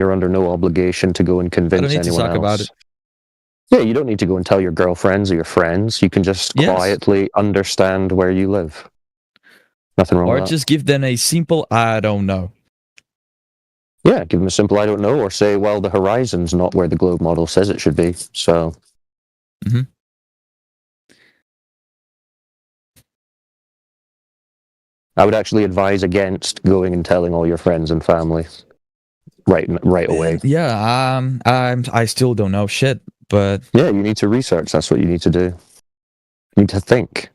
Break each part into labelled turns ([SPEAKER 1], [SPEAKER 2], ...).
[SPEAKER 1] You're under no obligation to go and
[SPEAKER 2] I
[SPEAKER 1] convince
[SPEAKER 2] don't need to
[SPEAKER 1] anyone
[SPEAKER 2] talk
[SPEAKER 1] else.
[SPEAKER 2] about it.
[SPEAKER 1] Yeah, you don't need to go and tell your girlfriends or your friends. You can just
[SPEAKER 2] Yes.
[SPEAKER 1] quietly understand where you live. Nothing wrong
[SPEAKER 2] Or
[SPEAKER 1] with that.
[SPEAKER 2] just give them a simple I don't know.
[SPEAKER 1] Yeah, give them a simple I don't know, or say, well, the horizon's not where the globe model says it should be. So,
[SPEAKER 2] Mhm.
[SPEAKER 1] I would actually advise against going and telling all your friends and family right away.
[SPEAKER 2] And yeah, I still don't know shit, but
[SPEAKER 1] Yeah, you need to research. That's what you need to do. You need to think.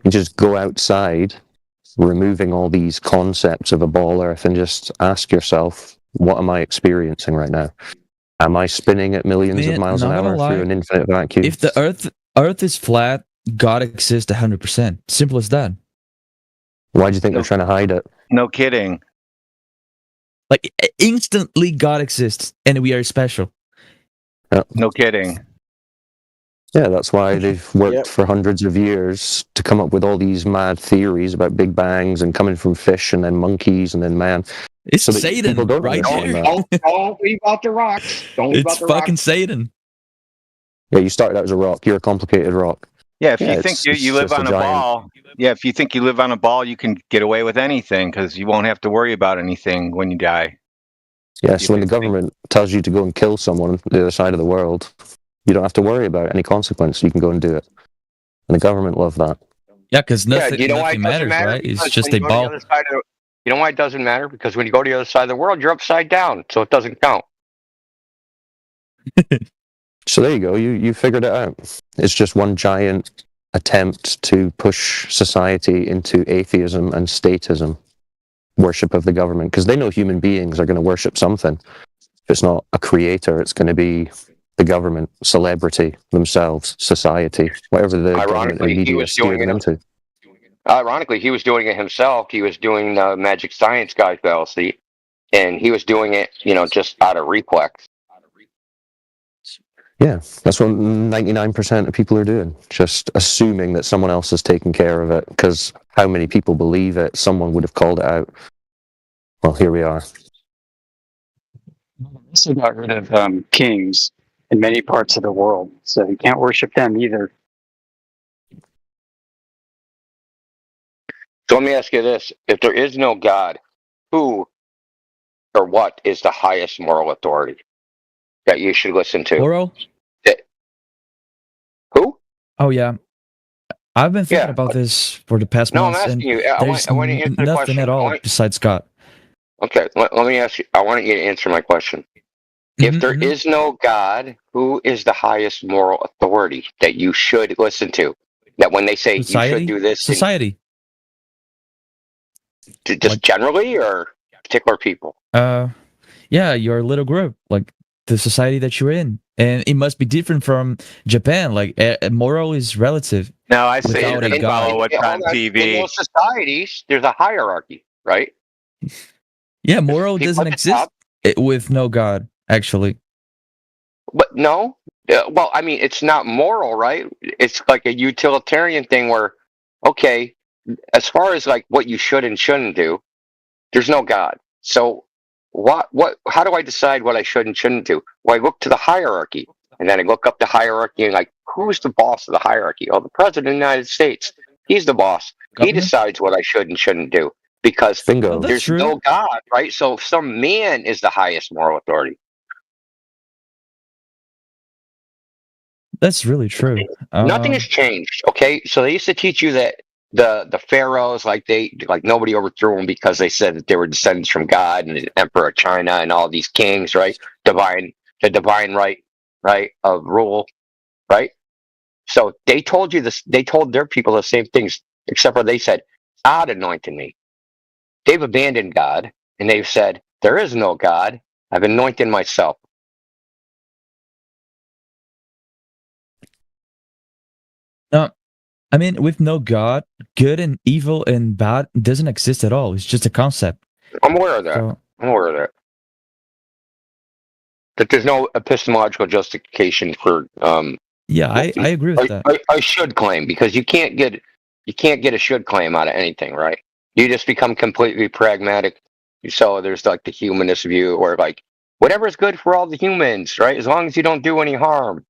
[SPEAKER 1] You just go outside, removing all these concepts of a ball earth, and just ask yourself, what am I experiencing right now? Am I spinning at millions of
[SPEAKER 2] man,
[SPEAKER 1] miles an
[SPEAKER 2] not gonna
[SPEAKER 1] hour
[SPEAKER 2] lie.
[SPEAKER 1] through an infinite vacuum?
[SPEAKER 2] If the Earth is flat, God exists 100%. Simple as that.
[SPEAKER 1] Why do you think they're trying to hide it?
[SPEAKER 3] No kidding.
[SPEAKER 2] Like instantly, God exists, and we are special.
[SPEAKER 3] No kidding.
[SPEAKER 1] Yeah, that's why they've worked
[SPEAKER 4] Yep.
[SPEAKER 1] for hundreds of years to come up with all these mad theories about big bangs and coming from fish and then monkeys and then man.
[SPEAKER 2] It's
[SPEAKER 1] So that
[SPEAKER 2] Satan
[SPEAKER 1] people don't
[SPEAKER 2] right
[SPEAKER 1] understand
[SPEAKER 2] there.
[SPEAKER 1] that.
[SPEAKER 4] Don't leave out the rocks. Don't leave
[SPEAKER 2] It's
[SPEAKER 4] out the
[SPEAKER 2] fucking
[SPEAKER 4] rocks.
[SPEAKER 2] Satan.
[SPEAKER 1] Yeah, you started out as a rock. You're a complicated rock.
[SPEAKER 3] Yeah, if
[SPEAKER 1] Yeah,
[SPEAKER 3] you think
[SPEAKER 1] it's
[SPEAKER 3] you live
[SPEAKER 1] just a
[SPEAKER 3] on a
[SPEAKER 1] giant-
[SPEAKER 3] ball, yeah, if you think you live on a ball, you can get away with anything because you won't have to worry about anything when you die.
[SPEAKER 1] Yeah, so when the government tells you to go and kill someone on the other side of the world, you don't have to worry about any consequence. You can go and do it. And the government love that.
[SPEAKER 2] Yeah, because nothing,
[SPEAKER 5] you know why it
[SPEAKER 2] nothing
[SPEAKER 5] doesn't
[SPEAKER 2] matters,
[SPEAKER 5] matter?
[SPEAKER 2] right? It's
[SPEAKER 5] Because
[SPEAKER 2] just
[SPEAKER 5] when
[SPEAKER 2] a
[SPEAKER 5] you go to the
[SPEAKER 2] ball.
[SPEAKER 5] other side of you know why it doesn't matter? Because when you go to the other side of the world, you're upside down, so it doesn't count.
[SPEAKER 1] So there you go. You figured it out. It's just one giant attempt to push society into atheism and statism, worship of the government, because they know human beings are going to worship something. If it's not a creator, it's going to be the government, celebrity, themselves, society, whatever the government and
[SPEAKER 5] Ironically, he
[SPEAKER 1] media
[SPEAKER 5] was
[SPEAKER 1] steer
[SPEAKER 5] doing
[SPEAKER 1] them
[SPEAKER 5] it.
[SPEAKER 1] into.
[SPEAKER 5] Ironically, he was doing it himself. He was doing the Magic Science Guy fallacy, and he was doing it, just out of reflex.
[SPEAKER 1] Yeah, that's what 99% of people are doing. Just assuming that someone else is taking care of it, because how many people believe it? Someone would have called it out. Well, here we are.
[SPEAKER 6] Also got rid of kings in many parts of the world, so you can't worship them either.
[SPEAKER 5] So let me ask you this: if there is no God, who or what is the highest moral authority that you should listen to?
[SPEAKER 2] Moral?
[SPEAKER 5] Who?
[SPEAKER 2] Oh, yeah. I've been thinking
[SPEAKER 5] Yeah.
[SPEAKER 2] about this for the past
[SPEAKER 5] No, I'm
[SPEAKER 2] months, and
[SPEAKER 5] asking you. I
[SPEAKER 2] there's
[SPEAKER 5] want to answer the
[SPEAKER 2] nothing
[SPEAKER 5] question.
[SPEAKER 2] at all besides God.
[SPEAKER 5] Okay, let me ask you. I want you to answer my question. If there is no God, who is the highest moral authority that you should listen to? That when they say
[SPEAKER 2] Society?
[SPEAKER 5] you should do this,
[SPEAKER 2] Society.
[SPEAKER 5] just generally or particular people?
[SPEAKER 2] Yeah, your little group, like the society that you're in, and it must be different from Japan. Like moral is relative.
[SPEAKER 3] No, I say
[SPEAKER 2] Without
[SPEAKER 3] you
[SPEAKER 2] a
[SPEAKER 3] can
[SPEAKER 2] God.
[SPEAKER 3] follow what's on
[SPEAKER 5] In
[SPEAKER 3] TV.
[SPEAKER 5] those societies, there's a hierarchy, right?
[SPEAKER 2] Yeah, moral
[SPEAKER 5] People
[SPEAKER 2] doesn't
[SPEAKER 5] at the
[SPEAKER 2] exist
[SPEAKER 5] top.
[SPEAKER 2] with no God, actually.
[SPEAKER 5] But no, well, I mean, it's not moral, right? It's like a utilitarian thing where, okay, as far as like what you should and shouldn't do, there's no God. So how do I decide what I should and shouldn't do? Well, I look to the hierarchy, and then I look up the hierarchy and like, who's the boss of the hierarchy? Oh, the president of the United States. He's the boss. He
[SPEAKER 2] Governor?
[SPEAKER 5] decides what I should and shouldn't do because
[SPEAKER 1] Bingo.
[SPEAKER 2] Well, that's
[SPEAKER 5] there's
[SPEAKER 2] true.
[SPEAKER 5] no God, right? So some man is the highest moral authority.
[SPEAKER 2] That's really true.
[SPEAKER 5] Nothing has changed. Okay, so they used to teach you that the pharaohs, like nobody overthrew them because they said that they were descendants from God and the emperor of China and all these kings, right? The divine right of rule, right? So they told you this. They told their people the same things, except for they said, "God anointed me." They've abandoned God and they've said, "There is no God. I've anointed myself."
[SPEAKER 2] No, I mean, with no God, good and evil and bad doesn't exist at all. It's just a concept.
[SPEAKER 5] I'm aware of that.
[SPEAKER 2] So,
[SPEAKER 5] I'm aware of that. That there's no epistemological justification for
[SPEAKER 2] yeah, I agree with that.
[SPEAKER 5] I should claim, because you can't get a should claim out of anything, right? You just become completely pragmatic. So there's like the humanist view, or like Whatever is good for all the humans, right? As long as you don't do any harm.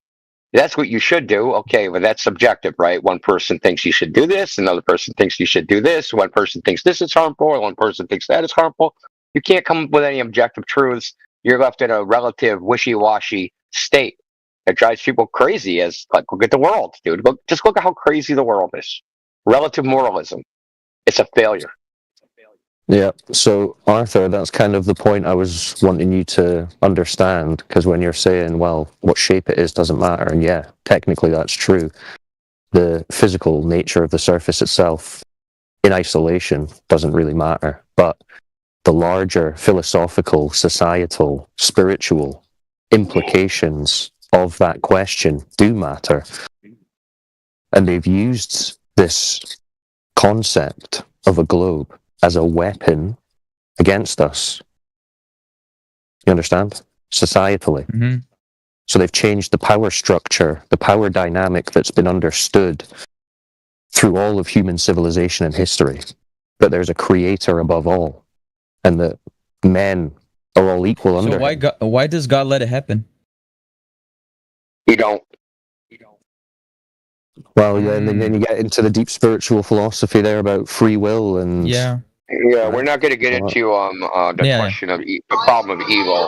[SPEAKER 5] That's what you should do. Okay, well, that's subjective, right? One person thinks you should do this, another person thinks you should do this, one person thinks this is harmful, and one person thinks that is harmful. You can't come up with any objective truths. You're left in a relative wishy-washy state that drives people crazy. As like, look at the world, dude. Just look at how crazy the world is. Relative moralism. It's a failure.
[SPEAKER 1] Yeah. So, Arthur, that's kind of the point I was wanting you to understand, because when you're saying, well, what shape it is doesn't matter, and yeah, technically that's true. The physical nature of the surface itself in isolation doesn't really matter, but the larger philosophical, societal, spiritual implications of that question do matter. And they've used this concept of a globe as a weapon against us. You understand? Societally.
[SPEAKER 2] Mm-hmm.
[SPEAKER 1] So they've changed the power structure, the power dynamic that's been understood through all of human civilization and history. That there's a creator above all, and that men are all equal under
[SPEAKER 2] So
[SPEAKER 1] him.
[SPEAKER 2] why does God let it happen?
[SPEAKER 5] You don't.
[SPEAKER 1] Well, yeah, and then you get into the deep spiritual philosophy there about free will and
[SPEAKER 2] Yeah.
[SPEAKER 5] Yeah, we're not going to get into the
[SPEAKER 2] Yeah.
[SPEAKER 5] question of the problem of evil.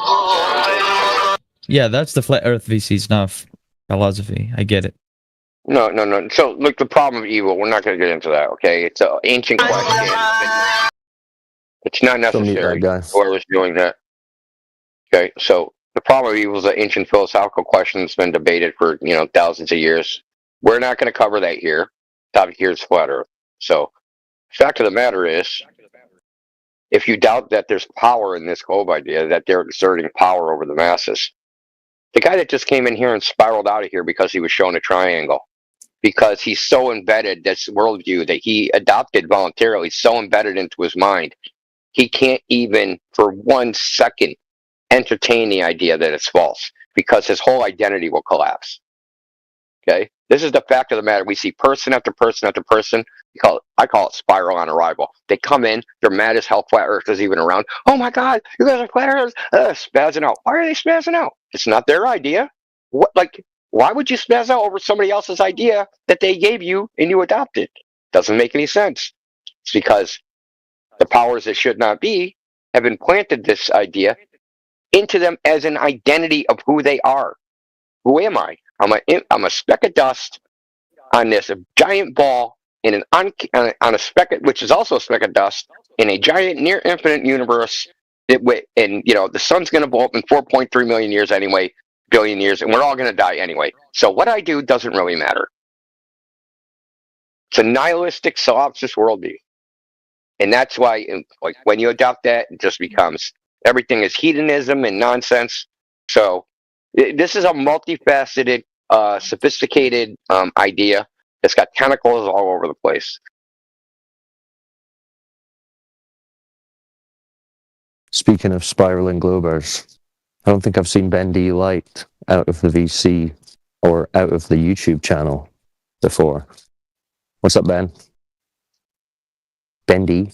[SPEAKER 2] Yeah, that's the flat earth VC stuff philosophy. I get it.
[SPEAKER 5] No. So, look, the problem of evil. We're not going to get into that. Okay, it's an ancient question. It's not
[SPEAKER 1] Don't need
[SPEAKER 5] necessary.
[SPEAKER 1] that guy.
[SPEAKER 5] Whoever's doing that. Okay, so the problem of evil is an ancient philosophical question that's been debated for thousands of years. We're not going to cover that here. The topic here is flat Earth. So, fact of the matter is, if you doubt that there's power in this globe idea, that they're exerting power over the masses, the guy that just came in here and spiraled out of here because he was shown a triangle, because he's so embedded, this worldview that he adopted voluntarily, so embedded into his mind, he can't even for 1 second entertain the idea that it's false, because his whole identity will collapse. Okay, this is the fact of the matter. We see person after person after person. I call it spiral on arrival. They come in, they're mad as hell. Flat Earth is even around. Oh my God, you guys are flat Earth, spazzing out. Why are they spazzing out? It's not their idea. What, like, why would you spazz out over somebody else's idea that they gave you and you adopted? Doesn't make any sense. It's because the powers that should not be have implanted this idea into them as an identity of who they are. Who am I? I'm a speck of dust on this giant ball in on a speck, which is also a speck of dust in a giant near infinite universe. And the sun's going to blow up in 4.3 million years anyway, billion years, and we're all going to die anyway. So what I do doesn't really matter. It's a nihilistic, solipsist worldview, and that's why, like, when you adopt that, it just becomes everything is hedonism and nonsense. So this is a multifaceted, sophisticated idea that's got tentacles all over the place.
[SPEAKER 1] Speaking of spiraling globers, I don't think I've seen Ben D Light out of the VC or out of the YouTube channel before. What's up, Ben? Bendy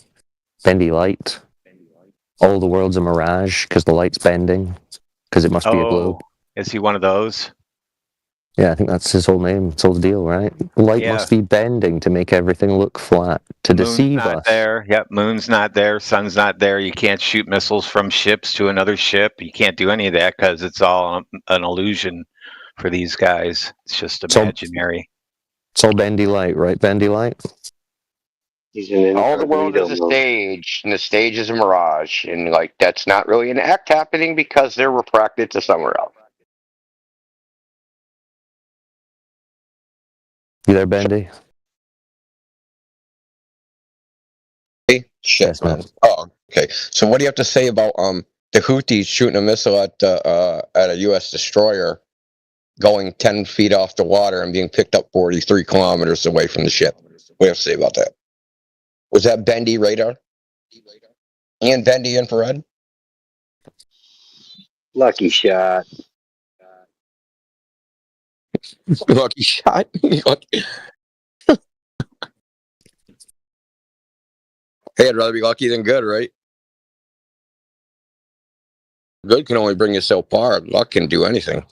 [SPEAKER 1] Light. All the world's a mirage because the light's bending, because it must be a globe.
[SPEAKER 3] Is he one of those?
[SPEAKER 1] Yeah, I think that's his whole name. It's all the deal, right? Light
[SPEAKER 3] Yeah.
[SPEAKER 1] must be bending to make everything look flat, to deceive
[SPEAKER 3] Moon's not
[SPEAKER 1] us.
[SPEAKER 3] there. Yep, moon's not there. Sun's not there. You can't shoot missiles from ships to another ship. You can't do any of that because it's all an illusion for these guys. It's just imaginary.
[SPEAKER 1] It's all Bendy Light, right? Bendy Light?
[SPEAKER 5] All the world is a stage, and the stage is a mirage, and like that's not really an act happening because they're refracted to somewhere else.
[SPEAKER 1] You there, Bendy?
[SPEAKER 7] Shit,
[SPEAKER 1] Yes,
[SPEAKER 7] man.
[SPEAKER 1] man.
[SPEAKER 7] Oh, okay. So what do you have to say about the Houthis shooting a missile at a U.S. destroyer, going 10 feet off the water and being picked up 43 kilometers away from the ship? What do you have to say about that? Was that bendy radar? And bendy infrared?
[SPEAKER 6] Lucky shot.
[SPEAKER 7] Lucky shot. Hey, I'd rather be lucky than good, right? Good can only bring you so far. Luck can do anything.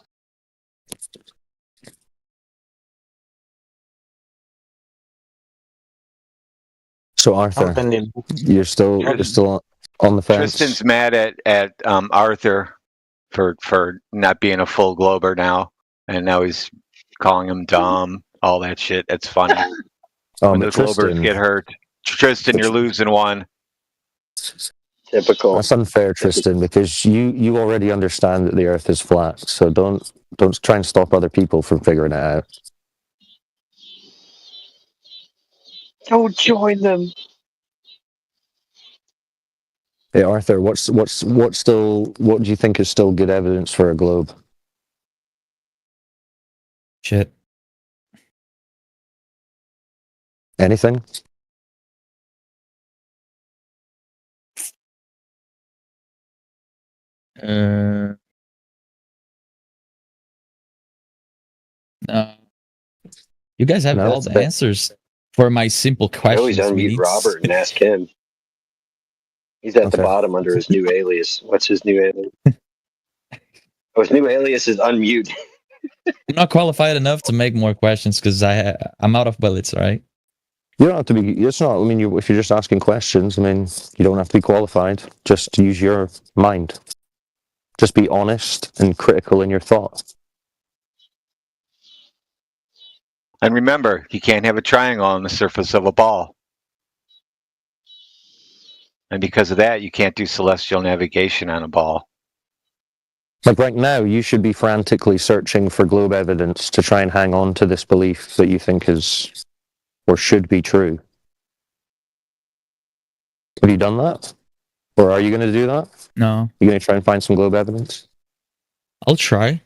[SPEAKER 1] So Arthur,
[SPEAKER 8] Depending.
[SPEAKER 1] you're still on the fence.
[SPEAKER 3] Tristan's mad at Arthur for not being a full glober now, and now he's calling him dumb, all that shit. It's funny when the
[SPEAKER 1] But
[SPEAKER 3] globers
[SPEAKER 1] Tristan,
[SPEAKER 3] get hurt. Tristan, you're losing one.
[SPEAKER 4] Typical.
[SPEAKER 1] that's unfair, Tristan, because you already understand that the Earth is flat. So don't try and stop other people from figuring it out.
[SPEAKER 4] Don't join them.
[SPEAKER 1] Hey Arthur, what do you think is still good evidence for a globe?
[SPEAKER 2] Shit.
[SPEAKER 1] Anything?
[SPEAKER 2] No. You guys have
[SPEAKER 1] No,
[SPEAKER 2] all the answers for my simple
[SPEAKER 9] I
[SPEAKER 2] questions.
[SPEAKER 9] always unmute Robert and ask him. He's at the
[SPEAKER 1] Okay.
[SPEAKER 9] bottom under his new alias. What's his new alias? Oh, his new alias is unmute.
[SPEAKER 2] I'm not qualified enough to make more questions because I'm out of bullets, right?
[SPEAKER 1] You don't have to be. It's not. I mean, if you're just asking questions, I mean, you don't have to be qualified. Just use your mind. Just be honest and critical in your thought.
[SPEAKER 3] And remember, you can't have a triangle on the surface of a ball. And because of that, you can't do celestial navigation on a ball.
[SPEAKER 1] Like right now, you should be frantically searching for globe evidence to try and hang on to this belief that you think is or should be true. Have you done that? Or are you going to do that?
[SPEAKER 2] No,
[SPEAKER 1] You're going to try and find some globe evidence?
[SPEAKER 2] I'll try.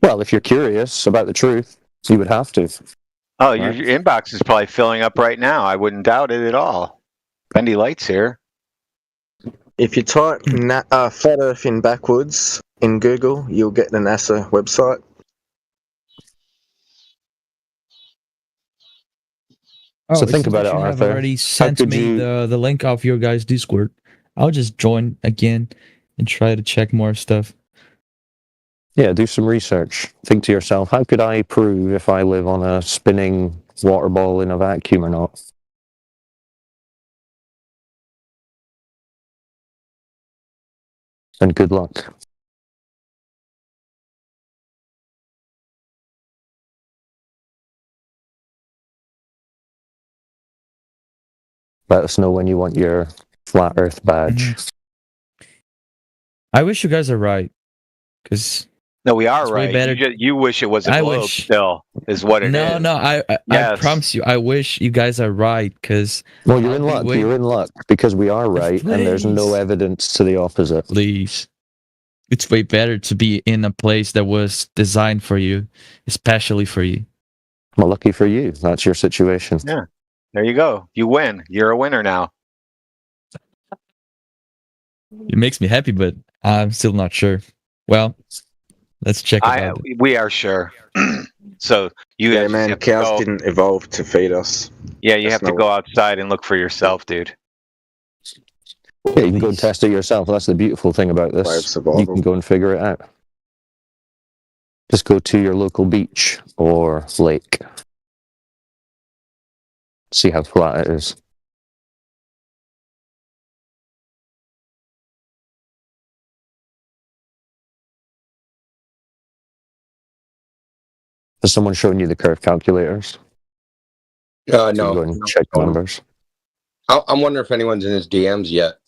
[SPEAKER 1] Well, if you're curious about the truth, you would have to.
[SPEAKER 3] Oh, your
[SPEAKER 1] Right.
[SPEAKER 3] inbox is probably filling up right now. I wouldn't doubt it at all. Bendy Light's here.
[SPEAKER 8] If you type flat Earth in backwards in Google, you'll get the NASA website.
[SPEAKER 2] Oh,
[SPEAKER 1] So
[SPEAKER 2] it
[SPEAKER 1] think
[SPEAKER 2] seems
[SPEAKER 1] about
[SPEAKER 2] like
[SPEAKER 1] it,
[SPEAKER 2] you have
[SPEAKER 1] Arthur.
[SPEAKER 2] already sent
[SPEAKER 1] could
[SPEAKER 2] me
[SPEAKER 1] you-
[SPEAKER 2] the link of your guys' Discord. I'll just join again and try to check more stuff.
[SPEAKER 1] Yeah, do some research. Think to yourself, how could I prove if I live on a spinning water ball in a vacuum or not? And good luck. Let us know when you want your flat Earth badge.
[SPEAKER 2] I wish you guys are right, because
[SPEAKER 3] No, we are
[SPEAKER 2] It's way
[SPEAKER 3] right.
[SPEAKER 2] better-
[SPEAKER 3] You wish it was a
[SPEAKER 2] I
[SPEAKER 3] globe
[SPEAKER 2] wish-
[SPEAKER 3] still, is what it is.
[SPEAKER 2] no, I
[SPEAKER 3] Yes.
[SPEAKER 2] promise you, I wish you guys are right, because
[SPEAKER 1] Well, you're
[SPEAKER 2] I'll
[SPEAKER 1] in
[SPEAKER 2] be
[SPEAKER 1] luck.
[SPEAKER 2] way-
[SPEAKER 1] You're in luck because we are right, and there's no
[SPEAKER 2] Please.
[SPEAKER 1] evidence to the opposite.
[SPEAKER 2] please, it's way better to be in a place that was designed for you, especially for you.
[SPEAKER 1] Well, lucky for you, that's your situation.
[SPEAKER 3] Yeah. There you go. You win. You're a winner now.
[SPEAKER 2] It makes me happy, but I'm still not sure. Well, let's check about it.
[SPEAKER 3] We are sure. So you
[SPEAKER 8] Yeah,
[SPEAKER 3] guys
[SPEAKER 8] man,
[SPEAKER 3] have to
[SPEAKER 8] cows
[SPEAKER 3] go,
[SPEAKER 8] didn't evolve to feed us.
[SPEAKER 3] yeah, you
[SPEAKER 8] that's
[SPEAKER 3] have to
[SPEAKER 8] not-
[SPEAKER 3] go outside and look for yourself, dude.
[SPEAKER 1] Yeah, you can go and
[SPEAKER 2] Please.
[SPEAKER 1] test it yourself. That's the beautiful thing about
[SPEAKER 8] Way of
[SPEAKER 1] this. You
[SPEAKER 8] survival.
[SPEAKER 1] can go and figure it out. Just go to your local beach or lake. See how flat it is. Has someone shown you the curve calculators? So you
[SPEAKER 7] No.
[SPEAKER 1] go and check the numbers.
[SPEAKER 7] I'm wondering if anyone's in his DMs yet.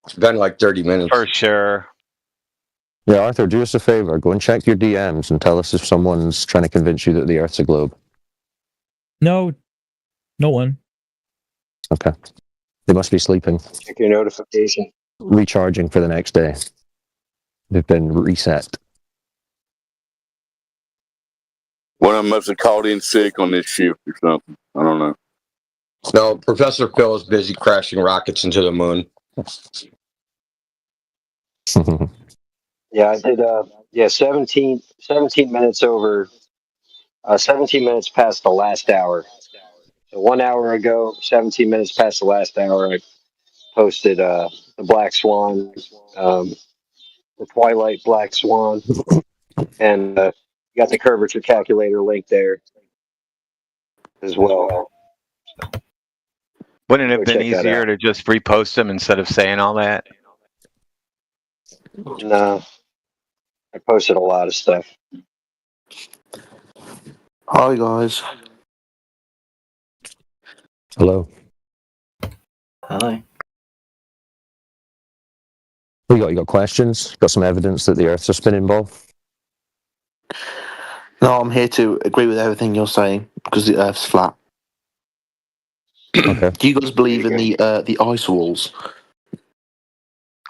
[SPEAKER 7] It's been like 30 minutes.
[SPEAKER 3] For sure.
[SPEAKER 1] Yeah, Arthur, do us a favor. Go and check your DMs and tell us if someone's trying to convince you that the Earth's a globe.
[SPEAKER 2] No one.
[SPEAKER 1] Okay. They must be sleeping,
[SPEAKER 9] Check your notification.
[SPEAKER 1] recharging for the next day. They've been reset.
[SPEAKER 10] One of them must have called in sick on this shift or something. I don't know.
[SPEAKER 7] No, Professor Phil is busy crashing rockets into the moon.
[SPEAKER 9] Yeah, I did. 17 minutes over. 17 minutes past the last hour. So 1 hour ago, 17 minutes past the last hour, I posted the Black Swan, the Twilight Black Swan, and you got the curvature calculator link there as well.
[SPEAKER 3] Wouldn't it have
[SPEAKER 9] Go
[SPEAKER 3] been
[SPEAKER 9] check that
[SPEAKER 3] easier
[SPEAKER 9] out.
[SPEAKER 3] to just repost them instead of saying all that?
[SPEAKER 9] No, I posted a lot of stuff.
[SPEAKER 11] Hi guys.
[SPEAKER 1] Hello.
[SPEAKER 11] Hi.
[SPEAKER 1] You got questions? Got some evidence that the Earth's a spinning ball?
[SPEAKER 11] No, I'm here to agree with everything you're saying because the Earth's flat.
[SPEAKER 1] Okay.
[SPEAKER 11] Do you guys believe in the ice walls?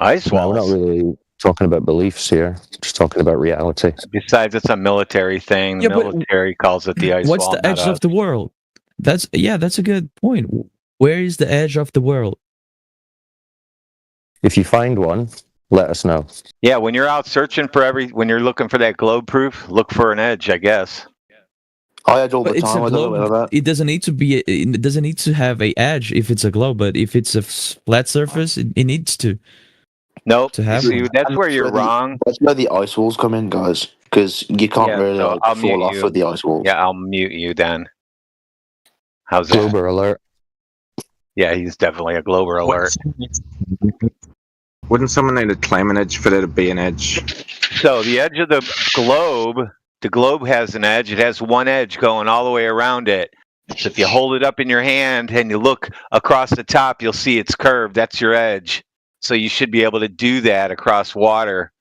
[SPEAKER 3] Ice
[SPEAKER 1] No, we're not
[SPEAKER 3] walls.
[SPEAKER 1] really talking about beliefs here. Just talking about reality.
[SPEAKER 3] Besides, it's a military thing. The
[SPEAKER 2] Yeah, but
[SPEAKER 3] military calls it the ice
[SPEAKER 2] What's
[SPEAKER 3] wall,
[SPEAKER 2] the
[SPEAKER 3] not
[SPEAKER 2] edge
[SPEAKER 3] us.
[SPEAKER 2] of the world? That's a good point. Where is the edge of the world?
[SPEAKER 1] If you find one, let us know.
[SPEAKER 3] Yeah, when you're out searching for when you're looking for that globe proof, look for an edge, I guess.
[SPEAKER 11] I edge all the
[SPEAKER 2] But it's a
[SPEAKER 11] time. I don't know
[SPEAKER 2] globe.
[SPEAKER 11] about that.
[SPEAKER 2] It doesn't need to be. It doesn't need to have a edge if it's a globe. But if it's a flat surface, it needs to.
[SPEAKER 3] Nope.
[SPEAKER 2] To have
[SPEAKER 3] See,
[SPEAKER 2] one.
[SPEAKER 3] that's where you're
[SPEAKER 11] That's where the-
[SPEAKER 3] wrong.
[SPEAKER 11] That's where the ice walls come in, guys. Because you can't
[SPEAKER 3] Yeah,
[SPEAKER 11] really
[SPEAKER 3] so
[SPEAKER 11] like,
[SPEAKER 3] I'll mute
[SPEAKER 11] fall off
[SPEAKER 3] you.
[SPEAKER 11] with the ice walls.
[SPEAKER 3] Yeah, I'll mute you then. How's that?
[SPEAKER 1] Glober alert.
[SPEAKER 3] Yeah, he's definitely a Glober alert.
[SPEAKER 8] Wouldn't someone need to claim an edge for there to be an edge?
[SPEAKER 3] So the edge of the globe has an edge. It has one edge going all the way around it. So if you hold it up in your hand and you look across the top, you'll see it's curved. That's your edge. So you should be able to do that across water.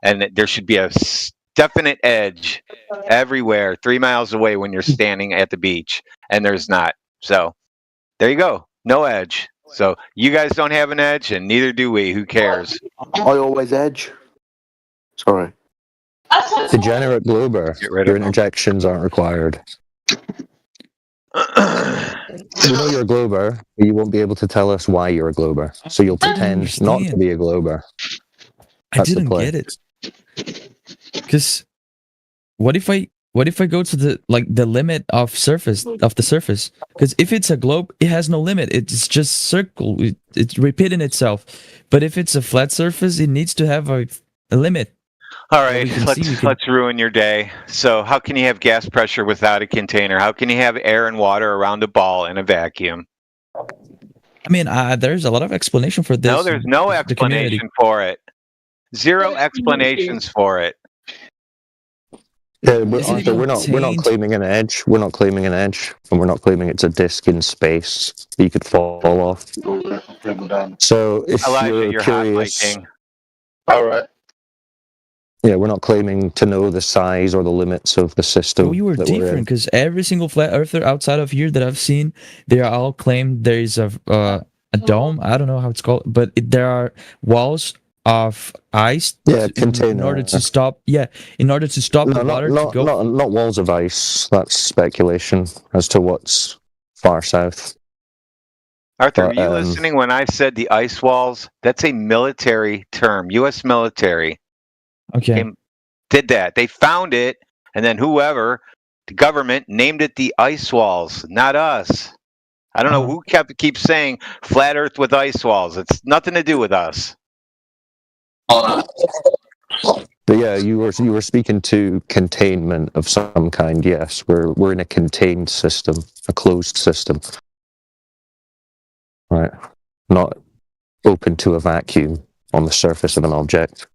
[SPEAKER 3] And there should be a definite edge everywhere 3 miles away when you're standing at the beach. And there's not. So there you go. No edge. So you guys don't have an edge and neither do we. Who cares?
[SPEAKER 11] I always edge. Sorry.
[SPEAKER 1] Degenerate Glober.
[SPEAKER 3] Get rid
[SPEAKER 1] Your
[SPEAKER 3] of them.
[SPEAKER 1] interjections aren't required. We know you're a Glober, but you won't be able to tell us why you're a Glober. So you'll pretend not to
[SPEAKER 2] understand.
[SPEAKER 1] be a Glober.
[SPEAKER 2] I
[SPEAKER 1] That's the
[SPEAKER 2] didn't
[SPEAKER 1] play.
[SPEAKER 2] get it. Because what if I go to the limit of the surface? Because if it's a globe, it has no limit. It's just circle. It's repeating itself. But if it's a flat surface, it needs to have a limit.
[SPEAKER 3] All
[SPEAKER 2] Well,
[SPEAKER 3] right,
[SPEAKER 2] we can see, we can-
[SPEAKER 3] let's ruin your day. So how can you have gas pressure without a container? How can you have air and water around a ball in a vacuum?
[SPEAKER 2] I mean, there's a lot of explanation for this.
[SPEAKER 3] No, there's no
[SPEAKER 2] in the community.
[SPEAKER 3] explanation for it. Zero explanations for it.
[SPEAKER 1] Yeah,
[SPEAKER 2] Isn't it
[SPEAKER 1] Arthur, we're not
[SPEAKER 2] contained?
[SPEAKER 1] claiming an edge. We're not claiming an edge, and we're not claiming it's a disc in space that you could fall off. So if
[SPEAKER 3] Elijah, you're hot
[SPEAKER 1] curious,
[SPEAKER 3] miking.
[SPEAKER 11] All right.
[SPEAKER 1] yeah, we're not claiming to know the size or the limits of the system.
[SPEAKER 2] We were
[SPEAKER 1] that we're in.
[SPEAKER 2] different because every single flat earther outside of here that I've seen, they are all claim there is a dome. I don't know how it's called, but there are walls of ice.
[SPEAKER 1] Yeah,
[SPEAKER 2] in
[SPEAKER 1] container.
[SPEAKER 2] order to stop. Yeah, in order to stop
[SPEAKER 1] No,
[SPEAKER 2] the water
[SPEAKER 1] not,
[SPEAKER 2] to go.
[SPEAKER 1] not walls of ice. That's speculation as to what's far south.
[SPEAKER 3] Arthur,
[SPEAKER 1] But,
[SPEAKER 3] were you listening when I said the ice walls? That's a military term. U.S. military
[SPEAKER 2] Okay.
[SPEAKER 3] did that. They found it, and then whoever, the government, named it the ice walls, not us. I don't know who keeps saying flat Earth with ice walls. It's nothing to do with us.
[SPEAKER 1] But yeah, you were speaking to containment of some kind. Yes, we're in a contained system, a closed system, right? Not open to a vacuum on the surface of an object.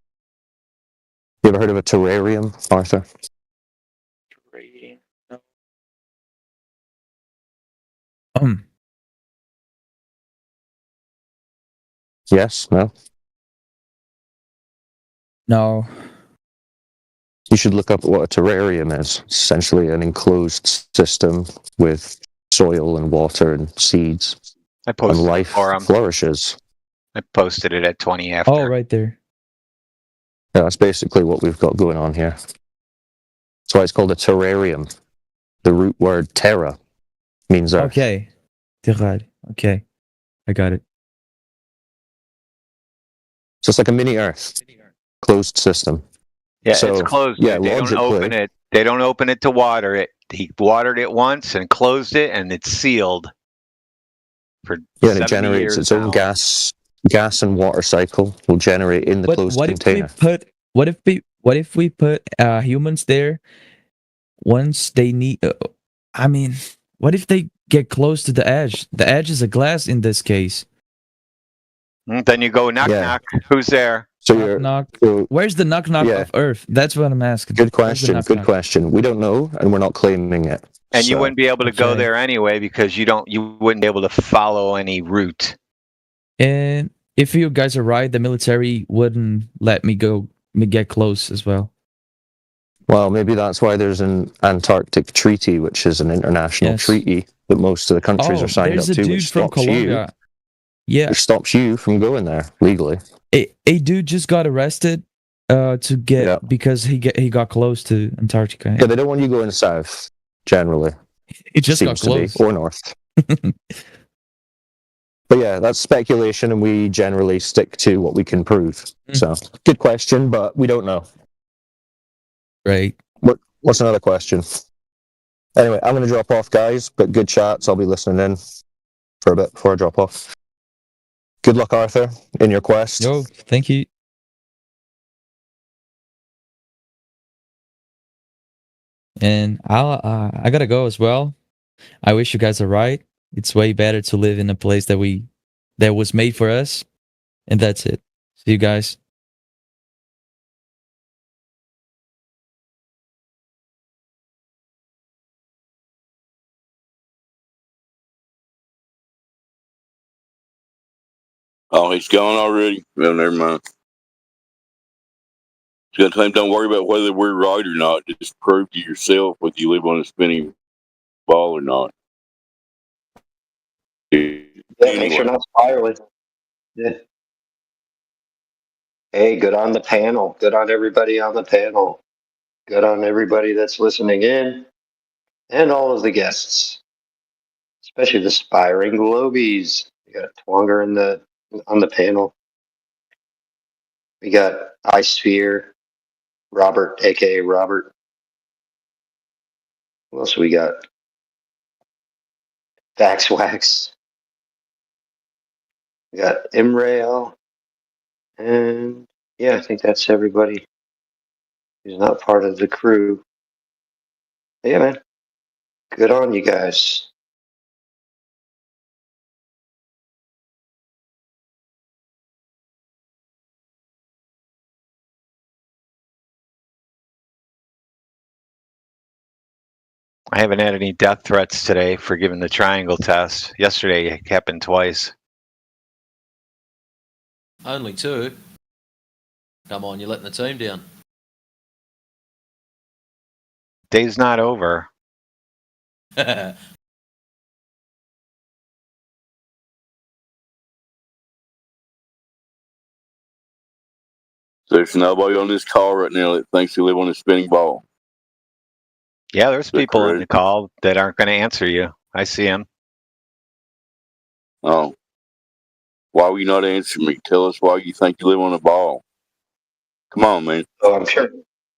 [SPEAKER 1] You ever heard of a terrarium, Arthur? Yes, no.
[SPEAKER 2] No.
[SPEAKER 1] You should look up what a terrarium is. It's essentially an enclosed system with soil and water and seeds,
[SPEAKER 3] I
[SPEAKER 1] and
[SPEAKER 3] posted it
[SPEAKER 1] life
[SPEAKER 3] for 'em.
[SPEAKER 1] flourishes.
[SPEAKER 3] I posted it at 20 after.
[SPEAKER 2] Oh, right there.
[SPEAKER 1] Yeah, that's basically what we've got going on here. That's why it's called a terrarium. The root word terra means earth.
[SPEAKER 2] Okay. Terrar. Okay. I got it.
[SPEAKER 1] So it's like a mini earth, closed system.
[SPEAKER 3] Yeah,
[SPEAKER 1] So,
[SPEAKER 3] it's closed.
[SPEAKER 1] yeah,
[SPEAKER 3] They don't
[SPEAKER 1] logically-
[SPEAKER 3] open it. They don't open it to water it. He watered it once and closed it, and it's sealed for
[SPEAKER 1] Yeah, and
[SPEAKER 3] 70
[SPEAKER 1] it generates
[SPEAKER 3] years
[SPEAKER 1] its own
[SPEAKER 3] now.
[SPEAKER 1] gas. gas and water cycle will generate in the
[SPEAKER 2] But
[SPEAKER 1] closed
[SPEAKER 2] what
[SPEAKER 1] container.
[SPEAKER 2] if we put humans there once they need? I mean, what if they get close to the edge? The edge is a glass in this case.
[SPEAKER 3] Then you go knock
[SPEAKER 1] Yeah.
[SPEAKER 3] knock. Who's there?
[SPEAKER 1] So
[SPEAKER 2] Knock
[SPEAKER 1] you're
[SPEAKER 2] knock.
[SPEAKER 1] so
[SPEAKER 2] Where's the knock knock
[SPEAKER 1] Yeah.
[SPEAKER 2] of Earth? That's what I'm asking.
[SPEAKER 1] good
[SPEAKER 2] Where's the
[SPEAKER 1] question.
[SPEAKER 2] knock
[SPEAKER 1] Good
[SPEAKER 2] knock?
[SPEAKER 1] question. We don't know, and we're not claiming it.
[SPEAKER 3] And you
[SPEAKER 1] So,
[SPEAKER 3] wouldn't be able to go
[SPEAKER 2] Okay.
[SPEAKER 3] there anyway because you wouldn't be able to follow any route.
[SPEAKER 2] And if you guys are right, the military wouldn't let me get close as well.
[SPEAKER 1] well, maybe that's why there's an Antarctic Treaty, which is an international
[SPEAKER 2] Yes.
[SPEAKER 1] treaty that most of the countries
[SPEAKER 2] Oh,
[SPEAKER 1] are signed up
[SPEAKER 2] there's a
[SPEAKER 1] to,
[SPEAKER 2] dude
[SPEAKER 1] which
[SPEAKER 2] from
[SPEAKER 1] stops
[SPEAKER 2] Colombia. Yeah,
[SPEAKER 1] which stops you from going there legally.
[SPEAKER 2] a dude just got arrested to get
[SPEAKER 1] Yeah.
[SPEAKER 2] because he got close to Antarctica.
[SPEAKER 1] Yeah, they don't want you going south generally.
[SPEAKER 2] He just got
[SPEAKER 1] Seems to be,
[SPEAKER 2] close.
[SPEAKER 1] or north. But yeah, that's speculation, and we generally stick to what we can prove. So, good question, but we don't know.
[SPEAKER 2] Right.
[SPEAKER 1] What's another question? Anyway, I'm going to drop off, guys, but good chats. I'll be listening in for a bit before I drop off. Good luck, Arthur, in your quest.
[SPEAKER 2] Yo, thank you. And I gotta go as well. I wish you guys are right. It's way better to live in a place that was made for us. And that's it. See you guys.
[SPEAKER 10] Oh, he's gone already. Well, never mind. Good time. Don't worry about whether we're right or not. Just prove to yourself whether you live on a spinning ball or not.
[SPEAKER 9] Yeah, make sure
[SPEAKER 10] Anyway,
[SPEAKER 9] not spiraling. Yeah. Hey, good on the panel. Good on everybody on the panel. Good on everybody that's listening in, and all of the guests, especially the Spiring Globies. We got Twonger on the panel. We got iSphere, Robert, aka Robert. Who else we got? Vaxwax. We got Imrail. And yeah, I think that's everybody who's not part of the crew. Yeah, man. Good on you guys.
[SPEAKER 3] I haven't had any death threats today for giving the triangle test. Yesterday it happened twice.
[SPEAKER 12] Only two. Come on, you're letting the team down.
[SPEAKER 3] Day's not over.
[SPEAKER 10] there's nobody on this call right now that thinks you live on a spinning ball.
[SPEAKER 3] Yeah, there's
[SPEAKER 10] that
[SPEAKER 3] people in
[SPEAKER 10] correct?
[SPEAKER 3] the call that aren't going to answer you. I see them.
[SPEAKER 10] Oh. Why will you not answer me? Tell us why you think you live on a ball. Come on, man.
[SPEAKER 9] Oh,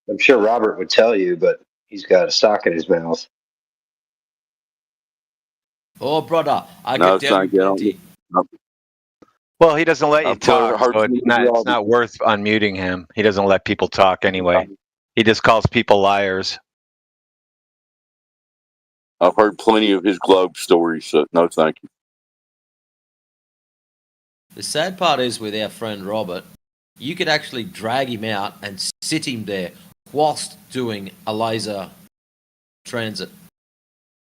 [SPEAKER 9] I'm sure Robert would tell you, but he's got a sock in his mouth.
[SPEAKER 12] Oh, brother, I
[SPEAKER 10] No,
[SPEAKER 12] could tell you
[SPEAKER 10] thank you. I don't
[SPEAKER 12] plenty.
[SPEAKER 10] get- no.
[SPEAKER 3] Well, he doesn't let you
[SPEAKER 10] I've heard-
[SPEAKER 3] talk,
[SPEAKER 10] heard
[SPEAKER 3] so
[SPEAKER 10] some
[SPEAKER 3] it's not
[SPEAKER 10] of y'all-
[SPEAKER 3] worth unmuting him. He doesn't let people talk anyway. He just calls people liars.
[SPEAKER 10] I've heard plenty of his globe stories, so no thank you.
[SPEAKER 12] The sad part is with our friend Robert, you could actually drag him out and sit him there whilst doing a laser transit.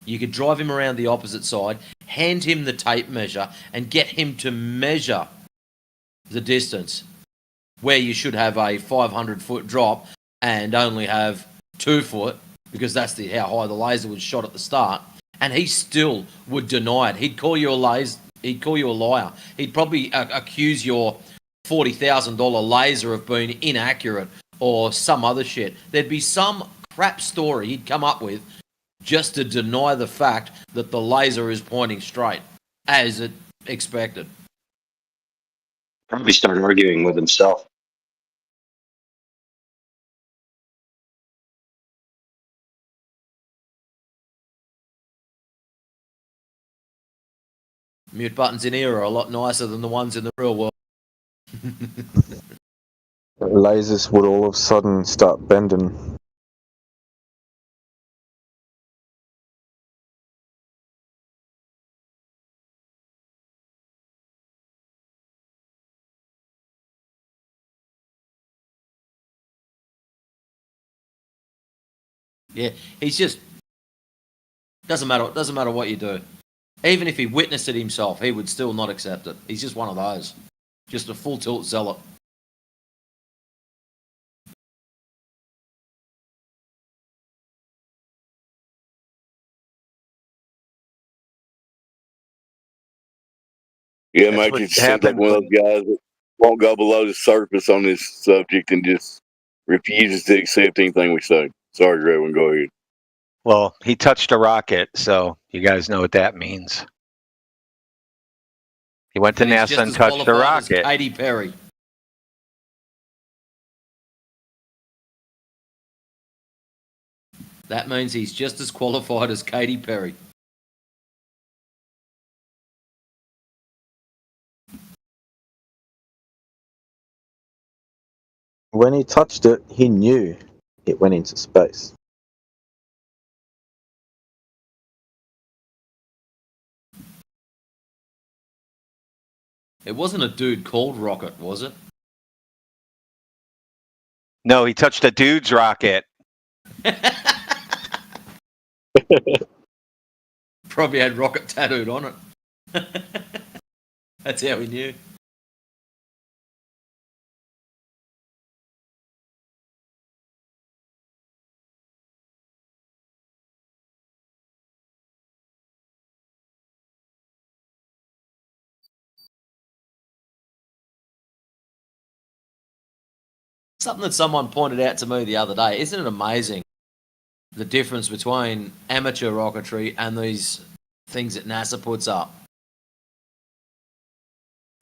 [SPEAKER 12] You could drive him around the opposite side, hand him the tape measure, and get him to measure the distance where you should have a 500-foot drop and only have 2 foot, because that's how high the laser was shot at the start, and he still would deny it. He'd call you a liar. He'd probably accuse your $40,000 laser of being inaccurate or some other shit. There'd be some crap story he'd come up with just to deny the fact that the laser is pointing straight, as it expected.
[SPEAKER 9] Probably start arguing with himself.
[SPEAKER 12] Mute buttons in here are a lot nicer than the ones in the real world.
[SPEAKER 8] Lasers would all of a sudden start bending.
[SPEAKER 12] Yeah, he's just doesn't matter. Doesn't matter what you do. Even if he witnessed it himself, he would still not accept it. He's just one of those, just a full tilt zealot.
[SPEAKER 10] Yeah,
[SPEAKER 3] That's
[SPEAKER 10] mate,
[SPEAKER 3] what
[SPEAKER 10] it seems like
[SPEAKER 3] happens
[SPEAKER 10] one of
[SPEAKER 3] when
[SPEAKER 10] those guys that won't go below the surface on this subject and just refuses to accept anything we say. Sorry, Grayson, go ahead.
[SPEAKER 3] well, he touched a rocket, so you guys know what that means. He went to
[SPEAKER 12] And he's
[SPEAKER 3] NASA
[SPEAKER 12] just
[SPEAKER 3] and
[SPEAKER 12] as
[SPEAKER 3] touched a
[SPEAKER 12] qualified as
[SPEAKER 3] rocket.
[SPEAKER 12] Katy Perry. That means he's just as qualified as Katy Perry.
[SPEAKER 8] When he touched it, he knew it went into space.
[SPEAKER 12] It wasn't a dude called Rocket, was it?
[SPEAKER 3] No, he touched a dude's rocket.
[SPEAKER 12] Probably had Rocket tattooed on it. That's how he knew. Something that someone pointed out to me the other day. Isn't it amazing the difference between amateur rocketry and these things that NASA puts up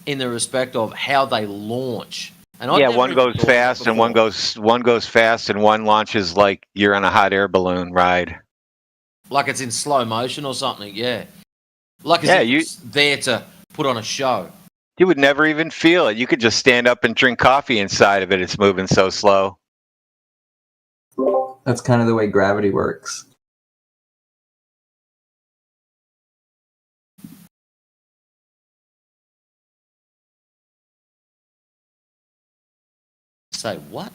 [SPEAKER 12] in the respect of how they launch? And I'd
[SPEAKER 3] Yeah,
[SPEAKER 12] never
[SPEAKER 3] one
[SPEAKER 12] even
[SPEAKER 3] goes
[SPEAKER 12] thought of
[SPEAKER 3] fast
[SPEAKER 12] that
[SPEAKER 3] and one
[SPEAKER 12] before.
[SPEAKER 3] goes fast and one launches like you're on a hot air balloon ride.
[SPEAKER 12] Like it's in slow motion or something, yeah. Like as
[SPEAKER 3] Yeah,
[SPEAKER 12] if it's there to put on a show.
[SPEAKER 3] You would never even feel it. You could just stand up and drink coffee inside of it. It's moving so slow.
[SPEAKER 13] That's kind of the way gravity works.
[SPEAKER 12] Say what?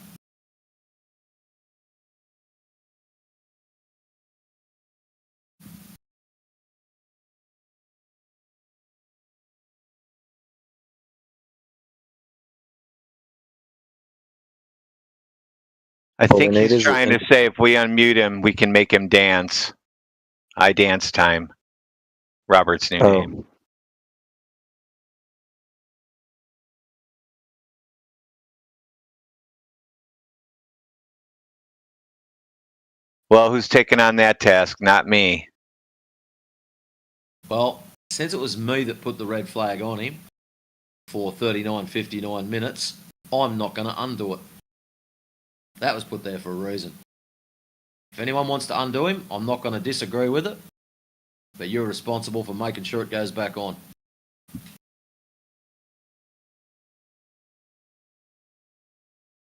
[SPEAKER 3] I
[SPEAKER 8] All we
[SPEAKER 3] think
[SPEAKER 8] need
[SPEAKER 3] he's
[SPEAKER 8] is
[SPEAKER 3] trying to say if we unmute him, we can make him dance. I dance time. Robert's new name. Well, who's taking on that task? Not me.
[SPEAKER 12] Well, since it was me that put the red flag on him for 39.59 minutes, I'm not going to undo it. That was put there for a reason. If anyone wants to undo him, I'm not going to disagree with it, but you're responsible for making sure it goes back on.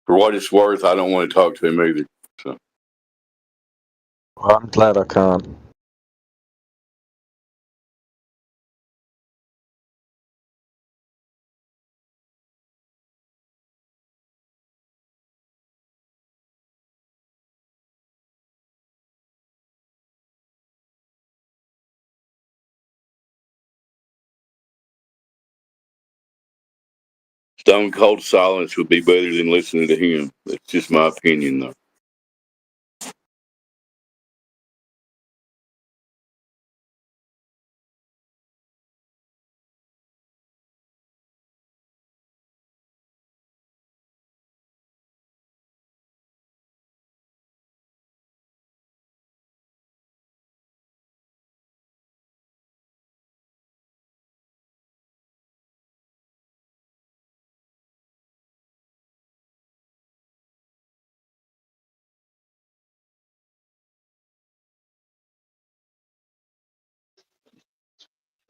[SPEAKER 10] For what it's worth, I don't want to talk to him either. So.
[SPEAKER 8] I'm glad I can't.
[SPEAKER 10] Stone cold silence would be better than listening to him. That's just my opinion, though.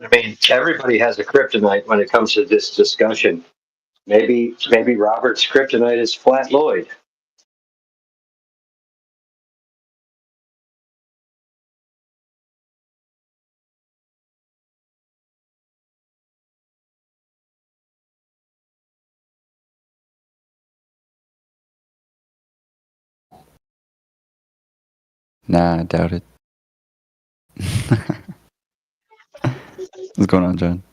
[SPEAKER 9] I mean, everybody has a kryptonite when it comes to this discussion. Maybe Robert's kryptonite is Flat Lloyd.
[SPEAKER 14] Nah, I doubt it. What's going on, John?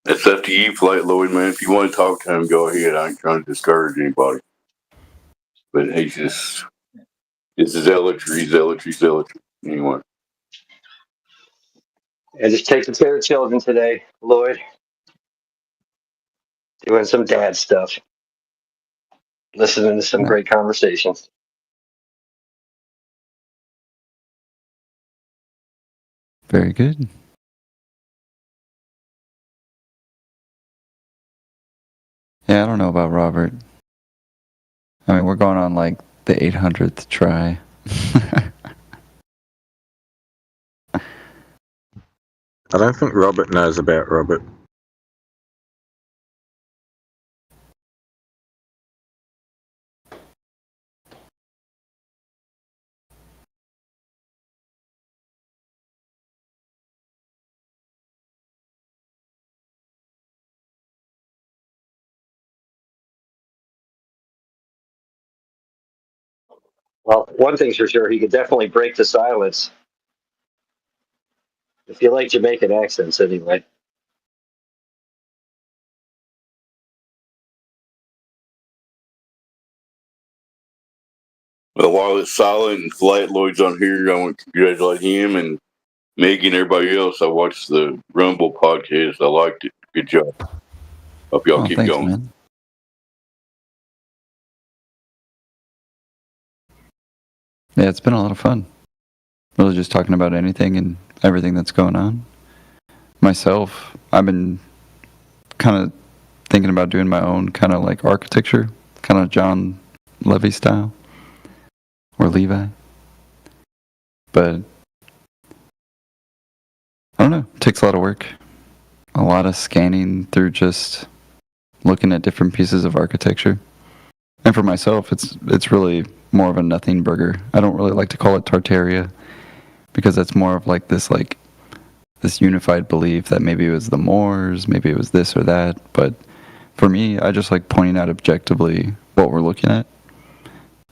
[SPEAKER 10] It's up to you, Flat Lloyd, man. If you want to talk to him, go ahead. I ain't trying to discourage anybody. But he's just, it's zealotry. Anyway.
[SPEAKER 9] And just taking care of children today, Lloyd. Doing some dad stuff. Listening to some great conversations.
[SPEAKER 14] Very good. Yeah, I don't know about Robert. I mean, we're going on like the 800th try.
[SPEAKER 8] I don't think Robert knows about Robert.
[SPEAKER 9] Well, one thing's for sure, he could definitely break the silence. If you like Jamaican accents, anyway.
[SPEAKER 10] Well, while it's silent and Flat Lloyd's on here, I want to congratulate him and Meg and everybody else. I watched the Rumble podcast. I liked it. Good job. Hope y'all keep
[SPEAKER 14] thanks,
[SPEAKER 10] going.
[SPEAKER 14] man. Yeah, it's been a lot of fun. Really just talking about anything and everything that's going on. Myself, I've been kind of thinking about doing my own kind of like architecture, kind of John Levy style, or Levi. But I don't know, it takes a lot of work. A lot of scanning through just looking at different pieces of architecture. And for myself, it's really more of a nothing burger. I don't really like to call it Tartaria because that's more of like this unified belief that maybe it was the Moors, maybe it was this or that. But for me, I just like pointing out objectively what we're looking at.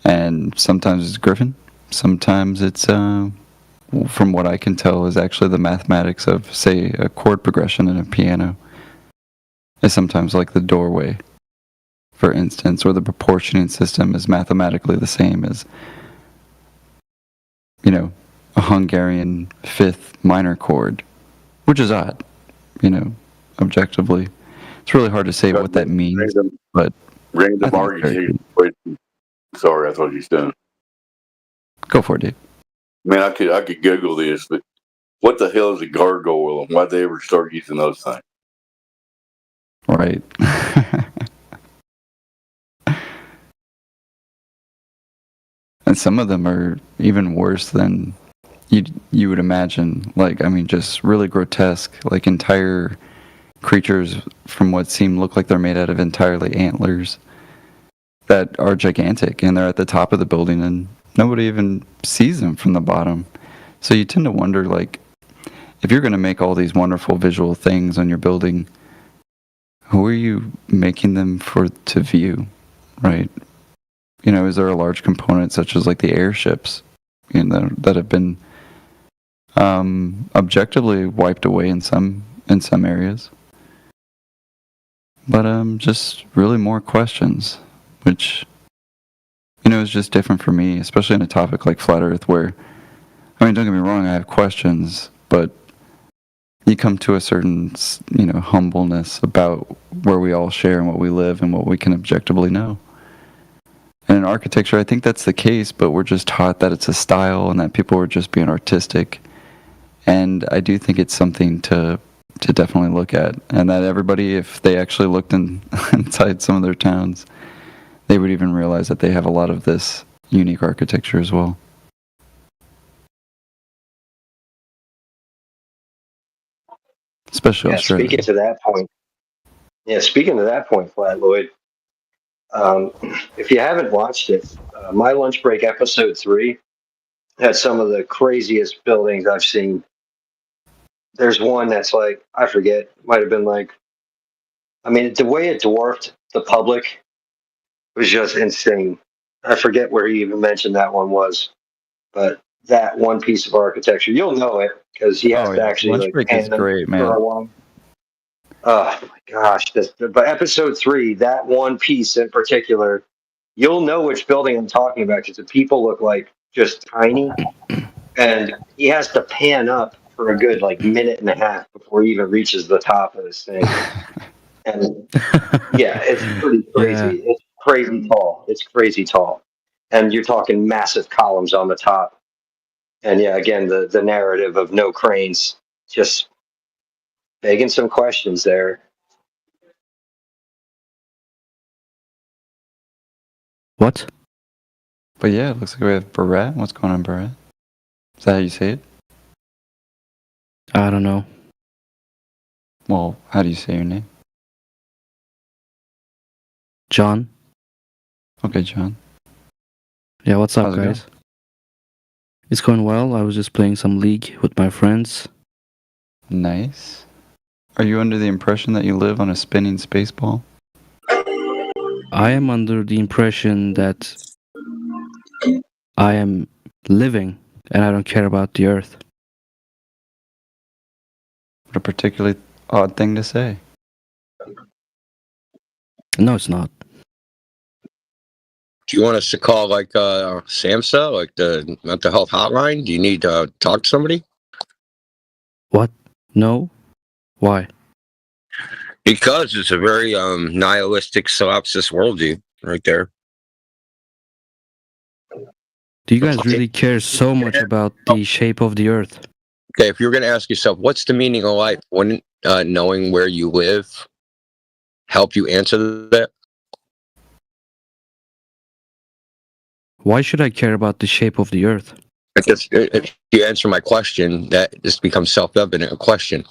[SPEAKER 14] And sometimes it's Griffin. Sometimes it's, from what I can tell, is actually the mathematics of, say, a chord progression in a piano. Is sometimes like the doorway, for instance, or the proportioning system is mathematically the same as, a Hungarian fifth minor chord, which is odd, objectively. It's really hard to say what that means, but
[SPEAKER 10] Random argument. Sorry, I thought you was done.
[SPEAKER 14] Go for it, Dave.
[SPEAKER 10] Man, I could Google this, but what the hell is a gargoyle and why'd they ever start using those things?
[SPEAKER 14] Right. And some of them are even worse than you would imagine. Like, I mean, just really grotesque, like entire creatures from what look like they're made out of entirely antlers that are gigantic, and they're at the top of the building, and nobody even sees them from the bottom. So you tend to wonder, like, if you're going to make all these wonderful visual things on your building, who are you making them to view, right? Is there a large component such as like the airships, that have been objectively wiped away in some areas? But just really more questions, which is just different for me, especially in a topic like flat Earth, where, I mean, don't get me wrong, I have questions, but you come to a certain, humbleness about where we all share and what we live and what we can objectively know. And in architecture, I think that's the case, but we're just taught that it's a style and that people are just being artistic. And I do think it's something to definitely look at. And that everybody, if they actually looked inside some of their towns, they would even realize that they have a lot of this unique architecture as well. especially
[SPEAKER 9] Yeah,
[SPEAKER 14] Australia.
[SPEAKER 9] speaking to that point. Yeah, speaking to that point, Flat Lloyd. If you haven't watched it, My Lunch Break episode 3 had some of the craziest buildings I've seen. There's one that's like, I forget, might have been like, I mean, the way it dwarfed the public was just insane. I forget where he even mentioned that one was, but that one piece of architecture, you'll know it because he has
[SPEAKER 14] Oh
[SPEAKER 9] to
[SPEAKER 14] yeah,
[SPEAKER 9] actually
[SPEAKER 14] lunch
[SPEAKER 9] like
[SPEAKER 14] break is
[SPEAKER 9] pan them
[SPEAKER 14] great,
[SPEAKER 9] for
[SPEAKER 14] man.
[SPEAKER 9] a while. Oh my gosh! But episode 3, that one piece in particular, you'll know which building I'm talking about because the people look like just tiny, and he has to pan up for a good like minute and a half before he even reaches the top of this thing. And yeah, it's pretty
[SPEAKER 2] Yeah.
[SPEAKER 9] crazy. It's crazy tall. It's crazy tall, and you're talking massive columns on the top. And yeah, again, the narrative of no cranes just begging some questions there.
[SPEAKER 2] What?
[SPEAKER 14] But yeah, it looks like we have Barat. What's going on, Barat? Is that how you say it?
[SPEAKER 2] I don't know.
[SPEAKER 14] Well, how do you say your name?
[SPEAKER 2] John?
[SPEAKER 14] Okay, John.
[SPEAKER 2] Yeah, what's up,
[SPEAKER 14] How's it
[SPEAKER 2] guys? It's going well. I was just playing some League with my friends.
[SPEAKER 14] Nice. Are you under the impression that you live on a spinning space ball?
[SPEAKER 2] I am under the impression that I am living and I don't care about the earth.
[SPEAKER 14] What a particularly odd thing to say.
[SPEAKER 2] No, it's not.
[SPEAKER 7] Do you want us to call like SAMHSA, like the mental health hotline? Do you need to talk to somebody?
[SPEAKER 2] What? No? Why?
[SPEAKER 7] Because it's a very nihilistic solipsist worldview right there.
[SPEAKER 2] Do you guys really care so much about the shape of the earth?
[SPEAKER 7] Okay, if you're going to ask yourself, what's the meaning of life? Wouldn't knowing where you live help you answer that?
[SPEAKER 2] Why should I care about the shape of the earth?
[SPEAKER 7] Because if you answer my question, that just becomes self-evident a question.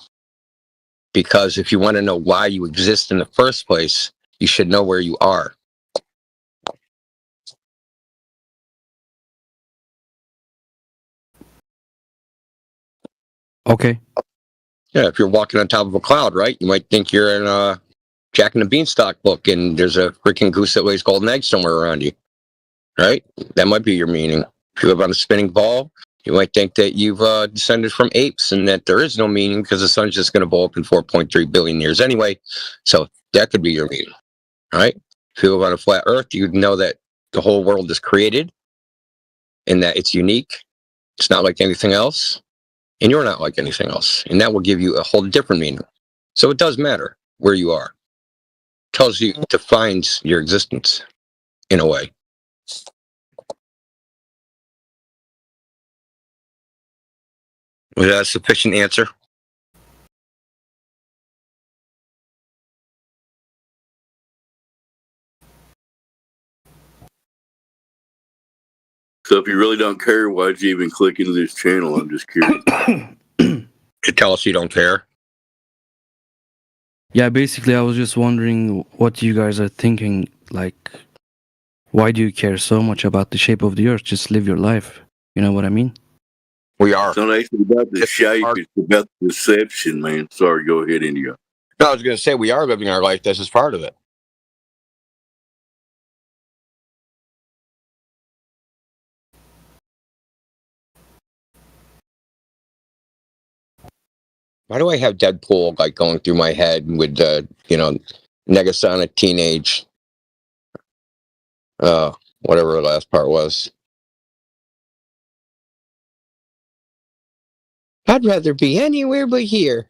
[SPEAKER 7] Because if you want to know why you exist in the first place, you should know where you are.
[SPEAKER 2] Okay.
[SPEAKER 7] Yeah, if you're walking on top of a cloud, right? You might think you're in a Jack and the Beanstalk book and there's a freaking goose that lays golden eggs somewhere around you, right? That might be your meaning. If you live on a spinning ball, you might think that you've descended from apes and that there is no meaning because the sun's just going to blow up in 4.3 billion years anyway. So that could be your meaning, right? If you live on a flat earth, you'd know that the whole world is created and that it's unique. It's not like anything else. And you're not like anything else. And that will give you a whole different meaning. So it does matter where you are. It tells you, defines your existence in a way. Was that a sufficient answer?
[SPEAKER 10] So if you really don't care, why'd you even click into this channel? I'm just curious.
[SPEAKER 7] To tell us you don't care?
[SPEAKER 2] Yeah, basically, I was just wondering what you guys are thinking. Like, why do you care so much about the shape of the earth? Just live your life. You know what I mean?
[SPEAKER 7] We are.
[SPEAKER 10] It's not actually about the shape, it's about the deception, man. Sorry, go ahead, India.
[SPEAKER 7] No, I was going to say we are living our life. This is part of it. Why do I have Deadpool like going through my head with Negasonic teenage, whatever the last part was. I'd rather be anywhere but here.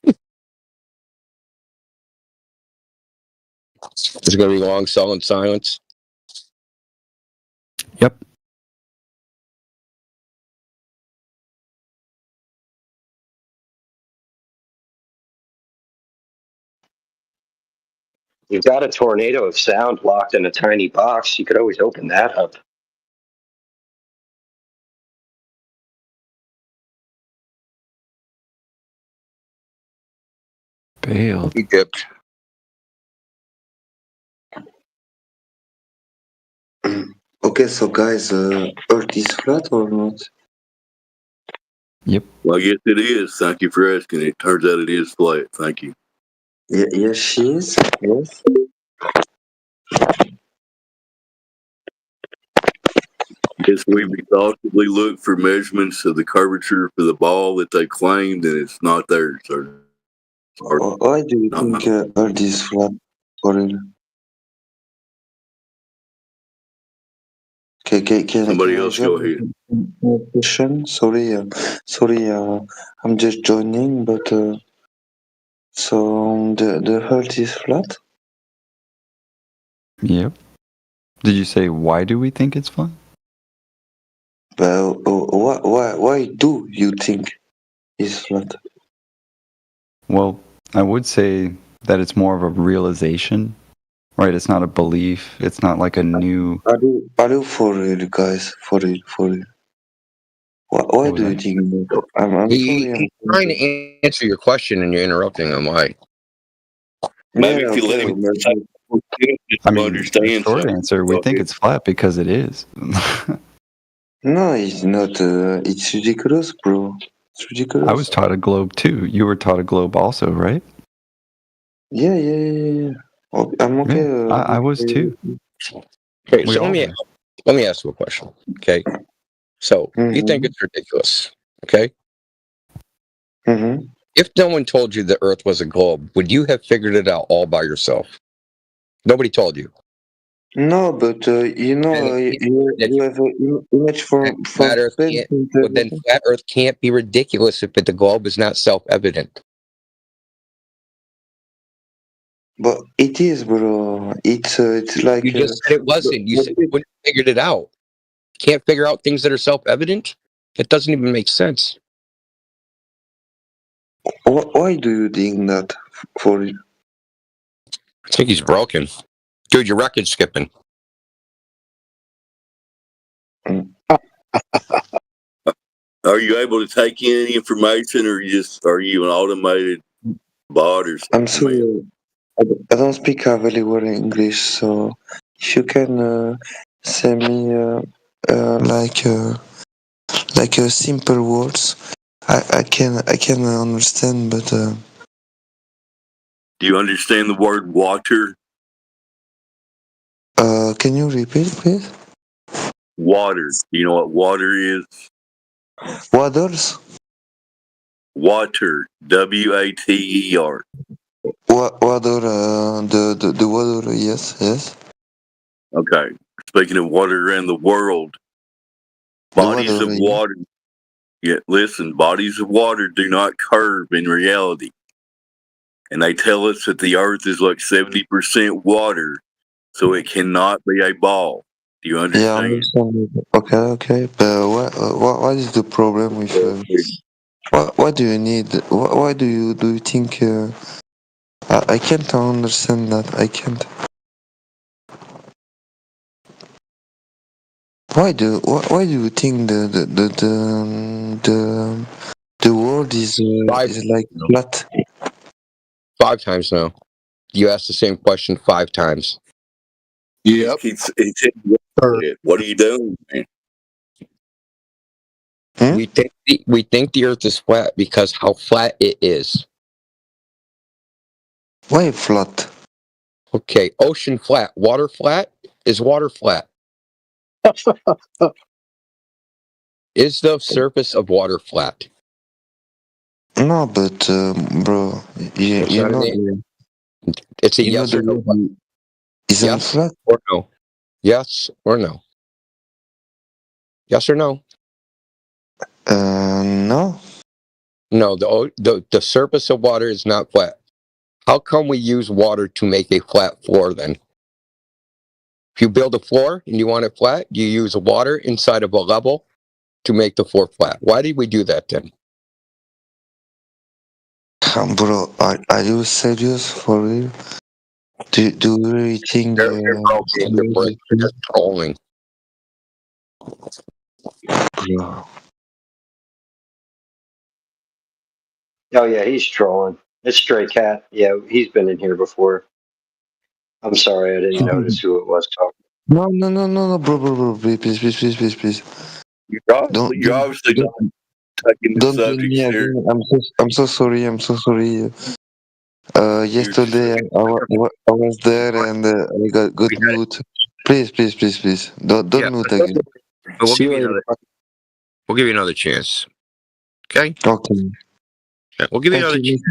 [SPEAKER 7] It's going to be long, sullen silence.
[SPEAKER 2] Yep.
[SPEAKER 9] You've got a tornado of sound locked in a tiny box. You could always open that up.
[SPEAKER 2] failed.
[SPEAKER 7] Egypt.
[SPEAKER 15] Okay, so guys, Earth is flat or not?
[SPEAKER 2] Yep.
[SPEAKER 10] Well, yes, it is. Thank you for asking. It turns out it is flat. Thank you.
[SPEAKER 15] Yes, she is. Yes.
[SPEAKER 10] Yes, we exhaustively looked for measurements of the curvature for the ball that they claimed, and it's not there, sir.
[SPEAKER 15] Why do you think Earth is flat for real? Can
[SPEAKER 10] Somebody
[SPEAKER 15] I
[SPEAKER 10] else go
[SPEAKER 15] join
[SPEAKER 10] ahead.
[SPEAKER 15] the question? Sorry, I'm just joining, but so the Earth is flat?
[SPEAKER 14] Yep. Did you say why do we think it's fun?
[SPEAKER 15] Well, why do you think it's flat?
[SPEAKER 14] Well, I would say that it's more of a realization, right? It's not a belief. It's not like a new.
[SPEAKER 15] Are you for real, guys? For real. Why
[SPEAKER 14] What was
[SPEAKER 15] do you
[SPEAKER 14] that?
[SPEAKER 15] think that? I'm sorry.
[SPEAKER 7] He's trying to answer your question and you're interrupting him. Why?
[SPEAKER 10] Maybe
[SPEAKER 15] Yeah,
[SPEAKER 10] if you let
[SPEAKER 15] okay,
[SPEAKER 10] him
[SPEAKER 15] but-
[SPEAKER 10] say
[SPEAKER 14] I mean, the
[SPEAKER 10] understand
[SPEAKER 14] short
[SPEAKER 10] something.
[SPEAKER 14] answer, we think it's flat because it is.
[SPEAKER 15] No, it's not. It's ridiculous, bro. It's ridiculous.
[SPEAKER 14] I was taught a globe too. You were taught a globe also, right?
[SPEAKER 15] Yeah. Okay, I'm okay.
[SPEAKER 14] Yeah, I was too.
[SPEAKER 7] Okay,
[SPEAKER 14] We
[SPEAKER 7] so
[SPEAKER 14] all
[SPEAKER 7] let me ask you a question. Okay, so you think it's ridiculous? Okay,
[SPEAKER 15] Mm-hmm.
[SPEAKER 7] if no one told you the Earth was a globe, would you have figured it out all by yourself? Nobody told you.
[SPEAKER 15] No, but you know, you have an image from
[SPEAKER 7] Flat Earth
[SPEAKER 15] space.
[SPEAKER 7] can't. Well, then flat Earth can't be ridiculous if the globe is not self-evident.
[SPEAKER 15] But it is, bro. It's like
[SPEAKER 7] You just said it wasn't. You said you wouldn't have figured it out. Can't figure out things that are self-evident. It doesn't even make sense.
[SPEAKER 15] Why do you think that? For
[SPEAKER 7] I think he's broken, dude. Your record's skipping.
[SPEAKER 10] Are you able to take in any information, or are you an automated bot or something?
[SPEAKER 15] I'm sorry. I don't speak very well English, so if you can send me like simple words, I can understand, but
[SPEAKER 10] Do you understand the word water?
[SPEAKER 15] can you repeat, please?
[SPEAKER 10] Water. Do you know what water is?
[SPEAKER 15] Waters?
[SPEAKER 10] Water. WATER.
[SPEAKER 15] Water? The water? Yes.
[SPEAKER 10] Okay. Speaking of water around the world, bodies of water. Yeah, listen, bodies of water do not curve in reality. And they tell us that the earth is like 70% water, so it cannot be a ball. Do you
[SPEAKER 15] Yeah, I
[SPEAKER 10] understand?
[SPEAKER 15] understand. Okay. But what is the problem with? What do you need? Why do you think? I can't understand that. I can't. Why do you think the world is like flat?
[SPEAKER 7] 5 times now. You asked the same question 5 times.
[SPEAKER 10] Yep. What are you doing, man?
[SPEAKER 7] We think the Earth is flat because how flat it is.
[SPEAKER 15] Why flat?
[SPEAKER 7] Okay, ocean flat, water flat. Is water flat? Is the surface of water flat?
[SPEAKER 15] No, but bro,
[SPEAKER 7] It's
[SPEAKER 15] you
[SPEAKER 7] not
[SPEAKER 15] know
[SPEAKER 7] an It's a
[SPEAKER 15] you know
[SPEAKER 7] yes
[SPEAKER 15] the
[SPEAKER 7] or no.
[SPEAKER 15] world isn't
[SPEAKER 7] Yes
[SPEAKER 15] flat.
[SPEAKER 7] or no? Yes or no? Yes or no?
[SPEAKER 15] No.
[SPEAKER 7] No, the surface of water is not flat. How come we use water to make a flat floor then? If you build a floor and you want it flat, you use water inside of a level to make the floor flat. Why did we do that then?
[SPEAKER 15] Bro, are you serious for real? Do you really think
[SPEAKER 7] You're just trolling.
[SPEAKER 15] Bro.
[SPEAKER 9] Oh yeah, he's trolling. It's Stray Cat. Yeah, he's been in here before. I'm sorry, I didn't notice who it was talking.
[SPEAKER 15] No, bro, please.
[SPEAKER 10] You're obviously not taking the
[SPEAKER 15] Don't blame
[SPEAKER 10] subject
[SPEAKER 15] me
[SPEAKER 10] serious.
[SPEAKER 15] again. I'm so sorry. Yesterday I was there and I got good mood. Please. Don't mute again.
[SPEAKER 16] But we'll give you another. We'll give you another chance. Okay.
[SPEAKER 15] Okay.
[SPEAKER 16] Yeah, we'll give you another chance.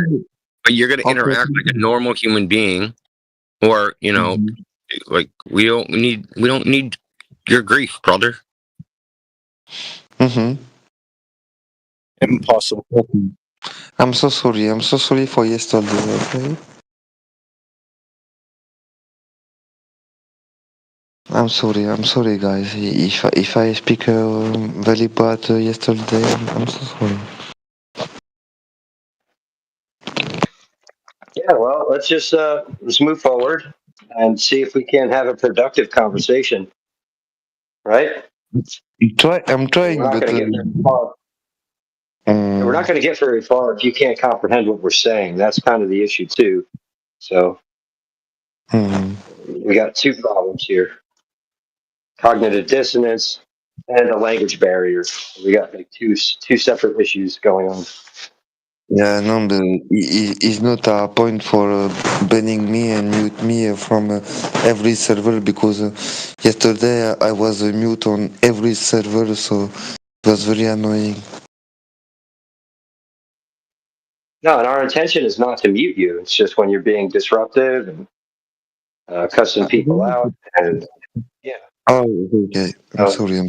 [SPEAKER 16] But you're going to interact like a normal human being, or like we don't need your grief, brother.
[SPEAKER 15] Mm-hmm.
[SPEAKER 17] Impossible.
[SPEAKER 15] I'm so sorry for yesterday. Okay. I'm sorry, guys. If I speak very bad yesterday, I'm so sorry.
[SPEAKER 9] Yeah, well, let's move forward and see if we can have a productive conversation. Right?
[SPEAKER 15] I'm trying,
[SPEAKER 9] We're not
[SPEAKER 15] but
[SPEAKER 9] going to get very far. We're not going to get very far if you can't comprehend what we're saying. That's kind of the issue too. So we got two problems here: cognitive dissonance and a language barrier. We got like two separate issues going on.
[SPEAKER 15] yeah, no, but it's not a point for banning me and mute me from every server because yesterday I was mute on every server, so it was very annoying.
[SPEAKER 9] No, and our intention is not to mute you. It's just when you're being disruptive and cussing people out, and yeah.
[SPEAKER 15] Oh, okay. I'm sorry.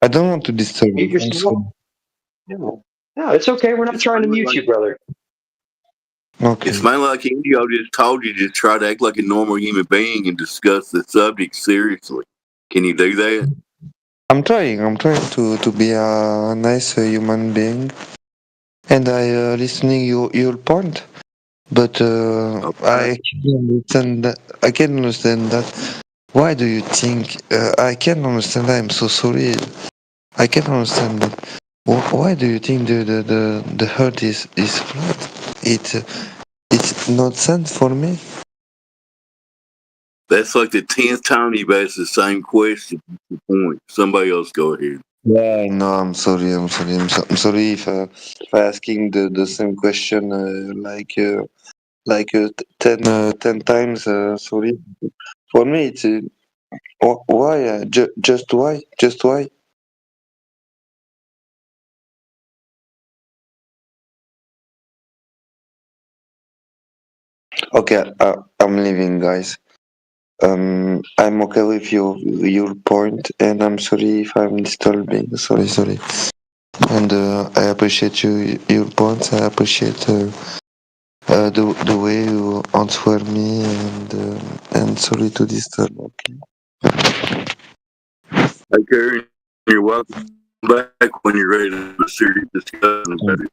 [SPEAKER 15] I don't want to disturb
[SPEAKER 9] Mute
[SPEAKER 15] you. I'm
[SPEAKER 9] yourself.
[SPEAKER 15] sorry.
[SPEAKER 9] No, it's okay. We're not trying to mute you, brother.
[SPEAKER 15] Okay.
[SPEAKER 10] It's mainly like Indio just told you to try to act like a normal human being and discuss the subject seriously. Can you do that?
[SPEAKER 15] I'm trying to be a nice human being, and I listening your point, but I can understand that. Why do you think? I can understand. I'm so sorry. I can understand that. Why do you think the hurt is flat? It's not sense for me.
[SPEAKER 10] That's like the 10th time you've asked the same question. What's the point? Somebody else go ahead.
[SPEAKER 15] Yeah, no, I'm sorry. I'm sorry if asking the same question like 10 times. Sorry. For me, it's why? Just why? Just why? Okay, I'm leaving, guys. I'm okay with your point, and I'm sorry if I'm disturbing. Sorry. And I appreciate your points. I appreciate the way you answer me, and sorry to disturb. Okay.
[SPEAKER 10] Hey, Karen, you're welcome back when you're ready to have a serious discussion about it.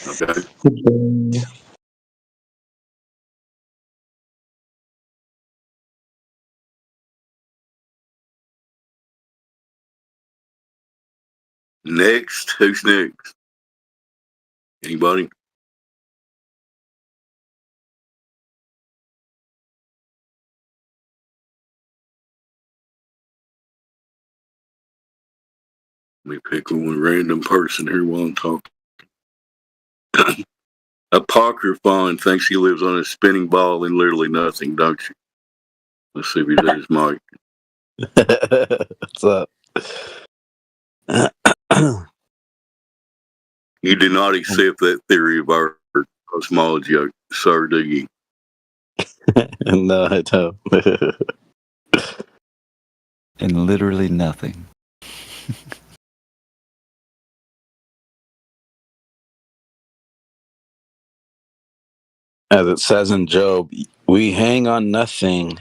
[SPEAKER 10] Okay.
[SPEAKER 15] Goodbye.
[SPEAKER 10] Next, who's next? Anybody? Let me pick one random person here while I'm talking. Apocryphon thinks he lives on a spinning ball and literally nothing, don't you? Let's see if he's at his mic.
[SPEAKER 17] What's up?
[SPEAKER 10] You do not accept that theory of our cosmology, sir, do you?
[SPEAKER 17] No, I don't.
[SPEAKER 14] And literally nothing.
[SPEAKER 17] As it says in Job, we hang on nothing.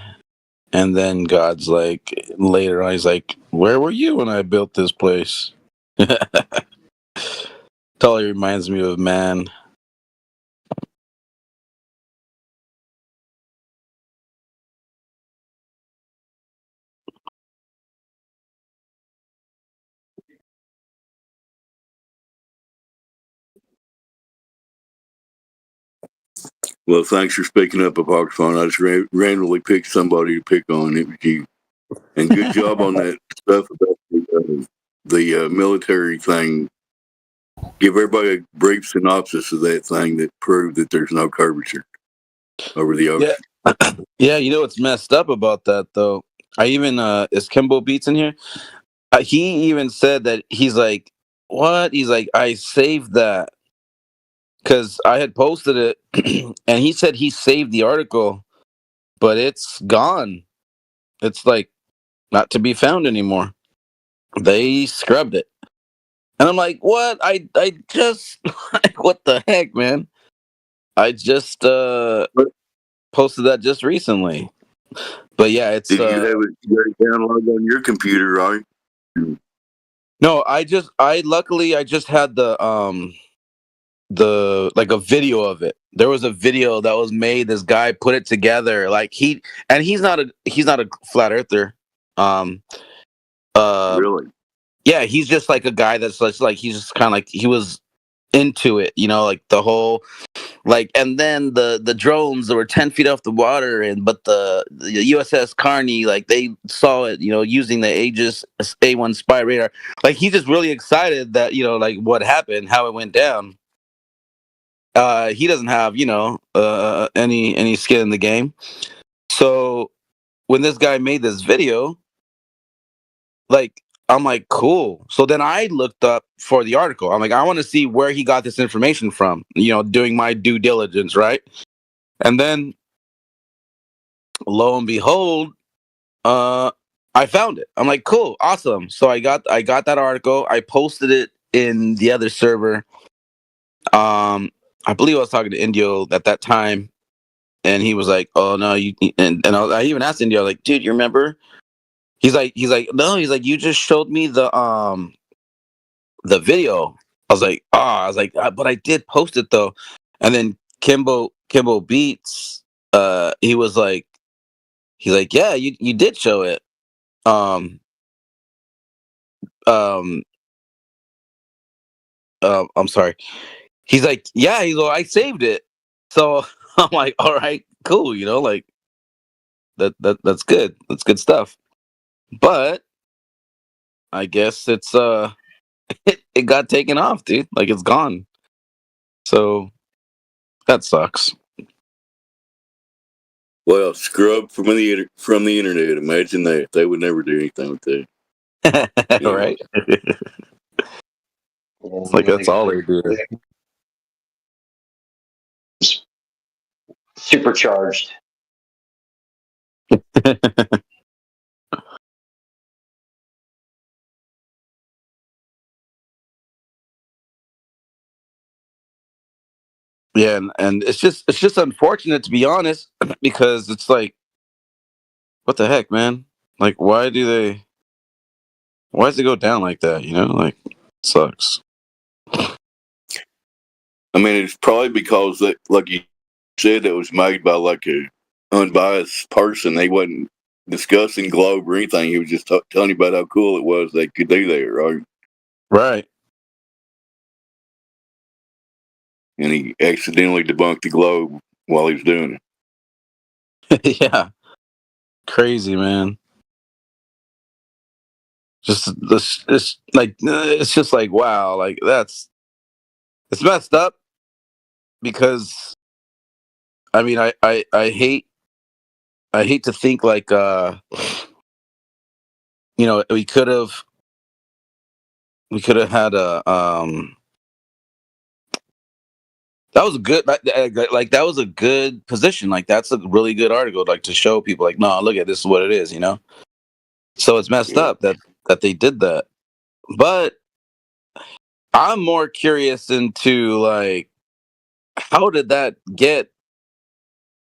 [SPEAKER 17] And then God's like, later on, he's like, where were you when I built this place? Totally reminds me of man.
[SPEAKER 10] Well, thanks for speaking up, Apocryphon. I just randomly picked somebody to pick on. It was you. And good job on that stuff about the military thing. Give everybody a brief synopsis of that thing that proved that there's no curvature over the ocean.
[SPEAKER 17] Yeah, you know what's messed up about that though? I even is Kimbo Beats in here? He even said that he's like, what? He's like, I saved that because I had posted it, and he said he saved the article, but it's gone. It's like not to be found anymore. They scrubbed it, and I'm like, what? I just like, what the heck, man? I just posted that just recently. But yeah, it's
[SPEAKER 10] Did you have it downloaded on your computer, right?
[SPEAKER 17] no, I luckily I just had the like a video of it. There was a video that was made. This guy put it together. Like he's not a flat earther.
[SPEAKER 10] Really?
[SPEAKER 17] Yeah, he's just like a guy that's just like he's just kind of like he was into it, you know, like the whole like, and then the drones that were 10 feet off the water, and but the USS Carney, like they saw it, you know, using the Aegis A1 spy radar. Like he's just really excited that, you know, like what happened, how it went down. He doesn't have, you know, any skin in the game. So when this guy made this video, like I'm like, cool. So then I looked up for the article. I'm like, I want to see where he got this information from, you know, doing my due diligence, right? And then lo and behold, I found it. I'm like, cool, awesome. So I got that article. I posted it in the other server. I believe I was talking to Indio at that time, and he was like, "Oh no, you." And I even asked Indio, like, "Dude, you remember?" He's like, "No." He's like, "You just showed me the video." I was like, but I did post it though." And then Kimbo Beats, he was like, he's like, "Yeah, you did show it." I'm sorry. He's like, "Yeah." He's like, "I saved it." So I'm like, "All right, cool." You know, like that's good. That's good stuff. But I guess it's it got taken off, dude. Like it's gone. So that sucks.
[SPEAKER 10] Well, scrub from the internet. Imagine that. They would never do anything with that.
[SPEAKER 17] Right? It's like that's all they do.
[SPEAKER 9] Supercharged.
[SPEAKER 17] Yeah, and it's just unfortunate, to be honest, because it's like, what the heck, man? Like, why does it go down like that? You know, like, sucks.
[SPEAKER 10] I mean, it's probably because that, like you said, that was made by like a unbiased person. They wasn't discussing globe or anything. He was just telling you about how cool it was they could do that, right?
[SPEAKER 17] Right.
[SPEAKER 10] And he accidentally debunked the globe while he was doing
[SPEAKER 17] it. Yeah. Crazy, man. It's just like, wow, like it's messed up because I mean I hate to think like you know, we could have had a that was a good like that was a good position. Like that's a really good article, like to show people like, no, look at this is what it is, you know. So it's messed up that they did that. But I'm more curious into like how did that get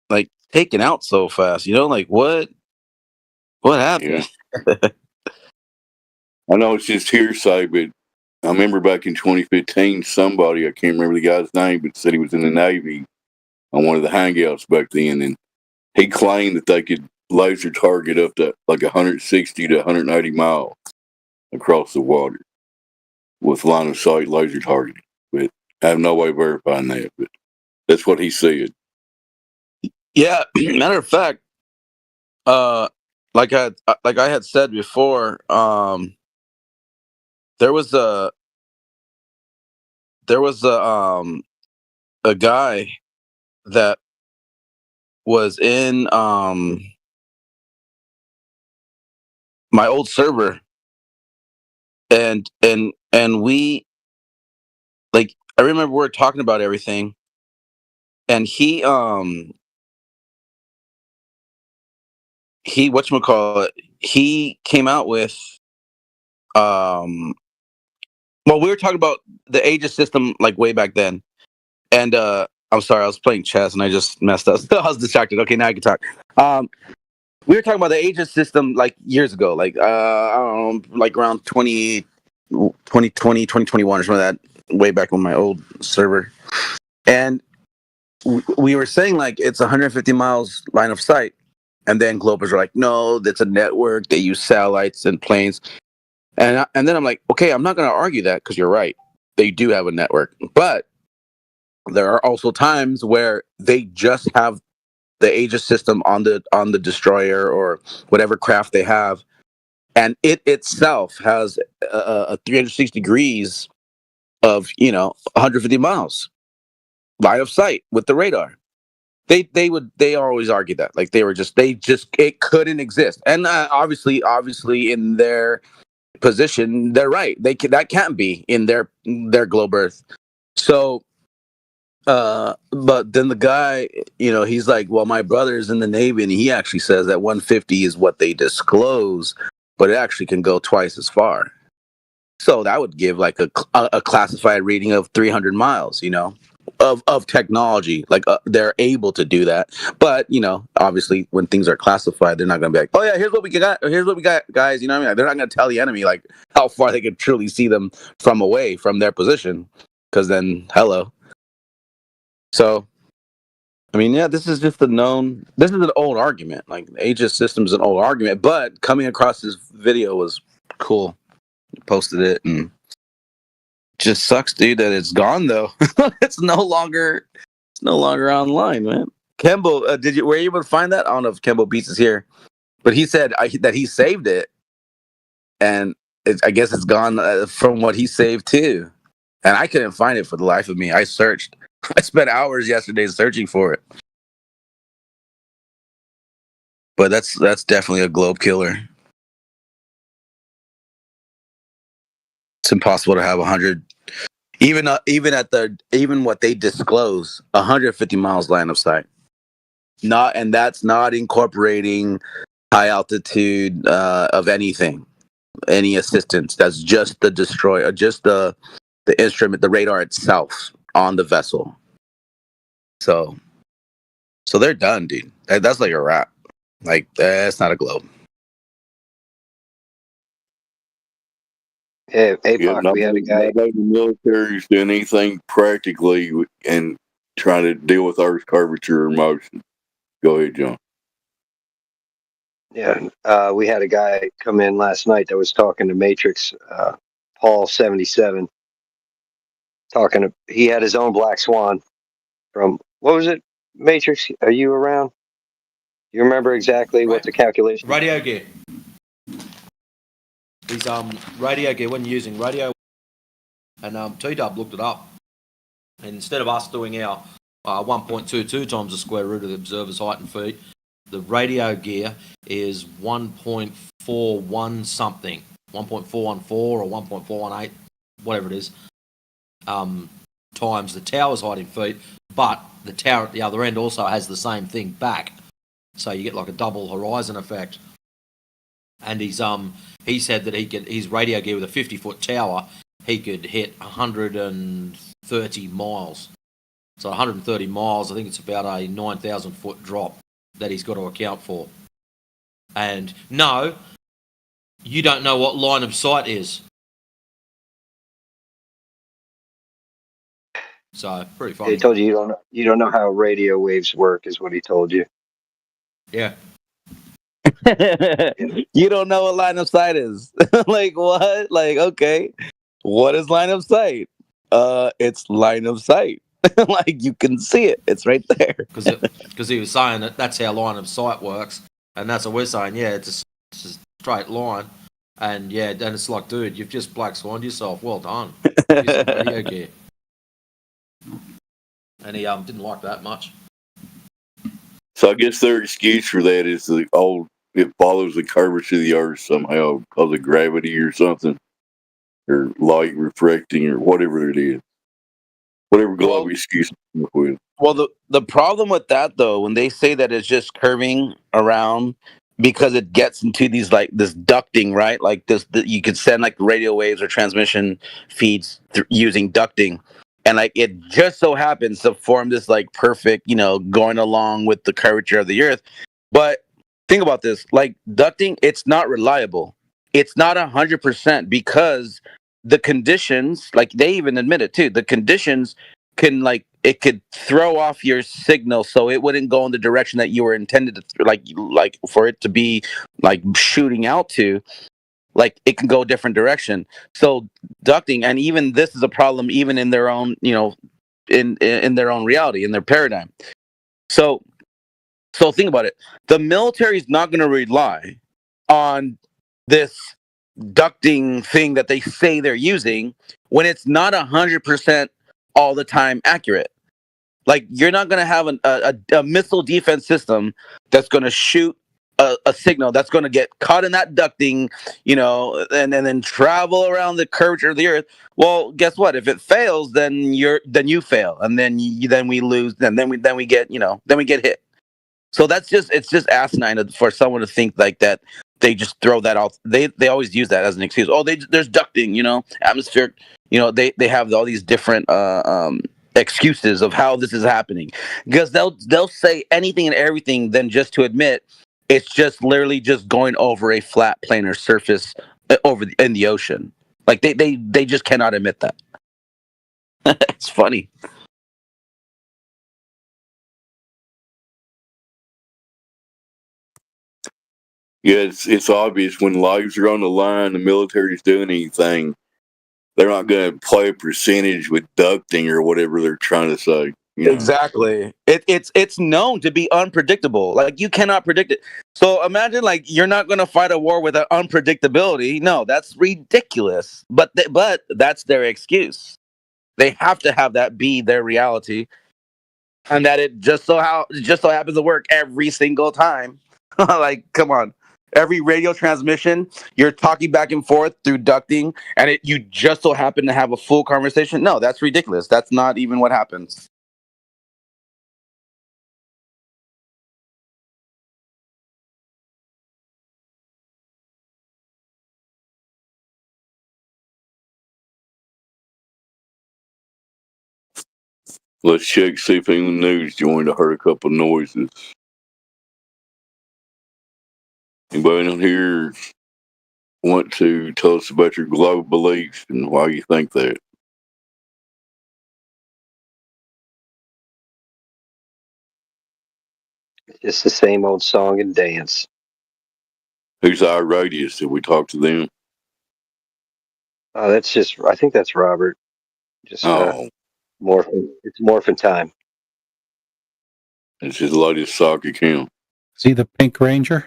[SPEAKER 17] like taken out so fast? You know, like what happened?
[SPEAKER 10] Yeah. I know it's just hearsay, but I remember back in 2015, somebody, I can't remember the guy's name, but said he was in the Navy on one of the hangouts back then, and he claimed that they could laser target up to like 160 to 180 miles across the water with line of sight laser targeting. But I have no way of verifying that, but that's what he said.
[SPEAKER 17] Yeah, matter of fact, like I had said before, there was a guy that was in my old server, and we, like, I remember we were talking about everything, and he whatchamacallit, he came out with well, we were talking about the Aegis system like way back then, and I'm sorry, I was playing chess and I just messed up. I was distracted. Okay, now I can talk. We were talking about the Aegis system like years ago, like I don't know, like around 2020, 2021 or something like that, way back on my old server. And we were saying like it's 150 miles line of sight. And then Globers are like, no, that's a network. They use satellites and planes. And then I'm like, okay, I'm not going to argue that because you're right. They do have a network. But there are also times where they just have the Aegis system on the destroyer or whatever craft they have, and it itself has a 360 degrees of 150 miles line of sight with the radar. They always argue that, like, it couldn't exist, and obviously in their position they're right. That can't be in their globe Earth. So but then the guy, he's like, well, my brother's in the Navy, and he actually says that 150 is what they disclose, but it actually can go twice as far. So that would give like a classified reading of 300 miles, of technology. Like they're able to do that. But, obviously when things are classified, they're not going to be like, oh yeah, here's what we got, guys. You know what I mean? They're not going to tell the enemy like how far they can truly see them from away from their position. Because then, hello. So, I mean, yeah, this is an old argument. Like, the Aegis system is an old argument, but coming across this video was cool. Posted it, and just sucks, dude, that it's gone though. It's no longer online, man. Kembo, were you able to find that? I don't know if Kembo Beats is here, but he said that he saved it, and I guess it's gone from what he saved too. And I couldn't find it for the life of me. I searched. I spent hours yesterday searching for it. But that's definitely a globe killer. It's impossible to have 100, even what they disclose, 150 miles line of sight. And that's not incorporating high altitude of anything, any assistance. That's just the destroyer, just the instrument, the radar itself on the vessel. So they're done, dude. That's like a wrap. Like, that's not a globe.
[SPEAKER 9] Yeah, APOC, we had a guy.
[SPEAKER 10] The military's doing anything practically and trying to deal with Earth's curvature or motion. Go ahead, John.
[SPEAKER 9] Yeah, we had a guy come in last night that was talking to Matrix, Paul 77. He had his own Black Swan from, what was it, Matrix? Are you around? You remember exactly what the calculation?
[SPEAKER 12] Radio gear. He's radio gear when using radio, and T-Dub looked it up, and instead of us doing our 1.22 times the square root of the observer's height in feet, the radio gear is 1.41 something, 1.414 or 1.418, whatever it is, times the tower's height in feet, but the tower at the other end also has the same thing back, so you get like a double horizon effect. And he said that his radio gear with a 50-foot tower, he could hit 130 miles. So 130 miles, I think it's about a 9,000 foot drop that he's got to account for. And no, you don't know what line of sight is. So pretty funny.
[SPEAKER 9] He told you you don't know how radio waves work, is what he told you.
[SPEAKER 12] Yeah.
[SPEAKER 17] You don't know what line of sight is. Like, what? Like, okay, what is line of sight? It's line of sight. Like you can see it; it's right there.
[SPEAKER 12] Because he was saying that that's how line of sight works, and that's what we're saying. Yeah, it's a straight line, and yeah, then it's like, dude, you've just black swaned yourself. Well done. Here's some radio gear. And he didn't like that much.
[SPEAKER 10] So I guess their excuse for that is it follows the curvature of the Earth somehow because of gravity or something, or light refracting or whatever it is. Whatever globe excuse with.
[SPEAKER 17] Well, the problem with that though, when they say that it's just curving around because it gets into these like this ducting, right? Like you could send like radio waves or transmission feeds using ducting, and like it just so happens to form this like perfect, going along with the curvature of the Earth. But think about this: like ducting, it's not reliable. It's not 100% because the conditions, like they even admit it too, the conditions can it could throw off your signal so it wouldn't go in the direction that you were intended to like for it to be like shooting out to, like it can go a different direction. So ducting, and even this is a problem even in their own, in their own reality, in their paradigm. So think about it. The military is not going to rely on this ducting thing that they say they're using when it's not 100% all the time accurate. Like you're not going to have a missile defense system that's going to shoot a signal that's going to get caught in that ducting, and then travel around the curvature of the Earth. Well, guess what? If it fails, then you fail, and then we lose, and then we get hit. So it's just asinine for someone to think like that. They just throw that out. They always use that as an excuse. Oh, there's ducting, atmospheric. They have all these different excuses of how this is happening, because they'll say anything and everything than just to admit it's just literally just going over a flat planar surface in the ocean. Like they just cannot admit that. It's funny.
[SPEAKER 10] Yeah, it's obvious when lives are on the line, the military's doing anything, they're not going to play a percentage with ducting or whatever they're trying to say.
[SPEAKER 17] Exactly. It's known to be unpredictable. Like you cannot predict it. So imagine like you're not going to fight a war with an unpredictability. No, that's ridiculous. But that's their excuse. They have to have that be their reality, and that it just so happens to work every single time. Like, come on. Every radio transmission, you're talking back and forth through ducting, and you just so happen to have a full conversation. No, that's ridiculous. That's not even what happens.
[SPEAKER 10] Let's check, see if any news joined. I heard a couple of noises. Anybody on here want to tell us about your globe beliefs and why you think that?
[SPEAKER 9] It's the same old song and dance.
[SPEAKER 10] Who's our radius? Did we talk to them?
[SPEAKER 9] I think that's Robert. Just morphin. It's morphin time.
[SPEAKER 10] It's his latest sock account.
[SPEAKER 18] See the Pink Ranger?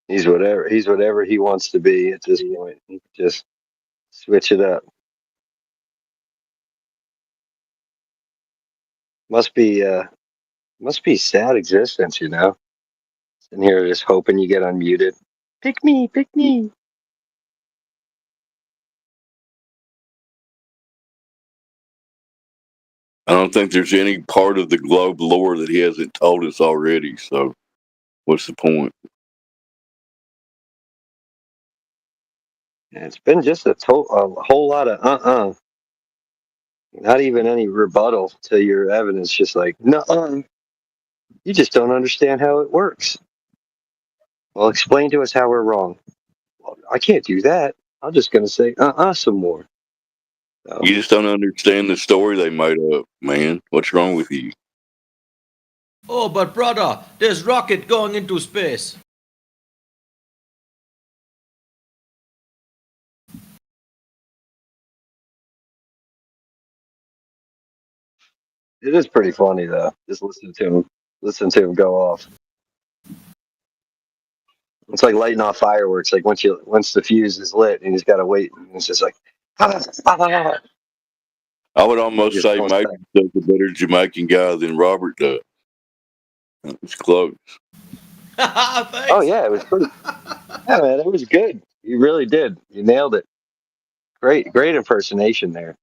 [SPEAKER 9] He's whatever he wants to be at this point. He just switch it up. Must be sad existence, Sitting here just hoping you get unmuted. Pick me, pick me.
[SPEAKER 10] I don't think there's any part of the globe lore that he hasn't told us already. So, what's the point?
[SPEAKER 9] It's been just a whole lot of not even any rebuttal to your evidence. Just like no, you just don't understand how it works. Well, explain to us how we're wrong. Well, I can't do that. I'm just going to say some more. So,
[SPEAKER 10] You just don't understand the story they made up, man. What's wrong with you?
[SPEAKER 12] Oh, but brother, there's rocket going into space.
[SPEAKER 9] It is pretty funny though. Just listen to him go off. It's like lighting off fireworks. Like once the fuse is lit, and he's got to wait, and it's just like.
[SPEAKER 10] I would almost
[SPEAKER 9] Just
[SPEAKER 10] say
[SPEAKER 9] goes
[SPEAKER 10] Mike
[SPEAKER 9] back.
[SPEAKER 10] does a better Jamaican guy than Robert does. It's close.
[SPEAKER 9] Oh yeah, it was pretty. Yeah, man, it was good. You really did. You nailed it. Great impersonation there.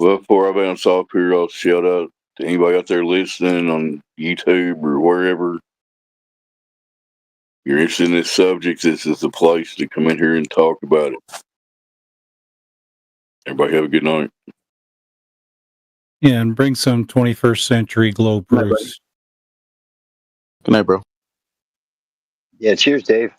[SPEAKER 10] Well, before I bounce off here, I'll shout out to anybody out there listening on YouTube or wherever. You're interested in this subject, this is the place to come in here and talk about it. Everybody have a good night.
[SPEAKER 18] Yeah, and bring some 21st century globe Bruce.
[SPEAKER 17] Good night, bro.
[SPEAKER 9] Yeah, cheers, Dave.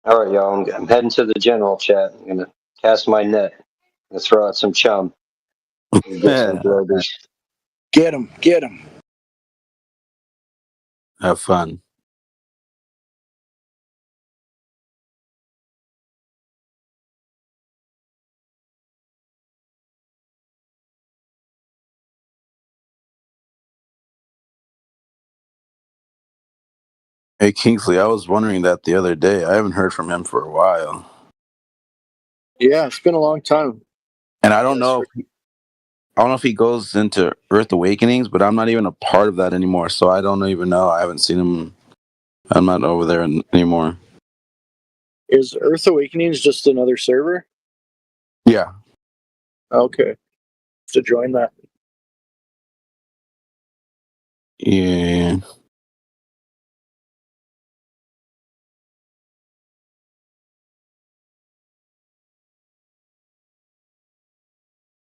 [SPEAKER 9] All right, y'all. I'm heading to the general chat. I'm gonna cast my net. I'm gonna throw out some chum. Get some globers.
[SPEAKER 17] Get him. Get him. Have fun. Hey, Kingsley, I was wondering that the other day. I haven't heard from him for a while.
[SPEAKER 8] Yeah, it's been a long time.
[SPEAKER 17] And I don't know. I don't know if he goes into Earth Awakenings, but I'm not even a part of that anymore. So I don't even know. I haven't seen him. I'm not over there anymore.
[SPEAKER 8] Is Earth Awakenings just another server?
[SPEAKER 17] Yeah.
[SPEAKER 8] Okay. To join that.
[SPEAKER 17] Yeah.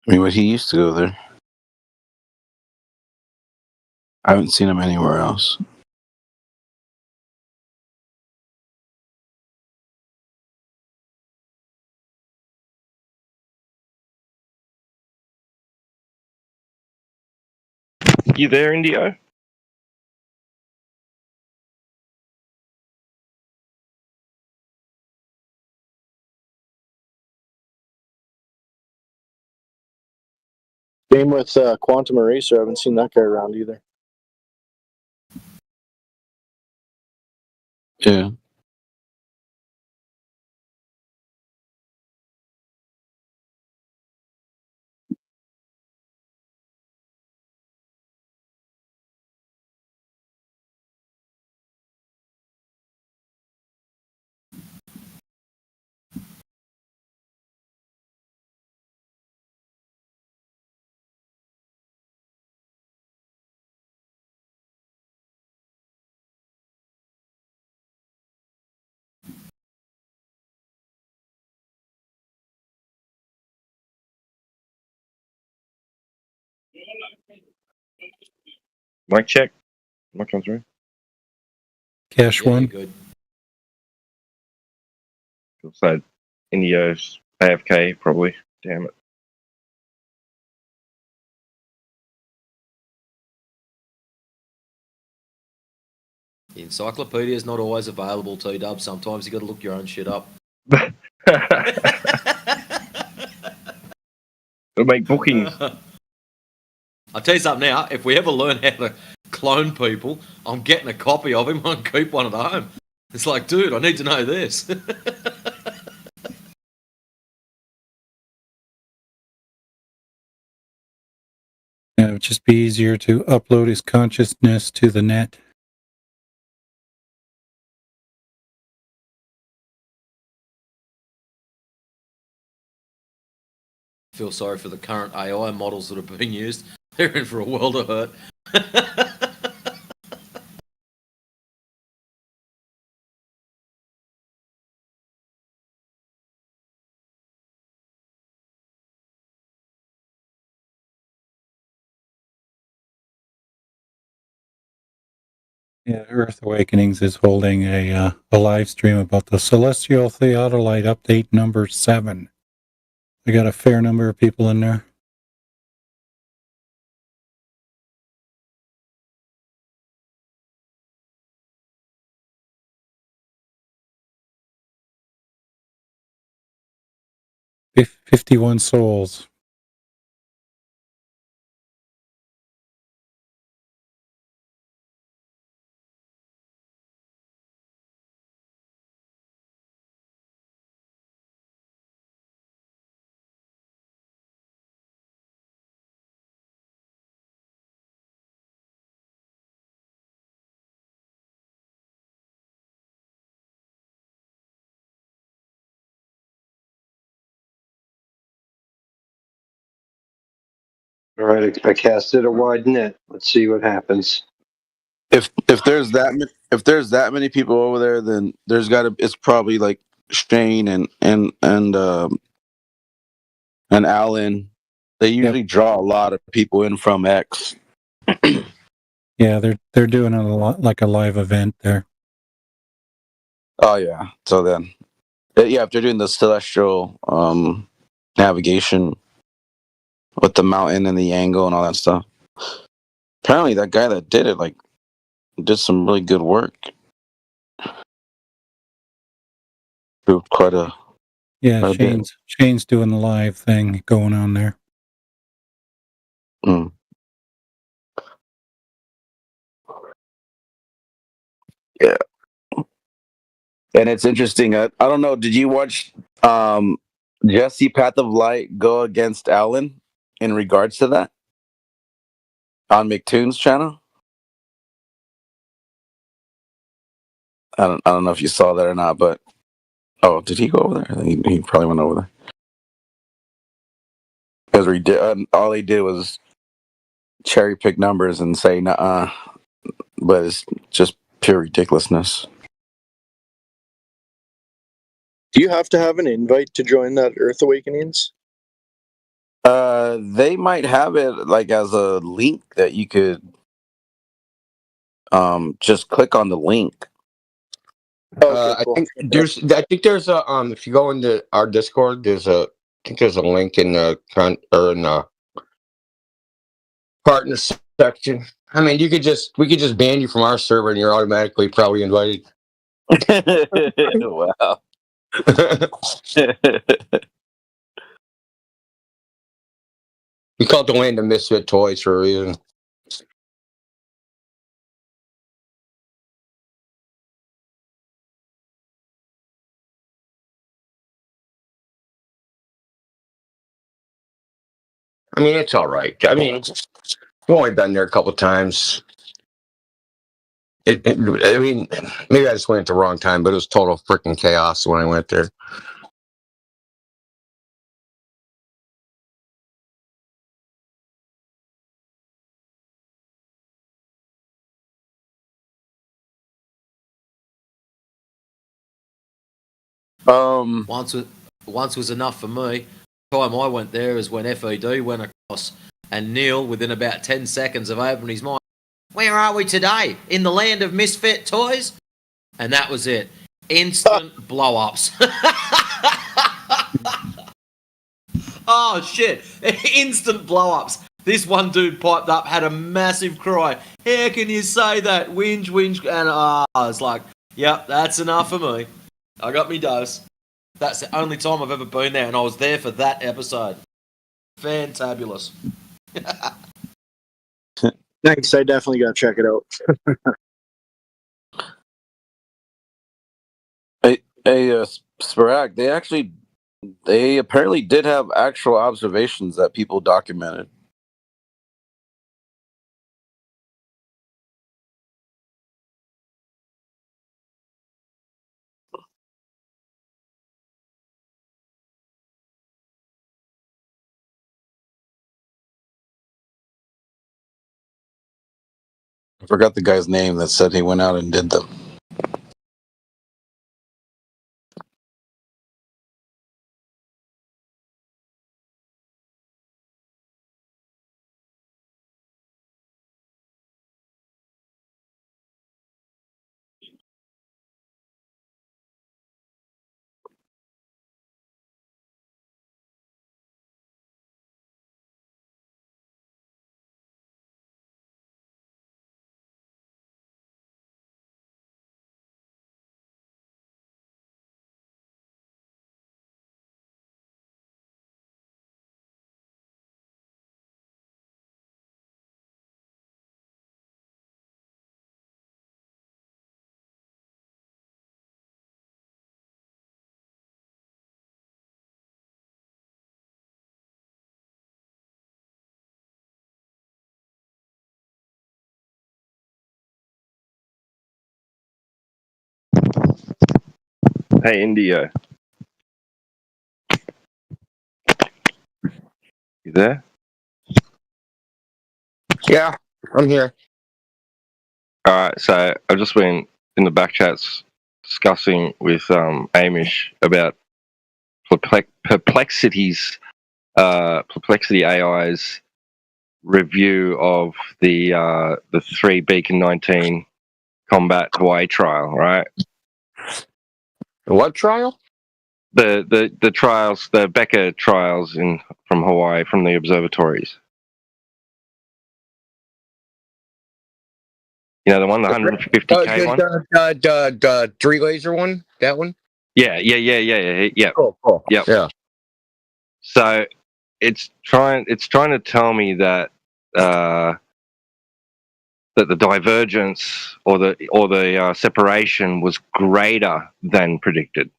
[SPEAKER 17] I mean, but he used to go there. I haven't seen him anywhere else.
[SPEAKER 19] You there, Indio?
[SPEAKER 8] Same with Quantum Eraser. I haven't seen that guy around either.
[SPEAKER 17] Yeah.
[SPEAKER 19] Mic check. Mic comes through.
[SPEAKER 18] Cash
[SPEAKER 12] Yeah, you're
[SPEAKER 18] one.
[SPEAKER 12] good.
[SPEAKER 19] So Indio's AFK probably. Damn it.
[SPEAKER 12] The encyclopedia is not always available, T-Dub. Sometimes you got to look your own shit up.
[SPEAKER 19] It'll make bookings.
[SPEAKER 12] I'll tell you something now. If we ever learn how to clone people, I'm getting a copy of him and keep one at home. It's like, dude, I need to know this.
[SPEAKER 18] Yeah, it would just be easier to upload his consciousness to the net.
[SPEAKER 12] Feel sorry for the current AI models that are being used. They're in for a world of hurt.
[SPEAKER 18] Yeah, Earth Awakenings is holding a live stream about the Celestial Theodolite update number 7. We got a fair number of people in there. Fif- 51 souls.
[SPEAKER 9] All right, I casted a wide net. Let's see what happens.
[SPEAKER 17] If there's that many people over there, then there's it's probably like Shane and Alan. They usually draw a lot of people in from X.
[SPEAKER 18] Yeah, they're doing a lot like a live event there.
[SPEAKER 17] Oh yeah. So then, yeah, if they're doing the celestial navigation with the mountain and the angle and all that stuff. Apparently, that guy that did it did some really good work. Proved quite a bit.
[SPEAKER 18] Shane's doing the live thing going on there.
[SPEAKER 17] Mm. Yeah. And it's interesting. I don't know. Did you watch Jesse Path of Light go against Alan in regards to that on McToon's channel? I don't know if you saw that or not, but did he go over there? I think he probably went over there because all he did was cherry pick numbers and say nah, but it's just pure ridiculousness.
[SPEAKER 8] Do you have to have an invite to join that Earth Awakenings?
[SPEAKER 17] They might have it like as a link that you could just click on the link.
[SPEAKER 7] I think there's a if you go into our Discord, there's a link in the partner section. I mean, we could just ban you from our server and you're automatically probably invited.
[SPEAKER 17] Wow.
[SPEAKER 7] We call it the land of misfit toys for a reason. I mean, it's all right. I mean, I've only been there a couple times. I mean, maybe I just went at the wrong time, but it was total freaking chaos when I went there.
[SPEAKER 12] Once was enough for me. The time I went there is when FED went across, and Neil, within about 10 seconds of opening his mind, where are we today? In the land of misfit toys? And that was it. Instant blow-ups. Oh, shit. Instant blow-ups. This one dude piped up, had a massive cry. How can you say that? Whinge, whinge. And I was like, yep, that's enough for me. I got me dose. That's the only time I've ever been there, and I was there for that episode. Fantabulous.
[SPEAKER 4] Thanks. I definitely got to check it out.
[SPEAKER 17] Hey, Sporag, they apparently did have actual observations that people documented. I forgot the guy's name that said he went out and did them.
[SPEAKER 19] Hey, Indio. You there?
[SPEAKER 7] Yeah, I'm here.
[SPEAKER 19] All right, so I've just been in the back chats discussing with Amish about Perplexity AI's review of the 3 Beacon 19 combat Hawaii trial, right?
[SPEAKER 7] What trial?
[SPEAKER 19] The trials, the Becker trials from Hawaii, from the observatories. You know, the one, the 150K one?
[SPEAKER 7] The 3 laser one? That one?
[SPEAKER 19] Yeah.
[SPEAKER 7] Cool.
[SPEAKER 19] Yep.
[SPEAKER 7] Yeah.
[SPEAKER 19] So it's trying to tell me that that the divergence or the separation was greater than predicted.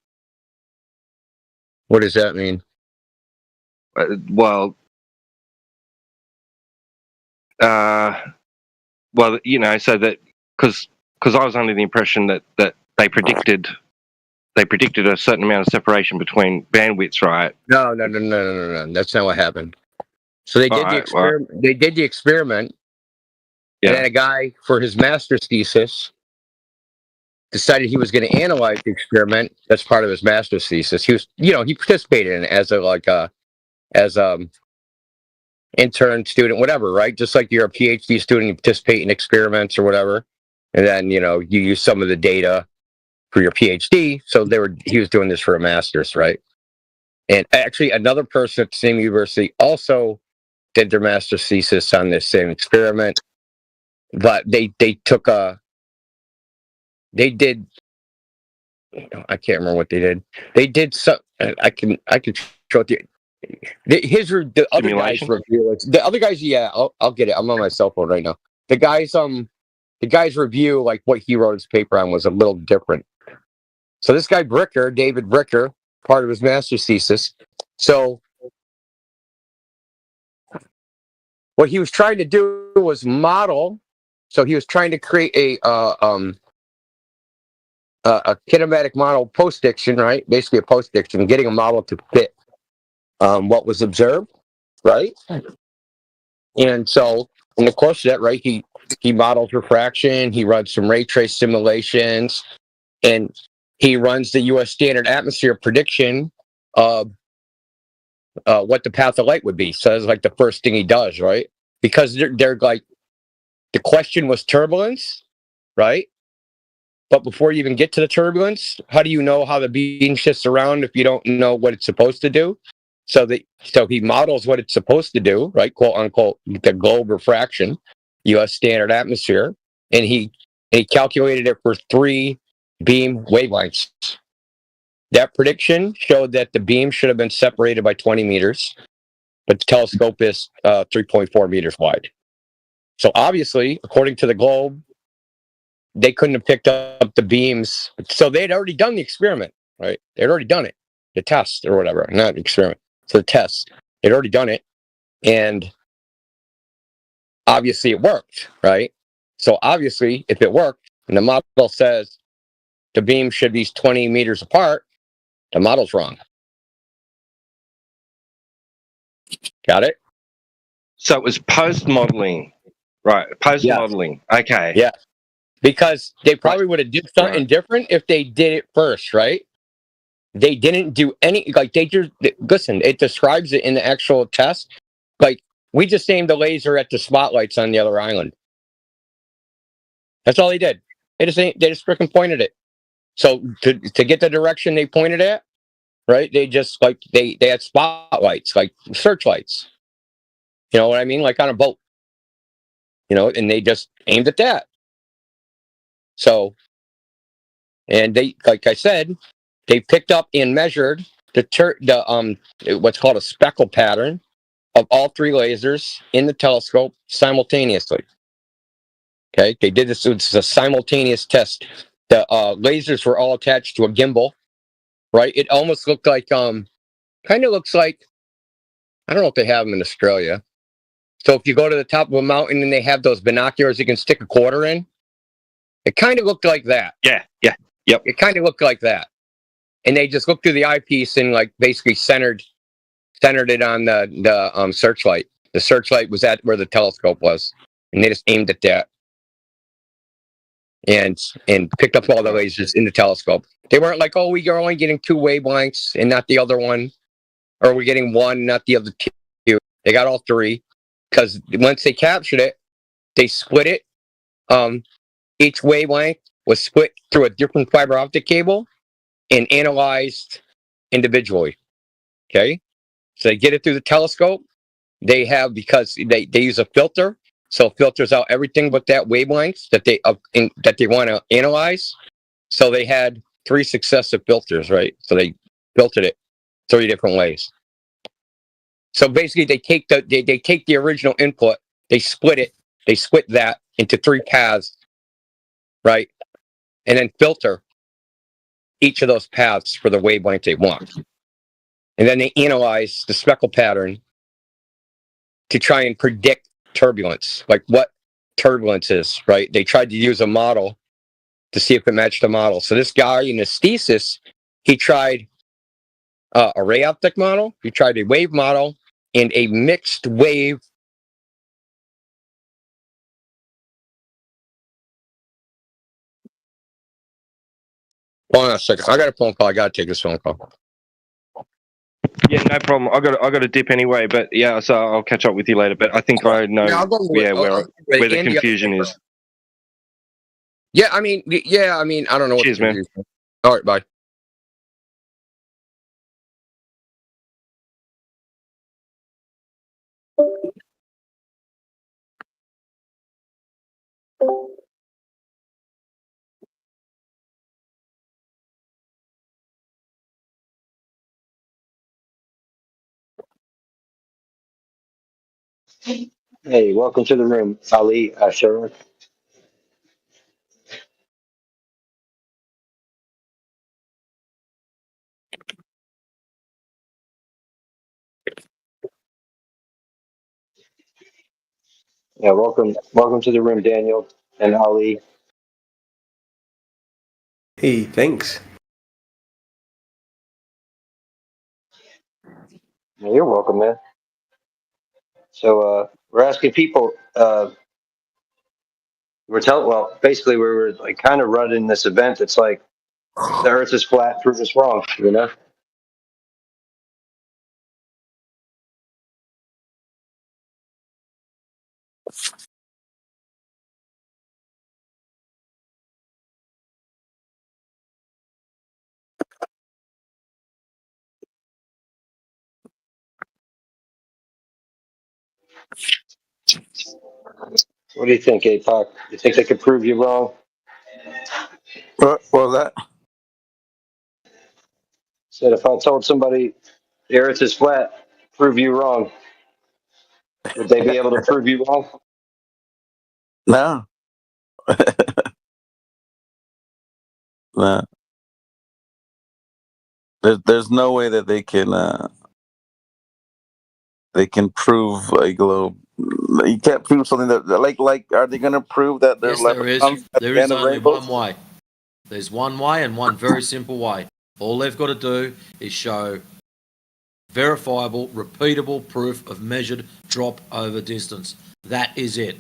[SPEAKER 7] What does that mean?
[SPEAKER 19] Well, you know, so that because I was under the impression that they predicted a certain amount of separation between bandwidths, right?
[SPEAKER 7] No. That's not what happened. So they did the experiment. They did the experiment.
[SPEAKER 19] Yeah.
[SPEAKER 7] And then a guy, for his master's thesis, decided he was going to analyze the experiment. That's part of his master's thesis. He was, he participated in it as intern student, whatever, right? Just like you're a PhD student, you participate in experiments or whatever, and then you use some of the data for your PhD. So he was doing this for a master's, right? And actually, another person at the same university also did their master's thesis on this same experiment, but they did. I can't remember what they did. They did some. I can show it to you. The other guy's
[SPEAKER 19] Simulation?
[SPEAKER 7] review. The other guys, yeah, I'll get it. I'm on my cell phone right now. The guy's review, like what he wrote his paper on, was a little different. So this guy Bricker, David Bricker, part of his master's thesis. So what he was trying to do was model. So he was trying to create a kinematic model post-diction, right? Basically a post-diction, getting a model to fit what was observed, right? And so in the course of that, right, he models refraction, he runs some ray trace simulations, and he runs the U.S. standard atmosphere prediction of what the path of light would be. So that's like the first thing he does, right? Because they're like, the question was turbulence, right? But before you even get to the turbulence, how do you know how the beam shifts around if you don't know what it's supposed to do? So he models what it's supposed to do, right? Quote unquote, the globe refraction, U.S. standard atmosphere, and he calculated it for 3 beam wavelengths. That prediction showed that the beam should have been separated by 20 meters, but the telescope is 3.4 meters wide. So obviously, according to the globe, they couldn't have picked up the beams. So they'd already done the experiment, right? They'd already done it, the test or whatever, not the experiment. So the test, they'd already done it. And obviously it worked, right? So obviously, if it worked, and the model says the beam should be 20 meters apart, the model's wrong. Got it?
[SPEAKER 19] So it was post modeling, right? Post modeling. Okay.
[SPEAKER 7] Yeah. Because they probably would have did something different if they did it first, right? They didn't do any, like, they just, listen, it describes it in the actual test. Like, we just aimed the laser at the spotlights on the other island. That's all they did. They just freaking pointed it. So to get the direction they pointed at, right? They just, like, they had spotlights, like searchlights. You know what I mean? Like on a boat. You know, and they just aimed at that. So, and they, like I said, they picked up and measured the what's called a speckle pattern of all 3 lasers in the telescope simultaneously. Okay, they did this. It's a simultaneous test. The lasers were all attached to a gimbal, right? It almost looked like kind of looks like, I don't know if they have them in Australia. So if you go to the top of a mountain and they have those binoculars you can stick a quarter in, it kind of looked like that.
[SPEAKER 19] Yeah. Yep.
[SPEAKER 7] It kind of looked like that. And they just looked through the eyepiece and, like, basically centered it on the searchlight. The searchlight was at where the telescope was, and they just aimed at that and picked up all the lasers in the telescope. They weren't like, oh, we are only getting 2 wavelengths and not the other one, or we're getting 1, not the other 2. They got all 3, because once they captured it, they split it. Each wavelength was split through a different fiber optic cable and analyzed individually. Okay, so they get it through the telescope. They have, because they use a filter, so it filters out everything but that wavelength that they want to analyze. So they had 3 successive filters, right? So they filtered it 3 different ways. So basically, they take the original input, they split that into 3 paths, right? And then filter each of those paths for the wavelength they want. And then they analyze the speckle pattern to try and predict turbulence, like what turbulence is, right? They tried to use a model to see if it matched the model. So this guy in his thesis, he tried a ray optic model, he tried a wave model, and a mixed wave. Hold on a second. I got a phone call. I got to take this phone call.
[SPEAKER 19] Yeah, no problem. I got to dip anyway, but yeah, so I'll catch up with you later. But I think I know where the confusion is.
[SPEAKER 7] Yeah, I mean, I don't know.
[SPEAKER 19] Cheers, man.
[SPEAKER 7] All right, bye.
[SPEAKER 9] Hey, welcome to the room, Ali Asher. Yeah, welcome to the room, Daniel and Ali.
[SPEAKER 20] Hey, thanks.
[SPEAKER 9] Yeah, you're welcome, man. So we're asking people. Basically, we were like kind of running this event. It's like the Earth is flat, prove us wrong. You know. What do you think, APOC? You think they could prove you wrong?
[SPEAKER 17] What was that?
[SPEAKER 9] Said if I told somebody the Earth is flat, prove you wrong, would they be able to prove you wrong?
[SPEAKER 17] No, no. There's no way that they can prove a globe. You can't prove something that like. Are they going to prove that there's
[SPEAKER 12] Yes, there is.
[SPEAKER 17] leprechauns at
[SPEAKER 12] There
[SPEAKER 17] the
[SPEAKER 12] is
[SPEAKER 17] end of
[SPEAKER 12] only
[SPEAKER 17] rainbows?
[SPEAKER 12] one way. There's one way and one very simple way. All they've got to do is show verifiable, repeatable proof of measured drop over distance. That is it.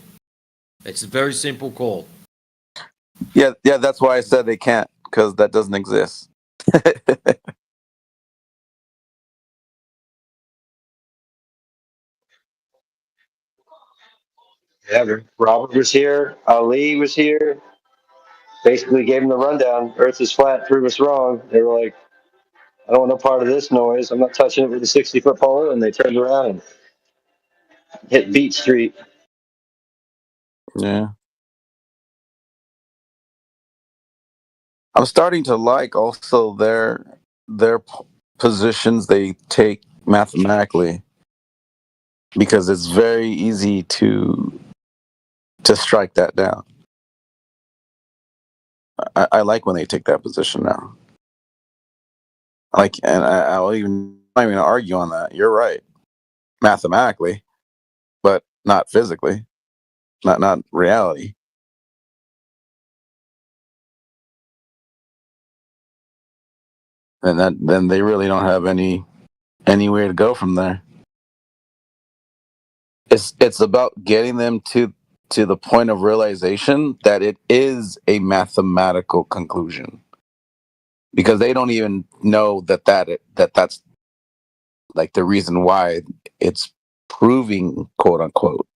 [SPEAKER 12] It's a very simple call.
[SPEAKER 17] Yeah. That's why I said they can't, because that doesn't exist.
[SPEAKER 9] Yeah, Robert was here. Ali was here. Basically gave him the rundown. Earth is flat, prove us wrong. They were like, I don't want no part of this noise. I'm not touching it with a 60-foot pole. And they turned around and hit Beat Street.
[SPEAKER 17] Yeah. I'm starting to like also positions they take mathematically, because it's very easy to strike that down. I like when they take that position now. And I'll even not even argue on that. You're right, mathematically, but not physically, not reality. And then they really don't have anywhere to go from there. It's about getting them to the point of realization that it is a mathematical conclusion, because they don't even know that's like the reason why it's proving, quote unquote,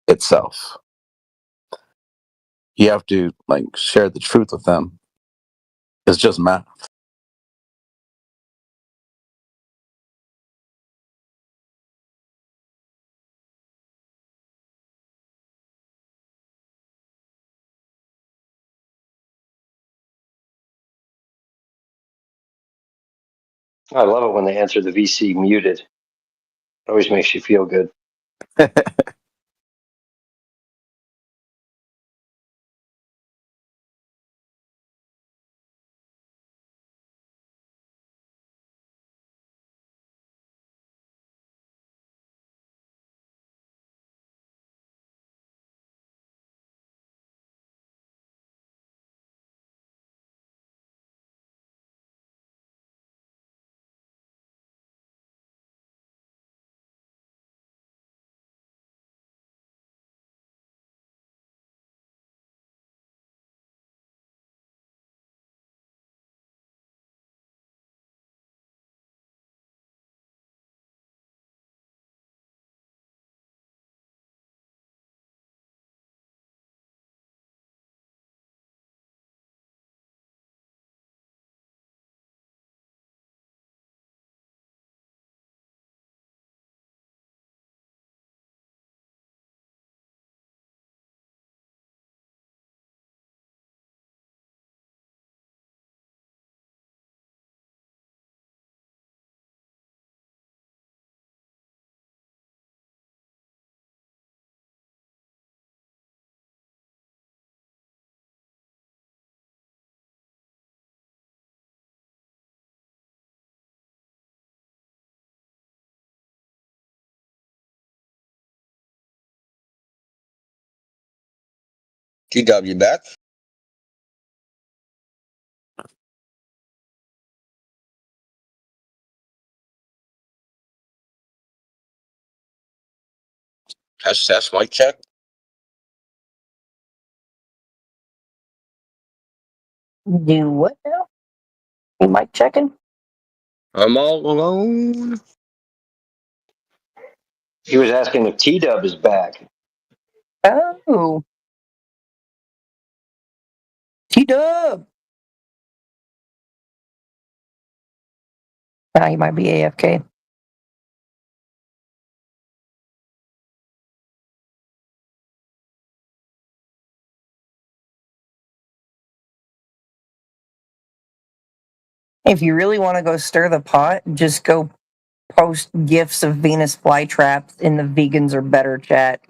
[SPEAKER 17] itself. You have to like share the truth with them. It's just math.
[SPEAKER 9] I love it when they answer the VC muted. It always makes you feel good.
[SPEAKER 7] TW back. Test, mic check.
[SPEAKER 20] Do what now? You mic checking?
[SPEAKER 7] I'm all alone.
[SPEAKER 9] He was asking if T Dub is back.
[SPEAKER 20] Oh. T-Dub. He might be AFK. If you really want to go stir the pot, just go post gifs of Venus flytraps in the vegans are better chat.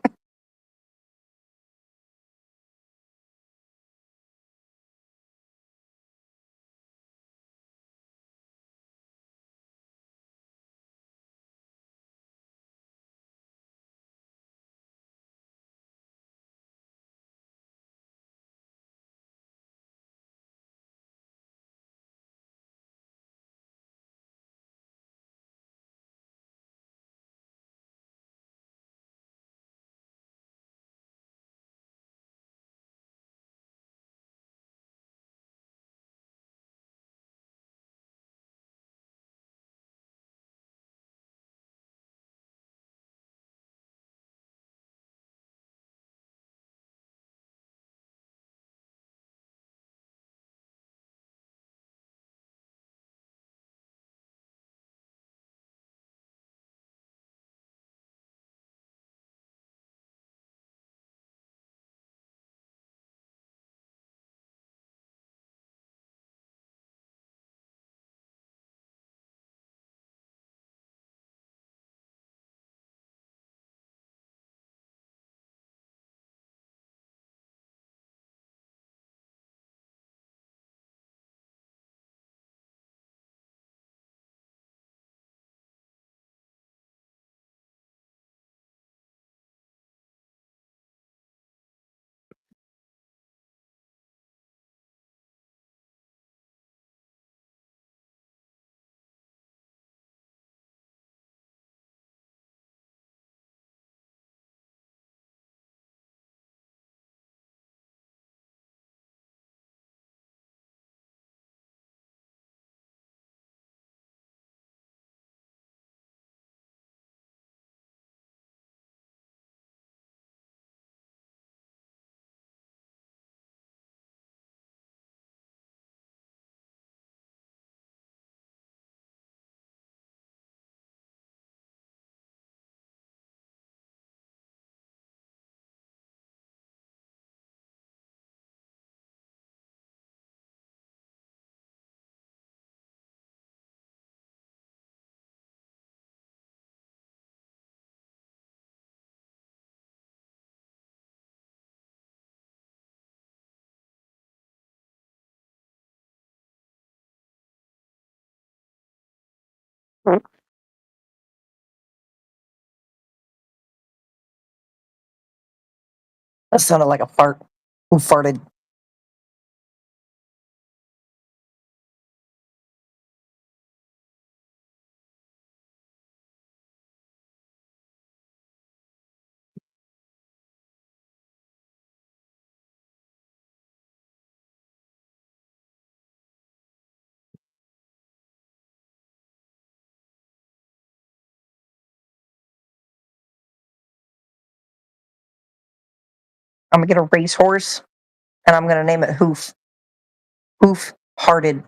[SPEAKER 20] That sounded like a fart. Who farted? I'm gonna get a racehorse and I'm gonna name it Hoof. Hoof hearted.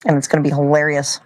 [SPEAKER 20] And it's gonna be hilarious.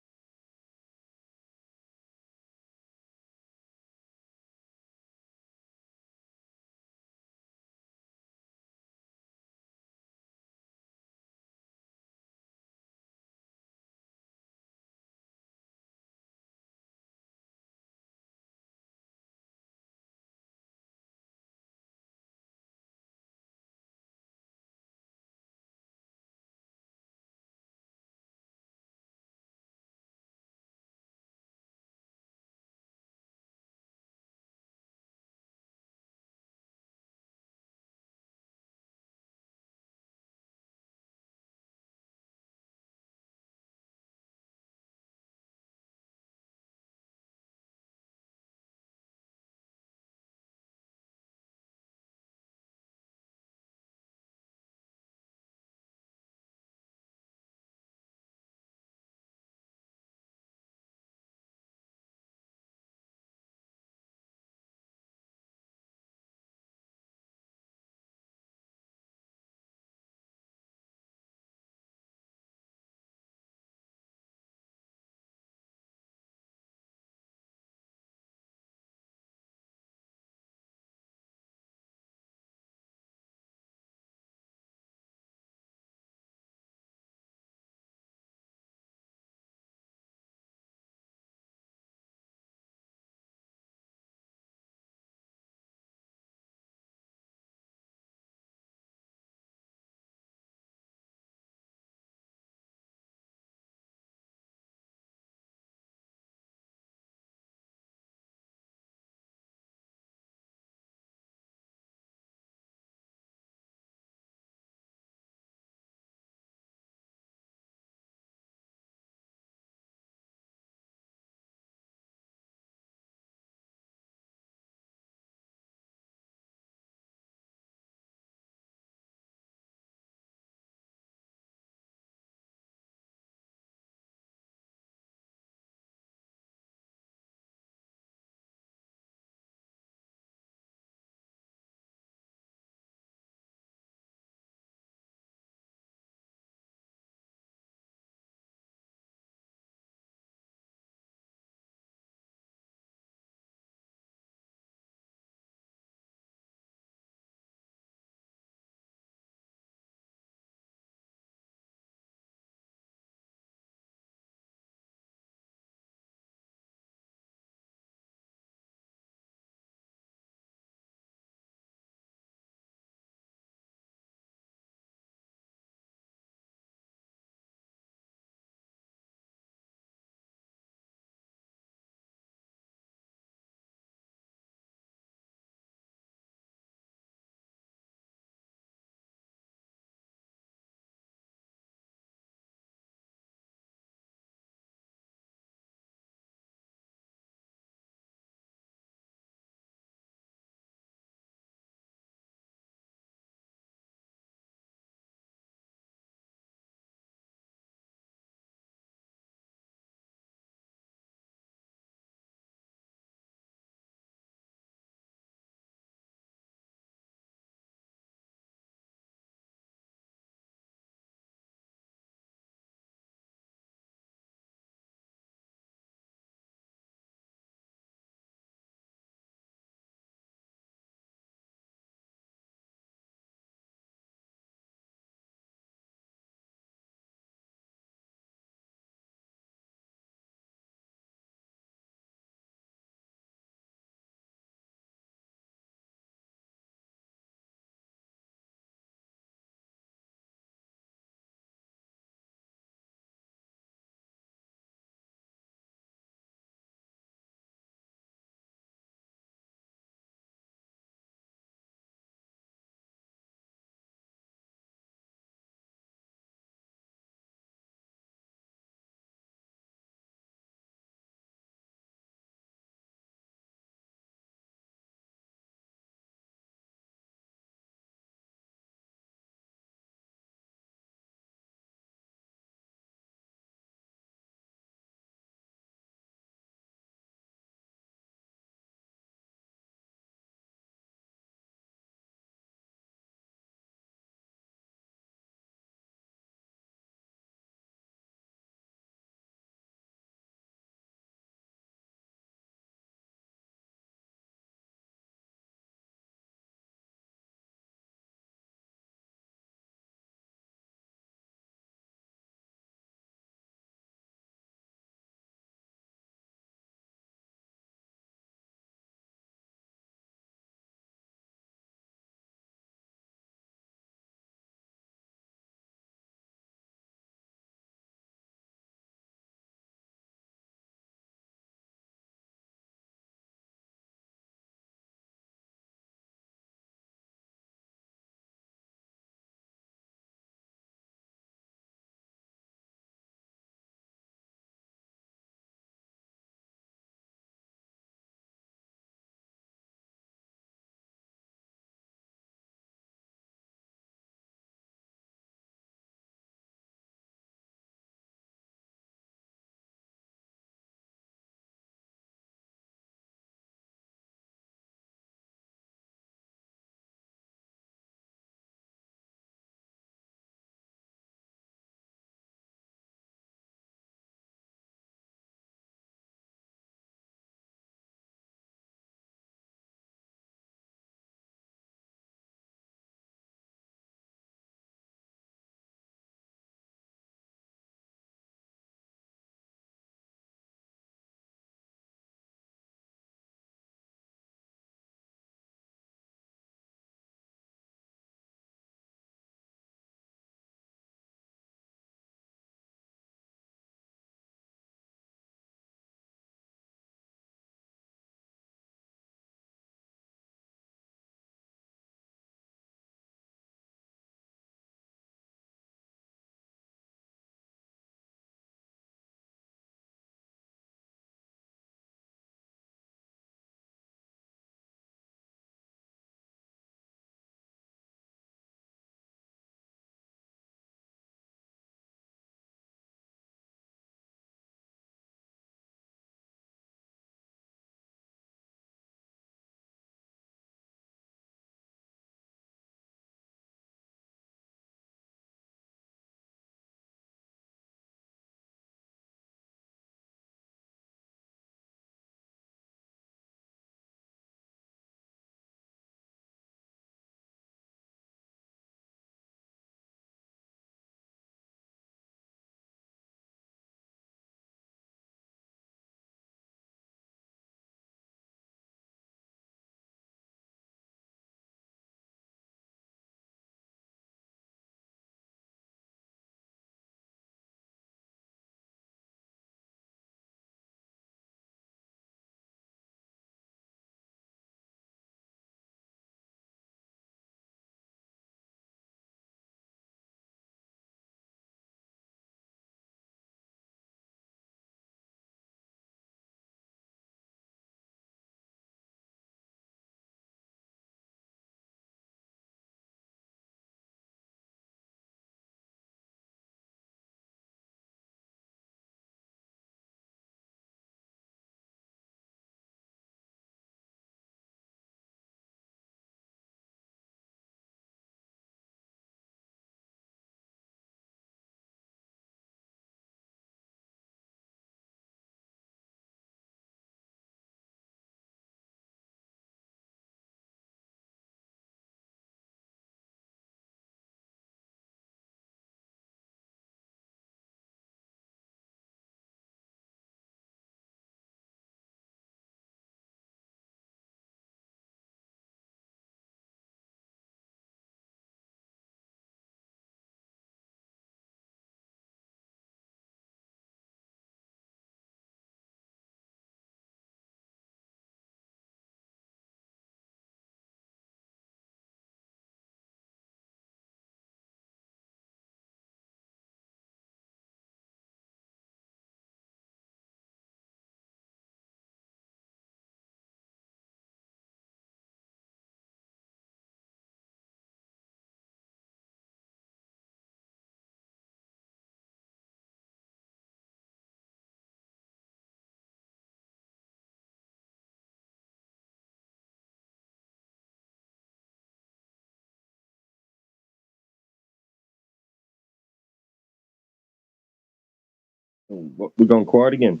[SPEAKER 19] We're going quiet again.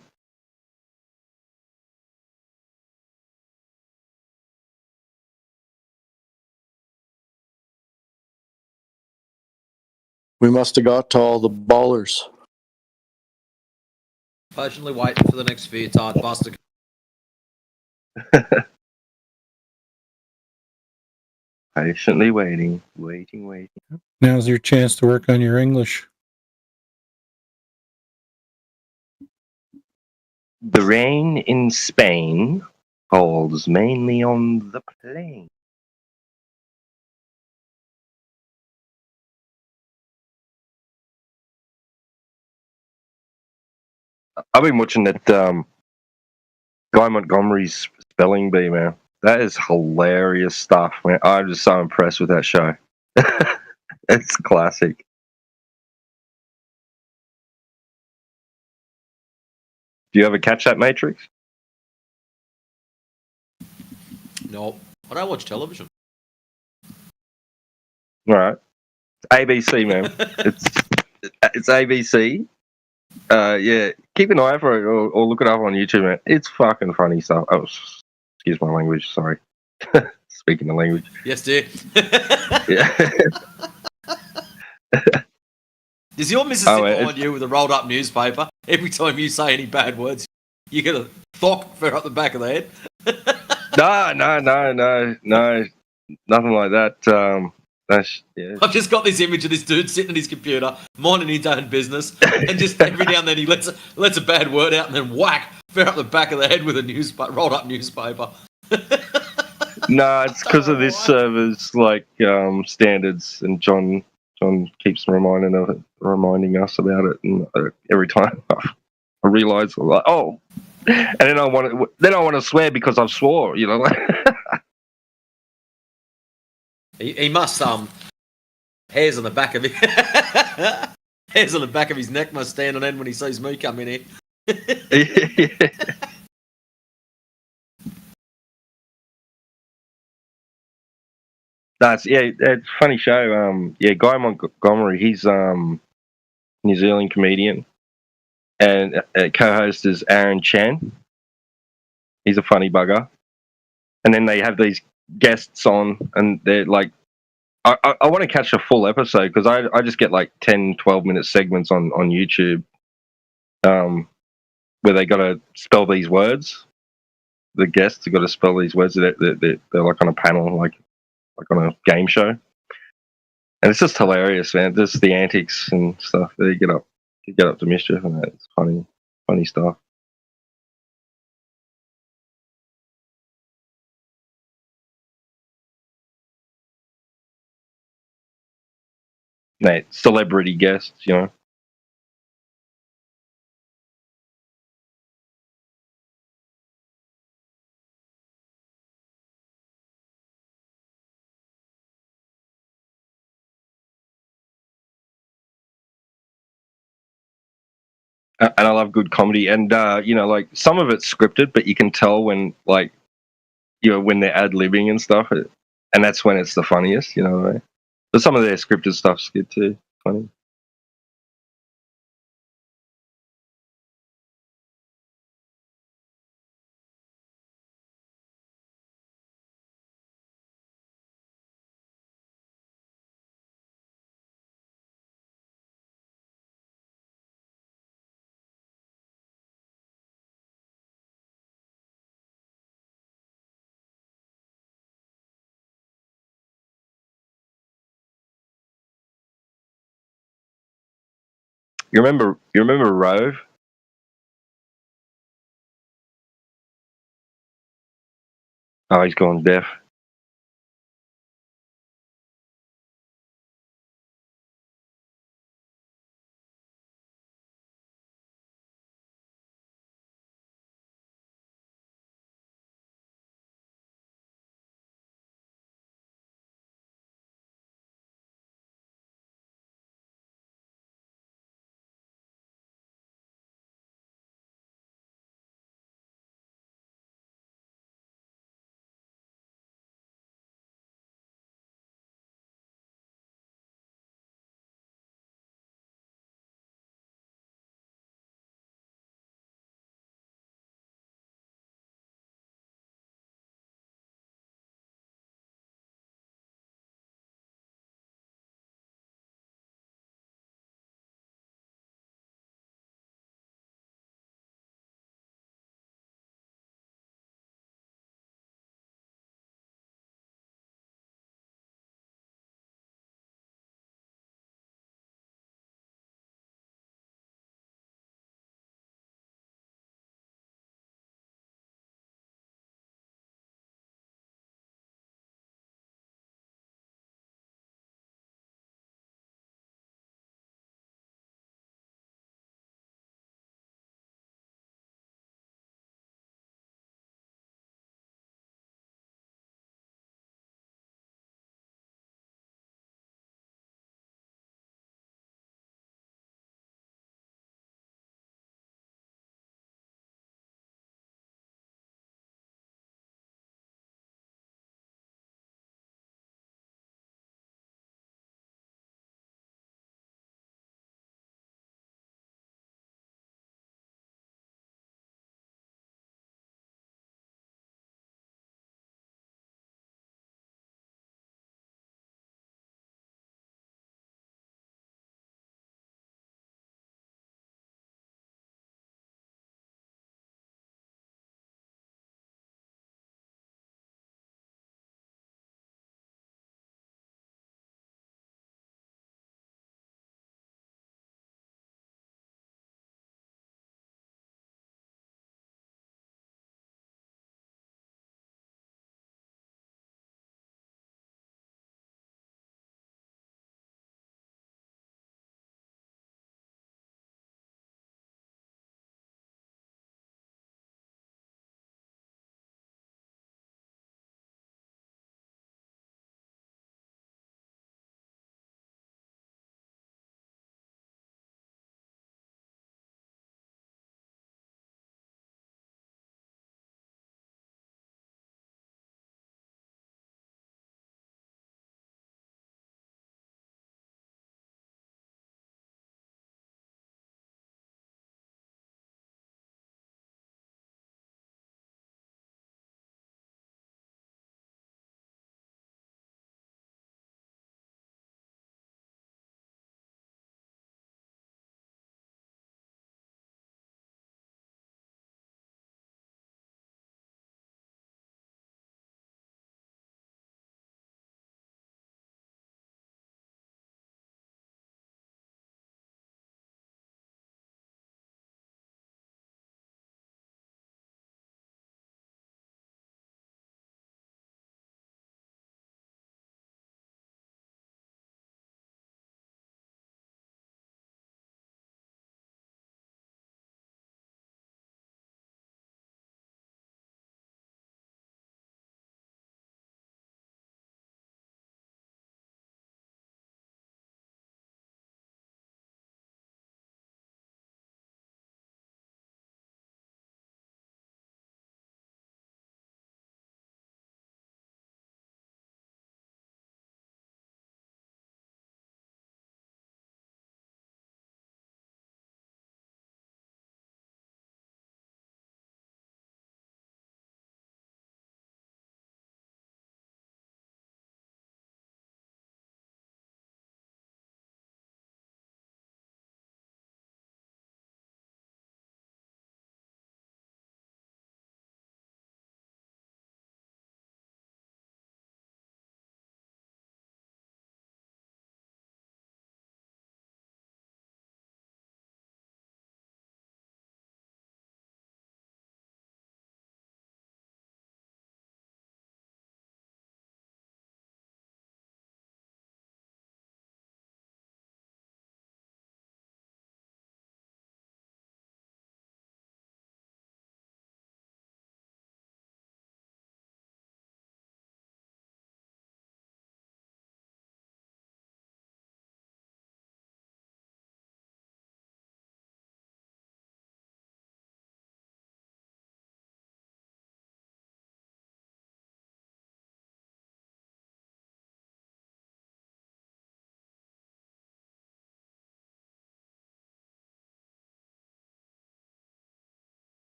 [SPEAKER 4] We must have got to all the ballers.
[SPEAKER 12] Patiently waiting for the next fear tide bus to
[SPEAKER 19] Patiently waiting.
[SPEAKER 18] Now's your chance to work on your English.
[SPEAKER 19] The rain in Spain falls mainly on the plain. I've been watching that Guy Montgomery's spelling bee, man. That is hilarious stuff, man. I'm just so impressed with that show. It's classic. Do you ever catch that, Matrix?
[SPEAKER 12] No, I don't watch television.
[SPEAKER 19] All right. ABC, man. it's ABC. Yeah, keep an eye for it or look it up on YouTube, man. It's fucking funny stuff. Oh, excuse my language. Sorry. Speaking the language.
[SPEAKER 12] Yes, dear.
[SPEAKER 19] Yeah.
[SPEAKER 12] Does your Mississippi
[SPEAKER 19] man,
[SPEAKER 12] find you with a rolled up newspaper every time you say any bad words? You get a thock fair up the back of the head.
[SPEAKER 19] No, nothing like that. Yeah.
[SPEAKER 12] I've just got this image of this dude sitting at his computer, minding his own business, and just every now and then he lets a bad word out, and then whack, fair up the back of the head with a rolled up newspaper.
[SPEAKER 19] No, it's because of this server's standards, and John keeps reminding us about it, and every time I realise, like, oh, and then I want to swear because I've swore, you know.
[SPEAKER 12] He must hairs on the back of hairs on the back of his neck must stand on end when he sees me come in here.
[SPEAKER 19] It's a funny show. Guy Montgomery, he's New Zealand comedian, and co-host is Aaron Chan. He's a funny bugger, and then they have these guests on, and they're like, I want to catch a full episode because I just get like 10, 12-minute segments on YouTube, where they got to spell these words. The guests have got to spell these words. They're like on a panel, like on a game show, and it's just hilarious, man. Just the antics and stuff. They get up to mischief, and it's funny stuff. Mate, celebrity guests, you know. And I love good comedy, and like some of it's scripted, but you can tell when when they're ad libbing and stuff, and that's when it's the funniest, you know what I mean? But some of their scripted stuff's good too, funny. You remember Rove? Oh, he's gone deaf.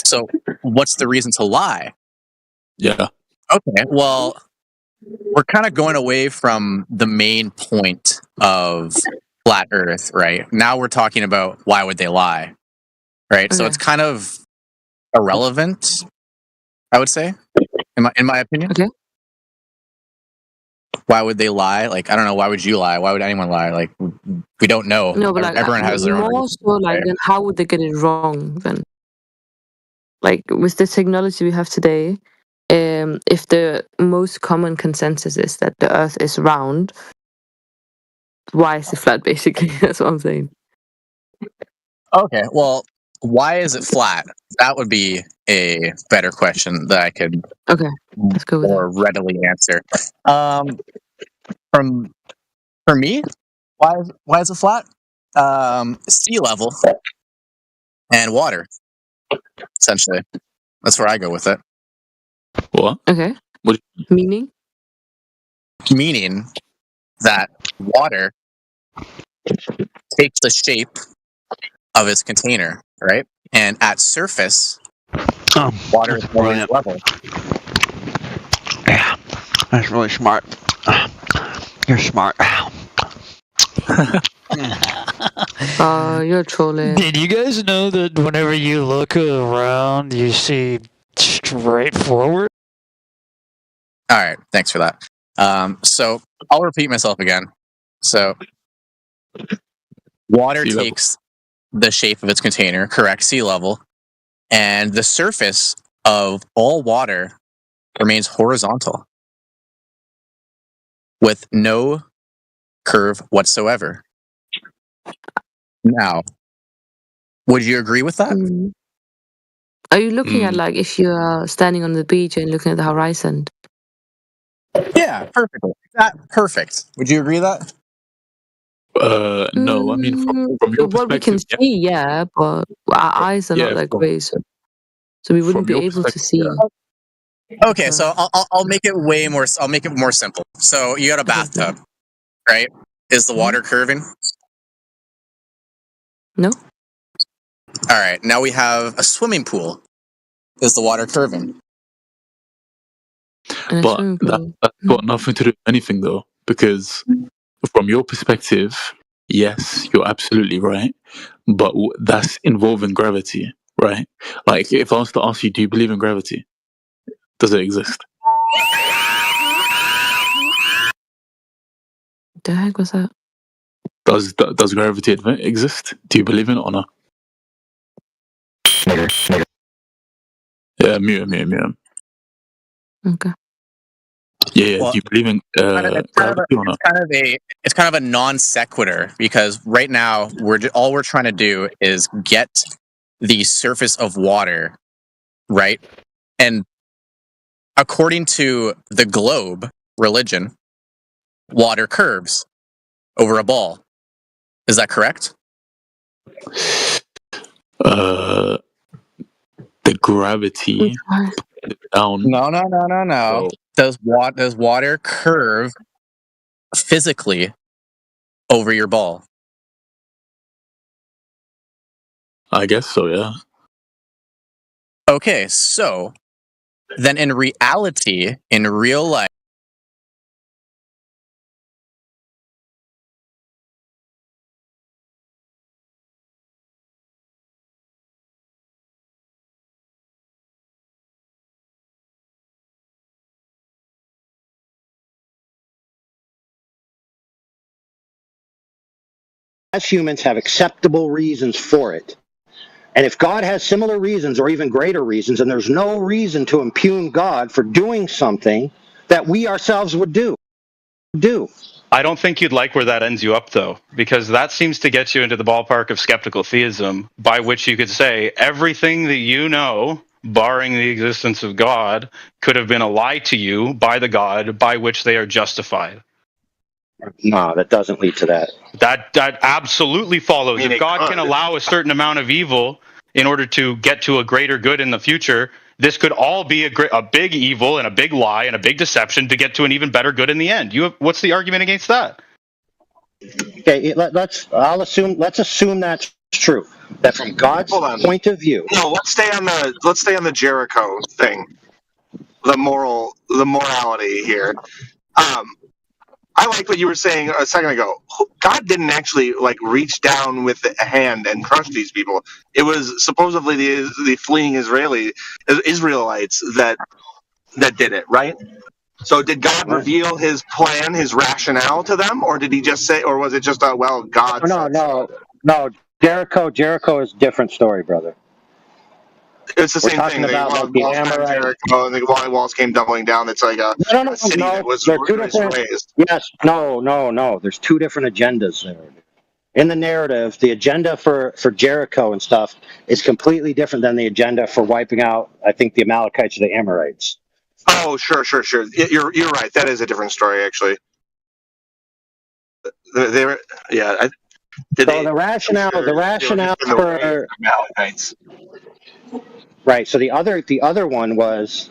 [SPEAKER 21] So, what's the reason to lie?
[SPEAKER 22] Yeah.
[SPEAKER 21] Okay, well, we're kind of going away from the main point of flat Earth, right? Now we're talking about why would they lie, right? So
[SPEAKER 23] Okay.
[SPEAKER 21] it's kind of irrelevant, I would say, in my opinion.
[SPEAKER 23] Okay.
[SPEAKER 21] Why would they lie? Like, I don't know. Why would you lie? Why would anyone lie? Like, we don't know.
[SPEAKER 23] No, but like
[SPEAKER 21] Everyone has their own
[SPEAKER 23] more
[SPEAKER 21] reasons,
[SPEAKER 23] so like
[SPEAKER 21] right?
[SPEAKER 23] then how would they get it wrong then? Like with the technology we have today, if the most common consensus is that the Earth is round, why is it flat? Basically, that's what I'm saying.
[SPEAKER 21] Okay, well, why is it flat? That would be a better question that I could
[SPEAKER 23] let's go with
[SPEAKER 21] more readily answer. For me, why is it flat? Sea level and water, essentially. That's where I go with it.
[SPEAKER 22] What?
[SPEAKER 23] Okay.
[SPEAKER 22] What?
[SPEAKER 23] Meaning?
[SPEAKER 21] Meaning that water takes the shape of its container, right? And at surface, water is always level.
[SPEAKER 24] Yeah, that's really smart. You're smart.
[SPEAKER 23] You're trolling.
[SPEAKER 25] Did you guys know that whenever you look around, you see straight forward?
[SPEAKER 21] All right, thanks for that. So I'll repeat myself again. So water
[SPEAKER 22] Sea level.
[SPEAKER 21] takes the shape of its container, correct, sea level, and the surface of all water remains horizontal with no curve whatsoever. Now, would you agree with that?
[SPEAKER 23] Are you looking at like if you are standing on the beach and looking at the horizon?
[SPEAKER 21] Yeah, perfectly. Perfect. Would you agree with that?
[SPEAKER 22] No, I mean from your
[SPEAKER 23] What we can
[SPEAKER 22] perspective,
[SPEAKER 23] see, yeah, but our eyes are not that great, so we wouldn't be
[SPEAKER 22] your
[SPEAKER 23] able to see.
[SPEAKER 21] Okay, so I'll make it way more. I'll make it more simple. So you got a bathtub, right? Is the water curving?
[SPEAKER 23] No.
[SPEAKER 21] All right. Now we have a swimming pool. Is the water curving?
[SPEAKER 22] but that's got nothing to do with anything though, because from your perspective, yes, you're absolutely right, but that's involving gravity, right? Like if I was to ask you, do you believe in gravity? Does it exist?
[SPEAKER 23] The heck was that?
[SPEAKER 22] Does gravity exist? Do you believe in it or not? Yeah, mute.
[SPEAKER 23] Okay.
[SPEAKER 22] Yeah,
[SPEAKER 21] Well,
[SPEAKER 22] do you believe in gravity or not?
[SPEAKER 21] It's kind of a non sequitur because right now all we're trying to do is get the surface of water, right? And according to the globe religion, water curves over a ball. Is that correct?
[SPEAKER 22] The gravity down.
[SPEAKER 21] No. Does water curve physically over your ball?
[SPEAKER 22] I guess so, yeah.
[SPEAKER 21] Okay, so then in reality, in real life,
[SPEAKER 26] as humans have acceptable reasons for it. And if God has similar reasons or even greater reasons, and there's no reason to impugn God for doing something that we ourselves would do.
[SPEAKER 27] I don't think you'd like where that ends you up, though, because that seems to get you into the ballpark of skeptical theism, by which you could say everything that you know, barring the existence of God, could have been a lie to you by the God by which they are justified.
[SPEAKER 26] No, that doesn't lead to that.
[SPEAKER 27] That absolutely follows. If God can allow a certain amount of evil in order to get to a greater good in the future, this could all be a big evil and a big lie and a big deception to get to an even better good in the end. What's the argument against that?
[SPEAKER 26] Okay, let's assume that's true. That from God's point of view.
[SPEAKER 1] No, let's stay on the Jericho thing. The morality here. I like what you were saying a second ago. God didn't actually reach down with a hand and crush these people. It was supposedly the fleeing Israelites that did it, right? So did God reveal his plan, his rationale to them, or did he just say, or was it just God?
[SPEAKER 26] No. Jericho is a different story, brother.
[SPEAKER 1] It's the
[SPEAKER 26] We're
[SPEAKER 1] same
[SPEAKER 26] talking
[SPEAKER 1] thing.
[SPEAKER 26] about
[SPEAKER 1] The
[SPEAKER 26] like the Amorite.
[SPEAKER 1] Jericho, and the walls came tumbling down. It's like a city that was
[SPEAKER 26] They're two different.
[SPEAKER 1] raised.
[SPEAKER 26] Yes, no. There's two different agendas there. In the narrative, the agenda for Jericho and stuff is completely different than the agenda for wiping out, I think, the Amalekites or the Amorites.
[SPEAKER 1] Oh, sure. You're right. That is a different story, actually. The rationale for Amalekites.
[SPEAKER 26] Right. So the other one was,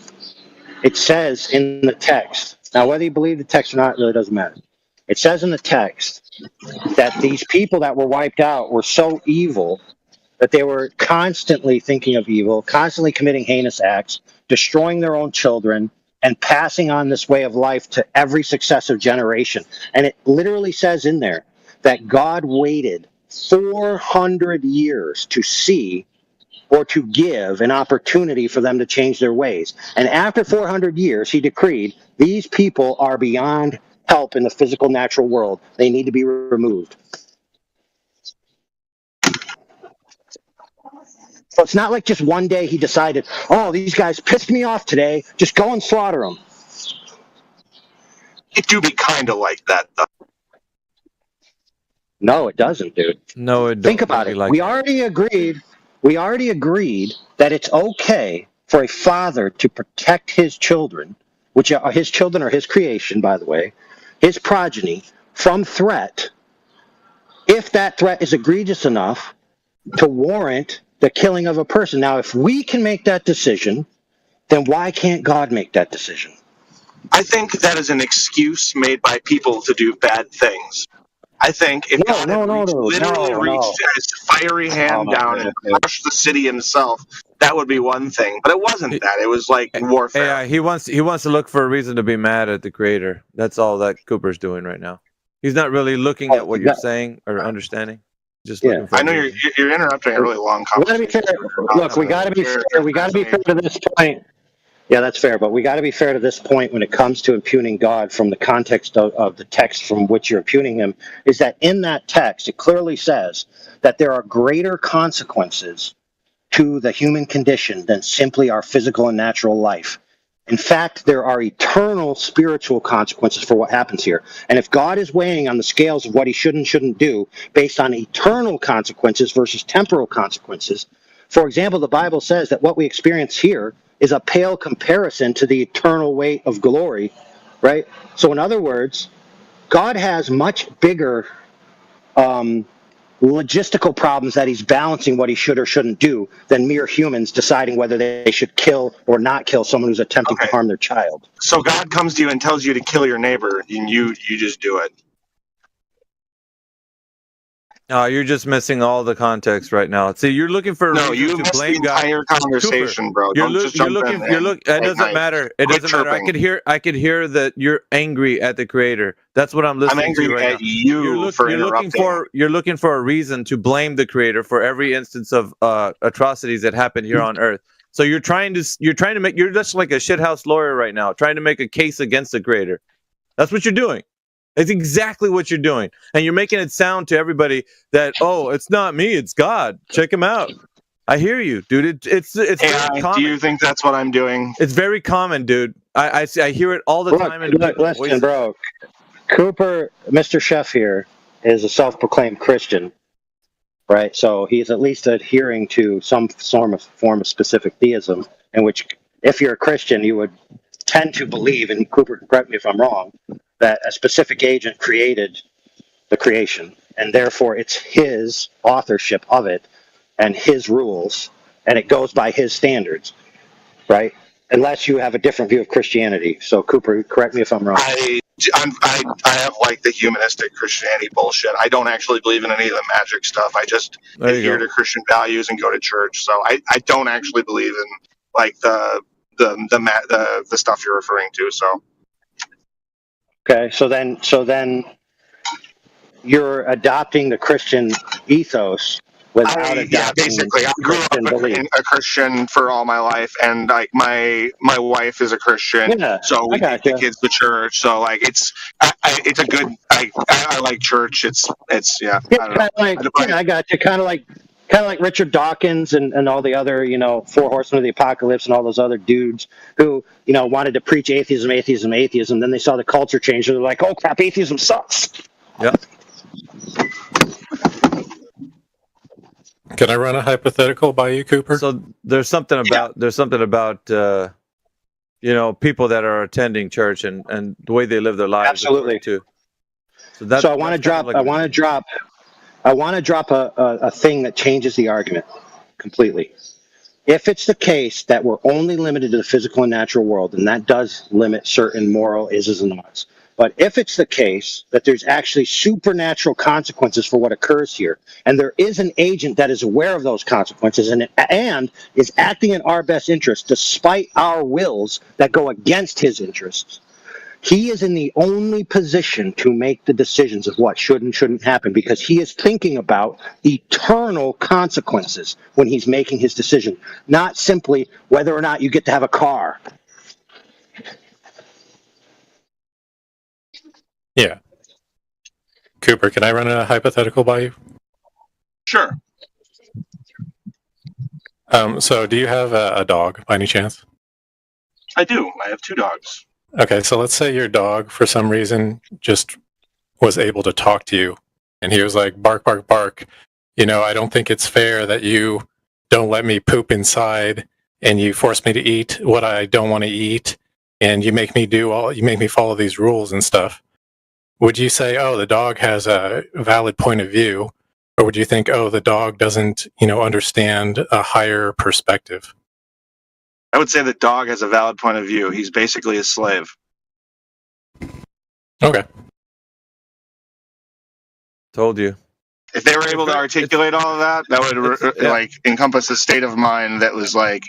[SPEAKER 26] it says in the text. Now, whether you believe the text or not really doesn't matter. It says in the text that these people that were wiped out were so evil that they were constantly thinking of evil, constantly committing heinous acts, destroying their own children, and passing on this way of life to every successive generation. And it literally says in there that God waited 400 years to see or to give an opportunity for them to change their ways. And after 400 years, he decreed, these people are beyond help in the physical natural world. They need to be removed. So it's not like just one day he decided, oh, these guys pissed me off today, just go and slaughter them.
[SPEAKER 1] It do be kind of like that, though.
[SPEAKER 26] No, it doesn't, dude.
[SPEAKER 2] No, it don't.
[SPEAKER 26] Think about it. We already agreed that it's okay for a father to protect his children, which are his children or his creation, by the way, his progeny, from threat, if that threat is egregious enough to warrant the killing of a person. Now, if we can make that decision, then why can't God make that decision?
[SPEAKER 1] I think that is an excuse made by people to do bad things. I think if God had reached his fiery hand down and crushed the city himself, that would be one thing. But it wasn't that. It was like warfare.
[SPEAKER 2] Yeah, he wants to look for a reason to be mad at the creator. That's all that Cooper's doing right now. He's not really looking at what you're saying or understanding. Just looking for.
[SPEAKER 1] I know you're interrupting a really long conversation.
[SPEAKER 26] Look, we got to be fair. We got to be fair to this point. Yeah, that's fair, but we got to be fair to this point when it comes to impugning God from the context of the text from which you're impugning him, is that in that text, it clearly says that there are greater consequences to the human condition than simply our physical and natural life. In fact, there are eternal spiritual consequences for what happens here. And if God is weighing on the scales of what he should and shouldn't do based on eternal consequences versus temporal consequences, for example, the Bible says that what we experience here is a pale comparison to the eternal weight of glory, right? So in other words, God has much bigger logistical problems that he's balancing what he should or shouldn't do than mere humans deciding whether they should kill or not kill someone who's attempting to harm their child.
[SPEAKER 1] So God comes to you and tells you to kill your neighbor, and you just do it.
[SPEAKER 2] No, you're just missing all the context right now. See, you're looking for
[SPEAKER 1] you missed the entire conversation, bro.
[SPEAKER 2] It doesn't matter. It doesn't matter. I could hear that you're angry at the creator. That's what I'm listening to right now.
[SPEAKER 1] I'm angry at you for interrupting.
[SPEAKER 2] You're looking for a reason to blame the creator for every instance of atrocities that happen here on Earth. So you're just like a shithouse lawyer right now, trying to make a case against the creator. That's what you're doing. It's exactly what you're doing. And you're making it sound to everybody that, oh, it's not me, it's God. Check him out. I hear you, dude. It's very common.
[SPEAKER 1] Do you think that's what I'm doing?
[SPEAKER 2] It's very common, dude. I hear it all the time.
[SPEAKER 26] Listen, bro. Cooper, Mr. Chef here, is a self-proclaimed Christian, right? So he's at least adhering to some form of specific theism, in which, if you're a Christian, you would tend to believe, and Cooper, correct me if I'm wrong, that a specific agent created the creation, and therefore it's his authorship of it and his rules, and it goes by his standards, right? unless you have a different view of Christianity. So, Cooper, correct me if I'm wrong.
[SPEAKER 1] I have like the humanistic Christianity bullshit. I don't actually believe in any of the magic stuff. I just
[SPEAKER 2] There you
[SPEAKER 1] adhere
[SPEAKER 2] go.
[SPEAKER 1] to Christian values and go to church. So I don't actually believe in like the stuff you're referring to. So
[SPEAKER 26] Okay, so then you're adopting the Christian ethos without adopting
[SPEAKER 1] basically, I grew up
[SPEAKER 26] Christian belief.
[SPEAKER 1] a Christian for all my life, and like my wife is a Christian,
[SPEAKER 26] Yeah,
[SPEAKER 1] so we
[SPEAKER 26] I
[SPEAKER 1] take
[SPEAKER 26] gotcha.
[SPEAKER 1] the kids to church. So like it's a good. I like church. It's yeah. I don't know.
[SPEAKER 26] Kind of like, I got you. Kind of like Richard Dawkins and all the other, Four Horsemen of the Apocalypse and all those other dudes who, wanted to preach atheism. Then they saw the culture change, and they're like, "Oh crap, atheism sucks."
[SPEAKER 2] Yeah.
[SPEAKER 18] Can I run a hypothetical by you, Cooper?
[SPEAKER 2] So there's something about people that are attending church and the way they live their lives.
[SPEAKER 26] Absolutely.
[SPEAKER 2] Too.
[SPEAKER 26] So I want to drop. I want to drop a thing that changes the argument completely. If it's the case that we're only limited to the physical and natural world, then that does limit certain moral is's and oughts. But if it's the case that there's actually supernatural consequences for what occurs here, and there is an agent that is aware of those consequences and is acting in our best interest despite our wills that go against his interests, he is in the only position to make the decisions of what should and shouldn't happen because he is thinking about eternal consequences when he's making his decision, not simply whether or not you get to have a car.
[SPEAKER 18] Yeah. Cooper, can I run a hypothetical by you?
[SPEAKER 1] Sure.
[SPEAKER 18] So do you have a dog by any chance?
[SPEAKER 1] I do. I have 2 dogs.
[SPEAKER 18] Okay, so let's say your dog, for some reason, just was able to talk to you, and he was like, bark, bark, bark. I don't think it's fair that you don't let me poop inside, and you force me to eat what I don't want to eat, and you make me follow these rules and stuff. Would you say, oh, the dog has a valid point of view, or would you think, oh, the dog doesn't, understand a higher perspective?
[SPEAKER 1] I would say the dog has a valid point of view. He's basically a slave.
[SPEAKER 18] Okay.
[SPEAKER 2] Told you.
[SPEAKER 1] If they were able to articulate all of that, that would like encompass a state of mind that was like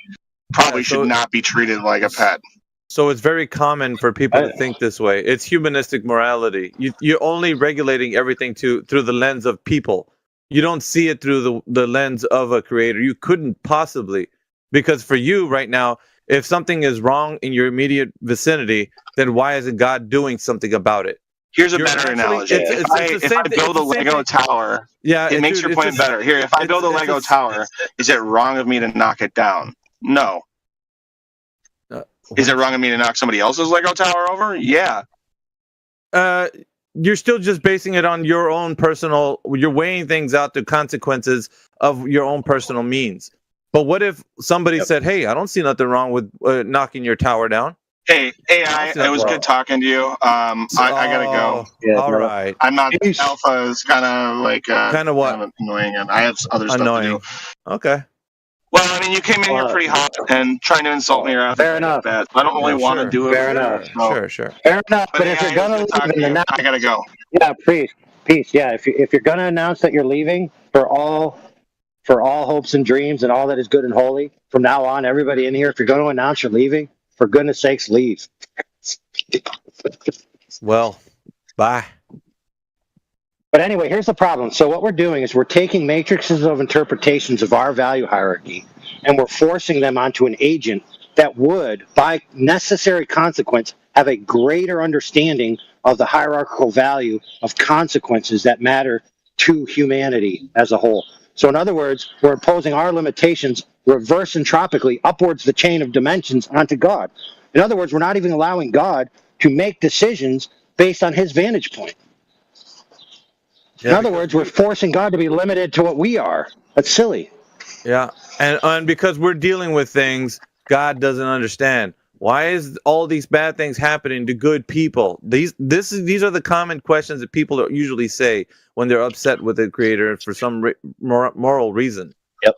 [SPEAKER 1] probably should not be treated like a pet.
[SPEAKER 2] So it's very common for people to think this way. It's humanistic morality. You're only regulating everything through the lens of people. You don't see it through the lens of a creator. You couldn't possibly. Because for you right now, if something is wrong in your immediate vicinity, then why isn't God doing something about it?
[SPEAKER 1] Here's a better analogy. If I build a Lego tower, it makes your point better. Here, if I build a Lego tower, is it wrong of me to knock it down? No. Is it wrong of me to knock somebody else's Lego tower over? Yeah.
[SPEAKER 2] You're still just basing it on your own personal. You're weighing things out, the consequences of your own personal means. But what if somebody said, "Hey, I don't see nothing wrong with knocking your tower down"?
[SPEAKER 1] Hey, AI, it was good talking to you. I gotta go.
[SPEAKER 2] All right.
[SPEAKER 1] I'm not alpha. Is kind of like
[SPEAKER 2] kind of
[SPEAKER 1] annoying, and I have other stuff to do.
[SPEAKER 2] Okay.
[SPEAKER 1] Well, I mean, you came in here pretty hot and trying to insult me.
[SPEAKER 26] Fair enough.
[SPEAKER 1] I don't really want to do it.
[SPEAKER 26] Fair enough.
[SPEAKER 2] Sure.
[SPEAKER 26] Fair enough. But if you're gonna leave,
[SPEAKER 1] I gotta go.
[SPEAKER 26] Yeah, peace. Yeah, if you're gonna announce that you're leaving for all hopes and dreams and all that is good and holy, from now on, everybody in here, if you're going to announce you're leaving, for goodness sakes, leave.
[SPEAKER 2] Well, bye.
[SPEAKER 26] But anyway, here's the problem. So what we're doing is we're taking matrices of interpretations of our value hierarchy, and we're forcing them onto an agent that would, by necessary consequence, have a greater understanding of the hierarchical value of consequences that matter to humanity as a whole. So in other words, we're imposing our limitations reverse entropically upwards the chain of dimensions onto God. In other words, we're not even allowing God to make decisions based on his vantage point. In other words, we're forcing God to be limited to what we are. That's silly.
[SPEAKER 2] Yeah, and because we're dealing with things God doesn't understand. Why is all these bad things happening to good people? These are the common questions that people usually say when they're upset with the creator for some moral reason.
[SPEAKER 26] Yep.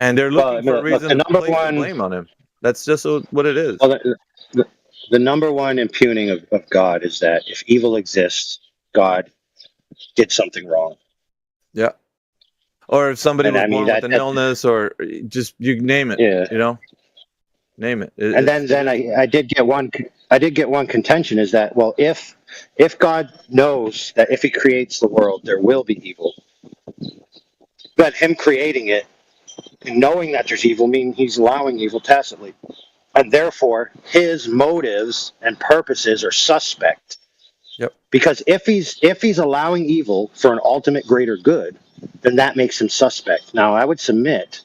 [SPEAKER 2] And they're
[SPEAKER 26] Well,
[SPEAKER 2] looking for a
[SPEAKER 26] look,
[SPEAKER 2] reason
[SPEAKER 26] the
[SPEAKER 2] to
[SPEAKER 26] number
[SPEAKER 2] place the
[SPEAKER 26] one,
[SPEAKER 2] blame on him. That's just what it is.
[SPEAKER 26] well, the number one impugning of God is that if evil exists, God did something wrong.
[SPEAKER 2] Yeah. Or if somebody
[SPEAKER 26] And
[SPEAKER 2] was
[SPEAKER 26] I mean
[SPEAKER 2] born with an illness, or just you name it.
[SPEAKER 26] Yeah.
[SPEAKER 2] You know, name it.
[SPEAKER 26] And then I did get one contention is that, well, if God knows that if he creates the world there will be evil, but him creating it and knowing that there's evil means he's allowing evil tacitly, and therefore his motives and purposes are suspect.
[SPEAKER 2] Yep.
[SPEAKER 26] Because if he's allowing evil for an ultimate greater good, then that makes him suspect. Now I would submit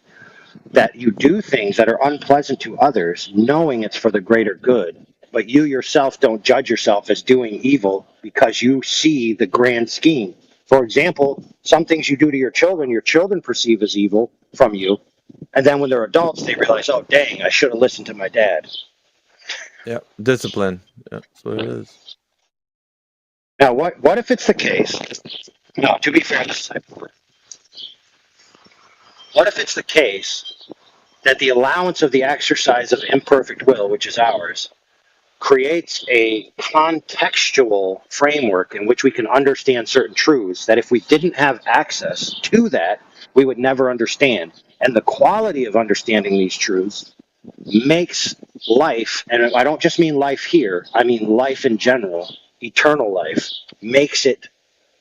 [SPEAKER 26] that you do things that are unpleasant to others, knowing it's for the greater good, but you yourself don't judge yourself as doing evil because you see the grand scheme. For example, some things you do to your children perceive as evil from you, and then when they're adults, they realize, oh, dang, I should have listened to my dad.
[SPEAKER 2] Yeah, discipline. Yeah, that's what it is.
[SPEAKER 26] Now, what if it's the case? No, to be fair, this type of word. What if it's the case that the allowance of the exercise of imperfect will, which is ours, creates a contextual framework in which we can understand certain truths that if we didn't have access to that, we would never understand. And the quality of understanding these truths makes life, and I don't just mean life here, I mean life in general, eternal life, makes it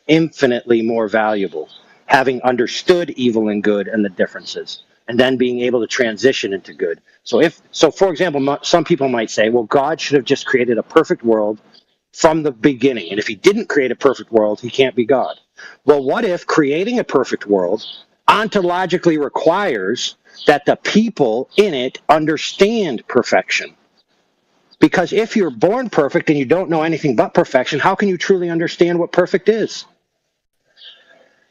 [SPEAKER 26] infinitely more valuable, having understood evil and good and the differences, and then being able to transition into good. So for example, some people might say, well, God should have just created a perfect world from the beginning, and if he didn't create a perfect world, he can't be God. Well, what if creating a perfect world ontologically requires that the people in it understand perfection? Because if you're born perfect and you don't know anything but perfection, how can you truly understand what perfect is?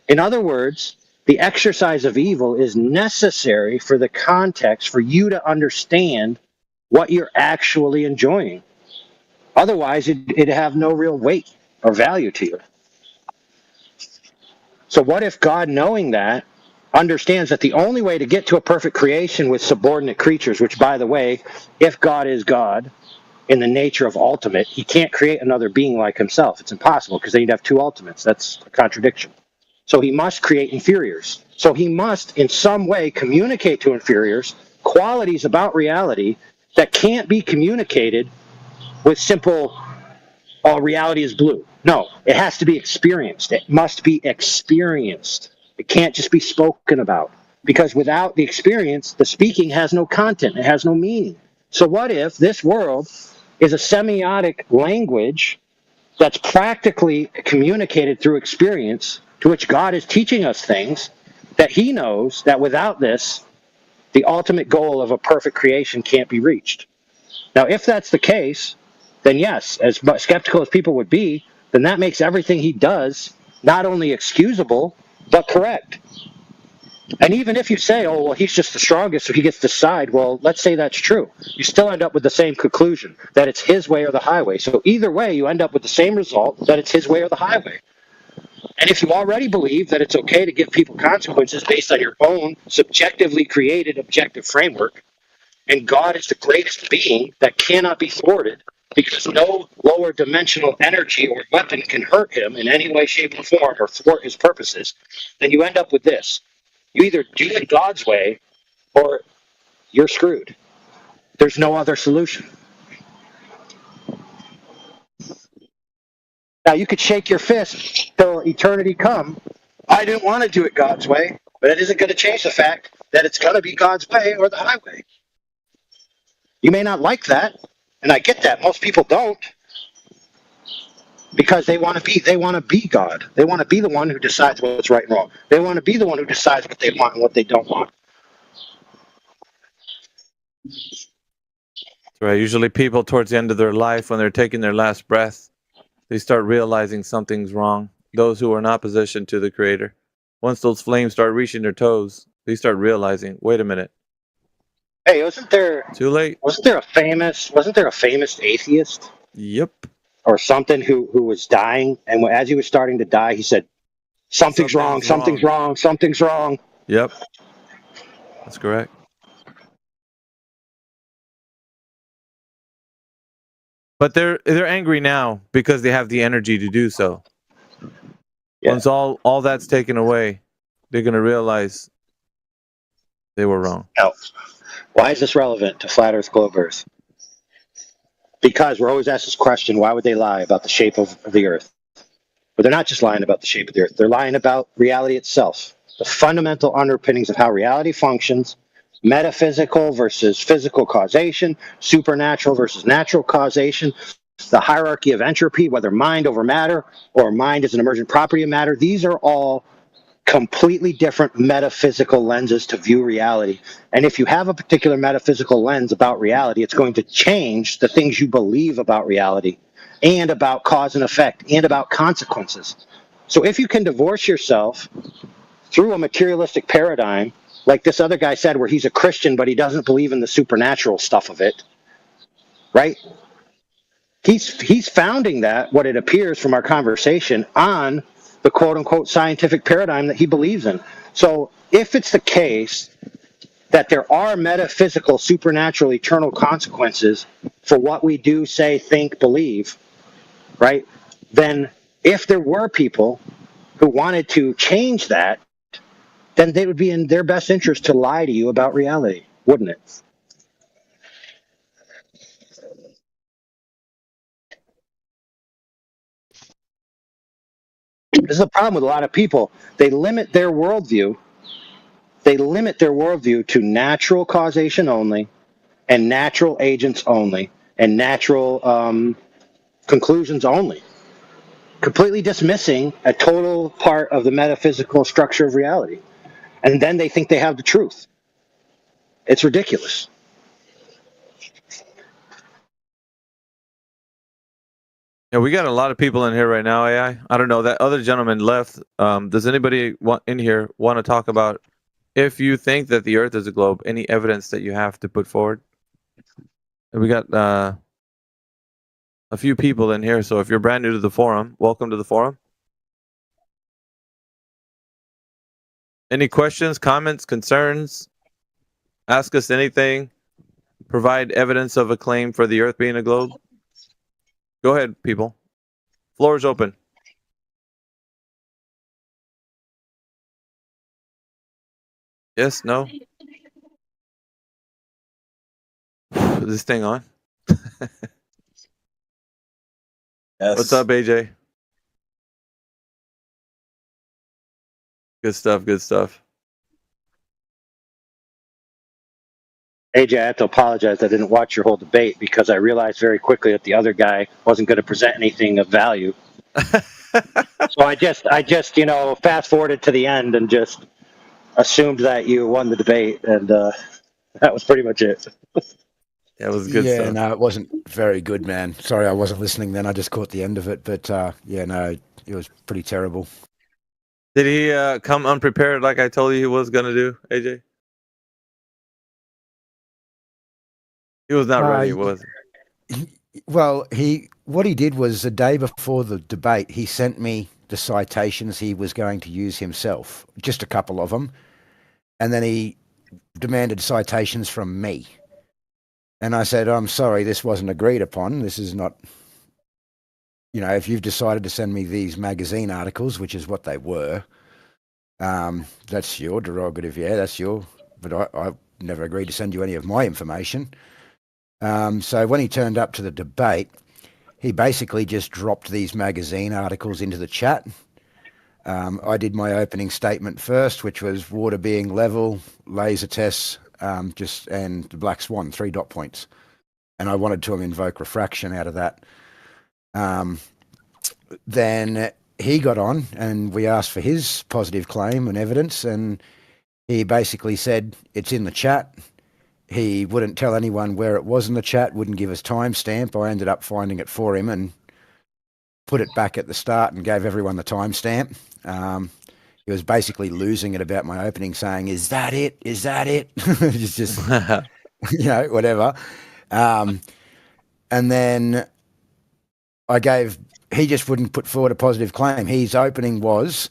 [SPEAKER 26] In other words, the exercise of evil is necessary for the context for you to understand what you're actually enjoying. Otherwise, it'd have no real weight or value to you. So what if God, knowing that, understands that the only way to get to a perfect creation with subordinate creatures, which, by the way, if God is God in the nature of ultimate, he can't create another being like himself. It's impossible because then you'd have two ultimates. That's a contradiction. So he must create inferiors. So he must, in some way, communicate to inferiors qualities about reality that can't be communicated with simple, oh, reality is blue. No, it has to be experienced. It must be experienced. It can't just be spoken about. Because without the experience, the speaking has no content. It has no meaning. So what if this world is a semiotic language that's practically communicated through experience, to which God is teaching us things that he knows that without this, the ultimate goal of a perfect creation can't be reached. Now, if that's the case, then yes, as skeptical as people would be, then that makes everything he does not only excusable, but correct. And even if you say, oh, well, he's just the strongest, so he gets to decide, well, let's say that's true. You still end up with the same conclusion, that it's his way or the highway. So either way, you end up with the same result, that it's his way or the highway. And if you already believe that it's okay to give people consequences based on your own subjectively created objective framework, and God is the greatest being that cannot be thwarted because no lower dimensional energy or weapon can hurt him in any way, shape, or form or thwart his purposes, then you end up with this. You either do it God's way or you're screwed. There's no other solution. Now, you could shake your fist till eternity come. I didn't want to do it God's way, but it isn't going to change the fact that it's going to be God's way or the highway. You may not like that, and I get that. Most people don't, because they want to be God. They want to be the one who decides what's right and wrong. They want to be the one who decides what they want and what they don't want.
[SPEAKER 2] Right. Usually people towards the end of their life, when they're taking their last breath, they start realizing something's wrong. Those who are in opposition to the Creator. Once those flames start reaching their toes, they start realizing, wait a minute.
[SPEAKER 26] Hey, wasn't there a famous atheist?
[SPEAKER 2] Yep.
[SPEAKER 26] Or something who was dying, and as he was starting to die, he said, something's wrong, something's wrong, something's wrong.
[SPEAKER 2] Yep. That's correct. But they're angry now because they have the energy to do so.
[SPEAKER 26] Yeah.
[SPEAKER 2] Once all that's taken away, they're going to realize they were wrong.
[SPEAKER 26] Now, why is this relevant to flat Earth, globe Earth? Because we're always asked this question: why would they lie about the shape of the Earth? But they're not just lying about the shape of the Earth; they're lying about reality itself, the fundamental underpinnings of how reality functions. Metaphysical versus physical causation, supernatural versus natural causation, the hierarchy of entropy, whether mind over matter or mind is an emergent property of matter. These are all completely different metaphysical lenses to view reality. And if you have a particular metaphysical lens about reality, it's going to change the things you believe about reality and about cause and effect and about consequences. So if you can divorce yourself through a materialistic paradigm, like this other guy said, where he's a Christian, but he doesn't believe in the supernatural stuff of it, right? He's founding that, what it appears from our conversation, on the quote-unquote scientific paradigm that he believes in. So if it's the case that there are metaphysical, supernatural, eternal consequences for what we do, say, think, believe, right, then if there were people who wanted to change that, then they would be in their best interest to lie to you about reality, wouldn't it? This is a problem with a lot of people. They limit their worldview. They limit their worldview to natural causation only, and natural agents only, and natural conclusions only, completely dismissing a total part of the metaphysical structure of reality. And then they think they have the truth. It's ridiculous.
[SPEAKER 2] Yeah, we got a lot of people in here right now, AI. I don't know. That other gentleman left. Does anybody in here want to talk about if you think that the Earth is a globe, any evidence that you have to put forward? And we got a few people in here, so if you're brand new to the forum, welcome to the forum. Any questions, comments, concerns? Ask us anything. Provide evidence of a claim for the Earth being a globe. Go ahead, people. Floor is open. Yes, no? Is this thing on?
[SPEAKER 3] Yes.
[SPEAKER 2] What's up, AJ? Good stuff, good stuff.
[SPEAKER 26] AJ, I have to apologize. I didn't watch your whole debate because I realized very quickly that the other guy wasn't going to present anything of value. So I just, fast forwarded to the end and just assumed that you won the debate, and that was pretty much it.
[SPEAKER 2] That was good
[SPEAKER 3] Yeah,
[SPEAKER 2] stuff.
[SPEAKER 3] no, it wasn't very good, man. Sorry, I wasn't listening then. I just caught the end of it, but yeah, no, it was pretty terrible.
[SPEAKER 2] Did he come unprepared like I told you he was going to do, AJ? He was not ready, was he?
[SPEAKER 3] Well, what he did was the day before the debate, he sent me the citations he was going to use himself, just a couple of them, and then he demanded citations from me. And I said, I'm sorry, this wasn't agreed upon. This is not, if you've decided to send me these magazine articles, which is what they were, that's your derogative, yeah, that's your, but I never agreed to send you any of my information. So when he turned up to the debate, he basically just dropped these magazine articles into the chat. I did my opening statement first, which was water being level, laser tests, and the black swan, 3 dot points. And I wanted to invoke refraction out of that. Then he got on and we asked for his positive claim and evidence, and he basically said it's in the chat. He wouldn't tell anyone where it was in the chat, wouldn't give us timestamp. I ended up finding it for him and put it back at the start and gave everyone the timestamp. He was basically losing it about my opening, saying, "Is that it? Is that it?" It's just, whatever. And then he just wouldn't put forward a positive claim. His opening was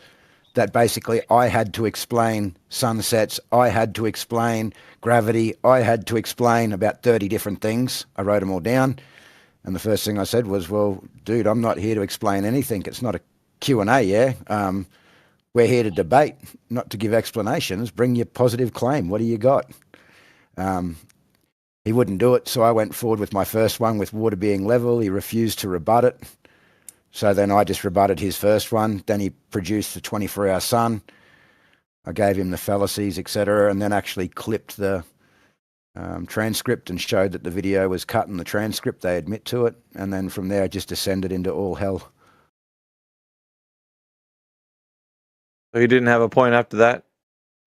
[SPEAKER 3] that basically I had to explain sunsets, I had to explain gravity, I had to explain about 30 different things. I wrote them all down. And the first thing I said was, well, dude, I'm not here to explain anything. It's not a Q&A, yeah? We're here to debate, not to give explanations. Bring your positive claim. What do you got? He wouldn't do it, so I went forward with my first one with water being level. He refused to rebut it. So then I just rebutted his first one. Then he produced the 24-hour sun. I gave him the fallacies, etc., and then actually clipped the transcript and showed that the video was cut in the transcript. They admit to it. And then from there, it just descended into all hell.
[SPEAKER 2] So he didn't have a point after that?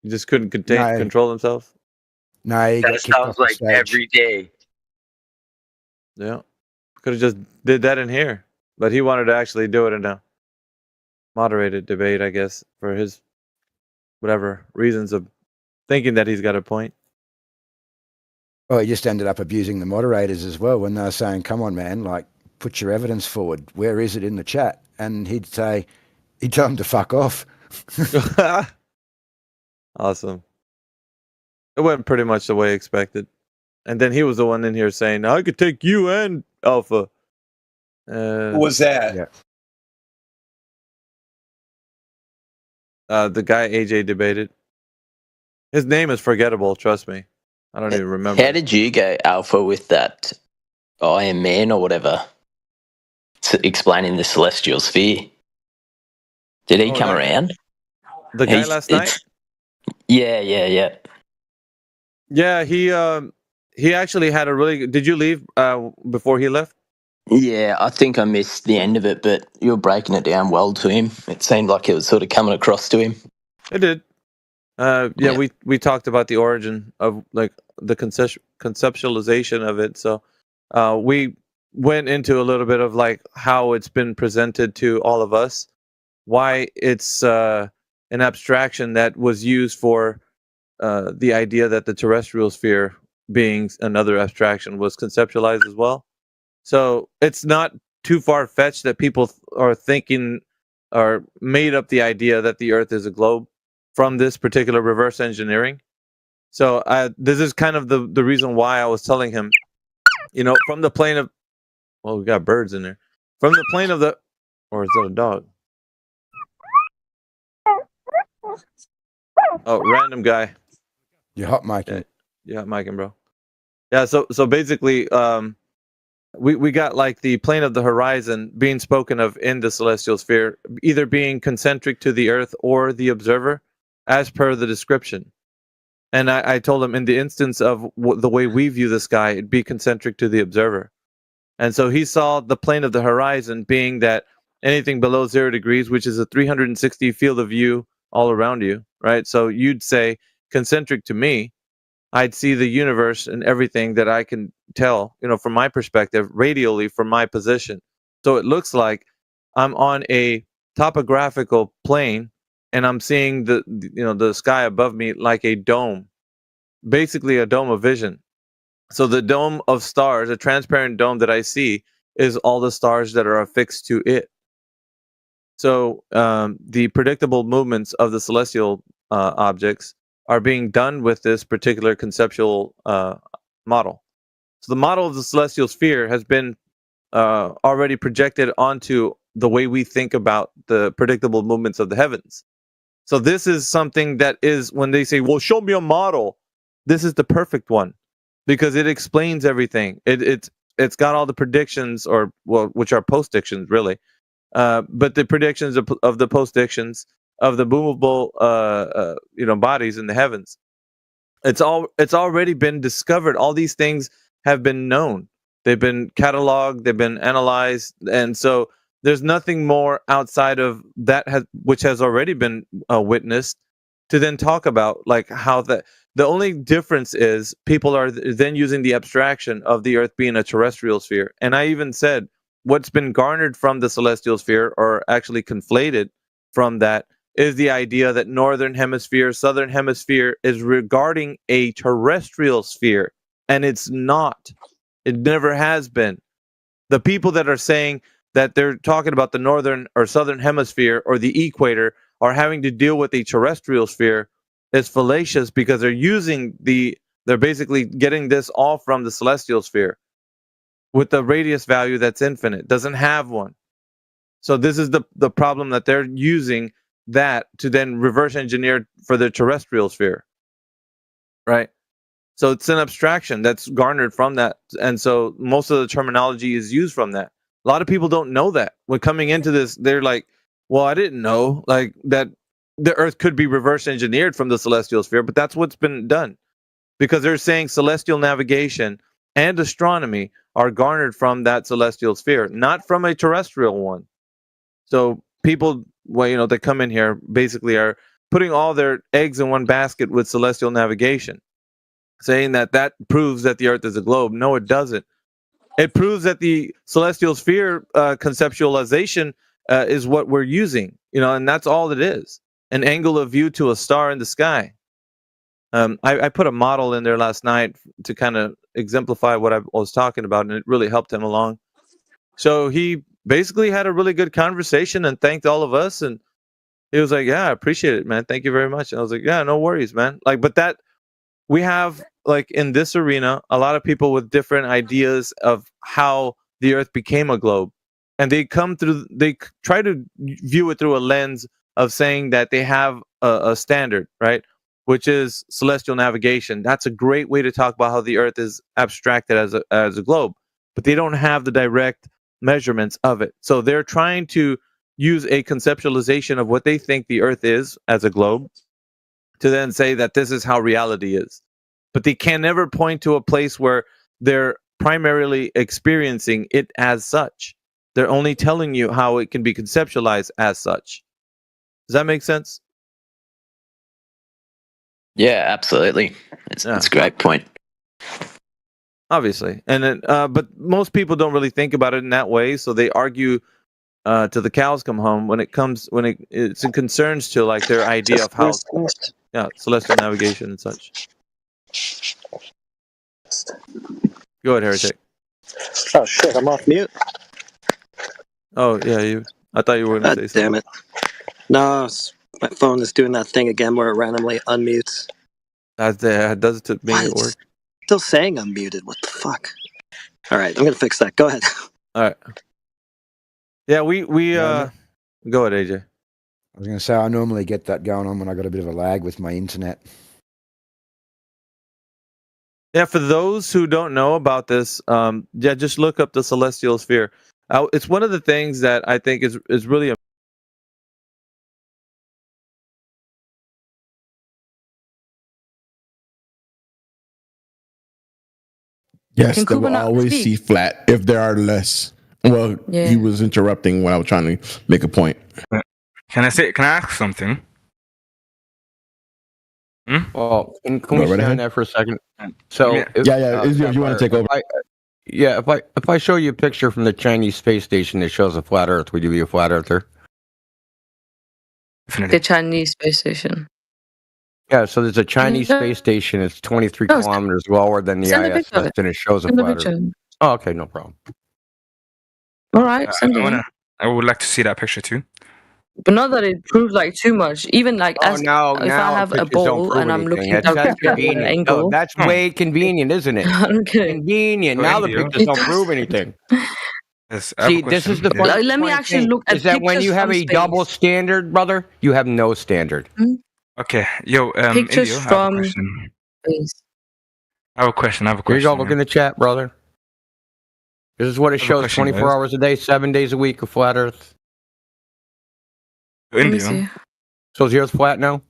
[SPEAKER 2] He just couldn't control himself?
[SPEAKER 3] No, he got
[SPEAKER 5] That
[SPEAKER 3] kicked off
[SPEAKER 5] sounds
[SPEAKER 3] the
[SPEAKER 5] like
[SPEAKER 3] stage.
[SPEAKER 5] every day.
[SPEAKER 2] Yeah. Could have just did that in here. But he wanted to actually do it in a moderated debate, I guess, for his whatever reasons of thinking that he's got a point.
[SPEAKER 3] Well, he just ended up abusing the moderators as well when they were saying, come on, man, like, put your evidence forward. Where is it in the chat? And he'd tell them to fuck off.
[SPEAKER 2] Awesome. It went pretty much the way expected. And then he was the one in here saying, I could take you and Alpha.
[SPEAKER 6] Who was that?
[SPEAKER 3] Yeah.
[SPEAKER 2] The guy AJ debated. His name is forgettable, trust me. I don't even remember.
[SPEAKER 5] How did you go alpha with that Iron Man or whatever? Explaining the celestial sphere. Did he come around?
[SPEAKER 2] The guy last night?
[SPEAKER 5] Yeah.
[SPEAKER 2] Yeah, he actually had a really good... Did you leave before he left?
[SPEAKER 5] Yeah, I think I missed the end of it, but you were breaking it down well to him. It seemed like it was sort of coming across to him.
[SPEAKER 2] It did. Yeah, we talked about the origin of like the conceptualization of it. So we went into a little bit of like how it's been presented to all of us, why it's an abstraction that was used for the idea that the terrestrial sphere being another abstraction was conceptualized as well. So it's not too far-fetched that people are thinking or made up the idea that the Earth is a globe from this particular reverse engineering. So this is kind of the reason why I was telling him, from the plane of... Well, we got birds in there. From the plane of the... Or is that a dog? Oh, random guy.
[SPEAKER 3] You're hot micing.
[SPEAKER 2] Yeah, micing, bro. Yeah, so basically, we got like the plane of the horizon being spoken of in the celestial sphere, either being concentric to the Earth or the observer, as per the description. And I told him in the instance of the way we view the sky, it'd be concentric to the observer. And so he saw the plane of the horizon being that anything below 0 degrees, which is a 360 field of view all around you, right? So you'd say concentric to me, I'd see the universe and everything that I can tell, from my perspective, radially from my position. So it looks like I'm on a topographical plane and I'm seeing the sky above me like a dome, basically a dome of vision. So the dome of stars, a transparent dome that I see, is all the stars that are affixed to it. So the predictable movements of the celestial objects are being done with this particular conceptual model. So the model of the celestial sphere has been already projected onto the way we think about the predictable movements of the heavens. So this is something that is, when they say, well, show me a model, this is the perfect one because it explains everything. It's got all the predictions, which are postdictions really, but the predictions of the postdictions of the movable bodies in the heavens. It's already been discovered. All these things have been known. They've been cataloged, they've been analyzed, and so there's nothing more outside of that which has already been witnessed to then talk about, like how the only difference is people are then using the abstraction of the Earth being a terrestrial sphere. And I even said what's been garnered from the celestial sphere, or actually conflated from that, is the idea that northern hemisphere, southern hemisphere is regarding a terrestrial sphere, and it's not. It never has been. The people that are saying that they're talking about the northern or southern hemisphere or the equator are having to deal with a terrestrial sphere is fallacious because they're basically getting this all from the celestial sphere with the radius value that's infinite. Doesn't have one. So this is the problem that they're using that to then reverse engineer for the terrestrial sphere. Right? So it's an abstraction that's garnered from that. And so most of the terminology is used from that. A lot of people don't know that. When coming into this, they're like, well, I didn't know like that the Earth could be reverse engineered from the celestial sphere, but that's what's been done. Because they're saying celestial navigation and astronomy are garnered from that celestial sphere, not from a terrestrial one. So people, well, that come in here basically are putting all their eggs in one basket with celestial navigation, saying that proves that the Earth is a globe. No, it doesn't. It proves that the celestial sphere conceptualization is what we're using, and that's all it is. An angle of view to a star in the sky. I put a model in there last night to kind of exemplify what I was talking about, and it really helped him along. So he basically had a really good conversation and thanked all of us, and he was like, yeah, I appreciate it, man. Thank you very much. And I was like, yeah, no worries, man. But that we have, in this arena, a lot of people with different ideas of how the Earth became a globe. And they try to view it through a lens of saying that they have a standard, right? Which is celestial navigation. That's a great way to talk about how the Earth is abstracted as a globe. But they don't have the direct measurements of it. So they're trying to use a conceptualization of what they think the Earth is as a globe to then say that this is how reality is. But they can never point to a place where they're primarily experiencing it as such. They're only telling you how it can be conceptualized as such. Does that make sense?
[SPEAKER 5] Yeah, absolutely. It's a great point.
[SPEAKER 2] Obviously. And then, but most people don't really think about it in that way, so they argue to the cows come home when it's in concerns to their idea of how celestial navigation and such. Go ahead, Heretic.
[SPEAKER 8] Oh shit, I'm off mute.
[SPEAKER 2] Oh yeah, I thought you were going to say something.
[SPEAKER 8] Damn it. No, my phone is doing that thing again where it randomly unmutes.
[SPEAKER 2] That does it to make it work.
[SPEAKER 8] Still saying I'm muted. What the fuck? All right, I'm gonna fix that. Go ahead.
[SPEAKER 2] All right. Yeah, we go ahead, AJ.
[SPEAKER 3] I was going to say I normally get that going on when I got a bit of a lag with my internet.
[SPEAKER 2] Yeah, for those who don't know about this, just look up the celestial sphere. It's one of the things that I think is really
[SPEAKER 10] Yes,
[SPEAKER 23] Can
[SPEAKER 10] they will
[SPEAKER 23] Kuba not
[SPEAKER 10] always
[SPEAKER 23] speak?
[SPEAKER 10] see flat if there are less. Well,
[SPEAKER 23] Yeah.
[SPEAKER 10] he was interrupting when I was trying to make a point.
[SPEAKER 11] Can I ask something?
[SPEAKER 13] Well, can
[SPEAKER 10] Go
[SPEAKER 13] we
[SPEAKER 10] right
[SPEAKER 13] stay on
[SPEAKER 10] ahead.
[SPEAKER 13] that for a second? So,
[SPEAKER 11] Yeah.
[SPEAKER 10] If you want to take over.
[SPEAKER 13] If I show you a picture from the Chinese space station that shows a flat Earth, would you be a flat earther?
[SPEAKER 23] The Chinese space station.
[SPEAKER 13] Yeah, so there's a Chinese space station. It's 23
[SPEAKER 23] No,
[SPEAKER 13] kilometers lower than the
[SPEAKER 23] send a picture of
[SPEAKER 13] ISS,
[SPEAKER 23] it.
[SPEAKER 13] and it shows a
[SPEAKER 23] Send a
[SPEAKER 13] flat
[SPEAKER 23] picture.
[SPEAKER 13] Earth. Oh, okay, no problem.
[SPEAKER 23] All right, send it. in.
[SPEAKER 11] I would like to see that picture too.
[SPEAKER 23] But not that it proves too much. Even
[SPEAKER 13] Oh,
[SPEAKER 23] as
[SPEAKER 13] no,
[SPEAKER 23] if
[SPEAKER 13] now
[SPEAKER 23] I have a
[SPEAKER 13] pictures don't
[SPEAKER 23] ball
[SPEAKER 13] prove
[SPEAKER 23] and I'm
[SPEAKER 13] anything.
[SPEAKER 23] looking
[SPEAKER 13] That's
[SPEAKER 23] at an
[SPEAKER 13] convenient.
[SPEAKER 23] angle.
[SPEAKER 13] Oh, that's way convenient, isn't it?
[SPEAKER 23] I'm kidding.
[SPEAKER 13] Convenient.
[SPEAKER 11] So
[SPEAKER 13] Now the
[SPEAKER 11] Indio-
[SPEAKER 13] pictures don't
[SPEAKER 23] It
[SPEAKER 13] prove anything.
[SPEAKER 11] Yes, I have a
[SPEAKER 13] See, this is
[SPEAKER 11] question.
[SPEAKER 13] the
[SPEAKER 11] Yeah.
[SPEAKER 13] funny,
[SPEAKER 23] Let me
[SPEAKER 13] funny
[SPEAKER 23] actually
[SPEAKER 13] thing,
[SPEAKER 23] look at
[SPEAKER 13] is that when
[SPEAKER 23] pictures
[SPEAKER 13] you have
[SPEAKER 23] from
[SPEAKER 13] a double
[SPEAKER 23] space.
[SPEAKER 13] standard, brother, you have no standard.
[SPEAKER 11] Okay, yo,
[SPEAKER 23] Pictures
[SPEAKER 11] Indio, I have a
[SPEAKER 23] from
[SPEAKER 11] question.
[SPEAKER 23] space.
[SPEAKER 11] I have a question.
[SPEAKER 13] Here you go. Look in the chat, brother. This is what it
[SPEAKER 11] I have a
[SPEAKER 13] shows
[SPEAKER 11] question,
[SPEAKER 13] 24
[SPEAKER 11] guys.
[SPEAKER 13] hours a day, 7 days a week of flat Earth.
[SPEAKER 23] Let me
[SPEAKER 11] Indio.
[SPEAKER 23] see.
[SPEAKER 13] So is yours flat now?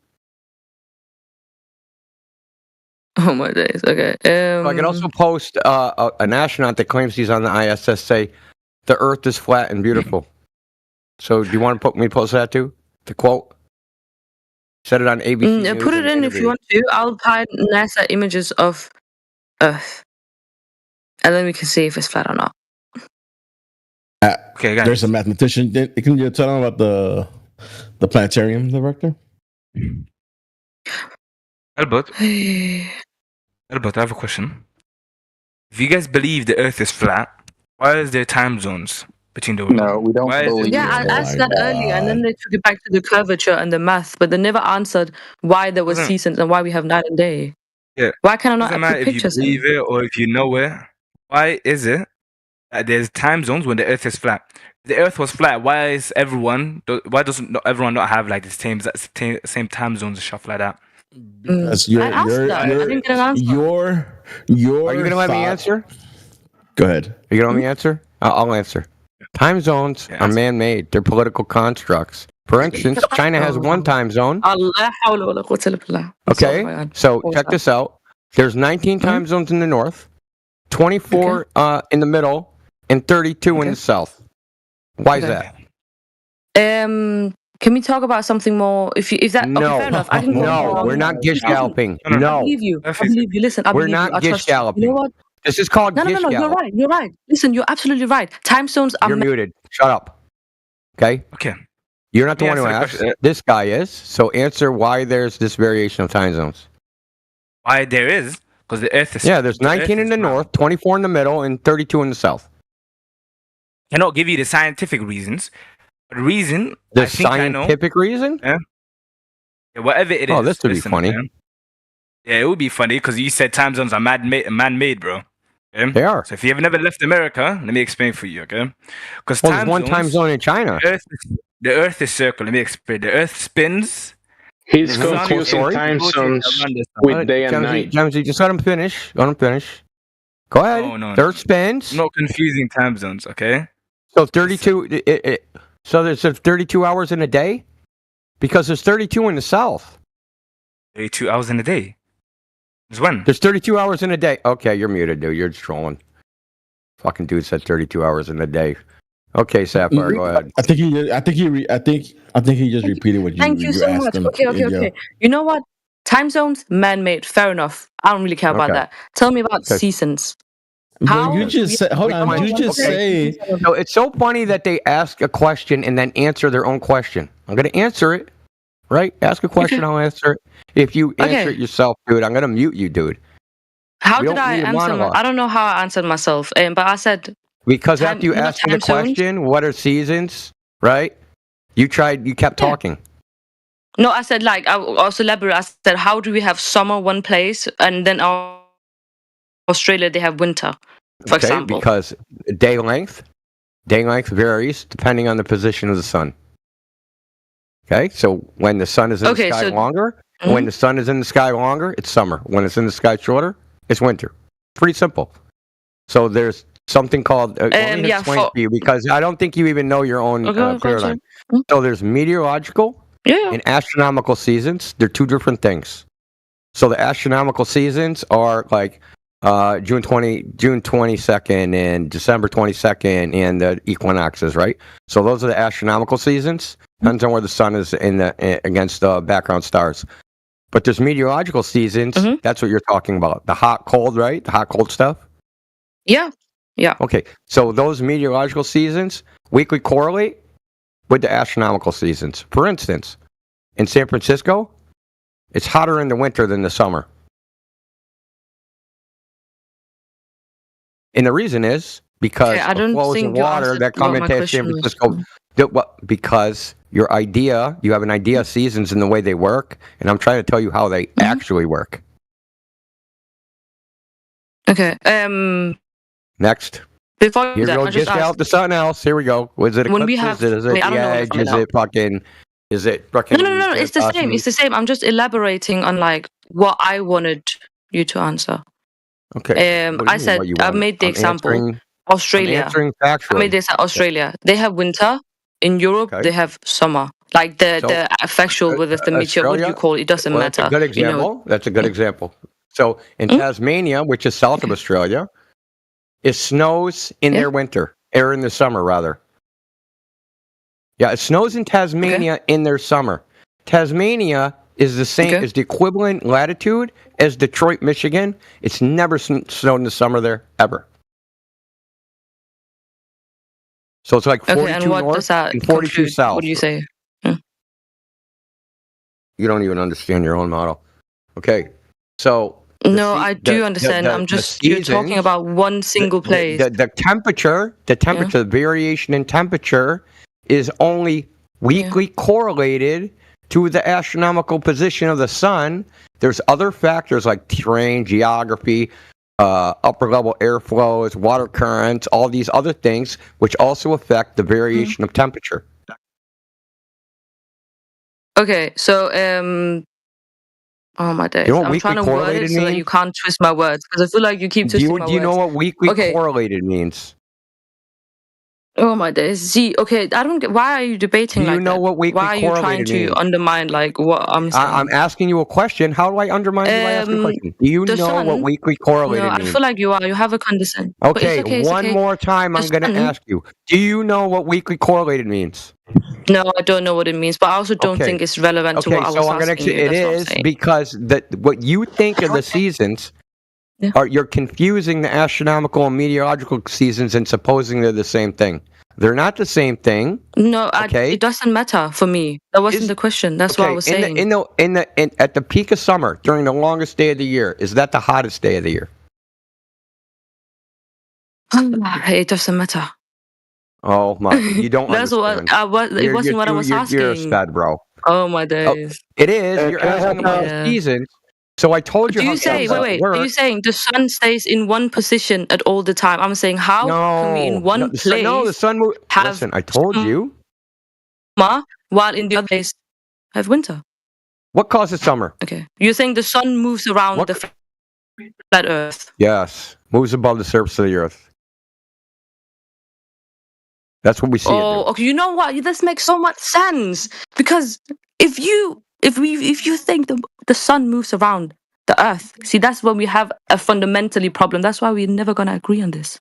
[SPEAKER 23] Oh my days. Okay.
[SPEAKER 13] I can also post an astronaut that claims he's on the ISS say the Earth is flat and beautiful. So do you want to put me post that too? The quote. Set it on ABC News.
[SPEAKER 23] Put it
[SPEAKER 13] and
[SPEAKER 23] in if you want to. I'll type NASA images of Earth, and then we can see if it's flat or not.
[SPEAKER 11] Okay, guys.
[SPEAKER 10] There's a mathematician. Can you tell him about the planetarium director?
[SPEAKER 11] Albert, Albert, I have a question. If you guys believe the Earth is flat, why is there time zones between the
[SPEAKER 18] No, we don't
[SPEAKER 11] why is it
[SPEAKER 18] believe.
[SPEAKER 23] Yeah, I
[SPEAKER 18] Oh
[SPEAKER 23] asked
[SPEAKER 18] my
[SPEAKER 23] that earlier, and then
[SPEAKER 18] God.
[SPEAKER 23] they took it back to the curvature and the math, but they never answered why there were
[SPEAKER 11] Doesn't-
[SPEAKER 23] seasons and why we have night and day.
[SPEAKER 11] yeah,
[SPEAKER 23] Why can I not
[SPEAKER 11] doesn't
[SPEAKER 23] put
[SPEAKER 11] matter if you
[SPEAKER 23] pictures
[SPEAKER 11] believe
[SPEAKER 23] in?
[SPEAKER 11] it or if you know it. Why is it that there's time zones when the Earth is flat? If the Earth was flat, why doesn't everyone not have like the same time zones and stuff like that?
[SPEAKER 10] Because
[SPEAKER 23] I asked that. I didn't get an answer.
[SPEAKER 10] your
[SPEAKER 13] Are you gonna let me
[SPEAKER 10] thought-
[SPEAKER 13] answer?
[SPEAKER 10] Go ahead.
[SPEAKER 13] Are you gonna let me answer? I'll answer. Time zones are man-made. They're political constructs. For instance, China has one time zone.
[SPEAKER 23] Allah hawla wala quwwata illa billah.
[SPEAKER 13] Okay, so check this out. There's 19 time zones in the north, 24 in the middle, and 32 in the south. Why is that?
[SPEAKER 23] Can we talk about something more? If that okay,
[SPEAKER 13] No,
[SPEAKER 23] fair enough. I can go
[SPEAKER 13] no,
[SPEAKER 23] on.
[SPEAKER 13] we're not gish galloping.
[SPEAKER 23] I
[SPEAKER 13] No,
[SPEAKER 23] believe you. I believe you. Listen, I
[SPEAKER 13] we're
[SPEAKER 23] believe you. I
[SPEAKER 13] not gish
[SPEAKER 23] trust you. You
[SPEAKER 13] galloping.
[SPEAKER 23] know what?
[SPEAKER 13] This is called
[SPEAKER 23] No,
[SPEAKER 13] gish
[SPEAKER 23] you're
[SPEAKER 13] gallop.
[SPEAKER 23] right. You're right. Listen, you're absolutely right. Time zones are
[SPEAKER 13] You're muted. Shut up. Okay.
[SPEAKER 11] Okay.
[SPEAKER 13] You're not the
[SPEAKER 11] Let
[SPEAKER 13] one
[SPEAKER 11] me
[SPEAKER 13] who
[SPEAKER 11] answer
[SPEAKER 13] asked.
[SPEAKER 11] the question.
[SPEAKER 13] This guy is. So answer why there's this variation of time zones.
[SPEAKER 11] Why there is? Because the Earth is.
[SPEAKER 13] Yeah, there's
[SPEAKER 11] the Earth
[SPEAKER 13] 19 in
[SPEAKER 11] is
[SPEAKER 13] the
[SPEAKER 11] round.
[SPEAKER 13] north, 24 in the middle, and 32 in the south.
[SPEAKER 11] I cannot give you the scientific reasons. But the reason
[SPEAKER 13] The
[SPEAKER 11] I think I know.
[SPEAKER 13] scientific reason?
[SPEAKER 11] Yeah. Yeah, whatever it is.
[SPEAKER 13] Oh, this would be
[SPEAKER 11] listen,
[SPEAKER 13] funny.
[SPEAKER 11] man. Yeah, it would be funny because you said time zones are man-made, bro. Okay?
[SPEAKER 13] They are.
[SPEAKER 11] So if you have never left America, let me explain for you, okay? Because
[SPEAKER 13] Well, there's one time zone in China.
[SPEAKER 11] The Earth is circle. Let me explain. The Earth spins.
[SPEAKER 7] He's
[SPEAKER 11] the sun
[SPEAKER 7] confusing
[SPEAKER 11] rotates
[SPEAKER 7] time
[SPEAKER 11] around
[SPEAKER 7] zones
[SPEAKER 11] the sun.
[SPEAKER 7] with day and
[SPEAKER 13] Jamesy,
[SPEAKER 7] night.
[SPEAKER 13] Jamesy, just let him finish. Let him finish. Go ahead.
[SPEAKER 11] No.
[SPEAKER 13] The Earth spins.
[SPEAKER 11] I'm not confusing time zones, okay?
[SPEAKER 13] So 32. So there's 32 hours in a day, because there's 32 in the south.
[SPEAKER 11] 32 hours in a day. Since when?
[SPEAKER 13] There's 32 hours in a day. Okay, you're muted, dude. You're just trolling. Fucking dude said 32 hours in a day. Okay, Sapphire, go ahead.
[SPEAKER 10] I think he just repeated what you.
[SPEAKER 23] Thank you so
[SPEAKER 10] asked
[SPEAKER 23] much.
[SPEAKER 10] him.
[SPEAKER 23] Okay. You know what? Time zones, man-made. Fair enough. I don't really care about
[SPEAKER 13] Okay.
[SPEAKER 23] that. Tell me about
[SPEAKER 13] Okay.
[SPEAKER 23] seasons.
[SPEAKER 10] Bro, you just said. Hold on. You just say.
[SPEAKER 13] No, it's so funny that they ask a question and then answer their own question. I'm going to answer it, right? Ask a question, I'll answer it. If you answer it yourself, dude, I'm going to mute you, dude.
[SPEAKER 23] How
[SPEAKER 13] We
[SPEAKER 23] did
[SPEAKER 13] don't
[SPEAKER 23] I
[SPEAKER 13] need a
[SPEAKER 23] answer?
[SPEAKER 13] monologue.
[SPEAKER 23] I don't know how I answered myself. But I said
[SPEAKER 13] Because
[SPEAKER 23] Time-
[SPEAKER 13] after you
[SPEAKER 23] you know
[SPEAKER 13] asked me the
[SPEAKER 23] time zones?
[SPEAKER 13] question, what are seasons, right? You kept talking.
[SPEAKER 23] no. I said I also elaborate. I said how do we have summer one place and then Australia they have winter, for example.
[SPEAKER 13] Because day length varies depending on the position of the sun. Okay, so when the sun is in the sky longer, when the sun is in the sky longer, it's summer. When it's in the sky shorter, it's winter. Pretty simple. So there's something called. Let me explain to you because I don't think you even know your own paradigm. So there's meteorological and astronomical seasons. They're two different things. So the astronomical seasons are like June 22nd and December 22nd and the equinoxes, right? So those are the astronomical seasons. Depends on where the sun is against the background stars. But there's meteorological seasons. That's what you're talking about. The hot, cold, right? The hot, cold stuff.
[SPEAKER 23] Yeah.
[SPEAKER 13] Okay. So those meteorological seasons weekly correlate with the astronomical seasons. For instance, in San Francisco, it's hotter in the winter than the summer. And the reason is because
[SPEAKER 23] I don't
[SPEAKER 13] of flows
[SPEAKER 23] think
[SPEAKER 13] of
[SPEAKER 23] you
[SPEAKER 13] water
[SPEAKER 23] answered
[SPEAKER 13] that come
[SPEAKER 23] what my
[SPEAKER 13] into San
[SPEAKER 23] question was.
[SPEAKER 13] Francisco. Because you have an idea of seasons and the way they work, and I'm trying to tell you how they actually work.
[SPEAKER 23] Okay.
[SPEAKER 13] Next.
[SPEAKER 23] Before
[SPEAKER 13] Here we
[SPEAKER 23] that,
[SPEAKER 13] go.
[SPEAKER 23] I just
[SPEAKER 13] Just out
[SPEAKER 23] asked.
[SPEAKER 13] to something else. Here we go. Was it
[SPEAKER 23] When we
[SPEAKER 13] eclipses?
[SPEAKER 23] have-
[SPEAKER 13] Is it
[SPEAKER 23] wait, I
[SPEAKER 13] the
[SPEAKER 23] don't know what
[SPEAKER 13] edge?
[SPEAKER 23] to
[SPEAKER 13] Is
[SPEAKER 23] find
[SPEAKER 13] it fucking? Is it fucking?
[SPEAKER 23] No. It's the same. It's the same. I'm just elaborating on what I wanted you to answer.
[SPEAKER 13] Okay. What do you
[SPEAKER 23] I
[SPEAKER 13] mean
[SPEAKER 23] said
[SPEAKER 13] what you
[SPEAKER 23] I
[SPEAKER 13] want?
[SPEAKER 23] made the
[SPEAKER 13] I'm
[SPEAKER 23] example.
[SPEAKER 13] answering-
[SPEAKER 23] Australia.
[SPEAKER 13] I'm answering
[SPEAKER 23] I
[SPEAKER 13] factually.
[SPEAKER 23] made this Australia. They have winter. In Europe, they have summer. Like the factual with the meteor. What do you call it? It doesn't
[SPEAKER 13] Well,
[SPEAKER 23] matter.
[SPEAKER 13] that's a good example. That's a good example. So in Tasmania, which is south of Australia, it snows in their winter, or in the summer, rather. Yeah, it snows in Tasmania in their summer. Tasmania is the same, is the equivalent latitude as Detroit, Michigan. It's never snowed in the summer there, ever. So it's like 42
[SPEAKER 23] and what
[SPEAKER 13] north
[SPEAKER 23] does that
[SPEAKER 13] and 42
[SPEAKER 23] conclude?
[SPEAKER 13] south.
[SPEAKER 23] What do you say?
[SPEAKER 13] You don't even understand your own model. Okay, so
[SPEAKER 23] No, I do understand. I'm just you're talking about one single place.
[SPEAKER 13] The temperature, the variation in temperature is only weakly correlated to the astronomical position of the sun. There's other factors like terrain, geography, upper level airflows, water currents, all these other things, which also affect the variation of temperature.
[SPEAKER 23] Okay, so oh my days.
[SPEAKER 13] You know what
[SPEAKER 23] I'm trying to
[SPEAKER 13] weakly
[SPEAKER 23] word it
[SPEAKER 13] correlated
[SPEAKER 23] so that
[SPEAKER 13] means?
[SPEAKER 23] you can't twist my words because I feel like you keep twisting my words.
[SPEAKER 13] Do you know what weakly
[SPEAKER 23] Okay.
[SPEAKER 13] correlated means?
[SPEAKER 23] Oh my days. See, okay, I don't get why are you debating
[SPEAKER 13] Do you
[SPEAKER 23] like
[SPEAKER 13] know
[SPEAKER 23] that?
[SPEAKER 13] what weakly
[SPEAKER 23] Why are you trying
[SPEAKER 13] correlated
[SPEAKER 23] to
[SPEAKER 13] means?
[SPEAKER 23] undermine like what I'm saying?
[SPEAKER 13] I'm asking you a question. How do I undermine you by asking a question? Do you
[SPEAKER 23] The
[SPEAKER 13] know what
[SPEAKER 23] sun.
[SPEAKER 13] weakly
[SPEAKER 23] No,
[SPEAKER 13] correlated
[SPEAKER 23] I
[SPEAKER 13] means?
[SPEAKER 23] feel like you are. You have a condescend. But
[SPEAKER 13] Okay,
[SPEAKER 23] it's
[SPEAKER 13] one
[SPEAKER 23] okay.
[SPEAKER 13] more time
[SPEAKER 23] The
[SPEAKER 13] I'm going to
[SPEAKER 23] sun-
[SPEAKER 13] ask you. Do you know what weakly correlated means?
[SPEAKER 23] No, I don't know what it means, but I also don't
[SPEAKER 13] Okay.
[SPEAKER 23] think it's relevant to
[SPEAKER 13] Okay,
[SPEAKER 23] what I
[SPEAKER 13] so
[SPEAKER 23] was
[SPEAKER 13] I'm going
[SPEAKER 23] asking
[SPEAKER 13] to
[SPEAKER 23] you.
[SPEAKER 13] it
[SPEAKER 23] That's what I'm
[SPEAKER 13] is
[SPEAKER 23] saying.
[SPEAKER 13] because what you think of the seasons are you're confusing the astronomical and meteorological seasons and supposing they're the same thing. They're not the same thing.
[SPEAKER 23] No,
[SPEAKER 13] Okay.
[SPEAKER 23] it doesn't matter for me. That wasn't the question. That's what I was saying.
[SPEAKER 13] At the peak of summer, during the longest day of the year, is that the hottest day of the year?
[SPEAKER 23] It doesn't matter.
[SPEAKER 13] Oh my! You don't
[SPEAKER 23] That's
[SPEAKER 13] understand.
[SPEAKER 23] what it wasn't what I was asking.
[SPEAKER 13] You're a stud, bro.
[SPEAKER 23] Oh my days.
[SPEAKER 13] It is. You're asking about the seasons. So I told you
[SPEAKER 23] Do
[SPEAKER 13] how
[SPEAKER 23] you say
[SPEAKER 13] seasons
[SPEAKER 23] wait?
[SPEAKER 13] work.
[SPEAKER 23] Are you saying the sun stays in one position at all the time? I'm saying how can we in one place?
[SPEAKER 13] The sun moves. Listen, I told you.
[SPEAKER 23] Summer while in the other place have winter.
[SPEAKER 13] What causes summer?
[SPEAKER 23] Okay, you're saying the sun moves around the flat Earth.
[SPEAKER 13] Yes, moves above the surface of the earth. That's what we see.
[SPEAKER 23] Oh, okay. You know what? This makes so much sense because if you think the sun moves around the Earth, see that's when we have a fundamentally problem. That's why we're never gonna agree on this.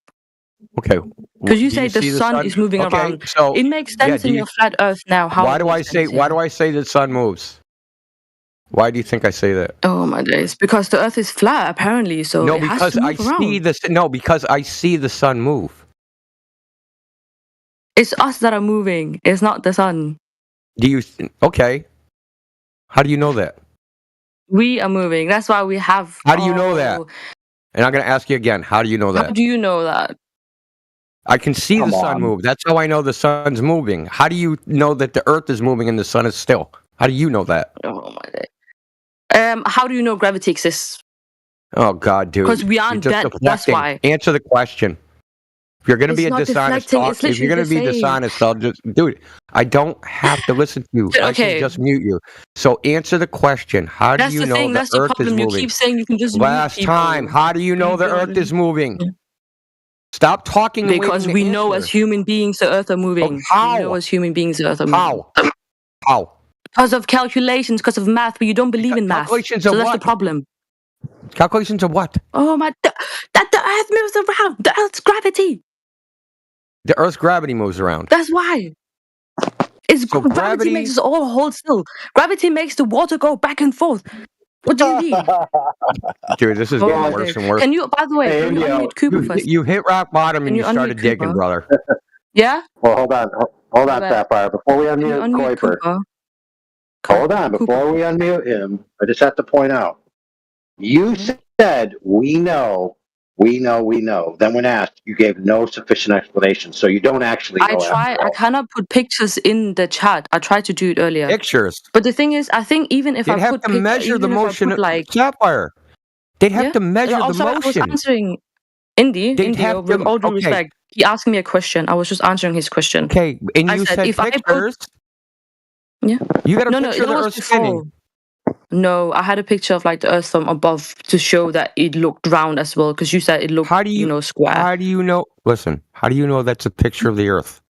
[SPEAKER 13] Okay.
[SPEAKER 23] Because you say the sun is moving around.
[SPEAKER 13] So
[SPEAKER 23] it makes sense in your flat Earth now. How
[SPEAKER 13] why do I say the sun moves? Why do you think I say that?
[SPEAKER 23] Oh my days! Because the Earth is flat, apparently. So
[SPEAKER 13] no,
[SPEAKER 23] it has
[SPEAKER 13] because
[SPEAKER 23] to
[SPEAKER 13] I
[SPEAKER 23] move around.
[SPEAKER 13] see this. No, because I see the sun move.
[SPEAKER 23] It's us that are moving. It's not the sun.
[SPEAKER 13] Do you? Okay. How do you know that?
[SPEAKER 23] We are moving. That's why we have.
[SPEAKER 13] How do you know that? And I'm going to ask you again. How do you know that?
[SPEAKER 23] How do you know that?
[SPEAKER 13] I can see the sun move. That's how I know the sun's moving. How do you know that the Earth is moving and the sun is still? How do you know that?
[SPEAKER 23] Oh my day. How do you know gravity exists?
[SPEAKER 13] Oh God, dude.
[SPEAKER 23] Because we aren't dead. That's why.
[SPEAKER 13] Answer the question. If you're going to be a dishonest talk, if you're going to be dishonest, I'll just, dude, I don't have to listen to you. I can just mute you. So answer the question. How do you know the Earth is moving?
[SPEAKER 23] You keep saying you can just
[SPEAKER 13] Last time, how do you know the Earth is moving? Stop talking.
[SPEAKER 23] Because we know as human beings the Earth are moving.
[SPEAKER 13] How?
[SPEAKER 23] We know as human beings the Earth are moving.
[SPEAKER 13] How?
[SPEAKER 23] Because of calculations, because of math, but you don't believe in math.
[SPEAKER 13] Calculations
[SPEAKER 23] so
[SPEAKER 13] of
[SPEAKER 23] that's
[SPEAKER 13] what?
[SPEAKER 23] the problem.
[SPEAKER 13] Calculations of what?
[SPEAKER 23] Oh my! That the Earth moves around. The Earth's gravity.
[SPEAKER 13] The Earth's gravity moves around.
[SPEAKER 23] That's why. It's so gravity makes us all hold still. Gravity makes the water go back and forth. What do you mean?
[SPEAKER 13] Dude, this is getting worse and worse.
[SPEAKER 23] Can you, by the way, can you unmute Cooper first?
[SPEAKER 13] You hit rock bottom and you started digging, brother.
[SPEAKER 23] Yeah?
[SPEAKER 26] Well, hold on, Sapphire. Before we unmute Kuiper. Hold on, before we unmute him, I just have to point out. You said, we know. Then when asked, you gave no sufficient explanation, so you don't actually know.
[SPEAKER 23] I cannot put pictures in the chat. I tried to do it earlier.
[SPEAKER 13] Pictures.
[SPEAKER 23] But the thing is, I think even if
[SPEAKER 13] They'd have to measure the motion of Sapphire. They'd have to measure the motion.
[SPEAKER 23] I was answering Indy, with all due respect. He asked me a question. I was just answering his question.
[SPEAKER 13] Okay, and you said pictures.
[SPEAKER 23] Yeah.
[SPEAKER 13] You got a picture of the Earth spinning.
[SPEAKER 23] No, I had a picture of like the Earth from above to show that it looked round as well. Because you said it looked, square.
[SPEAKER 13] How do you know? Listen, how do you know that's a picture of the Earth?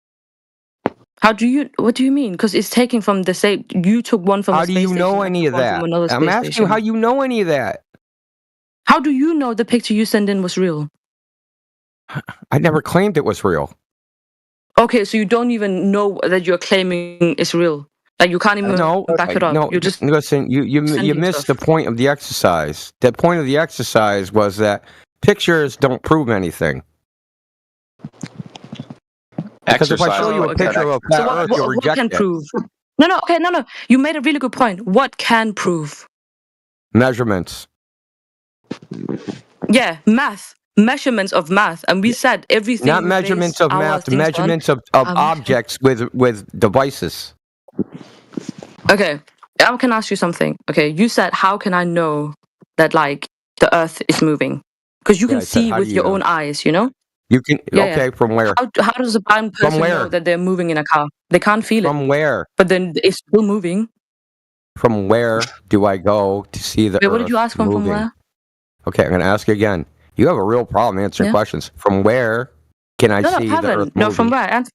[SPEAKER 23] What do you mean? Because it's taken from the same. You took one from.
[SPEAKER 13] How do you know any of that? I'm asking you how you know any of that.
[SPEAKER 23] How do you know the picture you sent in was real?
[SPEAKER 13] I never claimed it was real.
[SPEAKER 23] Okay, so you don't even know that you're claiming it's real. Like you can't even back it up.
[SPEAKER 13] No,
[SPEAKER 23] you just
[SPEAKER 13] listen. You missed the point of the exercise. The point of the exercise was that pictures don't prove anything. Because if I show you a picture of a flat Earth, you'll reject
[SPEAKER 23] it. What can prove? No. You made a really good point. What can prove?
[SPEAKER 13] Measurements.
[SPEAKER 23] Yeah, math, measurements of math, and we said everything.
[SPEAKER 13] Not
[SPEAKER 23] we
[SPEAKER 13] measurements
[SPEAKER 23] base
[SPEAKER 13] of
[SPEAKER 23] our
[SPEAKER 13] math,
[SPEAKER 23] things on-
[SPEAKER 13] measurements of objects with devices.
[SPEAKER 23] Okay, I can ask you something. Okay, you said, how can I know that like the Earth is moving? Because you
[SPEAKER 13] Yeah,
[SPEAKER 23] can
[SPEAKER 13] I said,
[SPEAKER 23] see
[SPEAKER 13] how
[SPEAKER 23] with
[SPEAKER 13] do you
[SPEAKER 23] your
[SPEAKER 13] know?
[SPEAKER 23] own eyes, you know.
[SPEAKER 13] You can
[SPEAKER 23] Yeah,
[SPEAKER 13] okay,
[SPEAKER 23] yeah.
[SPEAKER 13] from where?
[SPEAKER 23] How does a blind
[SPEAKER 13] From
[SPEAKER 23] person know
[SPEAKER 13] where?
[SPEAKER 23] that they're moving in a car? They can't feel it.
[SPEAKER 13] From where?
[SPEAKER 23] But then it's still moving.
[SPEAKER 13] From where do I go to see the
[SPEAKER 23] Wait,
[SPEAKER 13] Earth
[SPEAKER 23] what did you ask from
[SPEAKER 13] moving?
[SPEAKER 23] where?
[SPEAKER 13] Okay, I'm going to ask you again. You have a real problem answering
[SPEAKER 23] Yeah.
[SPEAKER 13] questions. From where can I
[SPEAKER 23] No,
[SPEAKER 13] see the Earth
[SPEAKER 23] haven't.
[SPEAKER 13] moving?
[SPEAKER 23] No, from where? And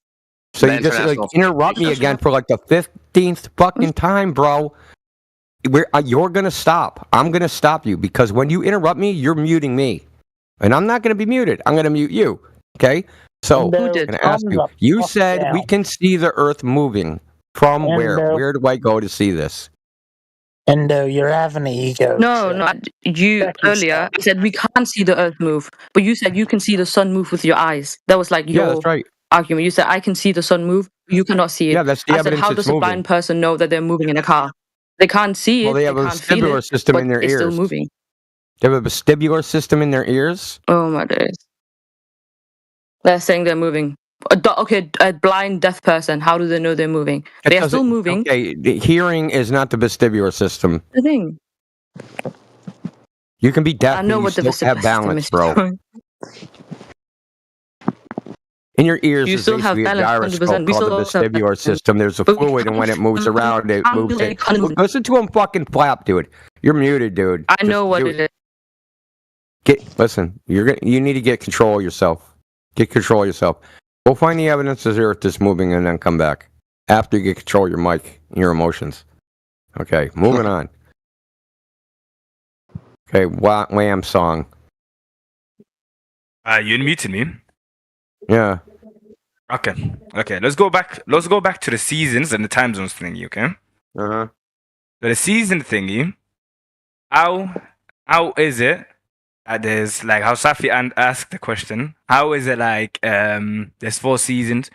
[SPEAKER 13] So
[SPEAKER 23] The
[SPEAKER 13] you just like
[SPEAKER 23] International
[SPEAKER 13] interrupt me again for like the 15th fucking time, bro. You're gonna stop. I'm gonna stop you because when you interrupt me, you're muting me, and I'm not gonna be muted. I'm gonna mute you. Okay? So
[SPEAKER 23] Who
[SPEAKER 13] I'm
[SPEAKER 23] did?
[SPEAKER 13] gonna ask you. You said we can see the Earth moving. From where?
[SPEAKER 25] Endo.
[SPEAKER 13] Where do I go to see this?
[SPEAKER 25] Endo, you're having an ego.
[SPEAKER 23] No, you earlier said we can't see the Earth move, but you said you can see the sun move with your eyes. That was like
[SPEAKER 13] Yeah,
[SPEAKER 23] your
[SPEAKER 13] that's right.
[SPEAKER 23] argument. You said I can see the sun move, you cannot see it.
[SPEAKER 13] Yeah, that's the
[SPEAKER 23] I said,
[SPEAKER 13] evidence
[SPEAKER 23] how
[SPEAKER 13] it's
[SPEAKER 23] does a blind person know that they're moving in a car? They can't see
[SPEAKER 13] Well,
[SPEAKER 23] it,
[SPEAKER 13] they have a
[SPEAKER 23] can't feel
[SPEAKER 13] vestibular
[SPEAKER 23] it,
[SPEAKER 13] system
[SPEAKER 23] but
[SPEAKER 13] in their
[SPEAKER 23] it's still
[SPEAKER 13] ears.
[SPEAKER 23] moving.
[SPEAKER 13] They have a vestibular system in their ears.
[SPEAKER 23] Oh my days. They're saying they're moving. A blind deaf person, how do they know they're moving?
[SPEAKER 13] It
[SPEAKER 23] They're still
[SPEAKER 13] doesn't-
[SPEAKER 23] moving.
[SPEAKER 13] Okay, the hearing is not the vestibular system.
[SPEAKER 23] The thing.
[SPEAKER 13] You can be deaf,
[SPEAKER 23] I know
[SPEAKER 13] but
[SPEAKER 23] what
[SPEAKER 13] you
[SPEAKER 23] the
[SPEAKER 13] still have
[SPEAKER 23] vestibular
[SPEAKER 13] balance,
[SPEAKER 23] system is.
[SPEAKER 13] bro. In your ears
[SPEAKER 23] You
[SPEAKER 13] is
[SPEAKER 23] still have
[SPEAKER 13] basically a
[SPEAKER 23] balance, 100%.
[SPEAKER 13] gyroscope
[SPEAKER 23] We
[SPEAKER 13] called the
[SPEAKER 23] still have
[SPEAKER 13] vestibular system. There's a fluid, and when it moves around, it moves it. Look, listen to him fucking flap, dude. You're muted, dude.
[SPEAKER 23] I know what
[SPEAKER 13] do
[SPEAKER 23] it is.
[SPEAKER 13] Listen, you need to get control of yourself. Get control of yourself. Go find the evidence of the Earth is moving, and then come back after you get control of your mic and your emotions. Okay, moving on. Okay, Wham song.
[SPEAKER 11] You unmuted me.
[SPEAKER 13] Yeah.
[SPEAKER 11] Okay. Let's go back to the seasons and the time zones thingy. Okay.
[SPEAKER 13] Uh-huh.
[SPEAKER 11] So the season thingy. How is it? There's like how Safi asked the question. How is it like? There's 4 seasons.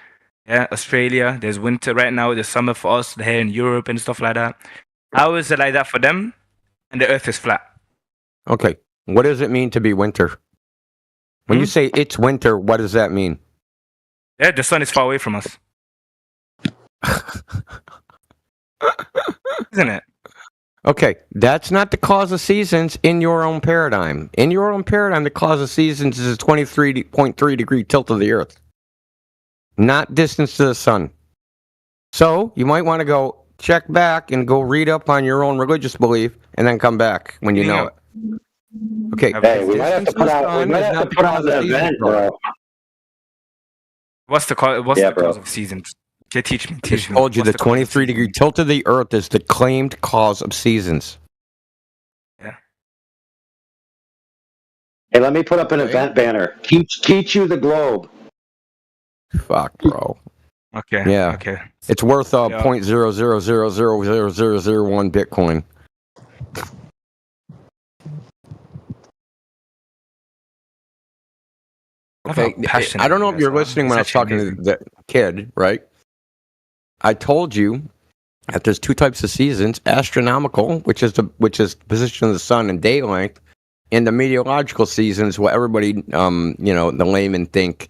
[SPEAKER 11] Yeah, Australia. There's winter right now. There's summer for us here in Europe and stuff like that. How is it like that for them? And the Earth is flat.
[SPEAKER 13] Okay. What does it mean to be winter? When you say it's winter, what does that mean?
[SPEAKER 11] Yeah, the sun is far away from us. Isn't it?
[SPEAKER 13] Okay, that's not the cause of seasons in your own paradigm. In your own paradigm, the cause of seasons is a 23.3 degree tilt of the Earth, not distance to the sun. So you might want to go check back and go read up on your own religious belief, and then come back when you know it. Okay.
[SPEAKER 26] Hey, we might have to put out the event, bro.
[SPEAKER 11] What's the cause? What's
[SPEAKER 26] Yeah,
[SPEAKER 11] the cause of seasons? Okay, teach me.
[SPEAKER 13] I told you the 23 degree tilt of the Earth is the claimed cause of seasons.
[SPEAKER 26] Hey, let me put up an event banner. Teach you the globe.
[SPEAKER 13] Fuck, bro.
[SPEAKER 11] Okay.
[SPEAKER 13] Yeah.
[SPEAKER 11] Okay.
[SPEAKER 13] It's worth
[SPEAKER 11] Yeah.
[SPEAKER 13] 0.000000001 Bitcoin. Okay, I don't know if you're listening when I was talking to the kid, right? I told you that there's 2 types of seasons: astronomical, which is the position of the sun and day length, and the meteorological seasons, what everybody, the laymen think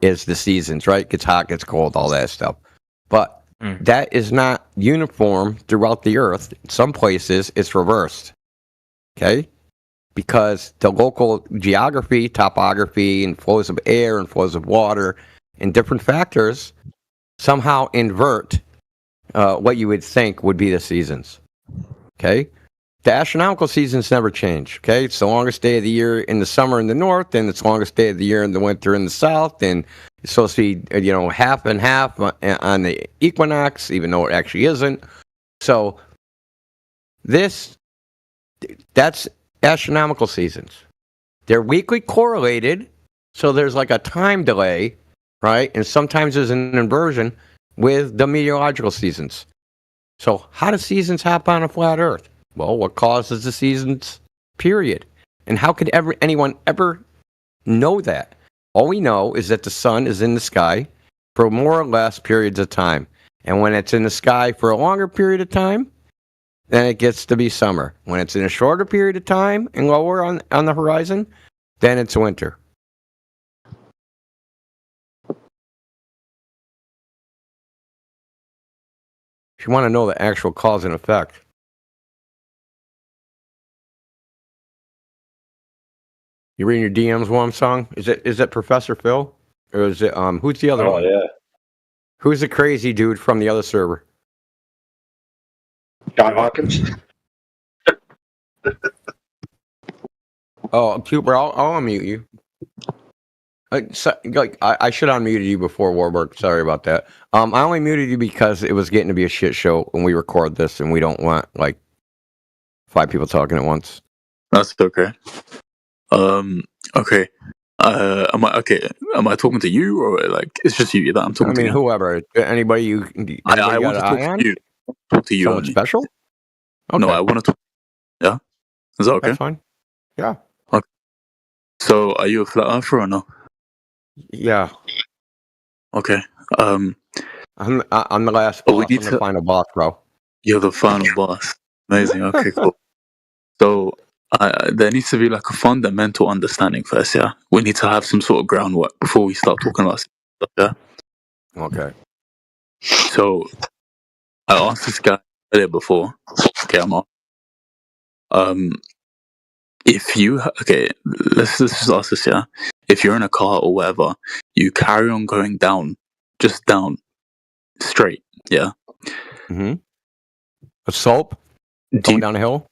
[SPEAKER 13] is the seasons, right? Gets hot, gets cold, all that stuff. But that is not uniform throughout the Earth. In some places, it's reversed. Okay? Because the local geography, topography, and flows of air and flows of water and different factors somehow invert what you would think would be the seasons. Okay? The astronomical seasons never change. Okay? It's the longest day of the year in the summer in the north, and it's the longest day of the year in the winter in the south, and it's supposed to be, half and half on the equinox, even though it actually isn't. So that's astronomical seasons. They're weakly correlated, so there's like a time delay, right? And sometimes there's an inversion with the meteorological seasons. So how do seasons happen on a flat Earth? Well, what causes the seasons, period? And how could anyone ever know that? All we know is that the sun is in the sky for more or less periods of time. And when it's in the sky for a longer period of time, then it gets to be summer. When it's in a shorter period of time and lower on the horizon, then it's winter. If you want to know the actual cause and effect. You reading your DMs, Warm Song? Is it Professor Phil? Or is it who's the other one?
[SPEAKER 19] yeah.
[SPEAKER 13] Who's the crazy dude from the other server?
[SPEAKER 26] John Hawkins.
[SPEAKER 13] Oh, Cooper, I'll unmute you. I should have unmuted you before Warburg. Sorry about that. I only muted you because it was getting to be a shit show when we record this, and we don't want like 5 people talking at once.
[SPEAKER 22] That's okay. Okay. Am I talking to you, or like it's just you that I'm talking to?
[SPEAKER 13] I mean, whoever, anybody you.
[SPEAKER 22] I want to talk to you. Talk to you.
[SPEAKER 13] Someone special? Okay.
[SPEAKER 22] No, I want to talk. Yeah, is that okay?
[SPEAKER 13] That's fine. Yeah.
[SPEAKER 22] Okay. So, are you a flat earther or no?
[SPEAKER 13] Yeah.
[SPEAKER 22] Okay.
[SPEAKER 13] I'm the last boss. I'm the final boss, bro.
[SPEAKER 22] You're the final boss. Amazing. Okay, cool. So there needs to be like a fundamental understanding first, yeah? We need to have some sort of groundwork before we start talking about stuff, yeah?
[SPEAKER 13] Okay.
[SPEAKER 22] So I asked this guy earlier before. Okay, I'm off. Let's just ask this, yeah? If you're in a car or whatever, you carry on going down, just down, straight, yeah?
[SPEAKER 13] Mm-hmm. A slope? Going down a hill?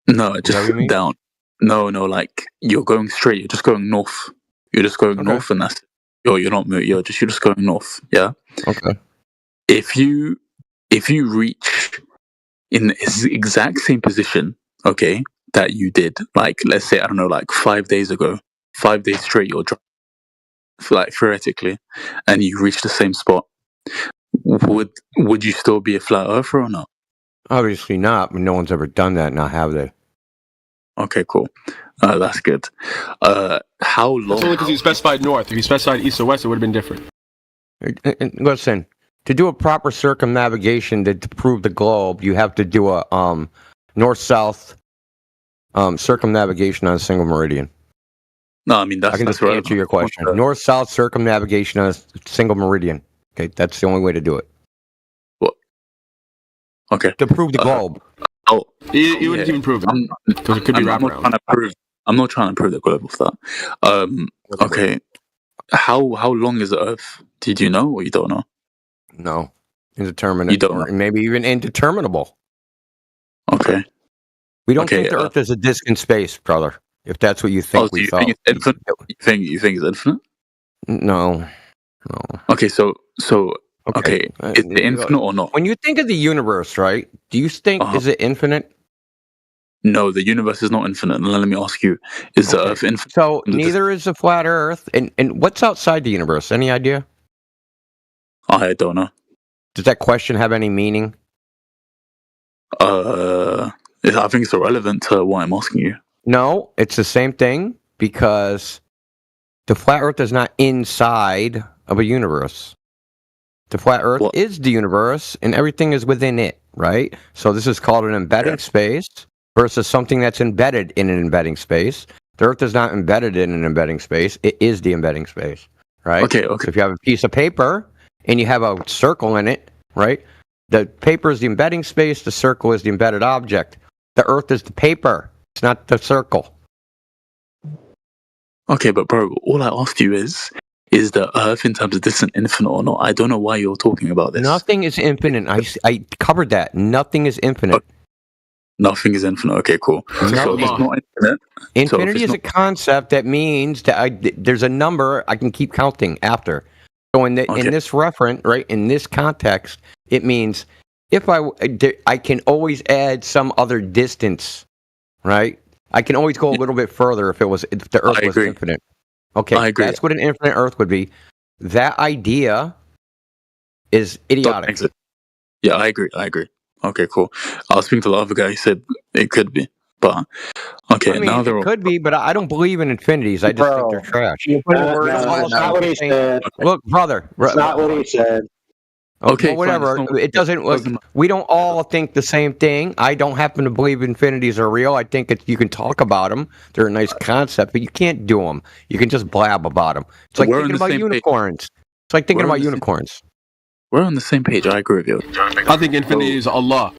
[SPEAKER 22] No, just down. No, like you're going straight. You're just going north. You're just going north, and that's it. You're not moving. You're just going north. Yeah.
[SPEAKER 13] Okay.
[SPEAKER 22] If you reach in the exact same position, okay, that you did, like let's say I don't know, like 5 days ago, 5 days straight, you're driving, like theoretically, and you reach the same spot, would you still be a flat earther or not?
[SPEAKER 13] Obviously not. No one's ever done that, now have they?
[SPEAKER 22] Okay, cool. That's good. How long?
[SPEAKER 10] That's only because you specified north. If you specified east or west, it would have been different.
[SPEAKER 13] Listen, to do a proper circumnavigation to prove the globe, you have to do a north-south circumnavigation on a single meridian.
[SPEAKER 22] No, I mean
[SPEAKER 13] I can just answer your question. North-south circumnavigation on a single meridian. Okay, that's the only way to do it.
[SPEAKER 22] What? Okay.
[SPEAKER 13] To prove the globe.
[SPEAKER 10] You wouldn't even prove it because it could be wraparound.
[SPEAKER 22] I'm not trying to prove the globe of that. Okay. How long is the Earth? Did you know or you don't know?
[SPEAKER 13] No. Indeterminate.
[SPEAKER 22] You don't know.
[SPEAKER 13] Maybe even indeterminable.
[SPEAKER 22] Okay.
[SPEAKER 13] We don't think the Earth is a disk in space, brother. If that's what you think we thought.
[SPEAKER 22] Think it's infinite? You think it's infinite?
[SPEAKER 13] No.
[SPEAKER 22] Okay, so okay, is it infinite or not?
[SPEAKER 13] When you think of the universe, right? Do you think is it infinite?
[SPEAKER 22] No, the universe is not infinite. And let me ask you: is the Earth infinite?
[SPEAKER 13] So neither is the flat Earth. And what's outside the universe? Any idea?
[SPEAKER 22] I don't know.
[SPEAKER 13] Does that question have any meaning?
[SPEAKER 22] I think it's irrelevant to what I'm asking you.
[SPEAKER 13] No, it's the same thing because the flat Earth is not inside of a universe. The flat Earth is the universe, and everything is within it, right? So this is called an embedding space versus something that's embedded in an embedding space. The Earth is not embedded in an embedding space. It is the embedding space, right?
[SPEAKER 22] Okay.
[SPEAKER 13] So if you have a piece of paper and you have a circle in it, right? The paper is the embedding space. The circle is the embedded object. The Earth is the paper. It's not the circle.
[SPEAKER 22] Okay, but bro, all I asked you is the Earth in terms of distance infinite or not? I don't know why you're talking about this.
[SPEAKER 13] Nothing is infinite. I covered that. Nothing is infinite.
[SPEAKER 22] Nothing is infinite. Okay, cool. So if it's not infinite.
[SPEAKER 13] Infinity is a concept that means that there's a number I can keep counting after. So in this reference, right, in this context, it means if I can always add some other distance, right? I can always go a little bit further if the Earth was infinite. Okay,
[SPEAKER 22] I agree.
[SPEAKER 13] That's what an infinite Earth would be. That idea is idiotic.
[SPEAKER 22] Yeah, I agree. Okay, cool. I was speaking to the other guy. He said it could be, but okay.
[SPEAKER 13] I mean,
[SPEAKER 22] now
[SPEAKER 13] it could be, but I don't believe in infinities. I just think they're trash.
[SPEAKER 26] That's not what he said.
[SPEAKER 13] Look, brother.
[SPEAKER 26] That's not what he said.
[SPEAKER 22] Okay,
[SPEAKER 13] well, whatever. It doesn't. Like, we don't all think the same thing. I don't happen to believe infinities are real. I think you can talk about them. They're a nice concept, but you can't do them. You can just blab about them. It's like thinking about unicorns. It's like thinking about unicorns.
[SPEAKER 22] We're on the same page. I agree with you.
[SPEAKER 7] I think infinity is Allah.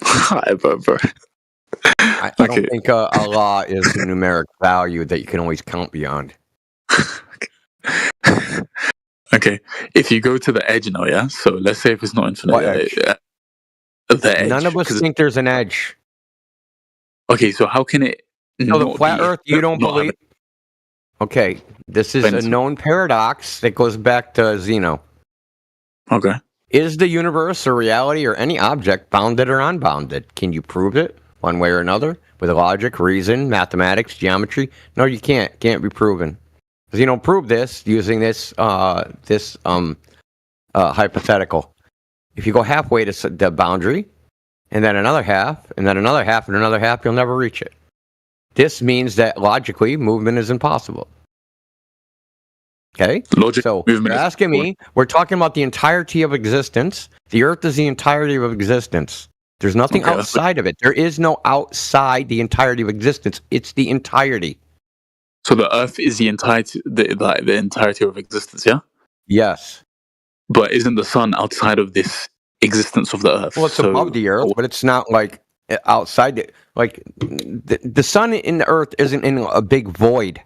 [SPEAKER 22] Hi, bro.
[SPEAKER 13] I don't think Allah is a numeric value that you can always count beyond.
[SPEAKER 22] Okay, if you go to the edge now, yeah. So let's say if it's not infinite,
[SPEAKER 13] What edge?
[SPEAKER 22] The edge.
[SPEAKER 13] None of us think there's an edge.
[SPEAKER 22] Okay, so how can it?
[SPEAKER 13] So the flat Earth, you don't believe? Okay, this is a known paradox that goes back to Zeno.
[SPEAKER 22] Okay.
[SPEAKER 13] Is the universe or reality or any object bounded or unbounded? Can you prove it one way or another with logic, reason, mathematics, geometry? No, you can't. Can't be proven. Because you don't prove this using this hypothetical. If you go halfway to the boundary, and then another half, and then another half, and another half, you'll never reach it. This means that logically, movement is impossible. Okay? So you're asking me, we're talking about the entirety of existence. The Earth is the entirety of existence. There's nothing outside of it. There is no outside the entirety of existence. It's the entirety.
[SPEAKER 22] So the Earth is the entirety, the entirety of existence, yeah?
[SPEAKER 13] Yes.
[SPEAKER 22] But isn't the sun outside of this existence of the Earth?
[SPEAKER 13] Well, it's above the Earth, but it's not like outside it. Like the sun in the Earth isn't in a big void.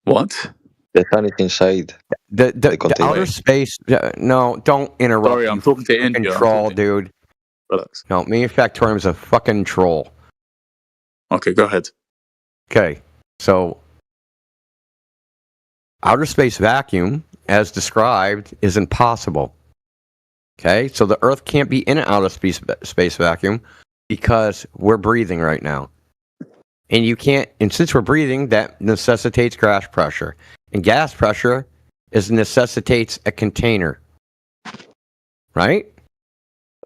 [SPEAKER 22] What?
[SPEAKER 24] The sun is inside.
[SPEAKER 13] The outer space. No, don't interrupt.
[SPEAKER 22] Sorry, I'm talking to India.
[SPEAKER 13] Troll, dude.
[SPEAKER 22] Relax.
[SPEAKER 13] No, Manufactorium is a fucking troll.
[SPEAKER 22] Okay, go ahead.
[SPEAKER 13] Okay, so outer space vacuum, as described, is impossible. Okay, so the Earth can't be in an outer space vacuum because we're breathing right now. And you can't, and since we're breathing, that necessitates gas pressure. And gas pressure necessitates a container. Right?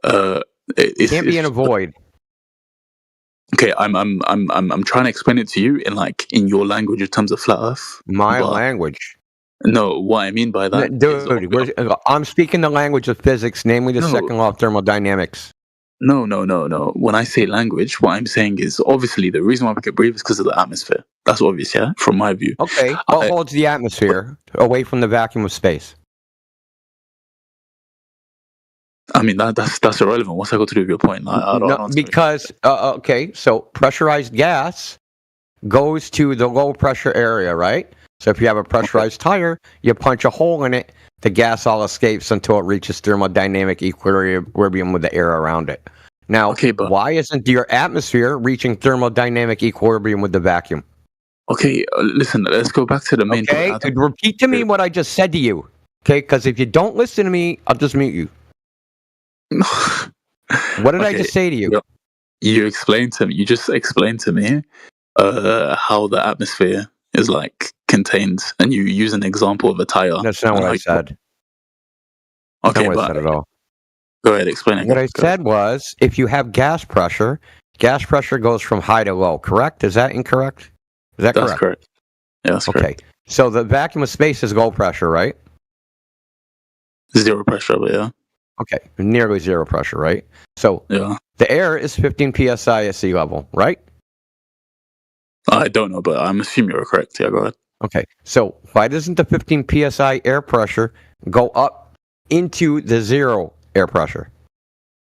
[SPEAKER 13] It can't be in a void.
[SPEAKER 22] Okay, I'm trying to explain it to you in your language in terms of flat Earth.
[SPEAKER 13] My language.
[SPEAKER 22] No, what I mean by that,
[SPEAKER 13] dude, I'm speaking the language of physics, namely the second law of thermodynamics.
[SPEAKER 22] No. When I say language, what I'm saying is obviously the reason why we can breathe is because of the atmosphere. That's obvious, yeah, from my view.
[SPEAKER 13] Okay, what holds the atmosphere away from the vacuum of space?
[SPEAKER 22] I mean that's irrelevant. What's that got to do with your point?
[SPEAKER 13] Because okay, so pressurized gas goes to the low pressure area, right? So if you have a pressurized tire, you punch a hole in it, the gas all escapes until it reaches thermodynamic equilibrium with the air around it. Now, why isn't your atmosphere reaching thermodynamic equilibrium with the vacuum?
[SPEAKER 22] Okay, listen, let's go back to the main
[SPEAKER 13] point. Okay, repeat to me what I just said to you. Okay, because if you don't listen to me, I'll just mute you. What did I just say to you?
[SPEAKER 22] You just explained to me how the atmosphere is like contained, and you use an example of a tire.
[SPEAKER 13] That's not what I said.
[SPEAKER 22] Okay,
[SPEAKER 13] that's not what I said at all.
[SPEAKER 22] Go ahead, explain it.
[SPEAKER 13] What I said was, if you have gas pressure goes from high to low, correct? Is that incorrect? Is that correct?
[SPEAKER 22] That's correct. Yeah, that's correct.
[SPEAKER 13] Okay, so the vacuum of space is low pressure, right?
[SPEAKER 22] Zero pressure, but yeah.
[SPEAKER 13] Okay, nearly zero pressure, right? So the air is 15 psi at sea level, right?
[SPEAKER 22] I don't know, but I'm assuming you're correct. Yeah, go ahead.
[SPEAKER 13] Okay, so why doesn't the 15 psi air pressure go up into the zero air pressure?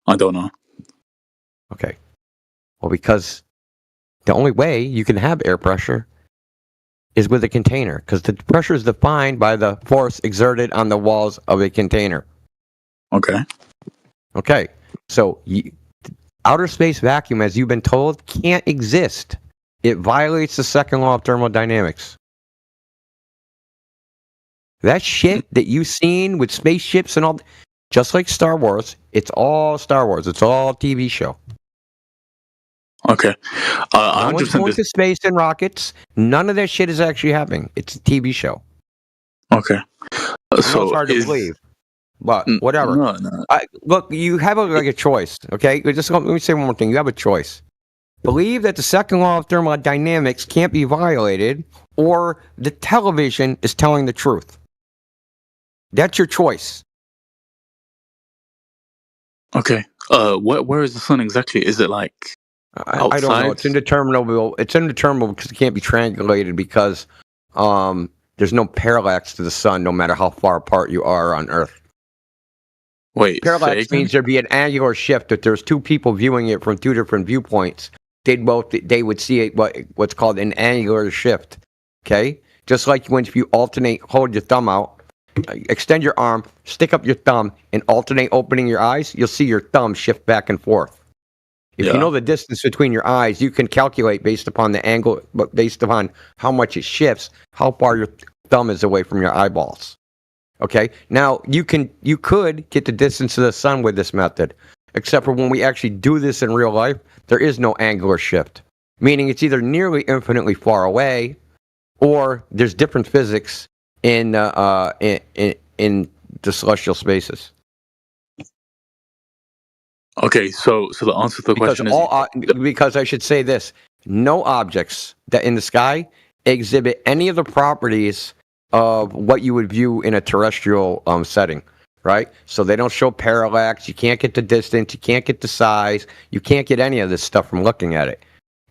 [SPEAKER 22] I don't know.
[SPEAKER 13] Okay, well, because the only way you can have air pressure is with a container, because the pressure is defined by the force exerted on the walls of a container.
[SPEAKER 22] Okay.
[SPEAKER 13] Okay, so outer space vacuum, as you've been told, can't exist. It violates the second law of thermodynamics. That shit that you've seen with spaceships and all, just like Star Wars, it's all Star Wars. It's all TV show.
[SPEAKER 22] Okay.
[SPEAKER 13] No one's going to space in rockets. None of that shit is actually happening. It's a TV show.
[SPEAKER 22] Okay.
[SPEAKER 13] So it's hard to believe. But whatever.
[SPEAKER 22] No.
[SPEAKER 13] Look, you have a choice. Okay, just let me say one more thing. You have a choice. Believe that the second law of thermodynamics can't be violated, or the television is telling the truth. That's your choice.
[SPEAKER 22] Okay. Where is the sun exactly? Is it like outside?
[SPEAKER 13] I don't know. It's indeterminable. It's indeterminable because it can't be triangulated because there's no parallax to the sun, no matter how far apart you are on Earth.
[SPEAKER 22] Wait,
[SPEAKER 13] parallax means there'd be an angular shift. If there's two people viewing it from two different viewpoints, they would see what's called an angular shift. Okay, just like when if you alternate, hold your thumb out, extend your arm, stick up your thumb, and alternate opening your eyes, you'll see your thumb shift back and forth. If you know the distance between your eyes, you can calculate based upon the angle, but based upon how much it shifts, how far your thumb is away from your eyeballs. Okay. Now you could get the distance of the sun with this method, except for when we actually do this in real life, there is no angular shift, meaning it's either nearly infinitely far away, or there's different physics in the celestial spaces.
[SPEAKER 22] Okay, so the answer to the question is
[SPEAKER 13] because I should say this: no objects that in the sky exhibit any of the properties of what you would view in a terrestrial setting, right? So they don't show parallax. You can't get the distance. You can't get the size. You can't get any of this stuff from looking at it.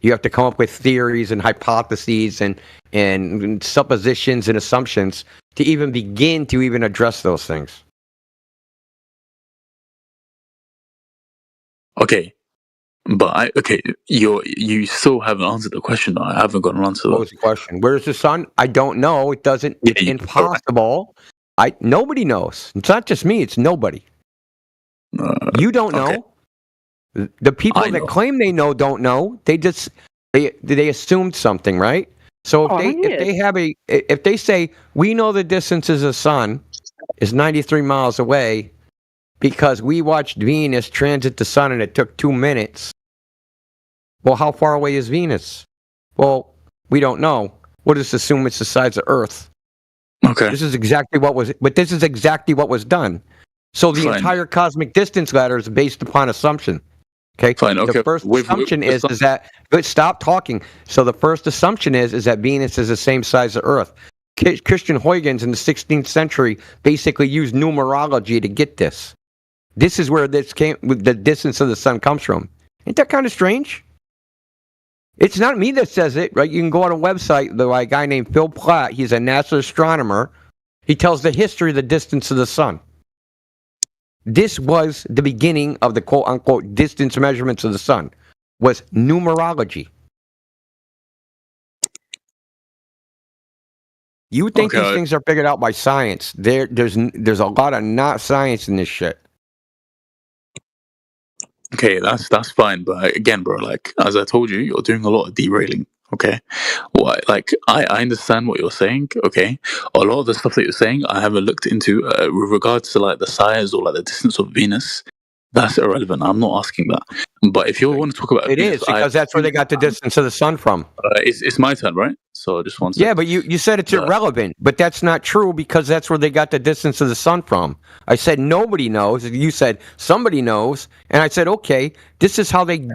[SPEAKER 13] You have to come up with theories and hypotheses and suppositions and assumptions to even begin to even address those things.
[SPEAKER 22] Okay, but you still haven't answered the question. Though. I haven't got an answer.
[SPEAKER 13] What was the question? Where's the sun? I don't know. It doesn't. It's impossible. Nobody knows. It's not just me. It's nobody. You don't know. The people that claim they know don't know. They just they assumed something, right? So if they say we know the distance of the sun is 93 miles away because we watched Venus transit the sun and it took 2 minutes. Well, how far away is Venus? Well, we don't know. We'll just assume it's the size of Earth.
[SPEAKER 22] Okay.
[SPEAKER 13] This is exactly what was done. So the entire cosmic distance ladder is based upon assumption. Okay.
[SPEAKER 22] Fine. Okay.
[SPEAKER 13] The first assumption is that. But stop talking. So the first assumption is that Venus is the same size as Earth. Christian Huygens in the 16th century basically used numerology to get this. This is where the distance of the sun comes from. Ain't that kind of strange? It's not me that says it, right? You can go on a website by a guy named Phil Platt. He's a NASA astronomer. He tells the history of the distance of the sun. This was the beginning of the quote-unquote distance measurements of the sun, was numerology. You think these things are figured out by science. There's a lot of not science in this shit.
[SPEAKER 22] Okay, that's fine, but again, bro, like as I told you, you're doing a lot of derailing. Okay, I understand what you're saying. Okay, a lot of the stuff that you're saying, I haven't looked into with regards to like the size or like the distance of Venus. That's irrelevant. I'm not asking that. But if you want to talk about
[SPEAKER 13] Venus, because that's where they got the distance of the sun from.
[SPEAKER 22] It's my turn, right? So just one second.
[SPEAKER 13] Yeah, but you said it's irrelevant, but that's not true because that's where they got the distance of the sun from. I said nobody knows. You said somebody knows, and I said okay. This is how they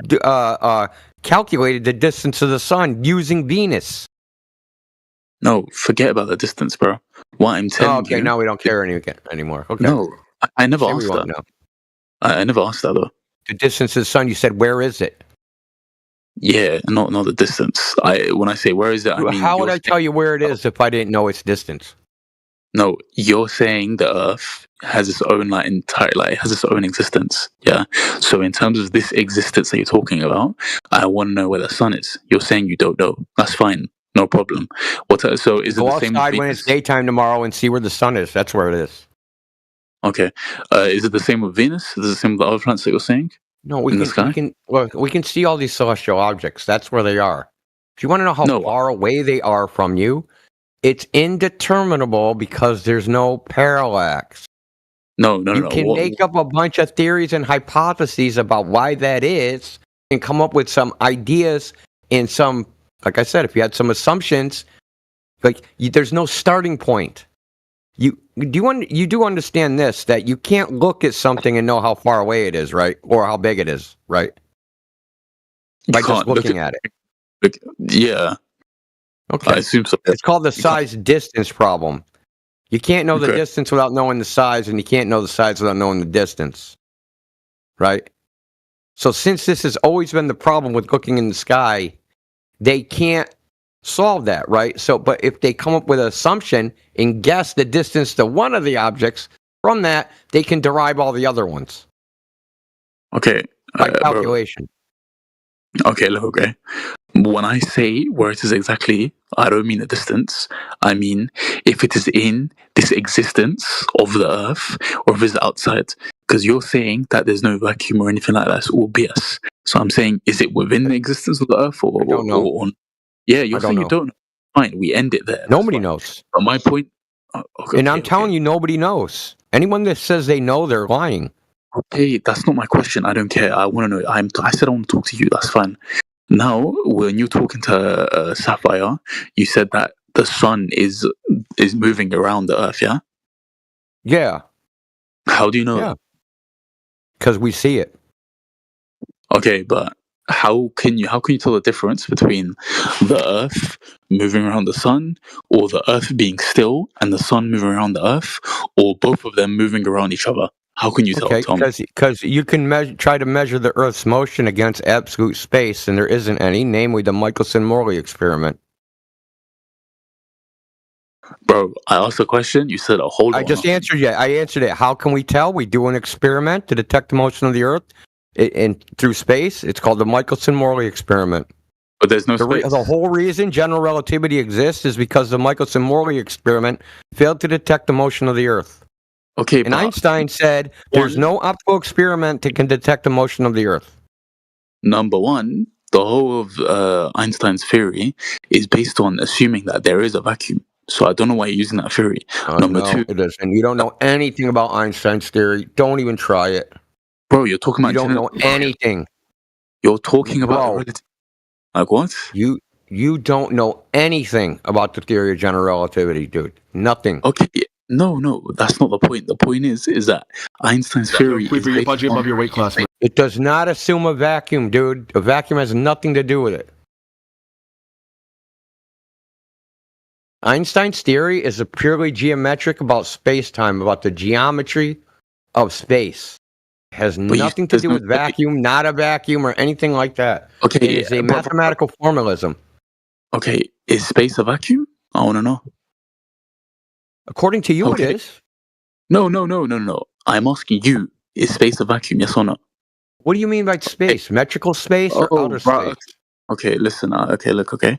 [SPEAKER 13] calculated the distance of the sun using Venus.
[SPEAKER 22] No, forget about the distance, bro. What I'm telling you.
[SPEAKER 13] Okay, now we don't care anymore. Okay.
[SPEAKER 22] No, I never asked that.
[SPEAKER 13] No.
[SPEAKER 22] I never asked that though.
[SPEAKER 13] The distance of the sun, you said, where is it?
[SPEAKER 22] Yeah, not the distance. When I say where is it, I mean.
[SPEAKER 13] How would I tell you where it is if I didn't know its distance?
[SPEAKER 22] No, you're saying the Earth has its own has its own existence. Yeah. So in terms of this existence that you're talking about, I want to know where the sun is. You're saying you don't know. That's fine. No problem. So is it the same? Go
[SPEAKER 13] outside when it's daytime tomorrow and see where the sun is. That's where it is.
[SPEAKER 22] Okay. Is it the same with Venus? Is it the same with the other planets that you're saying?
[SPEAKER 13] No, we can see all these celestial objects. That's where they are. If you want to know how far away they are from you, it's indeterminable because there's no parallax.
[SPEAKER 22] No.
[SPEAKER 13] You can make up a bunch of theories and hypotheses about why that is and come up with some ideas and some, like I said, if you had some assumptions, there's no starting point. You do understand this, that you can't look at something and know how far away it is, right? Or how big it is, right? By just looking at it.
[SPEAKER 22] Yeah.
[SPEAKER 13] Okay.
[SPEAKER 22] I assume so.
[SPEAKER 13] It's called the size distance problem. You can't know the
[SPEAKER 22] Okay.
[SPEAKER 13] distance without knowing the size, and you can't know the size without knowing the distance. Right? So since this has always been the problem with looking in the sky, they can't solve that, right? So, but if they come up with an assumption and guess the distance to one of the objects, from that, they can derive all the other ones
[SPEAKER 22] Okay.
[SPEAKER 13] by
[SPEAKER 22] bro.
[SPEAKER 13] calculation.
[SPEAKER 22] Okay, look, okay. When I say where it is exactly, I don't mean the distance. I mean if it is in this existence of the Earth or if it's outside. Because you're saying that there's no vacuum or anything like that. It's all BS. So I'm saying, is it within the existence of the Earth or?
[SPEAKER 13] I don't know.
[SPEAKER 22] Or yeah, you're
[SPEAKER 13] I don't
[SPEAKER 22] saying you
[SPEAKER 13] know.
[SPEAKER 22] don't know. Fine, we end it there.
[SPEAKER 13] Nobody knows.
[SPEAKER 22] But my point. Okay,
[SPEAKER 13] And I'm telling you, nobody knows. Anyone that says they know, they're lying.
[SPEAKER 22] okay, that's not my question. I don't care. I want to know. I said I want to talk to you. That's fine. Now, when you're talking to Sapphire, you said that the sun is moving around the Earth. Yeah.
[SPEAKER 13] Yeah.
[SPEAKER 22] How do you know?
[SPEAKER 13] Yeah. Because we see it.
[SPEAKER 22] Okay, but how can you tell the difference between the Earth moving around the sun, or the Earth being still and the sun moving around the Earth, or both of them moving around each other? How can you tell,
[SPEAKER 13] Okay,
[SPEAKER 22] Tom?
[SPEAKER 13] because you can try to measure the Earth's motion against absolute space, and there isn't any, namely the Michelson-Morley experiment.
[SPEAKER 22] Bro, I asked a question. You said a whole.
[SPEAKER 13] I just answered you. I answered it. How can we tell? We do an experiment to detect the motion of the Earth through space. It's called the Michelson-Morley experiment.
[SPEAKER 22] But there's no space.
[SPEAKER 13] The whole reason general relativity exists is because the Michelson-Morley experiment failed to detect the motion of the Earth.
[SPEAKER 22] Okay,
[SPEAKER 13] and Einstein said there's no optical experiment that can detect the motion of the Earth.
[SPEAKER 22] Number one, the whole of Einstein's theory is based on assuming that there is a vacuum. So I don't know why you're using that theory. Number
[SPEAKER 13] no,
[SPEAKER 22] two,
[SPEAKER 13] it isn't. You don't know anything about Einstein's theory. Don't even try it.
[SPEAKER 22] Bro, you're talking about.
[SPEAKER 13] You don't know anything.
[SPEAKER 22] You're talking about. Like what?
[SPEAKER 13] You don't know anything about the theory of general relativity, dude. Nothing.
[SPEAKER 22] Okay. No, that's not the point. The point is that Einstein's theory.
[SPEAKER 7] Weaver, you're punching above your weight class, man.
[SPEAKER 13] It does not assume a vacuum, dude. A vacuum has nothing to do with it. Einstein's theory is a purely geometric about space-time, about the geometry of space. It has nothing to do with vacuum, not a vacuum, or anything like that.
[SPEAKER 22] Okay,
[SPEAKER 13] it is a mathematical formalism.
[SPEAKER 22] Okay, is space a vacuum? I want to know.
[SPEAKER 13] According to you, it is.
[SPEAKER 22] No. I'm asking you: is space a vacuum? Yes or no?
[SPEAKER 13] What do you mean by space? Metrical space or outer space?
[SPEAKER 22] Okay, listen. Okay.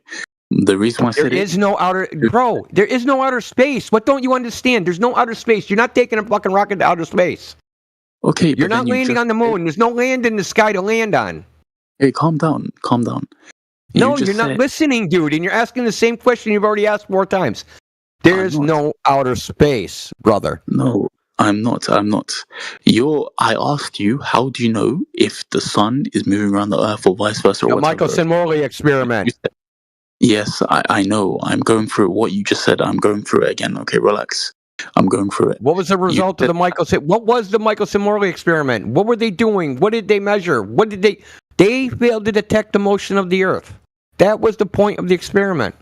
[SPEAKER 22] The reason why I said
[SPEAKER 13] there is no outer, bro. There is no outer space. What don't you understand? There's no outer space. You're not taking a fucking rocket to outer space.
[SPEAKER 22] Okay,
[SPEAKER 13] you're not landing on the moon. There's no land in the sky to land on.
[SPEAKER 22] Hey, calm down.
[SPEAKER 13] No, you're not listening, dude. And you're asking the same question you've already asked 4 times. There's no outer space, brother.
[SPEAKER 22] No, I'm not. I asked you, how do you know if the sun is moving around the Earth or vice versa?
[SPEAKER 13] The Michelson-Morley experiment.
[SPEAKER 22] Yes, I know. I'm going through what you just said. I'm going through it again. Okay, relax. I'm going through it.
[SPEAKER 13] What was the result of the Michelson? What was the Michelson-Morley experiment? What were they doing? What did they measure? What did they? They failed to detect the motion of the Earth. That was the point of the experiment.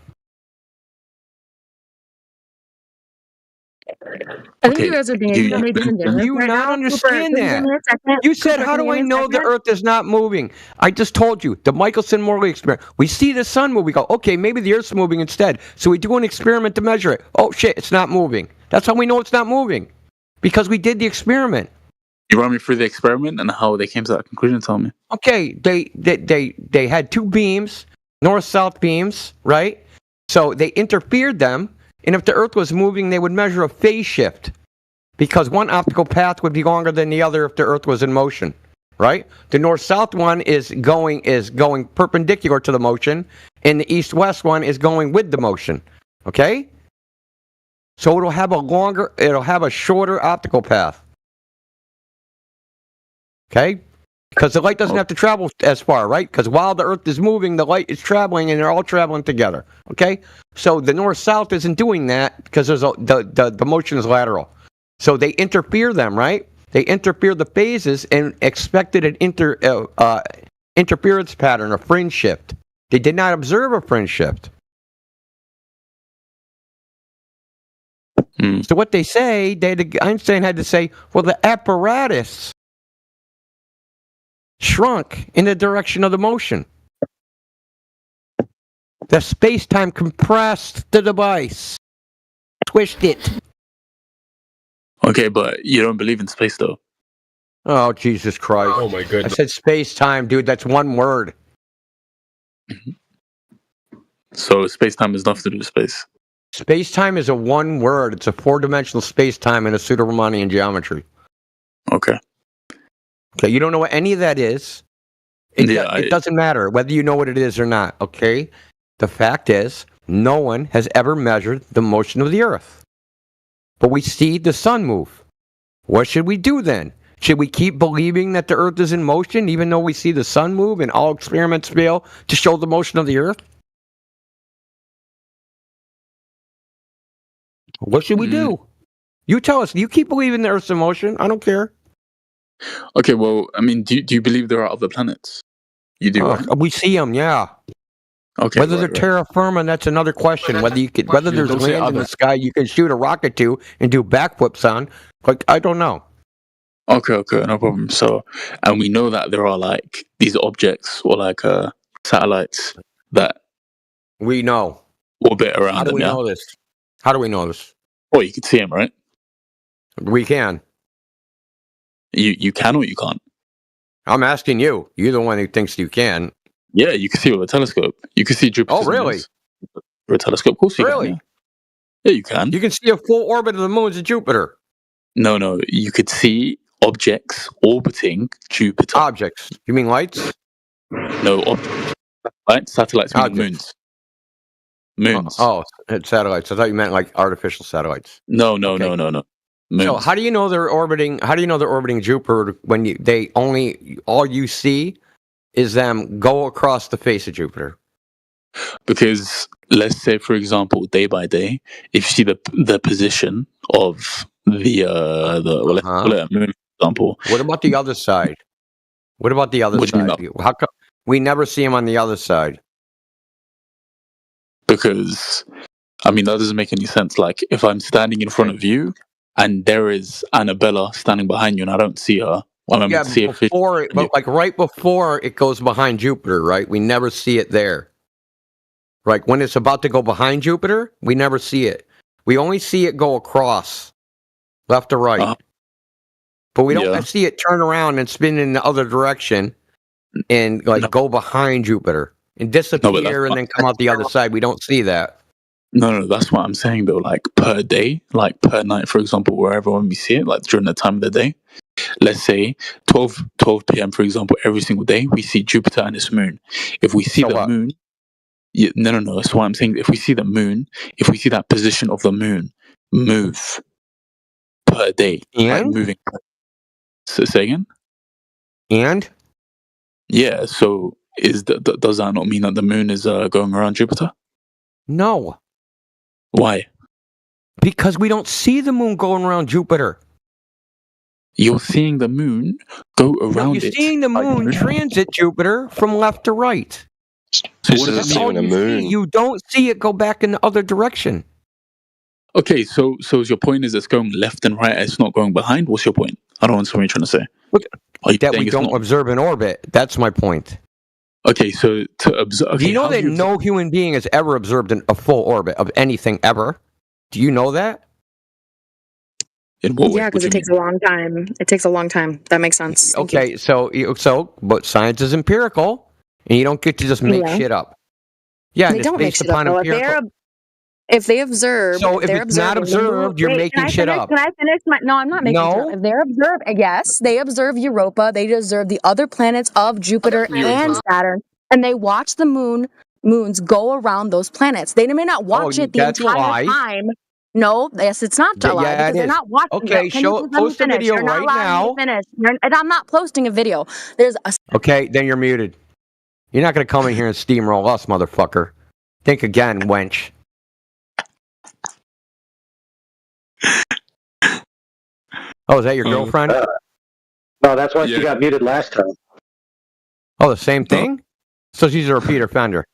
[SPEAKER 4] I think you guys are dancing.
[SPEAKER 13] Do you not understand that? You said, how do I know the Earth is not moving? I just told you, the Michelson-Morley experiment. We see the sun move. We go, okay, maybe the Earth's moving instead. So we do an experiment to measure it. Oh, shit, it's not moving. That's how we know it's not moving. Because we did the experiment.
[SPEAKER 22] You run me through the experiment and how they came to that conclusion, tell me.
[SPEAKER 13] Okay, they had 2 beams, north-south beams, right? So they interfered them. And if the Earth was moving, they would measure a phase shift because one optical path would be longer than the other if the Earth was in motion, right? The north-south one is going perpendicular to the motion, and the east-west one is going with the motion, okay? So it'll have a shorter optical path, okay? Because the light doesn't have to travel as far, right? Because while the Earth is moving, the light is traveling, and they're all traveling together. Okay, so the north-south isn't doing that because the motion is lateral. So they interfere them, right? They interfere the phases and expected an interference pattern, a fringe shift. They did not observe a fringe shift. So what they say, Einstein had to say, well, the apparatus shrunk in the direction of the motion. The space-time compressed the device, squished it.
[SPEAKER 22] Okay, but you don't believe in space, though.
[SPEAKER 13] Oh, Jesus Christ.
[SPEAKER 22] Oh, my goodness.
[SPEAKER 13] I said space-time, dude. That's one word.
[SPEAKER 22] So space-time has nothing to do with space.
[SPEAKER 13] Space-time is a one word. It's a four-dimensional space-time in a pseudo-Riemannian geometry.
[SPEAKER 22] Okay.
[SPEAKER 13] Okay, you don't know what any of that is. It doesn't matter whether you know what it is or not, okay? The fact is, no one has ever measured the motion of the Earth. But we see the sun move. What should we do then? Should we keep believing that the Earth is in motion even though we see the sun move and all experiments fail to show the motion of the Earth? What should we do? You tell us. You keep believing the Earth's in motion. I don't care.
[SPEAKER 22] Okay, well, I mean, do you believe there are other planets? You do, right?
[SPEAKER 13] We see them, yeah.
[SPEAKER 22] Okay.
[SPEAKER 13] Whether they're terra firma, that's another question. Whether there's land in the sky you can shoot a rocket to and do backflips on, like, I don't know.
[SPEAKER 22] Okay, no problem. So, and we know that there are like these objects or like satellites that
[SPEAKER 13] we know
[SPEAKER 22] orbit around.
[SPEAKER 13] How do we know this? How do we know this?
[SPEAKER 22] Well, you can see them, right?
[SPEAKER 13] We can.
[SPEAKER 22] You can or you can't?
[SPEAKER 13] I'm asking you. You're the one who thinks you can.
[SPEAKER 22] Yeah, you can see with a telescope. You can see Jupiter.
[SPEAKER 13] Oh, really?
[SPEAKER 22] With a telescope, of course you
[SPEAKER 13] really?
[SPEAKER 22] can. Yeah, you can.
[SPEAKER 13] You can see a full orbit of the moons of Jupiter.
[SPEAKER 22] No. You could see objects orbiting Jupiter.
[SPEAKER 13] Objects? You mean lights?
[SPEAKER 22] No, lights. Satellites mean moons. Moons.
[SPEAKER 13] It's satellites. I thought you meant like artificial satellites.
[SPEAKER 22] No.
[SPEAKER 13] Moons.
[SPEAKER 22] So
[SPEAKER 13] how do you know they're orbiting? How do you know they're orbiting Jupiter when all you see is them go across the face of Jupiter?
[SPEAKER 22] Because let's say, for example, day by day, if you see the position of let's call it a moon, for example.
[SPEAKER 13] What about the other side? What about the other side? How come we never see them on the other side?
[SPEAKER 22] Because, I mean, that doesn't make any sense. Like, if I'm standing in front of you and there is Annabella standing behind you and I don't see her,
[SPEAKER 13] like right before it goes behind Jupiter, right? We never see it there. Like when it's about to go behind Jupiter, we never see it. We only see it go across, left to right. But we don't see it turn around and spin in the other direction and go behind Jupiter and disappear and then come out the other side. We don't see that.
[SPEAKER 22] No, that's what I'm saying though. Like per day, like per night, for example, wherever when we see it, like during the time of the day, let's say 12 p.m., for example, every single day, we see Jupiter and its moon. If we see moon, no. That's what I'm saying. If we see the moon, if we see that position of the moon move per day, like moving. So, say again?
[SPEAKER 13] And?
[SPEAKER 22] Yeah, so does that not mean that the moon is going around Jupiter?
[SPEAKER 13] No.
[SPEAKER 22] Why?
[SPEAKER 13] Because we don't see the moon going around Jupiter.
[SPEAKER 22] You're seeing the moon go around it.
[SPEAKER 13] You're seeing the moon transit Jupiter from left to right.
[SPEAKER 22] So
[SPEAKER 13] what does the moon? You don't see it go back in the other direction.
[SPEAKER 22] Okay, so your point is it's going left and right, it's not going behind? What's your point? I don't understand what you're trying to say.
[SPEAKER 13] That we don't observe in orbit. That's my point.
[SPEAKER 22] Okay, so to observe... Okay,
[SPEAKER 13] do you know that no human being has ever observed a full orbit of anything ever? Do you know that?
[SPEAKER 4] Yeah, because it takes a long time. It takes a long time. That makes sense.
[SPEAKER 13] Okay, but science is empirical, and you don't get to just make shit up. Yeah,
[SPEAKER 4] they don't make shit up. If they observe,
[SPEAKER 13] so if it's not observed, you're making shit up.
[SPEAKER 4] Can I finish? No, I'm not making shit up. If they're observed, yes, they observe Europa. They observe the other planets of Jupiter and Saturn, and they watch the moons go around those planets. They may not watch it the entire time. No, yes, it's not a lie because they're not watching.
[SPEAKER 13] Okay, post a video right now.
[SPEAKER 4] I'm not posting a video.
[SPEAKER 13] Okay, then you're muted. You're not going to come in here and steamroll us, motherfucker. Think again, wench. Oh, is that your girlfriend?
[SPEAKER 26] No, that's why she got muted last time.
[SPEAKER 13] Oh, the same thing? So she's a repeat offender.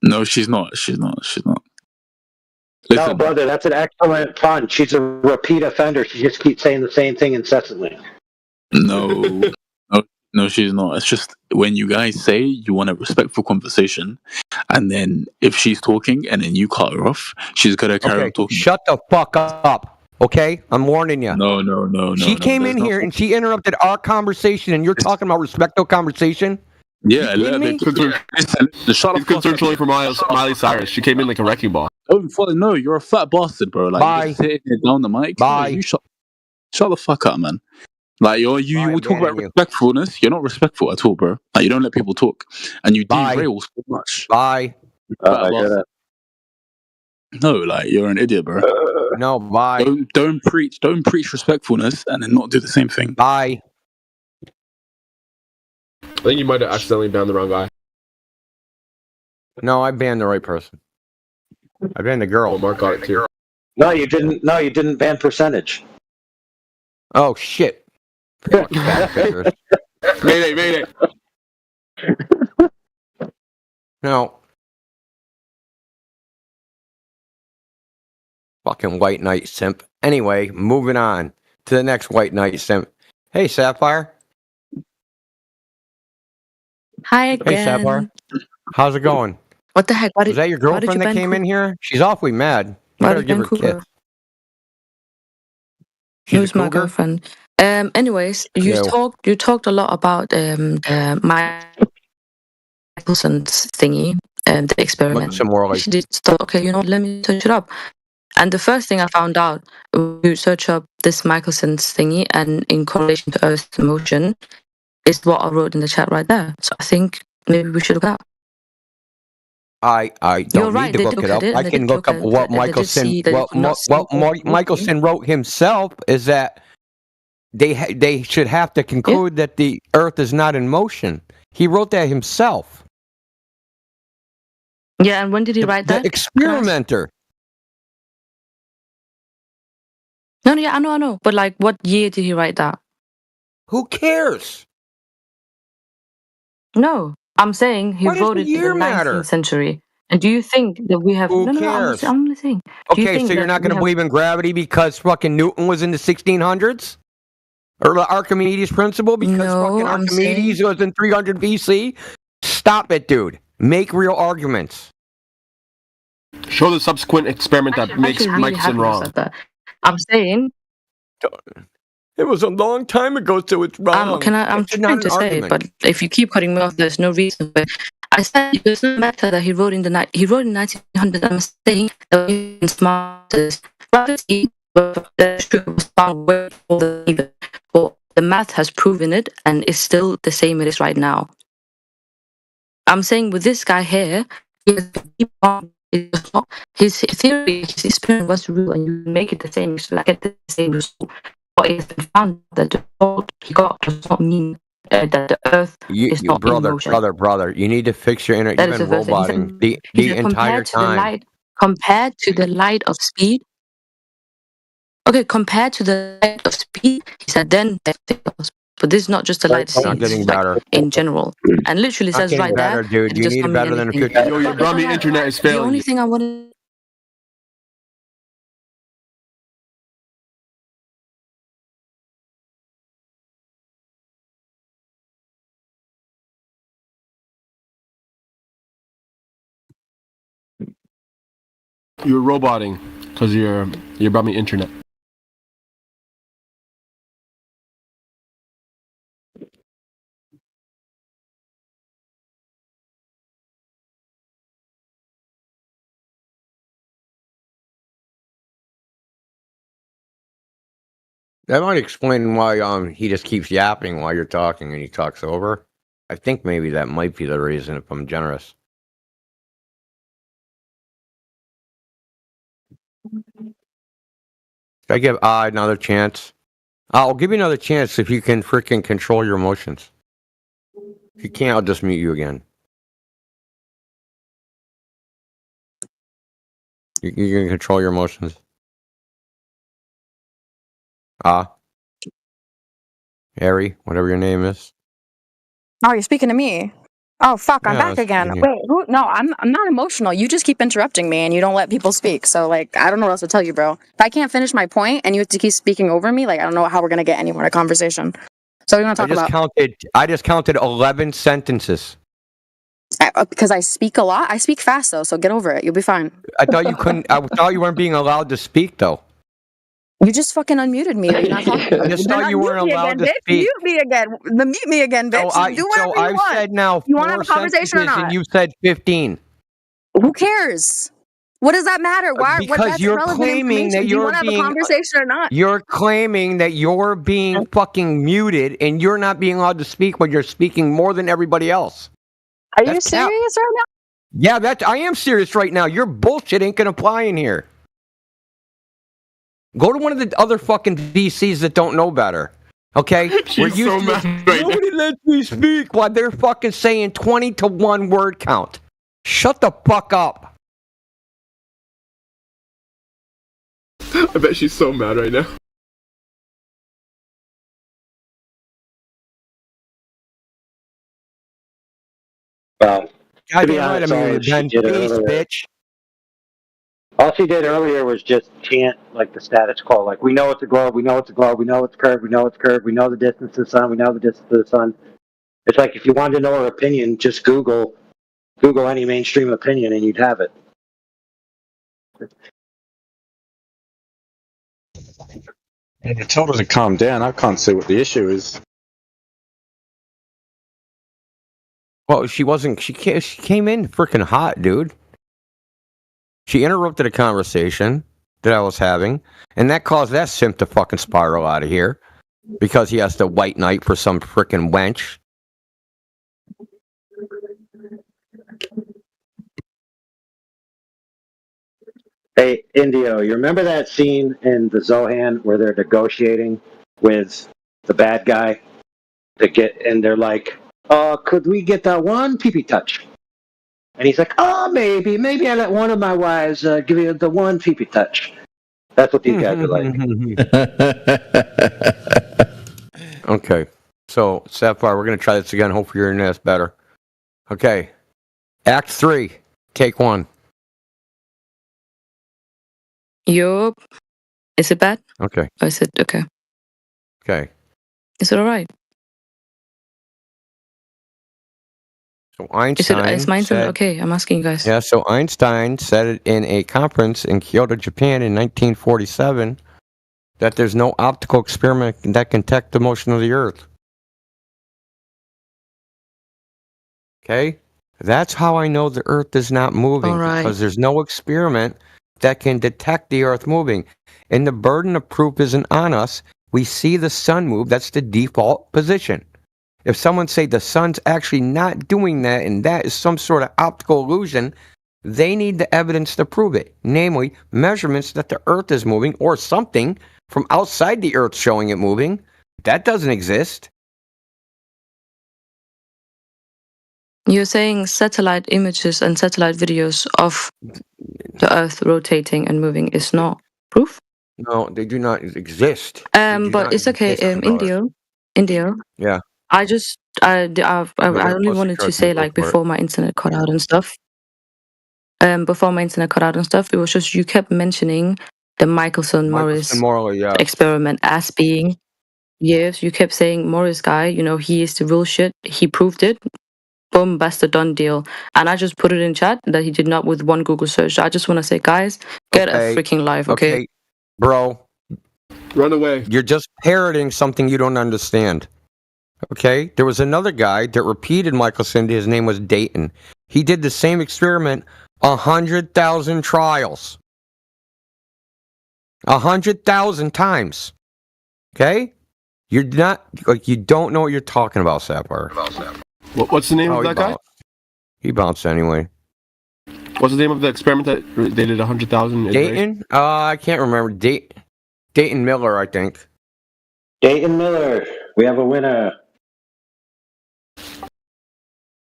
[SPEAKER 22] No, she's not. She's not.
[SPEAKER 26] No, brother, that's an excellent pun. She's a repeat offender. She just keeps saying the same thing incessantly.
[SPEAKER 22] No, no, she's not. It's just when you guys say you want a respectful conversation, and then if she's talking and then you cut her off, she's gonna carry on talking.
[SPEAKER 13] Shut the fuck up. Okay, I'm warning you.
[SPEAKER 22] No.
[SPEAKER 13] She came in here and she interrupted our conversation, and you're talking about respectful conversation.
[SPEAKER 22] Yeah,
[SPEAKER 13] you kidding me?
[SPEAKER 22] Shut up.
[SPEAKER 10] Consensually for Miley Cyrus. She came in like a wrecking ball.
[SPEAKER 22] No, you're a fat bastard, bro. Like,
[SPEAKER 13] Bye.
[SPEAKER 22] you're just hitting it down the mic.
[SPEAKER 13] Bye.
[SPEAKER 22] You shut the fuck up, man. Like, you talk about respectfulness. You're not respectful at all, bro. Like, you don't let people talk, and you derail so much.
[SPEAKER 13] Bye.
[SPEAKER 22] I get it. No, like, you're an idiot, bro.
[SPEAKER 13] No, bye.
[SPEAKER 22] Don't preach respectfulness and then not do the same thing.
[SPEAKER 13] Bye.
[SPEAKER 10] I think you might have accidentally banned the wrong guy.
[SPEAKER 13] No, I banned the right person. I banned the girl.
[SPEAKER 10] Oh, Mark got it too.
[SPEAKER 26] No, you didn't. No, you didn't ban percentage.
[SPEAKER 13] Oh shit!
[SPEAKER 10] Mayday.
[SPEAKER 13] No. Fucking white knight simp. Anyway, moving on to the next white knight simp. Hey, Sapphire.
[SPEAKER 23] Hi again.
[SPEAKER 13] Hey, Sapphire. How's it going?
[SPEAKER 23] What the heck?
[SPEAKER 13] Was that your girlfriend that came in here? She's awfully mad. You better give her a kiss.
[SPEAKER 23] Who's my girlfriend? Anyways, you talked a lot about Michelson's thingy and the experiment. Okay, let me search it up. And the first thing I found out, you search up this Michelson's thingy, and in correlation to Earth's motion, is what I wrote in the chat right there. So I think maybe we should look it up.
[SPEAKER 13] I don't need to look it up. I can look up what Michelson Michelson wrote himself. Is that they should have to conclude that the Earth is not in motion. He wrote that himself.
[SPEAKER 23] Yeah, and when did he write that?
[SPEAKER 13] The experimenter.
[SPEAKER 23] No, yeah, I know. But like, what year did he write that?
[SPEAKER 13] Who cares?
[SPEAKER 23] No, I'm saying he wrote it in the 19th century. And do you think that we have...
[SPEAKER 13] Who cares?
[SPEAKER 23] I'm only saying.
[SPEAKER 13] Okay, so you're not going to believe in gravity because fucking Newton was in the 1600s? Or the Archimedes principle because fucking Archimedes was in 300 BC? Stop it, dude. Make real arguments.
[SPEAKER 10] Show the subsequent experiment that makes Michelson wrong.
[SPEAKER 23] I'm saying...
[SPEAKER 13] It was a long time ago, so it's wrong.
[SPEAKER 23] I'm trying to say it, but if you keep cutting me off, there's no reason. But I said there's no matter that he wrote in 1900. I'm saying that in smart gravity, was found way older even. Well, the math has proven it, and it's still the same it is right now. I'm saying with this guy here, his theory, his experiment was real, and you make it the same, so like get the same result. But it's been found that the result he got does not mean that the Earth is not in motion.
[SPEAKER 13] Brother, you need to fix your internet. You've been roboting the entire time.
[SPEAKER 23] Compared to the light of speed. Okay, compared to the light of speed, he said then. But this is not just the light of speed.
[SPEAKER 13] Not getting better.
[SPEAKER 23] In general, and literally says right there.
[SPEAKER 13] Dude, you need better than a 50.
[SPEAKER 10] Yo, your Brummy internet is failing.
[SPEAKER 23] The only thing I wanted.
[SPEAKER 10] You're roboting because you're Brummy internet.
[SPEAKER 13] That might explain why he just keeps yapping while you're talking and he talks over. I think maybe that might be the reason if I'm generous. Should I give another chance? I'll give you another chance if you can freaking control your emotions. If you can't, I'll just mute you again. You can control your emotions. Harry, whatever your name is.
[SPEAKER 4] Oh, you're speaking to me. Oh fuck, I'm
[SPEAKER 13] Yeah,
[SPEAKER 4] back again.
[SPEAKER 13] yeah.
[SPEAKER 4] Wait, who? No, I'm not emotional. You just keep interrupting me and you don't let people speak. So like, I don't know what else to tell you, bro. If I can't finish my point and you have to keep speaking over me, like I don't know how we're gonna get anywhere in a conversation. So we want to talk about
[SPEAKER 13] I just counted 11 sentences.
[SPEAKER 4] because I speak a lot. I speak fast though, so get over it. You'll be fine.
[SPEAKER 13] I thought you couldn't. I thought you weren't being allowed to speak, though.
[SPEAKER 4] You just fucking unmuted me. You're not talking.
[SPEAKER 13] I just
[SPEAKER 4] Then
[SPEAKER 13] thought you weren't
[SPEAKER 4] unmute me
[SPEAKER 13] allowed
[SPEAKER 4] again,
[SPEAKER 13] to
[SPEAKER 4] bitch.
[SPEAKER 13] speak.
[SPEAKER 4] Mute me again. Mute me again, bitch. Do whatever you
[SPEAKER 13] I've
[SPEAKER 4] want.
[SPEAKER 13] said now
[SPEAKER 4] You want to
[SPEAKER 13] 4
[SPEAKER 4] have a conversation or
[SPEAKER 13] sentences,
[SPEAKER 4] not?
[SPEAKER 13] and you said 15.
[SPEAKER 4] Who cares? What does that matter? Why? What?
[SPEAKER 13] Because
[SPEAKER 4] That's
[SPEAKER 13] you're
[SPEAKER 4] irrelevant
[SPEAKER 13] claiming
[SPEAKER 4] information.
[SPEAKER 13] that
[SPEAKER 4] Do you
[SPEAKER 13] you're
[SPEAKER 4] want to have a
[SPEAKER 13] being.
[SPEAKER 4] conversation or not?
[SPEAKER 13] You're claiming that you're being fucking muted, and you're not being allowed to speak, but you're speaking more than everybody else.
[SPEAKER 4] Are you serious right now?
[SPEAKER 13] Yeah, I am serious right now. Your bullshit ain't gonna fly in here. Go to one of the other fucking VCs that don't know better. Okay?
[SPEAKER 7] She's so mad right now.
[SPEAKER 13] Nobody lets me speak while they're fucking saying 20 to 1 word count. Shut the fuck up.
[SPEAKER 7] I bet she's so mad right now.
[SPEAKER 26] Well,
[SPEAKER 13] God
[SPEAKER 26] to be
[SPEAKER 13] damn right,
[SPEAKER 26] honest,
[SPEAKER 13] I mean,
[SPEAKER 26] all she
[SPEAKER 13] Ben,
[SPEAKER 26] did
[SPEAKER 13] please,
[SPEAKER 26] earlier-
[SPEAKER 13] bitch.
[SPEAKER 26] All she did earlier was just chant like the status quo, like we know it's a globe, we know it's a globe, we know it's curved, we know it's curved, we know the distance to the sun, we know the distance to the sun. It's like if you wanted to know her opinion, just Google any mainstream opinion and you'd have it.
[SPEAKER 9] And I told her to calm down. I can't see what the issue is.
[SPEAKER 13] Well, she wasn't. She came in freaking hot, dude. She interrupted a conversation that I was having, and that caused that simp to fucking spiral out of here because he has to white knight for some freaking wench.
[SPEAKER 26] Hey, Indio, you remember that scene in the Zohan where they're negotiating with the bad guy to get, and they're like, could we get that one pee-pee touch? And he's like, oh, maybe I let one of my wives give you the one pee-pee touch. That's what these guys are like.
[SPEAKER 13] Okay, so Sapphire, we're gonna try this again. Hopefully your internet's better. Okay, Act 3, take 1.
[SPEAKER 23] Yup. Is it bad?
[SPEAKER 13] Okay.
[SPEAKER 23] Or is it okay?
[SPEAKER 13] Okay.
[SPEAKER 23] Is it alright?
[SPEAKER 13] So Einstein
[SPEAKER 23] Is my internet
[SPEAKER 13] said,
[SPEAKER 23] okay? I'm asking you guys.
[SPEAKER 13] Yeah, so Einstein said it in a conference in Kyoto, Japan in 1947 that there's no optical experiment that can detect the motion of the Earth. Okay? That's how I know the Earth is not moving,
[SPEAKER 23] All right.
[SPEAKER 13] because there's no experiment that can detect the Earth moving. And the burden of proof isn't on us. We see the sun move. That's the default position. If someone say the sun's actually not doing that and that is some sort of optical illusion, they need the evidence to prove it. Namely, measurements that the Earth is moving or something from outside the Earth showing it moving. That doesn't exist.
[SPEAKER 23] You're saying satellite images and satellite videos of the Earth rotating and moving is not proof?
[SPEAKER 13] No, they do not exist. They do
[SPEAKER 23] But
[SPEAKER 13] not
[SPEAKER 23] it's okay.
[SPEAKER 13] exist, brother.
[SPEAKER 23] Indio.
[SPEAKER 13] Yeah.
[SPEAKER 23] I only wanted to say, like, before my internet cut out and stuff. Before my internet cut out and stuff, it was just you kept mentioning the Michelson-Morris
[SPEAKER 13] yeah.
[SPEAKER 23] experiment as being. Yes, you kept saying Morris guy. You know, he is the real shit. He proved it. Boom, that's the done deal. And I just put it in chat that he did not with one Google search. I just want to say, guys, get a freaking life, okay?
[SPEAKER 13] Bro.
[SPEAKER 7] Run away.
[SPEAKER 13] You're just parroting something you don't understand. Okay? There was another guy that repeated Michelson. His name was Dayton. He did the same experiment 100,000 trials. 100,000 times. Okay? You're not, like, you don't know what you're talking about, Sapphire.
[SPEAKER 7] What's the name of that guy?
[SPEAKER 13] He bounced anyway.
[SPEAKER 7] What's the name of the experiment that they did 100,000?
[SPEAKER 13] Dayton? I can't remember. Dayton Miller, I think.
[SPEAKER 26] Dayton Miller, we have a winner.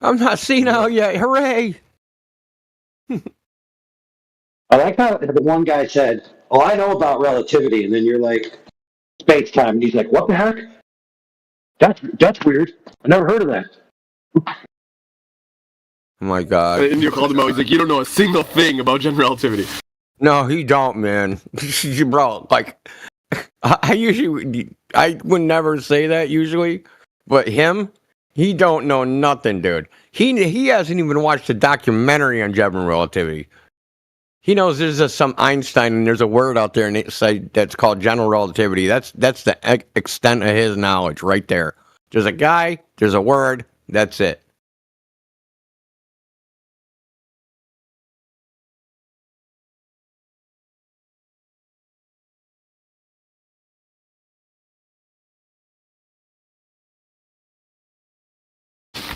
[SPEAKER 13] I'm not senile yet. Hooray!
[SPEAKER 26] I like how the one guy said, oh, I know about relativity, and then you're like, space time, and he's like, what the heck? That's weird. I never heard of that.
[SPEAKER 13] Oh my God.
[SPEAKER 7] And you called him out. He's like, you don't know a single thing about general relativity.
[SPEAKER 13] No, he don't, man. Bro, like, I would never say that usually, but him, he don't know nothing, dude. He hasn't even watched a documentary on general relativity. He knows there's some Einstein and there's a word out there and that's called general relativity. That's the extent of his knowledge right there. There's a guy, there's a word, that's it.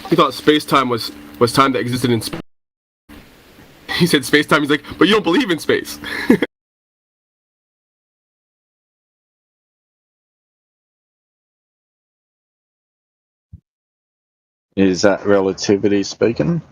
[SPEAKER 7] He thought space-time was time that existed in space. He said space-time, he's like, but you don't believe in space.
[SPEAKER 9] Is that relativity speaking?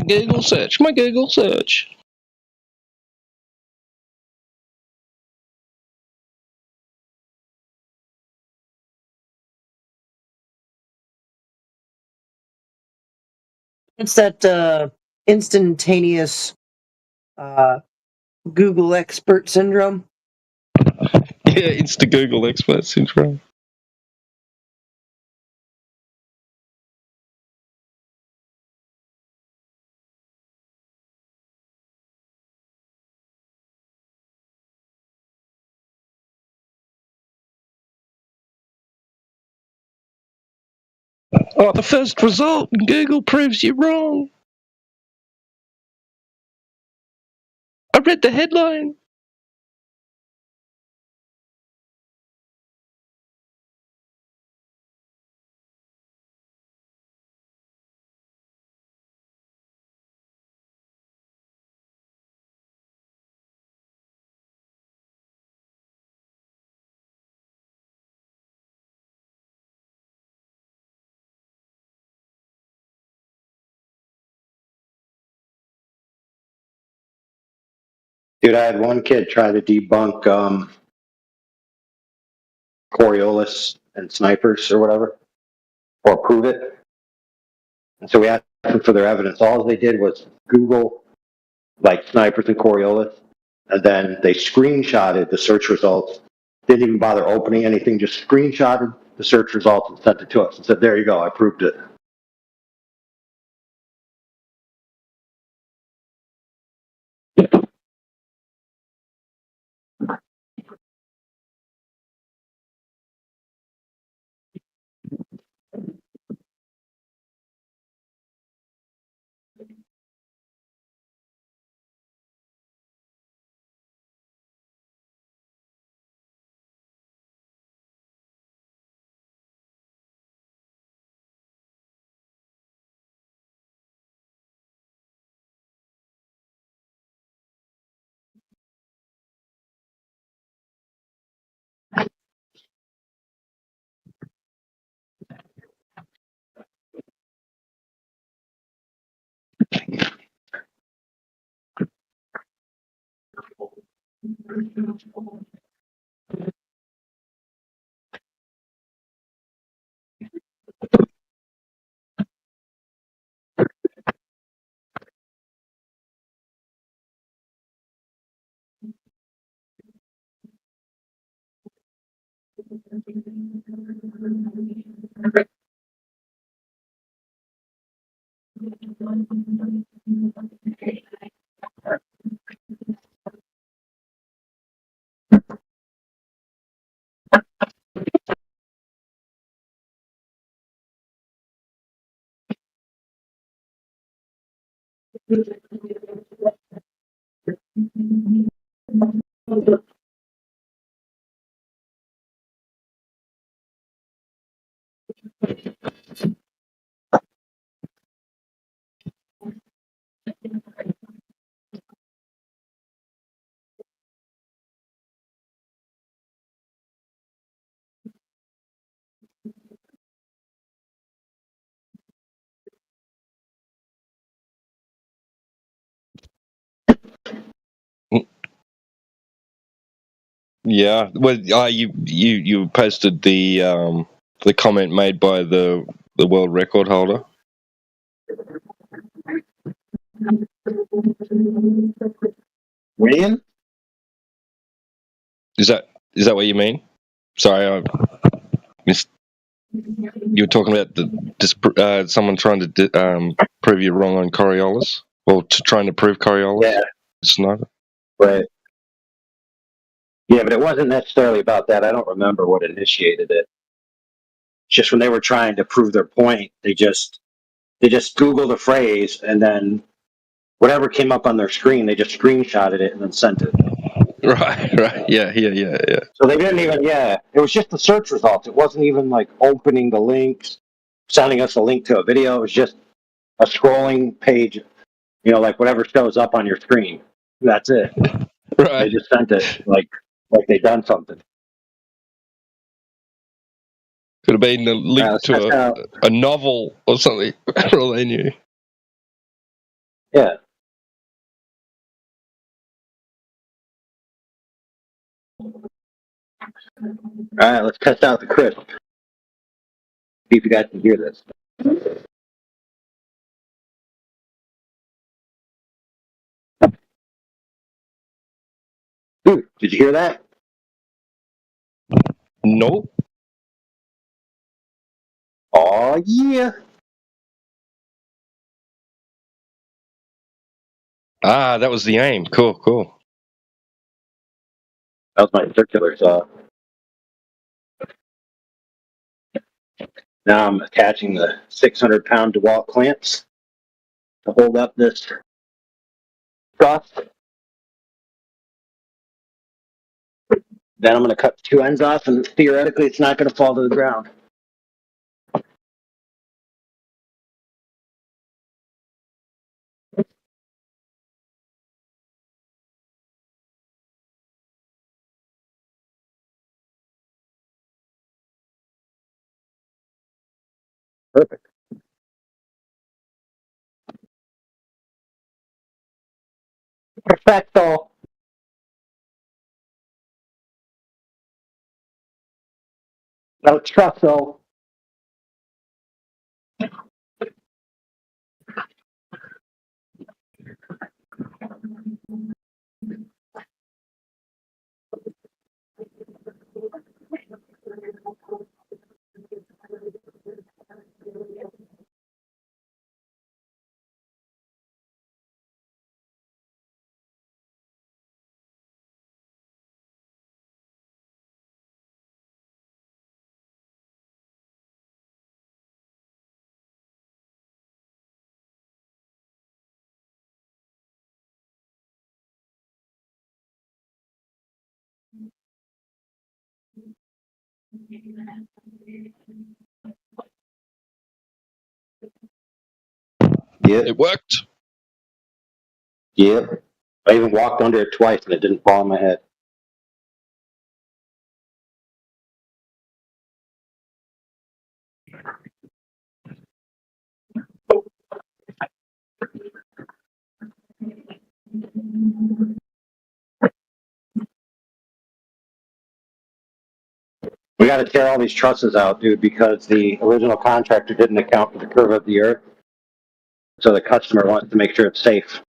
[SPEAKER 19] Google search. My Google search.
[SPEAKER 12] It's that instantaneous Google expert syndrome.
[SPEAKER 19] Yeah, it's the Google expert syndrome. Oh, the first result, Google proves you wrong. I read the headline.
[SPEAKER 26] Dude, I had one kid try to debunk Coriolis and snipers or whatever, or prove it. And so we asked them for their evidence. All they did was Google like snipers and Coriolis, and then they screenshotted the search results. Didn't even bother opening anything, just screenshotted the search results and sent it to us and said, there you go, I proved it.
[SPEAKER 19] Yeah, well, you posted the comment made by the world record holder.
[SPEAKER 26] When?
[SPEAKER 19] Is that what you mean? Sorry, I missed. You were talking about someone trying to prove you wrong on Coriolis, or trying to prove Coriolis.
[SPEAKER 26] Yeah.
[SPEAKER 19] Sniper.
[SPEAKER 26] But yeah, but it wasn't necessarily about that. I don't remember what initiated it. It's just when they were trying to prove their point, they just Googled a phrase and then whatever came up on their screen, they just screenshotted it and then sent it.
[SPEAKER 19] Right. Yeah.
[SPEAKER 26] So they didn't even, it was just the search results. It wasn't even like opening the links, sending us a link to a video. It was just a scrolling page, like whatever shows up on your screen. That's it.
[SPEAKER 19] Right.
[SPEAKER 26] They just sent it like they done something.
[SPEAKER 19] Could have been a link to a novel or something, for all they knew.
[SPEAKER 26] Yeah. All right, let's test out the crisp. See if you guys can hear this. Dude, did you hear that?
[SPEAKER 19] Nope.
[SPEAKER 26] Oh yeah.
[SPEAKER 19] Ah, that was the aim. Cool, cool.
[SPEAKER 26] That was my circular saw. Now I'm attaching the 600-pound DeWalt clamps to hold up this truss. Then I'm going to cut the two ends off, and theoretically, it's not going to fall to the ground. Perfect. Perfecto. No trusso. Yeah.
[SPEAKER 19] It worked.
[SPEAKER 26] Yeah. I even walked under it twice, and it didn't fall on my head. We got to tear all these trusses out, dude, because the original contractor didn't account for the curve of the earth. So the customer wants to make sure it's safe.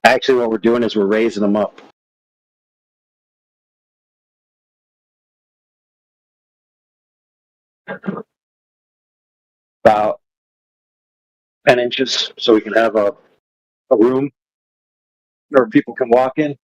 [SPEAKER 26] Actually, what we're doing is we're raising them up. About 10 inches, so we can have a room where people can walk in.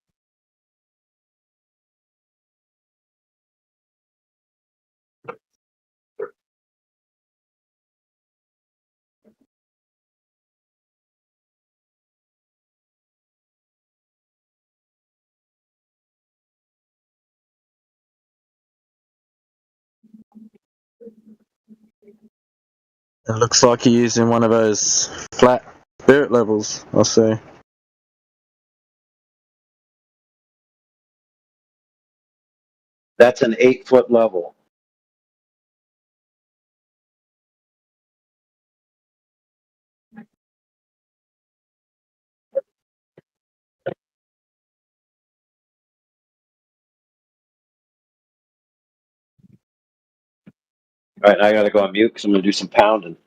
[SPEAKER 9] It looks like you're using one of those flat spirit levels, I'll say.
[SPEAKER 26] That's an 8-foot level. All right, I got to go on mute because I'm going to do some pounding.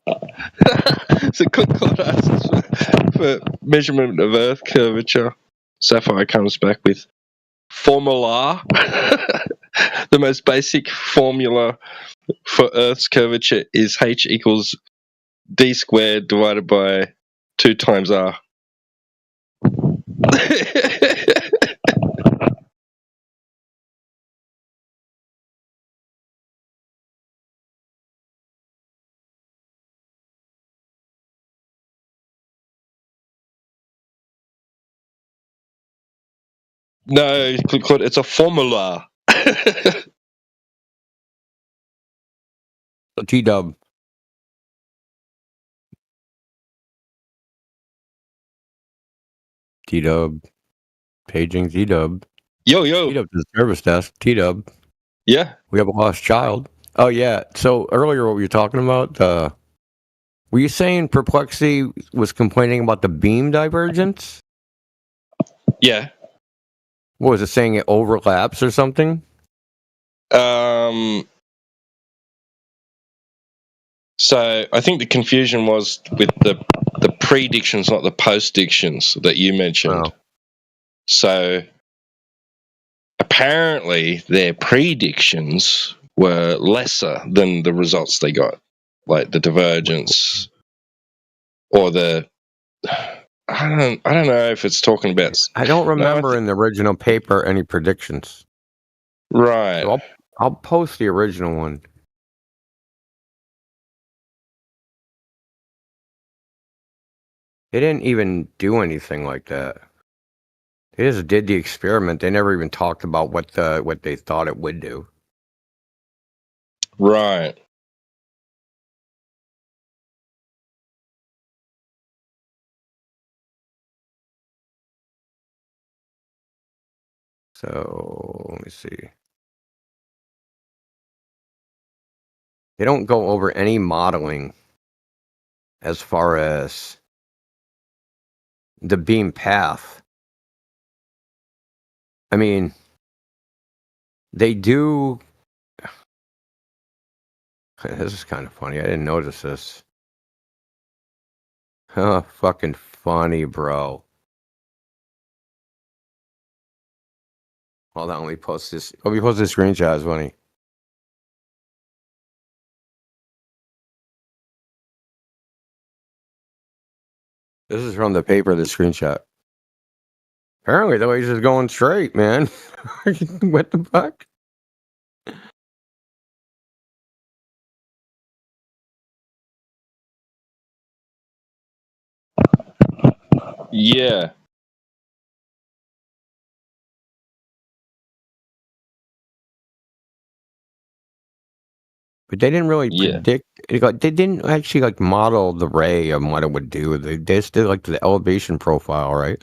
[SPEAKER 19] It's a good coordinates for measurement of Earth curvature. Sapphire comes back with formula. The most basic formula for Earth's curvature is h equals d squared divided by 2 times r. No, Claude, it's a formula.
[SPEAKER 13] T-dub. T-dub. Paging T-dub.
[SPEAKER 19] Yo.
[SPEAKER 13] T-dub to the service desk. T-dub.
[SPEAKER 19] Yeah.
[SPEAKER 13] We have a lost child. Oh, yeah. So earlier what we were talking about, were you saying Perplexity was complaining about the beam divergence?
[SPEAKER 19] Yeah.
[SPEAKER 13] What was it saying? It overlaps or something?
[SPEAKER 19] So I think the confusion was with the predictions, not the postdictions that you mentioned.
[SPEAKER 13] Oh.
[SPEAKER 19] So apparently their predictions were lesser than the results they got, like the divergence or the. I don't know if it's talking about.
[SPEAKER 13] I don't remember in the original paper any predictions.
[SPEAKER 19] Right.
[SPEAKER 13] So I'll post the original one. They didn't even do anything like that. They just did the experiment. They never even talked about what they thought it would do.
[SPEAKER 19] Right.
[SPEAKER 13] So let me see. They don't go over any modeling as far as the beam path. I mean, they do. This is kind of funny. I didn't notice this. Oh, fucking funny, bro. Hold on, let me post this. Let me post this screenshot. It's funny. This is from the paper, the screenshot. Apparently, the laser's going straight, man. What the fuck?
[SPEAKER 19] Yeah.
[SPEAKER 13] But they didn't really predict. Like, they didn't actually like model the ray and what it would do. They just did like the elevation profile, right?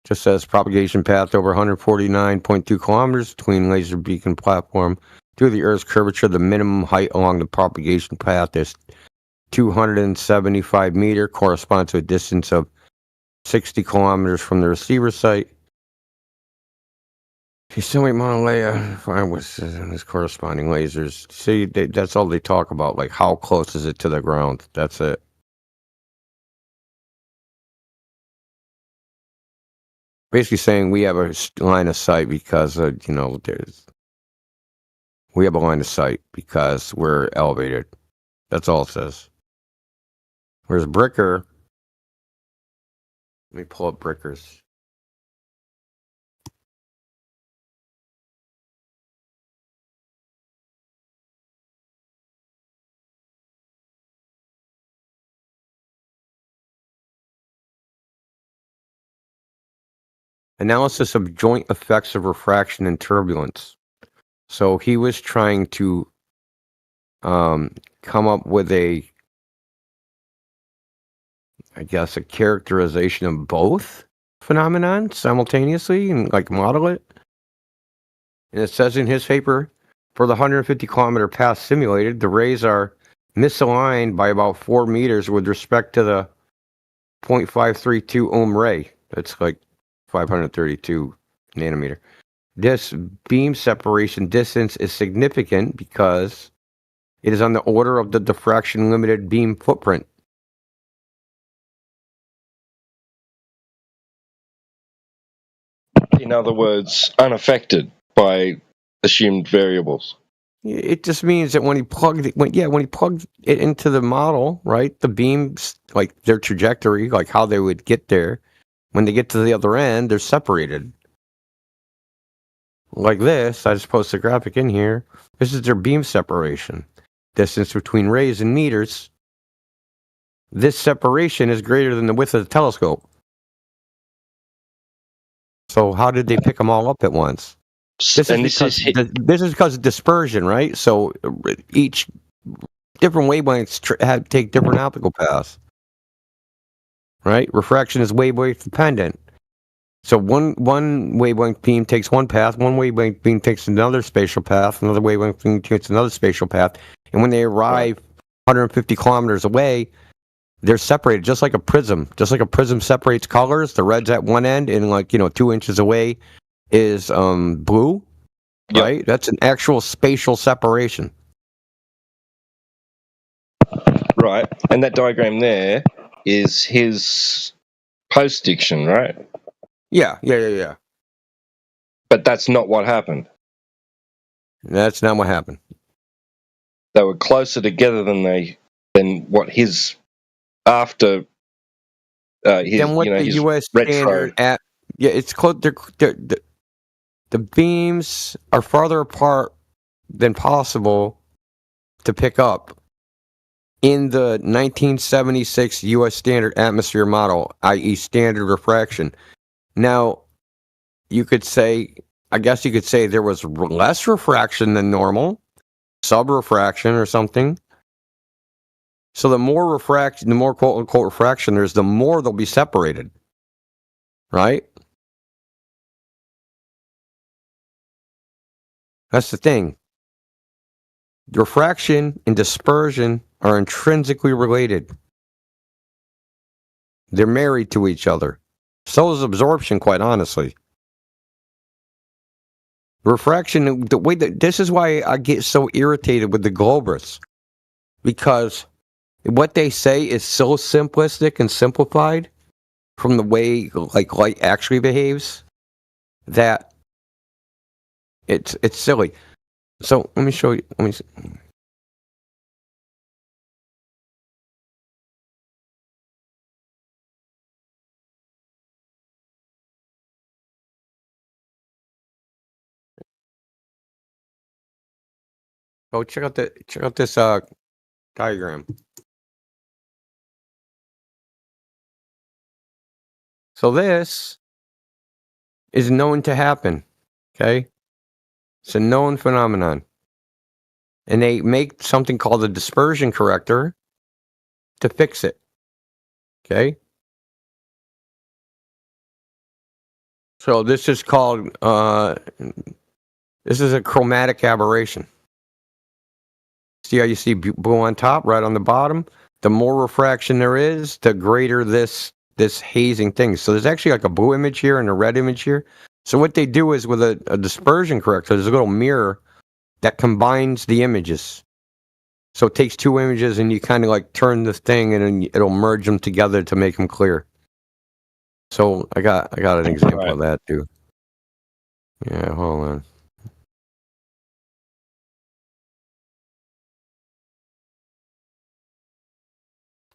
[SPEAKER 13] Just says propagation path over 149.2 kilometers between laser beacon platform to the Earth's curvature. The minimum height along the propagation path is 275 meter, corresponds to a distance of 60 kilometers from the receiver site. Yosemite Mauna Lea, fine with his corresponding lasers. See, that's all they talk about. Like, how close is it to the ground? That's it. Basically saying we have a line of sight because, we have a line of sight because we're elevated. That's all it says. Whereas Bricker, let me pull up Bricker's. Analysis of joint effects of refraction and turbulence. So he was trying to come up with a characterization of both phenomenon simultaneously and like model it. And it says in his paper, for the 150 kilometer path simulated, the rays are misaligned by about 4 meters with respect to the 0.532 ohm ray. That's like 532 nanometer. This beam separation distance is significant because It is on the order of the diffraction limited beam footprint.
[SPEAKER 19] In other words, unaffected by assumed variables.
[SPEAKER 13] It just means that when he plugged it into the model, right? The beams, like their trajectory, like how they would get there, when they get to the other end, they're separated. Like this, I just posted a graphic in here. This is their beam separation. Distance between rays in meters. This separation is greater than the width of the telescope. So how did they pick them all up at once? This is because of dispersion, right? So each different wavelengths take different optical paths, right? Refraction is wavelength dependent. So one wavelength beam takes one path, one wavelength beam takes another spatial path, another wavelength beam takes another spatial path, and when they arrive 150 kilometers away, they're separated just like a prism. Just like a prism separates colors, the red's at one end, and 2 inches away is blue, right? That's an actual spatial separation.
[SPEAKER 19] Right, and that diagram there is his post-diction, right?
[SPEAKER 13] Yeah.
[SPEAKER 19] But that's not what happened.
[SPEAKER 13] That's not what happened.
[SPEAKER 19] They were closer together than what his after his
[SPEAKER 13] than what the
[SPEAKER 19] his
[SPEAKER 13] U.S.
[SPEAKER 19] retro.
[SPEAKER 13] standard at. Yeah, it's close. The beams are farther apart than possible to pick up in the 1976 U.S. standard atmosphere model, i.e., standard refraction. Now, I guess you could say there was less refraction than normal, subrefraction or something. So the more refraction, the more quote unquote refraction there's, the more they'll be separated. Right? That's the thing. Refraction and dispersion are intrinsically related. They're married to each other. So is absorption, quite honestly. Refraction, the way that this is why I get so irritated with the globalists, because what they say is so simplistic and simplified from the way light actually behaves that it's silly. So let me show you. Let me see. Oh, check out this diagram. So this is known to happen. Okay, it's a known phenomenon, and they make something called a dispersion corrector to fix it. Okay. So this is called this is a chromatic aberration. See how you see blue on top, red on the bottom? The more refraction there is, the greater this hazing thing. So there's actually like a blue image here and a red image here. So what they do is with a dispersion corrector, there's a little mirror that combines the images. So it takes two images and you kind of like turn this thing and then it'll merge them together to make them clear. So I got an example of that too. Yeah, hold on.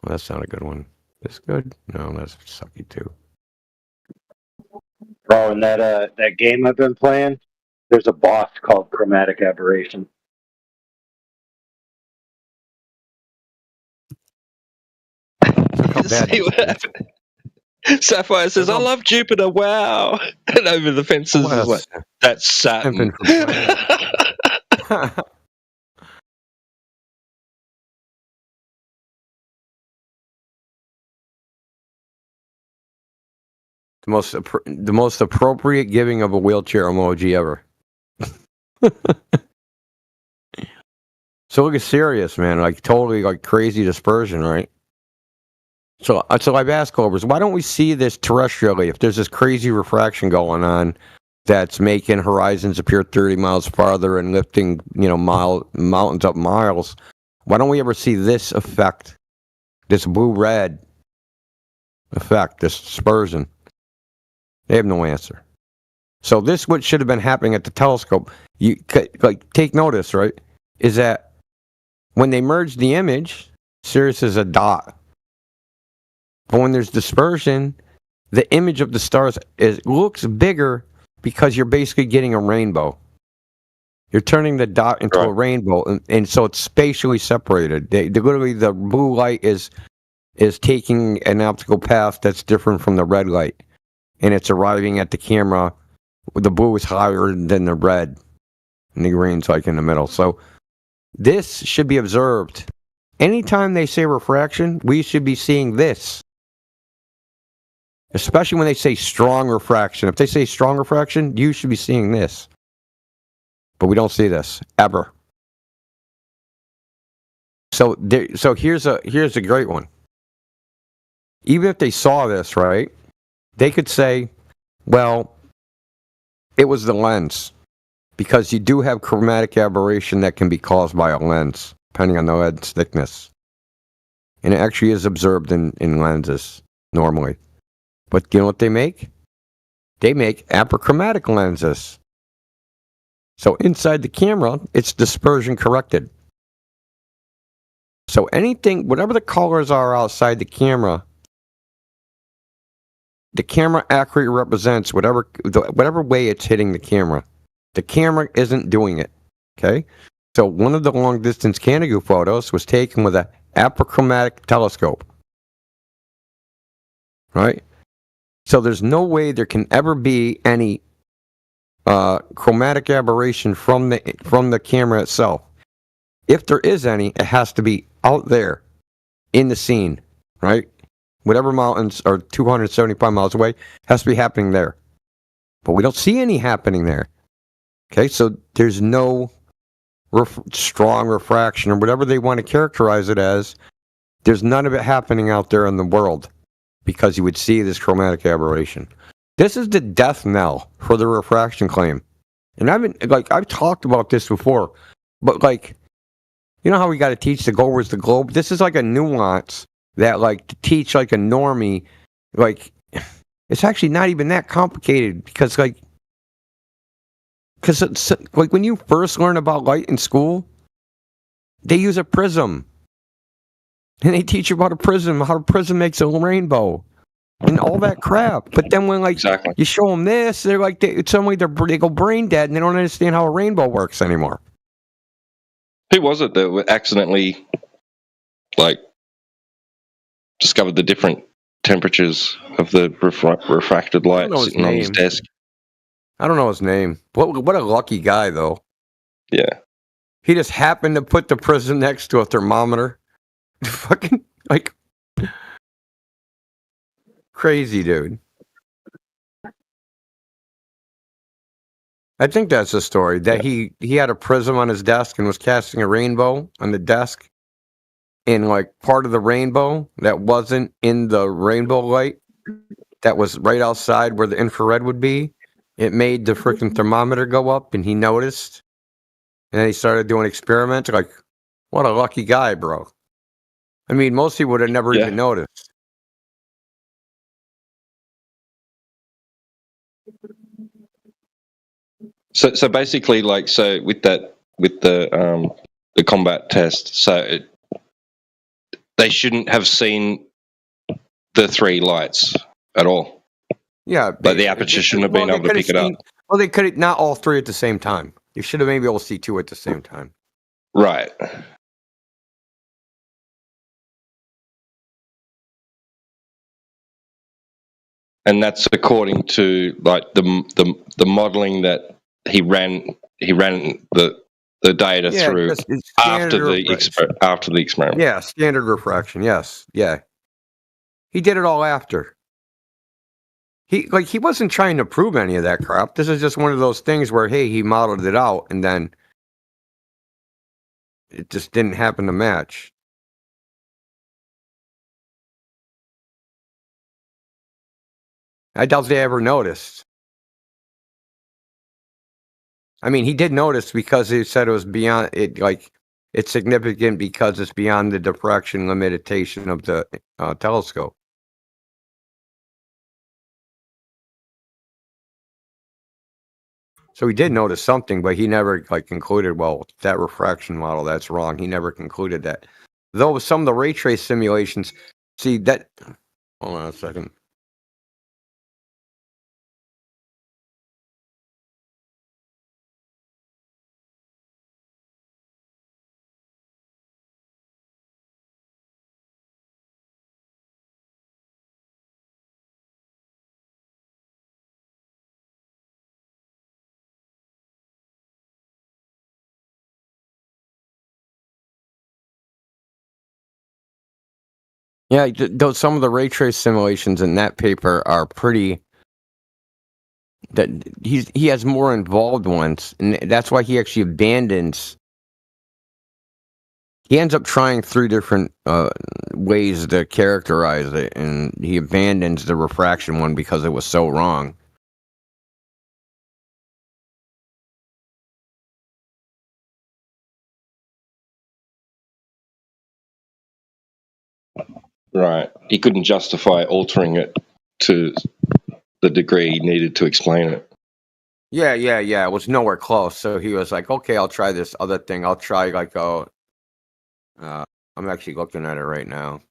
[SPEAKER 13] Well, that's not a good one. This good? No, that's sucky too.
[SPEAKER 26] Bro, in that game I've been playing, there's a boss called Chromatic Aberration.
[SPEAKER 19] See what happened? Sapphire says, "I love Jupiter. Wow!" And over the fences is like, "That's Saturn."
[SPEAKER 13] The most appropriate giving of a wheelchair emoji ever. So look at Sirius, man, like totally like crazy dispersion, right? So I've asked Cobras, why don't we see this terrestrially? If there's this crazy refraction going on that's making horizons appear 30 miles farther and lifting, mountains up miles, Why don't we ever see this effect, this blue-red effect, this dispersion? They have no answer. So this, what should have been happening at the telescope, you like take notice, right? Is that when they merge the image, Sirius is a dot. But when there's dispersion, the image of the stars looks bigger because you're basically getting a rainbow. You're turning the dot into a rainbow, and so it's spatially separated. Literally, the blue light is taking an optical path that's different from the red light, and it's arriving at the camera. The blue is higher than the red, and the green's like in the middle. So this should be observed. Anytime they say refraction, we should be seeing this. Especially when they say strong refraction. If they say strong refraction, you should be seeing this. But we don't see this ever. So here's a great one. Even if they saw this, right, they could say, well, it was the lens, because you do have chromatic aberration that can be caused by a lens, depending on the lens thickness, and it actually is observed in lenses normally. But you know what they make? They make apochromatic lenses. So inside the camera, it's dispersion corrected. So anything, whatever the colors are outside the camera accurately represents whatever way it's hitting the camera. The camera isn't doing it. Okay? So one of the long distance Canigou photos was taken with an apochromatic telescope. Right? So there's no way there can ever be any chromatic aberration from the camera itself. If there is any, it has to be out there in the scene, right? Whatever mountains are 275 miles away, has to be happening there. But we don't see any happening there. Okay, so there's no strong refraction or whatever they want to characterize it as. There's none of it happening out there in the world, because you would see this chromatic aberration. This is the death knell for the refraction claim. And I've talked about this before, but you know how we got to teach the goal where's the globe? This is like a nuance that to teach like a normie, it's actually not even that complicated, because it's when you first learn about light in school, they use a prism. And they teach you about a prism, how a prism makes a rainbow, and all that crap. But then when you show them this, they're suddenly they go brain dead, and they don't understand how a rainbow works anymore.
[SPEAKER 19] Who was it that accidentally discovered the different temperatures of the refracted light sitting on his desk?
[SPEAKER 13] I don't know his name. What a lucky guy, though.
[SPEAKER 19] Yeah.
[SPEAKER 13] He just happened to put the prism next to a thermometer. Fucking crazy, dude. I think that's the story, that he had a prism on his desk and was casting a rainbow on the desk, and part of the rainbow that wasn't in the rainbow light that was right outside where the infrared would be, it made the freaking thermometer go up, and he noticed, and then he started doing experiments. What a lucky guy, bro. I mean, most people would have never even noticed.
[SPEAKER 19] So basically, with the combat test, they shouldn't have seen the three lights at all.
[SPEAKER 13] Yeah,
[SPEAKER 19] but the aperture shouldn't have been able to pick it up.
[SPEAKER 13] Well, they could not all three at the same time. You should have maybe able to see two at the same time.
[SPEAKER 19] Right. And that's according to the modeling that he ran the data through after the experiment.
[SPEAKER 13] Yeah, standard refraction. Yes, yeah. He did it all after. He wasn't trying to prove any of that crap. This is just one of those things where he modeled it out, and then it just didn't happen to match. I doubt they ever noticed. I mean, he did notice, because he said it was beyond it. It's significant because it's beyond the diffraction limitation of the telescope. So he did notice something, but he never like concluded, well, that refraction model, that's wrong. He never concluded that. Though with some of the ray trace simulations, see that. Hold on a second. Yeah, though some of the ray trace simulations in that paper are pretty. That he has more involved ones, and that's why he actually abandons. He ends up trying 3 different ways to characterize it, and he abandons the refraction one because it was so wrong.
[SPEAKER 19] Right. He couldn't justify altering it to the degree needed to explain it.
[SPEAKER 13] Yeah. It was nowhere close. So he was like, okay, I'll try this other thing. I'll try like I'm actually looking at it right now.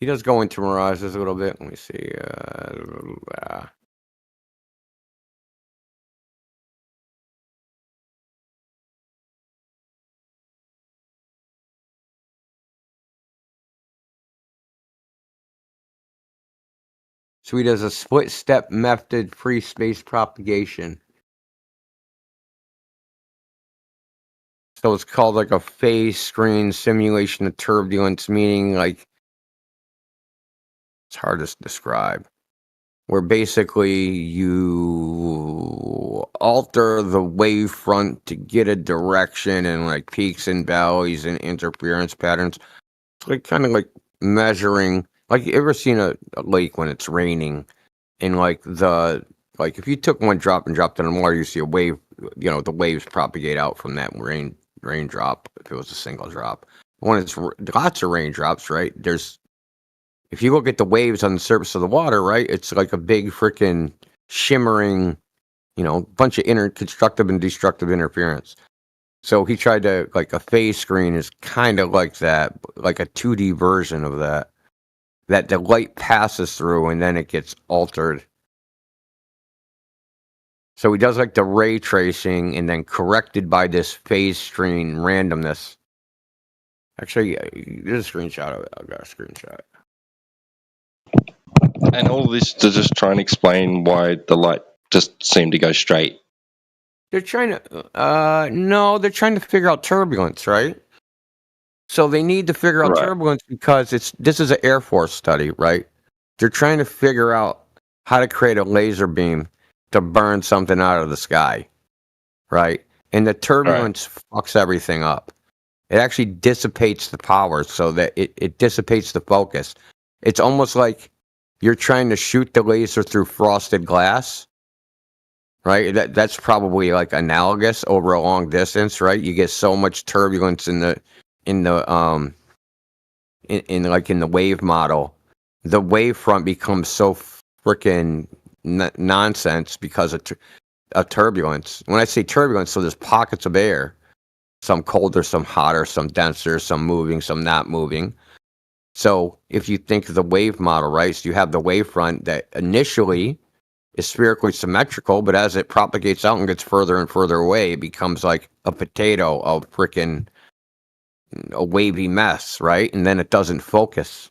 [SPEAKER 13] He does go into mirages a little bit. Let me see. So he does a split-step method free space propagation. So it's called like a phase screen simulation of turbulence, meaning like it's hard to describe. Where basically you alter the wavefront to get a direction and like peaks and valleys and interference patterns. It's like kind of like measuring. Like you ever seen a lake when it's raining, and like if you took one drop and dropped it in the water, you see a wave. You know the waves propagate out from that raindrop. If it was a single drop, when it's lots of raindrops, right? If you look at the waves on the surface of the water, right, it's like a big freaking shimmering, bunch of constructive and destructive interference. So he tried to like a phase screen is kind of like that, like a 2D version of that. That the light passes through and then it gets altered. So he does like the ray tracing and then corrected by this phase screen randomness. Actually, there's a screenshot of it. I've got a screenshot.
[SPEAKER 19] And all this to just try and explain why the light just seemed to go straight.
[SPEAKER 13] They're trying to, no, they're trying to figure out turbulence, right? So they need to figure out turbulence because this is an Air Force study, right? They're trying to figure out how to create a laser beam to burn something out of the sky, right? And the turbulence fucks everything up. It actually dissipates the power so that it dissipates the focus. It's almost like you're trying to shoot the laser through frosted glass, right? That's probably like analogous over a long distance, right? You get so much turbulence in the wave model, the wavefront becomes so freaking nonsense because of turbulence. When I say turbulence, so there's pockets of air, some colder, some hotter, some denser, some moving, some not moving. So if you think of the wave model, right, so you have the wavefront that initially is spherically symmetrical, but as it propagates out and gets further and further away, it becomes like a potato of freaking a wavy mess, right? And then it doesn't focus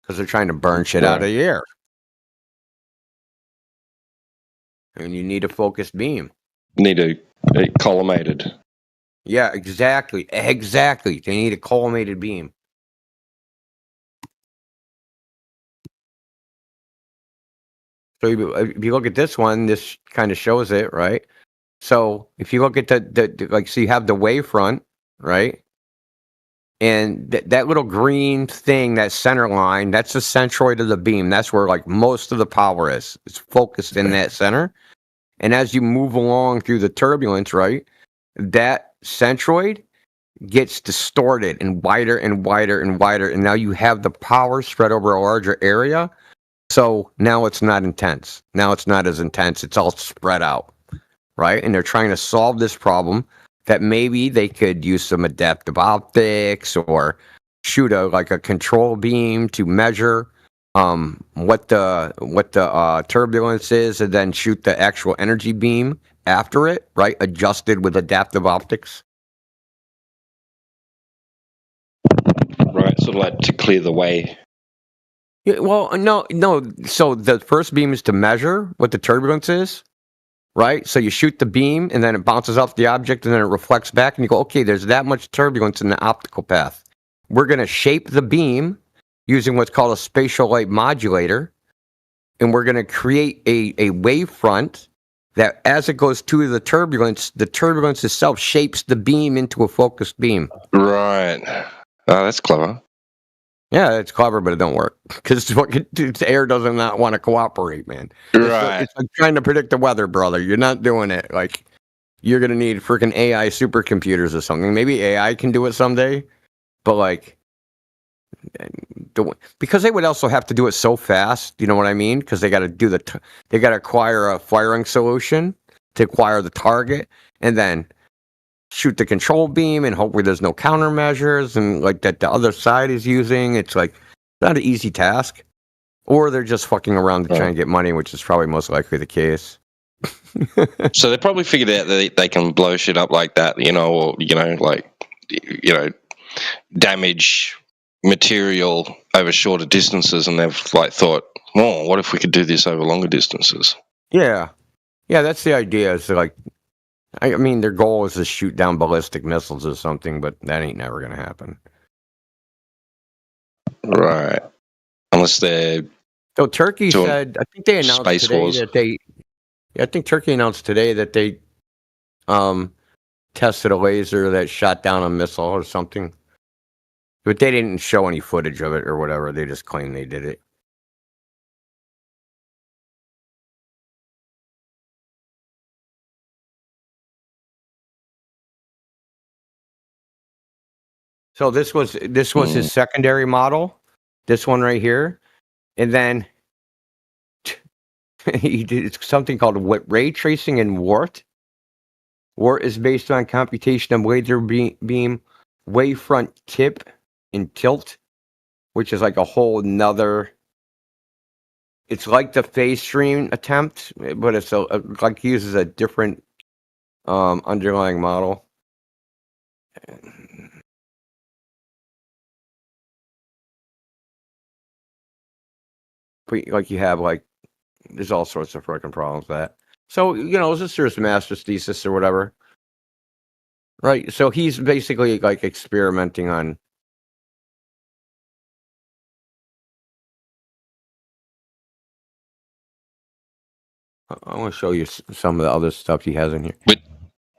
[SPEAKER 13] because they're trying to burn shit out of the air, and you need a focused beam.
[SPEAKER 19] Need a collimated.
[SPEAKER 13] Yeah, exactly. They need a collimated beam. So if you look at this one, this kind of shows it, right? So if you look at so you have the wavefront, right? And that little green thing, that center line, that's the centroid of the beam. That's where like most of the power is. It's focused in that center. And as you move along through the turbulence, right, that centroid gets distorted and wider and wider and wider. And now you have the power spread over a larger area. So now it's not intense. Now it's not as intense. It's all spread out, right? And they're trying to solve this problem that maybe they could use some adaptive optics or shoot a control beam to measure what the turbulence is, and then shoot the actual energy beam after it, right? Adjusted with adaptive optics.
[SPEAKER 19] Right, sort of like to clear the way.
[SPEAKER 13] Yeah, well, no. So the first beam is to measure what the turbulence is, right? So you shoot the beam, and then it bounces off the object, and then it reflects back, and you go, okay, there's that much turbulence in the optical path. We're going to shape the beam using what's called a spatial light modulator, and we're going to create a wavefront that, as it goes to the turbulence itself shapes the beam into a focused beam.
[SPEAKER 19] Right. Oh, that's clever.
[SPEAKER 13] Yeah, it's clever, but it don't work because the air doesn't not want to cooperate, man.
[SPEAKER 19] Right.
[SPEAKER 13] It's like trying to predict the weather, brother. You're not doing it. Like, you're gonna need freaking AI supercomputers or something. Maybe AI can do it someday, but like, because they would also have to do it so fast. You know what I mean? Because they got to they got to acquire a firing solution to acquire the target, and then shoot the control beam, and hopefully there's no countermeasures and like that the other side is using. It's like not an easy task, or they're just fucking around to try and get money, which is probably most likely the case.
[SPEAKER 19] So they probably figured out that they can blow shit up like that, or damage material over shorter distances, and they've like thought, oh, what if we could do this over longer distances?
[SPEAKER 13] Yeah, that's the idea. Is like, I mean, their goal is to shoot down ballistic missiles or something, but that ain't never gonna happen.
[SPEAKER 19] Right. Unless they're.
[SPEAKER 13] So Turkey said, I think they announced
[SPEAKER 19] Space
[SPEAKER 13] today
[SPEAKER 19] Wars.
[SPEAKER 13] that they. Yeah, I think Turkey announced today that they tested a laser that shot down a missile or something. But they didn't show any footage of it or whatever. They just claimed they did it. So this was his secondary model, this one right here, and then he did something called ray tracing and WART. WART is based on computation of laser beam wavefront tip and tilt, which is like a whole nother. It's like the phase stream attempt, but it's like uses a different underlying model. But like you have like, there's all sorts of freaking problems with that. So this is a master's thesis or whatever, right? So he's basically like experimenting on. I want to show you some of the other stuff he has in here.
[SPEAKER 19] But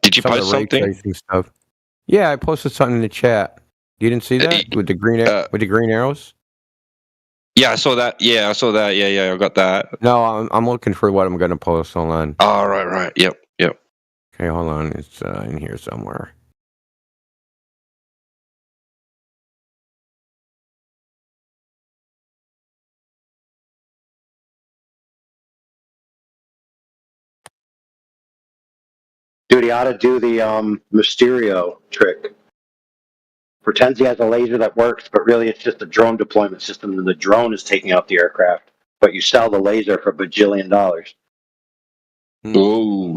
[SPEAKER 19] did you
[SPEAKER 13] Some of
[SPEAKER 19] post
[SPEAKER 13] the ray
[SPEAKER 19] something?
[SPEAKER 13] tracing stuff. Yeah, I posted something in the chat. You didn't see that with the green arrows?
[SPEAKER 19] Yeah, I saw that. Yeah, I got that.
[SPEAKER 13] No, I'm looking for what I'm going to post. Hold on.
[SPEAKER 19] Oh, right. Yep.
[SPEAKER 13] Okay, hold on. It's in here somewhere.
[SPEAKER 26] Dude, he ought to do the Mysterio trick. Pretends he has a laser that works, but really it's just a drone deployment system, and the drone is taking out the aircraft. But you sell the laser for $1 bajillion.
[SPEAKER 19] Ooh.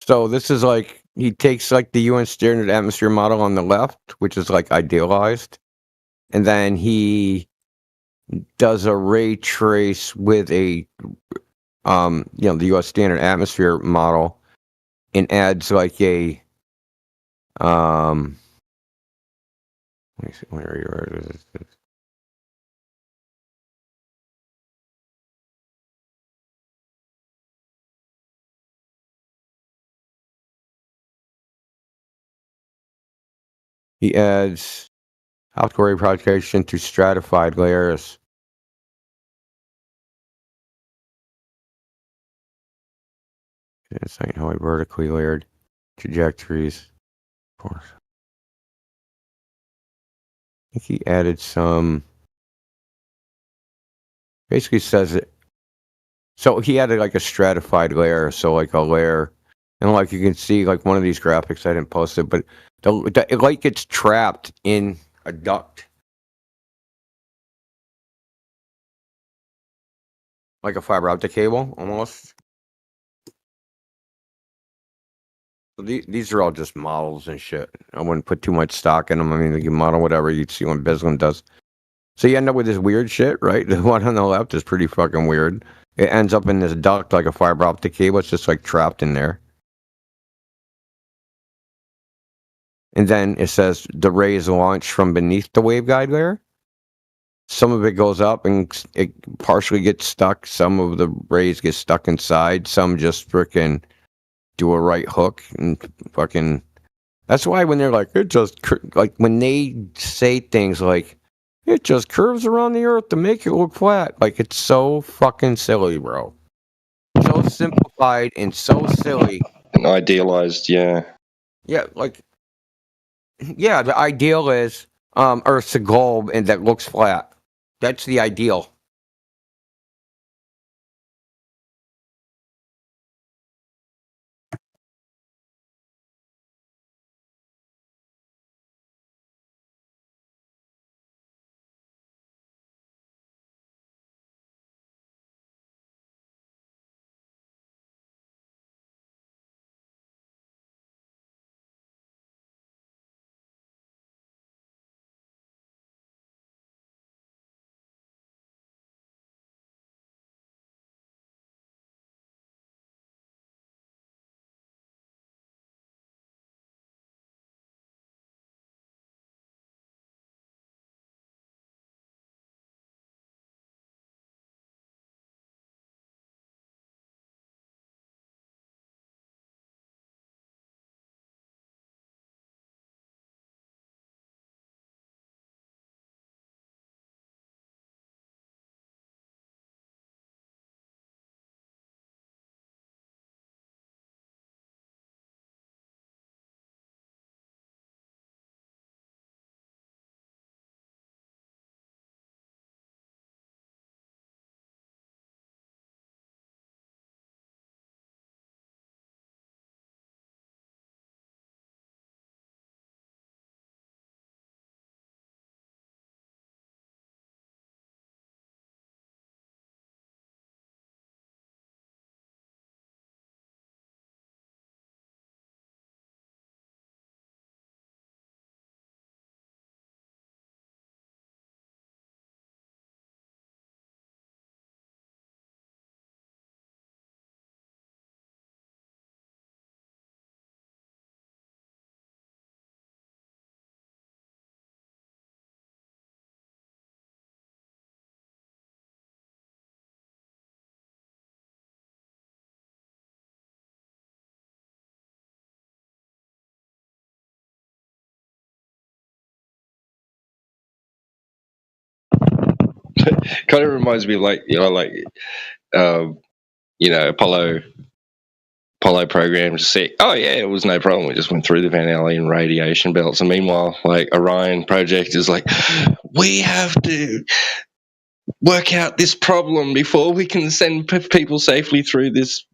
[SPEAKER 13] So this is like, he takes like the UN standard atmosphere model on the left, which is like idealized, and then he does a ray trace with a the US standard atmosphere model, and adds like a let me see, where is this? He adds optical propagation to stratified layers. It's like how I vertically layered trajectories. Of course. I think he added some. Basically says it. So he added like a stratified layer. So like a layer, and like you can see like one of these graphics. I didn't post it, but the light gets trapped in a duct, like a fiber optic cable almost. So these are all just models and shit. I wouldn't put too much stock in them. I mean, you can model whatever you see what Bislin does. So you end up with this weird shit, right? The one on the left is pretty fucking weird. It ends up in this duct like a fiber optic cable. It's just like trapped in there. And then it says the rays launch from beneath the waveguide layer. Some of it goes up and it partially gets stuck. Some of the rays get stuck inside. Some just frickin' do a right hook and fucking. That's why when they're like, it just, like when they say things like, it just curves around the earth to make it look flat. Like, it's so fucking silly, bro. So simplified and so silly.
[SPEAKER 19] And idealized, yeah.
[SPEAKER 13] Yeah, like, yeah, the ideal is Earth's a globe and that looks flat. That's the ideal.
[SPEAKER 19] Kind of reminds me of Apollo program to see. Oh yeah, it was no problem. We just went through the Van Allen radiation belts, and meanwhile, like Orion project is like, we have to work out this problem before we can send people safely through this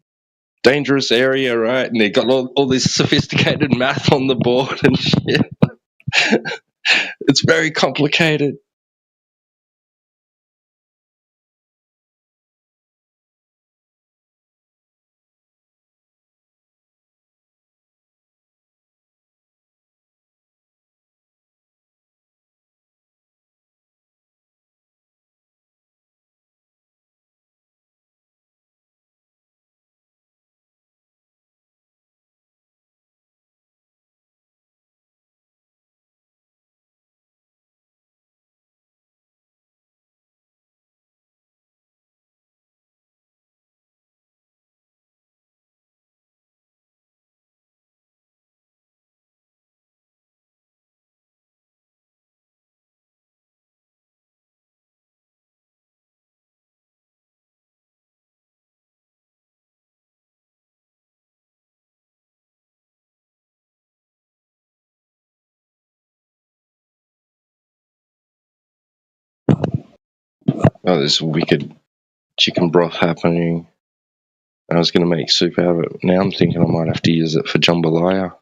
[SPEAKER 19] dangerous area, right? And they got all this sophisticated math on the board and shit. It's very complicated. Oh, there's wicked chicken broth happening. I was going to make soup out of it. Now I'm thinking I might have to use it for jambalaya.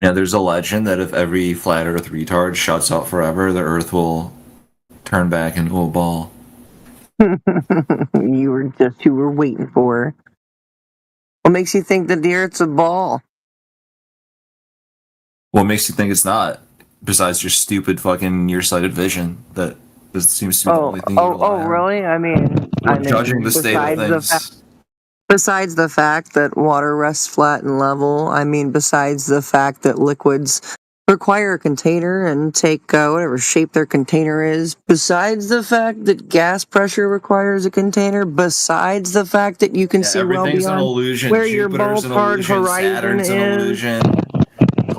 [SPEAKER 14] Yeah, there's a legend that if every flat Earth retard shuts up forever, the Earth will turn back into a ball.
[SPEAKER 12] You were waiting for. What makes you think that the Earth's a ball?
[SPEAKER 14] What makes you think it's not? Besides your stupid fucking nearsighted vision, that this seems to be the only thing you rely on.
[SPEAKER 12] Really? I mean,
[SPEAKER 14] Judging the state of things.
[SPEAKER 12] Besides the fact that water rests flat and level, I mean, besides the fact that liquids require a container and take whatever shape their container is, besides the fact that gas pressure requires a container, besides the fact that you can see well
[SPEAKER 14] Everything's an
[SPEAKER 12] beyond
[SPEAKER 14] illusion.
[SPEAKER 12] where your
[SPEAKER 14] Jupiter's an
[SPEAKER 12] ballpark
[SPEAKER 14] illusion.
[SPEAKER 12] horizon
[SPEAKER 14] Saturn's an
[SPEAKER 12] is.
[SPEAKER 14] illusion.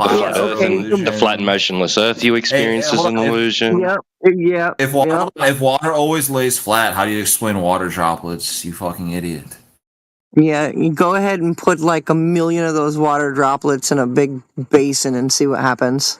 [SPEAKER 19] flat Earth, the flat and motionless Earth you experience is an illusion.
[SPEAKER 12] Yeah.
[SPEAKER 14] If water always lays flat, how do you explain water droplets? You fucking idiot.
[SPEAKER 12] Yeah, you go ahead and put like 1 million of those water droplets in a big basin and see what happens.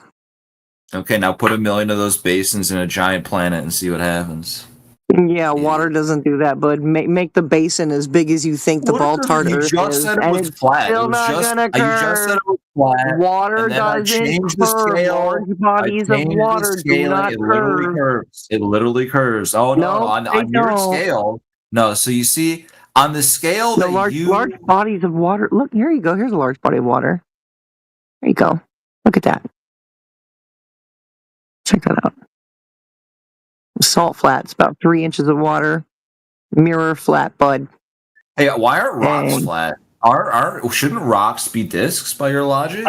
[SPEAKER 14] Okay, now put 1 million of those basins in a giant planet and see what happens.
[SPEAKER 12] Yeah, water doesn't do that, but make the basin as big as you think the ball-tart Earth is.
[SPEAKER 14] You just said it was
[SPEAKER 12] it's
[SPEAKER 14] flat.
[SPEAKER 12] Still
[SPEAKER 14] It was
[SPEAKER 12] not
[SPEAKER 14] just,
[SPEAKER 12] gonna
[SPEAKER 14] you just said it was flat.
[SPEAKER 12] Water
[SPEAKER 14] and then I
[SPEAKER 12] doesn't
[SPEAKER 14] changed the
[SPEAKER 12] curve.
[SPEAKER 14] scale.
[SPEAKER 12] Large bodies of water do not
[SPEAKER 14] it literally
[SPEAKER 12] curve.
[SPEAKER 14] curves. It literally curves. Oh no, on your
[SPEAKER 12] don't.
[SPEAKER 14] scale. No, so you see on the scale
[SPEAKER 12] The
[SPEAKER 14] that
[SPEAKER 12] large bodies of water. Look, here you go. Here's a large body of water. There you go. Look at that. Check that out. Salt flats, about 3 inches of water. Mirror flat, bud.
[SPEAKER 14] Hey, why aren't rocks flat? Shouldn't rocks be discs by your logic?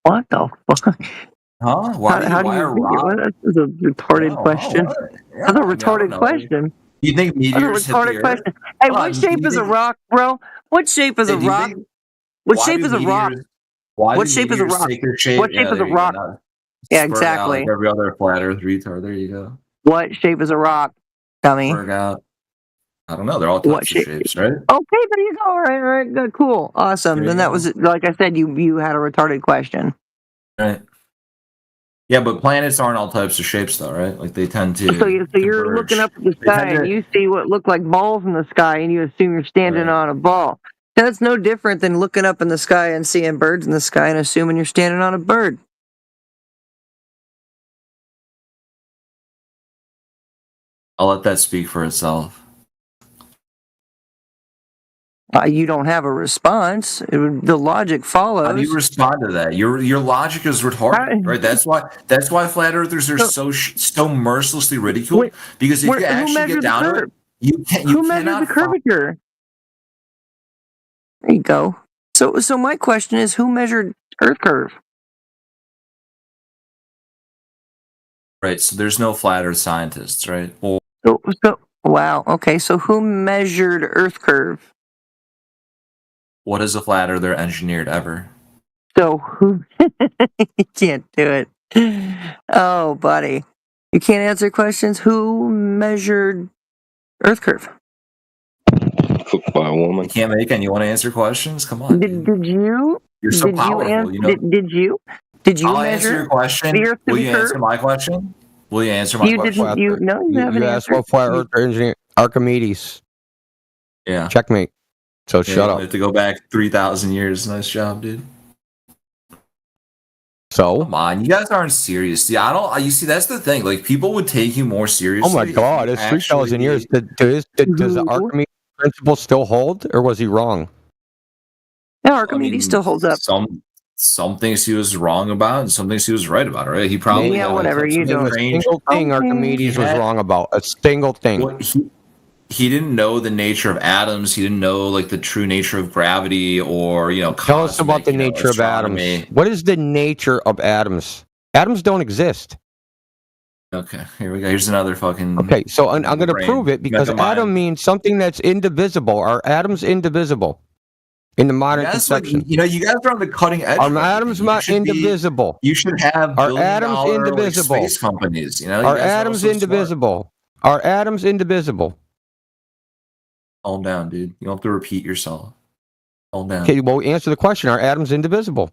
[SPEAKER 12] What the fuck?
[SPEAKER 14] Huh? Why are rocks?
[SPEAKER 12] That's a retarded question. That's a retarded question.
[SPEAKER 14] You think meteors hit the
[SPEAKER 12] retarded
[SPEAKER 14] Earth?
[SPEAKER 12] question. Hey, what shape is a rock, bro? What shape is a rock? What shape is a rock? What shape is a rock? What shape is a rock? Yeah, exactly.
[SPEAKER 14] Like every other flat Earth retard. There you go.
[SPEAKER 12] What shape is a rock, dummy?
[SPEAKER 14] Work out. I don't know. They're all types of shapes, right?
[SPEAKER 12] Okay, there you go. All right, good, cool, awesome. Then that was, like I said, you had a retarded question.
[SPEAKER 14] Right. Yeah, but planets aren't all types of shapes, though, right? Like they tend to.
[SPEAKER 12] So you're looking up at the sky and you see what look like balls in the sky, and you assume you're standing on a ball. That's no different than looking up in the sky and seeing birds in the sky and assuming you're standing on a bird.
[SPEAKER 14] I'll let that speak for itself.
[SPEAKER 12] You don't have a response. The logic follows.
[SPEAKER 14] How do you respond to that? Your logic is retarded, right? That's why flat earthers are so mercilessly ridiculed. Because if you actually get down to it, you can't.
[SPEAKER 12] Who measures the curvature? There you go. So my question is, who measured Earth curve?
[SPEAKER 14] Right. So there's no flat Earth scientists, right?
[SPEAKER 12] Wow. Okay. So who measured Earth curve?
[SPEAKER 14] What is a flat earther engineered ever?
[SPEAKER 12] So who? You can't do it. Oh, buddy, you can't answer questions. Who measured Earth curve?
[SPEAKER 19] Cooked by a woman.
[SPEAKER 14] You can't make, and you want to answer questions? Come on.
[SPEAKER 12] Did you?
[SPEAKER 14] You're so powerful.
[SPEAKER 12] Did you? Did you
[SPEAKER 14] I'll
[SPEAKER 12] measure
[SPEAKER 14] answer your question.
[SPEAKER 12] the Earth to
[SPEAKER 14] Will
[SPEAKER 12] be
[SPEAKER 14] you
[SPEAKER 12] curved?
[SPEAKER 14] answer my question? Will you answer my question?
[SPEAKER 12] You
[SPEAKER 13] asked what flat earther engineer Archimedes.
[SPEAKER 14] Yeah.
[SPEAKER 13] Checkmate. So shut up.
[SPEAKER 14] You have to go back 3,000 years. Nice job, dude.
[SPEAKER 13] So
[SPEAKER 14] come on, you guys aren't serious. See, you see that's the thing. Like people would take you more seriously.
[SPEAKER 13] Oh my god, it's 3,000 years. Does the Archimedes principle still hold, or was he wrong?
[SPEAKER 12] No, Archimedes still holds up.
[SPEAKER 14] Some things he was wrong about, and some things he was right about. Right? He probably
[SPEAKER 12] whatever you do.
[SPEAKER 13] A single thing Archimedes was wrong about. A single thing.
[SPEAKER 14] Well, he didn't know the nature of atoms. He didn't know like the true nature of gravity, or
[SPEAKER 13] tell us about the nature of atoms. What is the nature of atoms? Atoms don't exist.
[SPEAKER 14] Okay, here we go. Here's another fucking.
[SPEAKER 13] Okay, so I'm going to prove it because atom means something that's indivisible. Are atoms indivisible in the modern conception?
[SPEAKER 14] You guys are on the cutting edge.
[SPEAKER 13] Are atoms not indivisible?
[SPEAKER 14] You should have.
[SPEAKER 13] Are atoms indivisible?
[SPEAKER 14] Like, space companies.
[SPEAKER 13] Are atoms indivisible? Are atoms indivisible?
[SPEAKER 14] Calm down, dude. You don't have to repeat yourself. Calm down.
[SPEAKER 13] Okay, well, answer the question. Are atoms indivisible?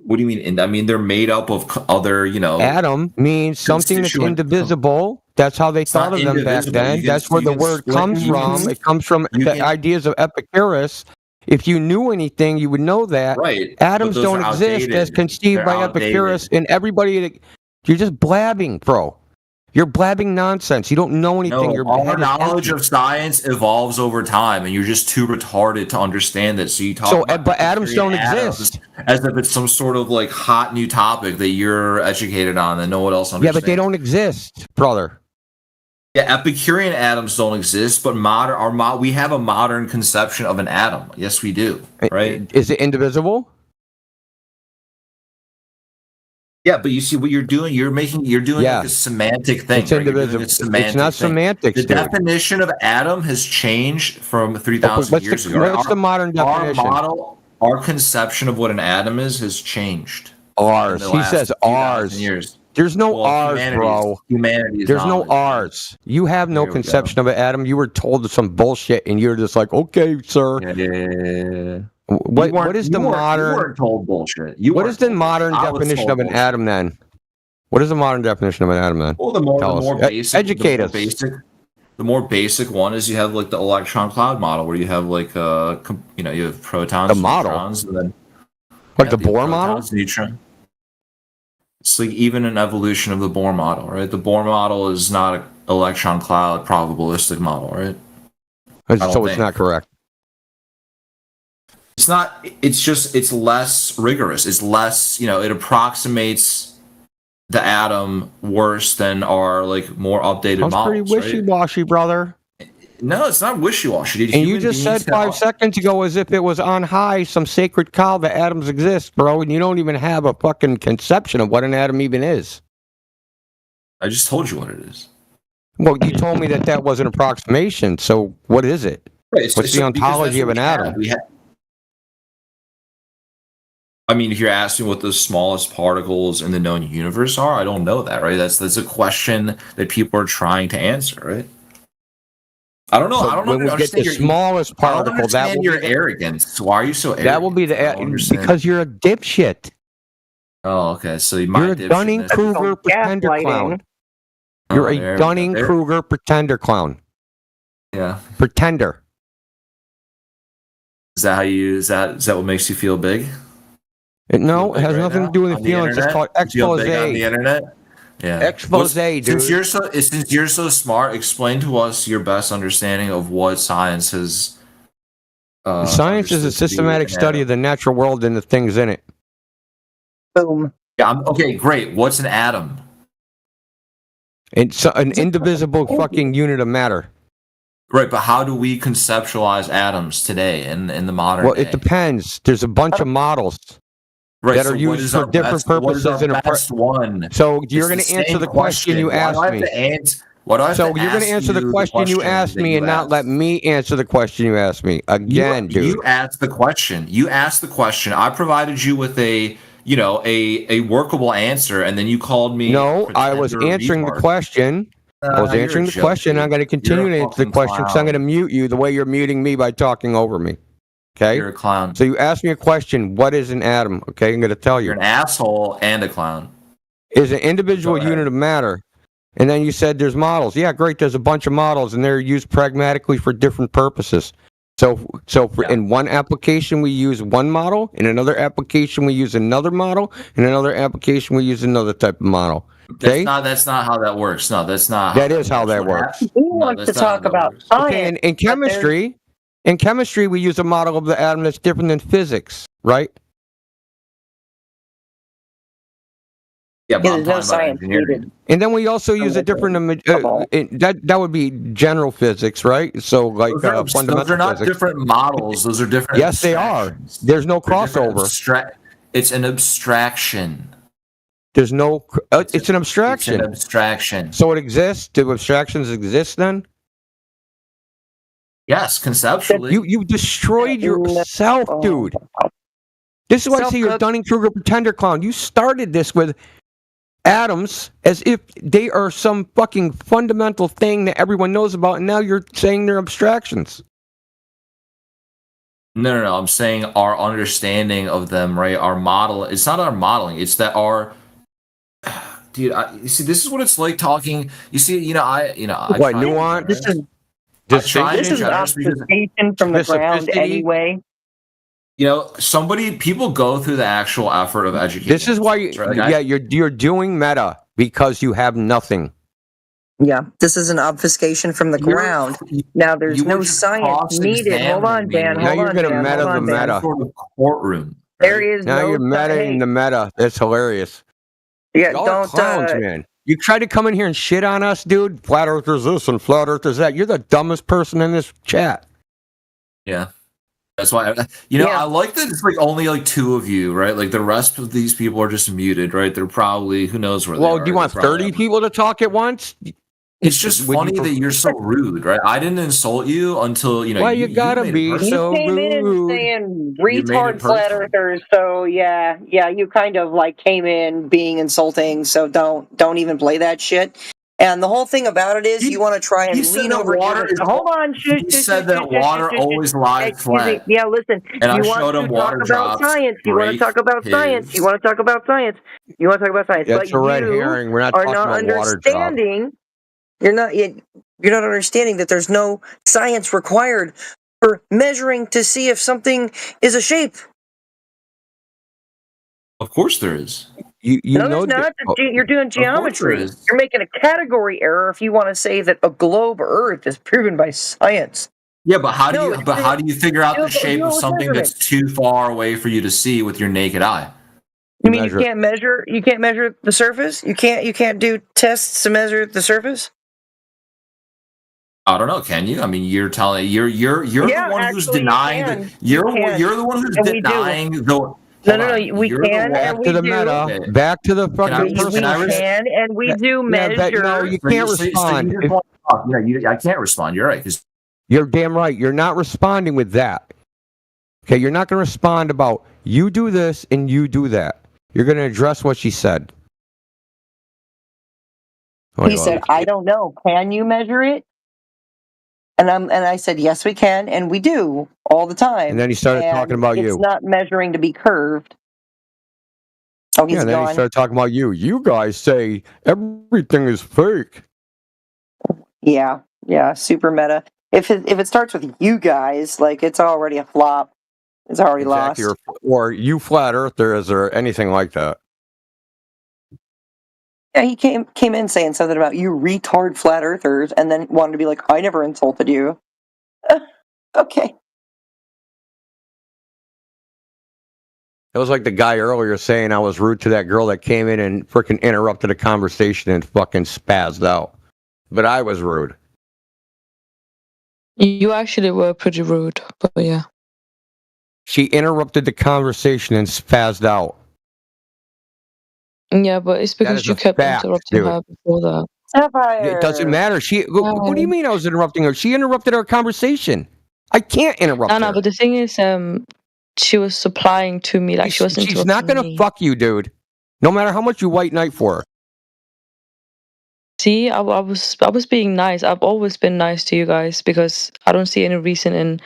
[SPEAKER 14] What do you mean? I mean, they're made up of other,
[SPEAKER 13] Atom means something that's indivisible. That's how they thought of them back then. That's where the word comes from. It comes from the ideas of Epicurus. If you knew anything, you would know that.
[SPEAKER 14] Right.
[SPEAKER 13] Atoms don't exist as conceived by Epicurus, and everybody. You're just blabbing, bro. You're blabbing nonsense. You don't know anything.
[SPEAKER 14] No, our knowledge of science evolves over time, and you're just too retarded to understand that. So you talk.
[SPEAKER 13] But atoms don't exist.
[SPEAKER 14] As if it's some sort of like hot new topic that you're educated on and no one else understands.
[SPEAKER 13] Yeah, but they don't exist, brother.
[SPEAKER 14] Yeah, Epicurean atoms don't exist, but we have a modern conception of an atom. Yes, we do. Right?
[SPEAKER 13] Is it indivisible?
[SPEAKER 14] Yeah, but you see what you're doing. You're doing like a semantic thing.
[SPEAKER 13] It's indivisible. It's not semantics.
[SPEAKER 14] The definition of atom has changed from 3,000 years ago.
[SPEAKER 13] What's the modern definition?
[SPEAKER 14] our conception of what an atom is has changed.
[SPEAKER 13] Ours.
[SPEAKER 14] in the
[SPEAKER 13] He
[SPEAKER 14] last
[SPEAKER 13] says
[SPEAKER 14] 2,000
[SPEAKER 13] ours.
[SPEAKER 14] years.
[SPEAKER 13] There's no
[SPEAKER 14] Well,
[SPEAKER 13] ours, bro.
[SPEAKER 14] Humanity is
[SPEAKER 13] There's no
[SPEAKER 14] knowledge.
[SPEAKER 13] ours. You have no
[SPEAKER 14] Here we
[SPEAKER 13] conception of it, Adam. You were told some bullshit, and you're just like, okay, sir.
[SPEAKER 14] Yeah.
[SPEAKER 13] What is the modern?
[SPEAKER 14] You weren't told bullshit.
[SPEAKER 13] What is the modern definition of an atom then? What is the modern definition of an atom then?
[SPEAKER 14] Well, the more basic,
[SPEAKER 13] educate us.
[SPEAKER 14] The more basic one is you have like the electron cloud model, where you have like you have protons,
[SPEAKER 13] The model?
[SPEAKER 14] neutrons, and then
[SPEAKER 13] Like the Bohr model?
[SPEAKER 14] protons, neutron. It's like even an evolution of the Bohr model, right? The Bohr model is not an electron cloud probabilistic model, right?
[SPEAKER 13] So it's not correct.
[SPEAKER 14] It's not. It's just. It's less rigorous. It's less. It approximates the atom worse than our like more updated
[SPEAKER 13] That's
[SPEAKER 14] models.
[SPEAKER 13] pretty wishy-washy, brother.
[SPEAKER 14] No, it's not wishy-washy. Dude.
[SPEAKER 13] And you
[SPEAKER 14] Human
[SPEAKER 13] just said
[SPEAKER 14] beings
[SPEAKER 13] 5 seconds ago as if it was on high, some sacred cow that atoms exist, bro, and you don't even have a fucking conception of what an atom even is.
[SPEAKER 14] I just told you what it is.
[SPEAKER 13] Well, you told me that was an approximation, so what is it?
[SPEAKER 14] Right,
[SPEAKER 13] What's the ontology of an atom?
[SPEAKER 14] I mean, if you're asking what the smallest particles in the known universe are, I don't know that, right? That's a question that people are trying to answer, right? I don't know.
[SPEAKER 13] So
[SPEAKER 14] I don't know.
[SPEAKER 13] when we get the smallest particle, that will
[SPEAKER 14] your
[SPEAKER 13] be
[SPEAKER 14] arrogance. Why are you so arrogant?
[SPEAKER 13] That will be because you're a dipshit.
[SPEAKER 14] Oh, okay. So
[SPEAKER 13] you're a Dunning-Kruger pretender clown. You're a Dunning-Kruger pretender clown.
[SPEAKER 14] Yeah.
[SPEAKER 13] Pretender.
[SPEAKER 14] Is that how you? Is that what makes you feel big?
[SPEAKER 13] No, it has nothing to do with the feelings. It's called expose.
[SPEAKER 14] On the internet. Yeah.
[SPEAKER 13] Expose, dude.
[SPEAKER 14] Since you're so smart, explain to us your best understanding of what science is.
[SPEAKER 13] Science is a systematic study of the natural world and the things in it.
[SPEAKER 12] Boom.
[SPEAKER 14] Yeah. Okay. Great. What's an atom?
[SPEAKER 13] It's an indivisible fucking unit of matter.
[SPEAKER 14] Right, but how do we conceptualize atoms today in the modern day?
[SPEAKER 13] Well, it depends. There's a bunch of models.
[SPEAKER 14] Right,
[SPEAKER 13] that are used for different purposes.
[SPEAKER 14] One?
[SPEAKER 13] So you're going to answer the question you asked me. So you're going to answer the question you asked me and not let me answer the question you asked me again, dude.
[SPEAKER 14] You asked the question. I provided you with a workable answer, and then you called me.
[SPEAKER 13] No, I was answering the question. I was answering the question. I'm going to continue to answer the question because I'm going to mute you the way you're muting me by talking over me. Okay.
[SPEAKER 14] You're a clown.
[SPEAKER 13] So you asked me a question. What is an atom? Okay, I'm going to tell you.
[SPEAKER 14] You're an asshole and a clown.
[SPEAKER 13] Is an individual unit of matter. And then you said there's models. Yeah, great. There's a bunch of models, and they're used pragmatically for different purposes. In one application we use one model. In another application we use another model. In another application we use another type of model. Okay.
[SPEAKER 14] That's not how that works. No, that's not.
[SPEAKER 13] That is how that works.
[SPEAKER 12] He wants to talk about science.
[SPEAKER 13] Okay, in chemistry. In chemistry, we use a model of the atom that's different than physics, right?
[SPEAKER 14] Yeah, but
[SPEAKER 12] there's no science needed.
[SPEAKER 13] And then we also use a different that would be general physics, right? So like fundamental
[SPEAKER 14] those are not
[SPEAKER 13] physics.
[SPEAKER 14] Different models. Those are different.
[SPEAKER 13] Yes, they are. There's no crossover.
[SPEAKER 14] It's an abstraction.
[SPEAKER 13] There's no. It's an abstraction.
[SPEAKER 14] It's an abstraction.
[SPEAKER 13] So it exists. Do abstractions exist then?
[SPEAKER 14] Yes, conceptually.
[SPEAKER 13] You destroyed yourself, dude. This is why I say you're a Dunning-Kruger pretender clown. You started this with atoms as if they are some fucking fundamental thing that everyone knows about, and now you're saying they're abstractions.
[SPEAKER 14] No. I'm saying our understanding of them, right? Our model. It's not our modeling. It's that our. Dude, you see, this is what it's like talking. You see,
[SPEAKER 13] what nuance?
[SPEAKER 12] This is an obfuscation from the ground anyway.
[SPEAKER 14] People go through the actual effort of education.
[SPEAKER 13] This is why, you're doing meta because you have nothing.
[SPEAKER 12] Yeah, this is an obfuscation from the ground. Now there's no science needed. Hold on, Dan.
[SPEAKER 13] Now you're going to meta the meta.
[SPEAKER 14] Courtroom.
[SPEAKER 12] There is
[SPEAKER 13] now
[SPEAKER 12] no
[SPEAKER 13] you're metaing the meta. That's hilarious.
[SPEAKER 12] Yeah,
[SPEAKER 13] Y'all are clowns, man. You try to come in here and shit on us, dude. Flat Earthers this and Flat Earthers that. You're the dumbest person in this chat.
[SPEAKER 14] Yeah. That's why, I like that it's like only like two of you, right? Like the rest of these people are just muted, right? They're probably, who knows where they are.
[SPEAKER 13] Well, do you want 30 people to talk at once?
[SPEAKER 14] It's just
[SPEAKER 13] Would you
[SPEAKER 14] funny that you're so rude, right? I didn't insult you until
[SPEAKER 13] Why you gotta
[SPEAKER 14] made it
[SPEAKER 13] be
[SPEAKER 14] personal.
[SPEAKER 13] so
[SPEAKER 1] Came in
[SPEAKER 13] rude?
[SPEAKER 1] saying
[SPEAKER 14] You made it
[SPEAKER 1] retard flat
[SPEAKER 14] personal.
[SPEAKER 1] earthers, so yeah, you kind of like came in being insulting, so don't even play that shit. And the whole thing about it is you want to try
[SPEAKER 14] He
[SPEAKER 1] and
[SPEAKER 14] said
[SPEAKER 1] lean
[SPEAKER 14] that
[SPEAKER 1] over here.
[SPEAKER 14] water is.
[SPEAKER 1] Hold on,
[SPEAKER 14] He said that water always lies
[SPEAKER 1] excuse me.
[SPEAKER 14] flat.
[SPEAKER 1] Yeah, listen.
[SPEAKER 14] And I
[SPEAKER 1] You want
[SPEAKER 14] showed
[SPEAKER 1] to
[SPEAKER 14] him
[SPEAKER 1] talk
[SPEAKER 14] water
[SPEAKER 1] about
[SPEAKER 14] drops
[SPEAKER 1] science. You want to
[SPEAKER 14] break
[SPEAKER 1] talk about science. You
[SPEAKER 14] his.
[SPEAKER 1] want to talk about science. You want to talk about science.
[SPEAKER 13] That's
[SPEAKER 1] But
[SPEAKER 13] a red
[SPEAKER 1] you
[SPEAKER 13] herring. We're not
[SPEAKER 1] are
[SPEAKER 13] talking
[SPEAKER 1] not
[SPEAKER 13] about water drop.
[SPEAKER 1] understanding. You're not understanding that there's no science required for measuring to see if something is a shape.
[SPEAKER 14] Of course there is.
[SPEAKER 13] You
[SPEAKER 1] No, there's not. You're doing
[SPEAKER 14] Of course there
[SPEAKER 1] geometry.
[SPEAKER 14] is.
[SPEAKER 1] You're making a category error if you want to say that a globe Earth is proven by science.
[SPEAKER 14] Yeah, but how do
[SPEAKER 1] No,
[SPEAKER 14] you? But how do you figure out the shape of
[SPEAKER 1] with
[SPEAKER 14] something
[SPEAKER 1] measurement.
[SPEAKER 14] that's too far away for you to see with your naked eye?
[SPEAKER 1] You mean you can't measure? You can't measure the surface. You can't do tests to measure the surface.
[SPEAKER 14] I don't know. Can you? I mean, you're telling you're
[SPEAKER 1] Yeah,
[SPEAKER 14] the one who's
[SPEAKER 1] actually, you
[SPEAKER 14] denying
[SPEAKER 1] can.
[SPEAKER 14] that
[SPEAKER 1] You
[SPEAKER 14] you're
[SPEAKER 1] can.
[SPEAKER 14] the one who's
[SPEAKER 1] And we do.
[SPEAKER 14] denying the.
[SPEAKER 1] No, we
[SPEAKER 14] You're the
[SPEAKER 1] can
[SPEAKER 14] one-
[SPEAKER 1] and
[SPEAKER 13] Back
[SPEAKER 1] we
[SPEAKER 13] to the
[SPEAKER 1] do.
[SPEAKER 13] meta. Back to the fucking
[SPEAKER 1] We
[SPEAKER 13] person.
[SPEAKER 1] can and we do measure.
[SPEAKER 13] No, you
[SPEAKER 14] So
[SPEAKER 13] can't
[SPEAKER 14] so you
[SPEAKER 13] respond.
[SPEAKER 14] just want to talk. Yeah, I can't respond. You're right. 'Cause
[SPEAKER 13] You're damn right. You're not responding with that. Okay, you're not going to respond about you do this and you do that. You're going to address what she said.
[SPEAKER 1] He said, "I don't know. Can you measure it?" And I said, "Yes, we can, and we do all the time."
[SPEAKER 13] And then he started talking about
[SPEAKER 1] it's
[SPEAKER 13] you.
[SPEAKER 1] It's not measuring to be curved. Oh, he's
[SPEAKER 13] Yeah, and then he
[SPEAKER 1] gone.
[SPEAKER 13] started talking about you. You guys say everything is fake.
[SPEAKER 1] Yeah, super meta. If it starts with you guys, like it's already a flop. It's already
[SPEAKER 13] Exactly,
[SPEAKER 1] lost.
[SPEAKER 13] or you flat earthers or anything like that.
[SPEAKER 1] Yeah, he came in saying something about you retard flat earthers, and then wanted to be like, "I never insulted you." Okay.
[SPEAKER 13] It was like the guy earlier saying I was rude to that girl that came in and freaking interrupted a conversation and fucking spazzed out. But I was rude.
[SPEAKER 23] You actually were pretty rude, but yeah.
[SPEAKER 13] She interrupted the conversation and spazzed out.
[SPEAKER 23] Yeah, but it's because
[SPEAKER 13] is
[SPEAKER 23] you
[SPEAKER 13] a
[SPEAKER 23] kept
[SPEAKER 13] fact,
[SPEAKER 23] interrupting
[SPEAKER 13] dude.
[SPEAKER 23] her before that.
[SPEAKER 1] Sapphire.
[SPEAKER 13] It doesn't matter. What do you mean I was interrupting her? She interrupted our conversation. I can't interrupt her.
[SPEAKER 23] No, but the thing is, she was supplying to me, like she was interrupting
[SPEAKER 13] She's not gonna
[SPEAKER 23] me.
[SPEAKER 13] fuck you, dude. No matter how much you white knight for her.
[SPEAKER 23] See, I was being nice. I've always been nice to you guys because I don't see any reason in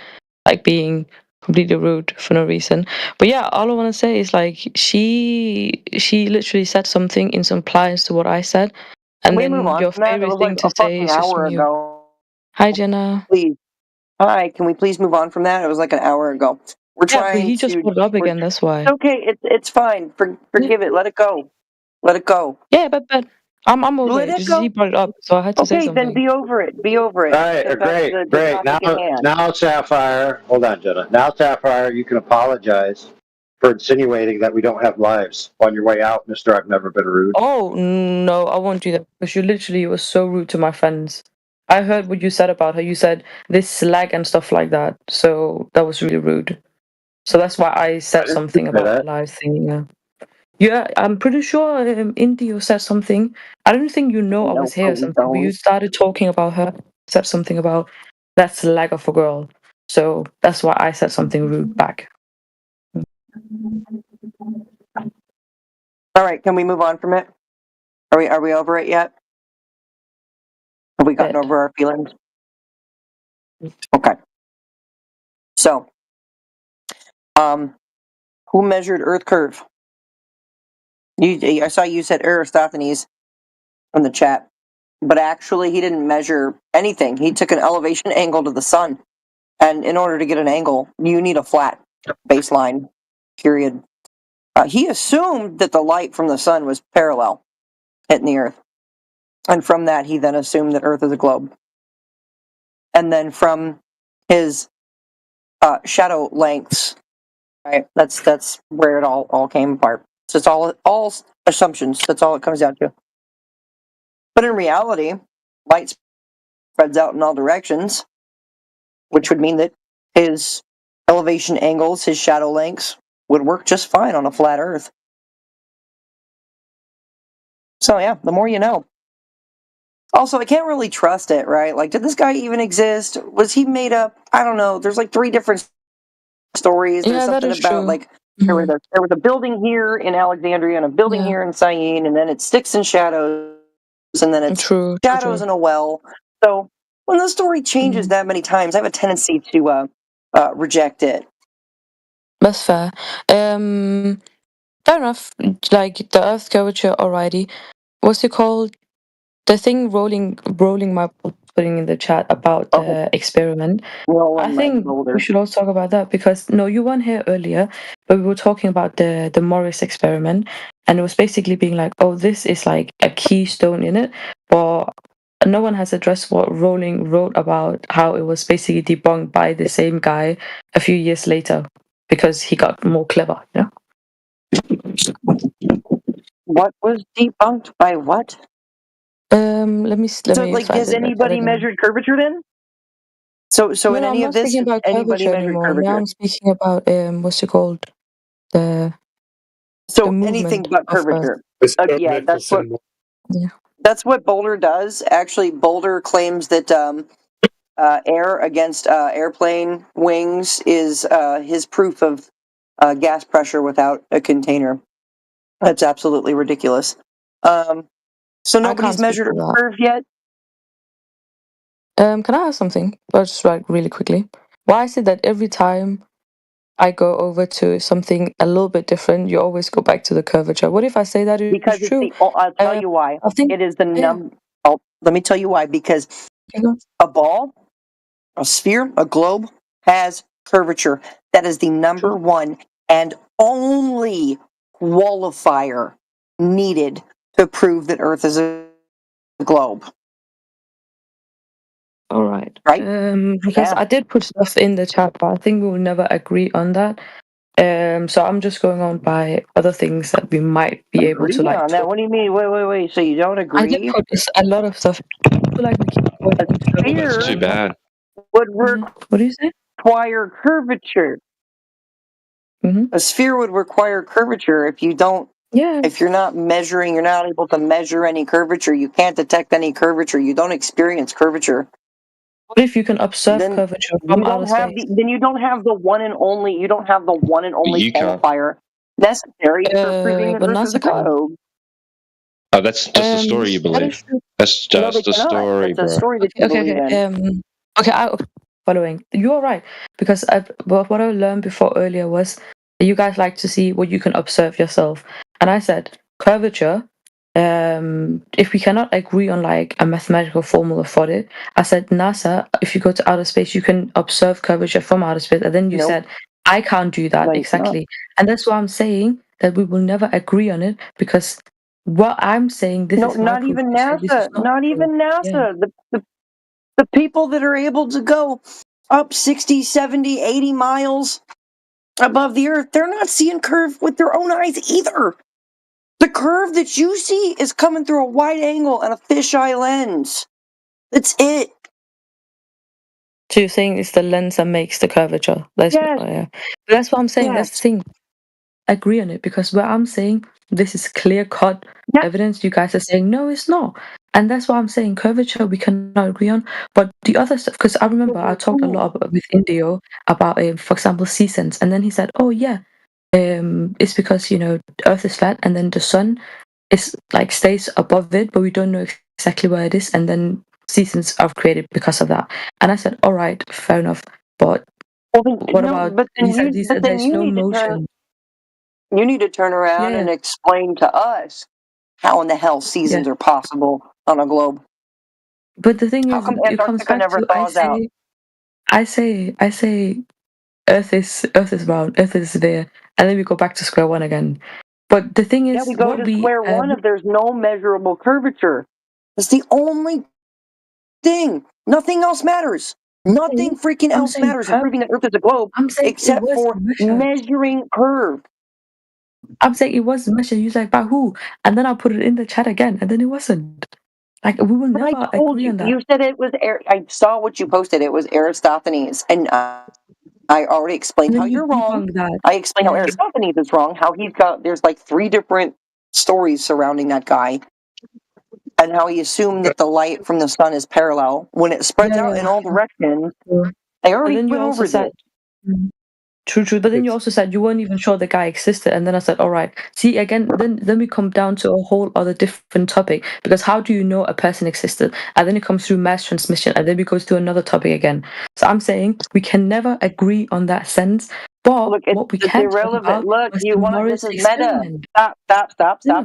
[SPEAKER 23] like being completely rude for no reason. But yeah, all I want to say is like she literally said something in compliance to what I said, and
[SPEAKER 1] we
[SPEAKER 23] then
[SPEAKER 1] move on
[SPEAKER 23] your
[SPEAKER 1] from that? It
[SPEAKER 23] favorite
[SPEAKER 1] was
[SPEAKER 23] thing
[SPEAKER 1] like
[SPEAKER 23] to
[SPEAKER 1] a
[SPEAKER 23] say
[SPEAKER 1] fucking
[SPEAKER 23] is just
[SPEAKER 1] hour
[SPEAKER 23] from you.
[SPEAKER 1] ago.
[SPEAKER 23] Hi, Jenna.
[SPEAKER 1] Please. Hi, can we please move on from that? It was like an hour ago. We're
[SPEAKER 23] Yeah, but
[SPEAKER 1] trying
[SPEAKER 23] he just brought it up again. That's why.
[SPEAKER 1] It's okay. It's fine. Forgive it. Let it go. Let it go.
[SPEAKER 23] Yeah, but I'm over
[SPEAKER 1] Let
[SPEAKER 23] it.
[SPEAKER 1] it
[SPEAKER 23] Just
[SPEAKER 1] go.
[SPEAKER 23] he brought it up, so I had to say
[SPEAKER 1] Okay,
[SPEAKER 23] something.
[SPEAKER 1] then be over it. Be over it.
[SPEAKER 26] All right,
[SPEAKER 1] Get back to the
[SPEAKER 26] great.
[SPEAKER 1] topic at hand.
[SPEAKER 26] Now, Sapphire, hold on, Jenna. Now, Sapphire, you can apologize for insinuating that we don't have lives on your way out, Mister. I've never been rude.
[SPEAKER 23] Oh no, I won't do that because you literally were so rude to my friends. I heard what you said about her. You said this slag and stuff like that. So that was really rude. So that's why I said something about the live thing. Yeah. Yeah, I'm pretty sure Indio said something. I don't think you know I was here or something, but you started talking about her, said something about that's the lag of a girl. So that's why I said something rude back.
[SPEAKER 1] All right, can we move on from it? Are we over it yet? Have we gotten over our feelings? Okay. So, who measured Earth curve? I saw you said Eratosthenes in the chat, but actually he didn't measure anything. He took an elevation angle to the sun, and in order to get an angle, you need a flat baseline. Period. He assumed that the light from the sun was parallel, hitting the Earth, and from that he then assumed that Earth is a globe. And then from his shadow lengths, right? That's where it all came apart. So it's all assumptions. That's all it comes down to. But in reality, light spreads out in all directions, which would mean that his elevation angles, his shadow lengths, would work just fine on a flat Earth. So yeah, the more you know. Also, I can't really trust it, right? Like, did this guy even exist? Was he made up? I don't know. There's like 3 different stories. There's
[SPEAKER 23] Yeah, that
[SPEAKER 1] something
[SPEAKER 23] is
[SPEAKER 1] about
[SPEAKER 23] true.
[SPEAKER 1] like there was a building here in Alexandria and a building
[SPEAKER 23] Yeah.
[SPEAKER 1] here in Syene, and then it's sticks and shadows, and then it's
[SPEAKER 23] True.
[SPEAKER 1] shadows in a well. So when the story changes that many times, I have a tendency to reject it.
[SPEAKER 23] That's fair. Fair enough. Like the Earth curvature, alrighty. What's it called? The thing rolling my putting in the chat about the experiment. I think we should also talk about that because no, you weren't here earlier, but we were talking about the Morris experiment, and it was basically being like, oh, this is like a keystone in it, but no one has addressed what Rowling wrote about how it was basically debunked by the same guy a few years later because he got more clever, you know?
[SPEAKER 1] What was debunked by what?
[SPEAKER 23] Let me
[SPEAKER 1] So, like,
[SPEAKER 23] find
[SPEAKER 1] has
[SPEAKER 23] it in the chat
[SPEAKER 1] anybody
[SPEAKER 23] again.
[SPEAKER 1] measured curvature then? So
[SPEAKER 23] No,
[SPEAKER 1] in
[SPEAKER 23] I'm
[SPEAKER 1] any
[SPEAKER 23] not
[SPEAKER 1] of this,
[SPEAKER 23] speaking
[SPEAKER 1] has
[SPEAKER 23] about
[SPEAKER 1] anybody
[SPEAKER 23] curvature
[SPEAKER 1] measured
[SPEAKER 23] anymore. Now
[SPEAKER 1] curvature?
[SPEAKER 23] I'm speaking about what's it called? The
[SPEAKER 1] So
[SPEAKER 23] movement
[SPEAKER 1] anything but
[SPEAKER 23] of Earth.
[SPEAKER 1] curvature. Yeah, that's what Boulder does. Actually, Boulder claims that air against airplane wings is his proof of gas pressure without a container. That's absolutely ridiculous. So nobody's
[SPEAKER 23] speak
[SPEAKER 1] measured
[SPEAKER 23] to
[SPEAKER 1] a
[SPEAKER 23] that.
[SPEAKER 1] curve yet.
[SPEAKER 23] Can I ask something? But just like really quickly. Why is it that every time I go over to something a little bit different, you always go back to the curvature? What if I say that is
[SPEAKER 1] Because it's
[SPEAKER 23] true?
[SPEAKER 1] I'll tell you why.
[SPEAKER 23] I think
[SPEAKER 1] It is the let me tell you why. Because a ball, a sphere, a globe has curvature. That is the number one and only qualifier needed to prove that Earth is a globe.
[SPEAKER 23] All right.
[SPEAKER 1] Right?
[SPEAKER 23] Because I did put stuff in the chat, but I think we will never agree on that. So I'm just going on by other things that we might be able to like.
[SPEAKER 1] on that. What do you mean? Wait. So you don't agree?
[SPEAKER 23] I did put a lot of stuff. I feel like we keep going.
[SPEAKER 1] That's
[SPEAKER 24] too bad.
[SPEAKER 1] Would
[SPEAKER 23] What do you say?
[SPEAKER 1] require curvature. A sphere would require curvature. If you don't, if you're not measuring, you're not able to measure any curvature. You can't detect any curvature. You don't experience curvature.
[SPEAKER 23] What if you can observe curvature from outer space?
[SPEAKER 1] Then you don't have the one and only. You don't have the one and only
[SPEAKER 24] You can't.
[SPEAKER 1] qualifier necessary for proving that
[SPEAKER 23] but
[SPEAKER 1] Earth is a
[SPEAKER 23] NASA can.
[SPEAKER 1] globe.
[SPEAKER 24] Oh, that's just the story you
[SPEAKER 23] That
[SPEAKER 24] believe.
[SPEAKER 23] is true.
[SPEAKER 24] That's just the story,
[SPEAKER 1] That's a
[SPEAKER 24] bro.
[SPEAKER 1] story that you believe in.
[SPEAKER 23] Okay. Following. You're right because what I learned before earlier was that you guys like to see what you can observe yourself, and I said curvature. If we cannot agree on like a mathematical formula for it, I said NASA. If you go to outer space, you can observe curvature from outer space, and then you said I can't do that exactly, and that's why I'm saying that we will never agree on it because what I'm saying this is my
[SPEAKER 1] not
[SPEAKER 23] proof.
[SPEAKER 1] even
[SPEAKER 23] You say this is
[SPEAKER 1] NASA. Not even NASA. The people that are able to go up 60, 70, 80 miles above the Earth, they're not seeing curve with their own eyes either. The curve that you see is coming through a wide angle and a fisheye lens. That's it.
[SPEAKER 23] So you're saying it's the lens that makes the curvature? That's what I'm saying. That's the thing. Agree on it because where I'm saying this is clear cut evidence, you guys are saying no, it's not, and that's why I'm saying curvature we cannot agree on. But the other stuff, because I remember I talked a lot with Indio about, for example, seasons, and then he said, "Oh yeah, it's because the Earth is flat, and then the sun is like stays above it, but we don't know exactly where it is, and then seasons are created because of that." And I said, "All right, fair enough, but what about?" He said, "There's no motion."
[SPEAKER 1] You need to turn around and explain to us how in the hell seasons are possible on a globe.
[SPEAKER 23] But the thing
[SPEAKER 1] How
[SPEAKER 23] is,
[SPEAKER 1] come
[SPEAKER 23] it comes
[SPEAKER 1] Antarctica
[SPEAKER 23] back
[SPEAKER 1] never
[SPEAKER 23] to
[SPEAKER 1] thaws out?
[SPEAKER 23] I say Earth is round, Earth is there, and then we go back to square one again. But the thing is,
[SPEAKER 1] we go to square one if there's no measurable curvature. It's the only thing. Nothing else matters. Nothing freaking else matters in proving that Earth is a globe except for measuring curve.
[SPEAKER 23] I'm saying it was measured. You was like, by who? And then I put it in the chat again, and then it wasn't. Like we will never agree on that.
[SPEAKER 1] You said it was. I saw what you posted. It was Aristophanes, and I already explained how you're wrong. I explained how Aristophanes is wrong. How there's like 3 different stories surrounding that guy. and how he assumed that the light from the sun is parallel when it spreads out in all directions. I already
[SPEAKER 23] then you
[SPEAKER 1] went
[SPEAKER 23] also
[SPEAKER 1] over
[SPEAKER 23] said,
[SPEAKER 1] this.
[SPEAKER 23] True. But then you also said you weren't even sure the guy existed, and then I said, all right. See, again, then we come down to a whole other different topic, because how do you know a person existed? And then it comes through mass transmission, and then we go to another topic again. So I'm saying we can never agree on that sense. But
[SPEAKER 1] Look,
[SPEAKER 23] what we
[SPEAKER 1] it's
[SPEAKER 23] can talk
[SPEAKER 1] irrelevant.
[SPEAKER 23] about
[SPEAKER 1] Look,
[SPEAKER 23] was
[SPEAKER 1] you
[SPEAKER 23] the
[SPEAKER 1] want
[SPEAKER 23] Morris
[SPEAKER 1] this is meta.
[SPEAKER 23] experiment.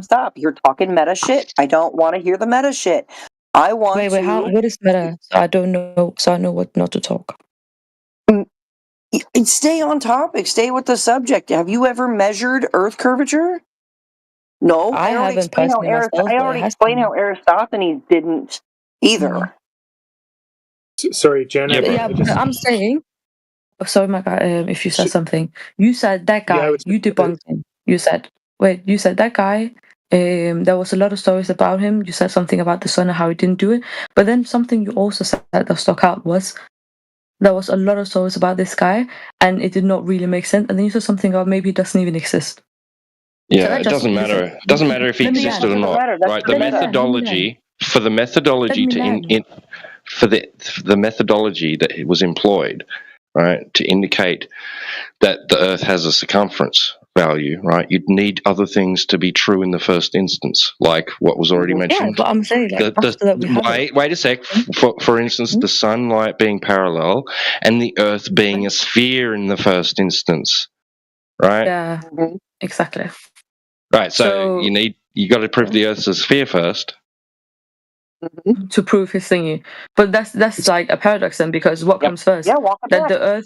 [SPEAKER 1] Stop. You're talking meta shit. I don't want to hear the meta shit. I want
[SPEAKER 23] Wait, how? What is meta? So I don't know. So I know what not to talk.
[SPEAKER 1] Stay on topic. Stay with the subject. Have you ever measured Earth curvature? No,
[SPEAKER 23] I
[SPEAKER 1] already
[SPEAKER 23] haven't
[SPEAKER 1] explained how
[SPEAKER 23] personally myself, but it has
[SPEAKER 1] explained how Aristophanes didn't either.
[SPEAKER 18] Sorry, Janet.
[SPEAKER 23] Yeah, but I'm saying. Oh, sorry, my guy. If you said something, you said that guy. You debunked him. You said, wait. You said that guy. There was a lot of stories about him. You said something about the sun and how he didn't do it. But then something you also said that stuck out was there was a lot of stories about this guy, and it did not really make sense. And then you said something about maybe he doesn't even exist.
[SPEAKER 19] Yeah, it doesn't matter. It doesn't matter if he existed or not, right? The methodology for the methodology for the methodology that was employed, right, to indicate that the Earth has a circumference value, right? You'd need other things to be true in the first instance, like what was already mentioned.
[SPEAKER 23] Yeah, but I'm saying
[SPEAKER 19] Wait a sec. For instance, the sunlight being parallel and the Earth being a sphere in the first instance, right?
[SPEAKER 23] Yeah, exactly.
[SPEAKER 19] Right. So you got to prove the Earth's a sphere first.
[SPEAKER 23] To prove his thingy, but that's like a paradox then, because what comes first? That the Earth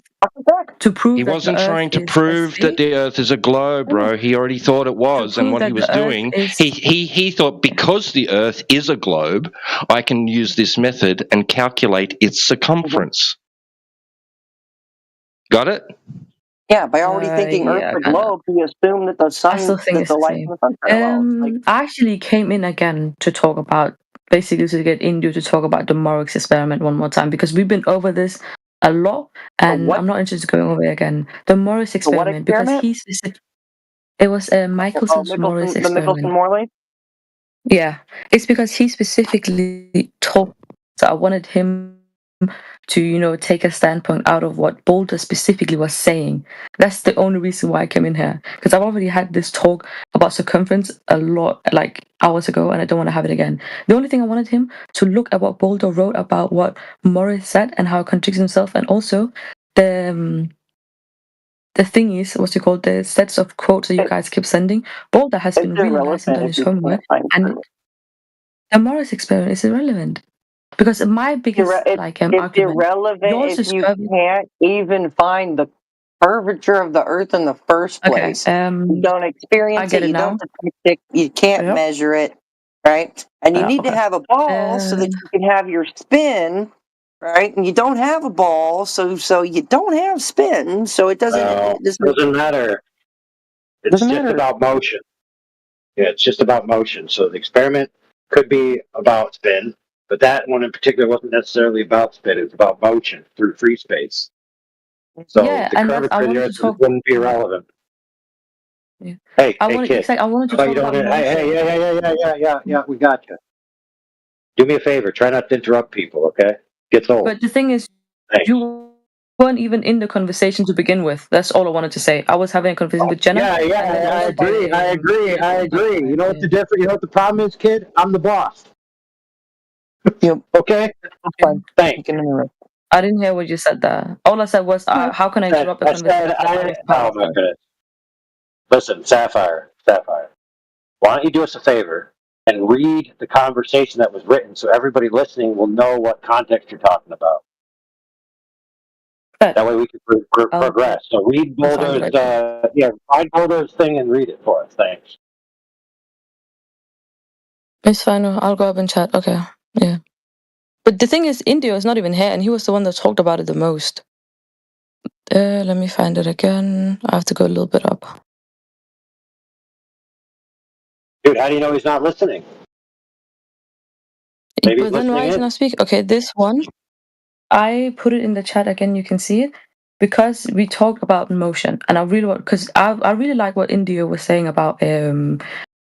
[SPEAKER 23] to prove
[SPEAKER 19] he
[SPEAKER 23] that
[SPEAKER 19] wasn't
[SPEAKER 23] the
[SPEAKER 19] trying
[SPEAKER 23] Earth
[SPEAKER 19] to
[SPEAKER 23] is
[SPEAKER 19] prove that the Earth is a globe, bro. He already thought it was, and what he was doing, he thought because the Earth is a globe, I can use this method and calculate its circumference. Got it?
[SPEAKER 1] Yeah, by already thinking Earth's a globe, he assumed that the sun,
[SPEAKER 23] I still think
[SPEAKER 1] that
[SPEAKER 23] it's
[SPEAKER 1] the
[SPEAKER 23] the
[SPEAKER 1] light
[SPEAKER 23] same.
[SPEAKER 1] from the sun parallel.
[SPEAKER 23] I actually came in again to talk about, basically to get Indu to talk about the Morris experiment one more time, because we've been over this a lot, and I'm not interested in going over it again. The Morris experiment, because he's it was Michelson's Morris
[SPEAKER 1] the
[SPEAKER 23] experiment.
[SPEAKER 1] Michelson-Morley?
[SPEAKER 23] Yeah, it's because he specifically told. So I wanted him to, take a standpoint out of what Boulder specifically was saying. That's the only reason why I came in here, because I've already had this talk about circumference a lot, like hours ago, and I don't want to have it again. The only thing I wanted him to look at what Boulder wrote about what Morris said and how it contradicts himself, and also the thing is, what's it called? The sets of quotes that you guys keep sending. Boulder has been really nice and done his homework, and the Morris experiment is irrelevant. Because my biggest
[SPEAKER 1] it's
[SPEAKER 23] argument,
[SPEAKER 1] irrelevant if you can't even find the curvature of the Earth in the first place. You don't experience it. You don't detect it. You can't measure it, right? And you need to have a ball so that you can have your spin, right? And you don't have a ball, so you don't have spin. So it doesn't.
[SPEAKER 26] It doesn't matter. It's just about motion. Yeah, it's just about motion. So the experiment could be about spin, but that one in particular wasn't necessarily about spin. It's about motion through free space. So the curvature of the Earth wouldn't be irrelevant.
[SPEAKER 23] Yeah.
[SPEAKER 26] Hey,
[SPEAKER 23] I wanted
[SPEAKER 26] kid.
[SPEAKER 23] to talk about
[SPEAKER 26] Yeah, we got you. Do me a favor. Try not to interrupt people, okay? Gets old.
[SPEAKER 23] But the thing is, you weren't even in the conversation to begin with. That's all I wanted to say. I was having a conversation with Jenna.
[SPEAKER 26] I agree. You know what the difference? You know what the problem is, kid? I'm the boss. Okay. Thanks.
[SPEAKER 23] I didn't hear what you said there. All I said was, how can I interrupt the conversation?
[SPEAKER 26] Oh my goodness. Listen, Sapphire. Why don't you do us a favor and read the conversation that was written so everybody listening will know what context you're talking about. That way we can progress. So read Boulder's, find Boulder's thing and read it for us. Thanks.
[SPEAKER 23] It's fine. I'll go up and chat. Okay. Yeah. But the thing is, Indio is not even here, and he was the one that talked about it the most. Let me find it again. I have to go a little bit up.
[SPEAKER 26] Dude, how do you know he's not listening? Maybe
[SPEAKER 23] but then why isn't I speak? Okay, this one, I put it in the chat again. You can see it because we talked about motion, and I really like what Indio was saying about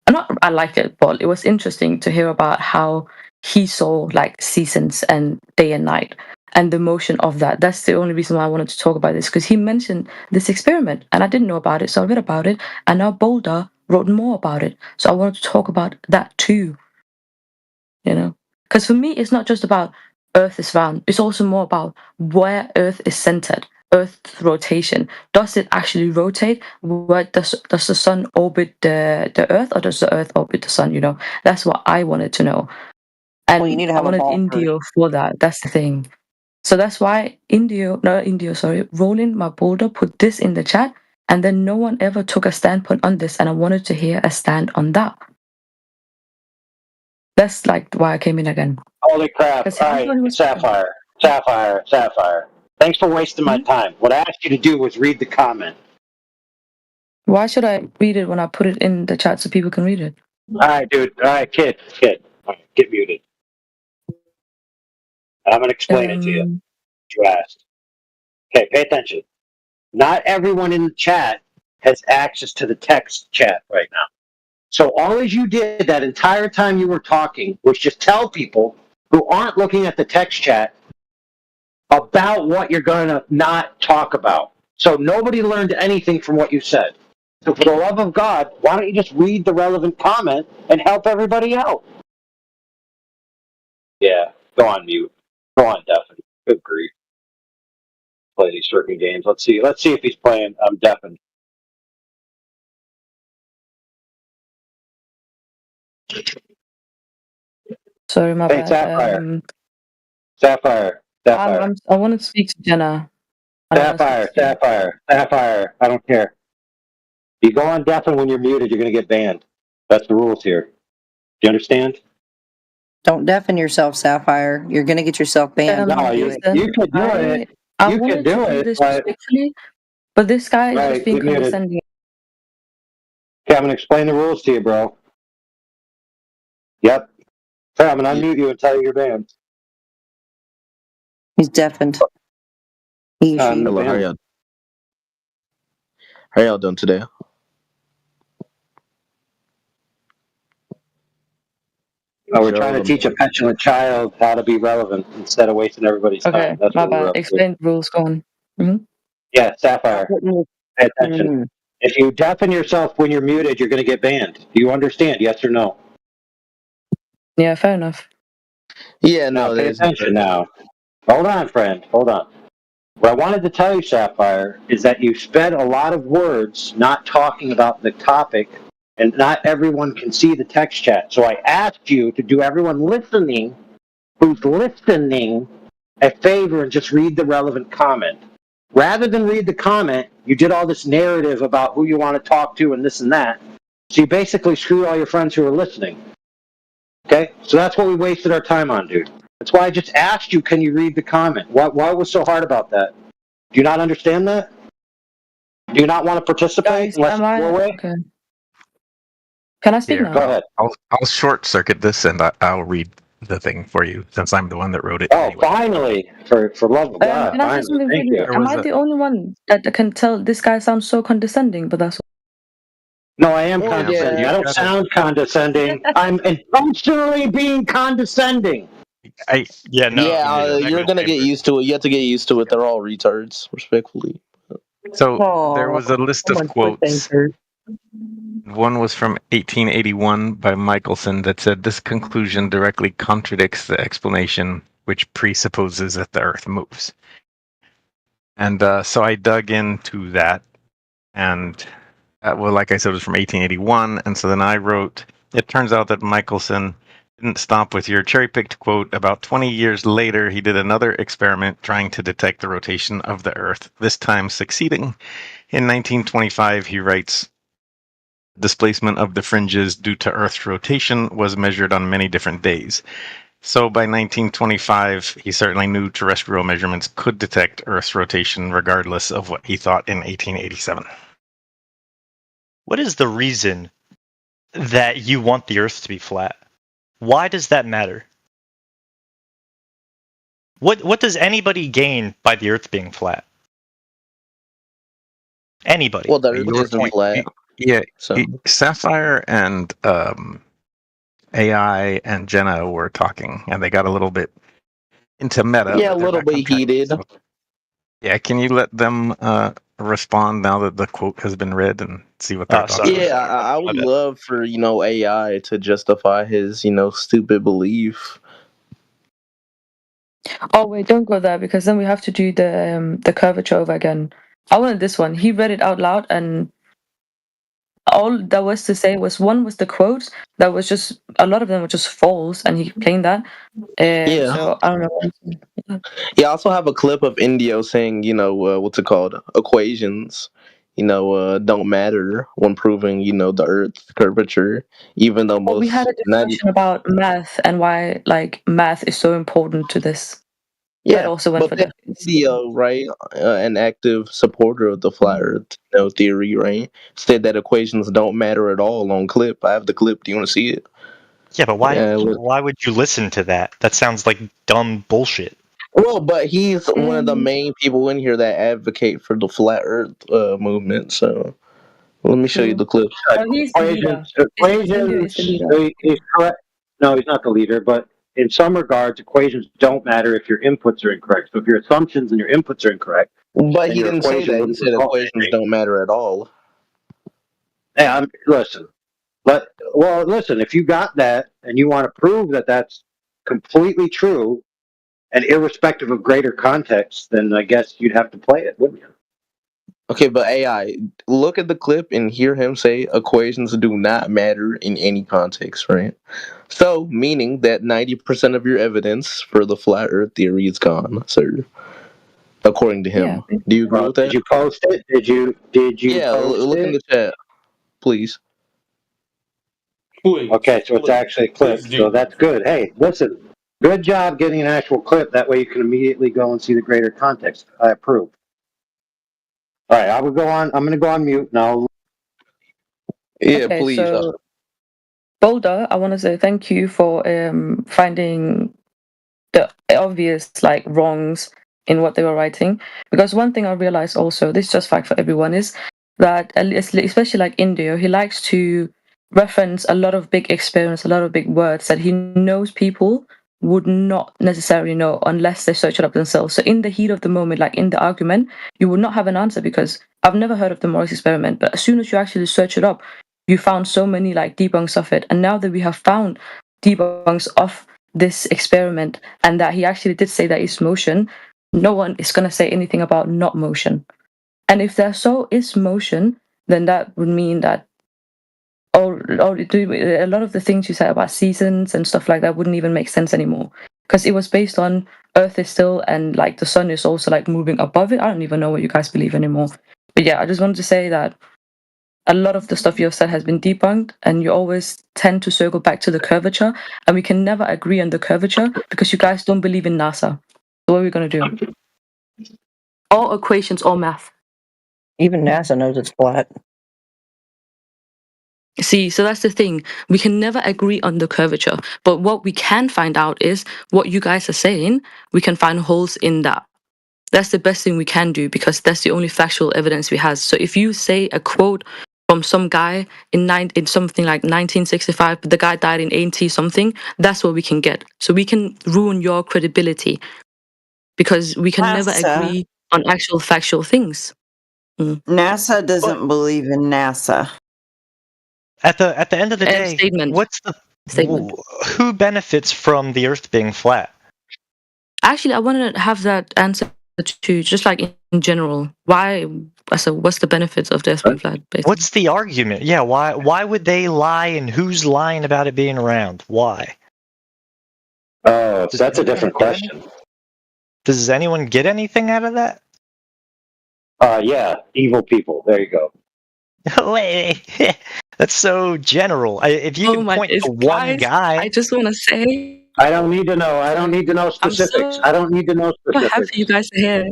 [SPEAKER 23] I like it, but it was interesting to hear about how he saw like seasons and day and night and the motion of that. That's the only reason why I wanted to talk about this, because he mentioned this experiment and I didn't know about it, so I read about it, and now Boulder wrote more about it, so I wanted to talk about that too. Because for me, it's not just about Earth is round, it's also more about where Earth is centered. Earth's rotation. Does it actually rotate? What does the sun orbit the Earth, or does the Earth orbit the sun? That's what I wanted to know. And
[SPEAKER 1] Well, you need to
[SPEAKER 23] I
[SPEAKER 1] have a
[SPEAKER 23] wanted
[SPEAKER 1] ball
[SPEAKER 23] Indio for that. That's the thing. So that's why Roland, my Boulder, put this in the chat, and then no one ever took a standpoint on this, and I wanted to hear a stand on that. That's like why I came in again.
[SPEAKER 26] Holy crap. All right, Sapphire. Thanks for wasting my time. What I asked you to do was read the comment.
[SPEAKER 23] Why should I read it when I put it in the chat so people can read it?
[SPEAKER 26] All right, dude. All right, kid. All right, get muted. I'm going to explain it to you. You asked. Okay, pay attention. Not everyone in the chat has access to the text chat right now. So all as you did that entire time you were talking was just tell people who aren't looking at the text chat about what you're going to not talk about. So nobody learned anything from what you said. So for the love of God, why don't you just read the relevant comment and help everybody out? Yeah, go on mute. Go on deafen. Good grief. Play these certain games. Let's see if he's playing deafen.
[SPEAKER 23] Sorry, my
[SPEAKER 26] Hey,
[SPEAKER 23] bad.
[SPEAKER 26] Sapphire.
[SPEAKER 23] I want to speak to Jenna.
[SPEAKER 26] Sapphire. I don't care. You go on deafen when you're muted, you're going to get banned. That's the rules here. Do you understand?
[SPEAKER 1] Don't deafen yourself, Sapphire. You're going to get yourself banned.
[SPEAKER 26] No, you could do it.
[SPEAKER 23] I wanted to do this respectfully, but this guy is just being condescending.
[SPEAKER 26] Okay, I'm going to explain the rules to you, bro. Yep. Okay, I'm going to unmute you and tell you you're banned.
[SPEAKER 1] He's deafened.
[SPEAKER 9] Hello, how y'all doing today?
[SPEAKER 26] We're trying to teach a petulant child how to be relevant instead of wasting everybody's time. That's
[SPEAKER 23] my
[SPEAKER 26] what we're
[SPEAKER 23] bad.
[SPEAKER 26] up to.
[SPEAKER 23] Explain the rules. Go on.
[SPEAKER 26] Yeah, Sapphire. Pay attention. If you deafen yourself when you're muted, you're going to get banned. Do you understand? Yes or no?
[SPEAKER 23] Yeah, fair enough.
[SPEAKER 9] Yeah,
[SPEAKER 26] no. Pay attention now. Hold on, friend. Hold on. What I wanted to tell you, Sapphire, is that you spent a lot of words not talking about the topic, and not everyone can see the text chat. So I asked you to do everyone listening who's listening a favor and just read the relevant comment. Rather than read the comment, you did all this narrative about who you want to talk to and this and that. So you basically screwed all your friends who are listening. Okay? So that's what we wasted our time on, dude. That's why I just asked you, can you read the comment? Why was so hard about that? Do you not understand that? Do you not want to participate unless it's your way?
[SPEAKER 23] Okay. Can I speak now?
[SPEAKER 26] Go ahead.
[SPEAKER 6] I'll short circuit this and I'll read the thing for you since I'm the one that wrote it.
[SPEAKER 26] Oh, finally! For love of God,
[SPEAKER 23] Can I say something
[SPEAKER 26] thank
[SPEAKER 23] really?
[SPEAKER 26] you.
[SPEAKER 23] Am I the only one that can tell this guy sounds so condescending? But that's
[SPEAKER 26] No, I am condescending. I don't sound condescending. I'm intentionally being condescending.
[SPEAKER 6] You're gonna get used to it. You have to get used to it. They're all retards, respectfully.
[SPEAKER 22] So there was a list of quotes. One was from 1881 by Michelson that said this conclusion directly contradicts the explanation, which presupposes that the Earth moves. And so I dug into that, and well, like I said, it was from 1881, and so then I wrote, it turns out that Michelson didn't stop with your cherry-picked quote. About 20 years later, he did another experiment trying to detect the rotation of the Earth, this time succeeding. In 1925, he writes, displacement of the fringes due to Earth's rotation was measured on many different days. So by 1925, he certainly knew terrestrial measurements could detect Earth's rotation regardless of what he thought in 1887.
[SPEAKER 15] What is the reason that you want the Earth to be flat? Why does that matter? What does anybody gain by the Earth being flat? Anybody.
[SPEAKER 6] Well, the Earth isn't flat.
[SPEAKER 5] Yeah,
[SPEAKER 6] So
[SPEAKER 5] Sapphire and AI and Jenna were talking, and they got a little bit into meta.
[SPEAKER 6] yeah, a
[SPEAKER 5] but they're
[SPEAKER 6] little
[SPEAKER 5] back on
[SPEAKER 6] bit
[SPEAKER 5] track.
[SPEAKER 6] heated.
[SPEAKER 5] So, yeah, can you let them respond now that the quote has been read and see what they're talking about?
[SPEAKER 6] Yeah, I would love for AI to justify his stupid belief.
[SPEAKER 23] Oh wait, don't go there because then we have to do the curvature over again. I wanted this one. He read it out loud, and all that was to say was one was the quotes that was just a lot of them were just false, and he claimed that.
[SPEAKER 6] Yeah.
[SPEAKER 23] So I don't know.
[SPEAKER 6] Yeah, I also have a clip of Indio saying, what's it called? Equations, don't matter when proving, the Earth's curvature, even though
[SPEAKER 23] Well, we had
[SPEAKER 6] most
[SPEAKER 23] a discussion about math and why like math is so important to this. That also went for
[SPEAKER 6] but Indio, right, an active supporter of the flat Earth, theory, right, said that equations don't matter at all on clip. I have the clip. Do you want to see it?
[SPEAKER 15] Yeah, but why would you listen to that? That sounds like dumb bullshit.
[SPEAKER 6] Well, but he's one of the main people in here that advocate for the flat Earth movement. So let me show you the clip.
[SPEAKER 23] He's the leader.
[SPEAKER 26] Equations. He's correct. No, he's not the leader. But in some regards, equations don't matter if your inputs are incorrect. So if your assumptions and your inputs are incorrect,
[SPEAKER 6] But
[SPEAKER 26] then
[SPEAKER 6] he
[SPEAKER 26] your
[SPEAKER 6] didn't say
[SPEAKER 26] equation
[SPEAKER 6] that. He
[SPEAKER 26] would
[SPEAKER 6] said
[SPEAKER 26] result-
[SPEAKER 6] equations don't matter at all.
[SPEAKER 26] Yeah, listen. Listen. If you got that and you want to prove that that's completely true and irrespective of greater context, then I guess you'd have to play it, wouldn't you?
[SPEAKER 6] Okay, but AI, look at the clip and hear him say equations do not matter in any context, right? So, meaning that 90% of your evidence for the flat Earth theory is gone, sir. According to him. Do you agree with that?
[SPEAKER 26] Did you post it? Did you
[SPEAKER 6] Yeah,
[SPEAKER 26] post
[SPEAKER 6] look
[SPEAKER 26] it?
[SPEAKER 6] in the chat, please.
[SPEAKER 26] Okay, so it's actually a clip. So that's good. Hey, listen, good job getting an actual clip. That way you can immediately go and see the greater context. I approve. All right, I will go on. I'm going to go on mute now.
[SPEAKER 6] Yeah,
[SPEAKER 23] Okay,
[SPEAKER 6] please.
[SPEAKER 23] so Boulder, I want to say thank you for finding the obvious like wrongs in what they were writing. Because one thing I realized also, this is just fact for everyone, is that especially like Indio, he likes to reference a lot of big experience, a lot of big words that he knows people would not necessarily know unless they search it up themselves. So in the heat of the moment, like in the argument, you would not have an answer because I've never heard of the Morris experiment. But as soon as you actually search it up, you found so many like debunks of it. And now that we have found debunks of this experiment and that he actually did say that it's motion, no one is going to say anything about not motion. And if there so is motion, then that would mean that a lot of the things you said about seasons and stuff like that wouldn't even make sense anymore because it was based on Earth is still and like the sun is also like moving above it. I don't even know what you guys believe anymore. But yeah, I just wanted to say that a lot of the stuff you have said has been debunked, and you always tend to circle back to the curvature, and we can never agree on the curvature because you guys don't believe in NASA. So what are we going to do? All equations, all math.
[SPEAKER 1] Even NASA knows it's flat.
[SPEAKER 23] See, so that's the thing. We can never agree on the curvature, but what we can find out is what you guys are saying, we can find holes in that. That's the best thing we can do because that's the only factual evidence we have. So if you say a quote from some guy in something like 1965, but the guy died in 80 something, that's what we can get. So we can ruin your credibility because we can never agree on actual factual things.
[SPEAKER 8] NASA doesn't believe in NASA.
[SPEAKER 15] At the end of the day,
[SPEAKER 23] statement.
[SPEAKER 15] What's the who benefits from the Earth being flat?
[SPEAKER 23] Actually, I want to have that answer too, just like in general. Why? So, what's the benefits of the Earth being flat? Basically?
[SPEAKER 15] What's the argument? Yeah, why would they lie, and who's lying about it being round? Why?
[SPEAKER 26] Oh, that's a different question.
[SPEAKER 15] Does anyone get anything out of that?
[SPEAKER 26] Yeah, evil people. There you go.
[SPEAKER 15] Wait, that's so general. If you can point to one guy,
[SPEAKER 23] I just want to say.
[SPEAKER 26] I don't need to know. I don't need to know specifics. I don't need to know specifics.
[SPEAKER 23] I'm happy you guys are here.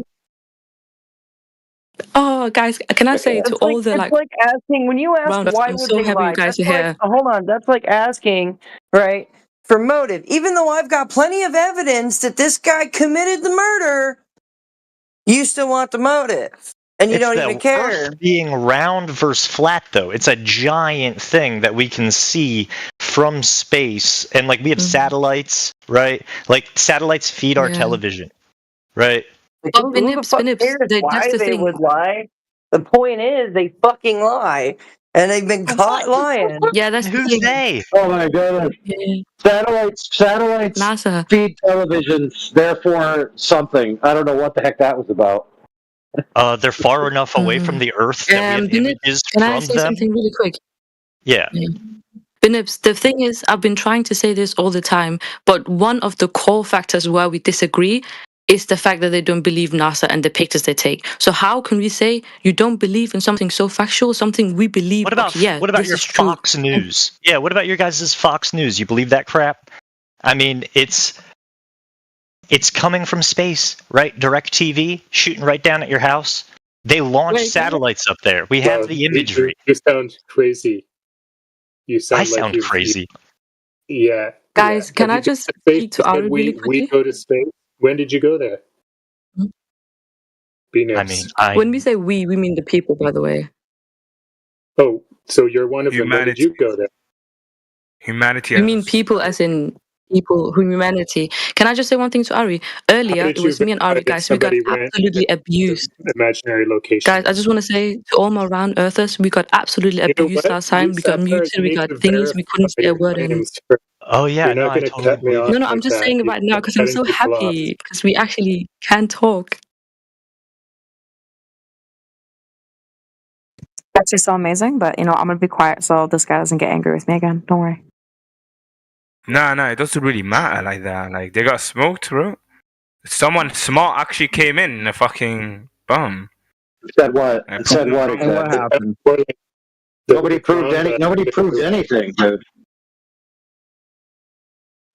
[SPEAKER 23] Oh, guys, can I say to all the
[SPEAKER 1] it's like asking when you ask why
[SPEAKER 23] I'm
[SPEAKER 1] would
[SPEAKER 23] so
[SPEAKER 1] they
[SPEAKER 23] happy
[SPEAKER 1] lie?
[SPEAKER 23] you guys
[SPEAKER 1] That's
[SPEAKER 23] are
[SPEAKER 1] like,
[SPEAKER 23] here.
[SPEAKER 1] hold on, that's like asking, right, for motive. Even though I've got plenty of evidence that this guy committed the murder, you still want the motive. And you
[SPEAKER 15] it's
[SPEAKER 1] don't
[SPEAKER 15] the
[SPEAKER 1] even care.
[SPEAKER 15] Earth being round versus flat, though. It's a giant thing that we can see from space, and like we have satellites, right? Like satellites feed our
[SPEAKER 23] Yeah.
[SPEAKER 15] television, right?
[SPEAKER 1] Like,
[SPEAKER 23] But
[SPEAKER 1] who the
[SPEAKER 23] Binips,
[SPEAKER 1] fuck cares
[SPEAKER 23] that's
[SPEAKER 1] why
[SPEAKER 23] the
[SPEAKER 1] they
[SPEAKER 23] thing.
[SPEAKER 1] would lie? The point is, they fucking lie, and they've been caught lying.
[SPEAKER 23] Yeah, that's the
[SPEAKER 15] Who's
[SPEAKER 23] thing.
[SPEAKER 15] they?
[SPEAKER 26] Oh my goodness. Satellites
[SPEAKER 23] NASA.
[SPEAKER 26] feed televisions, therefore something. I don't know what the heck that was about.
[SPEAKER 15] They're far enough away from the Earth that we have
[SPEAKER 23] Binips,
[SPEAKER 15] images
[SPEAKER 23] can I
[SPEAKER 15] from
[SPEAKER 23] say
[SPEAKER 15] them.
[SPEAKER 23] something really quick?
[SPEAKER 15] Yeah.
[SPEAKER 23] Binips, the thing is, I've been trying to say this all the time, but one of the core factors where we disagree is the fact that they don't believe NASA and the pictures they take. So how can we say you don't believe in something so factual, something we believe?
[SPEAKER 15] What about
[SPEAKER 23] okay, yeah,
[SPEAKER 15] what about
[SPEAKER 23] this
[SPEAKER 15] your
[SPEAKER 23] is true.
[SPEAKER 15] Fox News? Yeah, what about your guys' Fox News? You believe that crap? I mean, it's coming from space, right? Direct TV shooting right down at your house. They launch satellites up there. We have the imagery.
[SPEAKER 18] You sound crazy. You sound
[SPEAKER 15] I
[SPEAKER 18] like
[SPEAKER 15] sound crazy.
[SPEAKER 18] Yeah.
[SPEAKER 23] Guys, can I just speak to Ari really
[SPEAKER 18] we
[SPEAKER 23] quickly?
[SPEAKER 18] go to space. When did you go there?
[SPEAKER 15] I mean,
[SPEAKER 23] When we say we mean the people, by the way.
[SPEAKER 18] Oh, so you're one of them. When did you go there?
[SPEAKER 11] Humanity.
[SPEAKER 23] You mean people as in people, humanity. Can I just say one thing to Ari? Earlier, it was me and Ari, guys. We got absolutely abused.
[SPEAKER 18] Imaginary location.
[SPEAKER 23] Guys, I just want to say to all my round earthers, we got absolutely abused last time. We got muted, we got thingies, we couldn't say a word in.
[SPEAKER 15] Oh yeah,
[SPEAKER 18] You're not going to cut me off.
[SPEAKER 23] No, I'm just saying it right now because I'm so happy because we actually can talk.
[SPEAKER 4] Actually, so amazing, but I'm gonna be quiet so this guy doesn't get angry with me again. Don't worry.
[SPEAKER 11] No, it doesn't really matter like that. Like they got smoked, bro. Someone smart actually came in a fucking bum.
[SPEAKER 26] Said what? Said what exactly?
[SPEAKER 9] What happened?
[SPEAKER 26] Nobody proved anything, dude.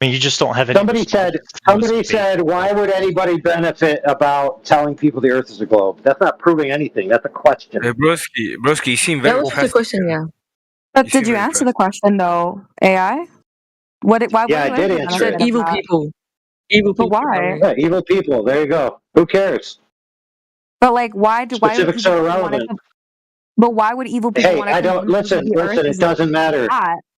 [SPEAKER 15] I mean, you just don't have any.
[SPEAKER 26] Somebody said, why would anybody benefit about telling people the Earth is a globe? That's not proving anything. That's a question.
[SPEAKER 11] Hey, broski, you seem very
[SPEAKER 23] That was the question, yeah.
[SPEAKER 4] But did you answer the question though, AI? Why
[SPEAKER 26] I did answer it.
[SPEAKER 23] Evil people. Evil people.
[SPEAKER 4] But why?
[SPEAKER 26] Yeah, evil people. There you go. Who cares?
[SPEAKER 4] But like, why
[SPEAKER 26] Specifics are irrelevant.
[SPEAKER 4] But why would evil people
[SPEAKER 26] Hey,
[SPEAKER 4] want to?
[SPEAKER 26] I don't listen. It doesn't matter.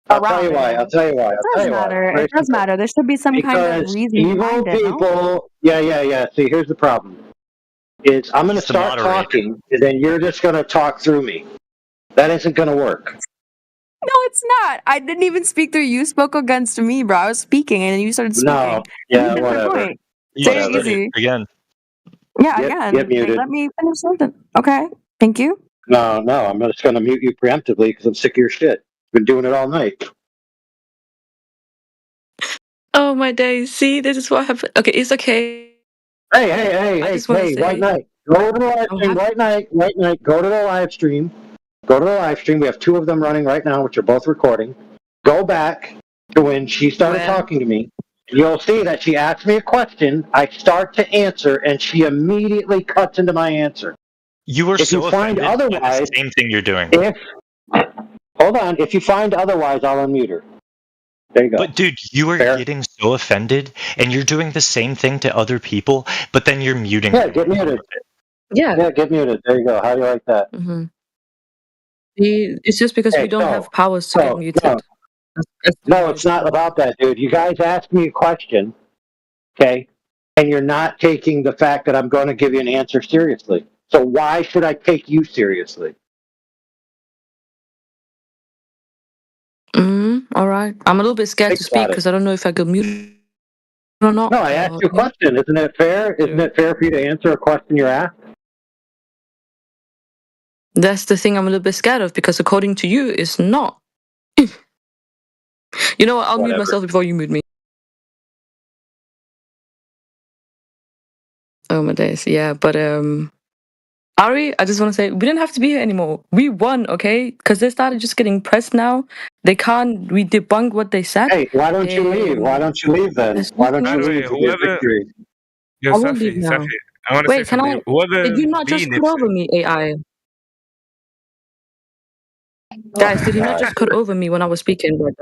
[SPEAKER 26] I'll tell you why. It does matter.
[SPEAKER 4] It does matter. There should be some kind of reason
[SPEAKER 26] evil
[SPEAKER 4] behind it.
[SPEAKER 26] people. Yeah. See, here's the problem. I'm going to start talking, and then you're just going to talk through me. That isn't going to work.
[SPEAKER 4] No, it's not. I didn't even speak through you. Spoke against me, bro. I was speaking, and then you started speaking.
[SPEAKER 26] No. Yeah, whatever.
[SPEAKER 4] Say it easy.
[SPEAKER 15] Again.
[SPEAKER 4] Yeah, again.
[SPEAKER 26] Get muted.
[SPEAKER 4] Let me finish something. Okay. Thank you.
[SPEAKER 26] No. I'm just going to mute you preemptively because I'm sick of your shit. Been doing it all night.
[SPEAKER 23] Oh my days! See, this is what happened. Okay, it's okay.
[SPEAKER 26] Hey! White Knight, go to the live stream. White Knight, go to the live stream. Go to the live stream. We have 2 of them running right now, which are both recording. Go back to when she started talking to me. You'll see that she asked me a question. I start to answer, and she immediately cuts into my answer.
[SPEAKER 15] You were
[SPEAKER 26] if you find otherwise,
[SPEAKER 15] by the same thing you're doing.
[SPEAKER 26] Hold on. If you find otherwise, I'll unmute her. There you go.
[SPEAKER 15] But dude, you are getting so offended, and you're doing the same thing to other people, but then you're muting.
[SPEAKER 26] Yeah, get muted.
[SPEAKER 23] Yeah,
[SPEAKER 26] get muted. There you go. How do you like that?
[SPEAKER 23] Mm-hmm. It's just because we don't have powers to get muted.
[SPEAKER 26] No, it's not about that, dude. You guys asked me a question, okay, and you're not taking the fact that I'm going to give you an answer seriously. So why should I take you seriously?
[SPEAKER 23] All right. I'm a little bit scared to speak because I don't know if I could mute or not.
[SPEAKER 26] No, I asked you a question. Isn't it fair? Isn't it fair for you to answer a question you're asked?
[SPEAKER 23] That's the thing I'm a little bit scared of because according to you, it's not. You know what? I'll mute myself before you mute me. Oh my days. Yeah, but Ari, I just want to say we didn't have to be here anymore. We won, okay? Because they started just getting pressed now. They can't. We debunked what they said.
[SPEAKER 26] Hey, why don't you leave? Why don't you leave then? Why don't you leave with your victory?
[SPEAKER 23] I won't leave now.
[SPEAKER 11] I want to say something.
[SPEAKER 23] Did you not just put over me, AI? Guys, did he not just cut over me when I was speaking? But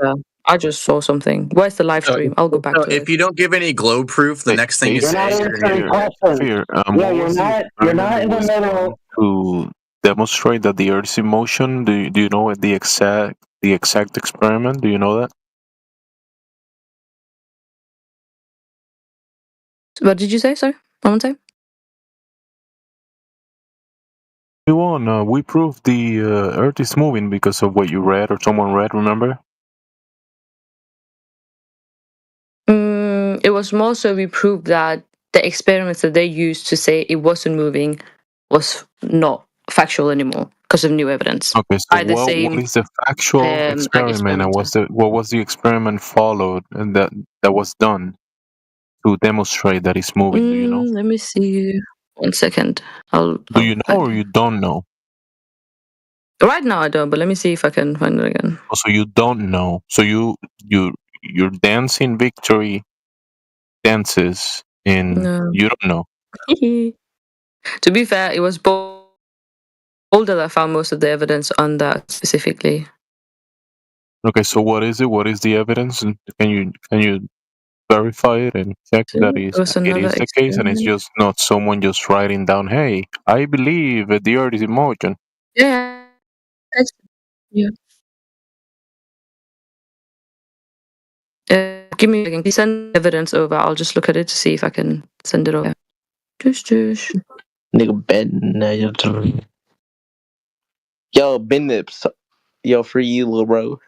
[SPEAKER 23] I just saw something. Where's the live stream? I'll go back
[SPEAKER 2] So
[SPEAKER 23] to
[SPEAKER 2] if
[SPEAKER 23] it.
[SPEAKER 2] you don't give any glow proof, the next thing you
[SPEAKER 3] You're not
[SPEAKER 2] say, you're
[SPEAKER 3] answering
[SPEAKER 2] gonna
[SPEAKER 3] questions. Yeah, you're not in the middle.
[SPEAKER 16] To demonstrate that the Earth is in motion, do you know what the exact experiment? Do you know that?
[SPEAKER 23] What did you say, sir? One more time.
[SPEAKER 16] We proved the Earth is moving because of what you read or someone read. Remember?
[SPEAKER 23] It was more so we proved that the experiments that they used to say it wasn't moving was not factual anymore because of new evidence.
[SPEAKER 16] Okay, so
[SPEAKER 23] Are the
[SPEAKER 16] what
[SPEAKER 23] same
[SPEAKER 16] is the factual experiment, and what was the experiment followed and that was done to demonstrate that it's moving? Do you know?
[SPEAKER 23] Let me see. 1 second.
[SPEAKER 16] Do you know or you don't know?
[SPEAKER 23] Right now I don't, but let me see if I can find it again.
[SPEAKER 16] Oh, so you don't know. So you're dancing victory dances and
[SPEAKER 23] No.
[SPEAKER 16] you don't know.
[SPEAKER 23] To be fair, it was Boulder that found most of the evidence on that specifically.
[SPEAKER 16] Okay, so what is it? What is the evidence? And can you verify it and check that
[SPEAKER 23] It was
[SPEAKER 16] it
[SPEAKER 23] another
[SPEAKER 16] is the case, and it's
[SPEAKER 23] experiment.
[SPEAKER 16] just not someone just writing down, "Hey, I believe that the Earth is in motion."
[SPEAKER 23] Yeah. Yeah. Give me a second. Please send evidence over. I'll just look at it to see if I can send it over.
[SPEAKER 6] Nigga, Ben. Yo, Ben Nips. Yo, for you, little bro.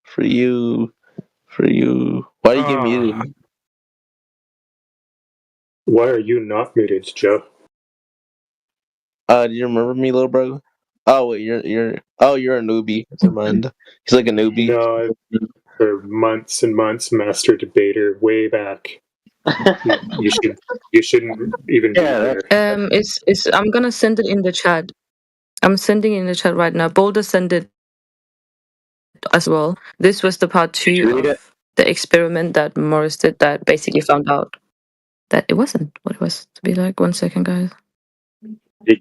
[SPEAKER 6] For you. Why do you get muted?
[SPEAKER 18] Why are you not muted, Joe?
[SPEAKER 6] Do you remember me, little bro? Oh wait, you're a newbie. Never mind. He's like a newbie.
[SPEAKER 18] No, I've for months and months master debater way back. You shouldn't even be there.
[SPEAKER 23] It's I'm gonna send it in the chat. I'm sending it in the chat right now. Boulder send it as well. This was the part 2 of the experiment that Morris did that basically found out that it wasn't what it was to be like. 1 second, guys.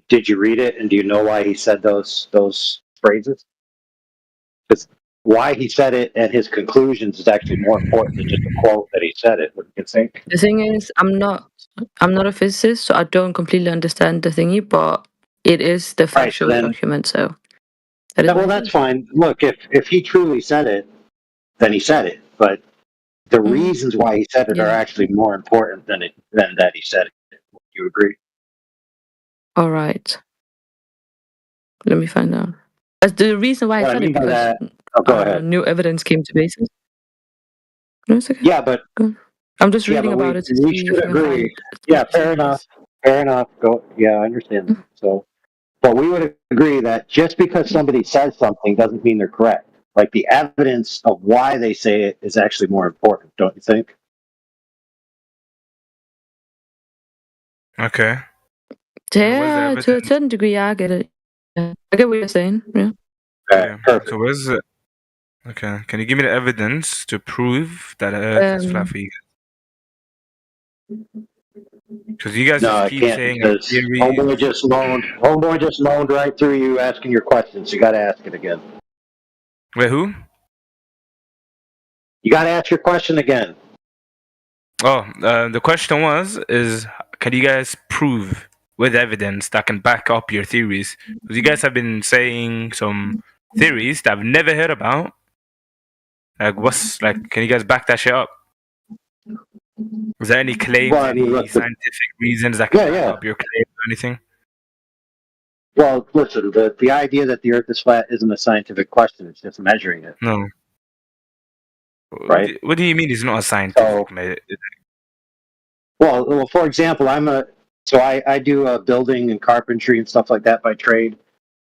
[SPEAKER 3] Did you read it, and do you know why he said those phrases? Because why he said it and his conclusions is actually more important than just a quote that he said it. What do you think?
[SPEAKER 23] The thing is, I'm not a physicist, so I don't completely understand the thingy, but it is the factual document, so
[SPEAKER 3] Well, that's fine. Look, if he truly said it, then he said it. But the reasons why he said it are actually more important than that he said it. Do you agree?
[SPEAKER 23] All right. Let me find out. The reason why I said it because new evidence came to basis. No, it's okay.
[SPEAKER 3] Yeah, but
[SPEAKER 23] I'm just reading about it to see if I can find it.
[SPEAKER 3] Yeah, fair enough. Fair enough. Yeah, I understand. So, but we would agree that just because somebody says something doesn't mean they're correct. Like the evidence of why they say it is actually more important, don't you think?
[SPEAKER 11] Okay.
[SPEAKER 23] Yeah, to a certain degree, I get it. Yeah. I get what you're saying. Yeah.
[SPEAKER 3] Perfect.
[SPEAKER 11] So where's it? Okay. Can you give me the evidence to prove that Earth is flat for you guys? Because you guys just keep saying
[SPEAKER 3] Homeboy just moaned right through you asking your questions. You got to ask it again.
[SPEAKER 11] Wait, who?
[SPEAKER 3] You got to ask your question again.
[SPEAKER 11] Oh, the question is can you guys prove with evidence that can back up your theories? Because you guys have been saying some theories that I've never heard about. Can you guys back that shit up? Is there any claims, scientific reasons that can back up your claims or anything?
[SPEAKER 3] Well, listen, the idea that the Earth is flat isn't a scientific question. It's just measuring it.
[SPEAKER 11] No.
[SPEAKER 3] Right?
[SPEAKER 11] What do you mean it's not a scientific measure?
[SPEAKER 3] Well, for example, I do building and carpentry and stuff like that by trade,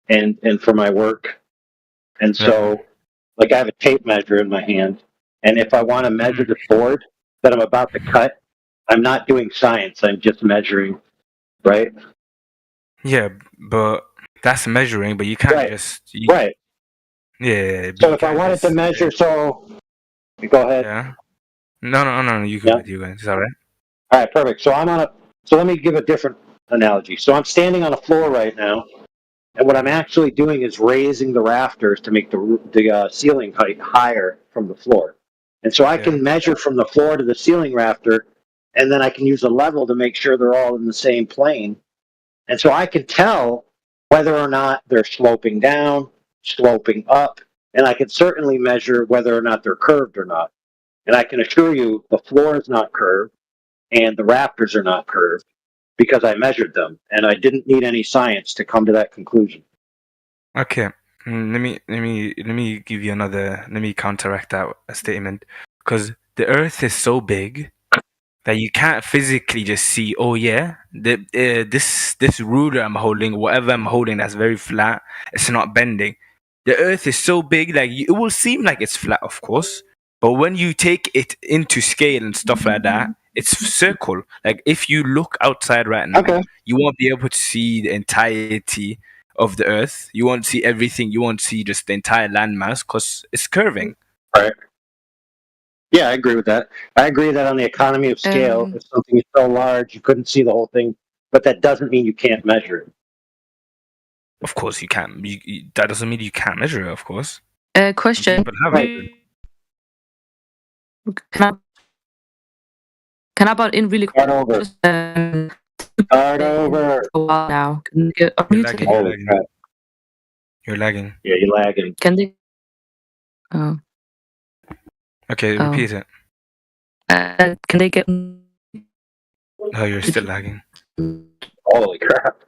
[SPEAKER 3] and for my work, and so like I have a tape measure in my hand, and if I want to measure the board that I'm about to cut, I'm not doing science. I'm just measuring, right?
[SPEAKER 11] Yeah, but that's measuring, but you can't just
[SPEAKER 3] right.
[SPEAKER 11] Yeah.
[SPEAKER 3] So if I wanted to measure, go ahead.
[SPEAKER 11] Yeah. No. You go. You go. Is that right?
[SPEAKER 3] All right, perfect. So let me give a different analogy. So I'm standing on a floor right now,
[SPEAKER 26] And what I'm actually doing is raising the rafters to make the ceiling height higher from the floor. And so I can measure from the floor to the ceiling rafter, and then I can use a level to make sure they're all in the same plane. And so I can tell whether or not they're sloping down, sloping up, and I can certainly measure whether or not they're curved or not. And I can assure you the floor is not curved and the rafters are not curved because I measured them, and I didn't need any science to come to that conclusion.
[SPEAKER 11] Okay, let me give you another. Let me counteract that statement, because the Earth is so big that you can't physically just see. Oh yeah, this ruler I'm holding, whatever I'm holding, that's very flat. It's not bending. The Earth is so big, like it will seem like it's flat, of course, but when you take it into scale and stuff like that, it's circle. Like if you look outside right now, you won't be able to see the entirety of the Earth. You won't see everything. You won't see just the entire landmass because it's curving.
[SPEAKER 26] Right. Yeah, I agree with that. I agree that on the economy of scale, if something is so large, you couldn't see the whole thing, but that doesn't mean you can't measure it.
[SPEAKER 11] Of course you can. That doesn't mean you can't measure it, of course.
[SPEAKER 23] Question.
[SPEAKER 11] But have it.
[SPEAKER 23] Can I butt in really quick?
[SPEAKER 26] Start over. Start over.
[SPEAKER 23] A while now. Can you get unmuted?
[SPEAKER 11] You're lagging.
[SPEAKER 26] Yeah, you're lagging.
[SPEAKER 23] Can they? Oh.
[SPEAKER 11] Okay, repeat it.
[SPEAKER 23] Can they get?
[SPEAKER 11] Oh, you're still lagging.
[SPEAKER 26] Holy crap.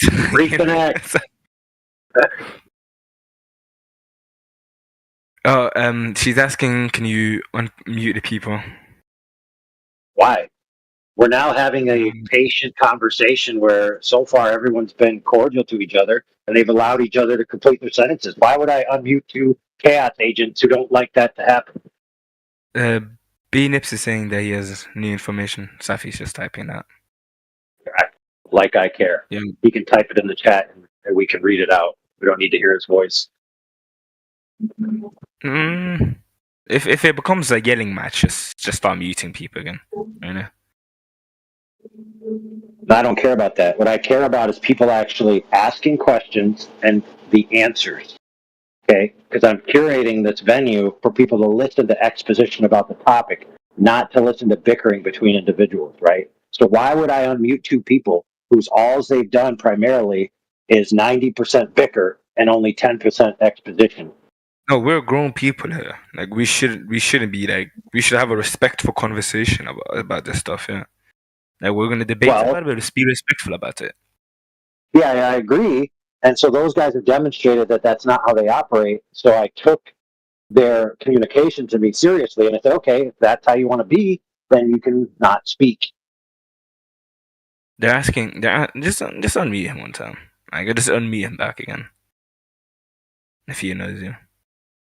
[SPEAKER 26] Reconnect.
[SPEAKER 11] She's asking, can you unmute the people?
[SPEAKER 26] Why? We're now having a patient conversation where so far everyone's been cordial to each other and they've allowed each other to complete their sentences. Why would I unmute two chaos agents who don't like that to happen?
[SPEAKER 11] B-Nips is saying that he has new information. Safi's just typing that.
[SPEAKER 26] Like I care.
[SPEAKER 11] Yeah.
[SPEAKER 26] He can type it in the chat and we can read it out. We don't need to hear his voice.
[SPEAKER 11] If it becomes a yelling match, just start muting people again. You know?
[SPEAKER 26] I don't care about that. What I care about is people actually asking questions and the answers. Okay? Because I'm curating this venue for people to listen to exposition about the topic, not to listen to bickering between individuals, right? So why would I unmute two people whose all they've done primarily is 90% bicker and only 10% exposition?
[SPEAKER 11] No, we're grown people here. Like we shouldn't be like, we should have a respectful conversation about this stuff. Yeah, like we're gonna debate about it, but just be respectful about it.
[SPEAKER 26] Yeah, I agree. And so those guys have demonstrated that that's not how they operate. So I took their communication to me seriously, and I said, okay, if that's how you want to be, then you can not speak.
[SPEAKER 11] They're asking. Just unmute him one time. I could just unmute him back again if he knows you.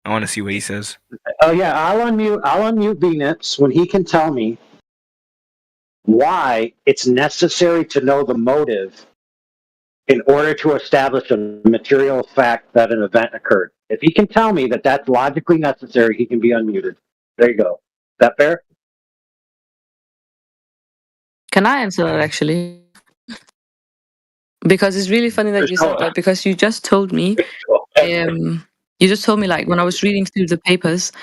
[SPEAKER 11] I want to see what he says.
[SPEAKER 26] Oh yeah, I'll unmute B-Nips when he can tell me why it's necessary to know the motive in order to establish a material fact that an event occurred. If he can tell me that that's logically necessary, he can be unmuted. There you go. Is that fair?
[SPEAKER 23] Can I answer that actually? Because it's really funny that you said that, because you just told me you just told me, like, when I was reading through the papers,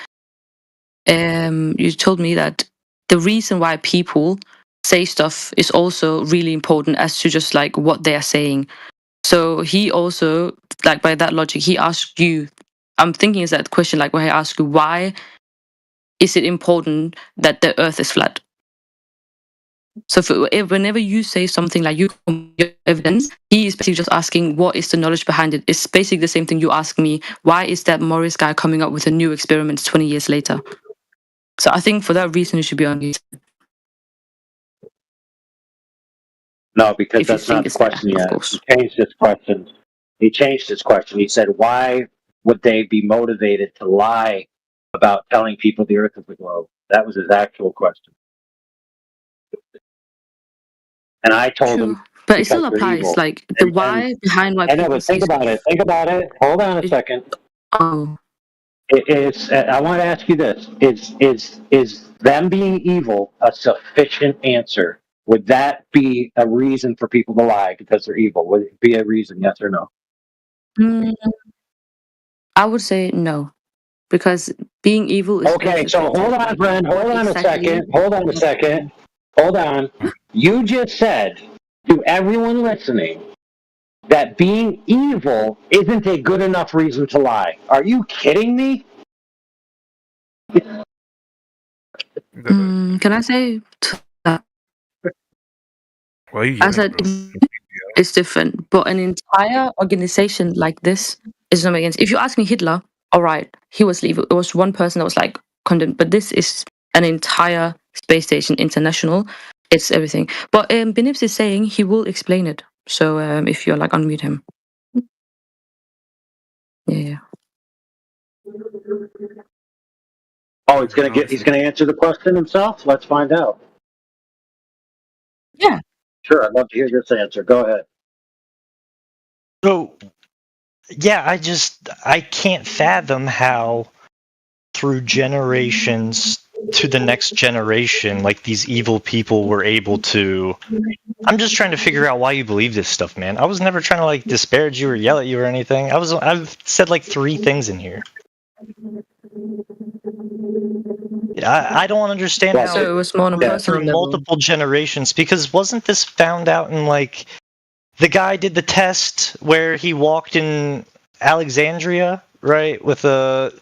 [SPEAKER 23] you told me that the reason why people say stuff is also really important as to just like what they are saying. So he also, like, by that logic, he asked you, I'm thinking is that question, like, where he asked you, why is it important that the earth is flat? So whenever you say something like you your evidence, he is basically just asking what is the knowledge behind it. It's basically the same thing you ask me, why is that Morris guy coming up with a new experiment 20 years later? So I think for that reason it should be unmuted.
[SPEAKER 26] No, because that's not the question yet. He changed his question. He said, why would they be motivated to lie about telling people the earth is a globe? That was his actual question. And I told him,
[SPEAKER 23] but it still applies, like the why behind why.
[SPEAKER 26] I know, but think about it. Think about it. Hold on a second.
[SPEAKER 23] Oh,
[SPEAKER 26] I want to ask you this: is them being evil a sufficient answer? Would that be a reason for people to lie because they're evil? Would it be a reason? Yes or no?
[SPEAKER 23] Mm, I would say no, because being evil is
[SPEAKER 26] Okay,
[SPEAKER 23] also
[SPEAKER 26] so hold
[SPEAKER 23] subjective.
[SPEAKER 26] on,
[SPEAKER 23] Like,
[SPEAKER 26] friend.
[SPEAKER 23] what
[SPEAKER 26] Hold on a
[SPEAKER 23] exactly?
[SPEAKER 26] second. Hold on a second. Hold on. You just said to everyone listening that being evil isn't a good enough reason to lie. Are you kidding me?
[SPEAKER 23] Can I say to that?
[SPEAKER 11] Why are you
[SPEAKER 23] I
[SPEAKER 11] yelling,
[SPEAKER 23] said
[SPEAKER 11] bro?
[SPEAKER 23] it's different, but an entire organization like this is not against. If you ask me, Hitler, all right, he was evil. It was one person that was like condemned, but this is an entire space station, international. It's everything. But Benips is saying he will explain it. So if you're like unmute him, yeah.
[SPEAKER 26] Oh, he's gonna answer the question himself? Let's find out.
[SPEAKER 23] Yeah.
[SPEAKER 26] Sure, I'd love to hear this answer. Go ahead.
[SPEAKER 15] So, yeah, I can't fathom how through generations to the next generation, like these evil people were able to. I'm just trying to figure out why you believe this stuff, man. I was never trying to like disparage you or yell at you or anything. I've said like 3 things in here. I don't understand how
[SPEAKER 23] So it was more on a personal
[SPEAKER 15] through
[SPEAKER 23] level.
[SPEAKER 15] multiple generations, because wasn't this found out in like the guy did the test where he walked in Alexandria, right, with a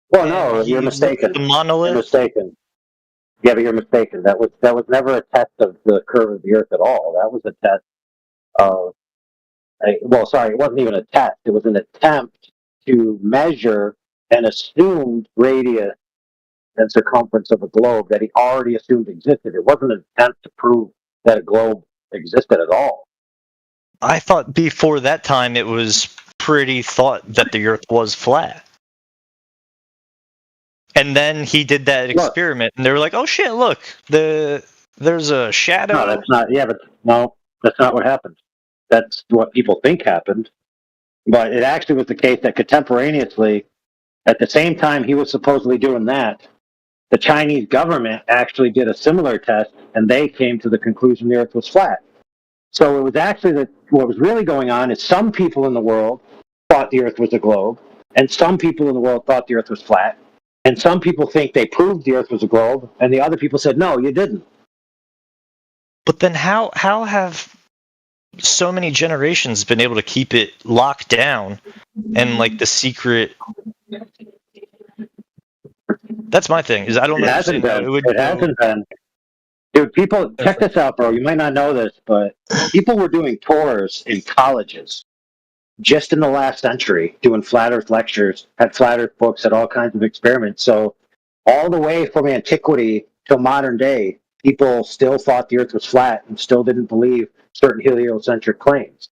[SPEAKER 26] Well, no, you're mistaken.
[SPEAKER 15] the monolith.
[SPEAKER 26] You're mistaken. Yeah, but you're mistaken. That was never a test of the curve of the Earth at all. That was a test of. Well, sorry, it wasn't even a test. It was an attempt to measure an assumed radius and circumference of a globe that he already assumed existed. It wasn't an attempt to prove that a globe existed at all.
[SPEAKER 15] I thought before that time it was pretty thought that the Earth was flat. And then he did that experiment, and they were like, "Oh shit! Look, there's a shadow."
[SPEAKER 26] No, that's not. Yeah, but no, that's not what happened. That's what people think happened. But it actually was the case that contemporaneously, at the same time he was supposedly doing that, the Chinese government actually did a similar test, and they came to the conclusion the Earth was flat. So it was actually that what was really going on is some people in the world thought the Earth was a globe, and some people in the world thought the Earth was flat, and some people think they proved the Earth was a globe, and the other people said, no, you didn't.
[SPEAKER 15] But then how have so many generations been able to keep it locked down and like the secret? That's my thing. Is I don't
[SPEAKER 26] It hasn't
[SPEAKER 15] understand.
[SPEAKER 26] been. It hasn't been. Dude, people, check this out, bro. You might not know this, but people were doing tours in colleges just in the last century, doing flat Earth lectures, had flat Earth books, had all kinds of experiments. So all the way from antiquity till modern day, people still thought the Earth was flat and still didn't believe certain heliocentric claims.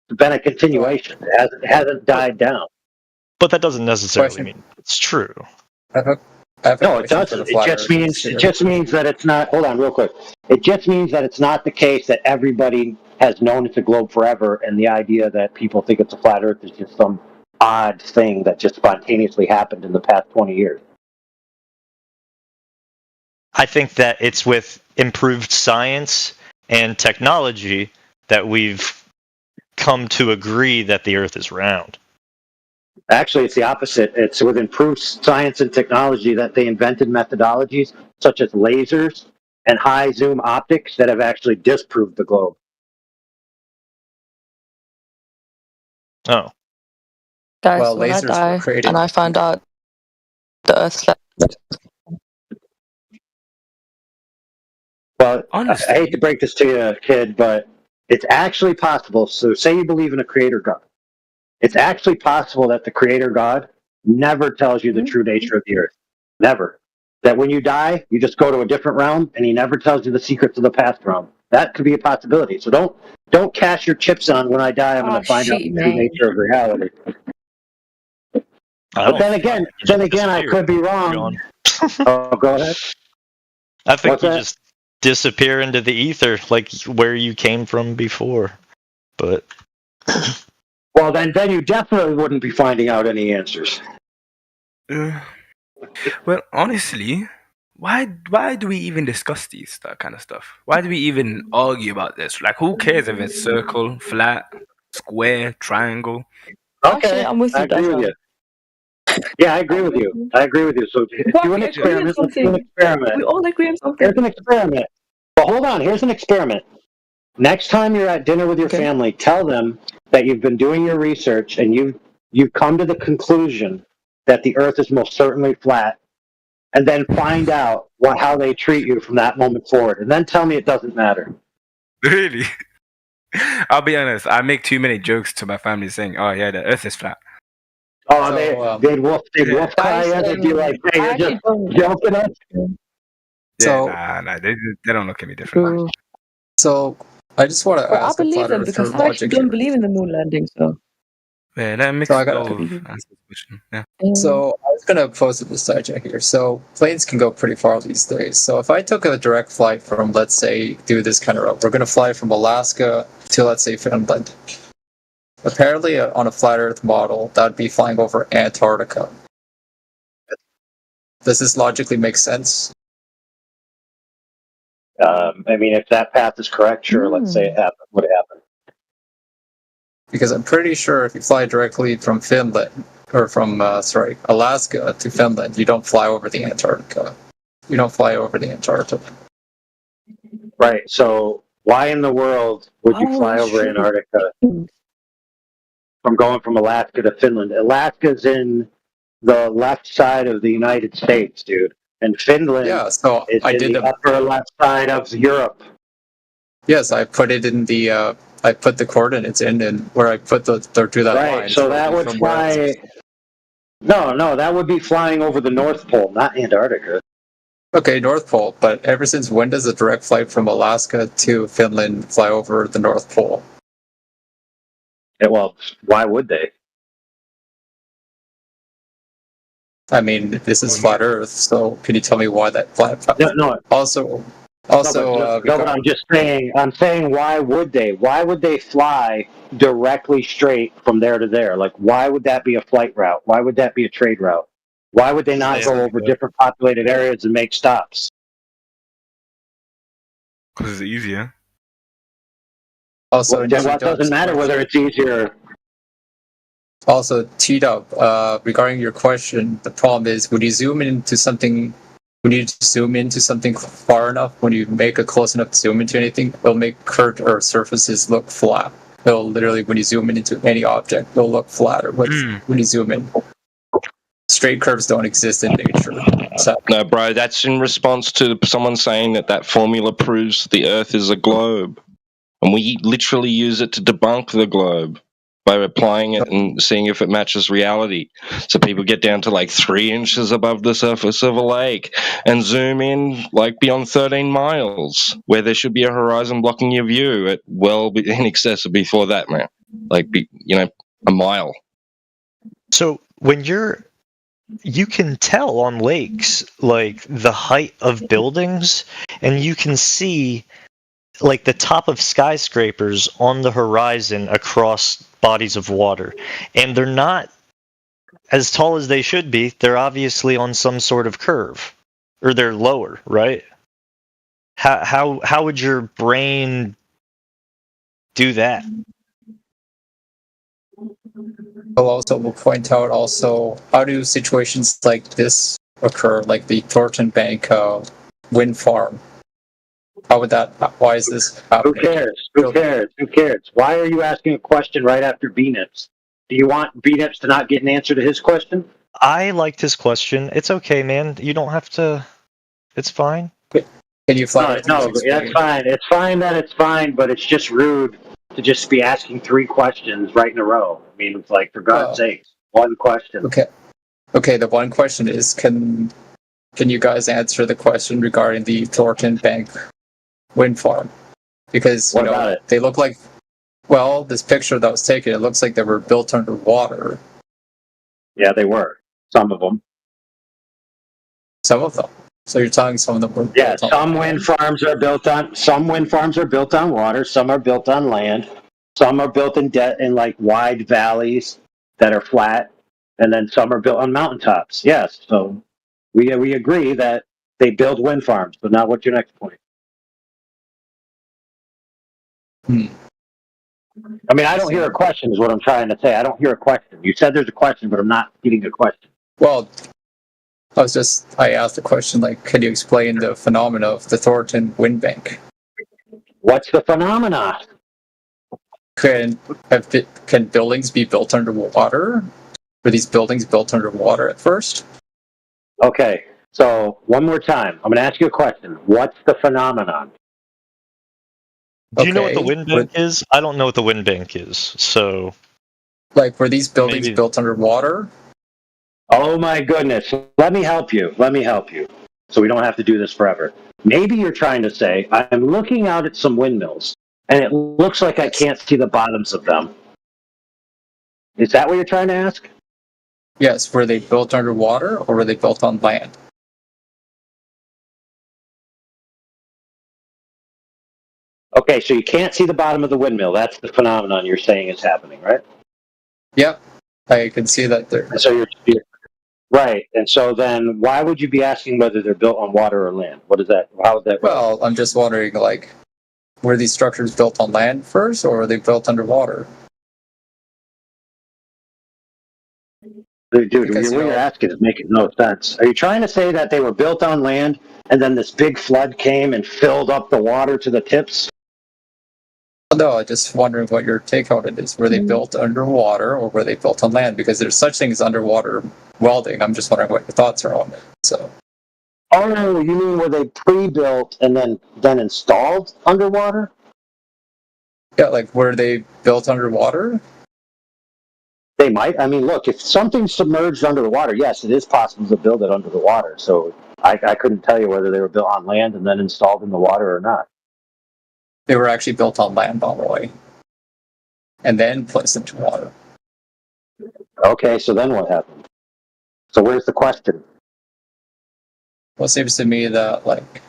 [SPEAKER 26] It's been a continuation. It hasn't died down.
[SPEAKER 15] But that doesn't necessarily mean it's true.
[SPEAKER 26] No, it doesn't. It just means that it's not. Hold on, real quick. It just means that it's not the case that everybody has known it's a globe forever, and the idea that people think it's a flat Earth is just some odd thing that just spontaneously happened in the past 20 years.
[SPEAKER 15] I think that it's with improved science and technology that we've come to agree that the Earth is round.
[SPEAKER 26] Actually, it's the opposite. It's with improved science and technology that they invented methodologies such as lasers and high zoom optics that have actually disproved the globe.
[SPEAKER 15] Oh.
[SPEAKER 23] Guys,
[SPEAKER 7] Well,
[SPEAKER 23] when I
[SPEAKER 7] lasers were
[SPEAKER 23] die
[SPEAKER 7] created-
[SPEAKER 23] and I find out the Earth's flat.
[SPEAKER 26] Well, I hate to break this to you, kid, but it's actually possible. So, say you believe in a creator God. It's actually possible that the creator God never tells you the true nature of the Earth. Never. That when you die, you just go to a different realm, and he never tells you the secrets of the past realm. That could be a possibility. So don't cash your chips on when I die. I'm going to find out the true nature of reality. But then again, I could be wrong. Oh, go ahead.
[SPEAKER 15] I think
[SPEAKER 26] What's
[SPEAKER 15] you
[SPEAKER 26] that?
[SPEAKER 15] just disappear into the ether, like where you came from before. But
[SPEAKER 26] Well, then you definitely wouldn't be finding out any answers.
[SPEAKER 11] Well, honestly, why do we even discuss that kind of stuff? Why do we even argue about this? Like, who cares if it's circle, flat? square, triangle.
[SPEAKER 3] Okay,
[SPEAKER 23] I'm with
[SPEAKER 3] I
[SPEAKER 23] you,
[SPEAKER 3] agree with
[SPEAKER 23] Dazzle.
[SPEAKER 3] you. Yeah, I agree with you. I agree with you. So do an experiment. Let's do an experiment.
[SPEAKER 23] We all agree on something.
[SPEAKER 3] Here's an experiment. But hold on, here's an experiment. Next time you're at dinner with your family, tell them that you've been doing your research and you've come to the conclusion that the Earth is most certainly flat, and then find out how they treat you from that moment forward, and then tell me it doesn't matter.
[SPEAKER 11] Really? I'll be honest. I make too many jokes to my family saying, "Oh yeah, the Earth is flat."
[SPEAKER 3] Oh, they'd wolf cry you. They'd be like, "Hey, you're just joking us."
[SPEAKER 11] Yeah, nah, they don't look at me different.
[SPEAKER 7] So I just want to
[SPEAKER 23] Well, I
[SPEAKER 7] ask a
[SPEAKER 23] believe
[SPEAKER 7] flat
[SPEAKER 23] them
[SPEAKER 7] earther
[SPEAKER 23] because I actually
[SPEAKER 7] logic
[SPEAKER 23] don't
[SPEAKER 7] here.
[SPEAKER 23] believe in the moon landing. So
[SPEAKER 11] Yeah, that makes
[SPEAKER 7] So I got
[SPEAKER 11] answer the question. Yeah.
[SPEAKER 7] So I was gonna pose a nostalgia here. So planes can go pretty far these days. So if I took a direct flight from, let's say, do this kind of route, we're gonna fly from Alaska to, let's say, Finland. Apparently, on a flat Earth model, that'd be flying over Antarctica. Does this logically make sense?
[SPEAKER 3] I mean, if that path is correct, sure. Let's say it happened. Would it happen?
[SPEAKER 7] Because I'm pretty sure if you fly directly from Finland, or from, Alaska to Finland, you don't fly over the Antarctica. You don't fly over the Antarctica.
[SPEAKER 3] Right. So why in the world would you fly
[SPEAKER 23] that's
[SPEAKER 3] over
[SPEAKER 23] true.
[SPEAKER 3] Antarctica from going from Alaska to Finland? Alaska's in the left side of the United States, dude. And Finland
[SPEAKER 7] so
[SPEAKER 3] is
[SPEAKER 7] I
[SPEAKER 3] in
[SPEAKER 7] did
[SPEAKER 3] the upper left side of Europe.
[SPEAKER 7] Yes, I put it in the. I put the coordinates in, and where I put the through that
[SPEAKER 3] Right.
[SPEAKER 7] line.
[SPEAKER 3] So that would fly. No, that would be flying over the North Pole, not Antarctica.
[SPEAKER 7] Okay, North Pole. But ever since when does a direct flight from Alaska to Finland fly over the North Pole?
[SPEAKER 3] Yeah, well, why would they?
[SPEAKER 7] I mean, this is flat Earth, so can you tell me why that flat?
[SPEAKER 3] No.
[SPEAKER 7] Also,
[SPEAKER 3] but I'm just saying. I'm saying, why would they? Why would they fly directly straight from there to there? Like, why would that be a flight route? Why would that be a trade route? Why would they not go over different populated areas and make stops?
[SPEAKER 11] Because it's easier.
[SPEAKER 7] Also,
[SPEAKER 3] Well, then what doesn't matter whether it's easier.
[SPEAKER 7] Also, T-Dub, regarding your question, the problem is when you zoom into something, when you zoom into something far enough, when you make a close enough zoom into anything, it'll make curved or surfaces look flat. It'll literally, when you zoom in into any object, it'll look flatter when you zoom in. Straight curves don't exist in nature. So,
[SPEAKER 19] No, bro, that's in response to someone saying that formula proves the Earth is a globe. And we literally use it to debunk the globe by applying it and seeing if it matches reality. So people get down to like 3 inches above the surface of a lake and zoom in like beyond 13 miles, where there should be a horizon blocking your view at in excess of before that, man. Like, a mile.
[SPEAKER 15] So when you can tell on lakes like the height of buildings, and you can see like the top of skyscrapers on the horizon across bodies of water, and they're not as tall as they should be. They're obviously on some sort of curve, or they're lower, right? How would your brain do that?
[SPEAKER 7] we'll point out also, how do situations like this occur, like the Thornton Bank wind farm? Why is this happening?
[SPEAKER 3] Who cares? Why are you asking a question right after B-Nips? Do you want B-Nips to not get an answer to his question?
[SPEAKER 15] I liked his question. It's okay, man. You don't have to. It's fine.
[SPEAKER 7] Can you
[SPEAKER 3] No, that's fine. It's fine that it's fine, but it's just rude to just be asking 3 questions right in a row. I mean, it's like, for God's sake, one question.
[SPEAKER 7] Okay. The one question is, can you guys answer the question regarding the Thornton Bank wind farm? Because they look like, well, this picture that was taken, it looks like they were built underwater.
[SPEAKER 3] Yeah, they were. Some of them.
[SPEAKER 7] Some of them. So you're telling some of them were
[SPEAKER 3] Yeah,
[SPEAKER 7] built
[SPEAKER 3] some wind farms are built on water, some are built on land, some are built in like wide valleys that are flat, and then some are built on mountaintops. Yes, so we agree that they build wind farms. But now, what's your next point?
[SPEAKER 26] I mean, I don't hear a question is what I'm trying to say. I don't hear a question. You said there's a question, but I'm not getting a question.
[SPEAKER 7] Well, I asked the question like, can you explain the phenomena of the Thornton wind bank?
[SPEAKER 26] What's the phenomena?
[SPEAKER 7] Can buildings be built underwater? Were these buildings built underwater at first?
[SPEAKER 26] Okay, so one more time. I'm going to ask you a question. What's the phenomenon?
[SPEAKER 15] Do you know what the wind bank is? I don't know what the wind bank is. So,
[SPEAKER 7] like, were these buildings built underwater?
[SPEAKER 26] Oh my goodness. Let me help you. So we don't have to do this forever. Maybe you're trying to say, I'm looking out at some windmills, and it looks like I can't see the bottoms of them. Is that what you're trying to ask?
[SPEAKER 7] Yes. Were they built underwater, or were they built on land?
[SPEAKER 26] Okay, so you can't see the bottom of the windmill. That's the phenomenon you're saying is happening, right?
[SPEAKER 7] Yep. I can see that there.
[SPEAKER 26] So you're right. And so then why would you be asking whether they're built on water or land? What is that? How is that?
[SPEAKER 7] Well, I'm just wondering, like, were these structures built on land first, or were they built underwater?
[SPEAKER 26] Dude, what you're asking is making no sense. Are you trying to say that they were built on land and then this big flood came and filled up the water to the tips?
[SPEAKER 7] No, I'm just wondering what your take on it is. Were they built underwater, or were they built on land? Because there's such thing as underwater welding. I'm just wondering what your thoughts are on it. So.
[SPEAKER 26] Oh, no, you mean were they pre-built and then installed underwater?
[SPEAKER 7] Yeah, like, were they built underwater?
[SPEAKER 26] They might. I mean, look, if something's submerged under the water, yes, it is possible to build it under the water. So I couldn't tell you whether they were built on land and then installed in the water or not.
[SPEAKER 7] They were actually built on land, by the way, and then placed into water.
[SPEAKER 26] Okay, so then what happened? So where's the question?
[SPEAKER 7] Well, it seems to me that, like,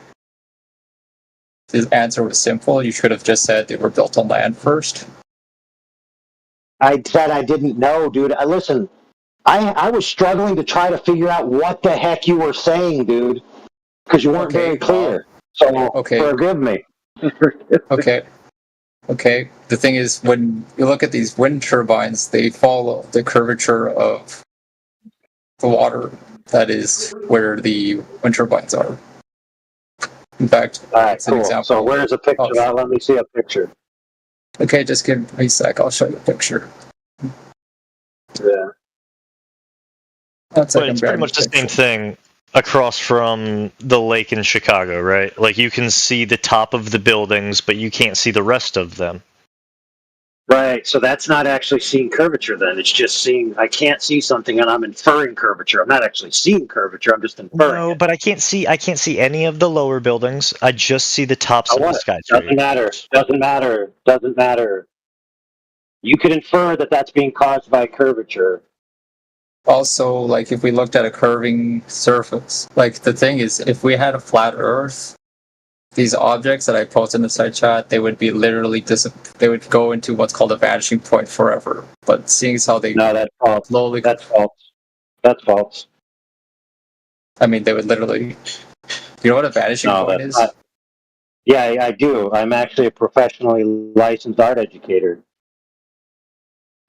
[SPEAKER 7] the answer was simple. You should have just said they were built on land first.
[SPEAKER 26] I said I didn't know, dude. Listen, I was struggling to try to figure out what the heck you were saying, dude, because you weren't very clear. Forgive me.
[SPEAKER 7] Okay. The thing is, when you look at these wind turbines, they follow the curvature of the water. That is where the wind turbines are. In fact, it's an example.
[SPEAKER 26] So where's a picture? Let me see a picture.
[SPEAKER 7] Okay, just give me a sec. I'll show you a picture.
[SPEAKER 26] Yeah.
[SPEAKER 15] But it's pretty much the same thing across from the lake in Chicago, right? Like, you can see the top of the buildings, but you can't see the rest of them.
[SPEAKER 26] Right, so that's not actually seeing curvature then. It's just seeing, I can't see something and I'm inferring curvature. I'm not actually seeing curvature, I'm just inferring.
[SPEAKER 15] No, but I can't see any of the lower buildings. I just see the tops of the skyscrapers.
[SPEAKER 26] Doesn't matter. You could infer that that's being caused by curvature.
[SPEAKER 7] Also, like, if we looked at a curving surface, like, the thing is, if we had a flat Earth, these objects that I posted in the side chat, they would be literally they would go into what's called a vanishing point forever. But seeing as how they
[SPEAKER 26] that's false.
[SPEAKER 7] Slowly,
[SPEAKER 26] that's false.
[SPEAKER 7] I mean, they would literally. You know what a vanishing point is?
[SPEAKER 26] Yeah, I do. I'm actually a professionally licensed art educator.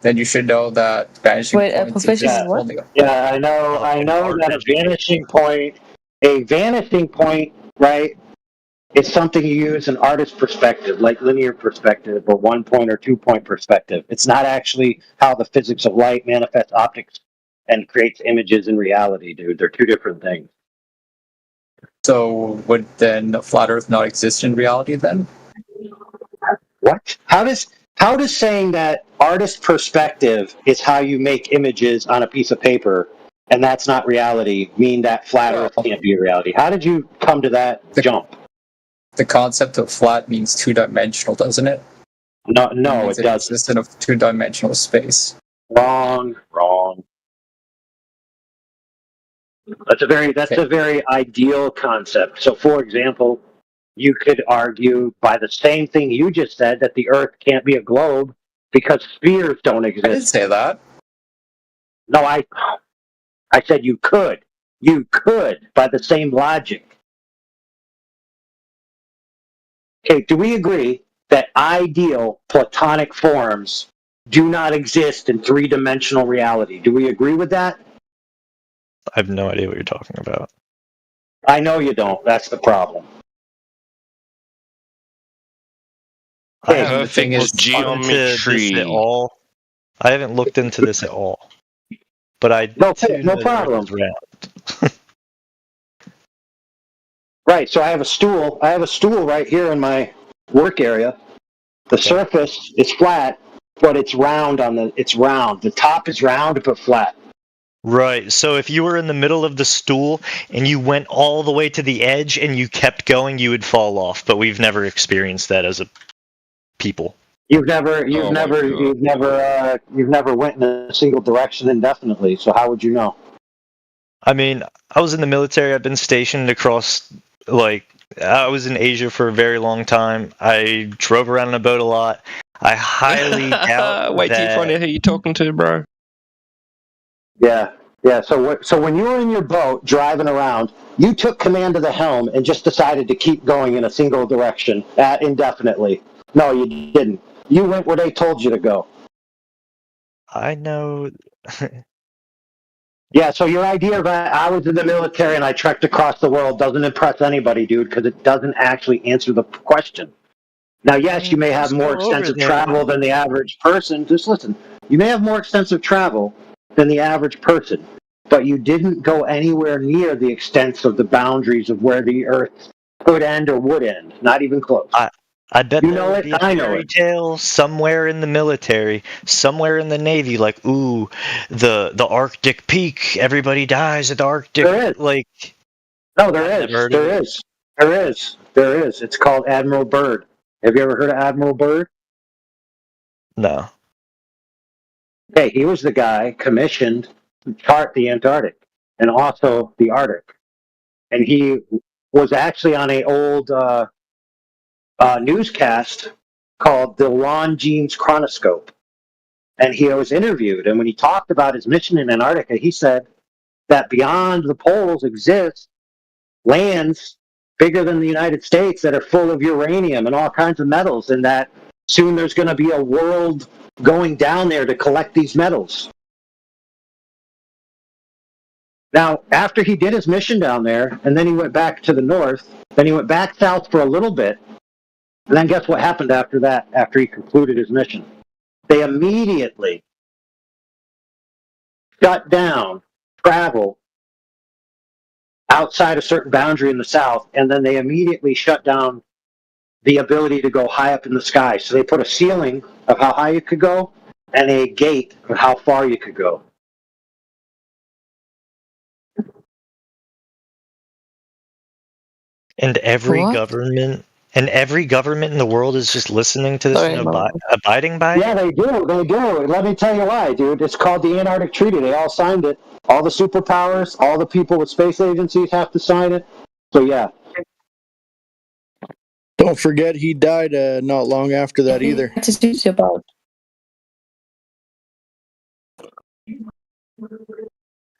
[SPEAKER 7] Then you should know that vanishing points.
[SPEAKER 23] Wait, a professional what?
[SPEAKER 26] Yeah, I know that a vanishing point, right? It's something you use an artist's perspective, like linear perspective or 1 point or 2 point perspective. It's not actually how the physics of light manifests optics and creates images in reality, dude. They're two different things.
[SPEAKER 7] So would then a flat Earth not exist in reality then?
[SPEAKER 26] What? How does saying that artist perspective is how you make images on a piece of paper and that's not reality mean that flat Earth can't be a reality? How did you come to that jump?
[SPEAKER 7] The concept of flat means two-dimensional, doesn't it?
[SPEAKER 26] No, it doesn't.
[SPEAKER 7] Exists in a two-dimensional space.
[SPEAKER 26] Wrong. That's a very ideal concept. So, for example, you could argue by the same thing you just said that the Earth can't be a globe because spheres don't exist.
[SPEAKER 7] I didn't say that.
[SPEAKER 26] No, I said you could. You could by the same logic. Okay, do we agree that ideal platonic forms do not exist in three-dimensional reality. Do we agree with that?
[SPEAKER 15] I have no idea what you're talking about.
[SPEAKER 26] I know you don't. That's the problem.
[SPEAKER 15] I
[SPEAKER 26] Hey,
[SPEAKER 15] haven't
[SPEAKER 19] Her thing is
[SPEAKER 15] looked into this
[SPEAKER 19] geometry.
[SPEAKER 15] at all. I haven't looked into this at all. But I
[SPEAKER 26] No
[SPEAKER 15] too know the
[SPEAKER 26] problem.
[SPEAKER 15] Earth is round.
[SPEAKER 26] Right, so I have a stool. I have a stool right here in my work area. The surface is flat, but it's round it's round. The top is round but flat.
[SPEAKER 15] Right. So if you were in the middle of the stool and you went all the way to the edge and you kept going, you would fall off. But we've never experienced that as a people.
[SPEAKER 26] You've never went in a single direction indefinitely. So how would you know?
[SPEAKER 15] I mean, I was in the military. I've been stationed across, I was in Asia for a very long time. I drove around in a boat a lot. I highly doubt
[SPEAKER 19] Wait till you find out who you're talking to, bro.
[SPEAKER 26] Yeah. So when you were in your boat driving around, you took command of the helm and just decided to keep going in a single direction indefinitely. No, you didn't. You went where they told you to go.
[SPEAKER 15] I know.
[SPEAKER 26] Yeah, so your idea that I was in the military and I trekked across the world doesn't impress anybody, dude, because it doesn't actually answer the question. Now, yes, you may have more extensive travel than the average person. Just listen. You may have more extensive travel than the average person, but you didn't go anywhere near the extent of the boundaries of where the Earth could end or would end. Not even close.
[SPEAKER 15] I bet
[SPEAKER 26] You
[SPEAKER 15] there
[SPEAKER 26] know
[SPEAKER 15] would
[SPEAKER 26] it,
[SPEAKER 15] be a
[SPEAKER 26] I know
[SPEAKER 15] fairy
[SPEAKER 26] it.
[SPEAKER 15] tale somewhere in the military, somewhere in the Navy, like, ooh, the Arctic peak, everybody dies at the Arctic.
[SPEAKER 26] There is.
[SPEAKER 15] Like,
[SPEAKER 26] No, there is. It's called Admiral Byrd. Have you ever heard of Admiral Byrd?
[SPEAKER 15] No.
[SPEAKER 26] Okay, he was the guy commissioned to chart the Antarctic and also the Arctic. And he was actually on a old newscast called the Lon Genes Chronoscope. And he was interviewed. And when he talked about his mission in Antarctica, he said that beyond the poles exist lands bigger than the United States that are full of uranium and all kinds of metals, and that soon there's going to be a world going down there to collect these metals. Now, after he did his mission down there, and then he went back to the north, then he went back south for a little bit, and then guess what happened after that, after he concluded his mission? They immediately shut down travel outside a certain boundary in the south, and then they immediately shut down the ability to go high up in the sky. So they put a ceiling of how high you could go and a gate of how far you could go.
[SPEAKER 15] And every
[SPEAKER 23] What?
[SPEAKER 15] government in the world is just listening to this
[SPEAKER 23] Sorry,
[SPEAKER 15] and
[SPEAKER 23] Mo.
[SPEAKER 15] abiding by it.
[SPEAKER 26] Yeah, they do. Let me tell you why, dude. It's called the Antarctic Treaty. They all signed it. All the superpowers, all the people with space agencies have to sign it. So, yeah.
[SPEAKER 10] Don't forget, he died not long after that either.
[SPEAKER 23] What is this about?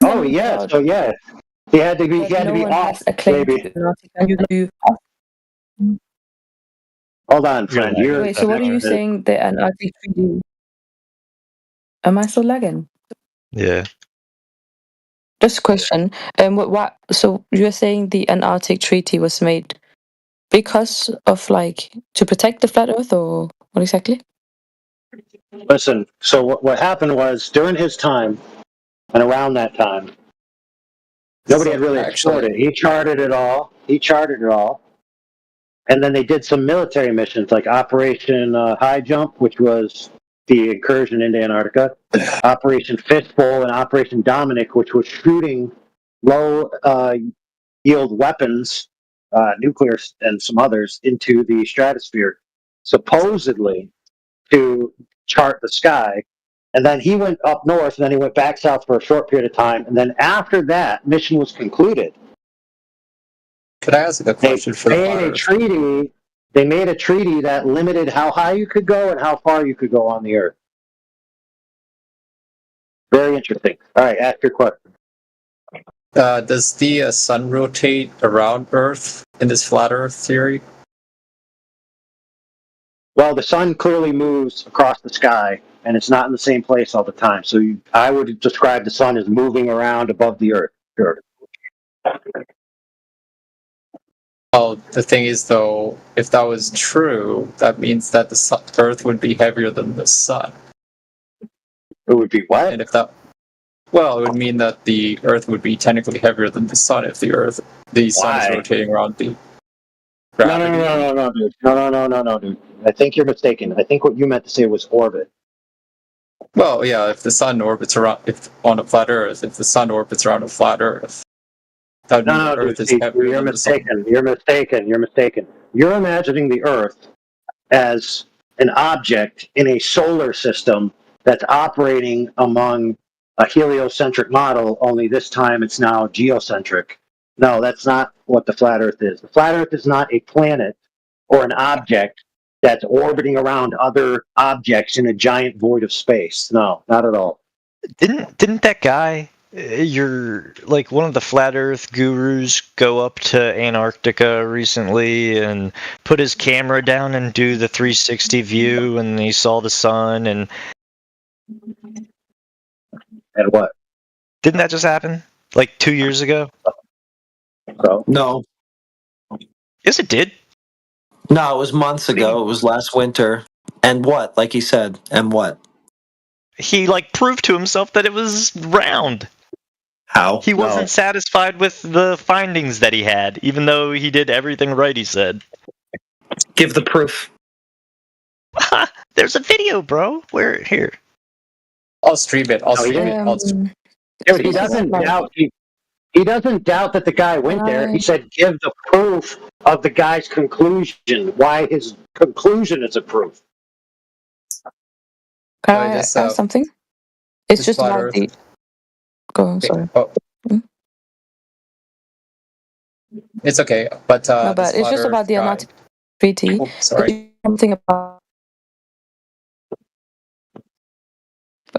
[SPEAKER 26] Oh, yeah. So, yeah. He had to be off, baby. Hold on, friend.
[SPEAKER 23] Wait, so what are you saying the Antarctic Treaty? Am I still lagging?
[SPEAKER 15] Yeah.
[SPEAKER 23] Just a question. What? So you're saying the Antarctic Treaty was made because of to protect the flat Earth, or what exactly?
[SPEAKER 26] Listen, so what happened was during his time and around that time, nobody had really explored it. He charted it all. And then they did some military missions like Operation High Jump, which was the incursion into Antarctica, Operation Fistful, and Operation Dominic, which was shooting low yield weapons, nuclear and some others, into the stratosphere, supposedly to chart the sky. And then he went up north, and then he went back south for a short period of time. And then after that mission was concluded,
[SPEAKER 7] could I ask a question for
[SPEAKER 26] they made a treaty that limited how high you could go and how far you could go on the Earth. Very interesting. All right, ask your question.
[SPEAKER 7] Does the sun rotate around Earth in this flat Earth theory?
[SPEAKER 26] Well, the sun clearly moves across the sky, and it's not in the same place all the time. So I would describe the sun as moving around above the Earth. Sure.
[SPEAKER 7] Well, the thing is, though, if that was true, that means that the Earth would be heavier than the sun.
[SPEAKER 26] It would be what?
[SPEAKER 7] And if that, well, it would mean that the Earth would be technically heavier than the sun if the sun is rotating around the gravity.
[SPEAKER 26] No, dude. No, dude. I think you're mistaken. I think what you meant to say was orbit.
[SPEAKER 7] Well, yeah, if the sun orbits around, on a flat Earth, if the sun orbits around a flat Earth, that would mean the Earth is heavier
[SPEAKER 26] you're
[SPEAKER 7] than
[SPEAKER 26] mistaken. You're mistaken. You're imagining the Earth as an object in a solar system that's operating among a heliocentric model, only this time it's now geocentric. No, that's not what the flat Earth is. The flat Earth is not a planet or an object that's orbiting around other objects in a giant void of space. No, not at all.
[SPEAKER 15] Didn't that guy, you're like one of the flat Earth gurus, go up to Antarctica recently and put his camera down and do the 360 view, and he saw the sun and
[SPEAKER 26] what?
[SPEAKER 15] Didn't that just happen? Like 2 years ago?
[SPEAKER 26] So?
[SPEAKER 12] No.
[SPEAKER 15] Yes, it did.
[SPEAKER 12] No, it was months ago. It was last winter. And what? Like he said, and what?
[SPEAKER 15] He proved to himself that it was round.
[SPEAKER 12] How?
[SPEAKER 15] He wasn't satisfied with the findings that he had, even though he did everything right, he said.
[SPEAKER 12] Give the proof.
[SPEAKER 15] There's a video, bro. Where? Here.
[SPEAKER 7] I'll stream it. I'll stream it.
[SPEAKER 26] Dude, he doesn't doubt. He doesn't doubt that the guy went there. He said, "Give the proof of the guy's conclusion. Why his conclusion is a proof."
[SPEAKER 4] Can I ask something? It's just about the. Go on, sorry.
[SPEAKER 7] It's okay, but
[SPEAKER 4] no, but it's just about the Antarctic Treaty.
[SPEAKER 7] Sorry.
[SPEAKER 4] Something about.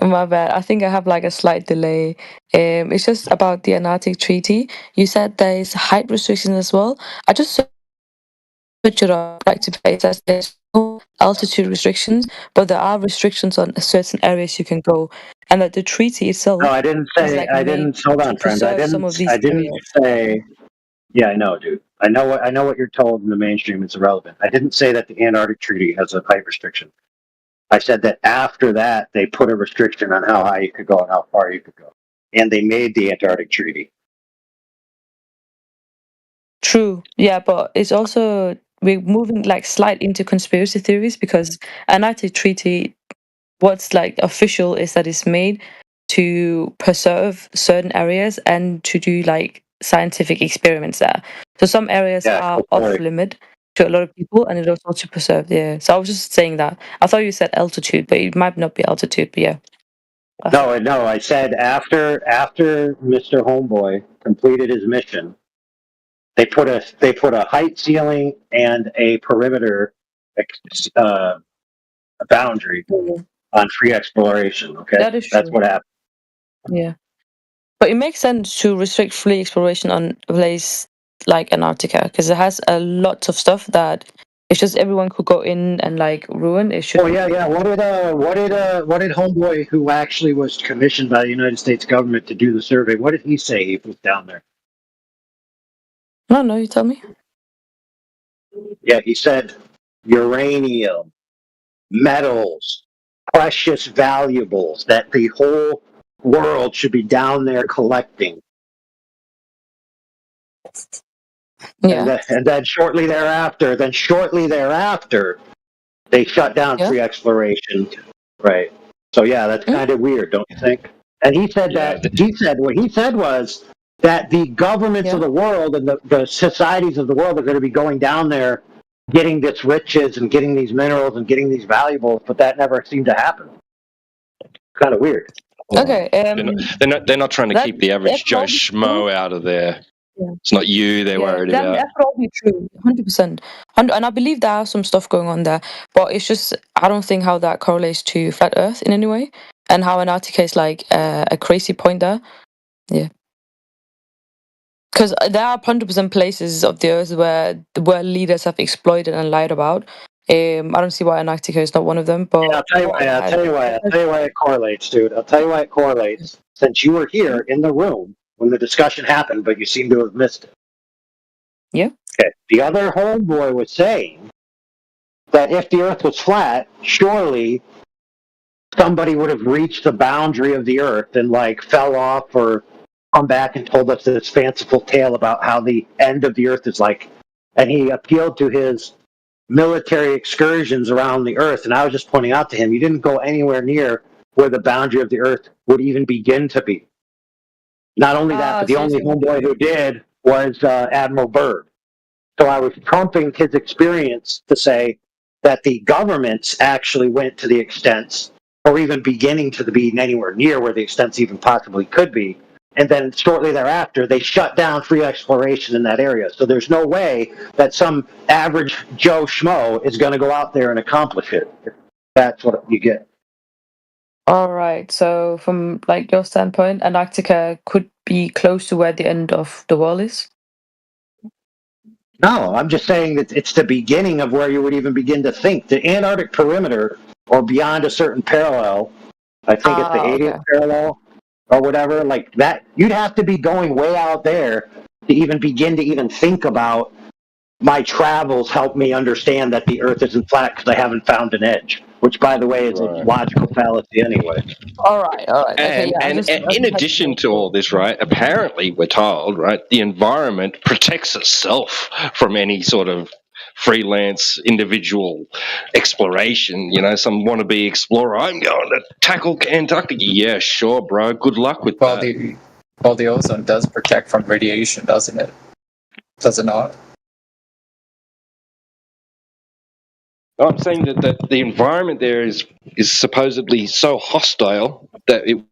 [SPEAKER 4] My bad. I think I have a slight delay. It's just about the Antarctic Treaty. You said there is height restrictions as well. I just searched it up to place as there's no altitude restrictions, but there are restrictions on certain areas you can go, and that the treaty itself.
[SPEAKER 26] No, I didn't say. I didn't. Hold on, friend. I didn't say. Yeah, I know, dude. I know what you're told in the mainstream. It's irrelevant. I didn't say that the Antarctic Treaty has a height restriction. I said that after that, they put a restriction on how high you could go and how far you could go. And they made the Antarctic Treaty.
[SPEAKER 4] True. Yeah, but it's also, we're moving slight into conspiracy theories, because Antarctic Treaty, what's official is that it's made to preserve certain areas and to do scientific experiments there. So some areas are off limit to a lot of people, and it also to preserve. Yeah. So I was just saying that. I thought you said altitude, but it might not be altitude. But yeah.
[SPEAKER 26] No. I said after Mr. Homeboy completed his mission, they put a height ceiling and a perimeter a boundary on free exploration. Okay, that's what happened.
[SPEAKER 4] Yeah, but it makes sense to restrict free exploration on a place like Antarctica, because it has a lot of stuff that if just everyone could go in and ruin it. Should.
[SPEAKER 26] Oh yeah. What did Homeboy, who actually was commissioned by the United States government to do the survey, what did he say he was down there?
[SPEAKER 4] No, you tell me.
[SPEAKER 26] Yeah, he said uranium, metals, precious valuables that the whole world should be down there collecting.
[SPEAKER 4] Yeah.
[SPEAKER 26] And then shortly thereafter, they shut down free exploration. Right. So yeah, that's kind of weird, don't you think? And he said what he said was that the governments of the world and the societies of the world are going to be going down there, getting this riches and getting these minerals and getting these valuables, but that never seemed to happen. Kind of weird.
[SPEAKER 4] Okay.
[SPEAKER 19] They're not trying to keep the average Joe Schmo out of there. Yeah. It's not you they're worried about.
[SPEAKER 4] That's probably true, 100%. And I believe there are some stuff going on there, but it's just I don't think how that correlates to flat Earth in any way, and how Antarctica is a crazy point there. Yeah. Because there are 100% places of the Earth where leaders have exploited and lied about.
[SPEAKER 23] I don't see why Antarctica is not one of them. But
[SPEAKER 26] I'll tell you why it correlates, dude. I'll tell you why it correlates. Since you were here in the room when the discussion happened, but you seem to have missed it.
[SPEAKER 23] Yeah.
[SPEAKER 26] Okay. The other homeboy was saying that if the Earth was flat, surely somebody would have reached the boundary of the Earth and like fell off or come back and told us this fanciful tale about how the end of the Earth is like. And he appealed to his military excursions around the Earth. And I was just pointing out to him, you didn't go anywhere near where the boundary of the Earth would even begin to be. Not only that, but the only homeboy who did was Admiral Byrd. So I was trumping his experience to say that the governments actually went to the extents, or even beginning to be anywhere near where the extents even possibly could be. And then shortly thereafter, they shut down free exploration in that area. So there's no way that some average Joe Schmo is going to go out there and accomplish it. That's what you get.
[SPEAKER 23] All right. So from like your standpoint, Antarctica could be close to where the end of the world is.
[SPEAKER 26] No, I'm just saying that it's the beginning of where you would even begin to think. The Antarctic perimeter, or beyond a certain parallel, I think it's the 80th parallel, or whatever, like that, you'd have to be going way out there to even begin to even think about my travels help me understand that the Earth isn't flat because I haven't found an edge, which, by the way, is a logical fallacy anyway.
[SPEAKER 23] All right. Okay,
[SPEAKER 13] And in addition to all this, right, apparently we're told, right, the environment protects itself from any sort of freelance individual exploration. You know, some wannabe explorer, I'm going to tackle Antarctica. Yeah, sure, bro. Good luck with that.
[SPEAKER 7] The ozone does protect from radiation, doesn't it? Does it not?
[SPEAKER 13] I'm saying that the environment there is supposedly so hostile that it.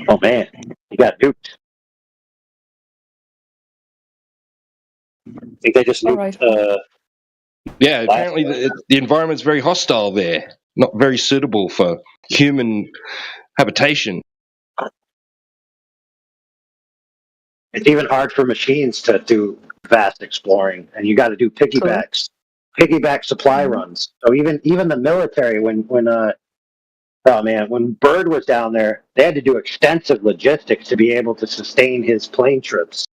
[SPEAKER 26] Oh man, you got nuked. I think they just nuked.
[SPEAKER 13] Yeah, apparently the environment's very hostile there, not very suitable for human habitation.
[SPEAKER 26] It's even hard for machines to do vast exploring, and you got to do piggyback supply runs. So even the military, when Byrd was down there, they had to do extensive logistics to be able to sustain his plane trips.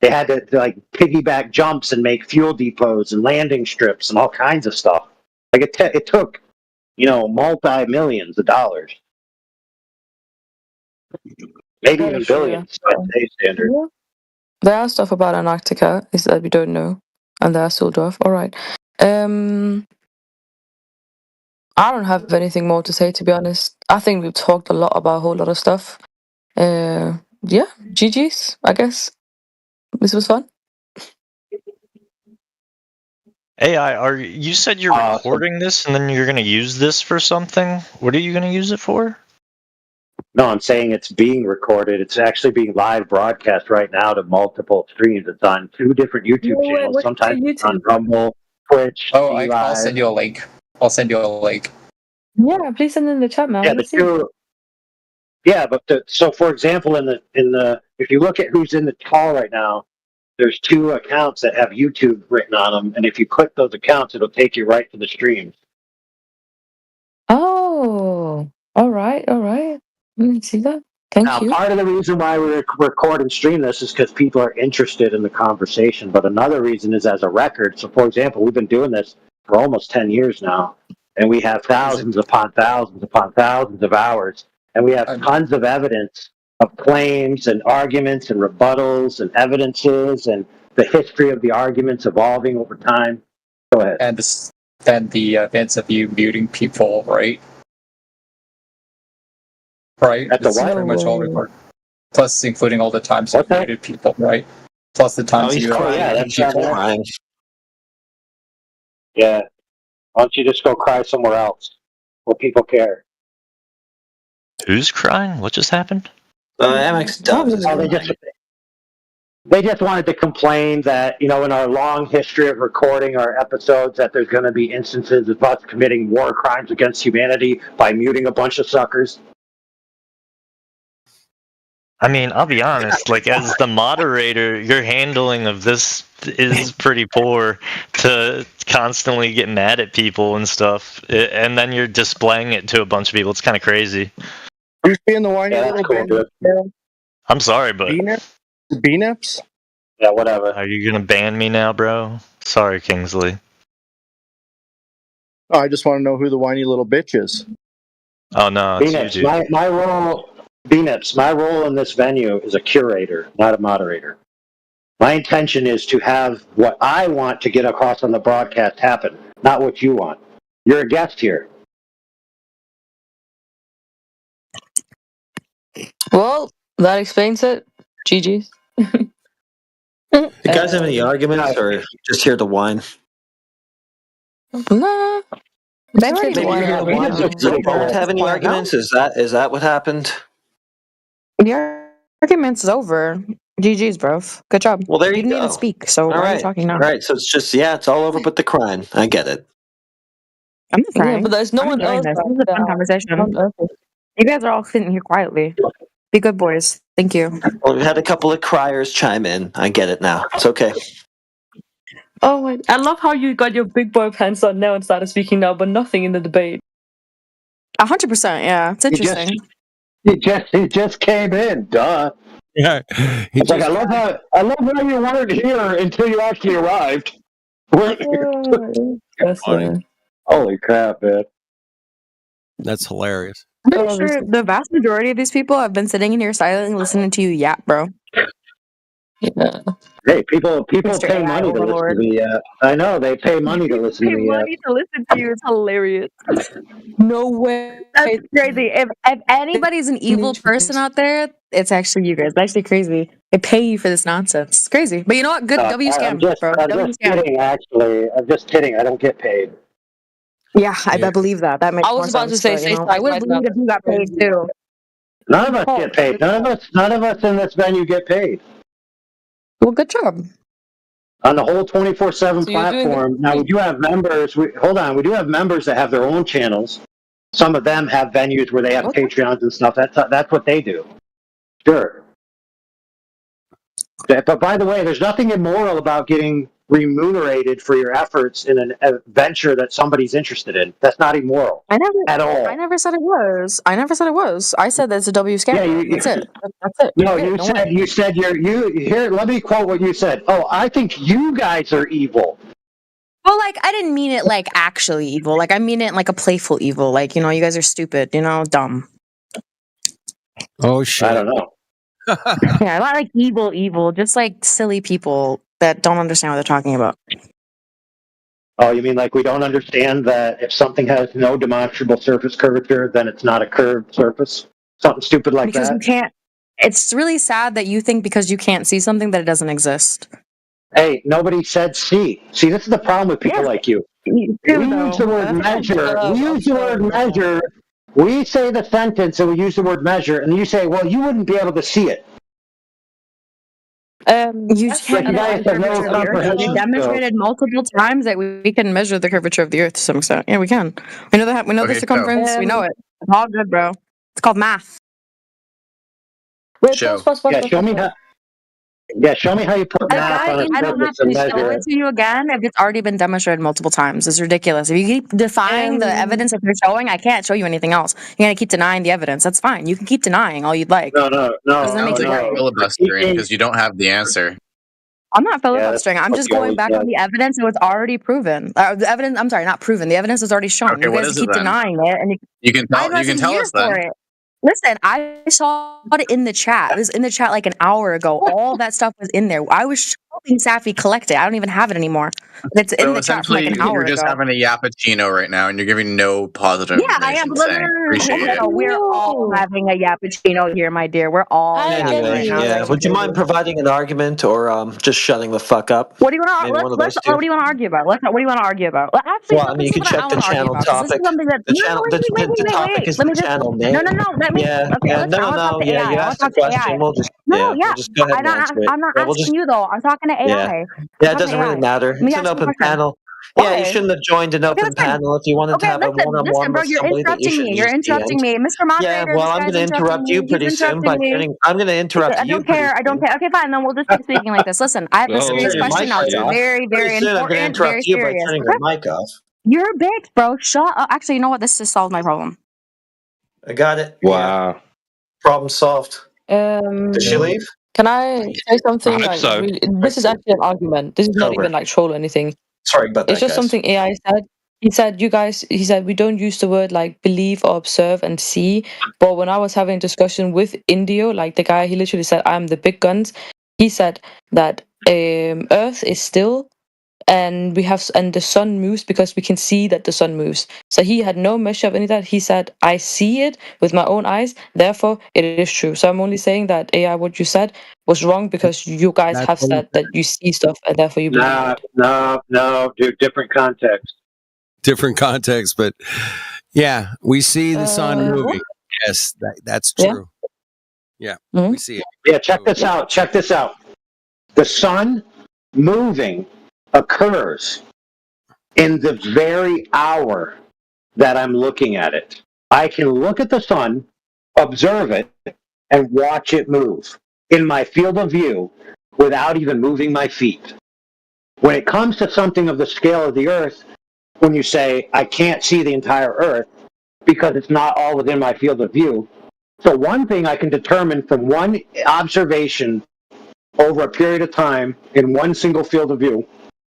[SPEAKER 26] They had to like piggyback jumps and make fuel depots and landing strips and all kinds of stuff. Like it took, multi-millions of dollars, maybe even billions by today's standard.
[SPEAKER 23] Yeah. There are stuff about Antarctica is that we don't know, and there are still stuff. All right. I don't have anything more to say, to be honest. I think we've talked a lot about a whole lot of stuff. Yeah, GG's, I guess. This was fun.
[SPEAKER 15] AI, you said you're recording this and then you're going to use this for something? What are you going to use it for?
[SPEAKER 26] No, I'm saying it's being recorded. It's actually being live broadcast right now to multiple streams. It's on 2 different YouTube channels. Sometimes it's on Rumble, Twitch.
[SPEAKER 7] I'll send you a link.
[SPEAKER 23] Yeah, please send it in the chat, man.
[SPEAKER 26] So for example, in the if you look at who's in the call right now, there's 2 accounts that have YouTube written on them, and if you click those accounts, it'll take you right to the streams.
[SPEAKER 23] Oh, all right. See that? Thank you.
[SPEAKER 26] Part of the reason why we record and stream this is because people are interested in the conversation, but another reason is as a record. So, for example, we've been doing this for almost 10 years now, and we have thousands upon thousands upon thousands of hours, and we have tons of evidence of claims and arguments and rebuttals and evidences and the history of the arguments evolving over time. Go ahead.
[SPEAKER 7] And then the events of you muting people, right? Right?
[SPEAKER 26] At the
[SPEAKER 7] It's
[SPEAKER 26] what?
[SPEAKER 7] pretty much all recorded. Plus, including all the times you muted people, right? Plus the times you
[SPEAKER 26] crying. Yeah. Why don't you just go cry somewhere else where people care?
[SPEAKER 15] Who's crying? What just happened?
[SPEAKER 26] MX does. They just wanted to complain that, in our long history of recording our episodes, that there's going to be instances of us committing war crimes against humanity by muting a bunch of suckers.
[SPEAKER 15] I mean, I'll be honest, like, as the moderator, your handling of this is pretty poor to constantly get mad at people and stuff, and then you're displaying it to a bunch of people. It's kind of crazy.
[SPEAKER 10] Who's being the whiny little bitch?
[SPEAKER 15] I'm sorry, but...
[SPEAKER 10] B-Nips?
[SPEAKER 3] Yeah, whatever.
[SPEAKER 15] Are you gonna ban me now, bro? Sorry, Kingsley.
[SPEAKER 10] Oh, I just want to know who the whiny little bitch is.
[SPEAKER 15] Oh, no, it's
[SPEAKER 3] B-Nips,
[SPEAKER 15] you, dude.
[SPEAKER 3] my role... B-Nips, my role in this venue is a curator, not a moderator. My intention is to have what I want to get across on the broadcast happen, not what you want. You're a guest here.
[SPEAKER 23] Well, that explains it. GG's.
[SPEAKER 12] You guys have any arguments, or just here to whine?
[SPEAKER 23] Nah.
[SPEAKER 4] They already
[SPEAKER 12] Maybe you're here to whine. You don't have any arguments? Is that what happened?
[SPEAKER 4] The argument's over. GG's, bro. Good job.
[SPEAKER 12] Well, there
[SPEAKER 4] you
[SPEAKER 12] you
[SPEAKER 4] didn't
[SPEAKER 12] go.
[SPEAKER 4] even speak, so
[SPEAKER 12] All
[SPEAKER 4] why are
[SPEAKER 12] right.
[SPEAKER 4] you talking now?
[SPEAKER 12] All right, so it's just, it's all over but the crying. I get it.
[SPEAKER 4] I'm not crying.
[SPEAKER 23] Yeah, but there's no
[SPEAKER 4] I'm
[SPEAKER 23] one
[SPEAKER 4] enjoying
[SPEAKER 23] else.
[SPEAKER 4] this. This is a fun conversation. You guys are all sitting here quietly. Be good boys. Thank you.
[SPEAKER 12] Well, we had a couple of criers chime in. I get it now. It's okay.
[SPEAKER 23] Oh my! I love how you got your big boy pants on now and started speaking now, but nothing in the debate.
[SPEAKER 4] 100%. Yeah, it's interesting.
[SPEAKER 3] He just came in. Duh.
[SPEAKER 14] Yeah.
[SPEAKER 3] It's like I love how you weren't here until you actually arrived.
[SPEAKER 23] That's funny.
[SPEAKER 3] Holy crap, man!
[SPEAKER 14] That's hilarious.
[SPEAKER 4] I'm pretty sure the vast majority of these people have been sitting in here silently listening to you yap, bro.
[SPEAKER 23] Yeah.
[SPEAKER 3] Hey, people
[SPEAKER 4] Mr.
[SPEAKER 3] pay
[SPEAKER 4] AI
[SPEAKER 3] money to
[SPEAKER 4] overlord.
[SPEAKER 3] listen to me. I know they pay money to listen to
[SPEAKER 4] Pay
[SPEAKER 3] me.
[SPEAKER 4] money to listen to you. It's hilarious. No way. That's crazy. If anybody's an evil person out there, it's actually you guys. It's actually crazy. They pay you for this nonsense. It's crazy. But you know what? Good W scam, bro.
[SPEAKER 3] I'm
[SPEAKER 4] W
[SPEAKER 3] just
[SPEAKER 4] scam.
[SPEAKER 3] kidding. Actually, I'm just kidding. I don't get paid.
[SPEAKER 4] Yeah, I believe that. That makes
[SPEAKER 23] I was
[SPEAKER 4] more
[SPEAKER 23] about to
[SPEAKER 4] sense,
[SPEAKER 23] say,
[SPEAKER 4] but,
[SPEAKER 23] say
[SPEAKER 4] I would
[SPEAKER 23] right
[SPEAKER 4] believe
[SPEAKER 23] now.
[SPEAKER 4] if you got paid too.
[SPEAKER 3] None of us get paid. None of us in this venue get paid.
[SPEAKER 4] Well, good job.
[SPEAKER 3] On the whole 24/7
[SPEAKER 23] So you're doing
[SPEAKER 3] platform. Now we do have members. We do have members that have their own channels. Some of them have venues where they have Patreons and stuff. That's what they do. Sure. But by the way, there's nothing immoral about getting remunerated for your efforts in an adventure that somebody's interested in. That's not immoral at all.
[SPEAKER 4] I never said it was. I said that's a W scam.
[SPEAKER 3] Yeah,
[SPEAKER 4] that's it. That's it.
[SPEAKER 3] No,
[SPEAKER 4] You're good.
[SPEAKER 3] you said here. Let me quote what you said. Oh, I think you guys are evil.
[SPEAKER 4] Well, like, I didn't mean it like actually evil. Like, I mean it like a playful evil. Like, you guys are stupid. Dumb.
[SPEAKER 14] Oh shit!
[SPEAKER 3] I don't know.
[SPEAKER 4] Yeah, not like evil. Just like silly people that don't understand what they're talking about.
[SPEAKER 3] Oh, you mean like we don't understand that if something has no demonstrable surface curvature, then it's not a curved surface? Something stupid like
[SPEAKER 4] Because
[SPEAKER 3] that?
[SPEAKER 4] you can't. It's really sad that you think because you can't see something that it doesn't exist.
[SPEAKER 3] Hey, nobody said see. See, this is the problem with people like you. We use the word measure. We use the word measure. We say the sentence and we use the word measure, and you say, well, you wouldn't be able to see it.
[SPEAKER 4] You can't measure the curvature of the Earth. We demonstrated multiple times that we can measure the curvature of the Earth to some extent. Yeah, we can. We know that. We know the circumference. We know it. It's all good, bro. It's called math.
[SPEAKER 23] Wait,
[SPEAKER 2] Show.
[SPEAKER 23] pause.
[SPEAKER 3] Show me how. Yeah, show me how you put math on a
[SPEAKER 4] I don't have
[SPEAKER 3] surface and
[SPEAKER 4] to show
[SPEAKER 3] measure
[SPEAKER 4] it
[SPEAKER 3] it.
[SPEAKER 4] to you again if it's already been demonstrated multiple times. It's ridiculous. If you keep defying the evidence that you're showing, I can't show you anything else. You're gonna keep denying the evidence. That's fine. You can keep denying all you'd like.
[SPEAKER 3] No.
[SPEAKER 4] Doesn't make it right.
[SPEAKER 2] Filibustering because you don't have the answer.
[SPEAKER 4] I'm not filibustering. I'm just going back on the evidence that was already proven. The evidence. I'm sorry, not proven. The evidence was already shown.
[SPEAKER 2] Okay,
[SPEAKER 4] you
[SPEAKER 2] what
[SPEAKER 4] guys
[SPEAKER 2] is it
[SPEAKER 4] keep
[SPEAKER 2] then?
[SPEAKER 4] denying it, and
[SPEAKER 2] You can tell. You can tell us then.
[SPEAKER 4] Listen, I saw it in the chat. It was in the chat like an hour ago. All that stuff was in there. I was helping Safi collect it. I don't even have it anymore. It's in
[SPEAKER 2] So
[SPEAKER 4] the chat from
[SPEAKER 2] essentially,
[SPEAKER 4] like an hour
[SPEAKER 2] you're just
[SPEAKER 4] ago.
[SPEAKER 2] having a yappuccino right now, and you're giving no positive
[SPEAKER 4] Yeah, I am.
[SPEAKER 2] information. Saying, appreciate it.
[SPEAKER 4] We're all having a yappuccino here, my dear. We're all.
[SPEAKER 12] Anyway, yeah. Would you mind providing an argument or just shutting the fuck up?
[SPEAKER 4] What do you want
[SPEAKER 12] Maybe
[SPEAKER 4] to?
[SPEAKER 12] one of those two.
[SPEAKER 4] What do you want to argue about? What do you want to argue about? Well, actually,
[SPEAKER 12] Well, I mean, you can check the channel topic. The channel, the topic is the channel name.
[SPEAKER 4] No. Let me.
[SPEAKER 12] Yeah,
[SPEAKER 4] Okay,
[SPEAKER 12] yeah,
[SPEAKER 4] listen, I wanna talk to
[SPEAKER 12] yeah.
[SPEAKER 4] AI.
[SPEAKER 12] You
[SPEAKER 4] I wanna
[SPEAKER 12] asked the
[SPEAKER 4] talk to AI.
[SPEAKER 12] question. We'll just
[SPEAKER 4] No,
[SPEAKER 12] we'll just go ahead and answer it.
[SPEAKER 4] I'm not
[SPEAKER 12] Yeah, we'll
[SPEAKER 4] asking
[SPEAKER 12] just
[SPEAKER 4] you though. I'm talking to AI.
[SPEAKER 12] yeah. Yeah, it doesn't really matter.
[SPEAKER 4] Let me
[SPEAKER 12] It's
[SPEAKER 4] ask
[SPEAKER 12] an
[SPEAKER 4] you a
[SPEAKER 12] open
[SPEAKER 4] question.
[SPEAKER 12] panel. Yeah, you shouldn't have joined an open panel if you wanted to have a one-on-one
[SPEAKER 4] bro,
[SPEAKER 12] with
[SPEAKER 4] you're
[SPEAKER 12] somebody that you
[SPEAKER 4] interrupting
[SPEAKER 12] should
[SPEAKER 4] me.
[SPEAKER 12] meet
[SPEAKER 4] You're
[SPEAKER 12] at the end.
[SPEAKER 4] interrupting me, Mr. Moderator.
[SPEAKER 12] Yeah, well, I'm going to interrupt you pretty soon by turning. I'm going to interrupt
[SPEAKER 4] I
[SPEAKER 12] you.
[SPEAKER 4] don't care. I don't care. Okay, fine. Then we'll just keep speaking like this. Listen, I have a serious question now. It's very, very important.
[SPEAKER 12] I'm going to interrupt you by turning your mic off.
[SPEAKER 4] You're a bitch, bro. Shut up. Actually, you know what? This just solved my problem.
[SPEAKER 12] I got it.
[SPEAKER 13] Wow.
[SPEAKER 12] Yeah. Problem solved. Did she leave?
[SPEAKER 23] Can I say something?
[SPEAKER 12] I hope
[SPEAKER 23] Like,
[SPEAKER 12] so.
[SPEAKER 23] really, this is actually an argument. This is not
[SPEAKER 12] Over.
[SPEAKER 23] even like troll or anything.
[SPEAKER 12] Sorry about that,
[SPEAKER 23] It's just
[SPEAKER 12] guys.
[SPEAKER 23] something AI said. He said, he said, we don't use the word like believe or observe and see. But when I was having a discussion with Indio, like the guy, he literally said, I'm the big guns. He said that Earth is still and the sun moves because we can see that the sun moves. So he had no measure of any of that. He said, I see it with my own eyes, therefore it is true. So I'm only saying that AI, what you said was wrong because you guys have that you see stuff and therefore you believe it.
[SPEAKER 26] No, dude, different context.
[SPEAKER 14] Different context, but yeah, we see the sun moving. Yes, that's true. Yeah, we see it.
[SPEAKER 26] Yeah, check this out. Check this out. The sun moving occurs in the very hour that I'm looking at it. I can look at the sun, observe it, and watch it move in my field of view without even moving my feet. When it comes to something of the scale of the Earth, when you say, I can't see the entire Earth because it's not all within my field of view. So one thing I can determine from one observation over a period of time in one single field of view,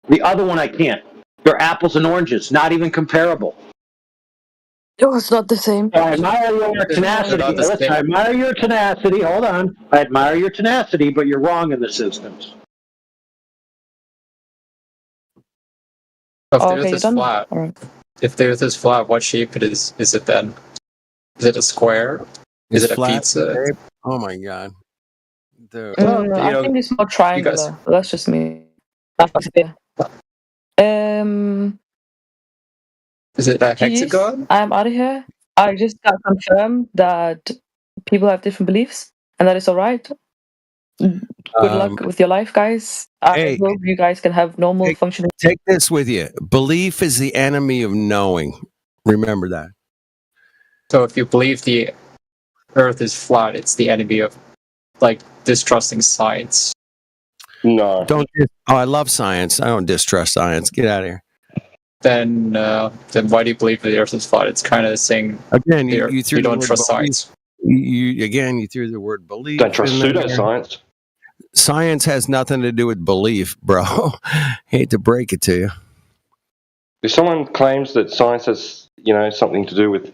[SPEAKER 26] the other one I can't. They're apples and oranges, not even comparable.
[SPEAKER 23] No, it's not the same.
[SPEAKER 26] I admire your tenacity. Listen, I admire your tenacity. Hold on. I admire your tenacity, but you're wrong in this instance.
[SPEAKER 7] If the Earth is flat, if the Earth is flat, what shape is it then? Is it a square? Is it a
[SPEAKER 14] flat
[SPEAKER 7] pizza?
[SPEAKER 14] shape? Oh my god. Dude.
[SPEAKER 23] I think it's more triangular. That's just me.
[SPEAKER 7] Is it a hexagon?
[SPEAKER 23] I'm out of here. I just got confirmed that people have different beliefs, and that is all right. Good luck with your life, guys. I hope you guys can have normal functioning.
[SPEAKER 14] Take this with you. Belief is the enemy of knowing. Remember that.
[SPEAKER 7] So if you believe the Earth is flat, it's the enemy of like distrusting science.
[SPEAKER 13] No.
[SPEAKER 14] I love science. I don't distrust science. Get out of here.
[SPEAKER 7] Then why do you believe the Earth is flat? It's kind of saying
[SPEAKER 14] again, you threw
[SPEAKER 7] you don't trust science.
[SPEAKER 14] You threw the word belief.
[SPEAKER 13] Don't trust pseudoscience.
[SPEAKER 14] Science has nothing to do with belief, bro. Hate to break it to you.
[SPEAKER 13] If someone claims that science has, something to do with,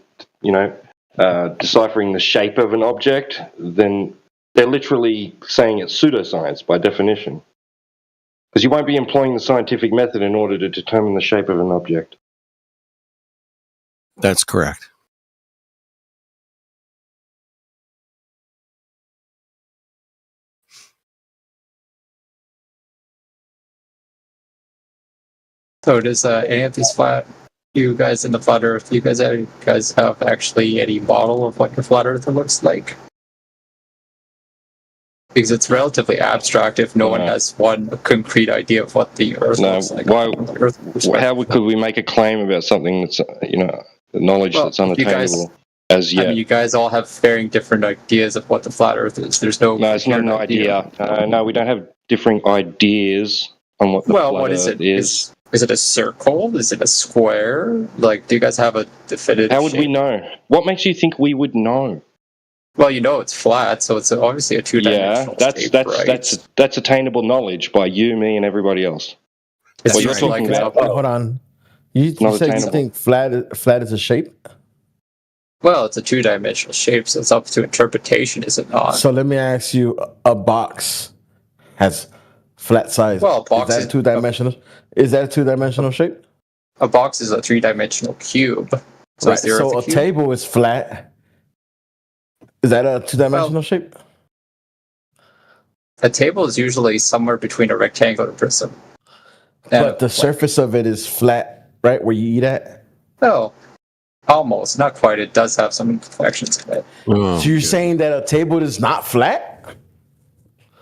[SPEAKER 13] deciphering the shape of an object, then they're literally saying it's pseudoscience by definition. Because you won't be employing the scientific method in order to determine the shape of an object.
[SPEAKER 14] That's correct.
[SPEAKER 7] So does any of these you guys in the flat Earth, you guys have actually any model of what your flat Earth looks like? Because it's relatively abstract if no one has one concrete idea of what the Earth looks like.
[SPEAKER 13] How could we make a claim about something that's, knowledge that's unattainable as yet?
[SPEAKER 7] I mean, you guys all have varying different ideas of what the flat Earth is. There's no.
[SPEAKER 13] No, it's not an idea. No, we don't have differing ideas on what the flat Earth is.
[SPEAKER 7] Is it a circle? Is it a square? Like, do you guys have a definitive
[SPEAKER 13] How would we know? What makes you think we would know?
[SPEAKER 7] Well, it's flat, so it's obviously a two-dimensional shape, right?
[SPEAKER 13] That's attainable knowledge by you, me, and everybody else. What you're talking about.
[SPEAKER 17] Hold on. You said you think flat is a shape?
[SPEAKER 7] Well, it's a two-dimensional shape, so it's up to interpretation, is it not?
[SPEAKER 17] So let me ask you: a box has flat size.
[SPEAKER 7] Well, a box
[SPEAKER 17] is that two-dimensional? Is that a two-dimensional shape?
[SPEAKER 7] A box is a three-dimensional cube.
[SPEAKER 17] So, so a table is flat. Is that a two-dimensional shape?
[SPEAKER 7] A table is usually somewhere between a rectangle and a prism.
[SPEAKER 17] But the surface of it is flat, right, where you eat at?
[SPEAKER 7] No. Almost. Not quite. It does have some imperfections in it.
[SPEAKER 17] So you're saying that a table is not flat?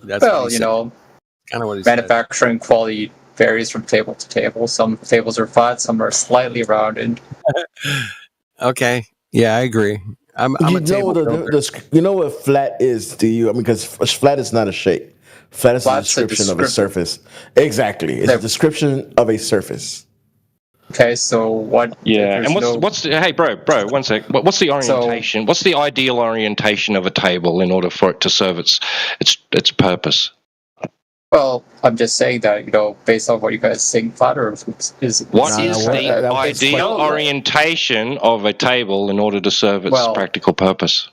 [SPEAKER 14] That's
[SPEAKER 7] kind of what manufacturing quality varies from table to table. Some tables are flat, some are slightly rounded.
[SPEAKER 14] Okay. Yeah, I agree. I'm
[SPEAKER 17] You
[SPEAKER 14] a
[SPEAKER 17] know
[SPEAKER 14] table builder.
[SPEAKER 17] you know what flat is to you? I mean, because flat is not a shape. Flat is a description of a surface. Exactly, it's a description of a surface.
[SPEAKER 7] Okay, so what?
[SPEAKER 13] Yeah, and what's the, hey, bro, 1 sec. What's the orientation? What's the ideal orientation of a table in order for it to serve its purpose?
[SPEAKER 7] Well, I'm just saying that, based on what you guys think, flat Earth is.
[SPEAKER 13] What is the ideal orientation of a table in order to serve its practical purpose?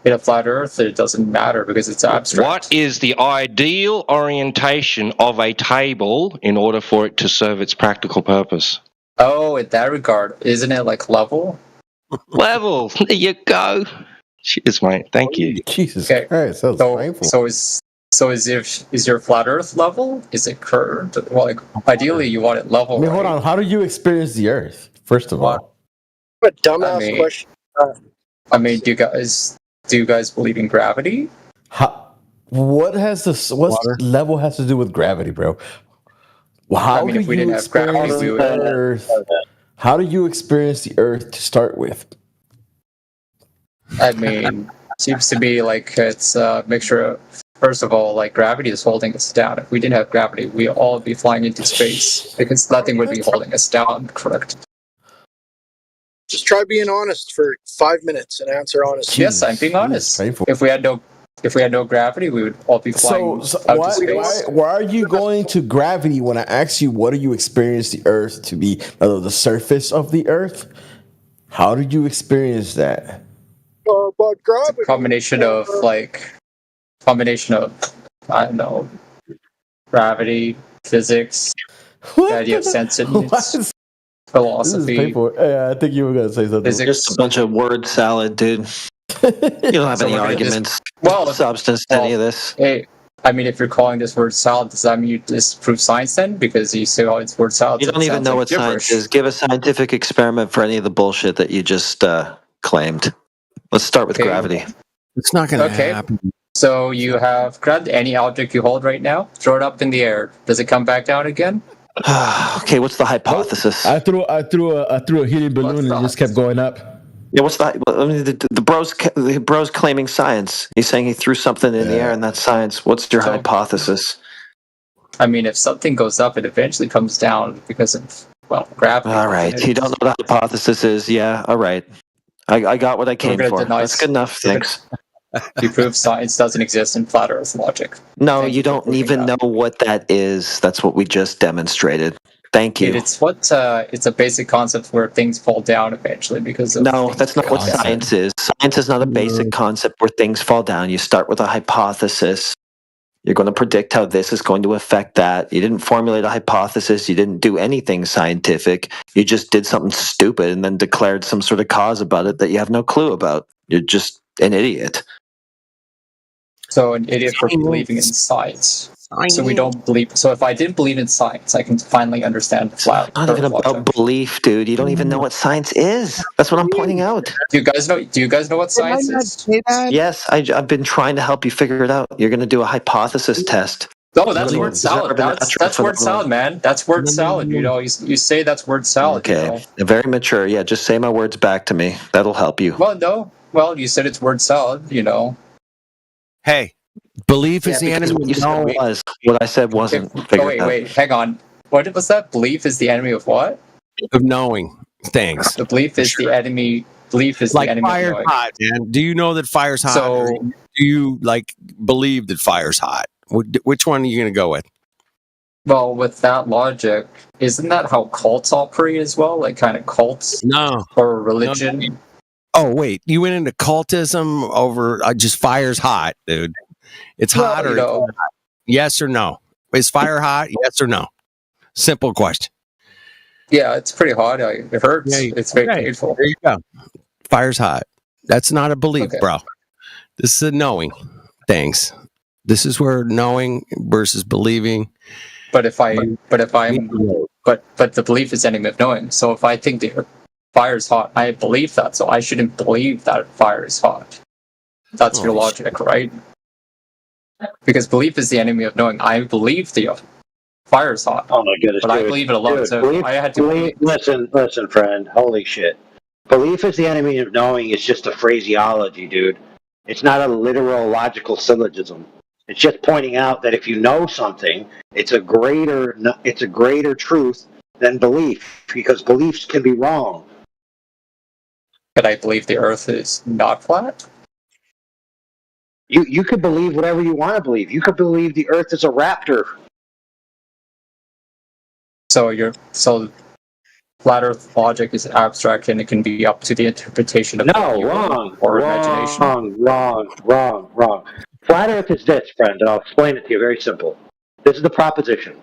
[SPEAKER 7] In a flat Earth, it doesn't matter because it's abstract.
[SPEAKER 13] What is the ideal orientation of a table in order for it to serve its practical purpose?
[SPEAKER 7] Oh, in that regard, isn't it like level?
[SPEAKER 13] Level. There you go. Cheers, mate. Thank you.
[SPEAKER 17] Jesus Christ, that was painful.
[SPEAKER 7] Is your flat Earth level? Is it curved? Well, ideally, you want it level.
[SPEAKER 17] I mean, hold on. How do you experience the Earth? First of all,
[SPEAKER 10] what a dumbass question.
[SPEAKER 7] I mean, do you guys believe in gravity?
[SPEAKER 17] What level has to do with gravity, bro? How do you experience the Earth? How do you experience the Earth to start with?
[SPEAKER 7] I mean, seems to be like it's a mixture of. First of all, like gravity is holding us down. If we didn't have gravity, we'd all be flying into space because nothing would be holding us down. Correct.
[SPEAKER 10] Just try being honest for 5 minutes and answer honestly.
[SPEAKER 7] Yes, I'm being honest. If we had no gravity, we would all be flying out to space.
[SPEAKER 17] Why are you going to gravity when I ask you what do you experience the Earth to be? The surface of the Earth? How did you experience that?
[SPEAKER 10] But gravity.
[SPEAKER 7] It's a combination of I don't know, gravity, physics, the idea of sentience, philosophy.
[SPEAKER 17] Yeah, I think you were gonna say something.
[SPEAKER 12] It's just a bunch of word salad, dude. You don't have any arguments. Substance to any of this.
[SPEAKER 7] Hey, I mean, if you're calling this word salad, does that mean you disprove science then? Because you say, it's word salad.
[SPEAKER 12] You don't even know what science is. Give a scientific experiment for any of the bullshit that you just claimed. Let's start with gravity.
[SPEAKER 14] It's not going to happen.
[SPEAKER 7] So you have grabbed any object you hold right now, throw it up in the air. Does it come back down again?
[SPEAKER 12] Okay, what's the hypothesis?
[SPEAKER 17] I threw a helium balloon and it just kept going up.
[SPEAKER 12] Yeah, what's that? I mean, the bro's claiming science. He's saying he threw something in the air and that's science. What's your hypothesis?
[SPEAKER 7] I mean, if something goes up, it eventually comes down because of gravity.
[SPEAKER 12] All right, you don't know what the hypothesis is. Yeah, all right. I got what I came for. That's good enough. Thanks.
[SPEAKER 7] You prove science doesn't exist in flat Earth logic.
[SPEAKER 12] No, you don't even know what that is. That's what we just demonstrated. Thank you.
[SPEAKER 7] It's a basic concept where things fall down eventually because of.
[SPEAKER 12] No, that's not what science is. Science is not a basic concept where things fall down. You start with a hypothesis. You're going to predict how this is going to affect that. You didn't formulate a hypothesis. You didn't do anything scientific. You just did something stupid and then declared some sort of cause about it that you have no clue about. You're just an idiot.
[SPEAKER 7] So an idiot for believing in science. So we don't believe. So if I didn't believe in science, I can finally understand the flat.
[SPEAKER 12] It's not even about belief, dude. You don't even know what science is. That's what I'm pointing out.
[SPEAKER 7] Do you guys know what science is?
[SPEAKER 12] Yes, I've been trying to help you figure it out. You're going to do a hypothesis test.
[SPEAKER 7] No, that's word salad. That's word salad, man. That's word salad. You say that's word salad.
[SPEAKER 12] Okay, very mature. Yeah, just say my words back to me. That'll help you.
[SPEAKER 7] Well, no. Well, you said it's word salad.
[SPEAKER 14] Hey, belief is the enemy of knowing.
[SPEAKER 12] What I said wasn't.
[SPEAKER 7] Wait, hang on. What was that? Belief is the enemy of what?
[SPEAKER 14] Of knowing things.
[SPEAKER 7] The belief is the enemy. Belief is the enemy of knowing.
[SPEAKER 14] Hot, man. Do you know that fire's hot?
[SPEAKER 7] So,
[SPEAKER 14] do you believe that fire's hot? Which one are you going to go with?
[SPEAKER 7] Well, with that logic, isn't that how cults operate as well? Like kind of cults?
[SPEAKER 14] No.
[SPEAKER 7] Or religion? No.
[SPEAKER 14] Oh, wait. You went into cultism over just fire's hot, dude. It's hot or not? Yes or no? Is fire hot? Yes or no? Simple question.
[SPEAKER 7] Yeah, it's pretty hot. It hurts. Yeah, it's very painful.
[SPEAKER 14] There you go. Fire's hot. That's not a belief, bro. This is a knowing things. This is where knowing versus believing.
[SPEAKER 7] But the belief is enemy of knowing. So if I think the fire's hot, I believe that. So I shouldn't believe that fire is hot. That's your logic, right? Because belief is the enemy of knowing. I believe fire's hot.
[SPEAKER 3] Oh my goodness,
[SPEAKER 7] but
[SPEAKER 3] dude.
[SPEAKER 7] I believe it alone.
[SPEAKER 3] Dude,
[SPEAKER 7] So I had to
[SPEAKER 3] listen, friend. Holy shit. Belief is the enemy of knowing. It's just a phraseology, dude. It's not a literal logical syllogism. It's just pointing out that if you know something, it's a greater truth than belief, because beliefs can be wrong.
[SPEAKER 7] But I believe the Earth is not flat.
[SPEAKER 3] You could believe whatever you want to believe. You could believe the Earth is a raptor.
[SPEAKER 7] So flat Earth logic is abstract and it can be up to the interpretation of
[SPEAKER 3] wrong,
[SPEAKER 7] imagination.
[SPEAKER 3] Wrong. Flat Earth is this, friend, and I'll explain it to you very simple. This is the proposition.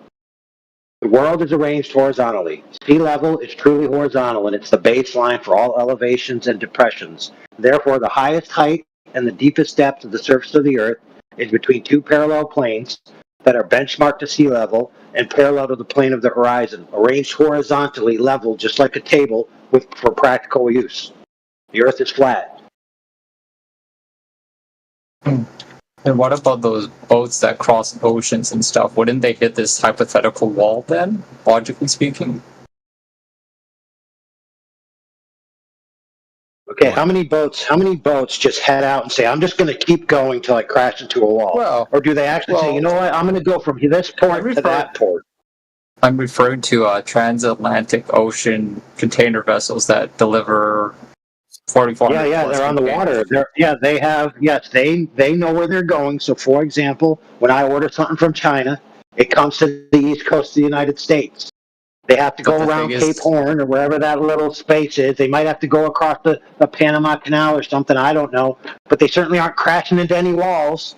[SPEAKER 3] The world is arranged horizontally. Sea level is truly horizontal, and it's the baseline for all elevations and depressions. Therefore, the highest height and the deepest depth of the surface of the Earth is between two parallel planes that are benchmarked to sea level and parallel to the plane of the horizon, arranged horizontally, level, just like a table, for practical use. The Earth is flat.
[SPEAKER 7] And what about those boats that cross oceans and stuff? Wouldn't they hit this hypothetical wall then, logically speaking?
[SPEAKER 3] Okay, how many boats just head out and say, I'm just going to keep going till I crash into a wall? Or do they actually say, you know what, I'm going to go from this port to that port?
[SPEAKER 7] I'm referring to transatlantic ocean container vessels that deliver 4,400.
[SPEAKER 3] Yeah, they're on the water. They know where they're going. So, for example, when I order something from China, it comes to the east coast of the United States. They have to go around Cape Horn or wherever that little space is. They might have to go across the Panama Canal or something. I don't know. But they certainly aren't crashing into any walls.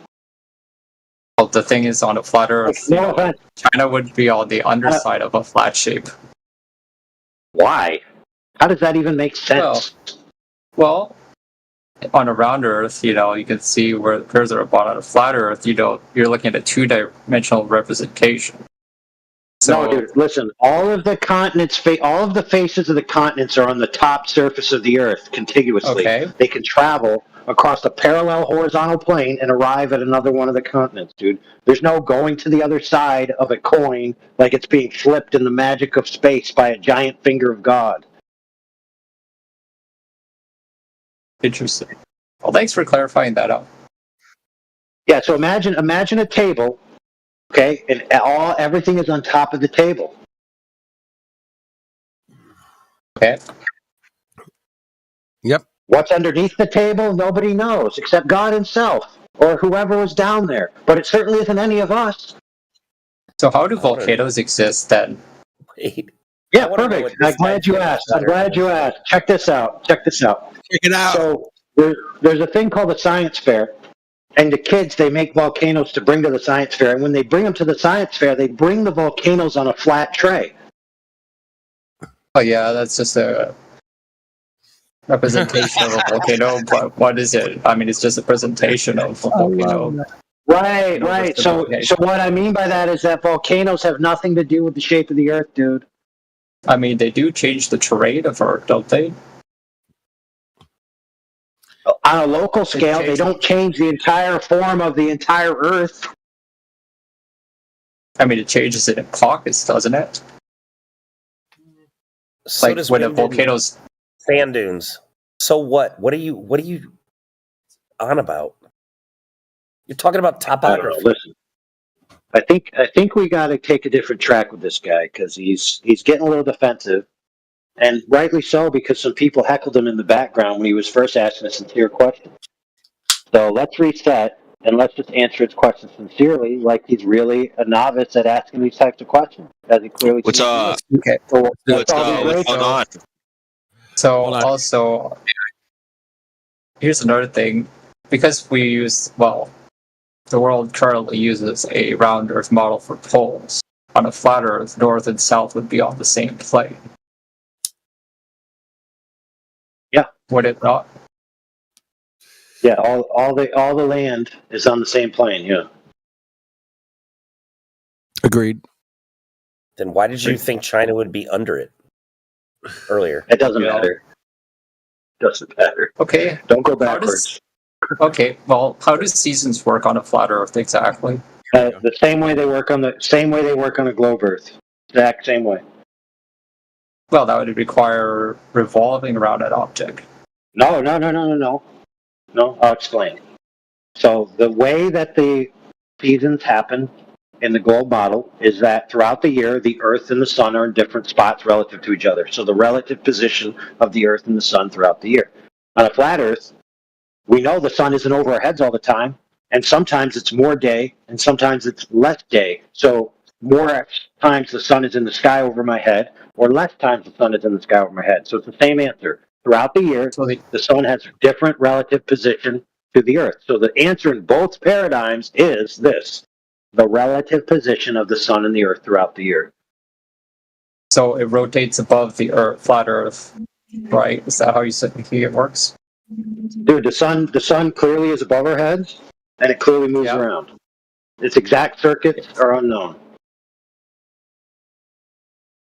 [SPEAKER 7] Well, the thing is, on a flat Earth, China would be on the underside of a flat shape.
[SPEAKER 3] Why? How does that even make sense?
[SPEAKER 7] Well, on a round Earth, you can see where the curves are, but on a flat Earth, you're looking at a two-dimensional representation.
[SPEAKER 3] No, dude, listen. All of the continents, all of the faces of the continents are on the top surface of the Earth contiguously.
[SPEAKER 7] Okay.
[SPEAKER 3] They can travel across a parallel horizontal plane and arrive at another one of the continents, dude. There's no going to the other side of a coin like it's being flipped in the magic of space by a giant finger of God.
[SPEAKER 7] Interesting. Well, thanks for clarifying that out.
[SPEAKER 3] Yeah, so imagine a table, okay, and everything is on top of the table.
[SPEAKER 7] Okay.
[SPEAKER 14] Yep.
[SPEAKER 3] What's underneath the table? Nobody knows except God himself or whoever was down there. But it certainly isn't any of us.
[SPEAKER 7] So how do volcanoes exist then?
[SPEAKER 5] Wait.
[SPEAKER 3] Yeah, perfect. I'm glad you asked. Check this out.
[SPEAKER 14] Check it out.
[SPEAKER 3] So there's a thing called a science fair. And the kids, they make volcanoes to bring to the science fair. And when they bring them to the science fair, they bring the volcanoes on a flat tray.
[SPEAKER 7] Oh, yeah, that's just a representation of a volcano. But what is it? I mean, it's just a presentation of a volcano.
[SPEAKER 3] Right. So what I mean by that is that volcanoes have nothing to do with the shape of the Earth, dude.
[SPEAKER 7] I mean, they do change the terrain of Earth, don't they?
[SPEAKER 3] On a local scale, they don't change the entire form of the entire Earth.
[SPEAKER 7] I mean, it changes it in pockets, doesn't it?
[SPEAKER 5] So
[SPEAKER 7] like
[SPEAKER 5] does
[SPEAKER 7] when a
[SPEAKER 5] wind and
[SPEAKER 7] volcano's
[SPEAKER 5] sand dunes. So what? What are you on about? You're talking about topography.
[SPEAKER 3] Listen, I think we got to take a different track with this guy because he's getting a little defensive. And rightly so, because some people heckled him in the background when he was first asking a sincere question. So let's reset and let's just answer his question sincerely, like he's really a novice at asking these types of questions. As he clearly
[SPEAKER 20] What's up?
[SPEAKER 7] Okay.
[SPEAKER 3] So
[SPEAKER 20] What's going on?
[SPEAKER 7] So also, here's another thing. Because we use, the world currently uses a round Earth model for poles. On a flat Earth, north and south would be on the same plane.
[SPEAKER 3] Yeah.
[SPEAKER 7] Would it not?
[SPEAKER 3] Yeah, all the land is on the same plane, yeah.
[SPEAKER 14] Agreed.
[SPEAKER 5] Then why did you think China would be under it earlier?
[SPEAKER 3] It doesn't matter. Doesn't matter.
[SPEAKER 7] Okay.
[SPEAKER 3] Don't go backwards.
[SPEAKER 7] Okay, well, how do seasons work on a flat Earth exactly?
[SPEAKER 3] The same way they work on a globe Earth. Exact same way.
[SPEAKER 7] Well, that would require revolving around an object.
[SPEAKER 3] No. No, I'll explain. So the way that the seasons happen in the globe model is that throughout the year, the Earth and the Sun are in different spots relative to each other. So the relative position of the Earth and the Sun throughout the year. On a flat Earth, we know the Sun isn't over our heads all the time, and sometimes it's more day, and sometimes it's less day. So more times the Sun is in the sky over my head, or less times the Sun is in the sky over my head. So it's the same answer. Throughout the year, the Sun has a different relative position to the Earth. So the answer in both paradigms is this: the relative position of the Sun and the Earth throughout the year.
[SPEAKER 7] So it rotates above the Earth, flat Earth, right? Is that how you think it works?
[SPEAKER 3] Dude, the sun clearly is above our heads, and it clearly moves around. Its exact circuits are unknown.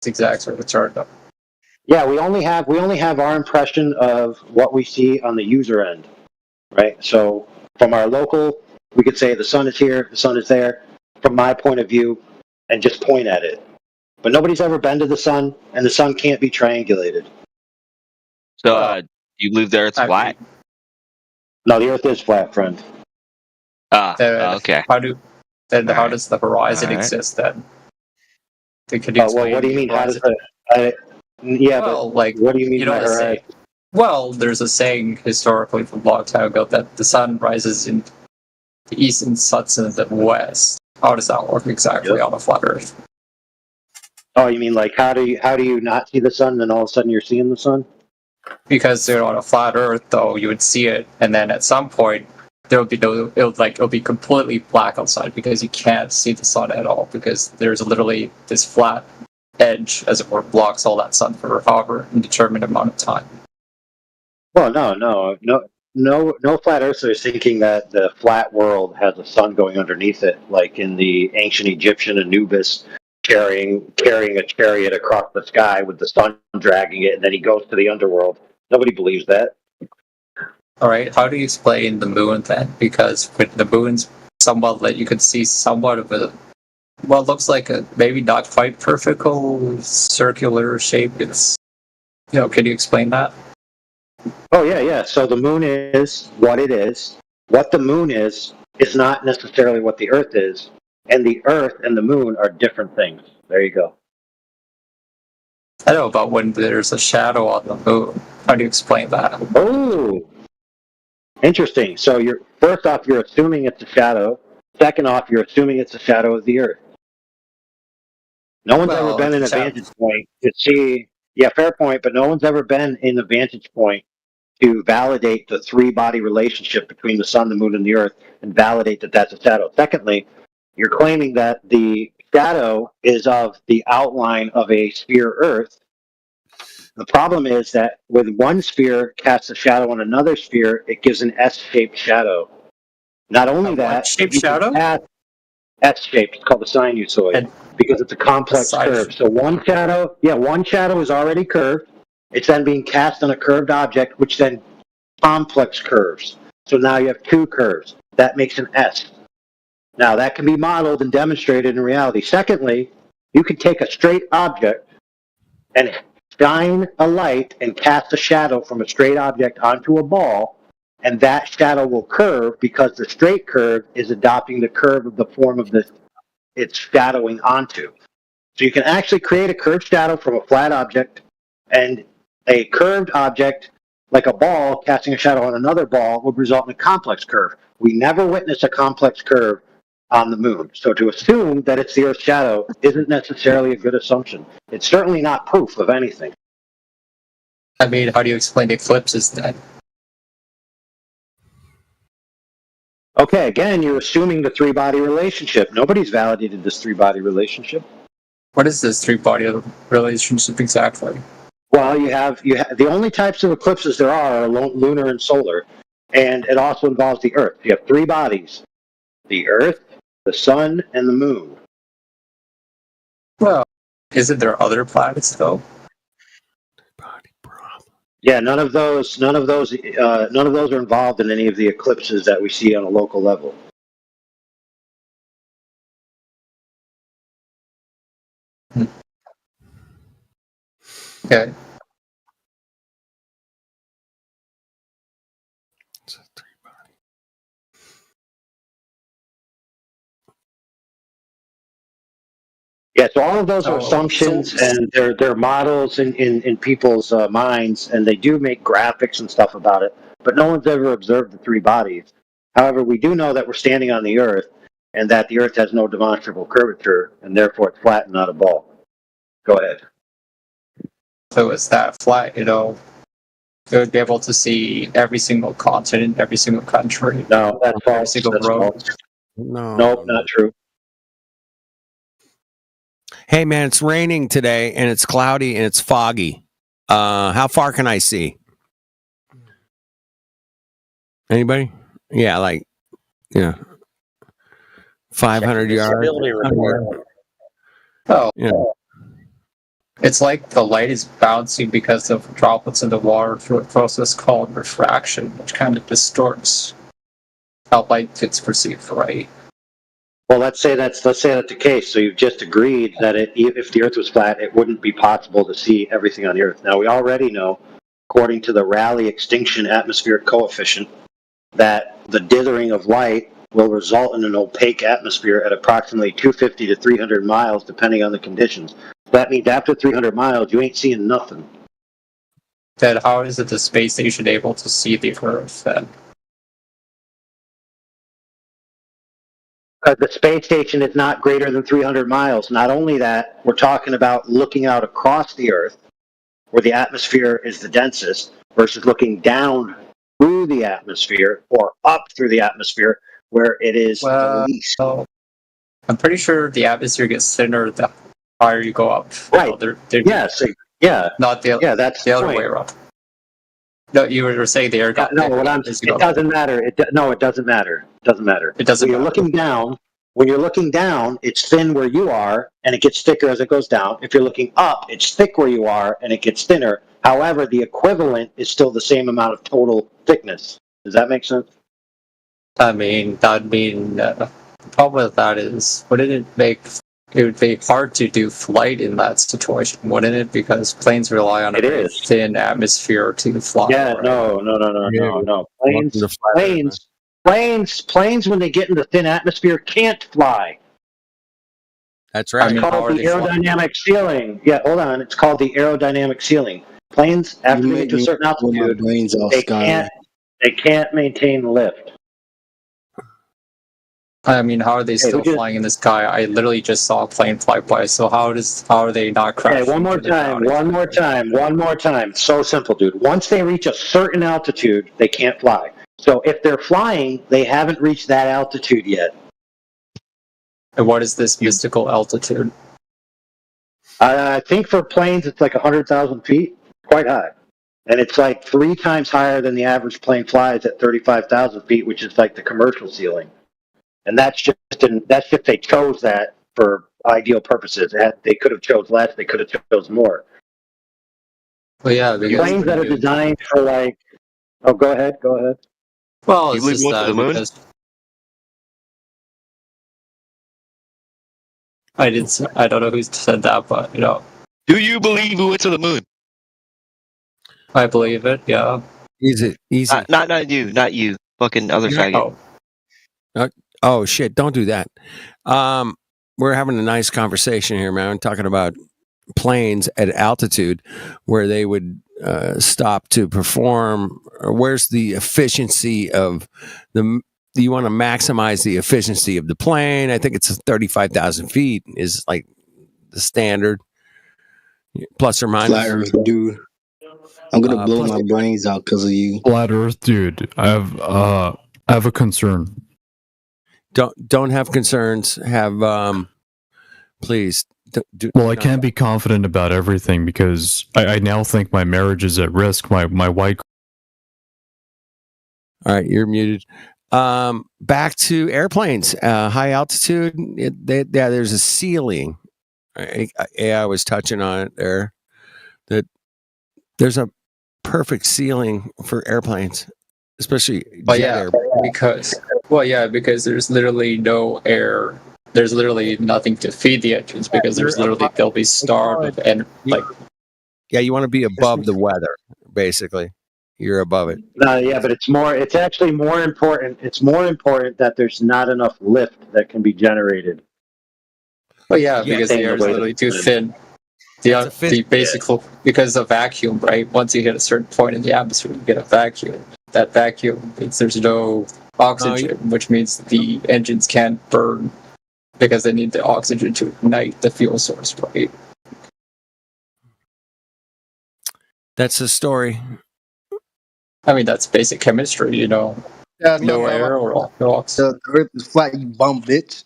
[SPEAKER 7] Its exact circuits are unknown.
[SPEAKER 3] Yeah, we only have our impression of what we see on the user end, right? So from our local, we could say the sun is here, the sun is there, from my point of view, and just point at it. But nobody's ever been to the sun, and the sun can't be triangulated.
[SPEAKER 8] So, you believe the Earth's flat?
[SPEAKER 3] No, the Earth is flat, friend.
[SPEAKER 8] Okay.
[SPEAKER 7] How does the horizon exist then? Could you explain
[SPEAKER 3] what do you mean? How does
[SPEAKER 7] what
[SPEAKER 3] do you mean by horizon?
[SPEAKER 7] Well, there's a saying historically from a long time ago that the sun rises in the east and sets in the west. How does that work exactly on a flat Earth?
[SPEAKER 3] Oh, you mean like how do you not see the sun, and then all of a sudden you're seeing the sun?
[SPEAKER 7] Because on a flat Earth, though, you would see it, and then at some point there would be it'll be completely black outside because you can't see the sun at all because there's literally this flat edge, as it were, blocks all that sun for however indeterminate amount of time.
[SPEAKER 3] Well, no flat earthers thinking that the flat world has a sun going underneath it, like in the ancient Egyptian Anubis carrying a chariot across the sky with the sun dragging it, and then he goes to the underworld. Nobody believes that.
[SPEAKER 7] All right, how do you explain the moon then? Because with the moon's somewhat that you could see somewhat of a looks like a maybe not quite perfect circular shape. It's can you explain that?
[SPEAKER 3] Oh yeah. So the moon is what it is. What the moon is not necessarily what the Earth is, and the Earth and the moon are different things. There you go.
[SPEAKER 7] I know about when there's a shadow on the moon. How do you explain that?
[SPEAKER 3] Oh, interesting. So you're assuming it's a shadow. Second off, you're assuming it's a shadow of the Earth. No one's ever been in a vantage point to see. Yeah, fair point. But no one's ever been in the vantage point to validate the three-body relationship between the sun, the moon, and the Earth, and validate that that's a shadow. Secondly, you're claiming that the shadow is of the outline of a sphere Earth. The problem is that when one sphere casts a shadow on another sphere, it gives an S-shaped shadow. Not only that,
[SPEAKER 7] what-shaped shadow?
[SPEAKER 3] S-shaped. It's called the sinusoid because it's a complex curve. So one shadow is already curved. It's then being cast on a curved object, which then complex curves. So now you have two curves. That makes an S. Now that can be modeled and demonstrated in reality. Secondly, you can take a straight object and shine a light and cast a shadow from a straight object onto a ball, and that shadow will curve because the straight curve is adopting the curve of the form of it's shadowing onto. So you can actually create a curved shadow from a flat object, and a curved object, like a ball, casting a shadow on another ball would result in a complex curve. We never witness a complex curve on the moon. So to assume that it's the Earth's shadow isn't necessarily a good assumption. It's certainly not proof of anything.
[SPEAKER 7] I mean, how do you explain eclipses then?
[SPEAKER 3] Okay, again, you're assuming the three-body relationship. Nobody's validated this three-body relationship.
[SPEAKER 7] What is this three-body relationship exactly?
[SPEAKER 3] Well, you have the only types of eclipses there are lunar and solar, and it also involves the Earth. You have three bodies: the Earth, the Sun, and the Moon.
[SPEAKER 7] Well, isn't there other planets though?
[SPEAKER 3] Yeah, none of those are involved in any of the eclipses that we see on a local level.
[SPEAKER 7] Okay.
[SPEAKER 26] Yeah, so all of those are assumptions, and they're models in people's minds, and they do make graphics and stuff about it. But no one's ever observed the three bodies. However, we do know that we're standing on the Earth, and that the Earth has no demonstrable curvature, and therefore it's flat and not a ball. Go ahead.
[SPEAKER 7] If it was that flat, you know, they would be able to see every single continent, every single country.
[SPEAKER 26] No, that's
[SPEAKER 7] every
[SPEAKER 26] false.
[SPEAKER 7] single
[SPEAKER 26] That's
[SPEAKER 7] road.
[SPEAKER 26] false.
[SPEAKER 14] No.
[SPEAKER 26] Nope, not true.
[SPEAKER 14] Hey man, it's raining today and it's cloudy and it's foggy. How far can I see? Anybody? Yeah, like 500 yards.
[SPEAKER 5] Visibility report.
[SPEAKER 7] Oh,
[SPEAKER 14] Yeah.
[SPEAKER 7] It's like the light is bouncing because of droplets in the water through a process called refraction, which kind of distorts how light gets perceived, right?
[SPEAKER 26] Well, let's say that's the case. So you've just agreed that if the Earth was flat, it wouldn't be possible to see everything on the Earth. Now we already know, according to the Rayleigh extinction atmospheric coefficient, that the dithering of light will result in an opaque atmosphere at approximately 250 to 300 miles, depending on the conditions. That means after 300 miles, you ain't seeing nothing.
[SPEAKER 7] Then how is it the space station able to see the Earth then?
[SPEAKER 26] The space station is not greater than 300 miles. Not only that, we're talking about looking out across the Earth, where the atmosphere is the densest, versus looking down through the atmosphere or up through the atmosphere, where it is the least.
[SPEAKER 7] I'm pretty sure the atmosphere gets thinner the higher you go up.
[SPEAKER 26] Right.
[SPEAKER 7] You know, they're
[SPEAKER 26] Yeah.
[SPEAKER 7] not the
[SPEAKER 26] That's
[SPEAKER 7] the other
[SPEAKER 26] point.
[SPEAKER 7] way around. No, you were saying the air got
[SPEAKER 26] No,
[SPEAKER 7] thicker
[SPEAKER 26] what I'm
[SPEAKER 7] as you
[SPEAKER 26] it
[SPEAKER 7] go.
[SPEAKER 26] doesn't matter. It doesn't matter. It doesn't matter.
[SPEAKER 7] It doesn't
[SPEAKER 26] When you're looking down, it's thin where you are, and it gets thicker as it goes down. If you're looking up, it's thick where you are, and it gets thinner. However, the equivalent is still the same amount of total thickness. Does that make sense?
[SPEAKER 7] I mean, the problem with that is, it would be hard to do flight in that situation, wouldn't it? Because planes rely on a very thin atmosphere to fly.
[SPEAKER 26] Yeah,
[SPEAKER 7] right?
[SPEAKER 26] no.
[SPEAKER 14] Welcome to
[SPEAKER 26] Planes, when they get into thin atmosphere, can't fly.
[SPEAKER 14] That's right.
[SPEAKER 26] It's called the aerodynamic ceiling. Yeah, hold on. It's called the aerodynamic ceiling. Planes, after they get to a certain altitude, they can't maintain lift.
[SPEAKER 7] I mean, how are they still flying in the sky? I literally just saw a plane fly by. So how are they not crashing?
[SPEAKER 26] Okay, one more time. So simple, dude. Once they reach a certain altitude, they can't fly. So if they're flying, they haven't reached that altitude yet.
[SPEAKER 7] And what is this mystical altitude?
[SPEAKER 26] I think for planes, it's like 100,000 feet, quite high. And it's like 3 times higher than the average plane flies at 35,000 feet, which is like the commercial ceiling. And that's just they chose that for ideal purposes. They could have chose less. They could have chose more.
[SPEAKER 7] Well, yeah, because
[SPEAKER 26] planes that are designed for like. Oh, go ahead.
[SPEAKER 7] Well,
[SPEAKER 8] You
[SPEAKER 7] it's
[SPEAKER 8] believe
[SPEAKER 7] just
[SPEAKER 8] we went to the moon?
[SPEAKER 7] because I don't know who said that, but you know.
[SPEAKER 8] Do you believe we went to the moon?
[SPEAKER 7] I believe it. Yeah.
[SPEAKER 14] Easy.
[SPEAKER 8] Not you. Fucking other faggot.
[SPEAKER 14] Oh shit! Don't do that. We're having a nice conversation here, man. Talking about planes at altitude where they would stop to perform. Where's the efficiency of the? You want to maximize the efficiency of the plane. I think it's 35,000 feet is like the standard, plus or minus.
[SPEAKER 1] Flat Earth, dude. I'm gonna blow my brains out because of you.
[SPEAKER 20] Flat Earth, dude. I have a concern.
[SPEAKER 14] Don't have concerns. Have please.
[SPEAKER 20] Well, I can't be confident about everything because I now think my marriage is at risk. My wife.
[SPEAKER 14] All right, you're muted. Back to airplanes. High altitude. There's a ceiling. AI was touching on it there. That there's a perfect ceiling for airplanes, especially
[SPEAKER 7] because there's literally no air. There's literally nothing to feed the engines because they'll be starved and like
[SPEAKER 14] Yeah, you want to be above the weather, basically. You're above it.
[SPEAKER 3] No, yeah, but it's actually more important. It's more important that there's not enough lift that can be generated.
[SPEAKER 7] Oh yeah, because the air is literally too thin. Because of vacuum, right? Once you hit a certain point in the atmosphere, you get a vacuum. That vacuum means there's no oxygen, which means the engines can't burn because they need the oxygen to ignite the fuel source, right?
[SPEAKER 14] That's the story.
[SPEAKER 7] I mean, that's basic chemistry, you know.
[SPEAKER 9] Yeah,
[SPEAKER 7] no air or no oxygen.
[SPEAKER 9] The earth is flat, you bum bitch.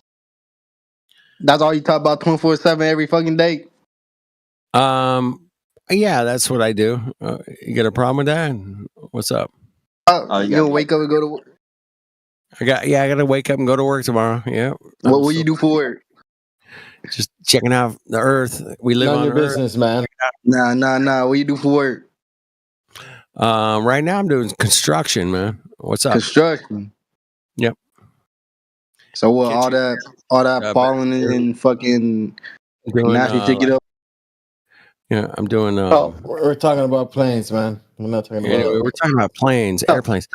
[SPEAKER 9] That's all you talk about 24/7 every fucking day.
[SPEAKER 14] Yeah, that's what I do. You got a problem with that? What's up?
[SPEAKER 9] You don't wake up and go to work.
[SPEAKER 14] I got to wake up and go to work tomorrow. Yeah.
[SPEAKER 9] What will you do for work?
[SPEAKER 14] Just checking out the Earth. We live
[SPEAKER 17] None
[SPEAKER 14] on
[SPEAKER 17] of your
[SPEAKER 14] Earth.
[SPEAKER 17] business, man.
[SPEAKER 9] Nah. What you do for work?
[SPEAKER 14] Right now I'm doing construction, man. What's up?
[SPEAKER 9] Construction.
[SPEAKER 14] Yep.
[SPEAKER 9] So what? All that falling and fucking nasty to get up.
[SPEAKER 14] Yeah, I'm doing.
[SPEAKER 17] We're talking about planes, man. We're not talking about.
[SPEAKER 14] We're talking about planes, airplanes.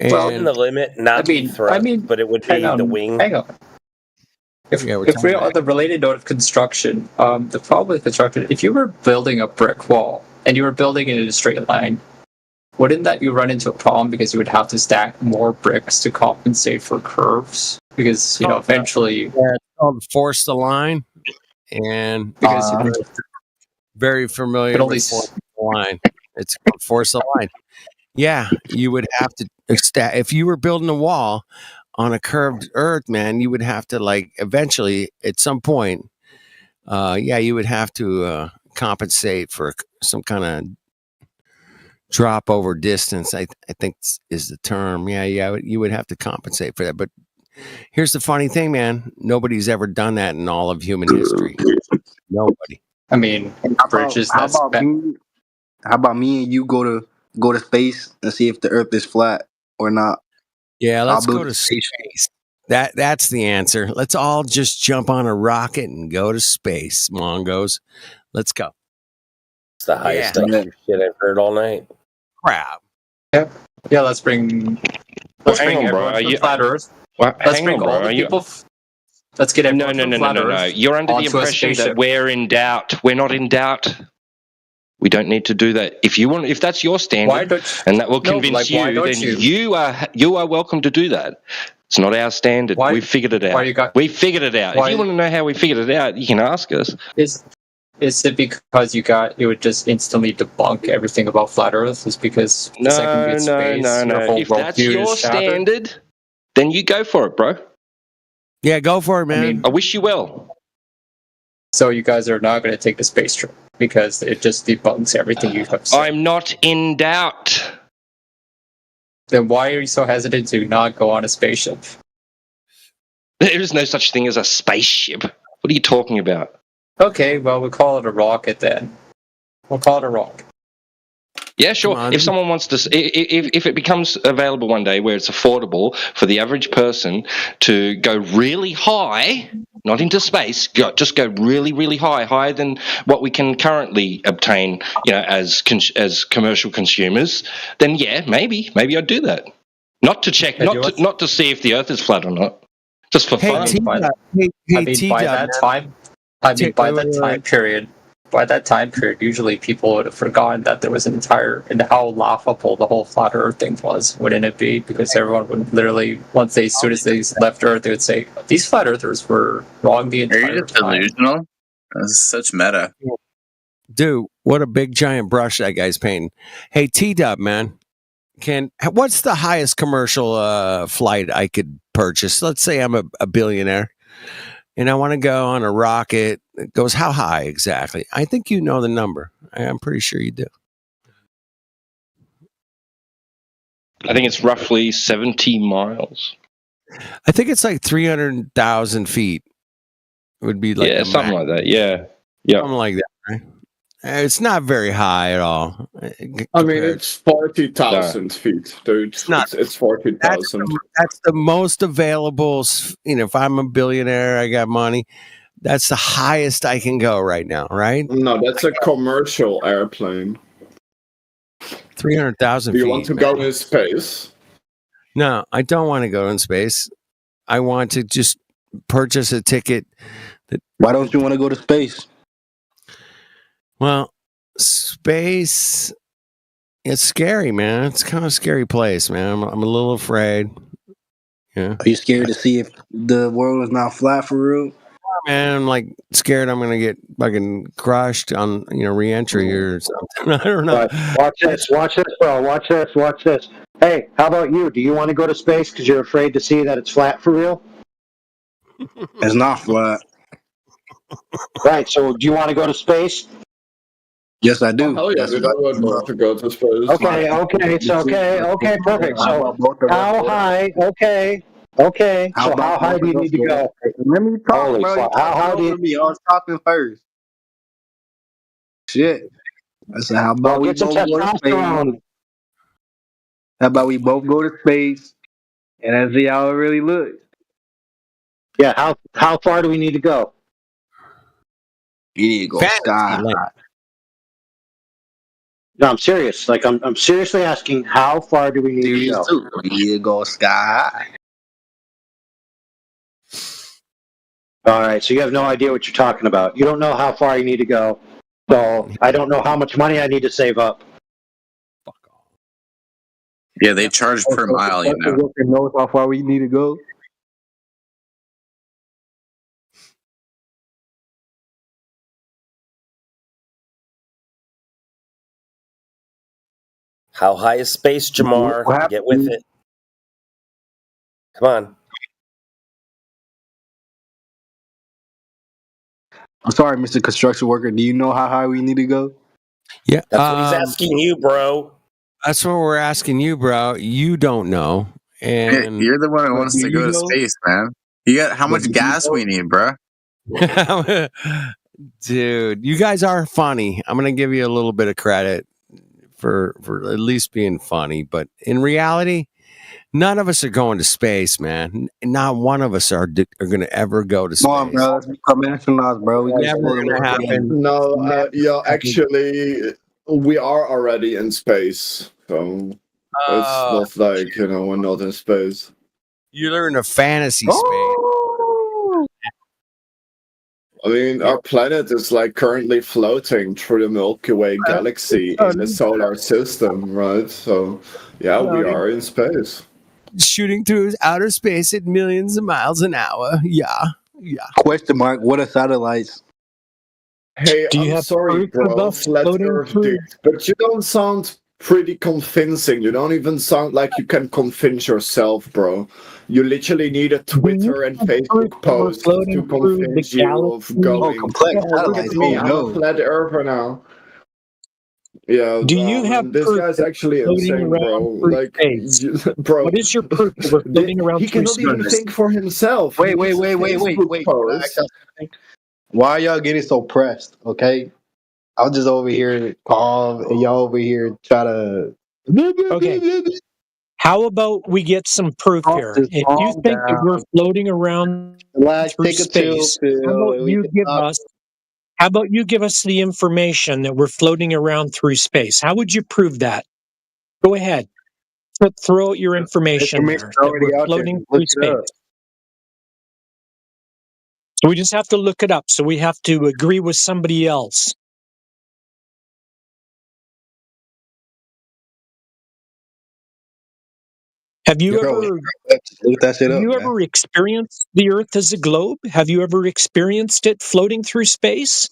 [SPEAKER 5] Well, in the limit, not thrust, but it would be the wing.
[SPEAKER 7] Hang on. If we're on the related note of construction, the problem with construction, if you were building a brick wall and you were building it in a straight line, wouldn't that you run into a problem because you would have to stack more bricks to compensate for curves? Because eventually,
[SPEAKER 14] it's called force the line, and
[SPEAKER 7] because
[SPEAKER 14] you're very familiar with force the line. It's called force the line. Yeah, you would have to if you were building a wall on a curved earth, man, you would have to eventually at some point, you would have to compensate for some kind of drop over distance. I think is the term. Yeah, you would have to compensate for that. But here's the funny thing, man. Nobody's ever done that in all of human history. Nobody.
[SPEAKER 7] I mean, bridges.
[SPEAKER 9] How about me and you go to space and see if the Earth is flat or not?
[SPEAKER 14] Yeah, let's go to space. That's the answer. Let's all just jump on a rocket and go to space, Mongos. Let's go.
[SPEAKER 5] It's the highest shit I've heard all night.
[SPEAKER 14] Crap.
[SPEAKER 7] Yeah. Let's bring everyone from flat Earth. Let's bring all the people. Let's get everyone from flat Earth.
[SPEAKER 13] No. You're under the impression that we're in doubt. We're not in doubt. We don't need to do that. If that's your standard, and that will convince you, then you are welcome to do that. It's not our standard. We figured it out. We figured it out. If you want to know how we figured it out, you can ask us.
[SPEAKER 7] Is it because you would just instantly debunk everything about flat Earth? Is because
[SPEAKER 13] no. If that's your standard, then you go for it, bro.
[SPEAKER 14] Yeah, go for it, man.
[SPEAKER 13] I wish you well.
[SPEAKER 7] So you guys are not going to take the space trip because it just debunks everything you have said.
[SPEAKER 13] I'm not in doubt.
[SPEAKER 7] Then why are you so hesitant to not go on a spaceship?
[SPEAKER 13] There is no such thing as a spaceship. What are you talking about?
[SPEAKER 7] Okay, well, we'll call it a rocket then. We'll call it a rocket.
[SPEAKER 13] Yeah, sure. If someone wants to, if it becomes available one day where it's affordable for the average person to go really high, not into space, just go really, really high, higher than what we can currently obtain, as commercial consumers, then yeah, maybe I'd do that. Not to check, not to see if the Earth is flat or not, just for fun.
[SPEAKER 7] By that time period, usually people would have forgotten that there was and how laughable the whole flat Earth thing was, wouldn't it be? Because everyone would literally, as soon as they left Earth, they would say, these flat earthers were wrong the entire time.
[SPEAKER 2] Are you just delusional? That's such meta.
[SPEAKER 14] Dude, what a big giant brush that guy's painting. Hey, T-Dub, man. What's the highest commercial flight I could purchase? Let's say I'm a billionaire and I want to go on a rocket. It goes how high exactly? I think you know the number. I'm pretty sure you do.
[SPEAKER 13] I think it's roughly 70 miles.
[SPEAKER 14] I think it's like 300,000 feet. It would be like
[SPEAKER 13] something like that. Yeah.
[SPEAKER 14] Something like that, right? It's not very high at all.
[SPEAKER 16] I mean, it's 40,000 feet, dude. It's 40,000.
[SPEAKER 14] That's the most available. If I'm a billionaire, I got money. That's the highest I can go right now, right?
[SPEAKER 16] No, that's a commercial airplane.
[SPEAKER 14] 300,000 feet.
[SPEAKER 16] Do you want to go in space?
[SPEAKER 14] No, I don't want to go in space. I want to just purchase a ticket.
[SPEAKER 9] Why don't you want to go to space?
[SPEAKER 14] Well, space, it's scary, man. It's kind of a scary place, man. I'm a little afraid. Yeah.
[SPEAKER 9] Are you scared to see if the world is not flat for real?
[SPEAKER 14] Man, I'm like scared I'm gonna get fucking crushed on re-entry or something. I don't know.
[SPEAKER 3] Watch this, bro. Watch this. Hey, how about you? Do you want to go to space because you're afraid to see that it's flat for real?
[SPEAKER 9] It's not flat.
[SPEAKER 3] Right. So, do you want to go to space?
[SPEAKER 9] Yes, I do.
[SPEAKER 16] Oh, hell yeah, dude, I would love to go to space.
[SPEAKER 3] Okay, perfect. So, how high? Okay. So, how high do you need to go?
[SPEAKER 9] Let me talk,
[SPEAKER 3] Holy
[SPEAKER 9] bro.
[SPEAKER 3] fuck. How high do you?
[SPEAKER 9] I was talking first. Shit. I said, how about we
[SPEAKER 3] Get some
[SPEAKER 9] both go to space?
[SPEAKER 3] testosterone.
[SPEAKER 9] How about we both go to space and then see how it really looks?
[SPEAKER 3] Yeah. How far do we need to go?
[SPEAKER 9] You need to go sky high.
[SPEAKER 3] No, I'm serious. Like, I'm seriously asking, how far do we need to go?
[SPEAKER 9] You need to go sky high.
[SPEAKER 3] All right, so you have no idea what you're talking about. You don't know how far you need to go. So I don't know how much money I need to save up.
[SPEAKER 2] Yeah, they charge per mile, you know.
[SPEAKER 9] Knows how far we need to go.
[SPEAKER 5] How high is space, Jamar? Get with it. Come on.
[SPEAKER 9] I'm sorry, Mr. Construction Worker. Do you know how high we need to go?
[SPEAKER 14] Yeah.
[SPEAKER 5] That's what he's asking you, bro.
[SPEAKER 14] That's what we're asking you, bro. You don't know. And
[SPEAKER 2] You're the one who wants to go to space, man. You got how much gas we need, bro?
[SPEAKER 14] Dude, you guys are funny. I'm gonna give you a little bit of credit for at least being funny, but in reality, none of us are going to space, man. Not one of us are going to ever go to space.
[SPEAKER 9] Come on, bro. Let's become astronauts, bro.
[SPEAKER 14] Never going to happen.
[SPEAKER 16] No, actually, we are already in space. So it's not like, we're not in space.
[SPEAKER 14] You're in a fantasy space.
[SPEAKER 16] I mean, our planet is like currently floating through the Milky Way galaxy in the solar system, right? So, yeah, we are in space.
[SPEAKER 14] Shooting through outer space at millions of miles an hour. Yeah.
[SPEAKER 9] Question mark. What are satellites?
[SPEAKER 16] Hey,
[SPEAKER 9] Do you
[SPEAKER 16] I'm
[SPEAKER 9] have
[SPEAKER 16] sorry,
[SPEAKER 9] proof
[SPEAKER 16] bro,
[SPEAKER 9] of
[SPEAKER 16] flat
[SPEAKER 9] floating
[SPEAKER 16] Earth
[SPEAKER 9] through?
[SPEAKER 16] dude, but you don't sound pretty convincing. You don't even sound like you can convince yourself, bro. You literally need a Twitter and Facebook post to convince you of going. Look at me, I'm a flat earther now. Yeah.
[SPEAKER 6] Do you have
[SPEAKER 16] this
[SPEAKER 6] proof
[SPEAKER 16] guy's
[SPEAKER 6] that
[SPEAKER 16] actually
[SPEAKER 6] floating
[SPEAKER 16] insane, bro?
[SPEAKER 6] around through
[SPEAKER 16] Like,
[SPEAKER 6] space?
[SPEAKER 16] bro.
[SPEAKER 6] What is your proof that we're floating around
[SPEAKER 16] He
[SPEAKER 6] through
[SPEAKER 16] cannot even
[SPEAKER 6] space?
[SPEAKER 16] think for himself.
[SPEAKER 9] Wait.
[SPEAKER 16] He needs a Facebook
[SPEAKER 9] Can I
[SPEAKER 16] post.
[SPEAKER 9] ask y'all something? Why are y'all getting so pressed? Okay, I'm just over here calm, and y'all over here try to.
[SPEAKER 6] Okay. How about we get some proof here? If you think that we're floating around through
[SPEAKER 9] take a chill
[SPEAKER 6] space,
[SPEAKER 9] pill,
[SPEAKER 6] how about you give us the information that we're floating around through space? How would you prove that? Go ahead. Throw out your information there. That
[SPEAKER 9] already
[SPEAKER 6] we're
[SPEAKER 9] out there.
[SPEAKER 6] floating
[SPEAKER 9] Look
[SPEAKER 6] through
[SPEAKER 9] it up.
[SPEAKER 6] space. So we just have to look it up. So we have to agree with somebody else. Have you
[SPEAKER 9] Look that shit up, man.
[SPEAKER 6] ever experienced the Earth as a globe? Have you ever experienced it floating through space?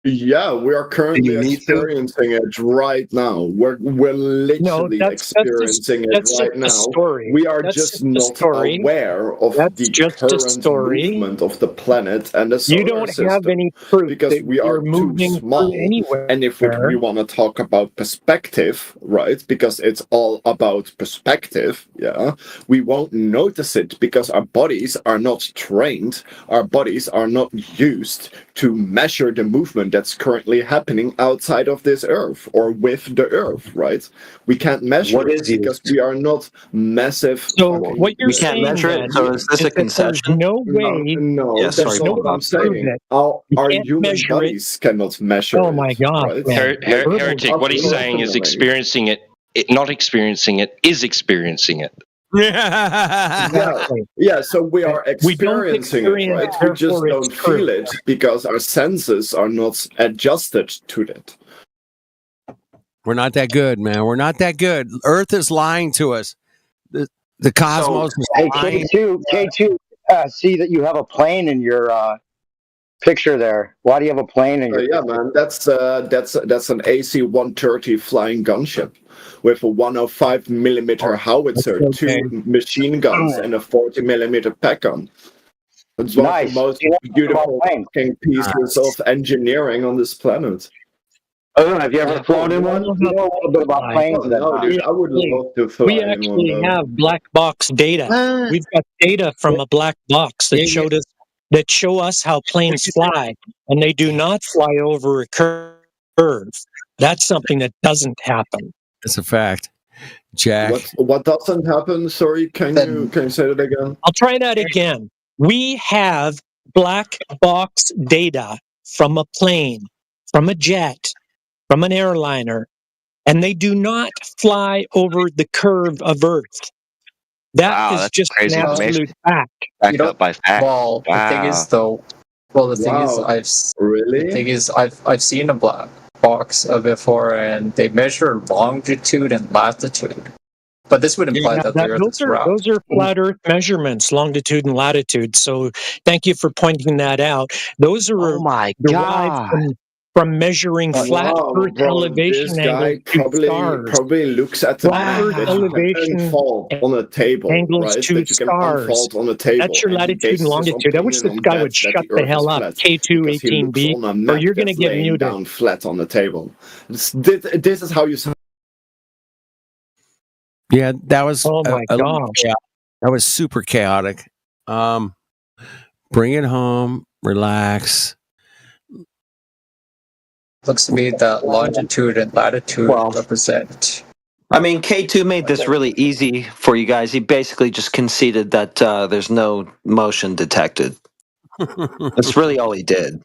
[SPEAKER 16] Yeah, we are currently experiencing it right now. We're literally experiencing it right now. We are just not aware of the current movement of the planet and the solar
[SPEAKER 6] You don't
[SPEAKER 16] system.
[SPEAKER 6] have any proof
[SPEAKER 16] Because
[SPEAKER 6] that
[SPEAKER 16] we are
[SPEAKER 6] you're moving
[SPEAKER 16] too small.
[SPEAKER 6] through anywhere.
[SPEAKER 16] And if we want to talk about perspective, right? Because it's all about perspective, yeah, we won't notice it because our bodies are not trained. Our bodies are not used to measure the movement that's currently happening outside of this Earth or with the Earth, right? We can't measure
[SPEAKER 3] What
[SPEAKER 16] it
[SPEAKER 3] is it?
[SPEAKER 16] because we are not massive.
[SPEAKER 6] So what you're
[SPEAKER 12] We can't
[SPEAKER 6] saying
[SPEAKER 12] measure
[SPEAKER 6] then
[SPEAKER 12] it. So is this a
[SPEAKER 6] is that there's
[SPEAKER 12] concession?
[SPEAKER 6] no way.
[SPEAKER 16] No,
[SPEAKER 12] Yeah,
[SPEAKER 16] that's
[SPEAKER 12] sorry,
[SPEAKER 16] not what
[SPEAKER 6] no
[SPEAKER 16] I'm
[SPEAKER 6] way to prove
[SPEAKER 16] saying.
[SPEAKER 6] it.
[SPEAKER 16] Our
[SPEAKER 6] You can't
[SPEAKER 16] human
[SPEAKER 6] measure it.
[SPEAKER 16] bodies cannot measure
[SPEAKER 6] Oh
[SPEAKER 16] it.
[SPEAKER 6] my God,
[SPEAKER 16] right?
[SPEAKER 6] man.
[SPEAKER 13] Heretic, what he's saying is experiencing it, not experiencing it, is experiencing it.
[SPEAKER 6] Exactly.
[SPEAKER 16] Yeah, so we are
[SPEAKER 6] We don't
[SPEAKER 16] experiencing it, right?
[SPEAKER 6] experience,
[SPEAKER 16] We just
[SPEAKER 6] therefore it's
[SPEAKER 16] don't feel
[SPEAKER 6] true.
[SPEAKER 16] it because our senses are not adjusted to that.
[SPEAKER 14] We're not that good, man. We're not that good. Earth is lying to us. The cosmos is
[SPEAKER 26] Hey,
[SPEAKER 14] lying.
[SPEAKER 26] K2, see that you have a plane in your picture there. Why do you have a plane in your
[SPEAKER 16] Yeah, man, that's an AC-130 flying gunship with a 105 millimeter howitzer,
[SPEAKER 6] okay.
[SPEAKER 16] 2 machine guns, and a 40 millimeter pack gun. It's one of
[SPEAKER 26] Nice.
[SPEAKER 16] the most
[SPEAKER 26] See, that's
[SPEAKER 16] beautiful
[SPEAKER 26] about planes.
[SPEAKER 16] fucking pieces of engineering on this planet.
[SPEAKER 26] Oh, have you ever flown in one? You know a little bit about planes then,
[SPEAKER 16] No,
[SPEAKER 26] huh?
[SPEAKER 16] dude, I would love to fly
[SPEAKER 6] We
[SPEAKER 16] in one
[SPEAKER 6] actually
[SPEAKER 16] though.
[SPEAKER 6] have black box data. We've got data from a black box that show us how planes fly, and they do not fly over a curve. That's something that doesn't happen.
[SPEAKER 14] That's a fact. Jack.
[SPEAKER 16] What doesn't happen? Sorry, can you say that again?
[SPEAKER 6] I'll try that again. We have black box data from a plane, from a jet, from an airliner, and they do not fly over the curve of Earth. That
[SPEAKER 8] Wow,
[SPEAKER 6] is
[SPEAKER 8] that's
[SPEAKER 6] just
[SPEAKER 8] crazy
[SPEAKER 6] an
[SPEAKER 8] information.
[SPEAKER 6] absolute fact.
[SPEAKER 8] Backed up by fact.
[SPEAKER 7] Well, the thing is, though, the thing is,
[SPEAKER 16] really?
[SPEAKER 7] The thing is, I've seen a black box before, and they measure longitude and latitude. But this would imply that the Earth is round.
[SPEAKER 6] Those are flat Earth measurements, longitude and latitude. So thank you for pointing that out. Those are derived from measuring flat Earth elevation
[SPEAKER 16] This guy
[SPEAKER 6] angles to stars.
[SPEAKER 16] probably looks at the
[SPEAKER 6] Flat
[SPEAKER 16] map
[SPEAKER 6] Earth
[SPEAKER 16] that you can
[SPEAKER 6] elevation
[SPEAKER 16] unfold on a table,
[SPEAKER 6] angles
[SPEAKER 16] right?
[SPEAKER 6] to
[SPEAKER 16] That you can
[SPEAKER 6] stars.
[SPEAKER 16] unfold on a table.
[SPEAKER 6] That's your
[SPEAKER 16] and he
[SPEAKER 6] latitude and
[SPEAKER 16] bases his
[SPEAKER 6] longitude. I wish
[SPEAKER 16] opinion
[SPEAKER 6] this
[SPEAKER 16] on
[SPEAKER 6] guy
[SPEAKER 16] that,
[SPEAKER 6] would
[SPEAKER 16] that
[SPEAKER 6] shut
[SPEAKER 16] the
[SPEAKER 6] the
[SPEAKER 16] Earth
[SPEAKER 6] hell
[SPEAKER 16] is
[SPEAKER 6] up,
[SPEAKER 16] flat,
[SPEAKER 6] K2
[SPEAKER 16] because he looks
[SPEAKER 6] 18B,
[SPEAKER 16] on a
[SPEAKER 6] or
[SPEAKER 16] map
[SPEAKER 6] you're going to
[SPEAKER 16] that's
[SPEAKER 6] get
[SPEAKER 16] laying
[SPEAKER 6] muted.
[SPEAKER 16] down flat on the table. This is how you sound.
[SPEAKER 14] Yeah, that was
[SPEAKER 6] Oh my
[SPEAKER 14] a little
[SPEAKER 6] gosh.
[SPEAKER 14] chaotic. That was super chaotic. Bring it home, relax.
[SPEAKER 7] Looks to me that longitude and latitude represent.
[SPEAKER 12] I mean, K2 made this really easy for you guys. He basically just conceded that there's no motion detected. That's really all he did.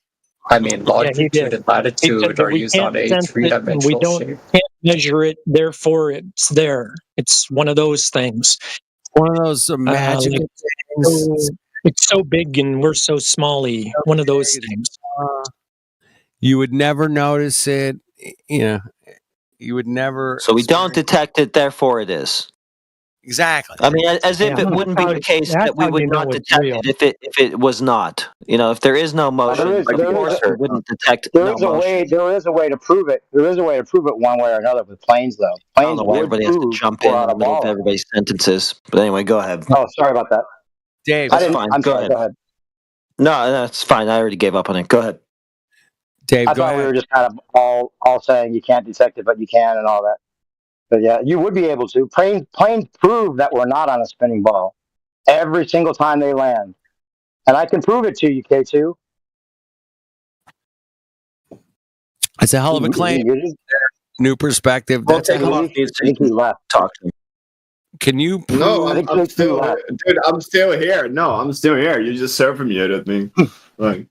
[SPEAKER 7] I mean, longitude and
[SPEAKER 6] He
[SPEAKER 7] latitude
[SPEAKER 6] said that
[SPEAKER 7] are
[SPEAKER 6] we
[SPEAKER 7] used on
[SPEAKER 6] can't
[SPEAKER 7] a
[SPEAKER 6] sense it and we
[SPEAKER 7] three-dimensional shape.
[SPEAKER 6] can't measure it, therefore it's there. It's one of those things.
[SPEAKER 14] One of those magical things.
[SPEAKER 6] It's so big and we're so smally. One of those things.
[SPEAKER 14] You would never notice it. You know, you would never.
[SPEAKER 12] So we don't detect it, therefore it is.
[SPEAKER 14] Exactly.
[SPEAKER 12] I mean, as if it wouldn't be the case that we would not detect it if it was not. You know, if there is no motion, we wouldn't detect no motion.
[SPEAKER 26] There is a way to prove it. There is a way to prove it one way or another with planes, though.
[SPEAKER 12] I don't
[SPEAKER 26] Planes
[SPEAKER 12] know why
[SPEAKER 26] would
[SPEAKER 12] everybody has to
[SPEAKER 26] prove
[SPEAKER 12] jump in
[SPEAKER 26] without
[SPEAKER 12] the
[SPEAKER 26] a
[SPEAKER 12] middle of
[SPEAKER 26] ball.
[SPEAKER 12] everybody's sentences. But anyway, go ahead.
[SPEAKER 26] Oh, sorry about that.
[SPEAKER 14] Dave,
[SPEAKER 26] I
[SPEAKER 12] that's
[SPEAKER 26] didn't-
[SPEAKER 12] fine.
[SPEAKER 26] I'm
[SPEAKER 12] Go
[SPEAKER 26] sorry,
[SPEAKER 12] ahead.
[SPEAKER 26] go ahead.
[SPEAKER 12] No, that's fine. I already gave up on it. Go ahead.
[SPEAKER 14] Dave,
[SPEAKER 26] I thought we were just kind of all saying you can't detect it, but you can, and all that. But yeah, you would be able to. Planes prove that we're not on a spinning ball every single time they land, and I can prove it to you, K2.
[SPEAKER 14] It's a hell of a claim. New perspective.
[SPEAKER 12] We'll
[SPEAKER 14] That's a
[SPEAKER 12] take him
[SPEAKER 14] hell
[SPEAKER 12] off
[SPEAKER 14] of
[SPEAKER 12] mute so you can talk to him.
[SPEAKER 14] Can you prove?
[SPEAKER 16] No, I'm still, dude. I'm still here. No, I'm still here. You just server muted me. Like,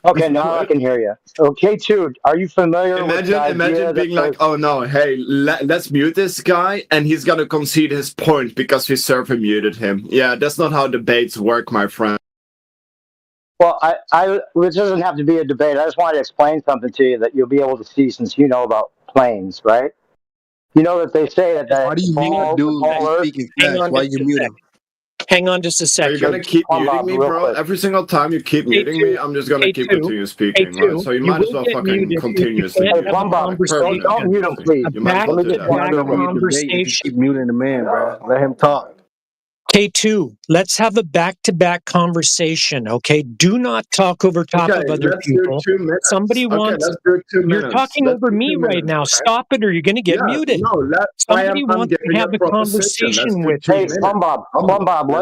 [SPEAKER 26] Okay, now I can hear you. So K2, are you familiar with the idea
[SPEAKER 16] imagine
[SPEAKER 26] that
[SPEAKER 16] being like, oh no, hey, let's mute this guy, and he's gonna concede his point because we server muted him. Yeah, that's not how debates work, my friend.
[SPEAKER 26] Well, it doesn't have to be a debate. I just wanted to explain something to you that you'll be able to see since you know about planes, right? You know that they say that
[SPEAKER 9] Why do you mute a dude who's speaking fast? Why you mute him?
[SPEAKER 6] Hang on just a
[SPEAKER 16] Are
[SPEAKER 6] second.
[SPEAKER 16] you gonna keep muting me, bro? Every single time you keep muting me, I'm just gonna keep continue speaking, right? So you might as well fucking continuously.
[SPEAKER 26] Hey, Plumbob, don't mute him, please.
[SPEAKER 16] You might as well do that.
[SPEAKER 9] You just keep muting the man, bro. Let him talk.
[SPEAKER 6] K2, let's have a back-to-back conversation, okay? Do not talk over top of other people. Somebody wants...
[SPEAKER 16] let's do it 2 minutes.
[SPEAKER 6] You're talking over me right now. Stop it or you're going to get muted. Somebody wants to have a conversation with
[SPEAKER 26] Hey,
[SPEAKER 6] you.
[SPEAKER 26] Plumbob, let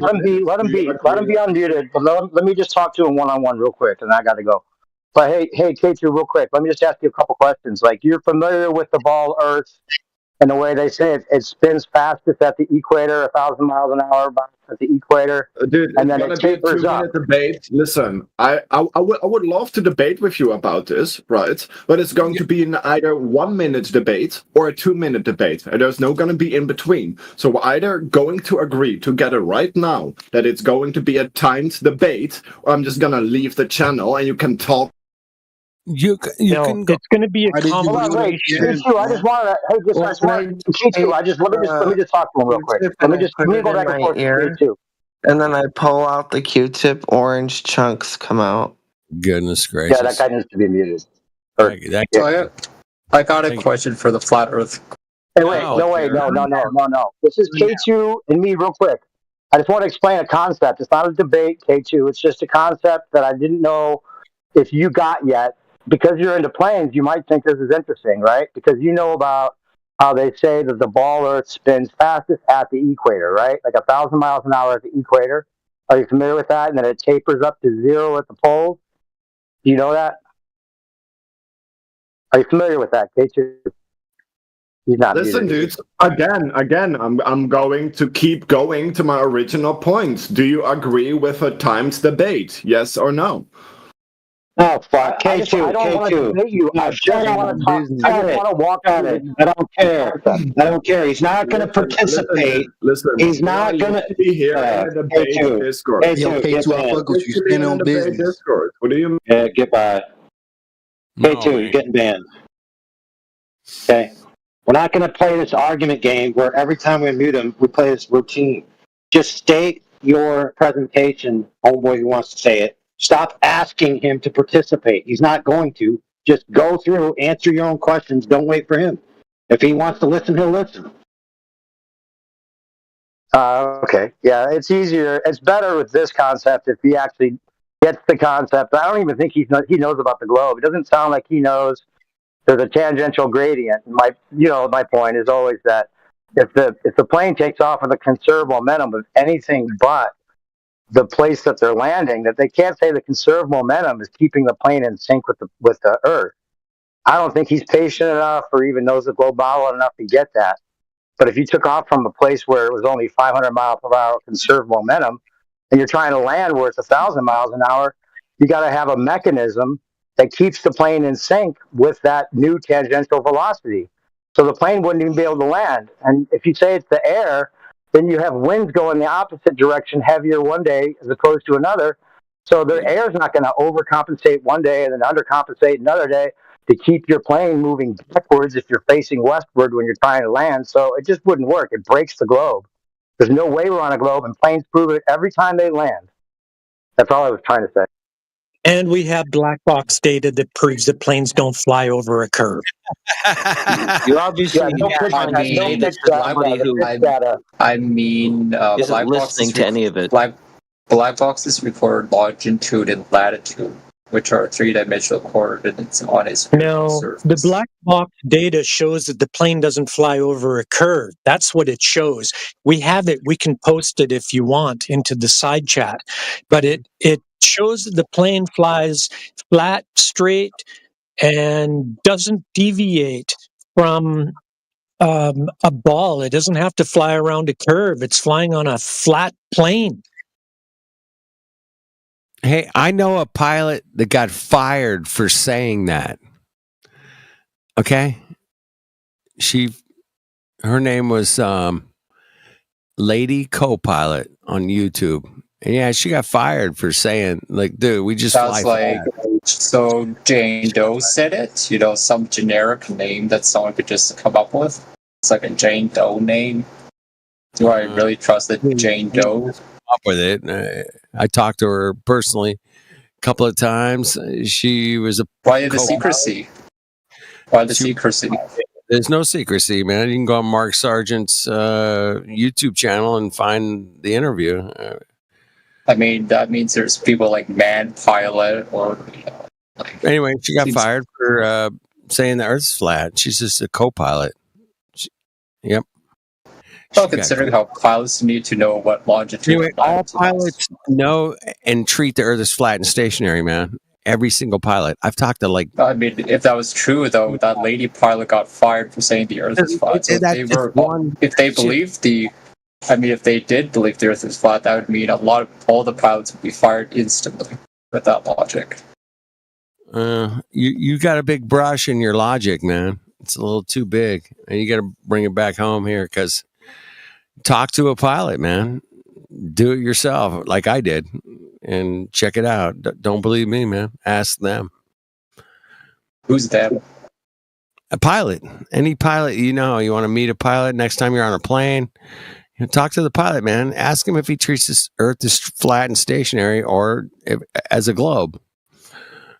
[SPEAKER 26] him be unmuted. But let me just talk to him one-on-one real quick, and I got to go.
[SPEAKER 11] But hey, K2, real quick, let me just ask you a couple questions. Like, you're familiar with the ball Earth and the way they say it spins fastest at the equator, 1,000 miles an hour at the equator,
[SPEAKER 16] Dude,
[SPEAKER 11] and
[SPEAKER 16] it's
[SPEAKER 11] then
[SPEAKER 16] gonna
[SPEAKER 11] it
[SPEAKER 16] be a
[SPEAKER 11] tapers up.
[SPEAKER 16] 2-minute debate. Listen, I would love to debate with you about this, right? But it's going to be in either 1-minute debate or a 2-minute debate, and there's no going to be in between. So we're either going to agree together right now that it's going to be a timed debate, or I'm just gonna leave the channel and you can talk.
[SPEAKER 14] You can go.
[SPEAKER 6] It's going to be a
[SPEAKER 11] Hold on, wait, K2, I just want to. Hey, K2, let me just talk to him real quick. Let me go back and forth with K2.
[SPEAKER 18] And then I pull out the Q-tip, orange chunks come out.
[SPEAKER 14] Goodness gracious.
[SPEAKER 11] Yeah, that guy needs to be muted.
[SPEAKER 7] I got a question for the flat Earth.
[SPEAKER 11] Hey, no. This is K2 and me, real quick. I just want to explain a concept. It's not a debate, K2. It's just a concept that I didn't know if you got yet. Because you're into planes, you might think this is interesting, right? Because you know about how they say that the ball Earth spins fastest at the equator, right? Like 1,000 miles an hour at the equator. Are you familiar with that? And then it tapers up to 0 at the poles. Do you know that? Are you familiar with that, K2? He's not.
[SPEAKER 16] Listen,
[SPEAKER 11] muted.
[SPEAKER 16] dudes. Again, I'm going to keep going to my original point. Do you agree with a timed debate? Yes or no?
[SPEAKER 11] No, fuck. K2. I don't want to debate you. I just want to talk. I just want to walk on it.
[SPEAKER 26] I don't care. I don't care. He's not going to participate.
[SPEAKER 16] Listen.
[SPEAKER 26] He's not going to
[SPEAKER 16] be here in the debate Discord.
[SPEAKER 26] K2,
[SPEAKER 9] I fuck with you. Stand on business.
[SPEAKER 16] Discord. What do you mean?
[SPEAKER 26] Yeah, goodbye. K2, you're getting banned. Okay. We're not going to play this argument game where every time we mute him, we play this routine. Just state your presentation, homeboy who wants to say it. Stop asking him to participate. He's not going to. Just go through, answer your own questions. Don't wait for him. If he wants to listen, he'll listen.
[SPEAKER 11] Okay. Yeah, it's easier. It's better with this concept if he actually gets the concept. I don't even think he knows about the globe. It doesn't sound like he knows there's a tangential gradient. My point is always that if the plane takes off with a conserved momentum of anything but the place that they're landing, that they can't say the conserved momentum is keeping the plane in sync with the Earth. I don't think he's patient enough or even knows the globe well enough to get that. But if you took off from a place where it was only 500 miles per hour conserved momentum, and you're trying to land where it's 1,000 miles an hour, you got to have a mechanism that keeps the plane in sync with that new tangential velocity. So the plane wouldn't even be able to land. And if you say it's the air, then you have winds going the opposite direction, heavier one day as opposed to another. So the air is not going to overcompensate one day and then undercompensate another day to keep your plane moving backwards if you're facing westward when you're trying to land. So it just wouldn't work. It breaks the globe. There's no way we're on a globe, and planes prove it every time they land. That's all I was trying to say.
[SPEAKER 6] And we have black box data that proves that planes don't fly over a curve.
[SPEAKER 18] You obviously
[SPEAKER 11] Yeah, no picture-
[SPEAKER 18] I mean,
[SPEAKER 11] no
[SPEAKER 18] this is
[SPEAKER 11] picture-
[SPEAKER 18] somebody who
[SPEAKER 7] I mean,
[SPEAKER 18] isn't
[SPEAKER 7] black
[SPEAKER 18] listening
[SPEAKER 7] boxes
[SPEAKER 18] to any of it.
[SPEAKER 7] Black boxes record longitude and latitude, which are three-dimensional coordinates on its
[SPEAKER 6] No,
[SPEAKER 7] surface.
[SPEAKER 6] the black box data shows that the plane doesn't fly over a curve. That's what it shows. We have it. We can post it if you want into the side chat. But it shows that the plane flies flat, straight, and doesn't deviate from a ball. It doesn't have to fly around a curve. It's flying on a flat plane.
[SPEAKER 14] Hey, I know a pilot that got fired for saying that. Okay? Her name was Lady Co-Pilot on YouTube. And yeah, she got fired for saying, like, dude, we just fly
[SPEAKER 7] Sounds like,
[SPEAKER 14] flat.
[SPEAKER 7] so Jane Doe said it, some generic name that someone could just come up with. It's like a Jane Doe name. Do I really trust that Jane Doe?
[SPEAKER 14] Up with it. I talked to her personally a couple of times. She was a
[SPEAKER 7] Why the secrecy? Why the secrecy?
[SPEAKER 14] There's no secrecy, man. You can go on Mark Sargent's YouTube channel and find the interview.
[SPEAKER 7] I mean, that means there's people like Man Pilot or.
[SPEAKER 14] Anyway, she got fired for saying the Earth's flat. She's just a co-pilot. Yep.
[SPEAKER 7] Well, considering how pilots need to know what longitude.
[SPEAKER 14] Anyway, all pilots know and treat the Earth as flat and stationary, man. Every single pilot. I've talked to like.
[SPEAKER 7] I mean, if that was true, though, that lady pilot got fired for saying the Earth is flat. So if they if they did believe the Earth is flat, that would mean all the pilots would be fired instantly with that logic.
[SPEAKER 14] You got a big brush in your logic, man. It's a little too big, and you got to bring it back home here. Because talk to a pilot, man. Do it yourself, like I did, and check it out. Don't believe me, man. Ask them.
[SPEAKER 7] Who's them?
[SPEAKER 14] A pilot. Any pilot, you want to meet a pilot next time you're on a plane. Talk to the pilot, man. Ask him if he treats this Earth as flat and stationary or as a globe.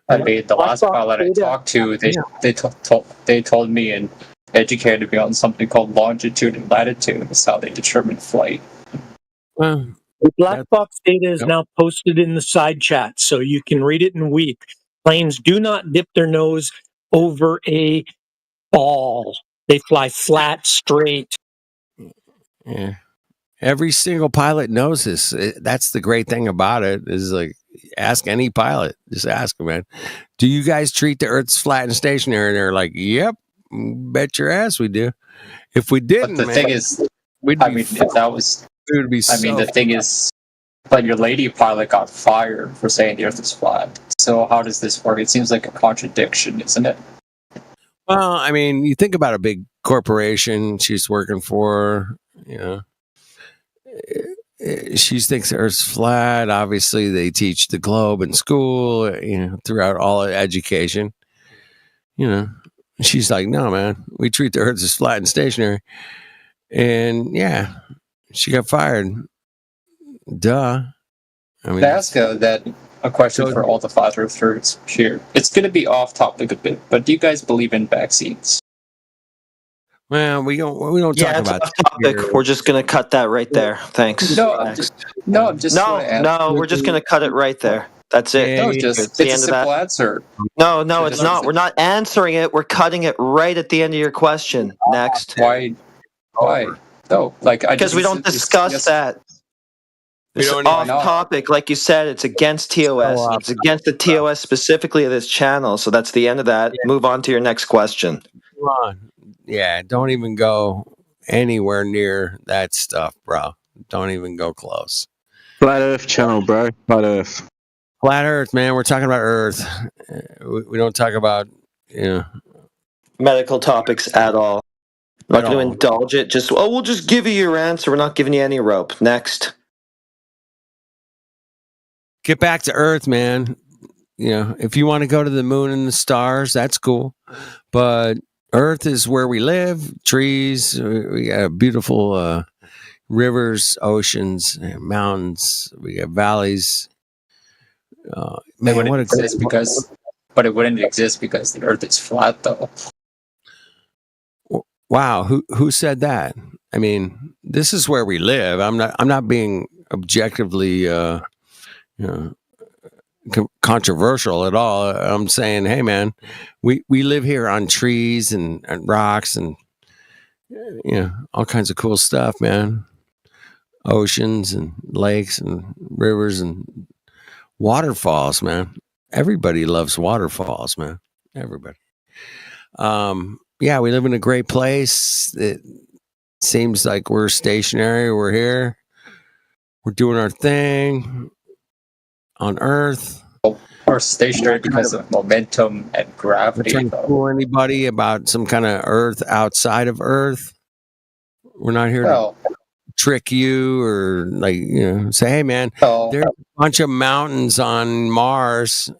[SPEAKER 7] I mean, the last pilot I talked to, they told me and educated me on something called longitude and latitude. That's how they determine flight.
[SPEAKER 6] Well, the black box data is now posted in the side chat, so you can read it in week. Planes do not dip their nose over a ball. They fly flat, straight.
[SPEAKER 14] Yeah. Every single pilot knows this. That's the great thing about it is like, ask any pilot. Just ask them, man. Do you guys treat the Earth's flat and stationary? And they're like, yep, bet your ass we do. If we didn't,
[SPEAKER 7] but the thing is, if that was,
[SPEAKER 14] it would be
[SPEAKER 7] the thing is, but your lady pilot got fired for saying the Earth is flat. So how does this work? It seems like a contradiction, isn't it?
[SPEAKER 14] Well, I mean, you think about a big corporation she's working for, she thinks the Earth's flat. Obviously, they teach the globe in school, throughout all of education. She's like, no, man, we treat the Earth as flat and stationary. And yeah, she got fired. Duh. I mean,
[SPEAKER 7] ask a question for all the flat earthers here. It's going to be off topic a bit, but do you guys believe in vaccines?
[SPEAKER 14] Well, we don't talk about
[SPEAKER 12] off topic. We're just gonna cut that right there. Thanks.
[SPEAKER 7] No,
[SPEAKER 12] we're just gonna cut it right there. That's it.
[SPEAKER 7] No, it's a simple answer.
[SPEAKER 12] No, it's not. We're not answering it. We're cutting it right at the end of your question. Next.
[SPEAKER 7] Why? No,
[SPEAKER 12] because we don't discuss that. It's off topic, like you said. It's against TOS. It's against the TOS specifically of this channel. So that's the end of that. Move on to your next question.
[SPEAKER 14] Come on. Yeah, don't even go anywhere near that stuff, bro. Don't even go close.
[SPEAKER 1] Flat Earth channel, bro. Flat Earth.
[SPEAKER 14] Flat Earth, man. We're talking about Earth. We don't talk about,
[SPEAKER 12] medical topics at all. We're not going to indulge it. We'll just give you your answer. We're not giving you any rope. Next.
[SPEAKER 14] Get back to Earth, man. If you want to go to the moon and the stars, that's cool. But Earth is where we live. Trees. We got beautiful rivers, oceans, mountains. We got valleys.
[SPEAKER 7] But it wouldn't exist because the Earth is flat, though.
[SPEAKER 14] Wow, who said that? I mean, this is where we live. I'm not being objectively controversial at all. I'm saying, hey, man, we live here on trees and rocks and all kinds of cool stuff, man. Oceans and lakes and rivers and waterfalls, man. Everybody loves waterfalls, man. Everybody. Yeah, we live in a great place. It seems like we're stationary. We're here. We're doing our thing on Earth.
[SPEAKER 7] We're stationary because of momentum and gravity.
[SPEAKER 14] We're trying to fool anybody about some kind of Earth outside of Earth. We're not here to trick you or say, hey, man, there's a bunch of mountains on Mars.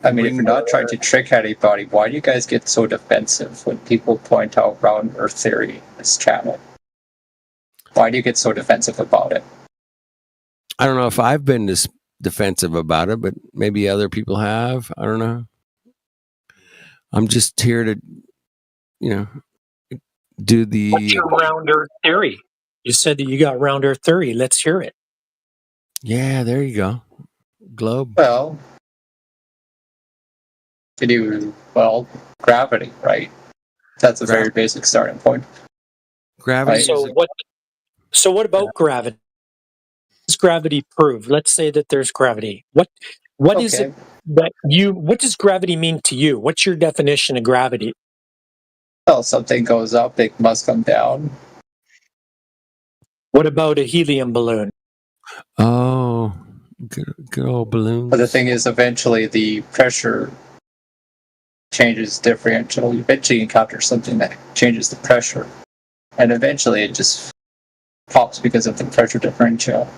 [SPEAKER 7] I mean, if you're not trying to trick anybody, why do you guys get so defensive when people point out round Earth theory in this channel? Why do you get so defensive about it?
[SPEAKER 14] I don't know if I've been this defensive about it, but maybe other people have. I don't know. I'm just here to, do the...
[SPEAKER 6] What's your round Earth theory? You said that you got round Earth theory. Let's hear it.
[SPEAKER 14] Yeah, there you go. Globe.
[SPEAKER 7] Well, gravity, right? That's a very basic starting point.
[SPEAKER 14] Gravity.
[SPEAKER 6] So what about gravity? Does gravity prove? Let's say that there's gravity. What is it that what does gravity mean to you? What's your definition of gravity?
[SPEAKER 7] Well, something goes up, it must come down.
[SPEAKER 6] What about a helium balloon?
[SPEAKER 14] Oh, good old balloons.
[SPEAKER 7] But the thing is, eventually the pressure changes differential. You eventually encounter something that changes the pressure. And eventually it just pops because of the pressure differential.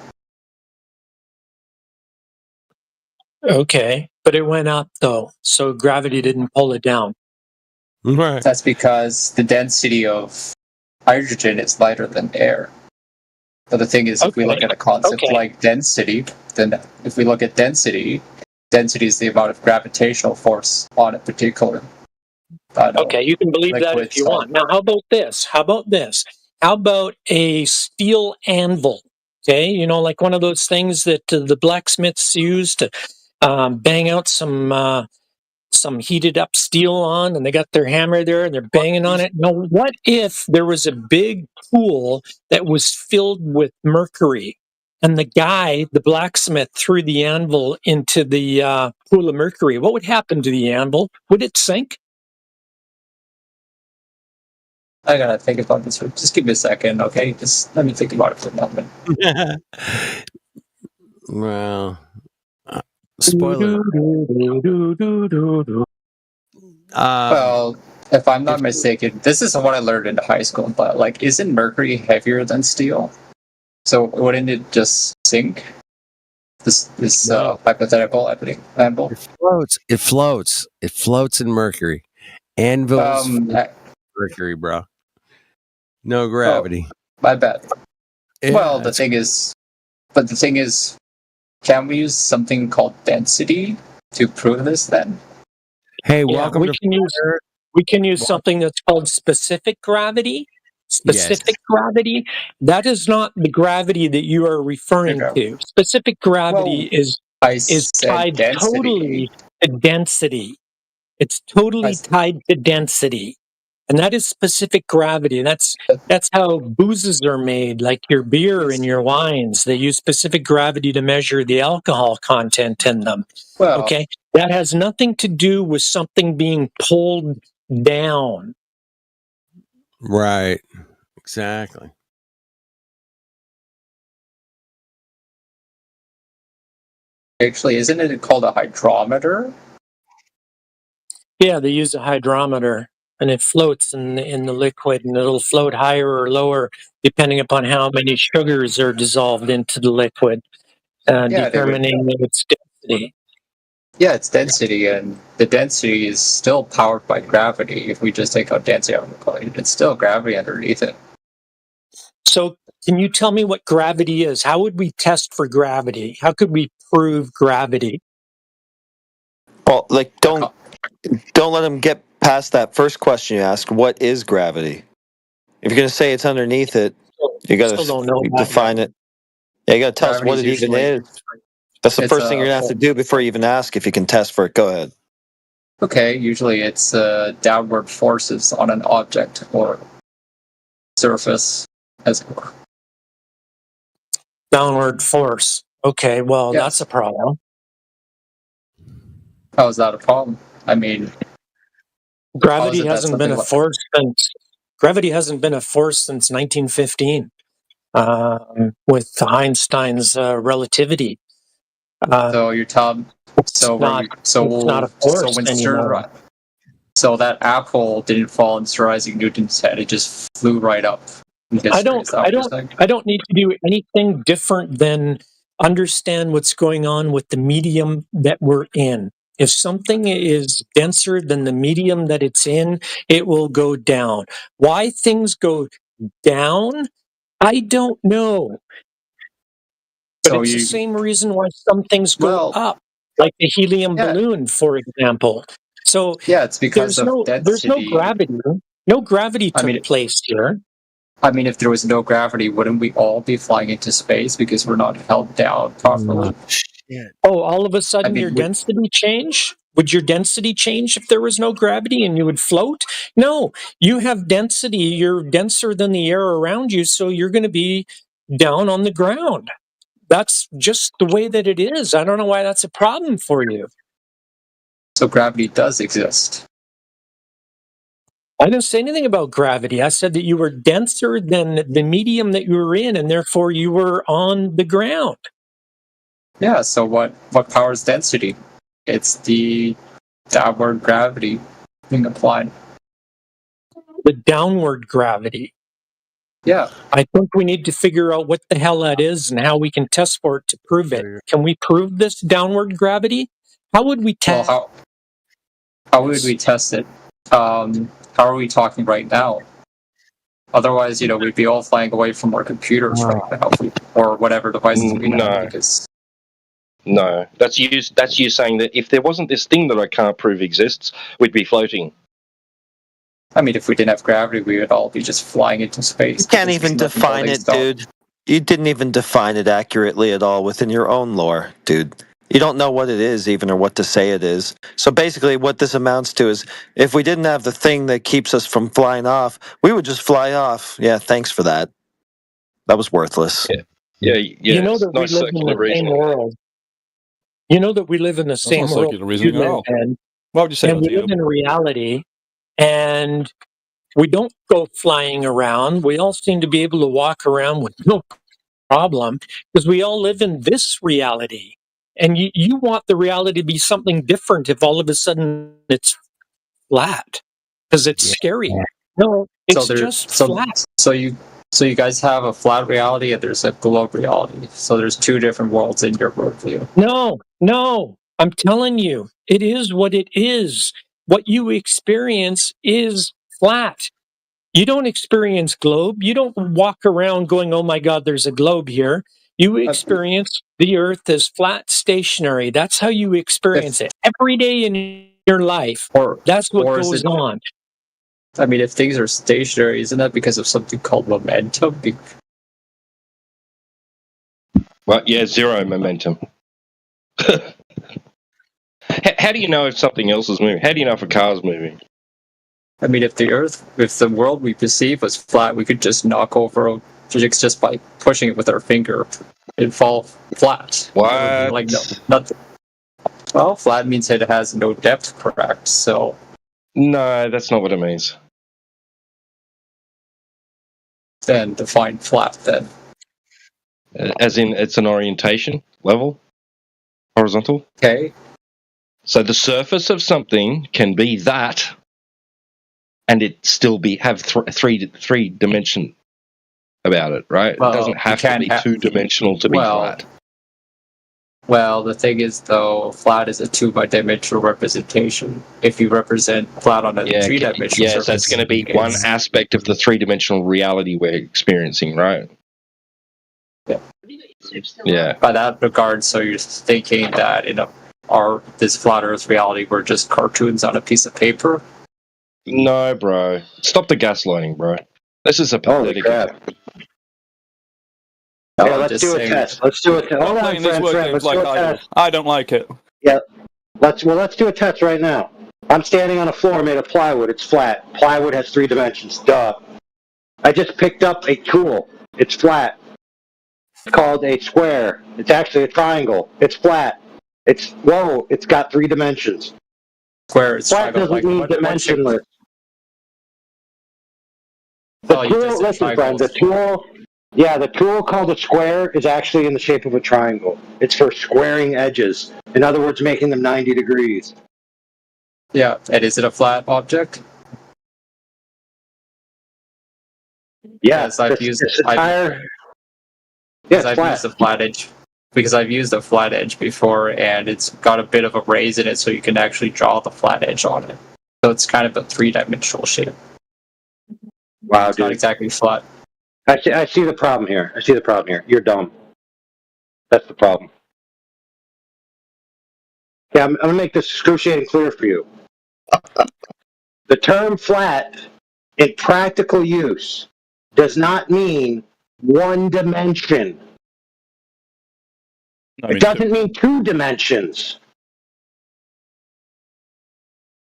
[SPEAKER 6] Okay, but it went up though, so gravity didn't pull it down.
[SPEAKER 14] Right.
[SPEAKER 7] That's because the density of hydrogen is lighter than air. But the thing is, if we look at a concept like density, then if we look at density is the amount of gravitational force on a particular.
[SPEAKER 6] Okay, you can believe that if you want. Now, how about this? How about a steel anvil? Okay, you know, like one of those things that the blacksmiths use to bang out some heated up steel on, and they got their hammer there and they're banging on it. Now, what if there was a big pool that was filled with mercury, and the blacksmith, threw the anvil into the pool of mercury? What would happen to the anvil? Would it sink?
[SPEAKER 7] I gotta think about this. Just give me a second, okay? Just let me think about it for a moment.
[SPEAKER 14] Well, spoiler.
[SPEAKER 7] Well, if I'm not mistaken, this is what I learned in high school, but like, isn't mercury heavier than steel? So wouldn't it just sink? This hypothetical anvil?
[SPEAKER 14] It floats in mercury. Anvils, mercury, bro. No gravity.
[SPEAKER 7] My bad.
[SPEAKER 14] Yeah,
[SPEAKER 7] well, the thing is, can we use something called density to prove this then?
[SPEAKER 14] Hey,
[SPEAKER 6] Yeah,
[SPEAKER 14] welcome to
[SPEAKER 6] we can use something that's called specific gravity. Specific gravity, that is not the gravity that you are referring to. Specific gravity is tied totally to density. It's totally tied to density. And that is specific gravity. That's how boozes are made, like your beer and your wines. They use specific gravity to measure the alcohol content in them.
[SPEAKER 7] Well,
[SPEAKER 6] okay? That has nothing to do with something being pulled down.
[SPEAKER 14] Right. Exactly.
[SPEAKER 7] Actually, isn't it called a hydrometer?
[SPEAKER 6] Yeah, they use a hydrometer, and it floats in the liquid, and it'll float higher or lower depending upon how many sugars are dissolved into the liquid, determining its density.
[SPEAKER 7] Yeah, it's density, and the density is still powered by gravity. If we just take out density out of the equation, it's still gravity underneath it.
[SPEAKER 6] So, can you tell me what gravity is? How would we test for gravity? How could we prove gravity?
[SPEAKER 12] Well, like don't let him get past that first question you asked. What is gravity? If you're going to say it's underneath it, you got to define it. Yeah, you got to tell us what it even is. That's the first thing you're going to have to do before you even ask if you can test for it. Go ahead.
[SPEAKER 7] Okay, usually it's downward forces on an object or surface, as it were.
[SPEAKER 6] Downward force. Okay, well, that's a problem.
[SPEAKER 7] How is that a problem? I mean,
[SPEAKER 6] gravity hasn't been a force since 1915 with Einstein's relativity.
[SPEAKER 7] So you're telling
[SPEAKER 6] it's not a force anymore.
[SPEAKER 7] So that apple didn't fall in Sir Isaac Newton's head; it just flew right up.
[SPEAKER 6] I don't need to do anything different than understand what's going on with the medium that we're in. If something is denser than the medium that it's in, it will go down. Why things go down, I don't know. But it's the same reason why some things go up, like the helium balloon, for example. So
[SPEAKER 7] it's because
[SPEAKER 6] there's no gravity. No gravity took place here.
[SPEAKER 7] I mean, if there was no gravity, wouldn't we all be flying into space because we're not held down properly?
[SPEAKER 6] Oh, all of a sudden your density change? Would your density change if there was no gravity and you would float? No, you have density. You're denser than the air around you, so you're going to be down on the ground. That's just the way that it is. I don't know why that's a problem for you.
[SPEAKER 7] So gravity does exist.
[SPEAKER 6] I didn't say anything about gravity. I said that you were denser than the medium that you were in, and therefore you were on the ground.
[SPEAKER 7] Yeah, so what powers density? It's the downward gravity being applied.
[SPEAKER 6] The downward gravity.
[SPEAKER 7] Yeah.
[SPEAKER 6] I think we need to figure out what the hell that is and how we can test for it to prove it. Can we prove this downward gravity? How would we test?
[SPEAKER 7] Well, how would we test it? How are we talking right now? Otherwise, we'd be all flying away from our computers right now, or whatever devices we have. Because
[SPEAKER 13] No, that's you saying that if there wasn't this thing that I can't prove exists, we'd be floating.
[SPEAKER 7] I mean, if we didn't have gravity, we would all be just flying into space.
[SPEAKER 12] You can't even define it, dude. You didn't even define it accurately at all within your own lore, dude. You don't know what it is even or what to say it is. So basically what this amounts to is if we didn't have the thing that keeps us from flying off, we would just fly off. Yeah, thanks for that. That was worthless.
[SPEAKER 13] Yeah.
[SPEAKER 6] You know that we live in the same world. You know that we live in the same
[SPEAKER 15] not
[SPEAKER 6] world.
[SPEAKER 15] circular reasoning at all.
[SPEAKER 6] And,
[SPEAKER 15] Why would you say
[SPEAKER 6] and
[SPEAKER 15] that,
[SPEAKER 6] we live
[SPEAKER 15] Theo?
[SPEAKER 6] in reality, and we don't go flying around. We all seem to be able to walk around with no problem because we all live in this reality. And you want the reality to be something different if all of a sudden it's flat because it's scary. No, it's just flat.
[SPEAKER 7] So you guys have a flat reality and there's a globe reality. So there's two different worlds in your worldview.
[SPEAKER 6] No. I'm telling you, it is what it is. What you experience is flat. You don't experience globe. You don't walk around going, oh my God, there's a globe here. You experience the earth as flat, stationary. That's how you experience it every day in your life. That's what goes on.
[SPEAKER 7] I mean, if things are stationary, isn't that because of something called momentum?
[SPEAKER 13] Well, yeah, zero momentum. How do you know if something else is moving? How do you know if a car is moving?
[SPEAKER 7] I mean, if the world we perceive was flat, we could just knock over objects just by pushing it with our finger. It'd fall flat.
[SPEAKER 13] What?
[SPEAKER 7] Like nothing. Well, flat means it has no depth, correct? So.
[SPEAKER 13] No, that's not what it means.
[SPEAKER 7] Then define flat then.
[SPEAKER 13] As in, it's an orientation level, horizontal.
[SPEAKER 7] Okay.
[SPEAKER 13] So the surface of something can be that, and it still have three dimension about it, right?
[SPEAKER 7] Well,
[SPEAKER 13] it doesn't have to be two-dimensional to be flat.
[SPEAKER 7] Well, the thing is, though, flat is a two-dimensional representation. If you represent flat on a three-dimensional surface,
[SPEAKER 13] yes, that's going to be one aspect of the three-dimensional reality we're experiencing, right?
[SPEAKER 7] Yeah.
[SPEAKER 13] Yeah.
[SPEAKER 7] By that regard, so you're thinking that in this flat Earth reality, we're just cartoons on a piece of paper?
[SPEAKER 13] No, bro. Stop the gaslighting, bro. This is a pathetic.
[SPEAKER 26] Yeah, let's do a test. Let's do a test. Hold on,
[SPEAKER 15] Playing these
[SPEAKER 26] friend.
[SPEAKER 15] word
[SPEAKER 26] Let's
[SPEAKER 15] games
[SPEAKER 26] do
[SPEAKER 15] like
[SPEAKER 26] a
[SPEAKER 15] I do.
[SPEAKER 26] test.
[SPEAKER 15] I don't like it.
[SPEAKER 26] Yeah. Let's do a test right now. I'm standing on a floor made of plywood. It's flat. Plywood has 3 dimensions. Duh. I just picked up a tool. It's flat. It's called a square. It's actually a triangle. It's flat. It's got 3 dimensions.
[SPEAKER 7] Square is
[SPEAKER 26] flat doesn't mean dimensionless. The tool, listen, friend, the tool called a square is actually in the shape of a triangle. It's for squaring edges. In other words, making them 90 degrees.
[SPEAKER 7] Yeah, and is it a flat object?
[SPEAKER 26] Yes,
[SPEAKER 7] I've used the flat edge. Because I've used a flat edge before, and it's got a bit of a raise in it, so you can actually draw the flat edge on it. So it's kind of a 3-dimensional shape.
[SPEAKER 26] Wow,
[SPEAKER 7] it's not exactly flat.
[SPEAKER 26] I see the problem here. You're dumb. That's the problem. Yeah, I'm going to make this excruciating clear for you. The term flat, in practical use, does not mean one dimension. It doesn't mean 2 dimensions.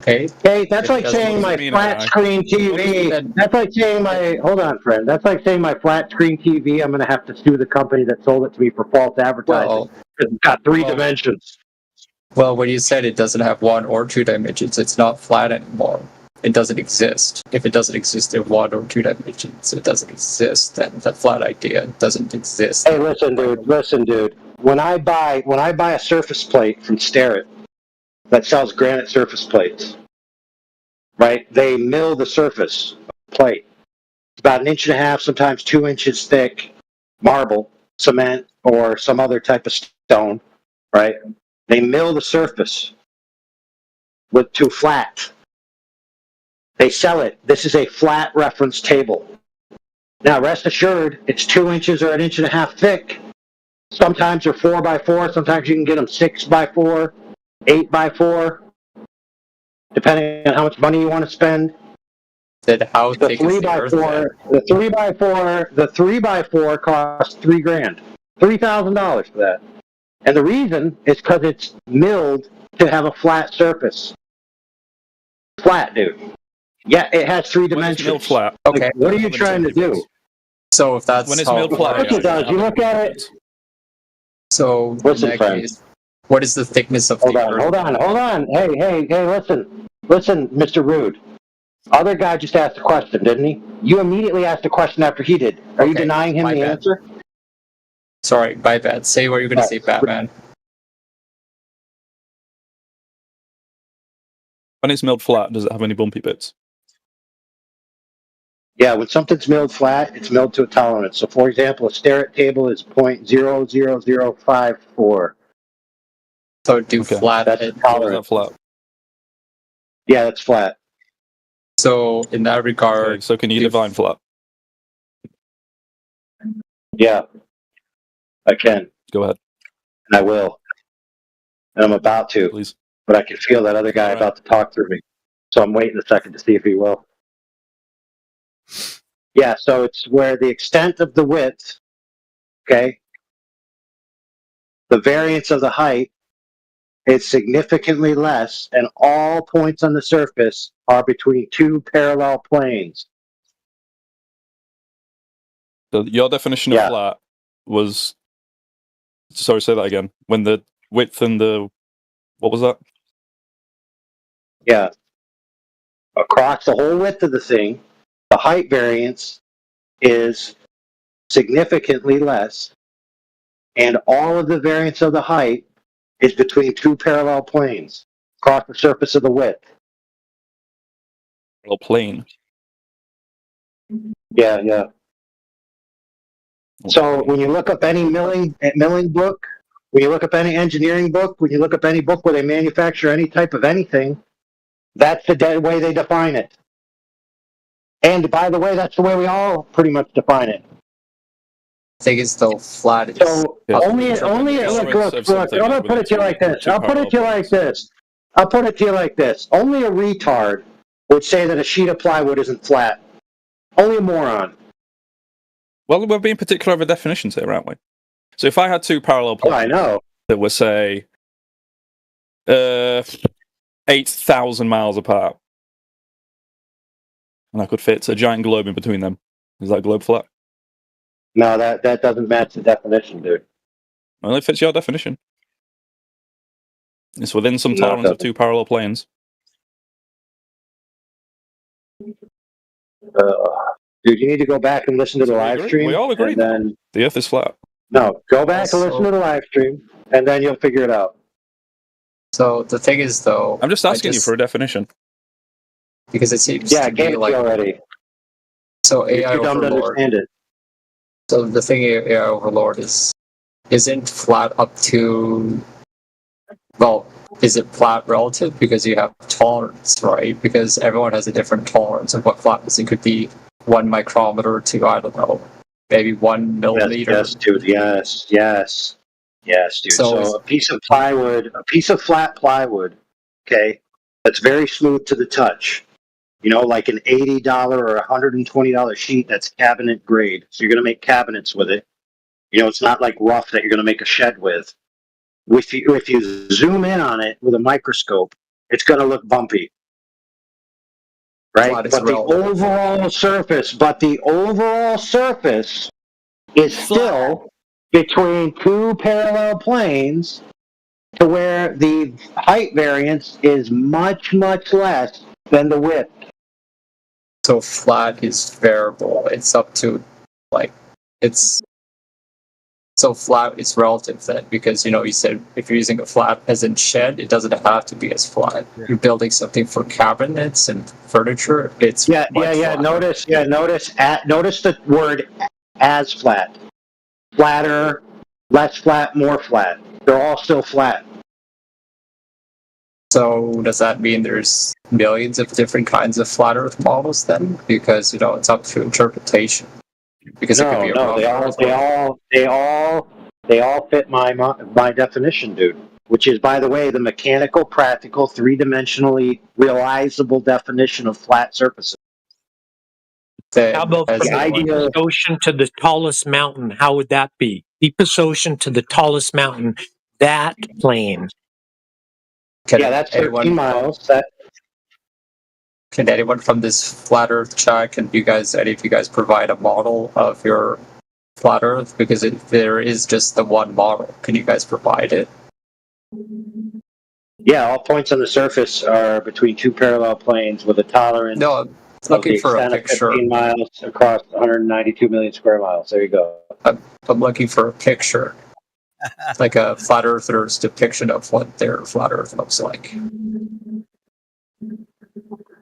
[SPEAKER 5] Okay.
[SPEAKER 3] Okay, that's
[SPEAKER 5] It
[SPEAKER 3] like
[SPEAKER 5] doesn't-
[SPEAKER 3] saying
[SPEAKER 5] what does
[SPEAKER 3] my
[SPEAKER 5] it mean,
[SPEAKER 3] flat
[SPEAKER 5] AI?
[SPEAKER 3] screen TV. That's like saying my. Hold on, friend. That's like saying my flat screen TV. I'm going to have to sue the company that sold it to me for false advertising because it's got three dimensions.
[SPEAKER 7] Well, when you said it doesn't have 1 or 2 dimensions, it's not flat anymore. It doesn't exist. If it doesn't exist in 1 or 2 dimensions, it doesn't exist. Then the flat idea doesn't exist.
[SPEAKER 3] Hey, listen, dude. When I buy a surface plate from Starrett that sells granite surface plates, right? They mill the surface plate. It's about 1.5 inches, sometimes 2 inches thick, marble, cement, or some other type of stone, right? They mill the surface to flat. They sell it. This is a flat reference table. Now, rest assured, it's 2 inches or 1.5 inches thick. Sometimes they're 4x4. Sometimes you can get them 6x4, 8x4, depending on how much money you want to spend.
[SPEAKER 7] Then how
[SPEAKER 3] The
[SPEAKER 7] thick is the earth then?
[SPEAKER 3] the 3x4 costs $3,000, $3,000 for that. And the reason is because it's milled to have a flat surface. Flat, dude. Yeah, it has 3 dimensions.
[SPEAKER 15] Milled flat.
[SPEAKER 7] Okay.
[SPEAKER 3] Like, what are you trying to do?
[SPEAKER 7] So if that's
[SPEAKER 15] When it's
[SPEAKER 7] how
[SPEAKER 15] milled flat,
[SPEAKER 3] Of course it does. You look at it.
[SPEAKER 7] So
[SPEAKER 3] Listen,
[SPEAKER 7] in that
[SPEAKER 3] friend.
[SPEAKER 7] case, what is the thickness of
[SPEAKER 3] Hold
[SPEAKER 7] the
[SPEAKER 3] on,
[SPEAKER 7] earth?
[SPEAKER 3] hold on. Hey, listen, Mr. Rude. Other guy just asked a question, didn't he? You immediately asked a question after he did. Are you denying him
[SPEAKER 7] my
[SPEAKER 3] the
[SPEAKER 7] bad.
[SPEAKER 3] answer?
[SPEAKER 7] Sorry, my bad. Say what you're going to say, Batman.
[SPEAKER 15] When it's milled flat, does it have any bumpy bits?
[SPEAKER 3] Yeah, when something's milled flat, it's milled to a tolerance. So, for example, a Starrett table is 0.00054.
[SPEAKER 7] So do flat.
[SPEAKER 3] That's a tolerance.
[SPEAKER 15] flat?
[SPEAKER 3] Yeah, that's flat.
[SPEAKER 7] So in that regard,
[SPEAKER 15] Okay, so can you define flat?
[SPEAKER 3] Yeah, I can.
[SPEAKER 15] Go ahead.
[SPEAKER 3] And I will. And I'm about to.
[SPEAKER 15] Please.
[SPEAKER 3] But I can feel that other guy about to talk through me. So I'm waiting a second to see if he will. Yeah, so it's where the extent of the width, okay, the variance of the height is significantly less, and all points on the surface are between 2 parallel planes.
[SPEAKER 15] So your definition of flat was. Sorry, say that again. When the width and the. What was that?
[SPEAKER 3] Yeah. Across the whole width of the thing, the height variance is significantly less, and all of the variance of the height is between 2 parallel planes across the surface of the width.
[SPEAKER 15] Well, plane.
[SPEAKER 3] Yeah. So when you look up any milling book, when you look up any engineering book, when you look up any book where they manufacture any type of anything, that's the way they define it. And by the way, that's the way we all pretty much define it.
[SPEAKER 7] I think it's though flat is.
[SPEAKER 3] So only look. I'm gonna put it to you like this. I'll put it to you like this. Only a retard would say that a sheet of plywood isn't flat. Only a moron.
[SPEAKER 15] Well, we're being particular over definitions here, aren't we? So if I had 2 parallel planes
[SPEAKER 3] I know.
[SPEAKER 15] that were, say, 8,000 miles apart, and I could fit a giant globe in between them, is that globe flat?
[SPEAKER 3] No, that doesn't match the definition, dude.
[SPEAKER 15] Well, it fits your definition. It's within some tolerance of 2 parallel planes.
[SPEAKER 3] Dude, you need to go back and listen to the live stream.
[SPEAKER 15] We all agree.
[SPEAKER 3] And then
[SPEAKER 15] the Earth is flat.
[SPEAKER 3] No, go back and listen to the live stream, and then you'll figure it out.
[SPEAKER 7] So the thing is, though,
[SPEAKER 15] I'm just asking you for a definition.
[SPEAKER 7] Because it seems
[SPEAKER 3] I
[SPEAKER 7] to
[SPEAKER 3] gave
[SPEAKER 7] be
[SPEAKER 3] it
[SPEAKER 7] like
[SPEAKER 3] to you already.
[SPEAKER 7] So
[SPEAKER 3] You're
[SPEAKER 7] AI
[SPEAKER 3] too dumb to
[SPEAKER 7] Overlord.
[SPEAKER 3] understand it.
[SPEAKER 7] So the thing AI Overlord isn't flat up to. Well, is it flat relative because you have tolerance, right? Because everyone has a different tolerance of what flatness. It could be 1 micrometer to, I don't know, maybe 1 millimeter.
[SPEAKER 3] Yes, dude. Yes, dude. So a piece of plywood, a piece of flat plywood, okay, that's very smooth to the touch. You know, like an $80 or $120 sheet that's cabinet grade. So you're going to make cabinets with it. You know, it's not like rough that you're going to make a shed with. If you zoom in on it with a microscope, it's going to look bumpy. right?
[SPEAKER 7] Flat is
[SPEAKER 3] But the
[SPEAKER 7] relative.
[SPEAKER 3] overall surface is still between two parallel planes, to where the height variance is much, much less than the width.
[SPEAKER 7] So flat is variable. It's up to, like, it's so flat is relative then, because you said if you're using a flat as in shed, it doesn't have to be as flat. You're building something for cabinets and furniture. It's much flatter.
[SPEAKER 3] Notice the word as flat, flatter, less flat, more flat. They're all still flat.
[SPEAKER 7] So does that mean there's millions of different kinds of flat Earth models then? Because it's up to interpretation. Because it could be a
[SPEAKER 3] they all fit my definition, dude. Which is, by the way, the mechanical, practical, three-dimensionally realizable definition of flat surfaces.
[SPEAKER 6] How about from the deepest ocean to the tallest mountain? How would that be? Deepest ocean to the tallest mountain, that plane.
[SPEAKER 3] That's 13 miles.
[SPEAKER 7] Can anyone from this flat Earth chat, any of you guys provide a model of your flat Earth? Because there is just the one model. Can you guys provide it?
[SPEAKER 3] Yeah, all points on the surface are between two parallel planes with a tolerance.
[SPEAKER 7] No, I'm looking for a picture.
[SPEAKER 3] 15 miles across 192 million square miles. There you go.
[SPEAKER 7] I'm looking for a picture. Like a flat earther's depiction of what their flat Earth looks like.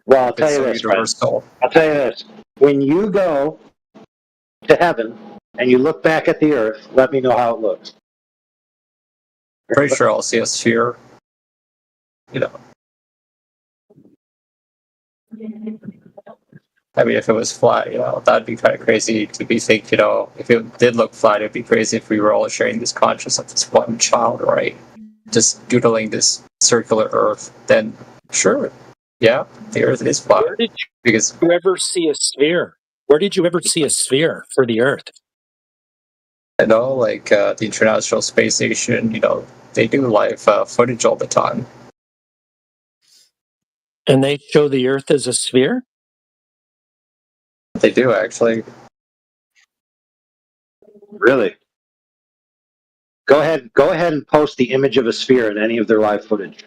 [SPEAKER 3] Well, I'll tell you this,
[SPEAKER 7] universal.
[SPEAKER 3] I'll tell you this. When you go to heaven and you look back at the Earth, let me know how it looks.
[SPEAKER 7] Pretty sure I'll see a sphere. I mean, if it was flat, that'd be kind of crazy to be think, if it did look flat, it'd be crazy if we were all sharing this consciousness of this one child, right? Just doodling this circular Earth, then sure, yeah, the Earth is flat.
[SPEAKER 6] Where did you ever see a sphere? Where did you ever see a sphere for the Earth?
[SPEAKER 7] I know, like the International Space Station, they do live footage all the time.
[SPEAKER 6] And they show the Earth as a sphere?
[SPEAKER 7] They do, actually.
[SPEAKER 3] Really? Go ahead and post the image of a sphere in any of their live footage.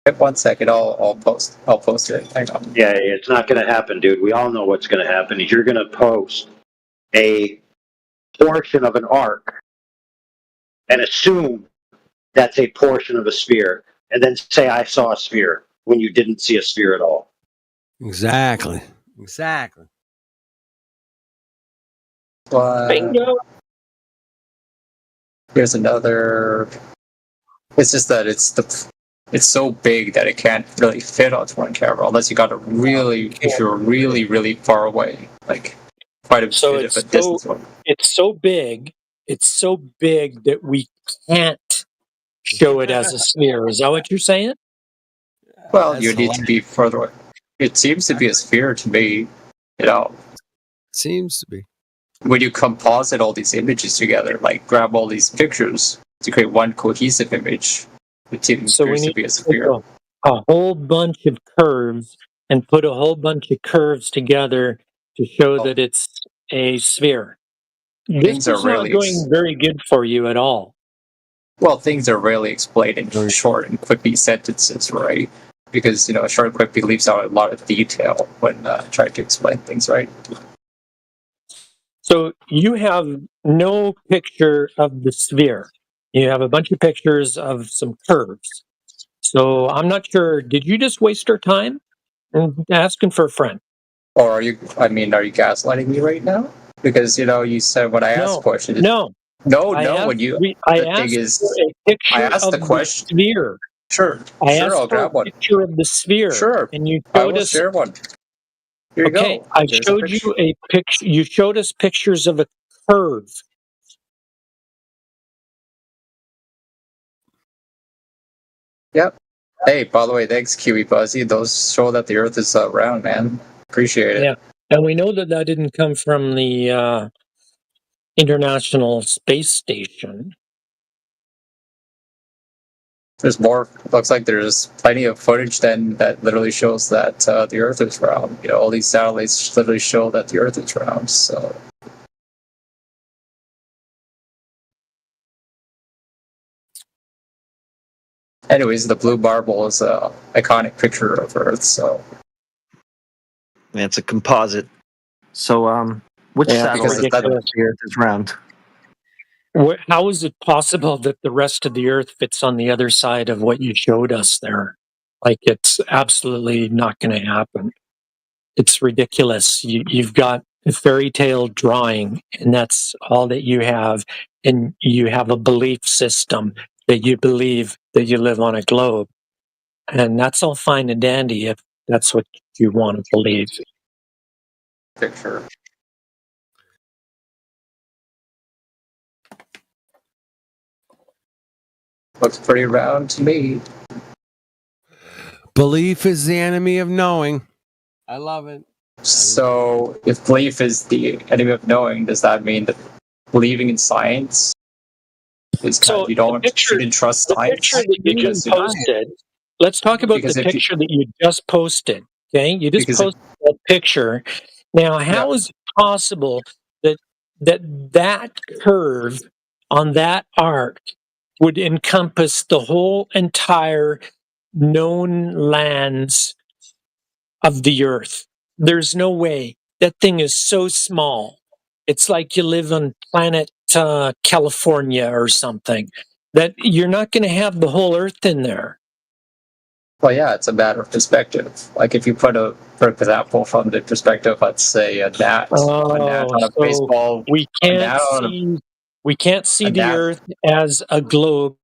[SPEAKER 7] Wait 1 second, I'll post it. Hang on.
[SPEAKER 3] Yeah, it's not going to happen, dude. We all know what's going to happen. Is you're going to post a portion of an arc and assume that's a portion of a sphere, and then say I saw a sphere when you didn't see a sphere at all.
[SPEAKER 14] Exactly.
[SPEAKER 6] Bingo.
[SPEAKER 7] Here's another. It's just that it's so big that it can't really fit onto one camera unless you got if you're really, really far away, like quite a bit of a distance.
[SPEAKER 6] It's so big that we can't show it as a sphere. Is that what you're saying?
[SPEAKER 7] Well, you need to be further away. It seems to be a sphere to me,
[SPEAKER 14] Seems to be.
[SPEAKER 7] When you composite all these images together, like grab all these pictures to create one cohesive image, it seems
[SPEAKER 6] So we
[SPEAKER 7] to
[SPEAKER 6] need
[SPEAKER 7] be a
[SPEAKER 6] to
[SPEAKER 7] sphere.
[SPEAKER 6] take a whole bunch of curves and put a whole bunch of curves together to show that it's a sphere. This
[SPEAKER 7] Things are
[SPEAKER 6] is not
[SPEAKER 7] really
[SPEAKER 6] going very good for you at all.
[SPEAKER 7] Well, things are rarely explained in short and quippy sentences, right? Because short and quippy leaves out a lot of detail when trying to explain things, right?
[SPEAKER 6] So you have no picture of the sphere. You have a bunch of pictures of some curves. So I'm not sure. Did you just waste our time asking for a friend?
[SPEAKER 7] Or are you gaslighting me right now? Because you said when I asked the question.
[SPEAKER 6] No.
[SPEAKER 7] I asked the question.
[SPEAKER 6] Sphere.
[SPEAKER 7] Sure.
[SPEAKER 6] I'll
[SPEAKER 7] grab one.
[SPEAKER 6] Picture of the sphere.
[SPEAKER 7] Sure.
[SPEAKER 6] And you
[SPEAKER 7] I
[SPEAKER 6] showed
[SPEAKER 7] will
[SPEAKER 6] us.
[SPEAKER 7] share one. Here you
[SPEAKER 6] Okay,
[SPEAKER 7] go.
[SPEAKER 6] I
[SPEAKER 7] There's
[SPEAKER 6] showed you a picture. You showed us pictures of a curve.
[SPEAKER 7] Yep. Hey, by the way, thanks, Kiwi Buzzy. Those show that the Earth is round, man. Appreciate it.
[SPEAKER 6] Yeah, and we know that didn't come from the International Space Station.
[SPEAKER 7] There's more. Looks like there's plenty of footage then that literally shows that the Earth is round. You know, all these satellites literally show that the Earth is round. So. Anyways, the blue marble is an iconic picture of Earth. So.
[SPEAKER 12] It's a composite. So, which satellite the Earth is round?
[SPEAKER 6] How is it possible that the rest of the Earth fits on the other side of what you showed us there? Like, it's absolutely not going to happen. It's ridiculous. You've got a fairy tale drawing, and that's all that you have. And you have a belief system that you believe that you live on a globe. And that's all fine and dandy if that's what you want to believe.
[SPEAKER 7] Picture. Looks pretty round to me.
[SPEAKER 14] Belief is the enemy of knowing. I love it.
[SPEAKER 7] So, if belief is the enemy of knowing, does that mean that believing in science is kind of, you shouldn't trust science?
[SPEAKER 6] The picture that you just posted. Let's talk about the picture that you just posted. Okay, you just posted that picture. Now, how is it possible that curve on that arc would encompass the whole entire known lands of the Earth? There's no way. That thing is so small. It's like you live on planet California or something. That you're not going to have the whole Earth in there.
[SPEAKER 7] Well, yeah, it's a matter of perspective. Like if you put for example, from the perspective, let's say a gnat on a baseball.
[SPEAKER 6] We can't see the Earth as a globe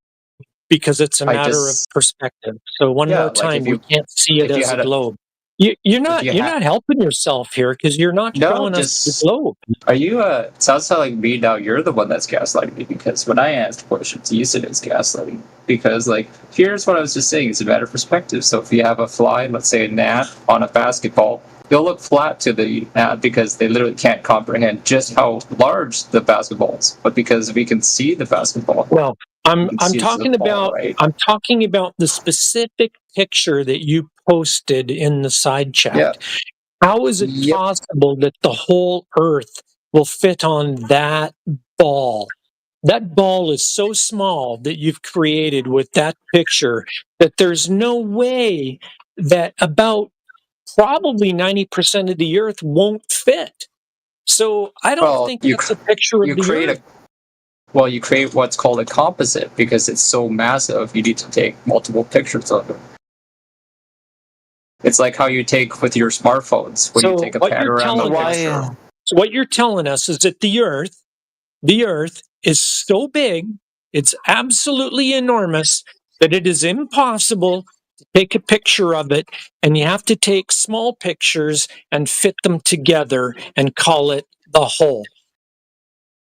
[SPEAKER 6] because it's a matter of perspective. So one more time, we can't see it as a globe. You're not helping yourself here because you're not showing us the globe.
[SPEAKER 7] Are you? It sounds like me now. You're the one that's gaslighting me because when I asked questions, you said it's gaslighting. Because here's what I was just saying: it's a matter of perspective. So if you have a fly, let's say a gnat on a basketball, they'll look flat to the gnat because they literally can't comprehend just how large the basketball is. But because we can see the basketball,
[SPEAKER 6] well, I'm talking about the specific picture that you posted in the side chat.
[SPEAKER 7] Yeah.
[SPEAKER 6] How is it possible that the whole Earth will fit on that ball? That ball is so small that you've created with that picture that there's no way that about probably 90% of the Earth won't fit. So I don't think that's a picture of the Earth.
[SPEAKER 7] Well, you create what's called a composite because it's so massive. You need to take multiple pictures of it. It's like how you take with your smartphones when you take a panorama picture.
[SPEAKER 6] So what you're telling us is that the Earth is so big, it's absolutely enormous, that it is impossible to take a picture of it, and you have to take small pictures and fit them together and call it the whole.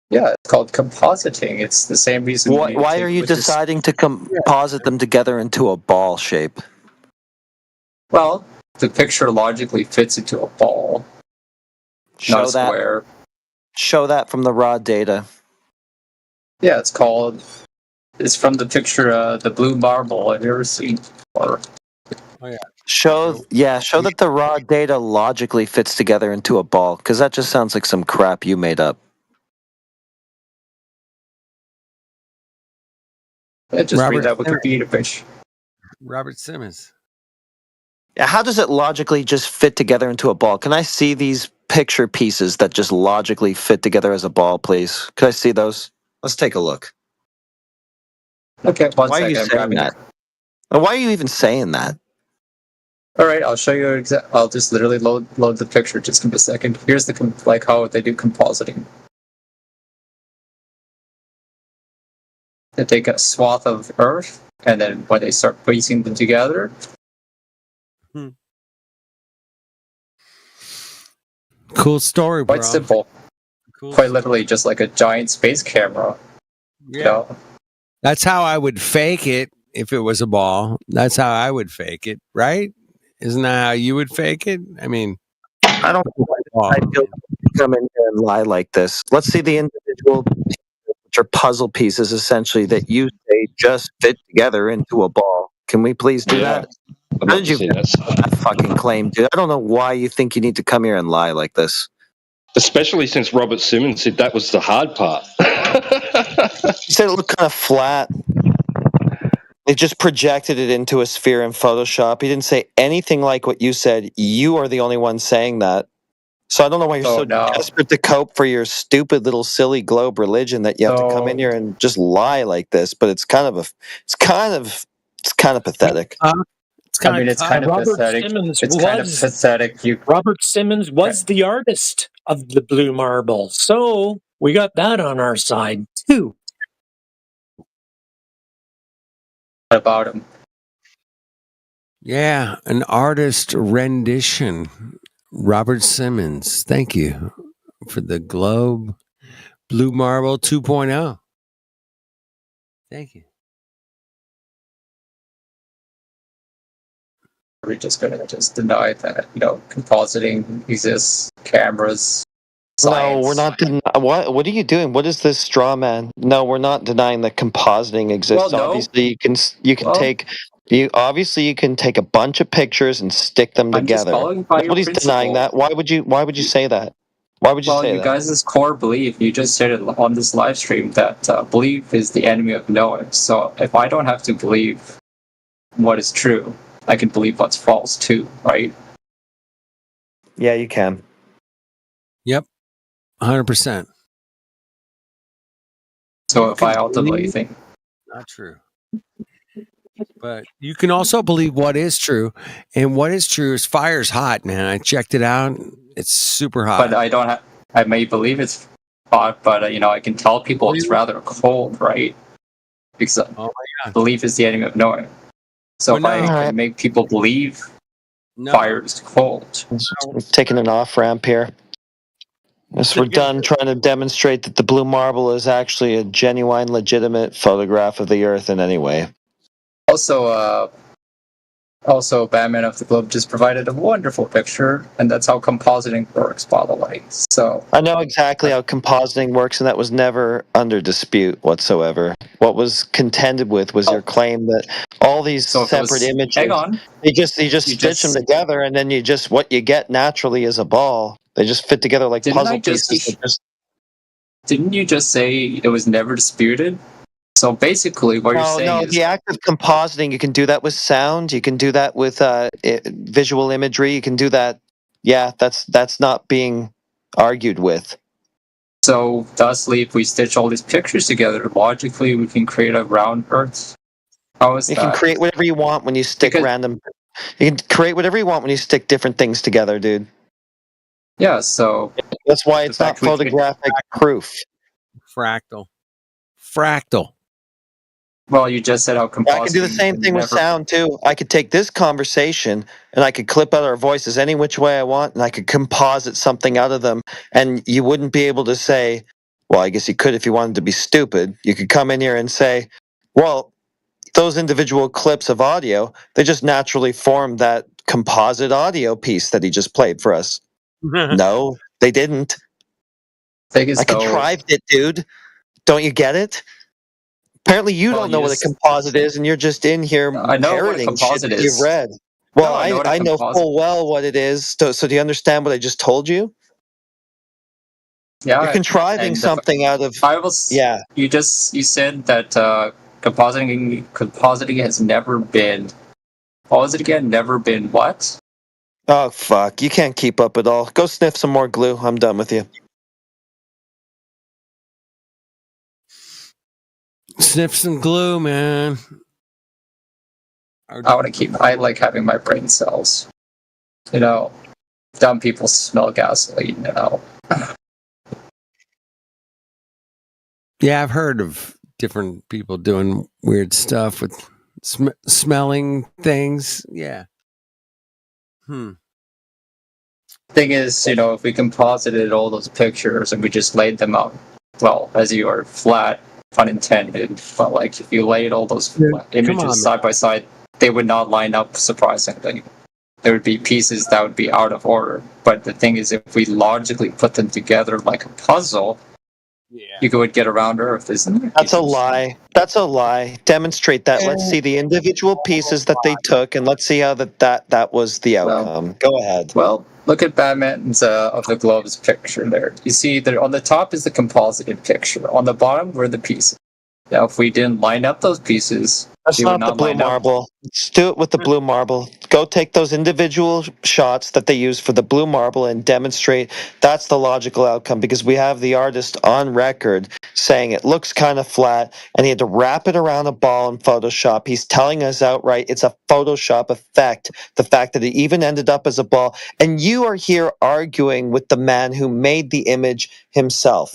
[SPEAKER 7] Yeah, it's called compositing. It's the same reason.
[SPEAKER 12] Why are you deciding to composite them together into a ball shape?
[SPEAKER 7] Well, the picture logically fits into a ball, not a square.
[SPEAKER 12] Show that from the raw data.
[SPEAKER 7] Yeah, it's from the picture, the blue marble. Have you ever seen before?
[SPEAKER 14] Oh yeah.
[SPEAKER 12] Show that the raw data logically fits together into a ball, because that just sounds like some crap you made up.
[SPEAKER 7] Yeah, just read that Wikipedia page.
[SPEAKER 14] Robert Simmons.
[SPEAKER 12] Yeah, how does it logically just fit together into a ball? Can I see these picture pieces that just logically fit together as a ball, please? Could I see those? Let's take a look.
[SPEAKER 7] Okay,
[SPEAKER 12] why are you saying that? Why are you even saying that?
[SPEAKER 7] All right, I'll show you. I'll just literally load the picture. Just give me a second. Here's how they do compositing. They take a swath of Earth, and then when they start piecing them together.
[SPEAKER 14] Cool story, bro.
[SPEAKER 7] Quite simple. Quite literally, just like a giant space camera.
[SPEAKER 14] Yeah.
[SPEAKER 7] You know?
[SPEAKER 14] That's how I would fake it if it was a ball. That's how I would fake it, right? Isn't that how you would fake it? I mean,
[SPEAKER 12] I don't know why I feel come in here and lie like this. Let's see the individual are puzzle pieces essentially that you say just fit together into a ball. Can we please do
[SPEAKER 13] Yeah.
[SPEAKER 12] that?
[SPEAKER 13] I'd
[SPEAKER 12] How
[SPEAKER 13] love
[SPEAKER 12] did
[SPEAKER 13] to
[SPEAKER 12] you
[SPEAKER 13] see
[SPEAKER 12] get
[SPEAKER 13] that.
[SPEAKER 12] that fucking claim, dude? I don't know why you think you need to come here and lie like this.
[SPEAKER 13] Especially since Robert Simmons said that was the hard part.
[SPEAKER 12] He said it looked kind of flat. They just projected it into a sphere in Photoshop. He didn't say anything like what you said. You are the only one saying that. So I don't know why you're so desperate to cope for your stupid little silly globe religion that you have to come in here and just lie like this. But it's kind of pathetic.
[SPEAKER 14] It's kind
[SPEAKER 5] it's kind of
[SPEAKER 6] Robert
[SPEAKER 5] pathetic.
[SPEAKER 6] Simmons
[SPEAKER 5] It's kind of
[SPEAKER 6] was-
[SPEAKER 5] pathetic.
[SPEAKER 6] Robert Simmons was the artist of the blue marble, so we got that on our side too.
[SPEAKER 5] About him.
[SPEAKER 14] Yeah, an artist rendition. Robert Simmons. Thank you for the Globe Blue Marble 2.0. Thank you.
[SPEAKER 7] We're just gonna just deny that, compositing exists, cameras, science.
[SPEAKER 12] No, we're not. What are you doing? What is this straw man? No, we're not denying that compositing exists.
[SPEAKER 7] Well, no.
[SPEAKER 12] Obviously, you can take a bunch of pictures and stick them
[SPEAKER 7] I'm just
[SPEAKER 12] together.
[SPEAKER 7] following by your
[SPEAKER 12] Nobody's denying
[SPEAKER 7] principle.
[SPEAKER 12] that. Why would you say that? Why would you say
[SPEAKER 7] you
[SPEAKER 12] that?
[SPEAKER 7] guys' core belief, you just said it on this live stream, that belief is the enemy of knowing. So if I don't have to believe what is true, I can believe what's false too, right?
[SPEAKER 12] Yeah, you can.
[SPEAKER 14] Yep. 100%.
[SPEAKER 7] So if I ultimately think
[SPEAKER 14] not true. But you can also believe what is true. And what is true is fire's hot, man. I checked it out. It's super hot.
[SPEAKER 7] but I may believe it's hot, but I can tell people it's rather cold, right? Because belief is the enemy of knowing. So if I can make people believe fire is cold.
[SPEAKER 12] We're taking an off ramp here. Yes, we're done trying to demonstrate that the blue marble is actually a genuine, legitimate photograph of the Earth in any way.
[SPEAKER 7] Also, Batman of the Globe just provided a wonderful picture, and that's how compositing works, by the way. So
[SPEAKER 12] I know exactly how compositing works, and that was never under dispute whatsoever. What was contended with was your claim that all these separate images,
[SPEAKER 7] hang on.
[SPEAKER 12] you just stitch them together, and then what you get naturally is a ball. They just fit together like puzzle pieces.
[SPEAKER 7] Didn't you just say it was never disputed? So basically, what you're saying is
[SPEAKER 12] the act of compositing. You can do that with sound. You can do that with visual imagery. You can do that. Yeah, that's not being argued with.
[SPEAKER 7] So, thusly, if we stitch all these pictures together, logically, we can create a round Earth. How is that?
[SPEAKER 12] You can create whatever you want when you stick random. You can create whatever you want when you stick different things together, dude.
[SPEAKER 7] Yeah, so
[SPEAKER 12] that's why it's not photographic proof.
[SPEAKER 14] Fractal.
[SPEAKER 7] Well, you just said how compositing.
[SPEAKER 12] I can do the same thing with sound too. I could take this conversation and I could clip out our voices any which way I want, and I could composite something out of them, and you wouldn't be able to say, well, I guess you could if you wanted to be stupid. You could come in here and say, well, those individual clips of audio, they just naturally form that composite audio piece that he just played for us. No, they didn't. I contrived it, dude. Don't you get it? Apparently, you don't know what a composite is, and you're just in here parroting shit that you've read. Well, I know full well what it is. So do you understand what I just told you?
[SPEAKER 7] Yeah,
[SPEAKER 12] you're contriving something out of.
[SPEAKER 7] Yeah. You said that compositing has never been. What was it again? Never been what?
[SPEAKER 12] Oh fuck! You can't keep up at all. Go sniff some more glue. I'm done with you.
[SPEAKER 14] Sniff some glue, man.
[SPEAKER 7] I like having my brain cells. Dumb people smell gasoline,
[SPEAKER 14] Yeah, I've heard of different people doing weird stuff with smelling things. Yeah.
[SPEAKER 7] Thing is, if we composited all those pictures and we just laid them out, well, as you are flat, pun intended, but like if you laid all those images side by side, they would not line up, surprisingly. There would be pieces that would be out of order. But the thing is, if we logically put them together like a puzzle, you would get around Earth, isn't it?
[SPEAKER 12] That's a lie. That's a lie. Demonstrate that. Let's see the individual pieces that they took, and let's see how that was the outcome. Go ahead.
[SPEAKER 7] Well, look at Batman's of the globe's picture there. You see that on the top is the composited picture. On the bottom were the pieces. Now, if we didn't line up those pieces,
[SPEAKER 12] That's
[SPEAKER 7] they would
[SPEAKER 12] not the blue
[SPEAKER 7] line up.
[SPEAKER 12] marble. Let's do it with the blue marble. Go take those individual shots that they use for the blue marble and demonstrate that's the logical outcome, because we have the artist on record saying it looks kind of flat and he had to wrap it around a ball in Photoshop. He's telling us outright it's a Photoshop effect, the fact that it even ended up as a ball. And you are here arguing with the man who made the image himself.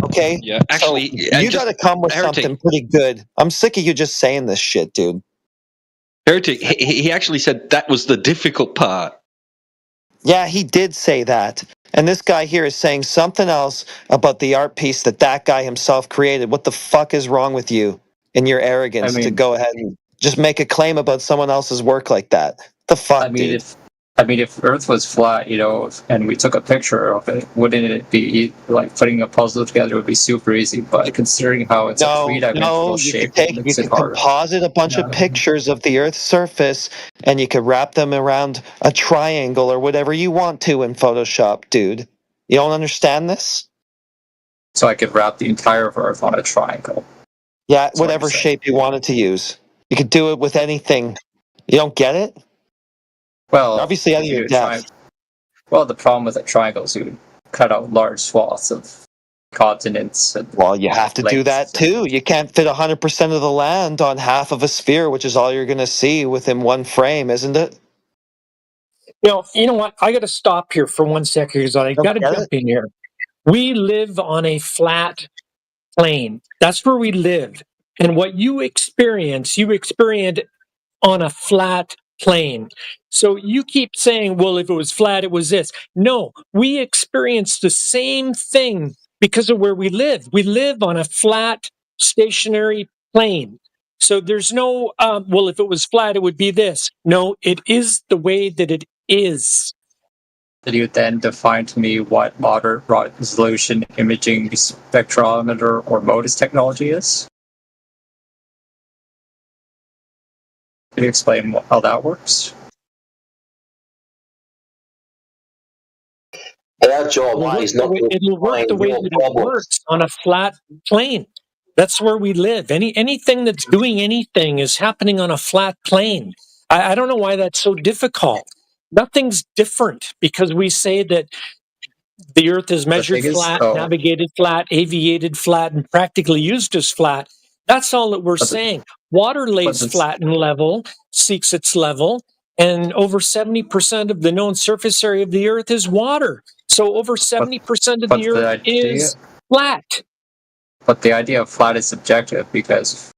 [SPEAKER 12] Okay?
[SPEAKER 13] Yeah, actually,
[SPEAKER 12] so you got to come with something pretty good. I'm sick of you just saying this shit, dude.
[SPEAKER 13] Heretic, he actually said that was the difficult part.
[SPEAKER 12] Yeah, he did say that. And this guy here is saying something else about the art piece that guy himself created. What the fuck is wrong with you and your arrogance to go ahead and just make a claim about someone else's work like that? The fuck, dude?
[SPEAKER 7] If Earth was flat, and we took a picture of it, wouldn't it be like putting a puzzle together would be super easy? But considering how it's a three-dimensional shape, it makes it harder.
[SPEAKER 12] Composite a bunch of pictures of the Earth's surface, and you could wrap them around a triangle or whatever you want to in Photoshop, dude. You don't understand this?
[SPEAKER 7] So I could wrap the entire Earth on a triangle.
[SPEAKER 12] Yeah, whatever shape you wanted to use. You could do it with anything. You don't get it?
[SPEAKER 7] Well,
[SPEAKER 12] obviously, out of your depth.
[SPEAKER 7] Well, the problem with a triangle is you would cut out large swaths of continents.
[SPEAKER 12] Well, you have to do that too. You can't fit 100% of the land on half of a sphere, which is all you're going to see within one frame, isn't it?
[SPEAKER 6] You know what? I got to stop here for 1 second because I got to jump in here. We live on a flat plane. That's where we live. And what you experience on a flat plane. So you keep saying, well, if it was flat, it was this. No, we experience the same thing because of where we live. We live on a flat, stationary plane. So there's no, well, if it was flat, it would be this. No, it is the way that it is.
[SPEAKER 7] Did you then define to me what moderate resolution imaging spectrometer or MODIS technology is? Can you explain how that works?
[SPEAKER 4] Our job is not to
[SPEAKER 6] it'll work the way that it works on a flat plane. That's where we live. Anything that's doing anything is happening on a flat plane. I don't know why that's so difficult. Nothing's different because we say that the Earth is measured flat, navigated flat, aviated flat, and practically used as flat. That's all that we're saying. Water lays flat and level, seeks its level, and over 70% of the known surface area of the Earth is water. So over 70% of the Earth is flat.
[SPEAKER 7] But the idea of flat is subjective because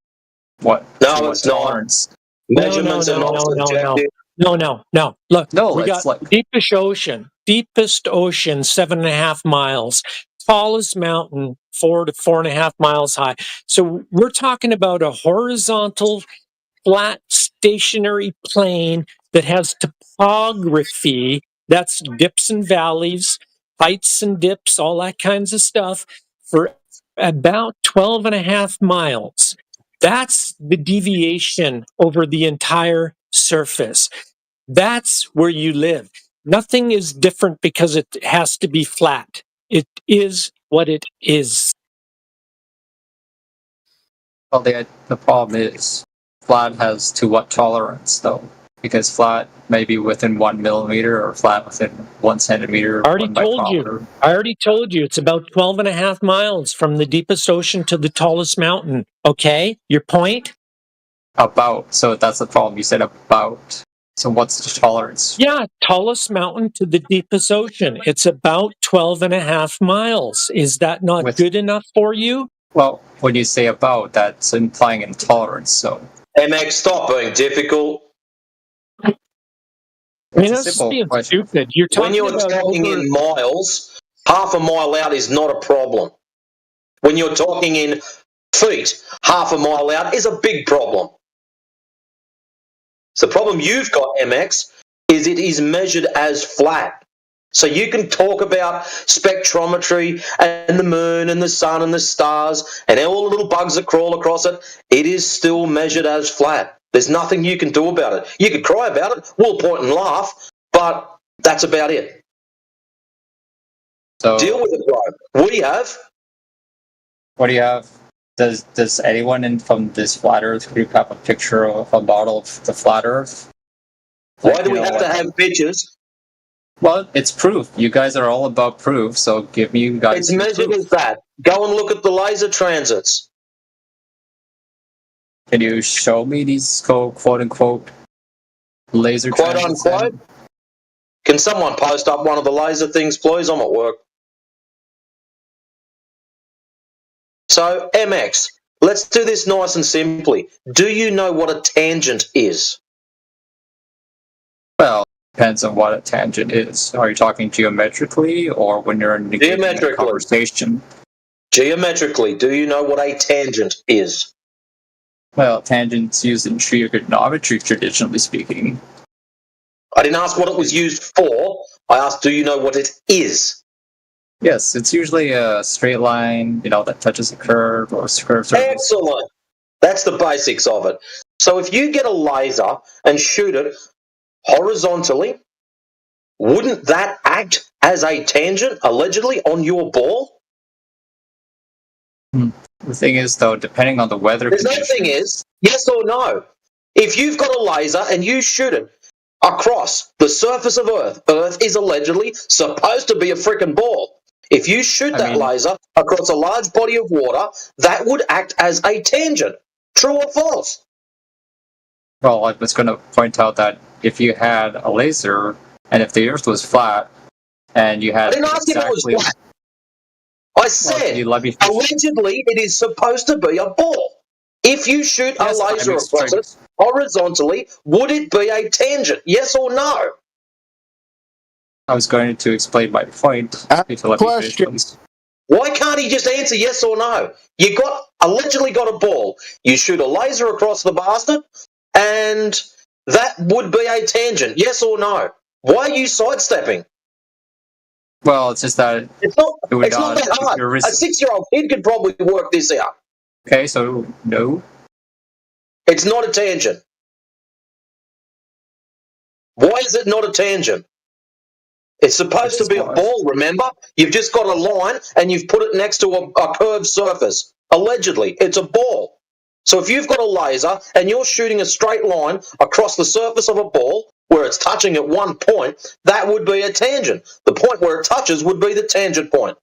[SPEAKER 7] what?
[SPEAKER 4] No, it's not. Measurements are not subjective.
[SPEAKER 6] No. Look, we got deepest ocean, 7.5 miles. Tallest mountain, 4 to 4.5 miles high. So we're talking about a horizontal, flat, stationary plane that has topography. That's dips and valleys, heights and dips, all that kinds of stuff for about 12.5 miles. That's the deviation over the entire surface. That's where you live. Nothing is different because it has to be flat. It is what it is.
[SPEAKER 7] Well, the problem is flat has to what tolerance, though? Because flat may be within 1 millimeter or flat within 1 centimeter.
[SPEAKER 6] I already told you it's about 12.5 miles from the deepest ocean to the tallest mountain. Okay? Your point?
[SPEAKER 7] About. So that's the problem. You said about. So what's the tolerance?
[SPEAKER 6] Yeah, tallest mountain to the deepest ocean. It's about 12.5 miles. Is that not good enough for you?
[SPEAKER 7] Well, when you say about, that's implying intolerance. So
[SPEAKER 4] MX, stop being difficult.
[SPEAKER 6] I mean, that's being stupid.
[SPEAKER 4] When you're talking in miles, half a mile out is not a problem. When you're talking in feet, half a mile out is a big problem. So the problem you've got, MX, is it is measured as flat. So you can talk about spectrometry and the moon and the sun and the stars and all the little bugs that crawl across it. It is still measured as flat. There's nothing you can do about it. You could cry about it, we'll point and laugh, but that's about it.
[SPEAKER 7] So
[SPEAKER 4] deal with it, bro. We have.
[SPEAKER 7] What do you have? Does anyone from this flat Earth group have a picture of a model of the flat Earth?
[SPEAKER 4] Why do we have to have pictures?
[SPEAKER 7] Well, it's proof. You guys are all about proof, so give me you guys.
[SPEAKER 4] It's measured as that. Go and look at the laser transits.
[SPEAKER 7] Can you show me these quote unquote laser
[SPEAKER 4] quote
[SPEAKER 7] transits?
[SPEAKER 4] Unquote. Can someone post up one of the laser things, please? I'm at work. So, MX, let's do this nice and simply. Do you know what a tangent is?
[SPEAKER 7] Well, depends on what a tangent is. Are you talking geometrically or when you're engaging in a conversation?
[SPEAKER 4] Geometrically, do you know what a tangent is?
[SPEAKER 7] Well, tangents used in trigonometry, traditionally speaking.
[SPEAKER 4] I didn't ask what it was used for. I asked, do you know what it is?
[SPEAKER 7] Yes, it's usually a straight line, that touches a curve or a curve.
[SPEAKER 4] Excellent. That's the basics of it. So if you get a laser and shoot it horizontally, wouldn't that act as a tangent, allegedly, on your ball?
[SPEAKER 7] The thing is, though, depending on the weather
[SPEAKER 4] conditions... no thing is, yes or no. If you've got a laser and you shoot it across the surface of Earth, Earth is allegedly supposed to be a freaking ball. If you shoot that laser across a large body of water, that would act as a tangent. True or false?
[SPEAKER 7] Well, I was going to point out that if you had a laser, and if the Earth was flat, and you had...
[SPEAKER 4] I didn't ask if it was flat. I said, allegedly, it is supposed to be a ball. If you shoot a laser across it horizontally, would it be a tangent? Yes or no?
[SPEAKER 7] I was going to explain my point.
[SPEAKER 4] Question. Why can't he just answer yes or no? You allegedly got a ball. You shoot a laser across the bastard, and that would be a tangent. Yes or no? Why are you sidestepping?
[SPEAKER 7] Well, it's just that
[SPEAKER 4] it's not that hard. A 6-year-old kid could probably work this out.
[SPEAKER 7] Okay, so no.
[SPEAKER 4] It's not a tangent. Why is it not a tangent? It's supposed to be a ball, remember? You've just got a line and you've put it next to a curved surface. Allegedly, it's a ball. So if you've got a laser and you're shooting a straight line across the surface of a ball where it's touching at one point, that would be a tangent. The point where it touches would be the tangent point.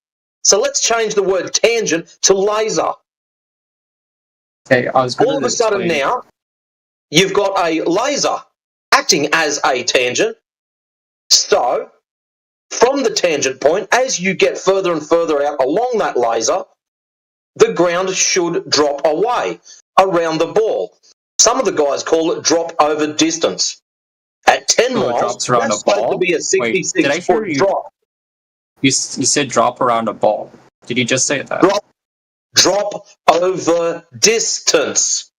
[SPEAKER 4] So let's change the word tangent to laser.
[SPEAKER 7] Okay,
[SPEAKER 4] all of a sudden now, you've got a laser acting as a tangent. So, from the tangent point, as you get further and further out along that laser, the ground should drop away around the ball. Some of the guys call it drop over distance. At 10 miles,
[SPEAKER 7] that's supposed
[SPEAKER 4] to be a 66-foot drop.
[SPEAKER 7] You said drop around a ball. Did you just say that?
[SPEAKER 4] Drop over distance.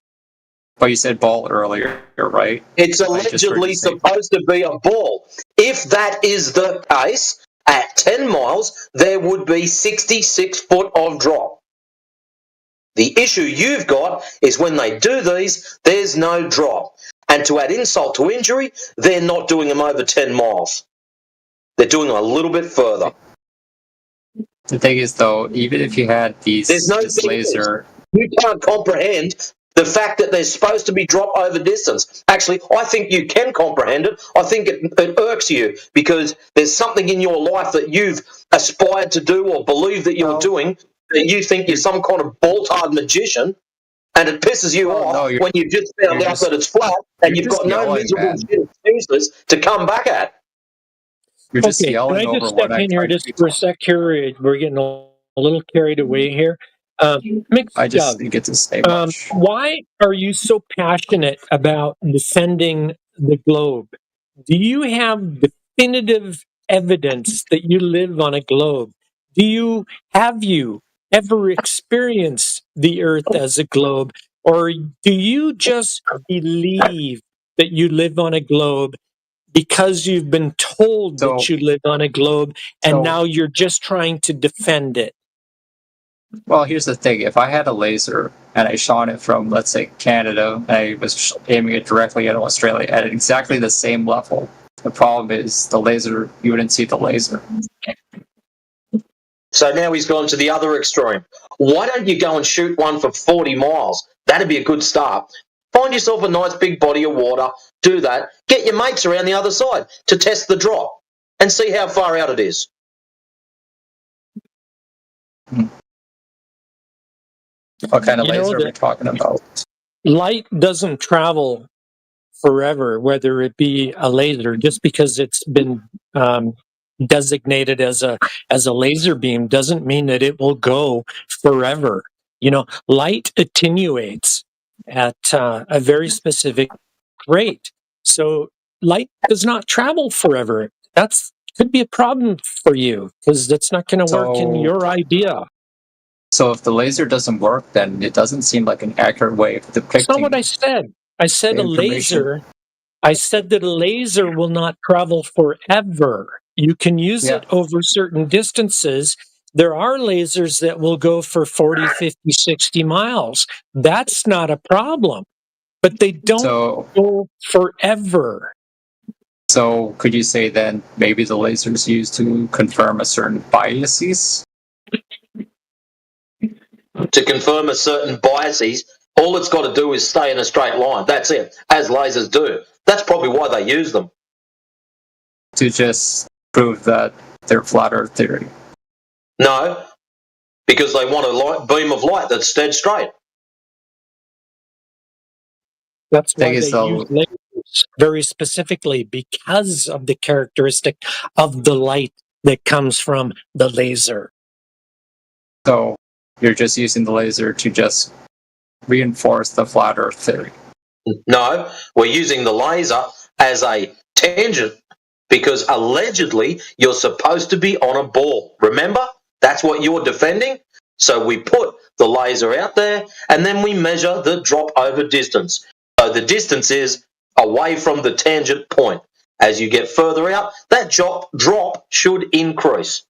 [SPEAKER 7] But you said ball earlier, right?
[SPEAKER 4] It's allegedly supposed to be a ball. If that is the case, at 10 miles, there would be 66 foot of drop. The issue you've got is when they do these, there's no drop. And to add insult to injury, they're not doing them over 10 miles. They're doing them a little bit further.
[SPEAKER 7] The thing is, though, even if you had this laser...
[SPEAKER 4] You can't comprehend the fact that they're supposed to be drop over distance. Actually, I think you can comprehend it. I think it irks you because there's something in your life that you've aspired to do or believe that you're doing that you think you're some kind of ball-tied magician, and it pisses you off when you've just found out that it's flat and you've got no miserable excuses to come back at.
[SPEAKER 7] You're just
[SPEAKER 6] okay,
[SPEAKER 7] yelling
[SPEAKER 6] can I just
[SPEAKER 7] over
[SPEAKER 6] step in here just for a sec here? We're getting a little carried away here.
[SPEAKER 7] I just didn't get to say much.
[SPEAKER 6] Why are you so passionate about descending the globe? Do you have definitive evidence that you live on a globe? Have you ever experienced the Earth as a globe? Or do you just believe that you live on a globe because you've been told that you live on a globe, and now you're just trying to defend it.
[SPEAKER 7] Well, here's the thing. If I had a laser and I shot it from, let's say, Canada, and I was aiming it directly at Australia at exactly the same level, the problem is the laser, you wouldn't see the laser.
[SPEAKER 4] So now he's gone to the other extreme. Why don't you go and shoot one for 40 miles? That'd be a good start. Find yourself a nice big body of water, do that, get your mates around the other side to test the drop and see how far out it is.
[SPEAKER 7] What kind of laser are we talking about?
[SPEAKER 6] Light doesn't travel forever, whether it be a laser, just because it's been designated as a laser beam doesn't mean that it will go forever. Light attenuates at a very specific rate. So light does not travel forever. That's could be a problem for you because that's not going to work in your idea.
[SPEAKER 7] So if the laser doesn't work, then it doesn't seem like an accurate way of depicting.
[SPEAKER 6] That's not what I said. I said a laser. I said that a laser will not travel forever. You can use it over certain distances. There are lasers that will go for 40, 50, 60 miles. That's not a problem. But they don't go forever.
[SPEAKER 7] So could you say then maybe the laser is used to confirm a certain biases?
[SPEAKER 4] To confirm a certain biases, all it's got to do is stay in a straight line. That's it, as lasers do. That's probably why they use them.
[SPEAKER 7] To just prove that they're flat Earth theory?
[SPEAKER 4] No, because they want a beam of light that's dead straight.
[SPEAKER 6] That's why they use lasers very specifically, because of the characteristic of the light that comes from the laser.
[SPEAKER 7] So you're just using the laser to just reinforce the flat Earth theory?
[SPEAKER 4] No, we're using the laser as a tangent because allegedly you're supposed to be on a ball. Remember? That's what you're defending. So we put the laser out there and then we measure the drop over distance. So the distance is away from the tangent point. As you get further out, that drop should increase.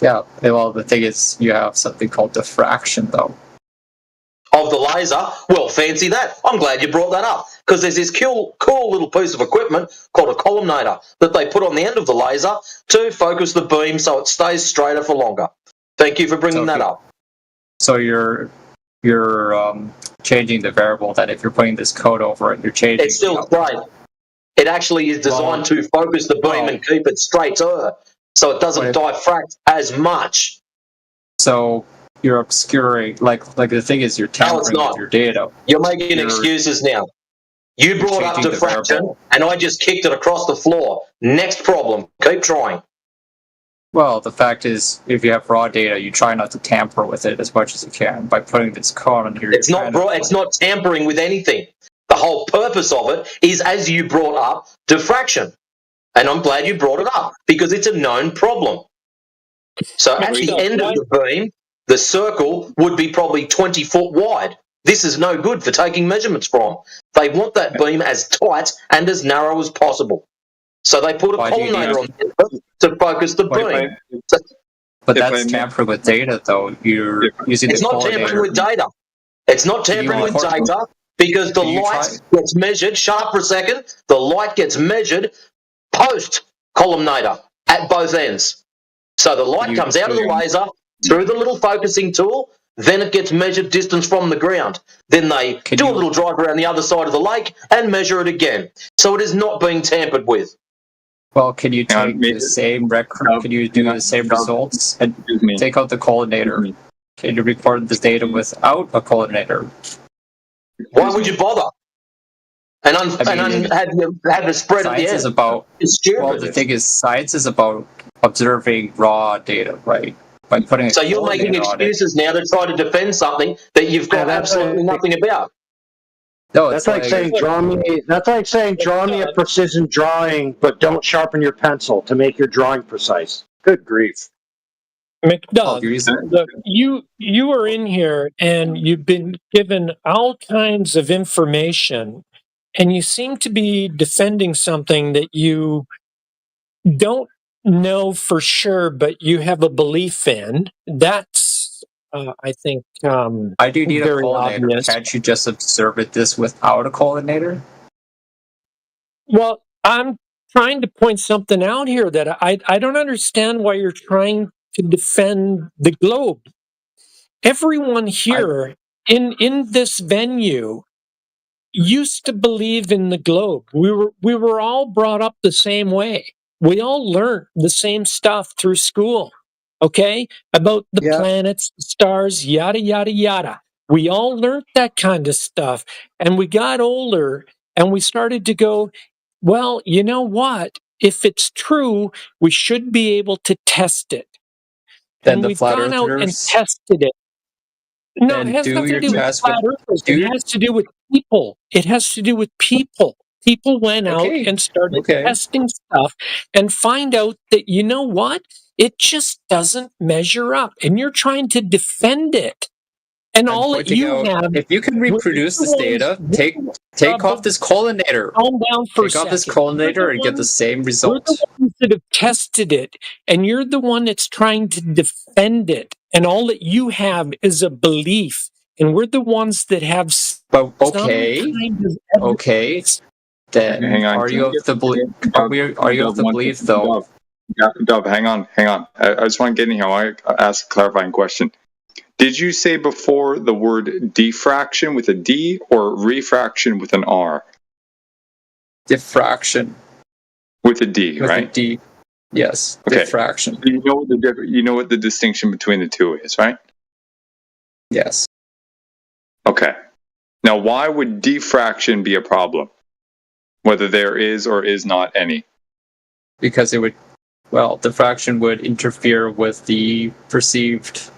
[SPEAKER 7] Yeah, well, the thing is, you have something called diffraction, though.
[SPEAKER 4] Of the laser? Well, fancy that. I'm glad you brought that up, because there's this cool little piece of equipment called a collimator that they put on the end of the laser to focus the beam so it stays straighter for longer. Thank you for bringing that up.
[SPEAKER 7] So you're changing the variable that if you're putting this code over it, you're changing.
[SPEAKER 4] It's still straight. It actually is designed to focus the beam and keep it straighter, so it doesn't diffract as much.
[SPEAKER 7] So you're obscuring, like the thing is, you're tampering with your data.
[SPEAKER 4] You're making excuses now. You brought up diffraction, and I just kicked it across the floor. Next problem. Keep trying.
[SPEAKER 7] Well, the fact is, if you have raw data, you try not to tamper with it as much as you can by putting this code on here.
[SPEAKER 4] It's not tampering with anything. The whole purpose of it is, as you brought up, diffraction. And I'm glad you brought it up, because it's a known problem. So at the end of the beam, the circle would be probably 20 foot wide. This is no good for taking measurements from. They want that beam as tight and as narrow as possible. So they put a collimator on it to focus the beam.
[SPEAKER 7] But that's tampering with data, though. You're using
[SPEAKER 4] It's not tampering with data. It's not tampering with data because the light gets measured. Shut up for a second. The light gets measured post collimator at both ends. So the light comes out of the laser through the little focusing tool. Then it gets measured distance from the ground. Then they do a little drive around the other side of the lake and measure it again. So it is not being tampered with.
[SPEAKER 7] Well, can you take the same record? Can you do the same results and take out the collimator? Can you record the data without a collimator?
[SPEAKER 4] Why would you bother? And have the spread of the
[SPEAKER 7] end. Well, the thing is, science is about observing raw data, right? By putting.
[SPEAKER 4] So you're making excuses now to try to defend something that you've got absolutely nothing about.
[SPEAKER 7] No,
[SPEAKER 26] that's like saying draw me a precision drawing, but don't sharpen your pencil to make your drawing precise. Good grief.
[SPEAKER 6] McDuck, look, you are in here and you've been given all kinds of information, and you seem to be defending something that you don't know for sure, but you have a belief in. That's, I think,
[SPEAKER 7] I do need a
[SPEAKER 6] very
[SPEAKER 7] collinator.
[SPEAKER 6] obvious.
[SPEAKER 7] Can't you just observe it this without a collinator?
[SPEAKER 6] Well, I'm trying to point something out here that I don't understand why you're trying to defend the globe. Everyone here in this venue used to believe in the globe. We were all brought up the same way. We all learned the same stuff through school. Okay? About the planets, the stars, yada yada yada. We all learned that kind of stuff. And we got older and we started to go, well, you know what? If it's true, we should be able to test it.
[SPEAKER 7] Then
[SPEAKER 6] And
[SPEAKER 7] the
[SPEAKER 6] we've
[SPEAKER 7] flat
[SPEAKER 6] gone out and
[SPEAKER 7] earthers
[SPEAKER 6] tested it. No, it
[SPEAKER 7] then
[SPEAKER 6] has
[SPEAKER 7] do
[SPEAKER 6] nothing to
[SPEAKER 7] your
[SPEAKER 6] do with
[SPEAKER 7] test
[SPEAKER 6] flat
[SPEAKER 7] with
[SPEAKER 6] earthers. It has to do with people. It has to do with people. People went out and started testing stuff and find out that, you know what? It just doesn't measure up. And you're trying to defend it. And
[SPEAKER 7] I'm
[SPEAKER 6] all that
[SPEAKER 7] pointing
[SPEAKER 6] you
[SPEAKER 7] out,
[SPEAKER 6] have.
[SPEAKER 7] if you can reproduce this data, take off this collinator.
[SPEAKER 6] Calm down for a
[SPEAKER 7] Take off this
[SPEAKER 6] second.
[SPEAKER 7] collinator and get the same
[SPEAKER 6] We're
[SPEAKER 7] result.
[SPEAKER 6] the ones that have tested it, and you're the one that's trying to defend it. And all that you have is a belief, and we're the ones that have
[SPEAKER 7] But
[SPEAKER 6] some kind of evidence.
[SPEAKER 7] Then
[SPEAKER 19] hang on.
[SPEAKER 7] are you of the belief? Are you of the belief though?
[SPEAKER 19] Dub, hang on. I just want to get in here. I want to ask a clarifying question. Did you say before the word diffraction with a D or refraction with an R?
[SPEAKER 7] Diffraction.
[SPEAKER 19] With a D,
[SPEAKER 7] With
[SPEAKER 19] right?
[SPEAKER 7] a D. Yes.
[SPEAKER 19] Okay.
[SPEAKER 7] Diffraction.
[SPEAKER 19] You know what the distinction between the two is, right?
[SPEAKER 7] Yes.
[SPEAKER 19] Okay. Now, why would diffraction be a problem? Whether there is or is not any?
[SPEAKER 7] Because it would, well, diffraction would interfere with the perceived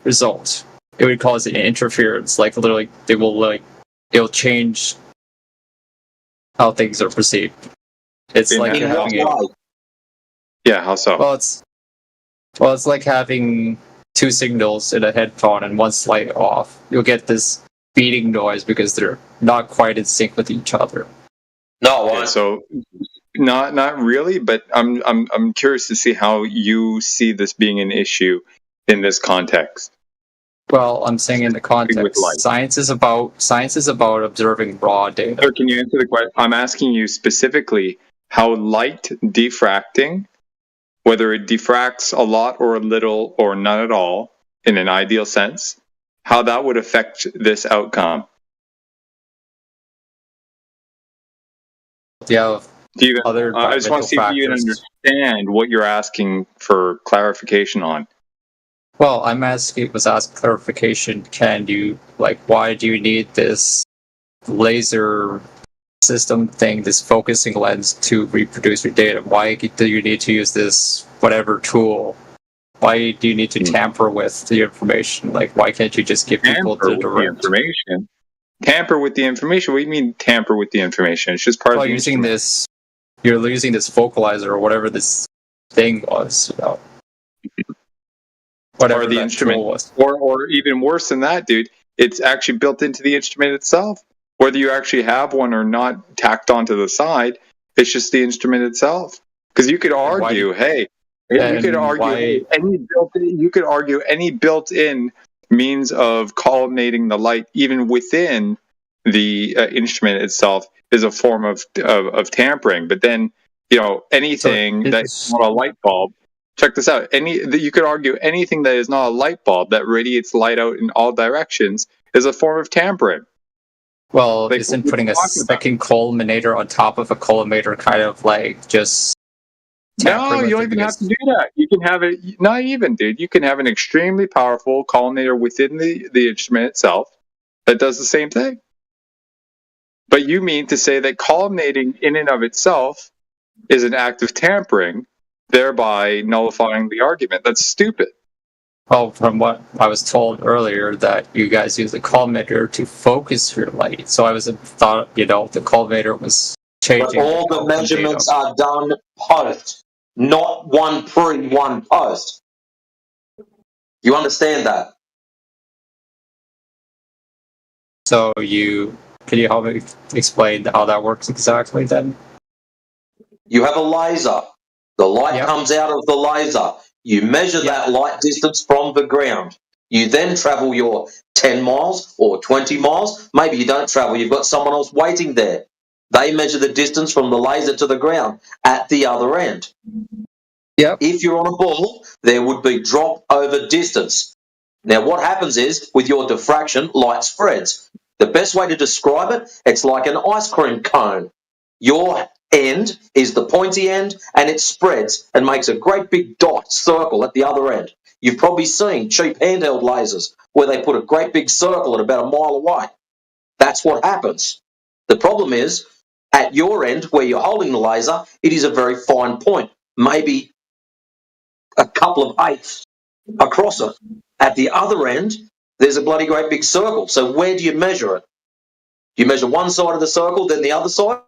[SPEAKER 7] result. It would cause an interference, like literally, it'll change how things are perceived. It's
[SPEAKER 19] In
[SPEAKER 7] like
[SPEAKER 19] what
[SPEAKER 7] having
[SPEAKER 19] way? Yeah, how so?
[SPEAKER 7] Well, it's like having two signals in a headphone and one slight off. You'll get this beating noise because they're not quite in sync with each other.
[SPEAKER 4] No,
[SPEAKER 19] okay, so not really, but I'm curious to see how you see this being an issue in this context.
[SPEAKER 7] Well, I'm saying in the context, science is about observing raw data.
[SPEAKER 19] Sir, can you answer the question? I'm asking you specifically how light diffracting, whether it diffracts a lot or a little or none at all, in an ideal sense, how that would affect this outcome.
[SPEAKER 7] Yeah.
[SPEAKER 19] I just want to see if you can understand what you're asking for clarification on.
[SPEAKER 7] Well, was asking clarification. Why do you need this laser system thing, this focusing lens to reproduce your data? Why do you need to use this whatever tool? Why do you need to tamper with the information? Why can't you just give people the direct
[SPEAKER 19] information? Tamper with the information? What do you mean tamper with the information? It's just part of the
[SPEAKER 7] using this. You're using this focalizer or whatever this thing was. Whatever
[SPEAKER 19] the instrument was. Or even worse than that, dude, it's actually built into the instrument itself. Whether you actually have one or not tacked onto the side, it's just the instrument itself. Because you could argue, you could argue any built-in means of collimating the light, even within the instrument itself, is a form of tampering. But then, anything that's not a light bulb. Check this out. You could argue anything that is not a light bulb that radiates light out in all directions is a form of tampering.
[SPEAKER 7] Well, isn't putting a second collimator on top of a collimator kind of just
[SPEAKER 19] No, you don't even have to do that. You can have it, not even, dude. You can have an extremely powerful collimator within the instrument itself that does the same thing. But you mean to say that collimating in and of itself is an act of tampering, thereby nullifying the argument? That's stupid.
[SPEAKER 7] Well, from what I was told earlier, that you guys use a collimator to focus your light. So I thought, the collimator was changing.
[SPEAKER 4] But all the measurements are done post, not one pre, one post. You understand that?
[SPEAKER 7] So you Can you help me explain how that works exactly then?
[SPEAKER 4] You have a laser. The light comes out of the laser. You measure that light distance from the ground. You then travel your 10 miles or 20 miles. Maybe you don't travel, you've got someone else waiting there. They measure the distance from the laser to the ground at the other end.
[SPEAKER 7] Yep.
[SPEAKER 4] If you're on a ball, there would be drop over distance. Now, what happens is, with your diffraction, light spreads. The best way to describe it, it's like an ice cream cone. Your end is the pointy end, and it spreads and makes a great big dot circle at the other end. You've probably seen cheap handheld lasers where they put a great big circle at about a mile away. That's what happens. The problem is, at your end, where you're holding the laser, it is a very fine point, maybe a couple of eighths across it. At the other end, there's a bloody great big circle. So where do you measure it? Do you measure one side of the circle, then the other side?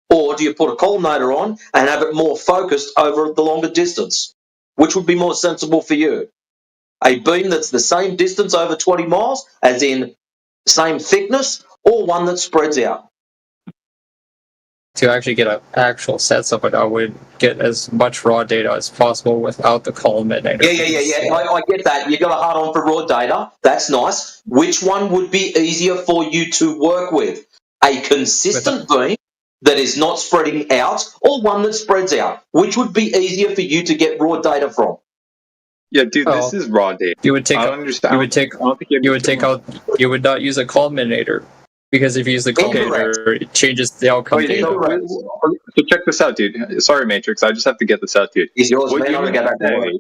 [SPEAKER 4] Or do you put a collimator on and have it more focused over the longer distance? Which would be more sensible for you? A beam that's the same distance over 20 miles, as in same thickness, or one that spreads out?
[SPEAKER 7] To actually get an actual sense of it, I would get as much raw data as possible without the collimator.
[SPEAKER 4] Yeah. I get that. You got a hard on for raw data. That's nice. Which one would be easier for you to work with? A consistent beam that is not spreading out, or one that spreads out? Which would be easier for you to get raw data from?
[SPEAKER 19] Yeah, dude, this is raw data.
[SPEAKER 7] You would take
[SPEAKER 19] I
[SPEAKER 7] out.
[SPEAKER 19] don't understand.
[SPEAKER 7] You would take. You would take out. You would not use a culminator because if you use the culminator, it changes the outcome
[SPEAKER 19] Wait,
[SPEAKER 7] data.
[SPEAKER 19] so check this out, dude. Sorry, Matrix. I just have to get this out, dude.
[SPEAKER 4] Is yours,
[SPEAKER 19] What
[SPEAKER 4] man?
[SPEAKER 19] you
[SPEAKER 4] I'm
[SPEAKER 19] mean
[SPEAKER 4] gonna go back to
[SPEAKER 19] to
[SPEAKER 4] work.
[SPEAKER 19] say?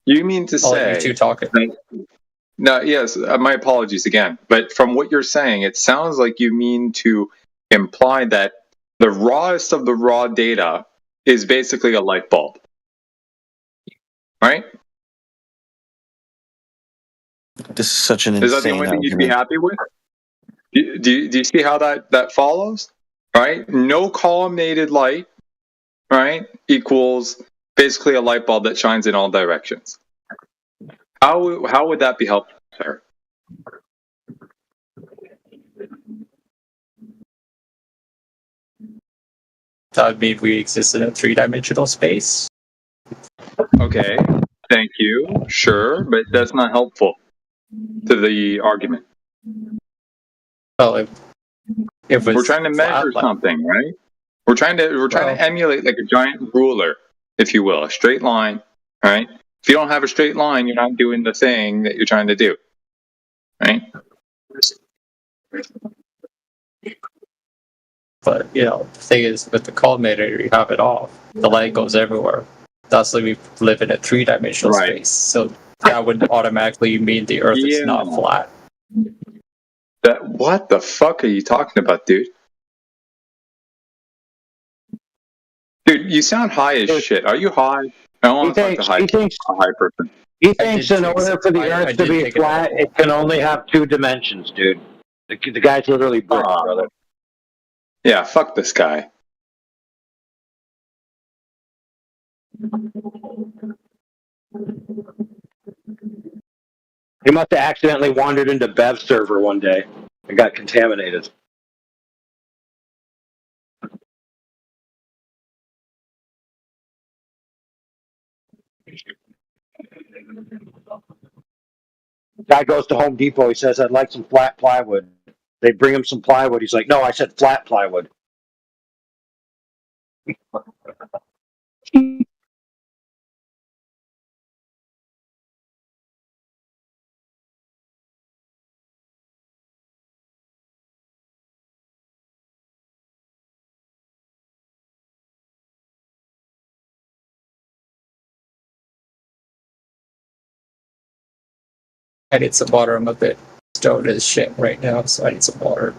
[SPEAKER 19] You mean to
[SPEAKER 7] I'll let
[SPEAKER 19] say?
[SPEAKER 7] you two talking.
[SPEAKER 19] No, yes. My apologies again. But from what you're saying, it sounds like you mean to imply that the rawest of the raw data is basically a light bulb, right?
[SPEAKER 12] This is such an
[SPEAKER 19] Is that the
[SPEAKER 12] insane
[SPEAKER 19] only thing you'd be
[SPEAKER 12] argument.
[SPEAKER 19] happy with? Do you see how that follows? Right? No collimated light, right, equals basically a light bulb that shines in all directions. How would that be helpful, sir?
[SPEAKER 7] That would mean we exist in a three-dimensional space.
[SPEAKER 19] Okay, thank you. Sure, but that's not helpful to the argument.
[SPEAKER 7] Well, if
[SPEAKER 19] We're trying to measure something, right? We're trying to emulate like a giant ruler, if you will, a straight line, right? If you don't have a straight line, you're not doing the thing that you're trying to do, right?
[SPEAKER 7] But the thing is, with the collimator, you have it off. The light goes everywhere. Thus, we live in a three-dimensional space. So that would automatically mean the Earth is not flat.
[SPEAKER 19] What the fuck are you talking about, dude? Dude, you sound high as shit. Are you high? I don't want to talk to a high person.
[SPEAKER 26] He thinks in order for the Earth to be flat, it can only have two dimensions, dude. The guy's literally brick, brother.
[SPEAKER 19] Yeah, fuck this guy.
[SPEAKER 26] He must have accidentally wandered into Bev's server one day and got contaminated. Guy goes to Home Depot. He says, "I'd like some flat plywood." They bring him some plywood. He's like, "No, I said flat plywood."
[SPEAKER 7] I need some water. I'm a bit stoned as shit right now, so I need some water.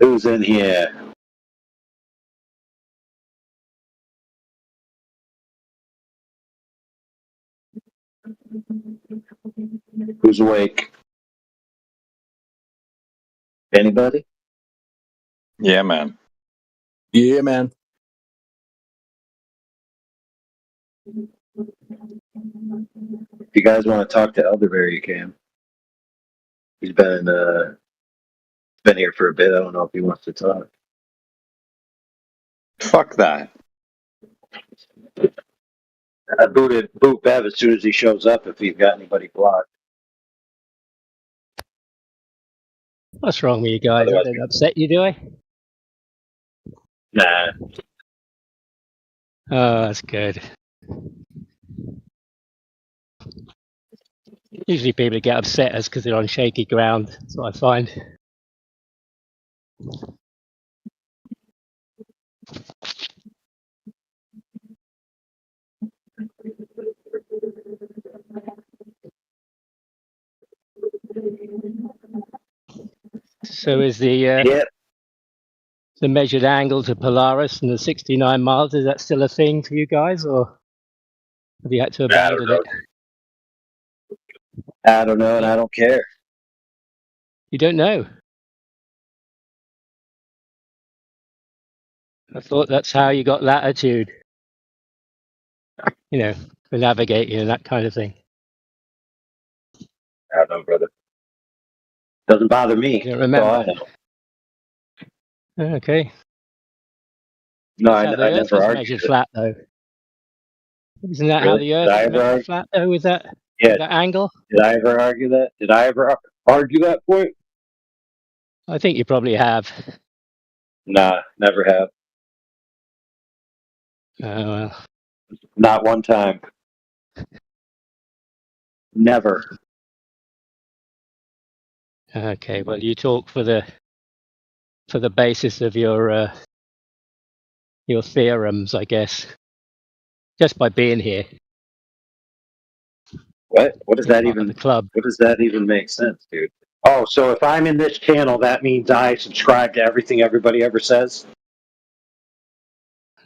[SPEAKER 26] Who's in here? Who's awake? Anybody?
[SPEAKER 19] Yeah, man.
[SPEAKER 2] Yeah, man.
[SPEAKER 26] If you guys want to talk to Elderberry, you can. He's been here for a bit. I don't know if he wants to talk.
[SPEAKER 19] Fuck that.
[SPEAKER 26] I boot Bev as soon as he shows up if he's got anybody blocked.
[SPEAKER 10] What's wrong with you guys? I don't upset you, do I?
[SPEAKER 26] Nah.
[SPEAKER 10] Oh, that's good. Usually people get upset us because they're on shaky ground. That's what I find. So is the measured angle to Polaris and the 69 miles, is that still a thing for you guys, or have you had to abandon it?
[SPEAKER 26] I don't know, and I don't care.
[SPEAKER 10] You don't know? I thought that's how you got latitude. You know, for navigating and that kind of thing.
[SPEAKER 26] I don't know, brother. Doesn't bother me.
[SPEAKER 10] You don't remember?
[SPEAKER 26] So I know.
[SPEAKER 10] Okay.
[SPEAKER 26] No,
[SPEAKER 10] That's how the
[SPEAKER 26] I
[SPEAKER 10] Earth
[SPEAKER 26] never
[SPEAKER 10] was
[SPEAKER 26] argued
[SPEAKER 10] measured
[SPEAKER 26] it.
[SPEAKER 10] flat, though. Isn't that how
[SPEAKER 26] Really?
[SPEAKER 10] the Earth
[SPEAKER 26] Did I
[SPEAKER 10] was
[SPEAKER 26] ever
[SPEAKER 10] measured
[SPEAKER 26] argue?
[SPEAKER 10] flat, though, with that,
[SPEAKER 26] Yeah.
[SPEAKER 10] that angle?
[SPEAKER 26] Did I ever argue that? Did I ever argue that point?
[SPEAKER 10] I think you probably have.
[SPEAKER 26] Nah, never have.
[SPEAKER 10] Oh, well.
[SPEAKER 26] Not one time. Never.
[SPEAKER 10] Okay, well, you talk for the basis of your theorems, I guess, just by being here.
[SPEAKER 26] What? What does that even?
[SPEAKER 10] The club.
[SPEAKER 26] What does that even make sense, dude? Oh, so if I'm in this channel, that means I subscribe to everything everybody ever says?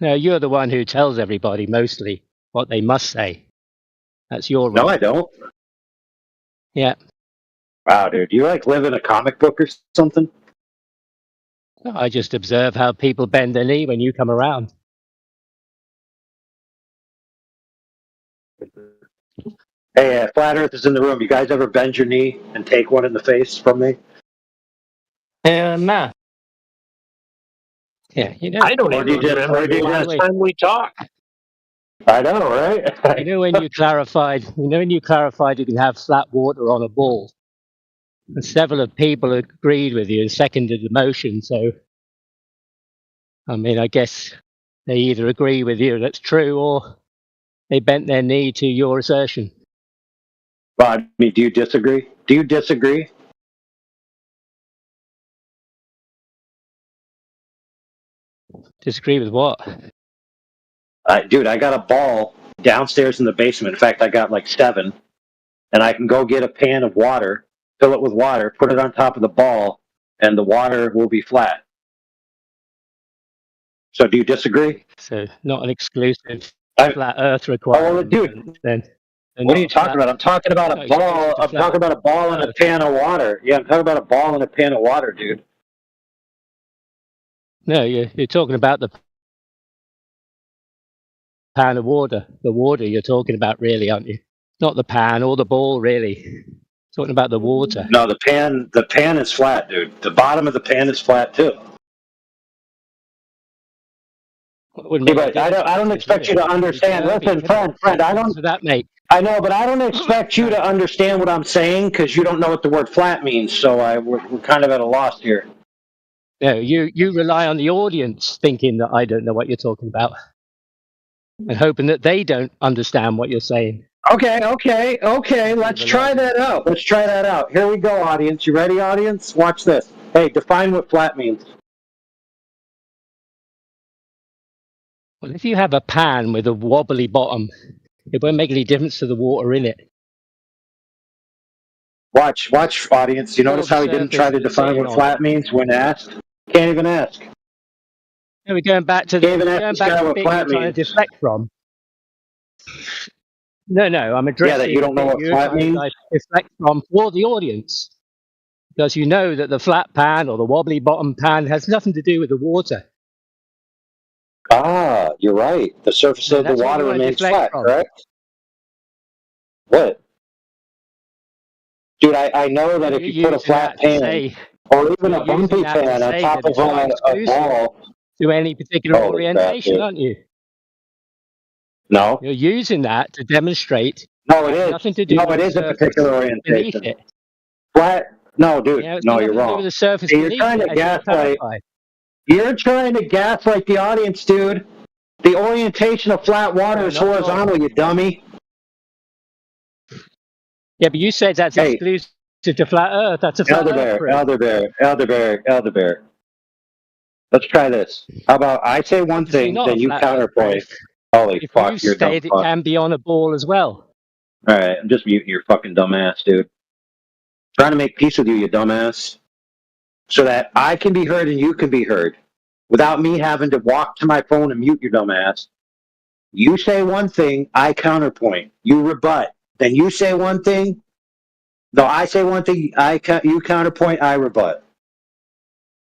[SPEAKER 10] No, you're the one who tells everybody mostly what they must say. That's your role.
[SPEAKER 26] No, I don't.
[SPEAKER 10] Yeah.
[SPEAKER 26] Wow, dude, you like live in a comic book or something?
[SPEAKER 10] I just observe how people bend their knee when you come around.
[SPEAKER 26] Hey, Flat Earth is in the room. You guys ever bend your knee and take one in the face from me?
[SPEAKER 10] Nah. Yeah, you know.
[SPEAKER 26] I don't even remember the last time
[SPEAKER 10] we talked.
[SPEAKER 26] I know, right?
[SPEAKER 10] You know when you clarified. You know when you clarified you can have flat water on a ball, and several of people agreed with you and seconded the motion. So, I mean, I guess they either agree with you that's true, or they bent their knee to your assertion.
[SPEAKER 26] Rodney, do you disagree? Do you disagree?
[SPEAKER 10] Disagree with what?
[SPEAKER 26] Dude, I got a ball downstairs in the basement. In fact, I got like 7. And I can go get a pan of water, fill it with water, put it on top of the ball, and the water will be flat. So do you disagree?
[SPEAKER 10] So not an exclusive flat Earth requirement.
[SPEAKER 26] Dude,
[SPEAKER 10] then
[SPEAKER 26] what are you talking about? I'm talking about a ball. I'm talking about a ball and a pan of water. Yeah, I'm talking about a ball and a pan of water, dude.
[SPEAKER 10] No, you're talking about the pan of water. The water you're talking about, really, aren't you? Not the pan or the ball, really. Talking about the water.
[SPEAKER 26] No, the pan is flat, dude. The bottom of the pan is flat too. Yeah, but I don't expect you to understand. Listen, friend, I don't.
[SPEAKER 10] That make.
[SPEAKER 26] I know, but I don't expect you to understand what I'm saying because you don't know what the word flat means. So we're kind of at a loss here.
[SPEAKER 10] No, you rely on the audience thinking that I don't know what you're talking about, and hoping that they don't understand what you're saying.
[SPEAKER 26] Okay. Let's try that out. Here we go, audience. You ready, audience? Watch this. Hey, define what flat means.
[SPEAKER 10] Well, if you have a pan with a wobbly bottom, it won't make any difference to the water in it.
[SPEAKER 26] Watch, audience. You notice how he didn't try to define what flat means when asked? Can't even ask.
[SPEAKER 10] We're going back to
[SPEAKER 26] Can't even
[SPEAKER 10] the
[SPEAKER 26] ask this guy what
[SPEAKER 10] bit
[SPEAKER 26] flat
[SPEAKER 10] you're trying to
[SPEAKER 26] means.
[SPEAKER 10] deflect from. No, I'm addressing
[SPEAKER 26] Yeah, that you don't know what
[SPEAKER 10] you're
[SPEAKER 26] flat
[SPEAKER 10] trying
[SPEAKER 26] means?
[SPEAKER 10] to deflect from for the audience. Because you know that the flat pan or the wobbly bottom pan has nothing to do with the water.
[SPEAKER 26] Ah, you're right. The surface
[SPEAKER 10] And
[SPEAKER 26] of the
[SPEAKER 10] that's what you
[SPEAKER 26] water
[SPEAKER 10] wanna
[SPEAKER 26] remains
[SPEAKER 10] deflect
[SPEAKER 26] flat,
[SPEAKER 10] from.
[SPEAKER 26] correct? Dude, I know that if
[SPEAKER 10] You're
[SPEAKER 26] you put a
[SPEAKER 10] using
[SPEAKER 26] flat
[SPEAKER 10] that to
[SPEAKER 26] pan,
[SPEAKER 10] say-
[SPEAKER 26] or even
[SPEAKER 10] you're
[SPEAKER 26] a bumpy
[SPEAKER 10] using that to
[SPEAKER 26] pan on
[SPEAKER 10] say
[SPEAKER 26] top
[SPEAKER 10] that
[SPEAKER 26] of
[SPEAKER 10] it's not
[SPEAKER 26] a
[SPEAKER 10] exclusive
[SPEAKER 26] ball.
[SPEAKER 10] to any particular
[SPEAKER 26] Holy crap,
[SPEAKER 10] orientation,
[SPEAKER 26] dude.
[SPEAKER 10] aren't you?
[SPEAKER 26] No.
[SPEAKER 10] You're using that to demonstrate
[SPEAKER 26] No, it
[SPEAKER 10] it's
[SPEAKER 26] is.
[SPEAKER 10] nothing to do
[SPEAKER 26] No,
[SPEAKER 10] with
[SPEAKER 26] it
[SPEAKER 10] the
[SPEAKER 26] is a
[SPEAKER 10] surface
[SPEAKER 26] particular
[SPEAKER 10] beneath
[SPEAKER 26] orientation.
[SPEAKER 10] it.
[SPEAKER 26] Flat? No, dude.
[SPEAKER 10] It's
[SPEAKER 26] No,
[SPEAKER 10] got
[SPEAKER 26] you're
[SPEAKER 10] nothing to do
[SPEAKER 26] wrong.
[SPEAKER 10] with the surface
[SPEAKER 26] See, you're
[SPEAKER 10] beneath
[SPEAKER 26] trying
[SPEAKER 10] it,
[SPEAKER 26] to
[SPEAKER 10] as you
[SPEAKER 26] gaslight.
[SPEAKER 10] clarified.
[SPEAKER 26] You're trying to gaslight the audience, dude. The orientation of flat water is
[SPEAKER 10] not at all.
[SPEAKER 26] horizontal, you dummy.
[SPEAKER 10] Yeah, but you said that's
[SPEAKER 26] Hey.
[SPEAKER 10] exclusive to flat Earth. That's a flat Earth proof.
[SPEAKER 26] Elderberry. Let's try this. How about I say one
[SPEAKER 10] Obviously
[SPEAKER 26] thing,
[SPEAKER 10] not
[SPEAKER 26] then
[SPEAKER 10] a
[SPEAKER 26] you
[SPEAKER 10] flat Earth
[SPEAKER 26] counterpoint.
[SPEAKER 10] proof.
[SPEAKER 26] Holy
[SPEAKER 10] If
[SPEAKER 26] fuck,
[SPEAKER 10] you
[SPEAKER 26] you're a dumb
[SPEAKER 10] state it
[SPEAKER 26] fuck.
[SPEAKER 10] can be on a ball as well.
[SPEAKER 26] Alright, I'm just muting your fucking dumbass, dude. Trying to make peace with you, you dumbass. So that I can be heard and you can be heard. Without me having to walk to my phone and mute your dumbass. You say one thing, I counterpoint. You rebut. Then you say one thing. No, I say one thing, you counterpoint, I rebut.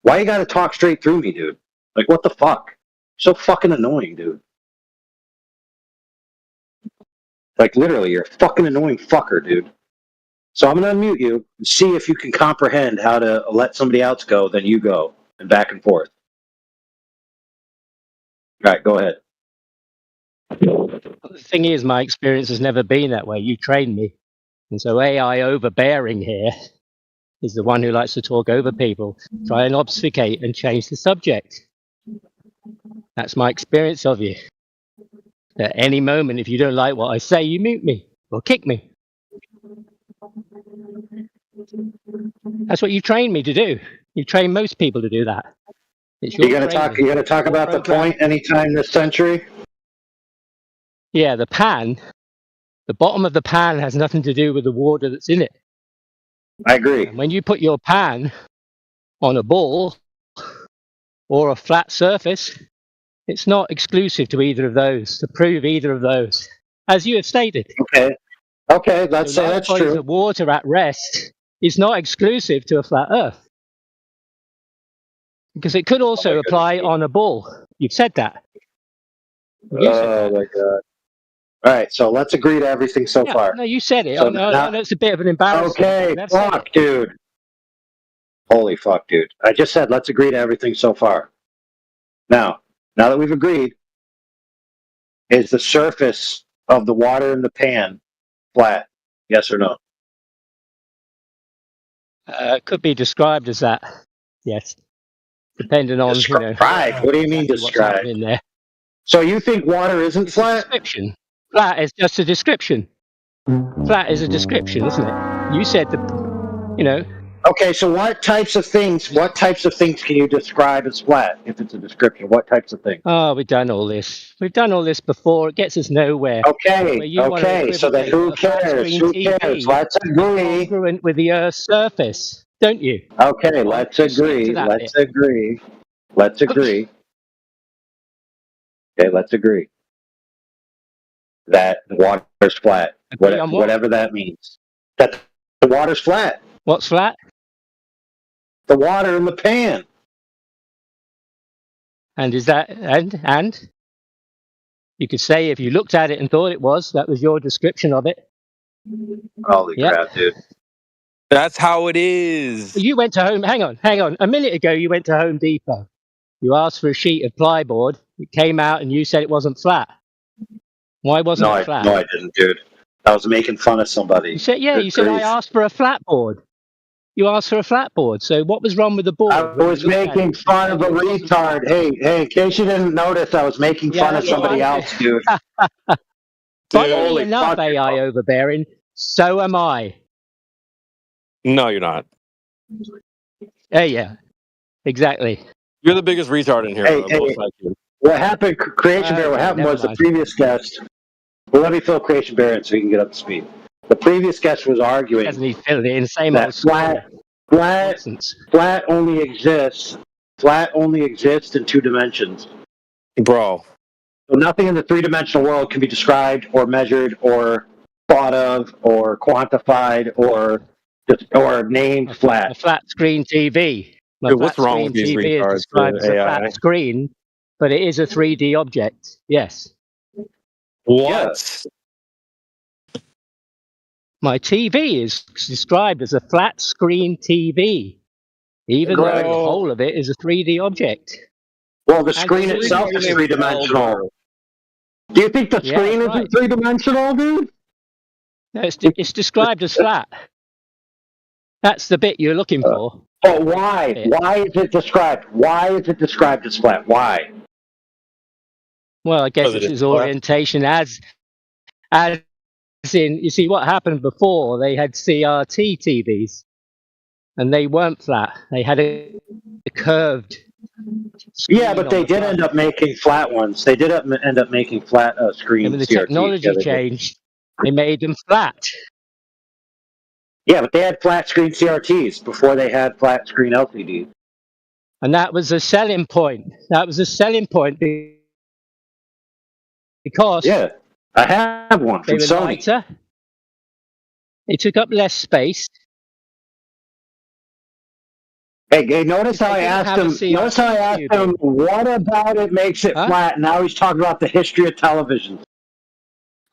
[SPEAKER 26] Why you gotta talk straight through me, dude? Like, what the fuck? So fucking annoying, dude. Like, literally, you're a fucking annoying fucker, dude. So I'm gonna unmute you and see if you can comprehend how to let somebody else go, then you go, and back and forth. Alright, go ahead.
[SPEAKER 10] The thing is, my experience has never been that way. You trained me. And so AI overbearing here is the one who likes to talk over people, try and obfuscate and change the subject. That's my experience of you. At any moment, if you don't like what I say, you mute me or kick me. That's what you trained me to do. You train most people to do that. It's your
[SPEAKER 26] You gonna talk about the point anytime this century?
[SPEAKER 10] Yeah, the pan, the bottom of the pan has nothing to do with the water that's in it.
[SPEAKER 26] I agree.
[SPEAKER 10] And when you put your pan on a ball or a flat surface, it's not exclusive to either of those, to prove either of those, as you have stated.
[SPEAKER 26] Okay, let's say that's
[SPEAKER 10] bodies
[SPEAKER 26] true.
[SPEAKER 10] of water at rest is not exclusive to a flat Earth. Because it could also apply on a ball. You've said that.
[SPEAKER 26] Oh my god. Alright, so let's agree to everything so far.
[SPEAKER 10] No, you said it.
[SPEAKER 26] So
[SPEAKER 10] I know
[SPEAKER 26] now-
[SPEAKER 10] it's a bit of an embarrassment.
[SPEAKER 26] Okay,
[SPEAKER 10] I've said
[SPEAKER 26] fuck, dude. Holy fuck, dude. I just said let's agree to everything so far. Now that we've agreed, is the surface of the water in the pan flat? Yes or no?
[SPEAKER 10] Could be described as that. Yes. Depending on,
[SPEAKER 26] Describe? What do you mean
[SPEAKER 10] what's
[SPEAKER 26] describe?
[SPEAKER 10] happening there.
[SPEAKER 26] So you think water isn't flat?
[SPEAKER 10] Description. Flat is just a description. Flat is a description, isn't it? You said
[SPEAKER 26] Okay, so what types of things can you describe as flat if it's a description? What types of things?
[SPEAKER 10] Oh, we've done all this. We've done all this before. It gets us nowhere.
[SPEAKER 26] Okay, so then who cares? Who cares? Let's agree.
[SPEAKER 10] Congruent with the Earth's surface, don't you?
[SPEAKER 26] Okay, let's agree. Let's agree. Let's agree. Okay, let's agree. That the water's flat. Whatever that means. That the water's flat.
[SPEAKER 10] What's flat?
[SPEAKER 26] The water in the pan.
[SPEAKER 10] And is that and? You could say if you looked at it and thought it was, that was your description of it.
[SPEAKER 26] Holy crap, dude.
[SPEAKER 20] That's how it is.
[SPEAKER 10] You went to home. Hang on. A minute ago, you went to Home Depot. You asked for a sheet of plyboard. It came out, and you said it wasn't flat. Why wasn't it flat?
[SPEAKER 26] No, I didn't, dude. I was making fun of somebody.
[SPEAKER 10] You said, you said I asked for a flat board. You asked for a flat board. So what was wrong with the board?
[SPEAKER 26] I was making fun of a retard. Hey, in case you didn't notice, I was making fun of somebody else, dude.
[SPEAKER 10] Funnily enough, AI overbearing. So am I.
[SPEAKER 20] No, you're not.
[SPEAKER 10] Yeah, exactly.
[SPEAKER 20] You're the biggest retard in here. Most likely.
[SPEAKER 26] What happened, Creation Bear? What happened was the previous guest. Well, let me fill Creation Bear in so he can get up to speed. The previous guest was arguing
[SPEAKER 10] Doesn't he fill it in? Same
[SPEAKER 26] that
[SPEAKER 10] old story.
[SPEAKER 26] flat only exists in 2 dimensions.
[SPEAKER 20] Bro.
[SPEAKER 26] So nothing in the 3-dimensional world can be described or measured or thought of or quantified or named flat.
[SPEAKER 10] A flat screen TV.
[SPEAKER 20] Dude, what's wrong with these
[SPEAKER 10] TV is
[SPEAKER 20] retards
[SPEAKER 10] described as
[SPEAKER 20] for
[SPEAKER 10] a
[SPEAKER 20] AI?
[SPEAKER 10] flat screen, but it is a 3D object. Yes.
[SPEAKER 20] What?
[SPEAKER 10] My TV is described as a flat screen TV, even though the whole of it is a 3D object.
[SPEAKER 26] Well, the screen itself is 3-dimensional. Do you think the screen isn't 3-dimensional, dude?
[SPEAKER 10] No, it's described as flat. That's the bit you're looking for.
[SPEAKER 26] But why? Why is it described? Why is it described as flat? Why?
[SPEAKER 10] Well, I guess it's his orientation as in, you see, what happened before, they had CRT TVs, and they weren't flat. They had a curved.
[SPEAKER 26] Yeah, but they did end up making flat ones. They did end up making flat screen
[SPEAKER 10] And when the
[SPEAKER 26] CRTs.
[SPEAKER 10] technology
[SPEAKER 26] Yeah, they did.
[SPEAKER 10] changed, they made them flat.
[SPEAKER 26] Yeah, but they had flat screen CRTs before they had flat screen LCDs.
[SPEAKER 10] And that was a selling point. That was a selling point because
[SPEAKER 26] I have one
[SPEAKER 10] they
[SPEAKER 26] from
[SPEAKER 10] were
[SPEAKER 26] Sony.
[SPEAKER 10] lighter. They took up less space.
[SPEAKER 26] Hey, notice how I
[SPEAKER 10] didn't
[SPEAKER 26] asked
[SPEAKER 10] have a
[SPEAKER 26] him.
[SPEAKER 10] CRT
[SPEAKER 26] Notice how I asked him, what about it makes it flat? Now he's talking about the history of television.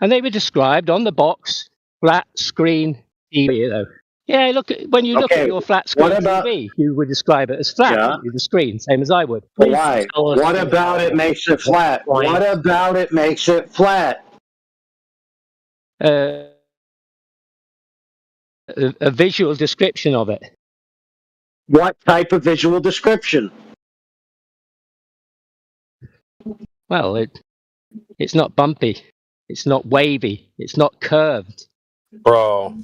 [SPEAKER 10] And they were described on the box, flat screen TV, though. Yeah, when you look at your flat screen TV, you would describe it as flat. The screen, same as I would.
[SPEAKER 26] Why? What about it makes it flat? What about it makes it flat?
[SPEAKER 10] A visual description of it.
[SPEAKER 26] What type of visual description?
[SPEAKER 10] Well, it's not bumpy. It's not wavy. It's not curved.
[SPEAKER 20] Bro.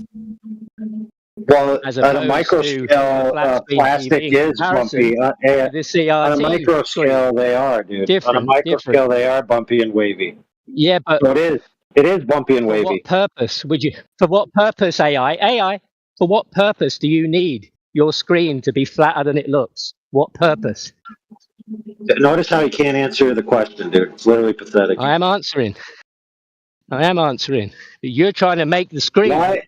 [SPEAKER 26] Well,
[SPEAKER 10] As
[SPEAKER 26] on a
[SPEAKER 10] opposed
[SPEAKER 26] micro
[SPEAKER 10] to
[SPEAKER 26] scale,
[SPEAKER 10] flat screen
[SPEAKER 26] plastic
[SPEAKER 10] TV in
[SPEAKER 26] is bumpy.
[SPEAKER 10] comparison to the CRT
[SPEAKER 26] On a micro scale, they are, dude. On a
[SPEAKER 10] Different,
[SPEAKER 26] micro scale, they are bumpy and wavy.
[SPEAKER 10] Yeah, but
[SPEAKER 26] So it is bumpy and
[SPEAKER 10] for
[SPEAKER 26] wavy.
[SPEAKER 10] what purpose would you? For what purpose, AI? For what purpose do you need your screen to be flatter than it looks? What purpose?
[SPEAKER 26] Notice how he can't answer the question, dude. It's literally pathetic.
[SPEAKER 10] I am answering. You're trying to make the screen.
[SPEAKER 26] Why?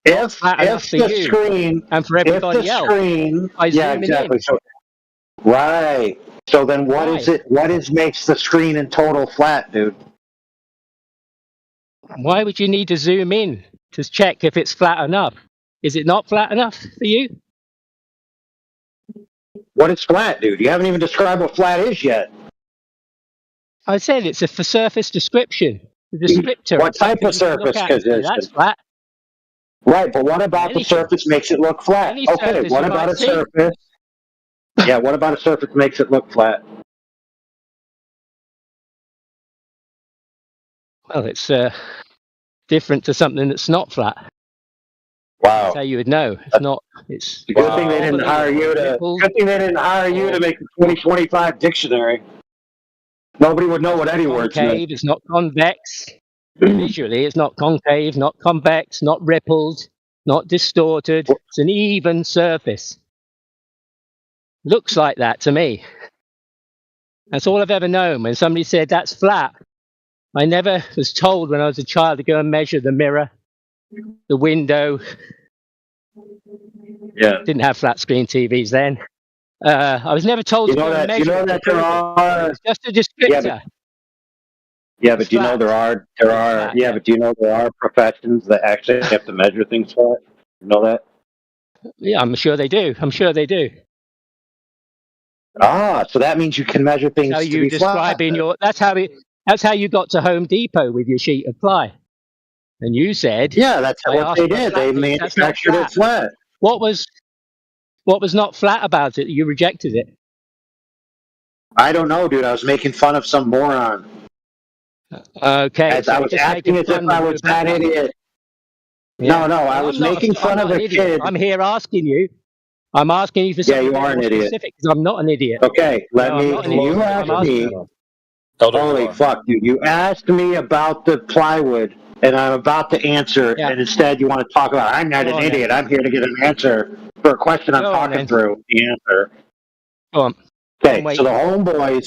[SPEAKER 26] If the screen
[SPEAKER 10] and for everybody
[SPEAKER 26] if the
[SPEAKER 10] else,
[SPEAKER 26] screen,
[SPEAKER 10] by
[SPEAKER 26] yeah,
[SPEAKER 10] zooming
[SPEAKER 26] exactly.
[SPEAKER 10] in.
[SPEAKER 26] So, right. So then, what is it? What makes the screen in total flat, dude?
[SPEAKER 10] Why would you need to zoom in to check if it's flat enough? Is it not flat enough for you?
[SPEAKER 26] What is flat, dude? You haven't even described what flat is yet.
[SPEAKER 10] I said it's a surface description. The descriptor.
[SPEAKER 26] What type of surface? Because
[SPEAKER 10] that's flat.
[SPEAKER 26] Right, but what about the surface makes it look flat? Okay, what about a surface? Yeah, what about a surface makes it look flat?
[SPEAKER 10] Well, it's different to something that's not flat.
[SPEAKER 26] Wow.
[SPEAKER 10] That's how you would know. It's not. It's
[SPEAKER 26] Good thing they didn't hire you to. Good thing they didn't hire you to make the 2025 dictionary. Nobody would know what any words meant.
[SPEAKER 10] Concave. It's not convex. Visually, it's not concave, not convex, not rippled, not distorted. It's an even surface. Looks like that to me. That's all I've ever known. When somebody said that's flat, I never was told when I was a child to go and measure the mirror, the window.
[SPEAKER 26] Yeah.
[SPEAKER 10] Didn't have flat screen TVs then. I was never told to go and measure.
[SPEAKER 26] You know that there are.
[SPEAKER 10] It's just a descriptor.
[SPEAKER 26] Yeah, but do you know there are but do you know there are professions that actually have to measure things flat? You know that?
[SPEAKER 10] Yeah, I'm sure they do.
[SPEAKER 26] Ah, so that means you can measure things
[SPEAKER 10] That's how
[SPEAKER 26] to
[SPEAKER 10] you
[SPEAKER 26] be
[SPEAKER 10] describe
[SPEAKER 26] flat.
[SPEAKER 10] in your. That's how you got to Home Depot with your sheet of ply. And you said,
[SPEAKER 26] yeah, that's
[SPEAKER 10] I
[SPEAKER 26] what
[SPEAKER 10] asked
[SPEAKER 26] they
[SPEAKER 10] for
[SPEAKER 26] did.
[SPEAKER 10] flat
[SPEAKER 26] They
[SPEAKER 10] things, that's not
[SPEAKER 26] manufactured it flat.
[SPEAKER 10] What was not flat about it? You rejected it.
[SPEAKER 26] I don't know, dude. I was making fun of some moron.
[SPEAKER 10] Okay.
[SPEAKER 26] I was acting as if I was that idiot.
[SPEAKER 10] Yeah.
[SPEAKER 26] No, I was making fun of a kid.
[SPEAKER 10] I'm here asking you. I'm asking you for something
[SPEAKER 26] you are an
[SPEAKER 10] more
[SPEAKER 26] idiot.
[SPEAKER 10] specific because I'm not an idiot.
[SPEAKER 26] Okay, you asked me. Holy fuck, dude. You asked me about the plywood and I'm about to answer, and instead you want to talk about, I'm not
[SPEAKER 10] Go
[SPEAKER 26] an
[SPEAKER 10] on,
[SPEAKER 26] idiot.
[SPEAKER 10] then.
[SPEAKER 26] I'm here to get an answer for a question I'm
[SPEAKER 10] Go on,
[SPEAKER 26] talking
[SPEAKER 10] then.
[SPEAKER 26] through the answer.
[SPEAKER 10] Go on.
[SPEAKER 26] Okay,
[SPEAKER 10] I'm
[SPEAKER 26] so
[SPEAKER 10] waiting.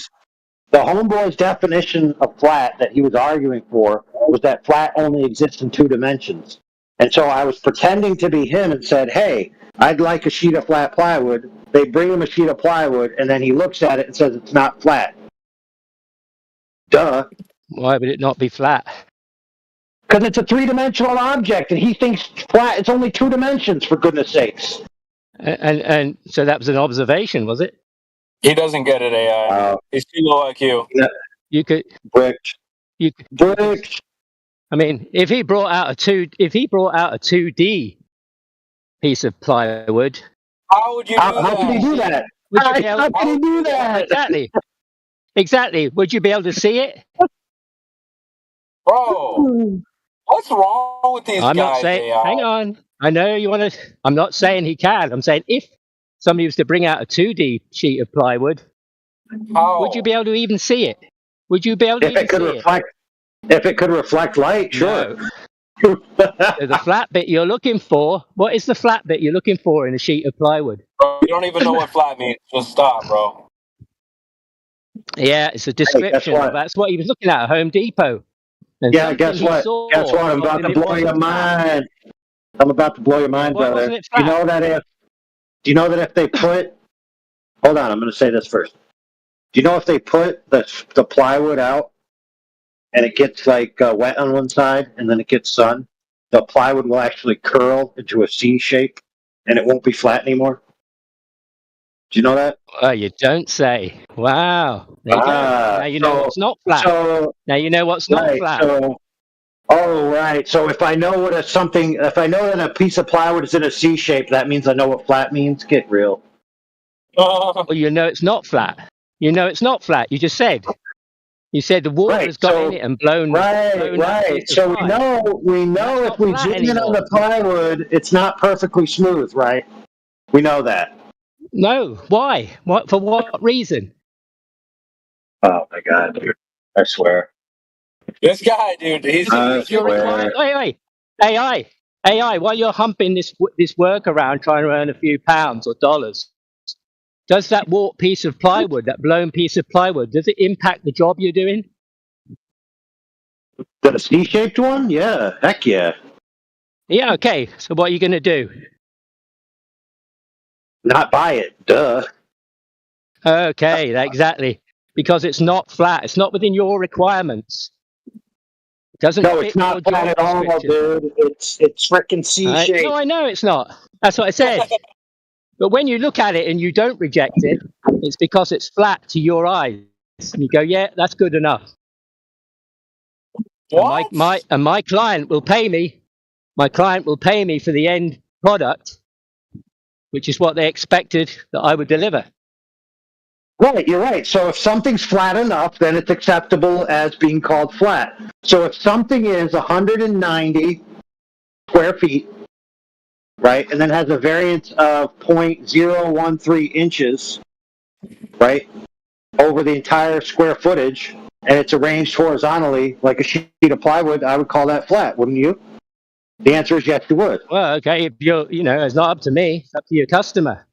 [SPEAKER 26] the homeboy's definition of flat that he was arguing for was that flat only exists in 2 dimensions. And so I was pretending to be him and said, hey, I'd like a sheet of flat plywood. They bring him a sheet of plywood, and then he looks at it and says it's not flat. Duh.
[SPEAKER 10] Why would it not be flat?
[SPEAKER 26] Because it's a 3-dimensional object, and he thinks flat. It's only 2 dimensions, for goodness sakes.
[SPEAKER 10] And so that was an observation, was it?
[SPEAKER 20] He doesn't get it, AI. He's too low IQ.
[SPEAKER 26] Yeah.
[SPEAKER 10] You could
[SPEAKER 26] bricked.
[SPEAKER 10] You
[SPEAKER 26] bricked.
[SPEAKER 10] I mean, if he brought out a 2D piece of plywood,
[SPEAKER 20] how would you do that?
[SPEAKER 26] How can he do that?
[SPEAKER 10] Would you be able,
[SPEAKER 26] How can he do that?
[SPEAKER 10] Exactly. Would you be able to see it?
[SPEAKER 20] Bro, what's wrong with these
[SPEAKER 10] I'm
[SPEAKER 20] guys?
[SPEAKER 10] not saying.
[SPEAKER 20] AI?
[SPEAKER 10] Hang on. I know you want to. I'm not saying he can. I'm saying if somebody was to bring out a 2D sheet of plywood, would you be able to even see it? Would you be able to
[SPEAKER 26] If
[SPEAKER 10] even
[SPEAKER 26] it could
[SPEAKER 10] see
[SPEAKER 26] reflect, if it could reflect light, sure.
[SPEAKER 10] So the flat bit you're looking for. What is the flat bit you're looking for in a sheet of plywood?
[SPEAKER 20] Bro, you don't even know what flat means. Just stop, bro.
[SPEAKER 10] Yeah, it's a description.
[SPEAKER 26] what?
[SPEAKER 10] That's what he was looking at Home Depot. And
[SPEAKER 26] Yeah,
[SPEAKER 10] something
[SPEAKER 26] guess
[SPEAKER 10] he
[SPEAKER 26] what?
[SPEAKER 10] saw
[SPEAKER 26] Guess what? I'm about
[SPEAKER 10] told him
[SPEAKER 26] to
[SPEAKER 10] it
[SPEAKER 26] blow your
[SPEAKER 10] wasn't flat.
[SPEAKER 26] mind. I'm about to blow your mind,
[SPEAKER 10] Why
[SPEAKER 26] brother.
[SPEAKER 10] wasn't it
[SPEAKER 26] You
[SPEAKER 10] flat?
[SPEAKER 26] know that if they put, hold on, I'm going to say this first. Do you know if they put the plywood out and it gets like wet on one side and then it gets sun, the plywood will actually curl into a C shape and it won't be flat anymore? Do you know that?
[SPEAKER 10] Oh, you don't say. Wow. There you go. Now you know what's not flat. Now you know what's not
[SPEAKER 26] right,
[SPEAKER 10] flat.
[SPEAKER 26] Right. So if I know if I know that a piece of plywood is in a C shape, that means I know what flat means. Get real.
[SPEAKER 10] Well, you know it's not flat. You know it's not flat. You just said. You said the water has got in it and blown.
[SPEAKER 26] Right. So we know if we zoom in on the plywood, it's not perfectly smooth, right? We know that.
[SPEAKER 10] No. Why? What? For what reason?
[SPEAKER 26] Oh my God, dude! I swear.
[SPEAKER 20] This guy, dude, he's
[SPEAKER 10] Wait. AI. While you're humping this work around trying to earn a few pounds or dollars, does that warped piece of plywood, that blown piece of plywood, does it impact the job you're doing?
[SPEAKER 26] The C-shaped one? Yeah. Heck yeah.
[SPEAKER 10] Yeah. Okay. So what are you going to do?
[SPEAKER 26] Not buy it. Duh.
[SPEAKER 10] Okay. Exactly. Because it's not flat. It's not within your requirements. It doesn't.
[SPEAKER 26] No,
[SPEAKER 10] fit
[SPEAKER 26] it's not
[SPEAKER 10] your
[SPEAKER 26] flat
[SPEAKER 10] job
[SPEAKER 26] at all,
[SPEAKER 10] description.
[SPEAKER 26] dude. It's frickin' C-shaped.
[SPEAKER 10] No, I know it's not. That's what I said. But when you look at it and you don't reject it, it's because it's flat to your eyes. And you go, yeah, that's good enough.
[SPEAKER 20] What?
[SPEAKER 10] And my client will pay me. My client will pay me for the end product, which is what they expected that I would deliver.
[SPEAKER 26] Right, you're right. So if something's flat enough, then it's acceptable as being called flat. So if something is 190 square feet, right, and then has a variance of 0.013 inches, right, over the entire square footage, and it's arranged horizontally like a sheet of plywood, I would call that flat, wouldn't you? The answer is yes, you would.
[SPEAKER 10] Well, okay, if it's not up to me. It's up to your customer.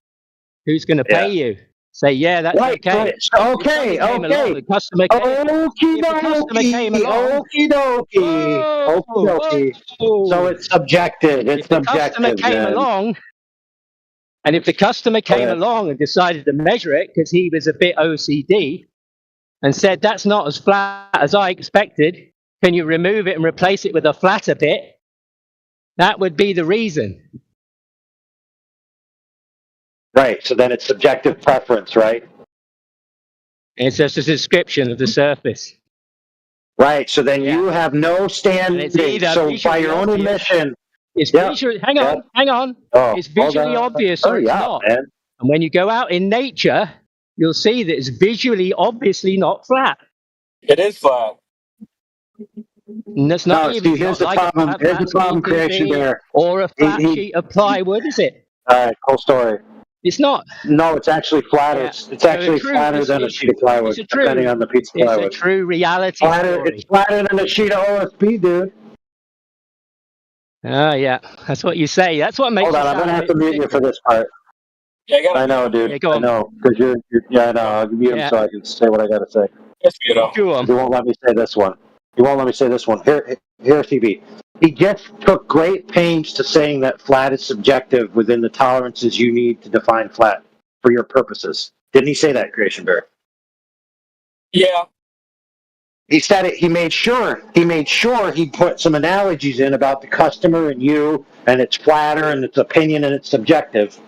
[SPEAKER 10] Who's going to pay you? Say, yeah, that's okay.
[SPEAKER 26] Right. Okay.
[SPEAKER 10] The customer came along.
[SPEAKER 26] Okie dokie. So it's subjective. It's
[SPEAKER 10] The customer came along, and if the customer came along and decided to measure it because he was a bit OCD and said, that's not as flat as I expected, can you remove it and replace it with a flatter bit? That would be the reason.
[SPEAKER 26] Right, so then it's subjective preference, right?
[SPEAKER 10] It's just a description of the surface.
[SPEAKER 26] Right, so then you have no standing. So by your own admission,
[SPEAKER 10] it's visually. Hang on.
[SPEAKER 26] Oh,
[SPEAKER 10] it's visually obvious, or it's not.
[SPEAKER 26] Man.
[SPEAKER 10] And when you go out in nature, you'll see that it's visually obviously not flat.
[SPEAKER 20] It is flat.
[SPEAKER 10] And that's not even.
[SPEAKER 26] Here's the problem. Here's the problem, Creation Bear.
[SPEAKER 10] Or a flat sheet of plywood, is it?
[SPEAKER 26] All right, cool story.
[SPEAKER 10] It's not.
[SPEAKER 26] No, it's actually flatter. It's actually flatter than a sheet of plywood, depending on the piece of plywood.
[SPEAKER 10] It's a true reality
[SPEAKER 26] story. It's flatter than a sheet of OSB, dude.
[SPEAKER 10] Oh, yeah. That's what you say. That's what makes
[SPEAKER 26] Hold
[SPEAKER 10] you
[SPEAKER 26] on, I'm
[SPEAKER 10] sound
[SPEAKER 26] gonna
[SPEAKER 10] a
[SPEAKER 26] have
[SPEAKER 10] bit
[SPEAKER 26] to mute you for
[SPEAKER 10] ridiculous.
[SPEAKER 26] this part.
[SPEAKER 20] Yeah, you gotta
[SPEAKER 26] I know,
[SPEAKER 20] mute him.
[SPEAKER 26] dude.
[SPEAKER 10] Yeah, go
[SPEAKER 26] I
[SPEAKER 10] on.
[SPEAKER 26] know, because yeah, I know. I'll mute him
[SPEAKER 10] Yeah.
[SPEAKER 26] so I can say what I gotta say.
[SPEAKER 20] Just mute him.
[SPEAKER 10] Go on.
[SPEAKER 26] He won't let me say this one. He won't let me say this one. Here, CB. He just took great pains to saying that flat is subjective within the tolerances you need to define flat for your purposes. Didn't he say that, Creation Bear?
[SPEAKER 20] Yeah.
[SPEAKER 26] He said it. He made sure he put some analogies in about the customer and you, and it's flatter and it's opinion and it's subjective.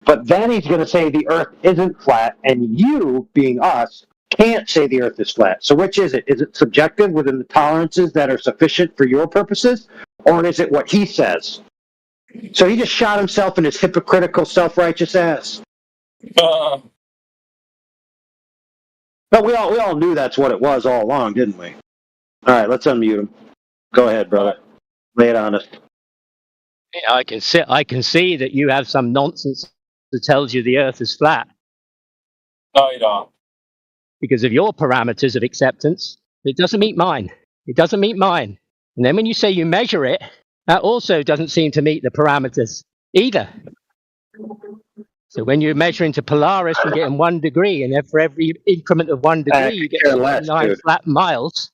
[SPEAKER 26] But then he's going to say the Earth isn't flat, and you, being us, can't say the Earth is flat. So which is it? Is it subjective within the tolerances that are sufficient for your purposes, or is it what he says? So he just shot himself in his hypocritical, self-righteous ass. But we all knew that's what it was all along, didn't we? All right, let's unmute him. Go ahead, brother. Lay it on us.
[SPEAKER 10] Yeah, I can see that you have some nonsense that tells you the Earth is flat
[SPEAKER 20] No, you don't.
[SPEAKER 10] because of your parameters of acceptance. It doesn't meet mine. It doesn't meet mine. And then when you say you measure it, that also doesn't seem to meet the parameters either. So when you measure into Polaris, you get in 1 degree, and then for every increment of 1 degree, you get 69 flat miles.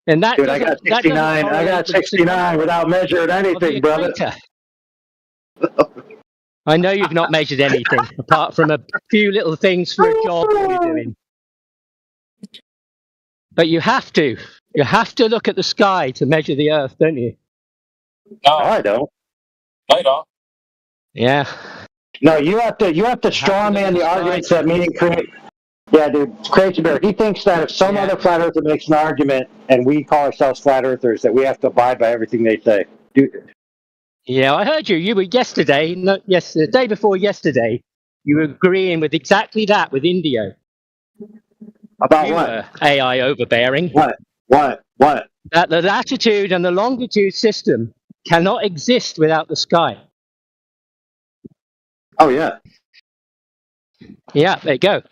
[SPEAKER 10] And that
[SPEAKER 26] Dude, I
[SPEAKER 10] doesn't,
[SPEAKER 26] got 69. I got 69 without measuring anything, brother.
[SPEAKER 10] I know you've not measured anything apart from a few little things for a job that you're doing. But you have to. You have to look at the sky to measure the Earth, don't you?
[SPEAKER 20] No,
[SPEAKER 26] I don't.
[SPEAKER 20] No, you don't.
[SPEAKER 10] Yeah.
[SPEAKER 26] No, you have to straw man the arguments that meaning create. Yeah, dude, Creation Bear. He thinks that if some other flat earther makes an argument and we call ourselves flat earthers, that we have to abide by everything they say. Dude.
[SPEAKER 10] Yeah, I heard you. You were yesterday, the day before yesterday, you were agreeing with exactly that with Indio.
[SPEAKER 26] About
[SPEAKER 10] you
[SPEAKER 26] what?
[SPEAKER 10] Were AI overbearing.
[SPEAKER 26] What?
[SPEAKER 10] That the latitude and the longitude system cannot exist without the sky.
[SPEAKER 26] Oh, yeah.
[SPEAKER 10] Yeah, there you go.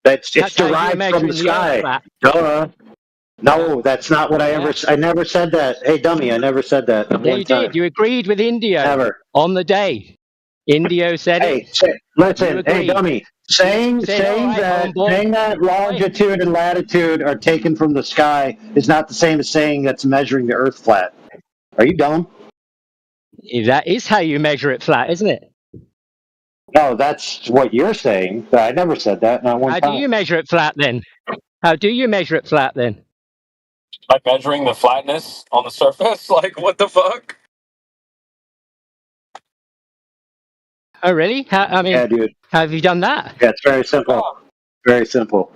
[SPEAKER 26] It's
[SPEAKER 10] how you
[SPEAKER 26] derived
[SPEAKER 10] measure
[SPEAKER 26] from the
[SPEAKER 10] in the Earth
[SPEAKER 26] sky.
[SPEAKER 10] flat.
[SPEAKER 26] Duh. No, that's not what I never said that. Hey, dummy, I never said that. Not
[SPEAKER 10] Yeah,
[SPEAKER 26] one
[SPEAKER 10] you
[SPEAKER 26] time.
[SPEAKER 10] did. You agreed with Indio
[SPEAKER 26] Never.
[SPEAKER 10] on the day. Indio said
[SPEAKER 26] Hey,
[SPEAKER 10] it.
[SPEAKER 26] listen, hey, dummy. Saying that longitude and latitude are taken from the sky is not the same as saying that's measuring the Earth flat. Are you dumb?
[SPEAKER 10] That is how you measure it flat, isn't it?
[SPEAKER 26] No, that's what you're saying. I never said that. Not one
[SPEAKER 10] How
[SPEAKER 26] time.
[SPEAKER 10] do you measure it flat then? How do you measure it flat then?
[SPEAKER 20] By measuring the flatness on the surface? Like, what the fuck?
[SPEAKER 10] Oh, really?
[SPEAKER 26] Yeah, dude.
[SPEAKER 10] How have you done that?
[SPEAKER 26] Yeah, it's very simple. Very simple.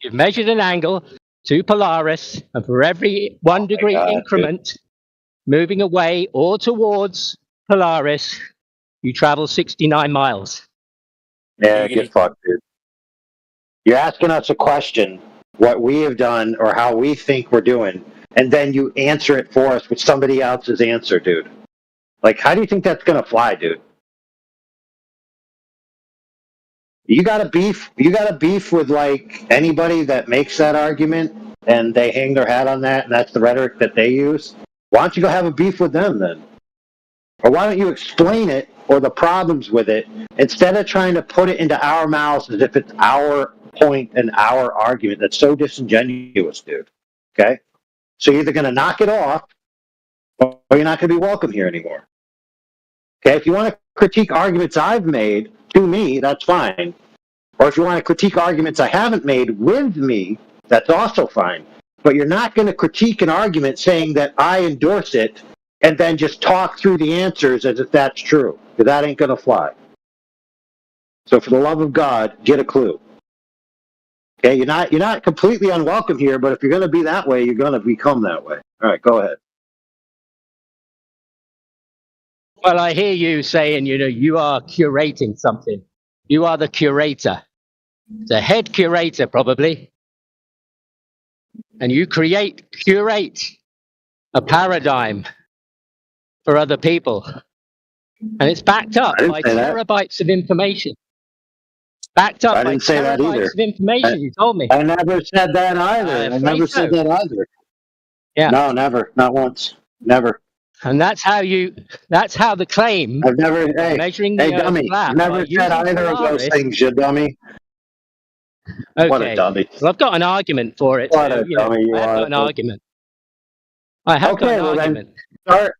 [SPEAKER 10] You've measured an angle to Polaris, and for every 1 degree increment moving away or towards Polaris, you travel 69 miles.
[SPEAKER 26] Yeah, get fucked, dude. You're asking us a question, what we have done or how we think we're doing, and then you answer it for us with somebody else's answer, dude. Like, how do you think that's gonna fly, dude? You got a beef with like anybody that makes that argument and they hang their hat on that and that's the rhetoric that they use? Why don't you go have a beef with them then? Or why don't you explain it or the problems with it instead of trying to put it into our mouths as if it's our point and our argument? That's so disingenuous, dude. Okay? So you're either going to knock it off or you're not going to be welcome here anymore. Okay? If you want to critique arguments I've made to me, that's fine. Or if you want to critique arguments I haven't made with me, that's also fine. But you're not going to critique an argument saying that I endorse it and then just talk through the answers as if that's true, because that ain't going to fly. So for the love of God, get a clue. Okay, you're not completely unwelcome here, but if you're going to be that way, you're going to become that way. All right, go ahead.
[SPEAKER 10] Well, I hear you saying, you are curating something. You are the curator. The head curator, probably. And you curate a paradigm for other people. And it's backed up by terabytes of information. Backed up
[SPEAKER 26] I
[SPEAKER 10] by
[SPEAKER 26] didn't say that either.
[SPEAKER 10] terabytes of information. You told me.
[SPEAKER 26] I never said that either. I
[SPEAKER 10] afraid
[SPEAKER 26] never said
[SPEAKER 10] so.
[SPEAKER 26] that either.
[SPEAKER 10] Yeah.
[SPEAKER 26] No, never. Not once. Never.
[SPEAKER 10] And that's how the claim
[SPEAKER 26] I've never.
[SPEAKER 10] of
[SPEAKER 26] Hey,
[SPEAKER 10] measuring the
[SPEAKER 26] hey,
[SPEAKER 10] Earth
[SPEAKER 26] dummy.
[SPEAKER 10] flat
[SPEAKER 26] Never
[SPEAKER 10] by
[SPEAKER 26] said
[SPEAKER 10] using
[SPEAKER 26] either of those
[SPEAKER 10] Polaris.
[SPEAKER 26] things, you dummy.
[SPEAKER 10] Okay.
[SPEAKER 26] What a dummy.
[SPEAKER 10] Well, I've got an argument for it.
[SPEAKER 26] What
[SPEAKER 10] So,
[SPEAKER 26] a dummy you
[SPEAKER 10] I have
[SPEAKER 26] are.
[SPEAKER 10] got an argument. I have got
[SPEAKER 26] Okay,
[SPEAKER 10] an
[SPEAKER 26] well
[SPEAKER 10] argument.
[SPEAKER 26] then, start.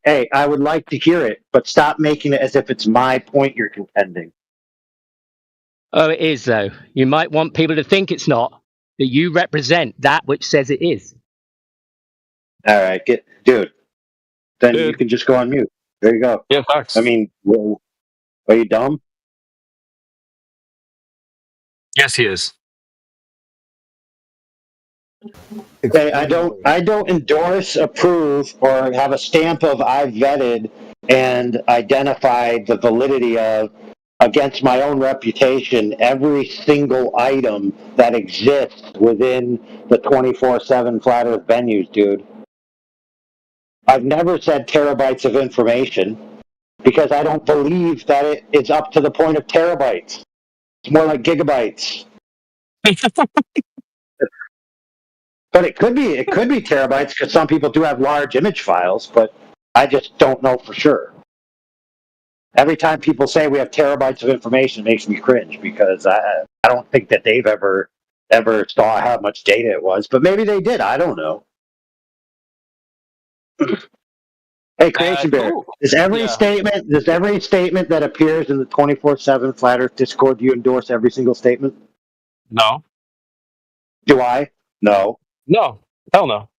[SPEAKER 26] Hey, I would like to hear it, but stop making it as if it's my point you're contending.
[SPEAKER 10] Oh, it is, though. You might want people to think it's not, that you represent that which says it is.
[SPEAKER 26] All right, dude. Then you can just go on mute. There you go.
[SPEAKER 15] Yeah, facts.
[SPEAKER 26] I mean, well, are you dumb?
[SPEAKER 15] Yes, he is.
[SPEAKER 26] Okay, I don't endorse, approve, or have a stamp of I've vetted and identified the validity of, against my own reputation, every single item that exists within the 24/7 Flat Earth venues, dude. I've never said terabytes of information because I don't believe that it's up to the point of terabytes. It's more like gigabytes. But it could be terabytes because some people do have large image files, but I just don't know for sure. Every time people say we have terabytes of information, it makes me cringe because I don't think that they've ever saw how much data it was. But maybe they did. I don't know. Hey, Creation Bear, does every statement that appears in the 24/7 Flat Earth Discord, do you endorse every single statement?
[SPEAKER 15] No.
[SPEAKER 26] Do I? No.
[SPEAKER 15] No. Hell no.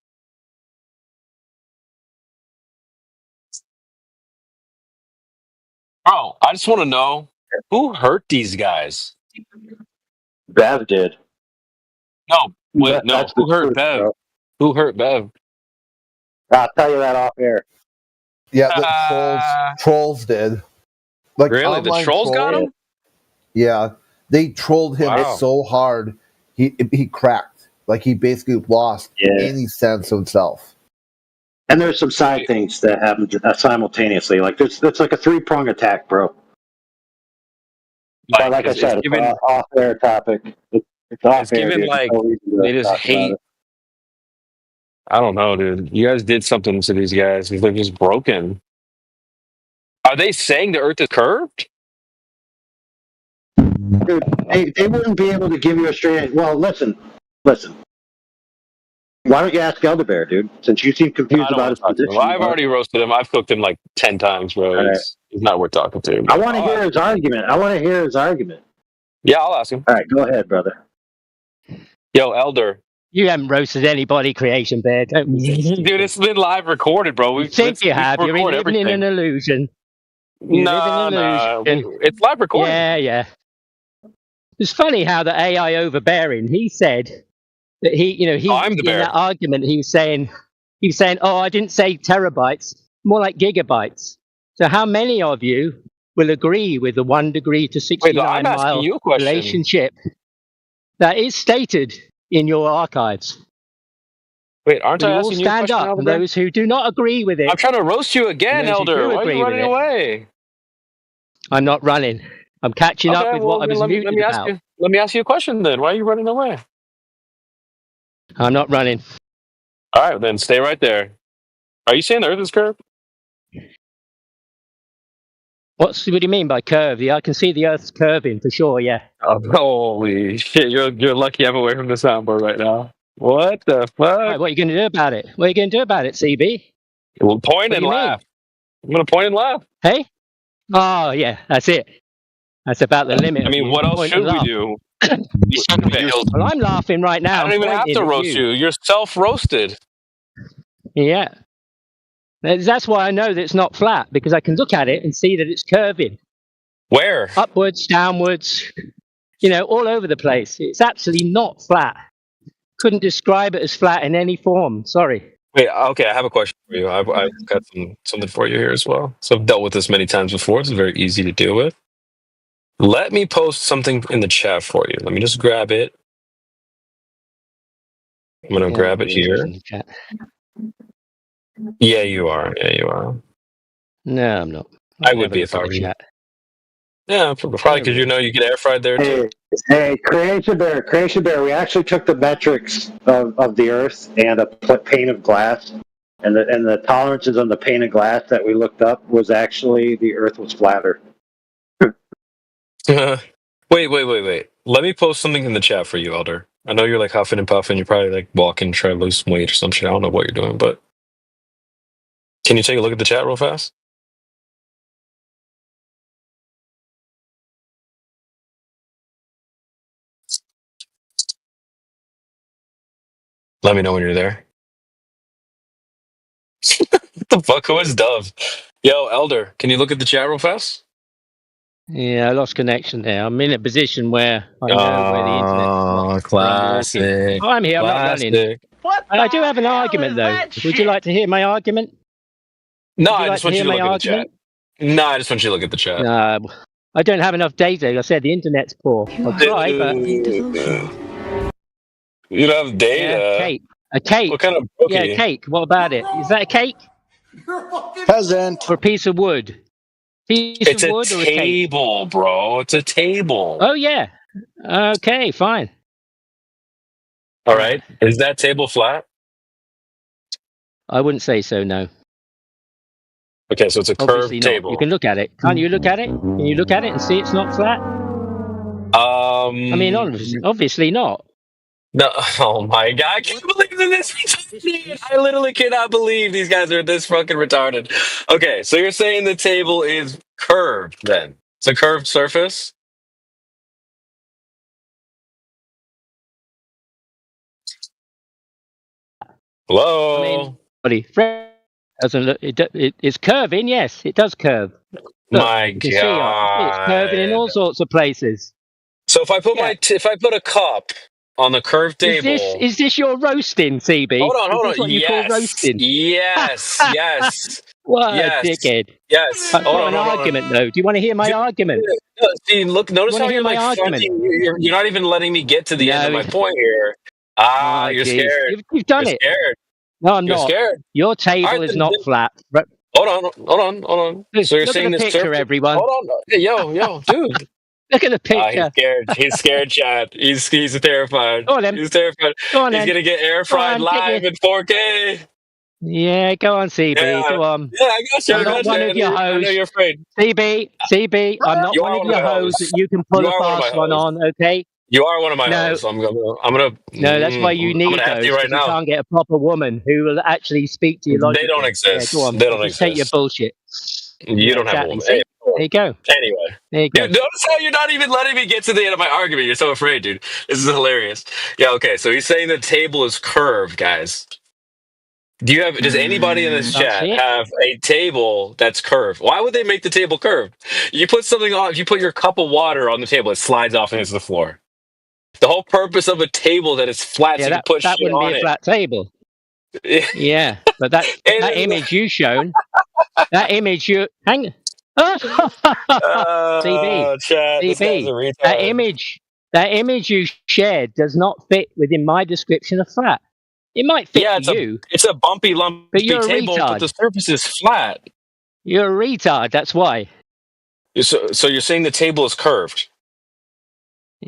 [SPEAKER 15] Bro, I just want to know who hurt these guys.
[SPEAKER 26] Bev did.
[SPEAKER 15] No, wait,
[SPEAKER 26] That-
[SPEAKER 15] no.
[SPEAKER 26] that's
[SPEAKER 15] Who
[SPEAKER 26] the
[SPEAKER 15] hurt
[SPEAKER 26] truth,
[SPEAKER 15] Bev?
[SPEAKER 26] bro.
[SPEAKER 15] Who hurt Bev?
[SPEAKER 26] I'll tell you that off air.
[SPEAKER 17] Yeah, the trolls did. Like
[SPEAKER 15] Really? The
[SPEAKER 17] online
[SPEAKER 15] trolls got him?
[SPEAKER 17] Yeah, they trolled him
[SPEAKER 15] Wow.
[SPEAKER 17] so hard he cracked. Like he basically lost any sense of himself.
[SPEAKER 26] And there's some side things that happen simultaneously. Like it's like a 3-prong attack, bro. But like I
[SPEAKER 15] it's
[SPEAKER 26] said,
[SPEAKER 15] given-
[SPEAKER 26] it's an off-air topic. It's off
[SPEAKER 15] It's
[SPEAKER 26] air.
[SPEAKER 15] given
[SPEAKER 26] Dude.
[SPEAKER 15] like
[SPEAKER 26] There's no reason to
[SPEAKER 15] they just
[SPEAKER 26] talk about
[SPEAKER 15] hate.
[SPEAKER 26] it.
[SPEAKER 15] I don't know, dude. You guys did something to these guys because they're just broken. Are they saying the Earth is curved?
[SPEAKER 26] Dude, they wouldn't be able to give you a straight. Well, listen. Why don't you ask Elder Bear, dude? Since you seem confused about his position.
[SPEAKER 15] Well, I've already roasted him. I've cooked him like 10 times, bro.
[SPEAKER 26] All right.
[SPEAKER 15] He's not worth talking to.
[SPEAKER 26] I want to hear his argument.
[SPEAKER 15] Yeah, I'll ask him.
[SPEAKER 26] All right, go ahead, brother.
[SPEAKER 15] Yo, Elder.
[SPEAKER 10] You haven't roasted anybody, Creation Bear. Don't be
[SPEAKER 15] Dude, it's been live recorded, bro.
[SPEAKER 10] You think you have. You're living in an illusion. You live in an illusion.
[SPEAKER 15] It's live recorded.
[SPEAKER 10] Yeah. It's funny how the AI overbearing, he said that
[SPEAKER 15] I'm the
[SPEAKER 10] in
[SPEAKER 15] bear.
[SPEAKER 10] that argument, he was saying, oh, I didn't say terabytes, more like gigabytes. So how many of you will agree with the 1 degree to 69
[SPEAKER 15] I'm asking
[SPEAKER 10] mile
[SPEAKER 15] you a question.
[SPEAKER 10] relationship that is stated in your archives?
[SPEAKER 15] Wait, aren't
[SPEAKER 10] Will
[SPEAKER 15] I
[SPEAKER 10] you all
[SPEAKER 15] asking you a
[SPEAKER 10] stand
[SPEAKER 15] question,
[SPEAKER 10] up,
[SPEAKER 15] Elder?
[SPEAKER 10] and those who do not agree with it?
[SPEAKER 15] I'm trying to roast you again,
[SPEAKER 10] and those who
[SPEAKER 15] Elder.
[SPEAKER 10] do
[SPEAKER 15] Why are
[SPEAKER 10] agree
[SPEAKER 15] you
[SPEAKER 10] with
[SPEAKER 15] running
[SPEAKER 10] it.
[SPEAKER 15] away?
[SPEAKER 10] I'm not running. I'm catching up with what I was muted about.
[SPEAKER 15] Let me ask you a question then. Why are you running away?
[SPEAKER 10] I'm not running.
[SPEAKER 15] All right, then stay right there. Are you saying the Earth is curved?
[SPEAKER 10] What do you mean by curve? Yeah, I can see the Earth's curving for sure. Yeah.
[SPEAKER 15] Oh, holy shit! You're lucky I'm away from the soundboard right now. What the fuck?
[SPEAKER 10] Right, what are you going to do about it? What are you going to do about it, CB?
[SPEAKER 15] Well, point
[SPEAKER 10] What
[SPEAKER 15] and
[SPEAKER 10] do you mean?
[SPEAKER 15] laugh. I'm gonna point and laugh.
[SPEAKER 10] Hey? Oh, yeah, that's it. That's about the limit.
[SPEAKER 15] I mean, what else should we do?
[SPEAKER 10] Well, I'm laughing right now.
[SPEAKER 15] I don't even have
[SPEAKER 10] pointing
[SPEAKER 15] to
[SPEAKER 10] at
[SPEAKER 15] roast you. You're self-roasted.
[SPEAKER 10] Yeah. That's why I know that it's not flat, because I can look at it and see that it's curving.
[SPEAKER 15] Where?
[SPEAKER 10] Upwards, downwards, all over the place. It's absolutely not flat. Couldn't describe it as flat in any form. Sorry.
[SPEAKER 15] Wait, okay, I have a question for you. I've got something for you here as well. So I've dealt with this many times before. It's very easy to deal with. Let me post something in the chat for you. Let me just grab it. I'm gonna grab it here. Yeah, you are. Yeah, you are.
[SPEAKER 10] No, I'm not.
[SPEAKER 15] I would be if I were you. Yeah, probably because you know you get air fried there too.
[SPEAKER 3] Hey, Creation Bear. We actually took the metrics of the Earth and a pane of glass, and the tolerances on the pane of glass that we looked up was actually the Earth was flatter.
[SPEAKER 15] Wait. Let me post something in the chat for you, Elder. I know you're like huffing and puffing. You're probably like walking, trying to lose some weight or some shit. I don't know what you're doing, but can you take a look at the chat real fast? Let me know when you're there. What the fuck? Who is Dove? Yo, Elder, can you look at the chat real fast?
[SPEAKER 10] Yeah, I lost connection there. I'm in a position where I know where the internet.
[SPEAKER 15] Oh, classic.
[SPEAKER 10] Oh, I'm here. I'm not running.
[SPEAKER 15] Classic.
[SPEAKER 10] I do have an argument, though. Would you like to hear my argument?
[SPEAKER 15] No,
[SPEAKER 10] Would you
[SPEAKER 15] I
[SPEAKER 10] like
[SPEAKER 15] just want you
[SPEAKER 10] hear
[SPEAKER 15] to look
[SPEAKER 10] my
[SPEAKER 15] at the chat.
[SPEAKER 10] argument?
[SPEAKER 15] No, I just want you to look at the chat.
[SPEAKER 10] I don't have enough data. Like I said the internet's poor. I'll try, but
[SPEAKER 15] You don't have data.
[SPEAKER 10] yeah, cake. A cake.
[SPEAKER 15] What kind of cookie?
[SPEAKER 10] Yeah, a cake. What about it? Is that a cake?
[SPEAKER 9] Peasant.
[SPEAKER 10] Or a piece of wood? Piece
[SPEAKER 15] It's
[SPEAKER 10] of
[SPEAKER 15] a
[SPEAKER 10] wood or a cake?
[SPEAKER 15] table, bro. It's a table.
[SPEAKER 10] Oh yeah. Okay, fine.
[SPEAKER 15] All right. Is that table flat?
[SPEAKER 10] I wouldn't say so. No.
[SPEAKER 15] Okay, so it's a
[SPEAKER 10] Obviously
[SPEAKER 15] curved
[SPEAKER 10] not.
[SPEAKER 15] table.
[SPEAKER 10] You can look at it. Can't you look at it? Can you look at it and see it's not flat? I mean, obviously not.
[SPEAKER 15] No. Oh my god! I can't believe this. I literally cannot believe these guys are this fucking retarded. Okay, so you're saying the table is curved? Then it's a curved surface. Hello.
[SPEAKER 10] I mean, doesn't look. It's curving. Yes, it does curve. Look,
[SPEAKER 15] My
[SPEAKER 10] you can see it's curving in all sorts of places.
[SPEAKER 15] So if I put if I put a cup on the curved table,
[SPEAKER 10] Is this your roasting, CB?
[SPEAKER 15] Hold on.
[SPEAKER 10] Is this what you call roasting?
[SPEAKER 15] Yes.
[SPEAKER 10] What
[SPEAKER 15] Yes.
[SPEAKER 10] a dickhead!
[SPEAKER 15] Yes.
[SPEAKER 10] I've got an argument though. Do you want to hear my argument?
[SPEAKER 15] No, see, look. Notice
[SPEAKER 10] Wanna
[SPEAKER 15] how
[SPEAKER 10] hear
[SPEAKER 15] you're
[SPEAKER 10] my
[SPEAKER 15] like
[SPEAKER 10] argument?
[SPEAKER 15] fronting. You're not even letting me get to the end of my point here.
[SPEAKER 10] Oh,
[SPEAKER 15] You're
[SPEAKER 10] geez.
[SPEAKER 15] scared.
[SPEAKER 10] You've done
[SPEAKER 15] You're
[SPEAKER 10] it.
[SPEAKER 15] Scared.
[SPEAKER 10] No, I'm
[SPEAKER 15] You're
[SPEAKER 10] not.
[SPEAKER 15] scared.
[SPEAKER 10] Your table
[SPEAKER 15] All right,
[SPEAKER 10] is
[SPEAKER 15] then-
[SPEAKER 10] not
[SPEAKER 15] then-
[SPEAKER 10] flat.
[SPEAKER 15] Hold on. So you're
[SPEAKER 10] Look
[SPEAKER 15] saying
[SPEAKER 10] at the
[SPEAKER 15] this
[SPEAKER 10] picture, everyone.
[SPEAKER 15] Hold on. Hey, yo, dude.
[SPEAKER 10] Look at the
[SPEAKER 15] He's
[SPEAKER 10] picture.
[SPEAKER 15] scared. He's scared, Chad. He's terrified.
[SPEAKER 10] Go on, then.
[SPEAKER 15] He's terrified.
[SPEAKER 10] Go on,
[SPEAKER 15] He's
[SPEAKER 10] then.
[SPEAKER 15] gonna get air
[SPEAKER 10] Go
[SPEAKER 15] fried
[SPEAKER 10] on, get
[SPEAKER 15] live in 4K.
[SPEAKER 10] Yeah, go on, CB.
[SPEAKER 15] Yeah.
[SPEAKER 10] Go on.
[SPEAKER 15] Yeah, I got you.
[SPEAKER 10] I'm
[SPEAKER 15] I
[SPEAKER 10] not
[SPEAKER 15] got
[SPEAKER 10] one
[SPEAKER 15] you.
[SPEAKER 10] of your
[SPEAKER 15] I know
[SPEAKER 10] hoes.
[SPEAKER 15] you're afraid.
[SPEAKER 10] CB, I'm not
[SPEAKER 15] You
[SPEAKER 10] one
[SPEAKER 15] are
[SPEAKER 10] of
[SPEAKER 15] one
[SPEAKER 10] your
[SPEAKER 15] of my
[SPEAKER 10] hoes
[SPEAKER 15] hoes.
[SPEAKER 10] that you can pull
[SPEAKER 15] You
[SPEAKER 10] a
[SPEAKER 15] are one of my
[SPEAKER 10] fast one
[SPEAKER 15] hoes.
[SPEAKER 10] on, okay?
[SPEAKER 15] You are one of my
[SPEAKER 10] No.
[SPEAKER 15] hoes. I'm gonna.
[SPEAKER 10] No, that's why you
[SPEAKER 15] I'm
[SPEAKER 10] need
[SPEAKER 15] gonna have
[SPEAKER 10] those,
[SPEAKER 15] you
[SPEAKER 10] because
[SPEAKER 15] right
[SPEAKER 10] you
[SPEAKER 15] now.
[SPEAKER 10] can't get a proper woman who will actually speak to you logically.
[SPEAKER 15] They don't exist.
[SPEAKER 10] Yeah, go on.
[SPEAKER 15] They don't
[SPEAKER 10] Just take your
[SPEAKER 15] exist.
[SPEAKER 10] bullshit.
[SPEAKER 15] You don't have a
[SPEAKER 10] exactly.
[SPEAKER 15] woman.
[SPEAKER 10] See?
[SPEAKER 15] Hey,
[SPEAKER 10] There you go.
[SPEAKER 15] anyway.
[SPEAKER 10] There you go.
[SPEAKER 15] Dude, notice how you're not even letting me get to the end of my argument. You're so afraid, dude. This is hilarious. Yeah, okay. So he's saying the table is curved, guys. Does anybody in this chat have a table that's curved? Why would they make the table curved? You put something on, if you put your cup of water on the table, it slides off and hits the floor. The whole purpose of a table that is flat, so you can put
[SPEAKER 10] that
[SPEAKER 15] shit
[SPEAKER 10] wouldn't
[SPEAKER 15] on
[SPEAKER 10] be a
[SPEAKER 15] it.
[SPEAKER 10] flat table. Yeah, but that image you shown, that image you hang. CB,
[SPEAKER 15] Chad, this guy's a retard.
[SPEAKER 10] that image you shared does not fit within my description of flat. It might fit for you.
[SPEAKER 15] It's a bumpy, lumpy
[SPEAKER 10] but you're a
[SPEAKER 15] table,
[SPEAKER 10] retard.
[SPEAKER 15] but the surface is flat.
[SPEAKER 10] You're a retard. That's why.
[SPEAKER 15] So you're saying the table is curved?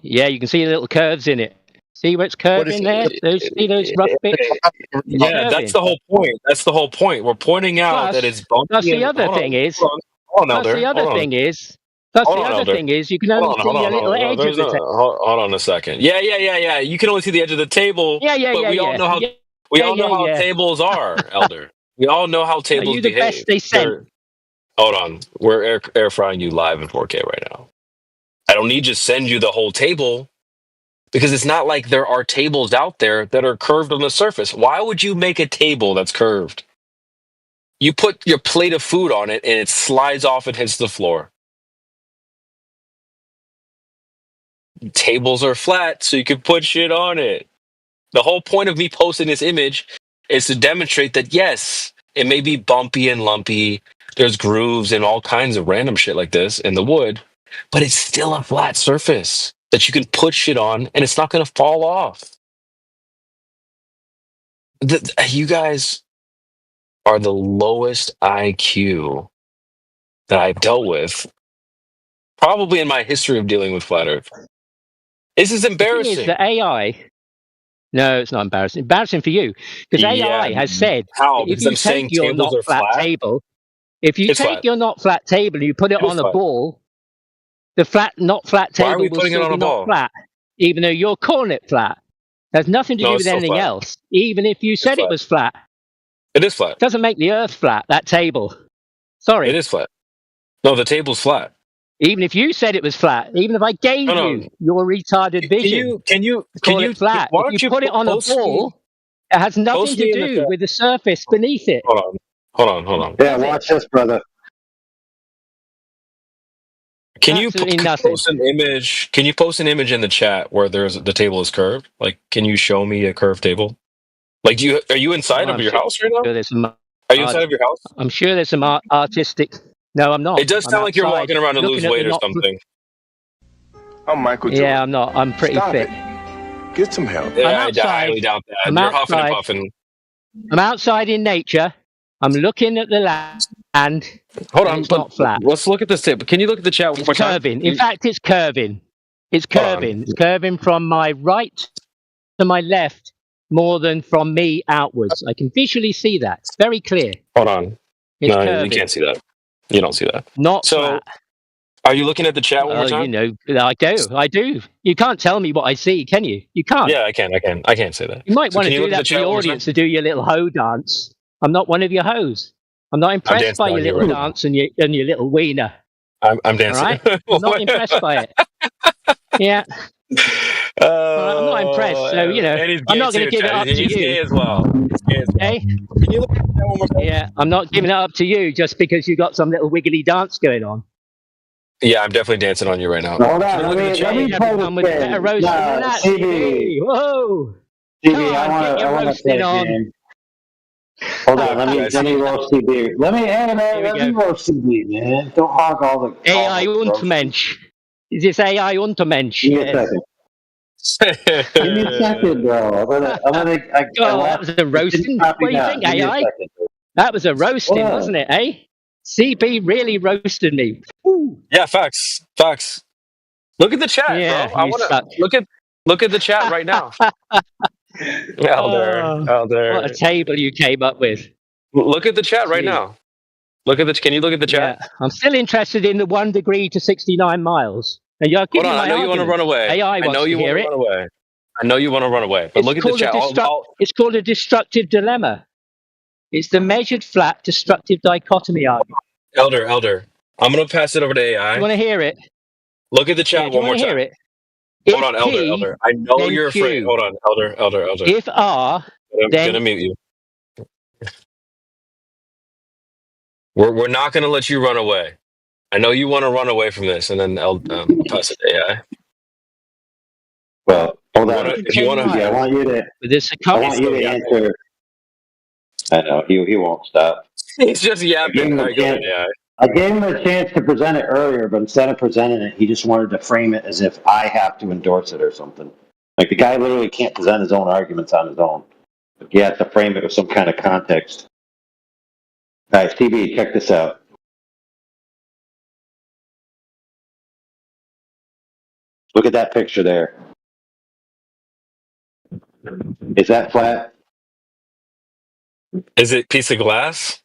[SPEAKER 10] Yeah, you can see the little curves in it. See where it's curving there? See those rough bits?
[SPEAKER 15] Yeah, that's the whole point. That's the whole point. We're pointing out that it's bumpy.
[SPEAKER 10] Plus the other thing is, you can only see a little edge of the table.
[SPEAKER 15] Hold on a second. Yeah. You can only see the edge of the table. But we all know how tables are, Elder. We all know how tables
[SPEAKER 10] you the
[SPEAKER 15] behave.
[SPEAKER 10] best they sent.
[SPEAKER 15] Hold on. We're air frying you live in 4K right now. I don't need to send you the whole table because it's not like there are tables out there that are curved on the surface. Why would you make a table that's curved? You put your plate of food on it and it slides off and hits the floor. Tables are flat so you can put shit on it. The whole point of me posting this image is to demonstrate that, yes, it may be bumpy and lumpy. There's grooves and all kinds of random shit like this in the wood, but it's still a flat surface that you can put shit on and it's not going to fall off. You guys are the lowest IQ that I've dealt with Probably in my history of dealing with flat Earth. This is
[SPEAKER 10] The thing
[SPEAKER 15] embarrassing.
[SPEAKER 10] is that AI. No, it's not embarrassing. Embarrassing for you, because AI has said
[SPEAKER 15] How?
[SPEAKER 10] if
[SPEAKER 15] Because
[SPEAKER 10] you
[SPEAKER 15] I'm saying
[SPEAKER 10] take your
[SPEAKER 15] tables
[SPEAKER 10] not
[SPEAKER 15] are
[SPEAKER 10] flat
[SPEAKER 15] flat.
[SPEAKER 10] table, if you
[SPEAKER 15] It's
[SPEAKER 10] take
[SPEAKER 15] flat.
[SPEAKER 10] your not flat table and you put it
[SPEAKER 15] It is
[SPEAKER 10] on a
[SPEAKER 15] flat.
[SPEAKER 10] ball, the not flat
[SPEAKER 15] Why are
[SPEAKER 10] table
[SPEAKER 15] we
[SPEAKER 10] will
[SPEAKER 15] putting it
[SPEAKER 10] still
[SPEAKER 15] on
[SPEAKER 10] be
[SPEAKER 15] a
[SPEAKER 10] not
[SPEAKER 15] ball?
[SPEAKER 10] flat, even though you're calling it flat. It has nothing to
[SPEAKER 15] No,
[SPEAKER 10] do
[SPEAKER 15] it's
[SPEAKER 10] with
[SPEAKER 15] still
[SPEAKER 10] anything
[SPEAKER 15] flat.
[SPEAKER 10] else. Even if you
[SPEAKER 15] It's
[SPEAKER 10] said it
[SPEAKER 15] flat.
[SPEAKER 10] was flat,
[SPEAKER 15] It is flat.
[SPEAKER 10] it doesn't make the Earth flat. That table.
[SPEAKER 15] It
[SPEAKER 10] Sorry.
[SPEAKER 15] is flat. No, the table's flat.
[SPEAKER 10] Even if you said it was flat, even if I gave
[SPEAKER 15] No,
[SPEAKER 10] you
[SPEAKER 15] no.
[SPEAKER 10] your retarded vision to call it flat,
[SPEAKER 15] why
[SPEAKER 10] if
[SPEAKER 15] don't
[SPEAKER 10] you
[SPEAKER 15] you
[SPEAKER 10] put it on a
[SPEAKER 15] post me
[SPEAKER 10] ball, it has nothing to
[SPEAKER 15] in the
[SPEAKER 10] do
[SPEAKER 15] chat?
[SPEAKER 10] with the surface beneath it.
[SPEAKER 15] Hold on.
[SPEAKER 3] Yeah,
[SPEAKER 10] Does it?
[SPEAKER 3] watch this, brother.
[SPEAKER 15] Can you
[SPEAKER 10] Absolutely nothing.
[SPEAKER 15] post an image? Can you post an image in the chat where the table is curved? Like, can you show me a curved table? Like, are you inside
[SPEAKER 10] Well,
[SPEAKER 15] of
[SPEAKER 10] I'm
[SPEAKER 15] your
[SPEAKER 10] sure
[SPEAKER 15] house right now?
[SPEAKER 10] there's some
[SPEAKER 15] Are you inside of your house?
[SPEAKER 10] I'm sure there's some artistic. No, I'm not.
[SPEAKER 15] It does
[SPEAKER 10] I'm
[SPEAKER 15] sound like you're
[SPEAKER 10] outside
[SPEAKER 15] walking around to lose
[SPEAKER 10] looking at the
[SPEAKER 15] weight or
[SPEAKER 10] not.
[SPEAKER 15] something.
[SPEAKER 2] I'm Michael
[SPEAKER 10] Yeah,
[SPEAKER 2] Jordan.
[SPEAKER 10] I'm not. I'm pretty
[SPEAKER 2] Stop
[SPEAKER 10] fit.
[SPEAKER 2] it. Get some help.
[SPEAKER 15] Yeah,
[SPEAKER 10] I'm
[SPEAKER 15] I
[SPEAKER 10] outside.
[SPEAKER 15] highly doubt that.
[SPEAKER 10] I'm
[SPEAKER 15] You're huffing and
[SPEAKER 10] outside.
[SPEAKER 15] puffing.
[SPEAKER 10] I'm outside in nature. I'm looking at the land.
[SPEAKER 15] Hold
[SPEAKER 10] and
[SPEAKER 15] on,
[SPEAKER 10] it's
[SPEAKER 15] but
[SPEAKER 10] not flat.
[SPEAKER 15] let's look at this table. Can you look at the chat one
[SPEAKER 10] It's
[SPEAKER 15] more time?
[SPEAKER 10] curving. In fact, it's curving. It's
[SPEAKER 15] Hold on.
[SPEAKER 10] curving. It's curving from my right to my left more than from me outwards. I can visually see that. It's very clear.
[SPEAKER 15] Hold on.
[SPEAKER 10] It's
[SPEAKER 15] No,
[SPEAKER 10] curving.
[SPEAKER 15] you can't see that. You don't see that.
[SPEAKER 10] Not
[SPEAKER 15] So,
[SPEAKER 10] flat.
[SPEAKER 15] are you looking at the chat one more time?
[SPEAKER 10] You know, I do. You can't tell me what I see, can you? You can't.
[SPEAKER 15] Yeah, I can. I can't say that.
[SPEAKER 10] You might
[SPEAKER 15] So
[SPEAKER 10] want
[SPEAKER 15] can
[SPEAKER 10] to
[SPEAKER 15] you
[SPEAKER 10] do
[SPEAKER 15] look at
[SPEAKER 10] that
[SPEAKER 15] the
[SPEAKER 10] for
[SPEAKER 15] chat
[SPEAKER 10] the
[SPEAKER 15] one more time?
[SPEAKER 10] audience to do your little hoe dance. I'm not one of your hoes. I'm not
[SPEAKER 15] I'm
[SPEAKER 10] impressed
[SPEAKER 15] dancing
[SPEAKER 10] by your
[SPEAKER 15] on you
[SPEAKER 10] little
[SPEAKER 15] right now.
[SPEAKER 10] dance and your little wiener.
[SPEAKER 15] I'm
[SPEAKER 10] All
[SPEAKER 15] dancing.
[SPEAKER 10] right? I'm not impressed by it. Yeah. Well, I'm not impressed. So, you know,
[SPEAKER 15] And he's
[SPEAKER 10] I'm
[SPEAKER 15] gay
[SPEAKER 10] not going
[SPEAKER 15] too,
[SPEAKER 10] to give it
[SPEAKER 15] Chad.
[SPEAKER 10] up
[SPEAKER 15] He's
[SPEAKER 10] to
[SPEAKER 15] gay
[SPEAKER 10] you.
[SPEAKER 15] as well. He's gay as well.
[SPEAKER 10] Okay?
[SPEAKER 15] Can you look at the chat one more time?
[SPEAKER 10] Yeah, I'm not giving it up to you just because you got some little wiggly dance going on.
[SPEAKER 15] Yeah, I'm definitely dancing on you right now.
[SPEAKER 3] Hold
[SPEAKER 15] Can
[SPEAKER 3] on,
[SPEAKER 15] you look at the
[SPEAKER 3] let
[SPEAKER 15] chat?
[SPEAKER 3] me
[SPEAKER 10] You
[SPEAKER 3] play
[SPEAKER 10] everyone
[SPEAKER 3] this
[SPEAKER 10] with better
[SPEAKER 3] game.
[SPEAKER 10] roasting than
[SPEAKER 3] Nah,
[SPEAKER 10] that,
[SPEAKER 3] CB,
[SPEAKER 10] CB. Whoa.
[SPEAKER 3] CB,
[SPEAKER 10] Come on,
[SPEAKER 3] I
[SPEAKER 10] get your
[SPEAKER 3] wanna
[SPEAKER 10] roasting
[SPEAKER 3] play a
[SPEAKER 10] on.
[SPEAKER 3] game. Hold on, let me roast CB.
[SPEAKER 10] Here we
[SPEAKER 3] Let me
[SPEAKER 10] go.
[SPEAKER 3] roast CB, man. Don't hog all the
[SPEAKER 10] AI
[SPEAKER 3] roasting.
[SPEAKER 10] Untermensch. Is this AI Untermensch?
[SPEAKER 3] Give me a
[SPEAKER 10] Yes.
[SPEAKER 3] second. Give me a second, bro. I
[SPEAKER 10] Oh, that was a roasting. What do you think,
[SPEAKER 3] Give me a
[SPEAKER 10] AI?
[SPEAKER 3] second.
[SPEAKER 10] That was a roasting,
[SPEAKER 3] What?
[SPEAKER 10] wasn't it, eh? CB really roasted me. Woo.
[SPEAKER 15] Yeah, facts. Look at the chat,
[SPEAKER 10] Yeah,
[SPEAKER 15] bro. I
[SPEAKER 10] you
[SPEAKER 15] want
[SPEAKER 10] suck.
[SPEAKER 15] to look at the chat right now.
[SPEAKER 10] Oh,
[SPEAKER 15] Elder.
[SPEAKER 10] what a table you came up with.
[SPEAKER 15] Look at the chat right
[SPEAKER 10] Gee.
[SPEAKER 15] now. Can you look at the
[SPEAKER 10] Yeah,
[SPEAKER 15] chat?
[SPEAKER 10] I'm still interested in the 1 degree to 69 miles. And you're
[SPEAKER 15] Hold
[SPEAKER 10] giving
[SPEAKER 15] on, I
[SPEAKER 10] my
[SPEAKER 15] know you want to run
[SPEAKER 10] arguments.
[SPEAKER 15] away.
[SPEAKER 10] AI
[SPEAKER 15] I
[SPEAKER 10] wants
[SPEAKER 15] know
[SPEAKER 10] to
[SPEAKER 15] you want
[SPEAKER 10] hear
[SPEAKER 15] to
[SPEAKER 10] it.
[SPEAKER 15] run away. I know you want to run away. But
[SPEAKER 10] It's
[SPEAKER 15] look at the
[SPEAKER 10] called
[SPEAKER 15] chat.
[SPEAKER 10] it's called a destructive dilemma. It's the measured flat destructive dichotomy argument.
[SPEAKER 15] Elder. I'm gonna pass it over to
[SPEAKER 10] Do you
[SPEAKER 15] AI.
[SPEAKER 10] want to hear it?
[SPEAKER 15] Look at the
[SPEAKER 10] Yeah,
[SPEAKER 15] chat
[SPEAKER 10] do you
[SPEAKER 15] one more
[SPEAKER 10] want to hear
[SPEAKER 15] time.
[SPEAKER 10] it?
[SPEAKER 15] Hold
[SPEAKER 10] If
[SPEAKER 15] on,
[SPEAKER 10] P,
[SPEAKER 15] Elder. I know
[SPEAKER 10] then
[SPEAKER 15] you're afraid.
[SPEAKER 10] Q.
[SPEAKER 15] Hold on, Elder.
[SPEAKER 10] If R,
[SPEAKER 15] I'm
[SPEAKER 10] then
[SPEAKER 15] gonna mute you. We're not gonna let you run away. I know you want to run away from this, and then pass it to AI.
[SPEAKER 3] Well, hold on.
[SPEAKER 15] If you want to,
[SPEAKER 3] I want you to.
[SPEAKER 10] with this
[SPEAKER 3] I want you to answer. I know he won't stop.
[SPEAKER 15] He's just yapping. All right, go ahead, AI.
[SPEAKER 3] I gave him a chance to present it earlier, but instead of presenting it, he just wanted to frame it as if I have to endorse it or something. Like the guy literally can't present his own arguments on his own. Like, he has to frame it with some kind of context. All right, CB, check this out. Look at that picture there. Is that flat?
[SPEAKER 15] Is it piece of glass?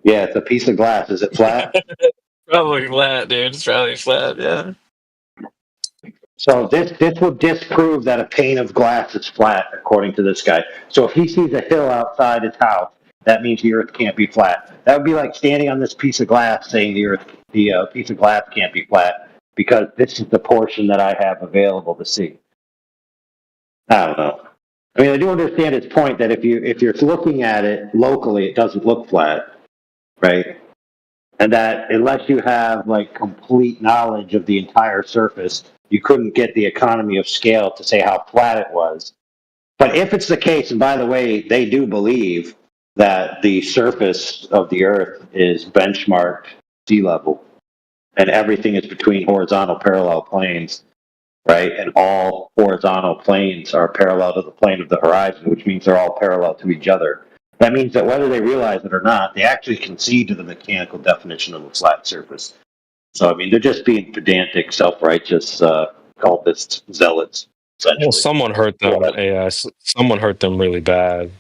[SPEAKER 3] Yeah, it's a piece of glass. Is it flat?
[SPEAKER 15] Probably flat, dude. It's probably flat. Yeah.
[SPEAKER 3] So this would disprove that a pane of glass is flat, according to this guy. So if he sees a hill outside his house, that means the Earth can't be flat. That would be like standing on this piece of glass saying the piece of glass can't be flat because this is the portion that I have available to see. I don't know. I mean, I do understand his point that if you're looking at it locally, it doesn't look flat, right? And that unless you have like complete knowledge of the entire surface, you couldn't get the economy of scale to say how flat it was. But if it's the case, and by the way, they do believe that the surface of the Earth is benchmarked sea level, and everything is between horizontal parallel planes, right? And all horizontal planes are parallel to the plane of the horizon, which means they're all parallel to each other. That means that whether they realize it or not, they actually concede to the mechanical definition of a flat surface. So, I mean, they're just being pedantic, self-righteous cultists, zealots, essentially.
[SPEAKER 15] Well, someone hurt them. Yeah, someone hurt them really bad.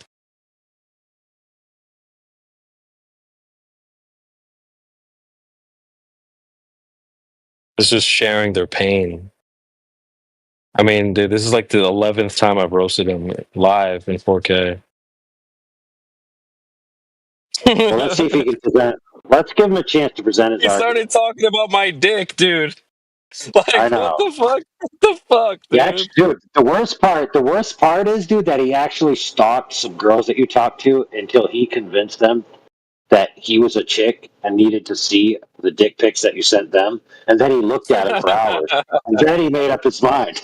[SPEAKER 15] It's just sharing their pain. I mean, dude, this is like the 11th time I've roasted him live in 4K.
[SPEAKER 26] Well, let's see if he can present. Let's give him a chance to present his
[SPEAKER 15] He
[SPEAKER 26] argument.
[SPEAKER 15] started talking about my dick, dude. Like,
[SPEAKER 26] I know.
[SPEAKER 15] what the fuck? What the fuck, dude?
[SPEAKER 26] Yeah, dude. The worst part is, dude, that he actually stalked some girls that you talked to until he convinced them that he was a chick and needed to see the dick pics that you sent them, and then he looked at it for hours, and then he made up his mind.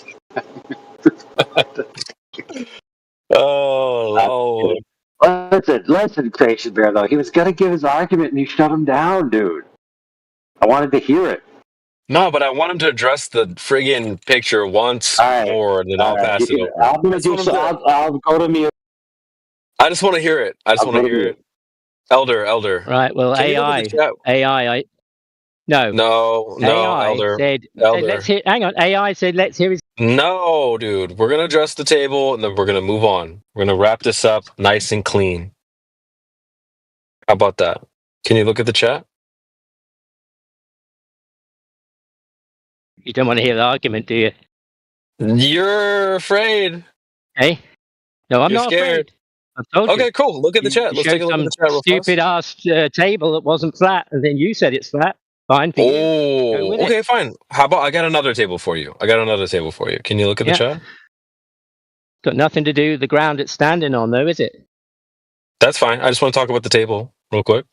[SPEAKER 15] Oh,
[SPEAKER 26] Listen, Creation Bear, though. He was going to give his argument, and you shut him down, dude. I wanted to hear it.
[SPEAKER 15] no, but I want him to address the friggin' picture once more, and then I'll pass it over.
[SPEAKER 26] I'm going to do so. I'll go to mute.
[SPEAKER 15] I just want to hear it. I just want to hear it. Elder.
[SPEAKER 10] Right. Well,
[SPEAKER 15] Can you look at the chat?
[SPEAKER 10] AI. No, AI
[SPEAKER 15] Elder.
[SPEAKER 10] said,
[SPEAKER 15] Elder.
[SPEAKER 10] let's hear. Hang on. AI said, let's hear his.
[SPEAKER 15] No, dude. We're gonna address the table, and then we're gonna move on. We're gonna wrap this up nice and clean. How about that? Can you look at the chat?
[SPEAKER 10] You don't want to hear the argument, do you?
[SPEAKER 15] You're afraid.
[SPEAKER 10] Hey? No, I'm
[SPEAKER 15] You're
[SPEAKER 10] not
[SPEAKER 15] scared.
[SPEAKER 10] afraid. I've told you.
[SPEAKER 15] Okay, cool. Look at the chat. Let's
[SPEAKER 10] You
[SPEAKER 15] take a
[SPEAKER 10] showed
[SPEAKER 15] look at the
[SPEAKER 10] some
[SPEAKER 15] chat real fast.
[SPEAKER 10] stupid ass table that wasn't flat, and then you said it's flat. Fine for you. Go
[SPEAKER 15] Oh,
[SPEAKER 10] with it.
[SPEAKER 15] okay, fine. How about I got another table for you? Can you look at the
[SPEAKER 10] Yeah.
[SPEAKER 15] chat?
[SPEAKER 10] Got nothing to do with the ground it's standing on, though, is it?
[SPEAKER 15] That's fine. I just want to talk about the table real quick.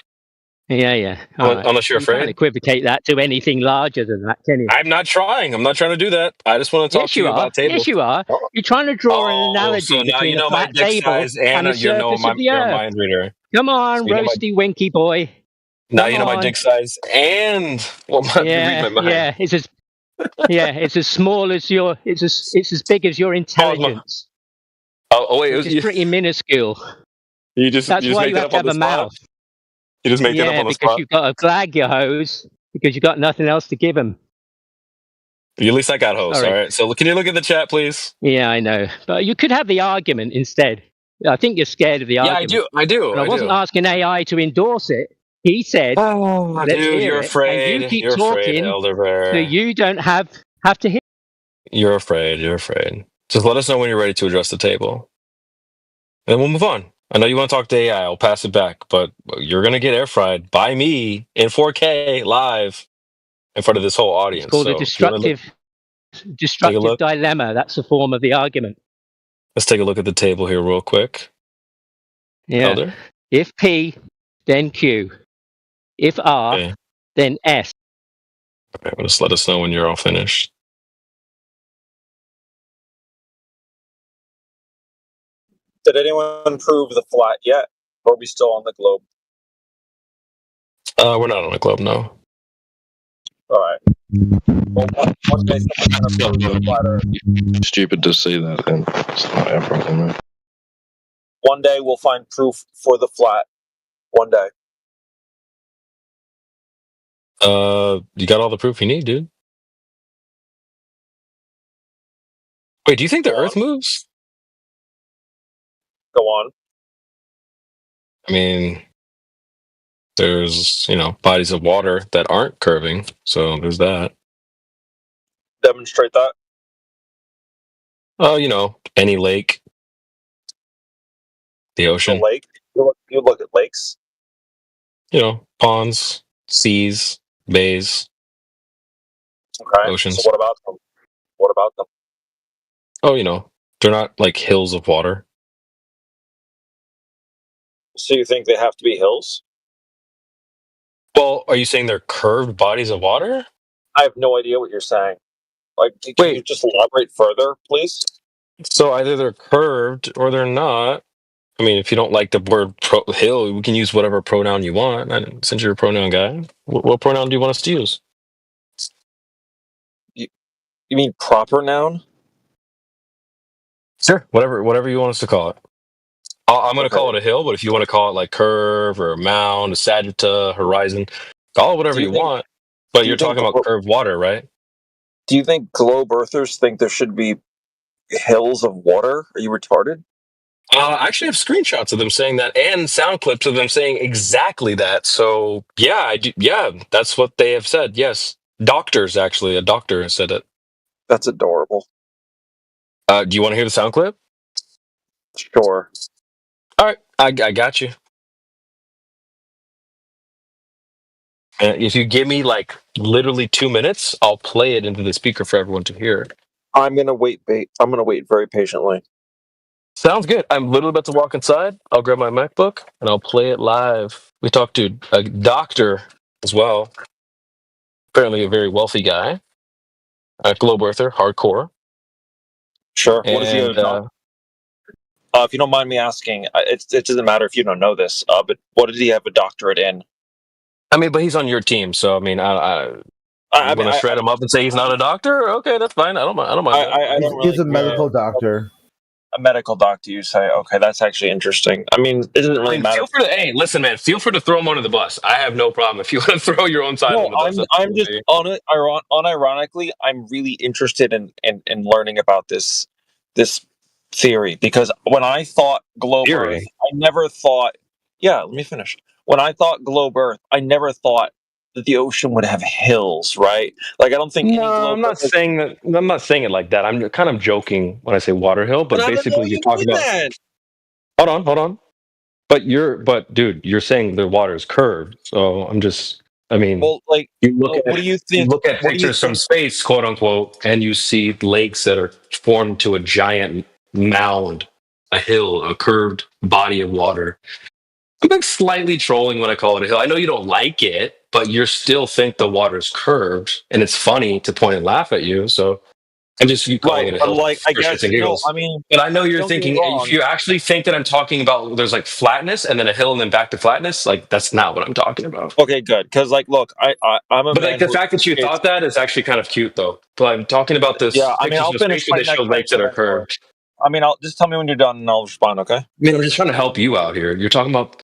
[SPEAKER 10] Yeah. All right.
[SPEAKER 15] Unless you're
[SPEAKER 10] You can't
[SPEAKER 15] afraid.
[SPEAKER 10] equivocate that to anything larger than that, can you?
[SPEAKER 15] I'm not trying. I'm not trying to do that. I just want to talk
[SPEAKER 10] Yes,
[SPEAKER 15] to you
[SPEAKER 10] you are.
[SPEAKER 15] about tables.
[SPEAKER 10] Yes, you are. You're trying to draw an analogy
[SPEAKER 15] So now
[SPEAKER 10] between
[SPEAKER 15] you know
[SPEAKER 10] a
[SPEAKER 15] my
[SPEAKER 10] flat
[SPEAKER 15] dick
[SPEAKER 10] table
[SPEAKER 15] size
[SPEAKER 10] and
[SPEAKER 15] and
[SPEAKER 10] the
[SPEAKER 15] you know
[SPEAKER 10] surface of the
[SPEAKER 15] you're a
[SPEAKER 10] earth.
[SPEAKER 15] mind reader.
[SPEAKER 10] Come on,
[SPEAKER 15] So you know my-
[SPEAKER 10] roasty winky boy.
[SPEAKER 15] Now
[SPEAKER 10] Come
[SPEAKER 15] you know my
[SPEAKER 10] on.
[SPEAKER 15] dick size and you read my mind.
[SPEAKER 10] Yeah. It's as small as your. It's as big as your intelligence.
[SPEAKER 15] Oh wait,
[SPEAKER 10] Which is pretty minuscule. That's why you have to have a mouth.
[SPEAKER 15] You just make that up
[SPEAKER 10] Yeah,
[SPEAKER 15] on the
[SPEAKER 10] because
[SPEAKER 15] spot.
[SPEAKER 10] you've got to glag your hose because you've got nothing else to give them.
[SPEAKER 15] At least I got host.
[SPEAKER 10] Sorry.
[SPEAKER 15] All right. So can you look at the chat, please?
[SPEAKER 10] Yeah, I know, but you could have the argument instead. I think you're scared of the argument.
[SPEAKER 15] I do.
[SPEAKER 10] But I wasn't asking AI to endorse it. He said, "Let's
[SPEAKER 15] Dude,
[SPEAKER 10] hear
[SPEAKER 15] you're
[SPEAKER 10] it,"
[SPEAKER 15] afraid.
[SPEAKER 10] and you keep
[SPEAKER 15] You're afraid,
[SPEAKER 10] talking,
[SPEAKER 15] Elder Bear.
[SPEAKER 10] so you don't have to hear.
[SPEAKER 15] You're afraid. Just let us know when you're ready to address the table, and we'll move on. I know you want to talk to AI. I'll pass it back, but you're gonna get air fried by me in 4K live in front of this whole audience.
[SPEAKER 10] It's called
[SPEAKER 15] So
[SPEAKER 10] a
[SPEAKER 15] if you wanna
[SPEAKER 10] destructive
[SPEAKER 15] look.
[SPEAKER 10] dilemma. That's the form of the argument.
[SPEAKER 15] Let's take a look at the table here real quick.
[SPEAKER 10] Yeah.
[SPEAKER 15] Elder?
[SPEAKER 10] If P, then Q. If R,
[SPEAKER 15] Okay.
[SPEAKER 10] then S.
[SPEAKER 15] Okay, well, just let us know when you're all finished.
[SPEAKER 20] Did anyone prove the flat yet? Or are we still on the globe?
[SPEAKER 15] We're not on the globe, no.
[SPEAKER 20] All right. Well, one day someone's going to prove the flat Earth.
[SPEAKER 13] Stupid to see that, then. It's not our problem, right?
[SPEAKER 20] One day we'll find proof for the flat. One day.
[SPEAKER 15] You got all the proof you need, dude. Wait, do you think the Earth moves?
[SPEAKER 20] Go on.
[SPEAKER 15] I mean, there's, bodies of water that aren't curving, so there's that.
[SPEAKER 20] Demonstrate that.
[SPEAKER 15] Oh, any lake. The ocean.
[SPEAKER 20] The lake. You look at lakes.
[SPEAKER 15] Ponds, seas, bays,
[SPEAKER 20] Okay.
[SPEAKER 15] oceans.
[SPEAKER 20] So what about them? What about them?
[SPEAKER 15] Oh, they're not like hills of water.
[SPEAKER 20] So you think they have to be hills?
[SPEAKER 15] Well, are you saying they're curved bodies of water?
[SPEAKER 20] I have no idea what you're saying. Like, can you just elaborate further, please?
[SPEAKER 15] So either they're curved or they're not. I mean, if you don't like the word hill, we can use whatever pronoun you want. Since you're a pronoun guy, what pronoun do you want us to use?
[SPEAKER 20] You mean proper noun?
[SPEAKER 15] Sure. Whatever you want us to call it. I'm going to call it a hill, but if you want to call it like curve or a mound, a sagitta, horizon, call it whatever you want. But you're talking about curved water, right?
[SPEAKER 20] Do you think globe earthers think there should be hills of water? Are you retarded?
[SPEAKER 15] I actually have screenshots of them saying that and sound clips of them saying exactly that. So yeah, I do, yeah, that's what they have said. Yes, doctors actually, a doctor has said it.
[SPEAKER 20] That's adorable.
[SPEAKER 15] Do you want to hear the sound clip?
[SPEAKER 20] Sure.
[SPEAKER 15] All right, I got you. If you give me like literally 2 minutes, I'll play it into the speaker for everyone to hear.
[SPEAKER 20] I'm gonna wait. I'm gonna wait very patiently.
[SPEAKER 15] Sounds good. I'm literally about to walk inside. I'll grab my MacBook and I'll play it live. We talked to a doctor as well. Apparently, a very wealthy guy. Globe Earther, hardcore.
[SPEAKER 20] Sure.
[SPEAKER 15] And,
[SPEAKER 20] What is he? If you don't mind me asking, it doesn't matter if you don't know this. But what did he have a doctorate in?
[SPEAKER 15] I mean, but he's on your team, so I mean, I want to shred him up and say he's not a doctor. Okay, that's fine. I don't mind. I don't mind.
[SPEAKER 20] I don't really
[SPEAKER 17] He's a medical doctor.
[SPEAKER 20] A medical doctor, you say? Okay, that's actually interesting. I mean, it doesn't really matter.
[SPEAKER 15] Hey, listen, man. Feel free to throw him under the bus. I have no problem if you want to throw your own side on the bus.
[SPEAKER 20] I'm just unironically, I'm really interested in learning about this theory, because when I thought globe Earth, I never thought. Yeah, let me finish. When I thought globe Earth, I never thought that the ocean would have hills, right? Like I don't think.
[SPEAKER 15] No, I'm not saying that. I'm not saying it like that. I'm kind of joking when I say water hill, but basically you're talking about. Hold on. But dude, you're saying the water is curved. So I'm just. I mean,
[SPEAKER 20] well, like,
[SPEAKER 15] you look at
[SPEAKER 20] what do you think?
[SPEAKER 15] You look at pictures from space, quote unquote, and you see lakes that are formed to a giant mound, a hill, a curved body of water. I'm like slightly trolling when I call it a hill. I know you don't like it, but you still think the water's curved, and it's funny to point and laugh at you. So I'm just calling it a hill.
[SPEAKER 20] Like, I
[SPEAKER 15] for
[SPEAKER 20] guess
[SPEAKER 15] shits and giggles.
[SPEAKER 20] no. I mean,
[SPEAKER 15] but I know you're
[SPEAKER 20] don't get me
[SPEAKER 15] thinking
[SPEAKER 20] wrong.
[SPEAKER 15] if you actually think that I'm talking about there's like flatness and then a hill and then back to flatness, like that's not what I'm talking about.
[SPEAKER 20] Okay, good. Because like, look, I'm a.
[SPEAKER 15] But
[SPEAKER 20] man
[SPEAKER 15] like the
[SPEAKER 20] who
[SPEAKER 15] fact that you thought that is actually kind of cute, though. But I'm talking about this.
[SPEAKER 20] Yeah, I mean,
[SPEAKER 15] pictures
[SPEAKER 20] I'll
[SPEAKER 15] of
[SPEAKER 20] finish
[SPEAKER 15] space
[SPEAKER 20] my
[SPEAKER 15] where they show
[SPEAKER 20] next
[SPEAKER 15] lakes that are
[SPEAKER 20] sentence, or-
[SPEAKER 15] curved.
[SPEAKER 20] I mean, I'll just tell me when you're done, and I'll respond. Okay.
[SPEAKER 15] I mean, I'm just trying to help you out here. You're talking about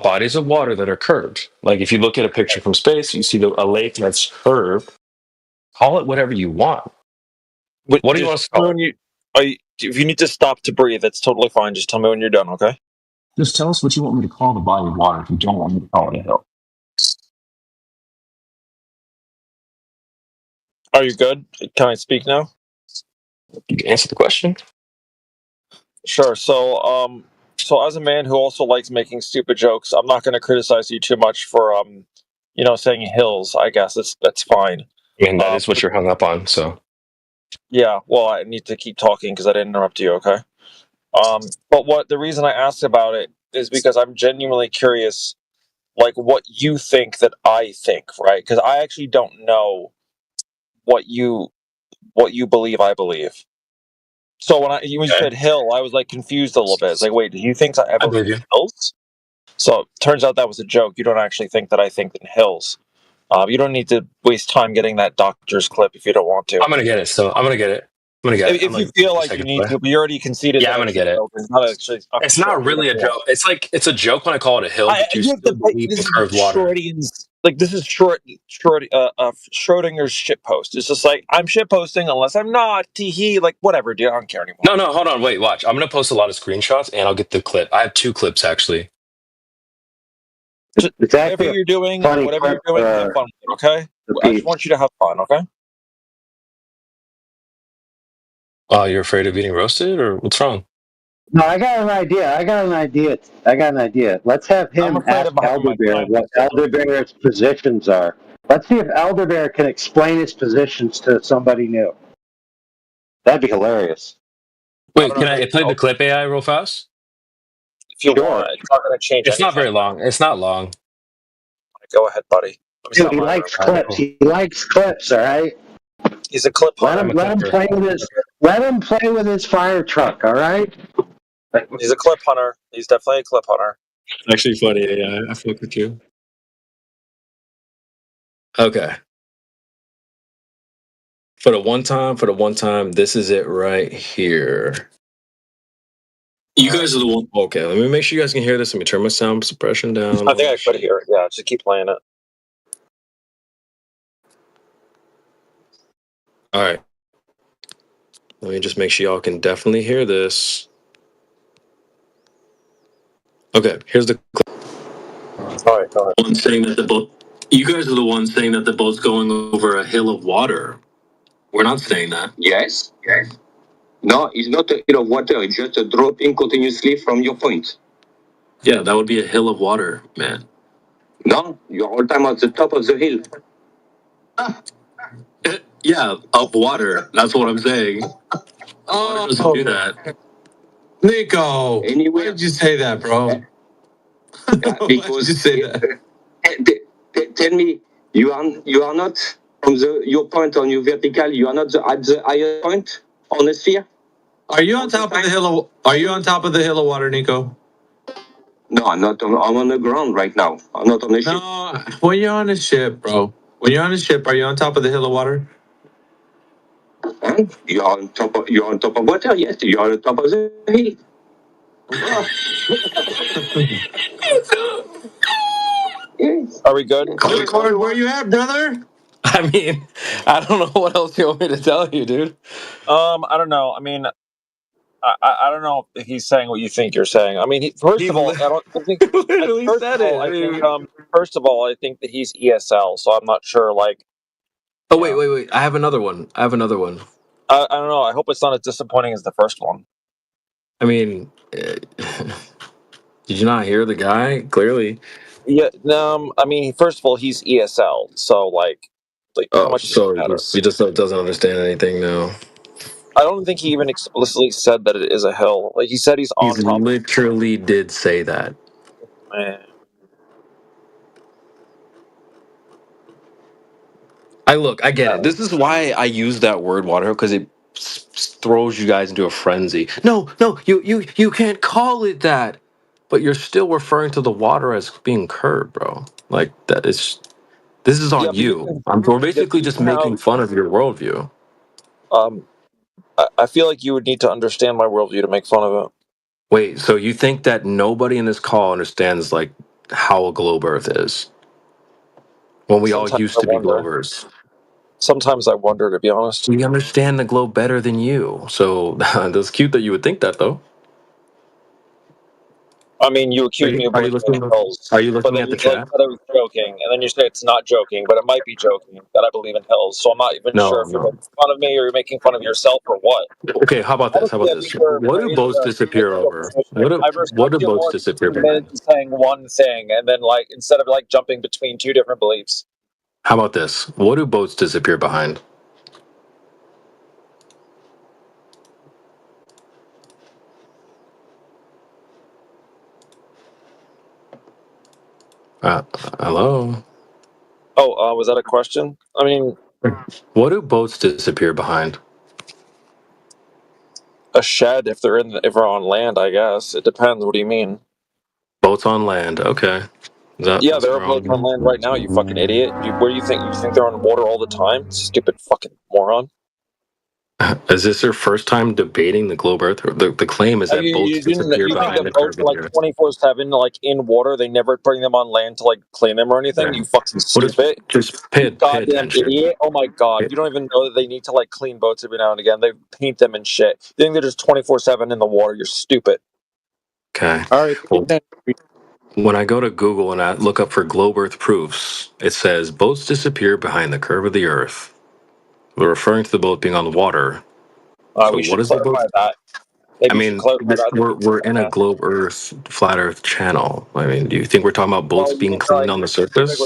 [SPEAKER 15] bodies of water that are curved. Like if you look at a picture from space, you see a lake that's curved. Call it whatever you want. What do you want to call it?
[SPEAKER 20] If you need to stop to breathe, that's totally fine. Just tell me when you're done. Okay.
[SPEAKER 15] Just tell us what you want me to call the body of water if you don't want me to call it a hill.
[SPEAKER 20] Are you good? Can I speak now?
[SPEAKER 15] You can answer the question.
[SPEAKER 20] Sure. So as a man who also likes making stupid jokes, I'm not going to criticize you too much for, saying hills. I guess that's fine.
[SPEAKER 15] I mean, that is what you're hung up on. So.
[SPEAKER 20] Yeah. Well, I need to keep talking because I didn't interrupt you. Okay. But the reason I asked about it is because I'm genuinely curious, like what you think that I think, right? Because I actually don't know what you believe I believe. So when you said hill, I was like confused a little bit. It's like, wait, do you think I ever believe hills? So turns out that was a joke. You don't actually think that I think in hills. You don't need to waste time getting that doctor's clip if you don't want to.
[SPEAKER 15] I'm gonna get it. So I'm gonna get it.
[SPEAKER 20] If you feel like you need to, but you already conceded.
[SPEAKER 15] Yeah, I'm gonna get it. It's not really a joke. It's a joke when I call it a hill. But you still believe in curved water.
[SPEAKER 20] Like this is Schrodinger's shit post. It's just like I'm shit posting unless I'm not. Teehee, like whatever, dude. I don't care anymore.
[SPEAKER 15] No, hold on, wait, watch. I'm gonna post a lot of screenshots and I'll get the clip. I have 2 clips actually.
[SPEAKER 20] Whatever you're doing, have fun with it, okay? I just want you to have fun, okay?
[SPEAKER 15] Oh, you're afraid of getting roasted, or what's wrong?
[SPEAKER 26] No, I got an idea. Let's have him ask Elderbear what Elderbear's positions are. Let's see if Elderbear can explain his positions to somebody new. That'd be hilarious.
[SPEAKER 15] Wait, can I play the clip AI real fast?
[SPEAKER 20] If you want, it's not going to change.
[SPEAKER 15] It's not very long. It's not long.
[SPEAKER 20] Go ahead, buddy.
[SPEAKER 26] Dude, he likes clips. He likes clips. All right.
[SPEAKER 20] He's a clip hunter.
[SPEAKER 26] Let him play with his fire truck. All right.
[SPEAKER 20] He's a clip hunter. He's definitely a clip hunter.
[SPEAKER 15] It's actually funny. Yeah, I fuck with you. Okay. For the one time, this is it right here. You guys are the one. Okay, let me make sure you guys can hear this. Let me turn my sound suppression down.
[SPEAKER 20] I think I could hear it. Yeah, just keep playing it.
[SPEAKER 8] All right. Let me just make sure y'all can definitely hear this. Okay, here's the
[SPEAKER 20] All right, go ahead.
[SPEAKER 8] one saying that the boat. You guys are the ones saying that the boat's going over a hill of water. We're not saying that.
[SPEAKER 21] Yes, yes. No, it's not a hill of water. It's just a dropping continuously from your point.
[SPEAKER 8] Yeah, that would be a hill of water, man.
[SPEAKER 21] No, you're all time at the top of the hill.
[SPEAKER 8] Yeah, of water. That's what I'm saying. Water doesn't do that.
[SPEAKER 21] Nico, why did you say that, bro? Because you say that? Tell me, you are not from your point on your vertical. You are not at the higher point on the sphere.
[SPEAKER 8] Are you on top of the hill? Are you on top of the hill of water, Nico?
[SPEAKER 21] No, I'm not. I'm on the ground right now. I'm not on the ship.
[SPEAKER 8] No, when you're on a ship, bro. When you're on a ship, are you on top of the hill of water?
[SPEAKER 21] Huh? You're on top of water. Yes, you're on top of the hill. Yes.
[SPEAKER 20] Are we good?
[SPEAKER 8] Corn, where you at, brother? I mean, I don't know what else you want me to tell you, dude.
[SPEAKER 20] I don't know. I mean, I don't know if he's saying what you think you're saying. I mean, first of all, I think
[SPEAKER 8] literally
[SPEAKER 20] first
[SPEAKER 8] said
[SPEAKER 20] of all,
[SPEAKER 8] it.
[SPEAKER 20] I think first of all, I think that he's ESL, so I'm not sure. Like,
[SPEAKER 8] Oh wait! I have another one.
[SPEAKER 20] I don't know. I hope it's not as disappointing as the first one.
[SPEAKER 8] I mean, did you not hear the guy? Clearly.
[SPEAKER 20] Yeah. I mean, first of all, he's ESL, so like how
[SPEAKER 8] Oh,
[SPEAKER 20] much does it
[SPEAKER 8] so
[SPEAKER 20] matter?
[SPEAKER 8] he just doesn't understand anything now.
[SPEAKER 20] I don't think he even explicitly said that it is a hill. Like he said, he's on
[SPEAKER 8] He
[SPEAKER 20] top.
[SPEAKER 8] literally did say that.
[SPEAKER 20] Man.
[SPEAKER 8] I get it. This is why I use that word water because it throws you guys into a frenzy. No, you can't call it that. But you're still referring to the water as being curved, bro. Like that is. This is on you. We're basically just making fun of your worldview.
[SPEAKER 20] I feel like you would need to understand my worldview to make fun of it.
[SPEAKER 8] Wait, so you think that nobody in this call understands like how a globe Earth is? When we all used to be globers.
[SPEAKER 20] Sometimes I wonder, to be honest.
[SPEAKER 8] We understand the globe better than you. So that's cute that you would think that, though.
[SPEAKER 20] I mean, you accuse me of believing in hills.
[SPEAKER 8] Are you looking at the chat?
[SPEAKER 20] But I was joking, and then you say it's not joking, but it might be joking that I believe in hills. So I'm not even sure if you're making fun of me or you're making fun of yourself or what.
[SPEAKER 8] Okay, how about this? What do boats disappear over? What do boats disappear behind?
[SPEAKER 20] Saying one thing, and then like instead of like jumping between two different beliefs.
[SPEAKER 8] How about this? What do boats disappear behind? Hello?
[SPEAKER 20] Oh, was that a question? I mean,
[SPEAKER 8] what do boats disappear behind?
[SPEAKER 20] A shed if they're on land, I guess. It depends. What do you mean?
[SPEAKER 8] Boats on land. Okay.
[SPEAKER 20] Yeah, there are boats on land right now. You fucking idiot. Where do you think they're on water all the time? Stupid fucking moron.
[SPEAKER 8] Is this your first time debating the globe Earth? The claim is that boats disappear behind the curve of the Earth.
[SPEAKER 20] 24/7, like in water, they never bring them on land to like clean them or anything. You fucking stupid.
[SPEAKER 8] Just pay
[SPEAKER 20] goddamn
[SPEAKER 8] attention.
[SPEAKER 20] Idiot. Oh my god. You don't even know that they need to like clean boats every now and again. They paint them and shit. You think they're just 24/7 in the water? You're stupid.
[SPEAKER 8] Okay.
[SPEAKER 20] All right.
[SPEAKER 8] Well, when I go to Google and I look up for globe Earth proofs, it says boats disappear behind the curve of the Earth. We're referring to the boat being on the water. So
[SPEAKER 20] We should
[SPEAKER 8] what is the boat?
[SPEAKER 20] clarify that. Maybe
[SPEAKER 8] I mean, we're in a globe Earth, flat Earth channel. I mean, do you think we're talking about boats being cleaned on the surface?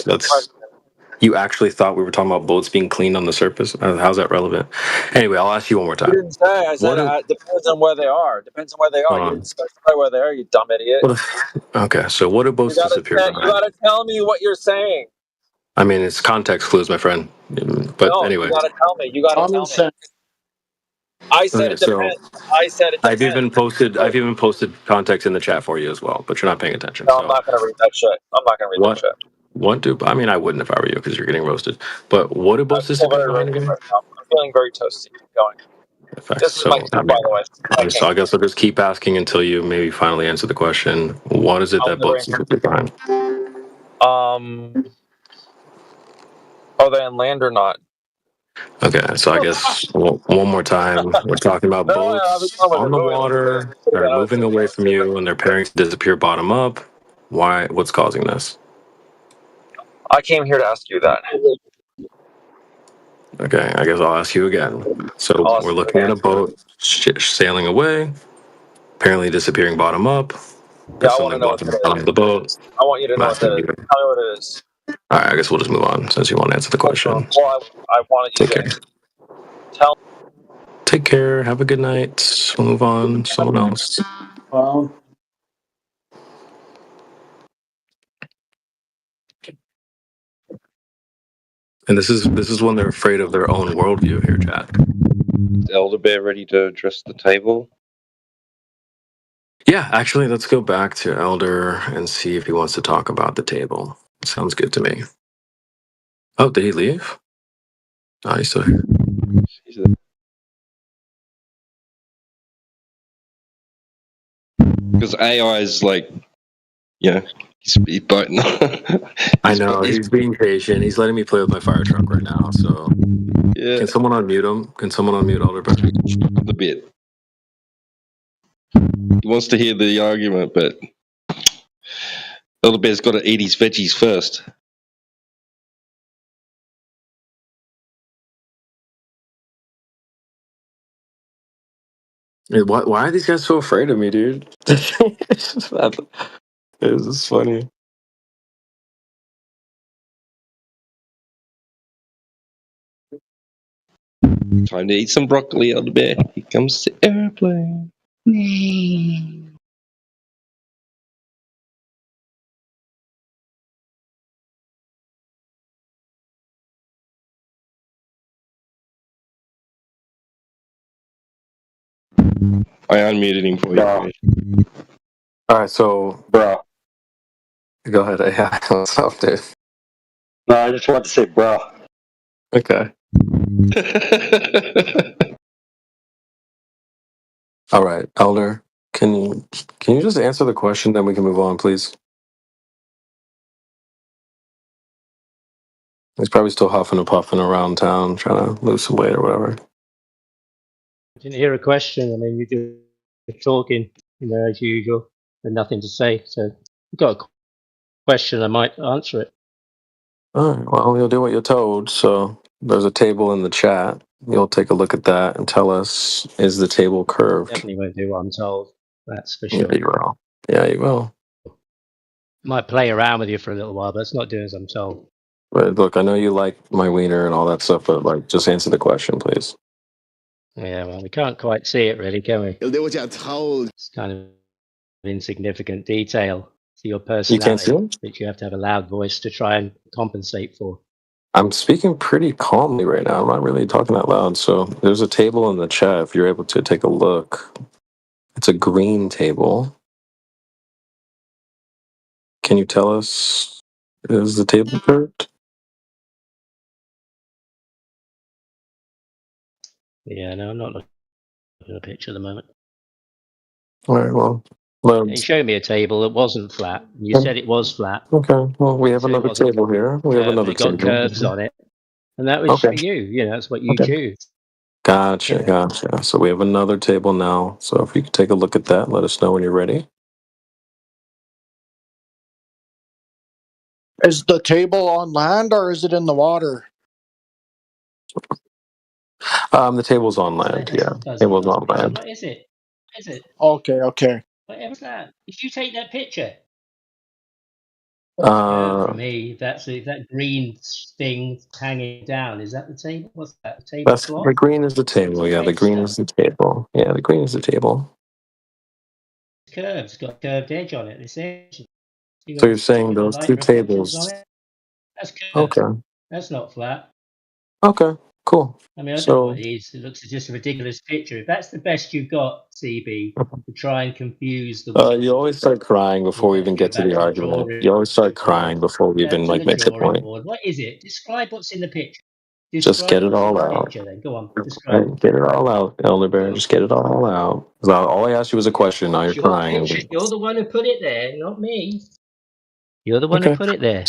[SPEAKER 8] You actually thought we were talking about boats being cleaned on the surface? How's that relevant? Anyway, I'll ask you one more time.
[SPEAKER 20] You didn't say. I said it depends on where they are. Depends on where they are. You didn't specify where they are, you dumb idiot.
[SPEAKER 8] Okay, so what do boats disappear behind?
[SPEAKER 20] You gotta tell me what you're saying.
[SPEAKER 8] I mean, it's context clues, my friend. But
[SPEAKER 20] no,
[SPEAKER 8] anyway.
[SPEAKER 20] You gotta tell me. You gotta tell me. I said it depends. I said it depends.
[SPEAKER 8] I've even posted context in the chat for you as well, but you're not paying attention.
[SPEAKER 20] No, I'm not gonna read that shit. I'm not gonna read that shit.
[SPEAKER 8] What do I mean? I wouldn't if I were you because you're getting roasted. But what do boats disappear behind again?
[SPEAKER 20] I'm feeling very toasty. Keep going. This is my by the way.
[SPEAKER 8] So I guess I'll just keep asking until you maybe finally answer the question. What is it that boats disappear behind?
[SPEAKER 20] Are they on land or not?
[SPEAKER 8] Okay, so I guess one more time, we're talking about boats on the water that are moving away from you and they're pairing to disappear bottom up. Why? What's causing this?
[SPEAKER 20] I came here to ask you that.
[SPEAKER 8] Okay, I guess I'll ask you again. So
[SPEAKER 20] I'll ask
[SPEAKER 8] we're
[SPEAKER 20] you
[SPEAKER 8] looking
[SPEAKER 20] again.
[SPEAKER 8] at a boat sailing away, apparently disappearing bottom up.
[SPEAKER 20] Yeah,
[SPEAKER 8] There's
[SPEAKER 20] I want to
[SPEAKER 8] something
[SPEAKER 20] know what
[SPEAKER 8] bottom
[SPEAKER 20] that
[SPEAKER 8] bottom of
[SPEAKER 20] is.
[SPEAKER 8] the boat.
[SPEAKER 20] I want you to
[SPEAKER 8] I'm
[SPEAKER 20] know what that
[SPEAKER 8] asking
[SPEAKER 20] is.
[SPEAKER 8] you.
[SPEAKER 20] Tell me what it is.
[SPEAKER 8] All right, I guess we'll just move on since you want to answer the question.
[SPEAKER 20] Well, I wanted you
[SPEAKER 8] Take
[SPEAKER 20] to
[SPEAKER 8] care.
[SPEAKER 20] tell.
[SPEAKER 8] Take care. Have a good night. We'll move on. Someone else. And this is when they're afraid of their own worldview here, Jack.
[SPEAKER 13] Is Elder Bear ready to address the table?
[SPEAKER 8] Yeah, actually, let's go back to Elder and see if he wants to talk about the table. Sounds good to me. Oh, did he leave? Oh, he's still here.
[SPEAKER 13] Because AI is like, he's biting.
[SPEAKER 8] I know, he's being patient. He's letting me play with my fire truck right now, so...
[SPEAKER 13] Yeah.
[SPEAKER 8] Can someone unmute him? Can someone unmute Elder Bear?
[SPEAKER 13] The bit. He wants to hear the argument, but Elder Bear's got to eat his veggies first.
[SPEAKER 8] Why are these guys so afraid of me, dude? It's just funny.
[SPEAKER 13] Time to eat some broccoli, Elder Bear. Here comes the airplane. I unmuted him for you.
[SPEAKER 8] All right, so...
[SPEAKER 3] Bro.
[SPEAKER 8] Go ahead. Yeah, what's up, dude?
[SPEAKER 3] No, I just wanted to say, bro.
[SPEAKER 8] Okay. All right, Elder, can you just answer the question, then we can move on, please? He's probably still huffing and puffing around town, trying to lose some weight or whatever.
[SPEAKER 10] I didn't hear a question. I mean, you're talking, as usual, and nothing to say. So, if you've got a question, I might answer it.
[SPEAKER 8] All right, well, you'll do what you're told. So there's a table in the chat. You'll take a look at that and tell us, is the table curved?
[SPEAKER 10] Definitely won't do what I'm told. That's for
[SPEAKER 8] Yeah,
[SPEAKER 10] sure.
[SPEAKER 8] you will. Yeah, you will.
[SPEAKER 10] Might play around with you for a little while, but it's not doing as I'm told.
[SPEAKER 8] But look, I know you like my wiener and all that stuff, but just answer the question, please.
[SPEAKER 10] Yeah, well, we can't quite see it really, can we?
[SPEAKER 1] You'll do what you're told.
[SPEAKER 10] It's kind of insignificant detail to your
[SPEAKER 8] You can't see
[SPEAKER 10] personality,
[SPEAKER 8] it?
[SPEAKER 10] which you have to have a loud voice to try and compensate for.
[SPEAKER 8] I'm speaking pretty calmly right now. I'm not really talking that loud. So there's a table in the chat if you're able to take a look. It's a green table. Can you tell us, is the table curved?
[SPEAKER 10] Yeah, no, I'm not looking at a picture at the moment.
[SPEAKER 8] All right, well.
[SPEAKER 10] You showed me a table that wasn't flat. You said it was flat.
[SPEAKER 8] Okay, well, we have
[SPEAKER 10] So it
[SPEAKER 8] another
[SPEAKER 10] wasn't
[SPEAKER 8] table here. We have
[SPEAKER 10] curved,
[SPEAKER 8] another
[SPEAKER 10] it got
[SPEAKER 8] table.
[SPEAKER 10] curves on it. And that was
[SPEAKER 8] Okay.
[SPEAKER 10] for you. That's what you
[SPEAKER 8] Okay.
[SPEAKER 10] choose.
[SPEAKER 8] Gotcha,
[SPEAKER 10] Yeah.
[SPEAKER 8] gotcha. So we have another table now. So if you could take a look at that, let us know when you're ready.
[SPEAKER 11] Is the table on land or is it in the water?
[SPEAKER 8] The table's on land, yeah. Table's on land.
[SPEAKER 10] What is it? What is it?
[SPEAKER 11] Okay, okay.
[SPEAKER 10] Whatever's that? If you take that picture.
[SPEAKER 8] Uh,
[SPEAKER 10] For me, that's that green thing hanging down. Is that the table? What's that? The tablecloth?
[SPEAKER 8] the green is the table, yeah. The green is the table. Yeah, the green is the table.
[SPEAKER 10] It's curved. It's got a curved edge on it. This edge.
[SPEAKER 8] So you're saying those two
[SPEAKER 10] reflections
[SPEAKER 8] tables.
[SPEAKER 10] on it? That's curved.
[SPEAKER 8] Okay.
[SPEAKER 10] That's not flat.
[SPEAKER 8] Okay, cool.
[SPEAKER 10] I mean, I don't know
[SPEAKER 8] So
[SPEAKER 10] what it is. It looks just a ridiculous picture. If that's the best you've got, CB, to try and confuse the
[SPEAKER 8] you always start crying before we even get to the argument. You always start crying before we even
[SPEAKER 10] to the
[SPEAKER 8] make the
[SPEAKER 10] drawing
[SPEAKER 8] point.
[SPEAKER 10] board. What is it? Describe what's in the picture.
[SPEAKER 8] Just get it all out.
[SPEAKER 10] Picture, then. Go on. Describe.
[SPEAKER 8] Get it all out, Elder Bear. Just get it all out. 'Cause all I asked you was a question. Now you're
[SPEAKER 10] It's your
[SPEAKER 8] crying.
[SPEAKER 10] picture. You're the one who put it there, not me. You're the one who put it there.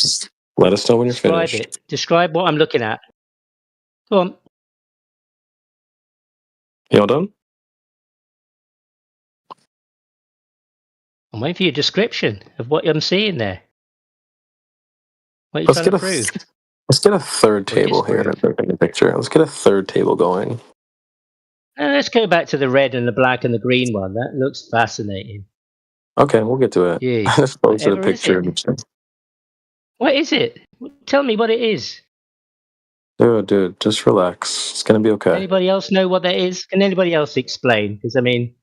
[SPEAKER 8] Let us know when you're
[SPEAKER 10] Describe
[SPEAKER 8] finished.
[SPEAKER 10] it. Describe what I'm looking at. Go on.
[SPEAKER 8] You all done?
[SPEAKER 10] I'm waiting for your description of what I'm seeing there. What are you
[SPEAKER 8] Let's
[SPEAKER 10] trying
[SPEAKER 8] get
[SPEAKER 10] to
[SPEAKER 8] a
[SPEAKER 10] prove?
[SPEAKER 8] let's get a third
[SPEAKER 10] Or
[SPEAKER 8] table here.
[SPEAKER 10] disprove?
[SPEAKER 8] In the picture. Let's get a third table going.
[SPEAKER 10] Let's go back to the red and the black and the green one. That looks fascinating.
[SPEAKER 8] Okay, we'll get to it.
[SPEAKER 10] Jeez,
[SPEAKER 8] Let's go to the
[SPEAKER 10] whatever is
[SPEAKER 8] picture.
[SPEAKER 10] it? What is it? Tell me what it is.
[SPEAKER 8] Dude, just relax. It's gonna be okay.
[SPEAKER 10] Anybody else know what that is? Can anybody else explain? Because I mean,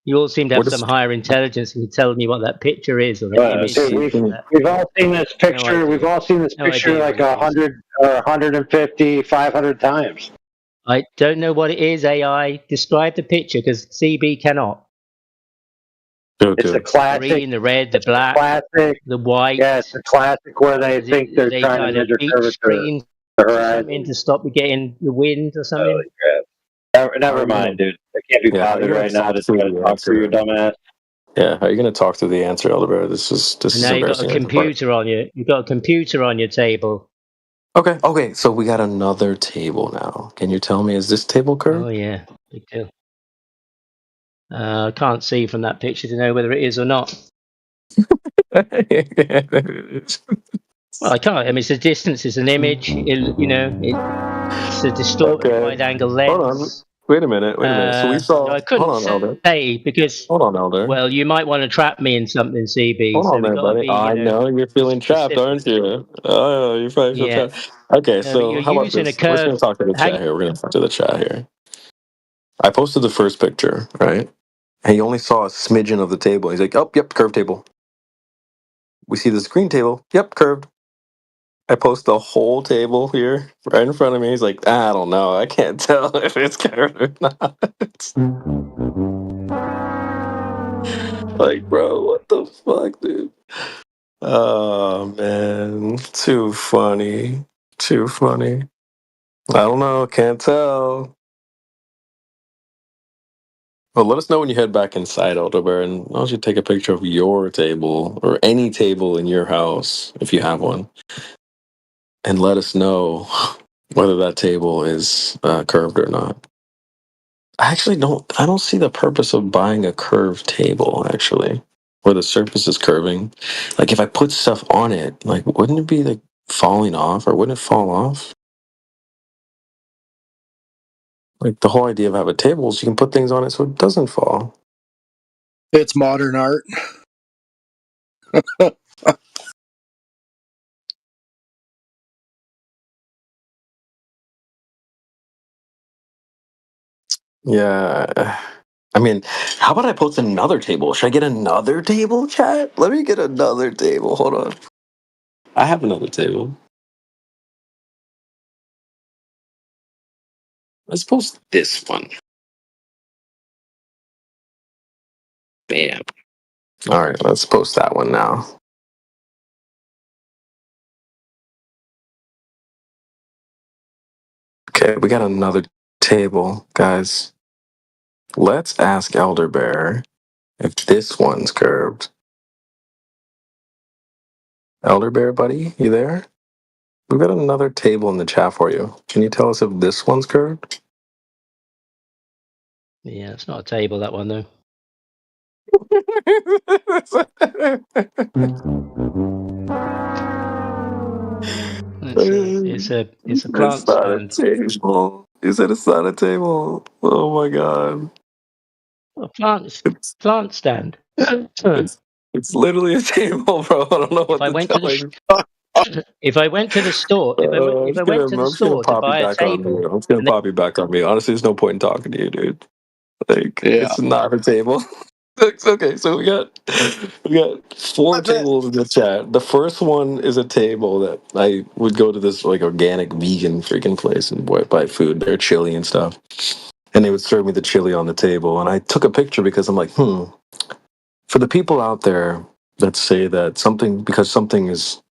[SPEAKER 10] you all seem to have
[SPEAKER 8] We're
[SPEAKER 10] some
[SPEAKER 8] just
[SPEAKER 10] higher intelligence and can tell me what that picture is or the image
[SPEAKER 3] Dude,
[SPEAKER 10] is.
[SPEAKER 3] we've all seen this picture.
[SPEAKER 10] idea.
[SPEAKER 3] We've all seen this
[SPEAKER 10] No
[SPEAKER 3] picture
[SPEAKER 10] idea
[SPEAKER 3] like
[SPEAKER 10] what it is.
[SPEAKER 3] 100 or 150, 500 times.
[SPEAKER 10] I don't know what it is. AI, describe the picture because CB cannot.
[SPEAKER 3] It's a classic.
[SPEAKER 10] Green, the red, the black,
[SPEAKER 3] classic.
[SPEAKER 10] the white.
[SPEAKER 3] Yeah, it's a classic where they
[SPEAKER 10] Is
[SPEAKER 3] think
[SPEAKER 10] it,
[SPEAKER 3] they're
[SPEAKER 10] they
[SPEAKER 3] trying to
[SPEAKER 10] kind of
[SPEAKER 3] measure
[SPEAKER 10] beach
[SPEAKER 3] curvature.
[SPEAKER 10] screen
[SPEAKER 3] The
[SPEAKER 10] or
[SPEAKER 3] horizon.
[SPEAKER 10] something to stop you getting the wind or something?
[SPEAKER 3] Holy crap. Never mind, dude. I can't be
[SPEAKER 8] Yeah,
[SPEAKER 3] bothered
[SPEAKER 8] you're
[SPEAKER 3] right now to
[SPEAKER 8] through
[SPEAKER 3] try to
[SPEAKER 8] the
[SPEAKER 3] talk through your
[SPEAKER 8] answer.
[SPEAKER 3] dumbass.
[SPEAKER 8] Yeah, how are you gonna talk through the answer, Elderbear? This
[SPEAKER 10] And
[SPEAKER 8] is
[SPEAKER 10] now you got a
[SPEAKER 8] embarrassing.
[SPEAKER 10] computer on you. You've got a computer on your table.
[SPEAKER 8] Okay, so we got another table now. Can you tell me, is this table curved?
[SPEAKER 10] Oh yeah, big deal. I can't see from that picture to know whether it is or not. Well, I can't. I mean, it's a distance. It's an image. It's a distorted
[SPEAKER 8] Okay.
[SPEAKER 10] wide-angle
[SPEAKER 8] Hold on.
[SPEAKER 10] lens.
[SPEAKER 8] Wait a minute. So we saw.
[SPEAKER 10] I couldn't
[SPEAKER 8] Hold on, Elder.
[SPEAKER 10] say because.
[SPEAKER 8] Hold on, Elder.
[SPEAKER 10] Well, you might want to trap me in something, CB.
[SPEAKER 8] Hold
[SPEAKER 10] So
[SPEAKER 8] on
[SPEAKER 10] we
[SPEAKER 8] there,
[SPEAKER 10] got to
[SPEAKER 8] buddy.
[SPEAKER 10] be,
[SPEAKER 8] I know you're feeling trapped, aren't you? Oh, you probably feel
[SPEAKER 10] Yeah.
[SPEAKER 8] trapped. Okay,
[SPEAKER 10] No, but
[SPEAKER 8] so
[SPEAKER 10] you're
[SPEAKER 8] how about
[SPEAKER 10] using a
[SPEAKER 8] this? We're just
[SPEAKER 10] curve.
[SPEAKER 8] gonna talk to the chat here. We're gonna talk to the chat here. I posted the first picture, right? And he only saw a smidgen of the table. He's like, "Oh, yep, curved table." We see this green table. Yep, curved. I post the whole table here right in front of me. He's like, I don't know. I can't tell if it's curved or not. Like, bro, what the fuck, dude? Oh, man. Too funny. Too funny. I don't know. Can't tell. Well, let us know when you head back inside, Elderbear, and why don't you take a picture of your table or any table in your house, if you have one, and let us know whether that table is curved or not. I don't see the purpose of buying a curved table, actually, where the surface is curving. Like, if I put stuff on it, like, wouldn't it be, like, falling off, or wouldn't it fall off? Like, the whole idea of having a table is you can put things on it so it doesn't fall.
[SPEAKER 11] It's modern art.
[SPEAKER 8] Yeah. I mean, how about I post another table? Should I get another table, chat? Let me get another table. Hold on. I have another table. Let's post this one. Bam. All right, let's post that one now. Okay, we got another table, guys. Let's ask Elderbear if this one's curved. Elderbear, buddy, you there? We've got another table in the chat for you. Can you tell us if this one's curved?
[SPEAKER 10] Yeah, it's not a table, that one, though. It's a plant
[SPEAKER 8] It's not a
[SPEAKER 10] stand.
[SPEAKER 8] table. You said it's not a table. Oh my god.
[SPEAKER 10] A plant stand.
[SPEAKER 8] It's literally a table, bro. I don't know what to tell you.
[SPEAKER 10] If I went to the store,
[SPEAKER 8] I'm
[SPEAKER 10] if I
[SPEAKER 8] just
[SPEAKER 10] went to the
[SPEAKER 8] gonna
[SPEAKER 10] store to
[SPEAKER 8] pop you
[SPEAKER 10] buy a
[SPEAKER 8] back on me.
[SPEAKER 10] table,
[SPEAKER 8] I'm just gonna pop you back on me. Honestly, there's no point in talking to you, dude. Like, it's not a table. Okay, so we got four tables in the chat. The first one is a table that I would go to this like organic vegan freaking place and buy food, their chili and stuff. And they would serve me the chili on the table. And I took a picture because I'm like, for the people out there that say that because something is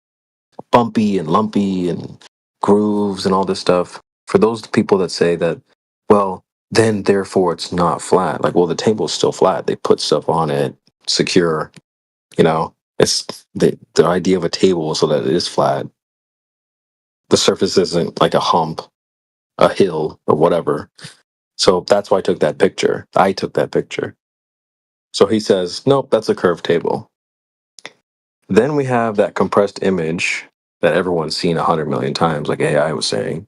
[SPEAKER 8] bumpy and lumpy and grooves and all this stuff, for those people that say that, well, then therefore it's not flat. Like, well, the table's still flat. They put stuff on it, secure, it's the idea of a table so that it is flat. The surface isn't like a hump, a hill, or whatever. So that's why I took that picture. So he says, nope, that's a curved table. Then we have that compressed image that everyone's seen 100 million times, like AI was saying,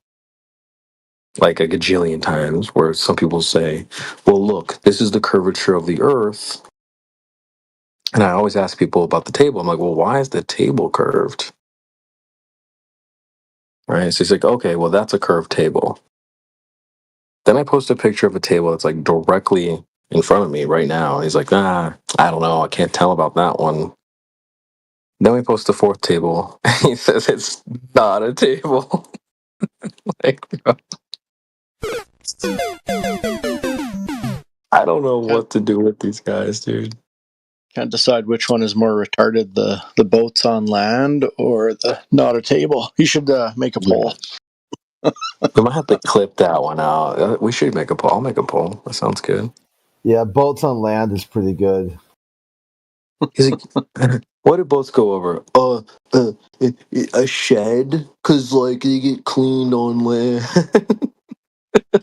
[SPEAKER 8] like a gajillion times, where some people say, well, look, this is the curvature of the Earth. And I always ask people about the table. I'm like, well, why is the table curved? Right? So he's like, okay, well, that's a curved table. Then I post a picture of a table that's like directly in front of me right now. He's like, I don't know. I can't tell about that one. Then we post the fourth table. He says it's not a table. Like, bro. I don't know what to do with these guys, dude.
[SPEAKER 11] Can't decide which one is more retarded, the boats on land or the not a table. You should make a poll.
[SPEAKER 8] We might have to clip that one out. We should make a poll. I'll make a poll. That sounds good.
[SPEAKER 17] Yeah, boats on land is pretty good.
[SPEAKER 8] He's like, what did boats go over? A shed, cause like they get cleaned on land.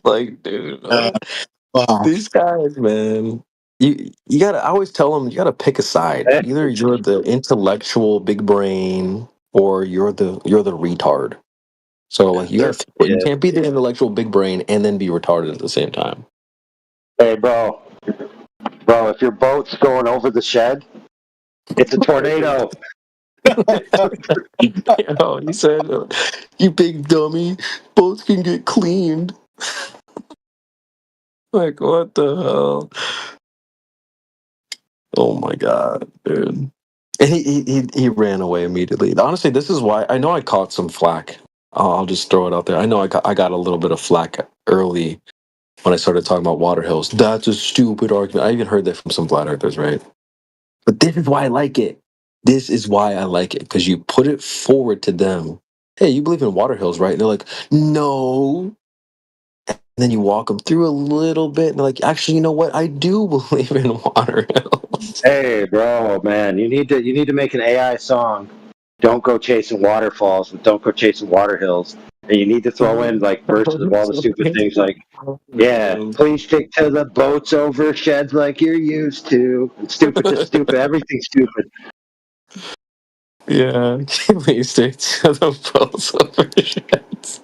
[SPEAKER 8] Like, dude,
[SPEAKER 11] Wow.
[SPEAKER 8] these guys, man. You gotta. I always tell them you gotta pick a side. Either you're the intellectual big brain, or you're the retard. So like you can't be the intellectual big brain and then be retarded at the same time.
[SPEAKER 3] Hey, bro, if your boat's going over the shed, it's a tornado.
[SPEAKER 8] Oh, he said, "You big dummy, boats can get cleaned." Like, what the hell? Oh my god, dude! And he ran away immediately. Honestly, this is why I know I caught some flack. I'll just throw it out there. I know I got a little bit of flack early when I started talking about water hills. That's a stupid argument. I even heard that from some flat earthers, right? But this is why I like it. This is why I like it, because you put it forward to them. Hey, you believe in water hills, right? And they're like, no. And then you walk them through a little bit, and they're like, actually, you know what? I do believe in water hills.
[SPEAKER 3] Hey, bro, man, you need to make an AI song. Don't go chasing waterfalls and don't go chasing water hills. And you need to throw in like verses of all the stupid things like, yeah, please stick to the boats over sheds like you're used to. It's stupid to stupid. Everything's stupid.
[SPEAKER 8] Yeah, please stick to the boats over sheds.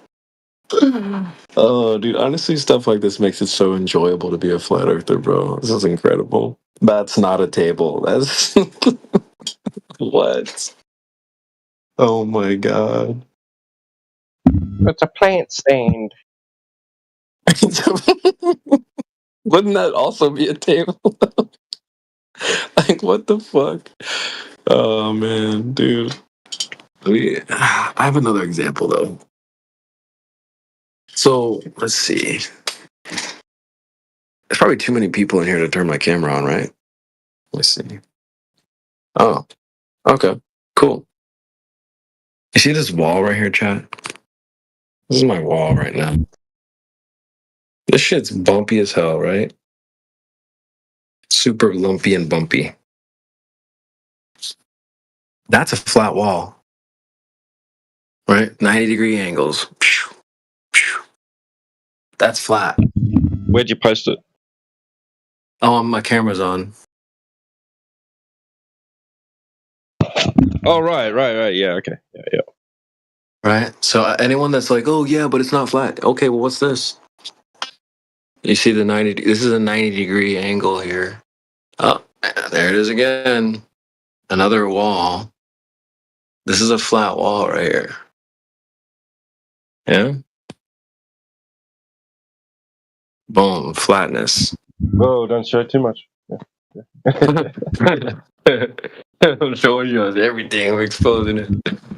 [SPEAKER 8] Oh, dude, honestly, stuff like this makes it so enjoyable to be a flat earther, bro. This is incredible. That's not a table. That's what? Oh my god.
[SPEAKER 13] It's a plant stand.
[SPEAKER 8] Wouldn't that also be a table? Like, what the fuck? Oh man, dude. I have another example though. So let's see. There's probably too many people in here to turn my camera on, right? Let's see. Oh, okay, cool. You see this wall right here, chat? This is my wall right now. This shit's bumpy as hell, right? Super lumpy and bumpy. That's a flat wall, right? 90-degree angles. That's flat.
[SPEAKER 13] Where'd you post it?
[SPEAKER 8] Oh, my camera's on.
[SPEAKER 13] Oh, right. Yeah, okay. Yeah.
[SPEAKER 8] Right? So anyone that's like, oh, yeah, but it's not flat. Okay, well, what's this? You see the 90, this is a 90-degree angle here. Oh, there it is again. Another wall. This is a flat wall right here. Yeah? Boom, flatness.
[SPEAKER 13] Whoa, don't show it too much. Yeah.
[SPEAKER 8] I'm showing you everything. I'm exposing it.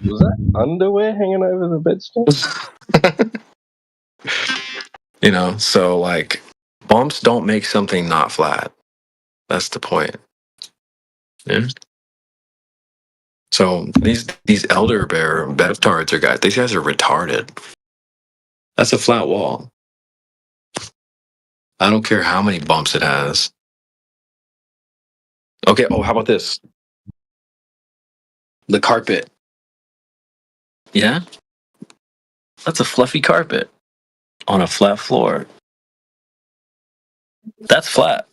[SPEAKER 13] Was that underwear hanging over the bedstand?
[SPEAKER 8] You know, so like bumps don't make something not flat. That's the point. Yeah. So these elder bear bevtards are guys. These guys are retarded. That's a flat wall. I don't care how many bumps it has. Okay. Oh, how about this? The carpet. Yeah. That's a fluffy carpet on a flat floor.
[SPEAKER 15] That's flat.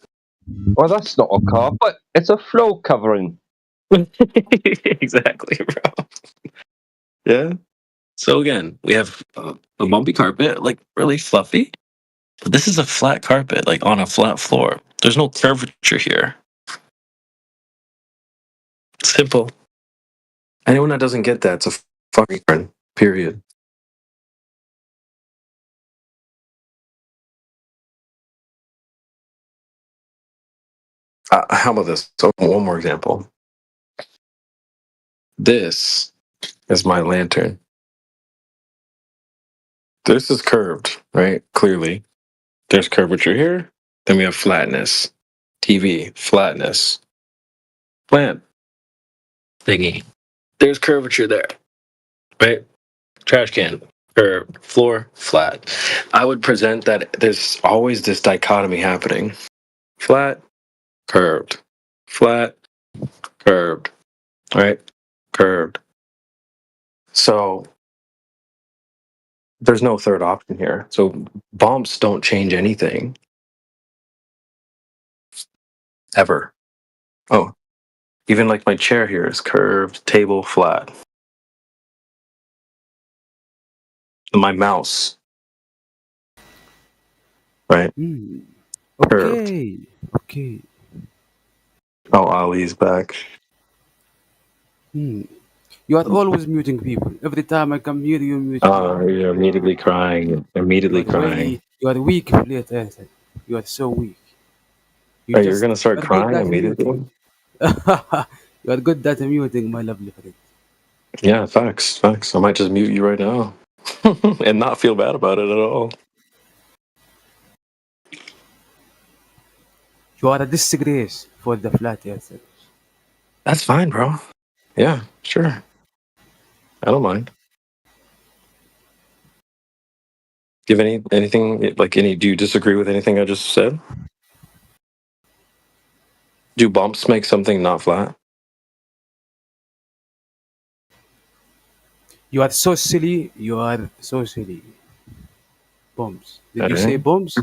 [SPEAKER 21] Well, that's not a carpet. It's a floor covering.
[SPEAKER 15] Exactly, bro. Yeah. So again, we have a bumpy carpet, like really fluffy. But this is a flat carpet, like on a flat floor. There's no curvature here. Simple. Anyone that doesn't get that's a fucking friend. Period. How about this? So one more example. This is my lantern. This is curved, right? Clearly. There's curvature here. Then we have flatness. TV, flatness. Plant thingy. There's curvature there, right? Trash can, curved. Floor, flat. I would present that there's always this dichotomy happening. Flat, curved. Flat, curved. Right? Curved. So there's no third option here. So bumps don't change anything. Ever. Oh, even like my chair here is curved, table flat. My mouse, right? Curved.
[SPEAKER 16] Okay. Okay.
[SPEAKER 15] Oh, Ali's back.
[SPEAKER 16] You are always muting people. Every time I come here, you mute me.
[SPEAKER 15] You're immediately crying. Immediately crying.
[SPEAKER 16] You are weak, Fleet Ethan. You are so weak.
[SPEAKER 15] Hey, you're gonna start crying immediately?
[SPEAKER 16] You are good at muting, my lovely friend.
[SPEAKER 15] Yeah, facts. Facts. I might just mute you right now. And not feel bad about it at all.
[SPEAKER 16] You are a disgrace for the Flat Earthers.
[SPEAKER 15] That's fine, bro. Yeah, sure. I don't mind. Do you have anything like any? Do you disagree with anything I just said? Do bumps make something not flat?
[SPEAKER 16] You are so silly. You are so silly. Bombs. Did you say
[SPEAKER 15] Alright.
[SPEAKER 16] bombs?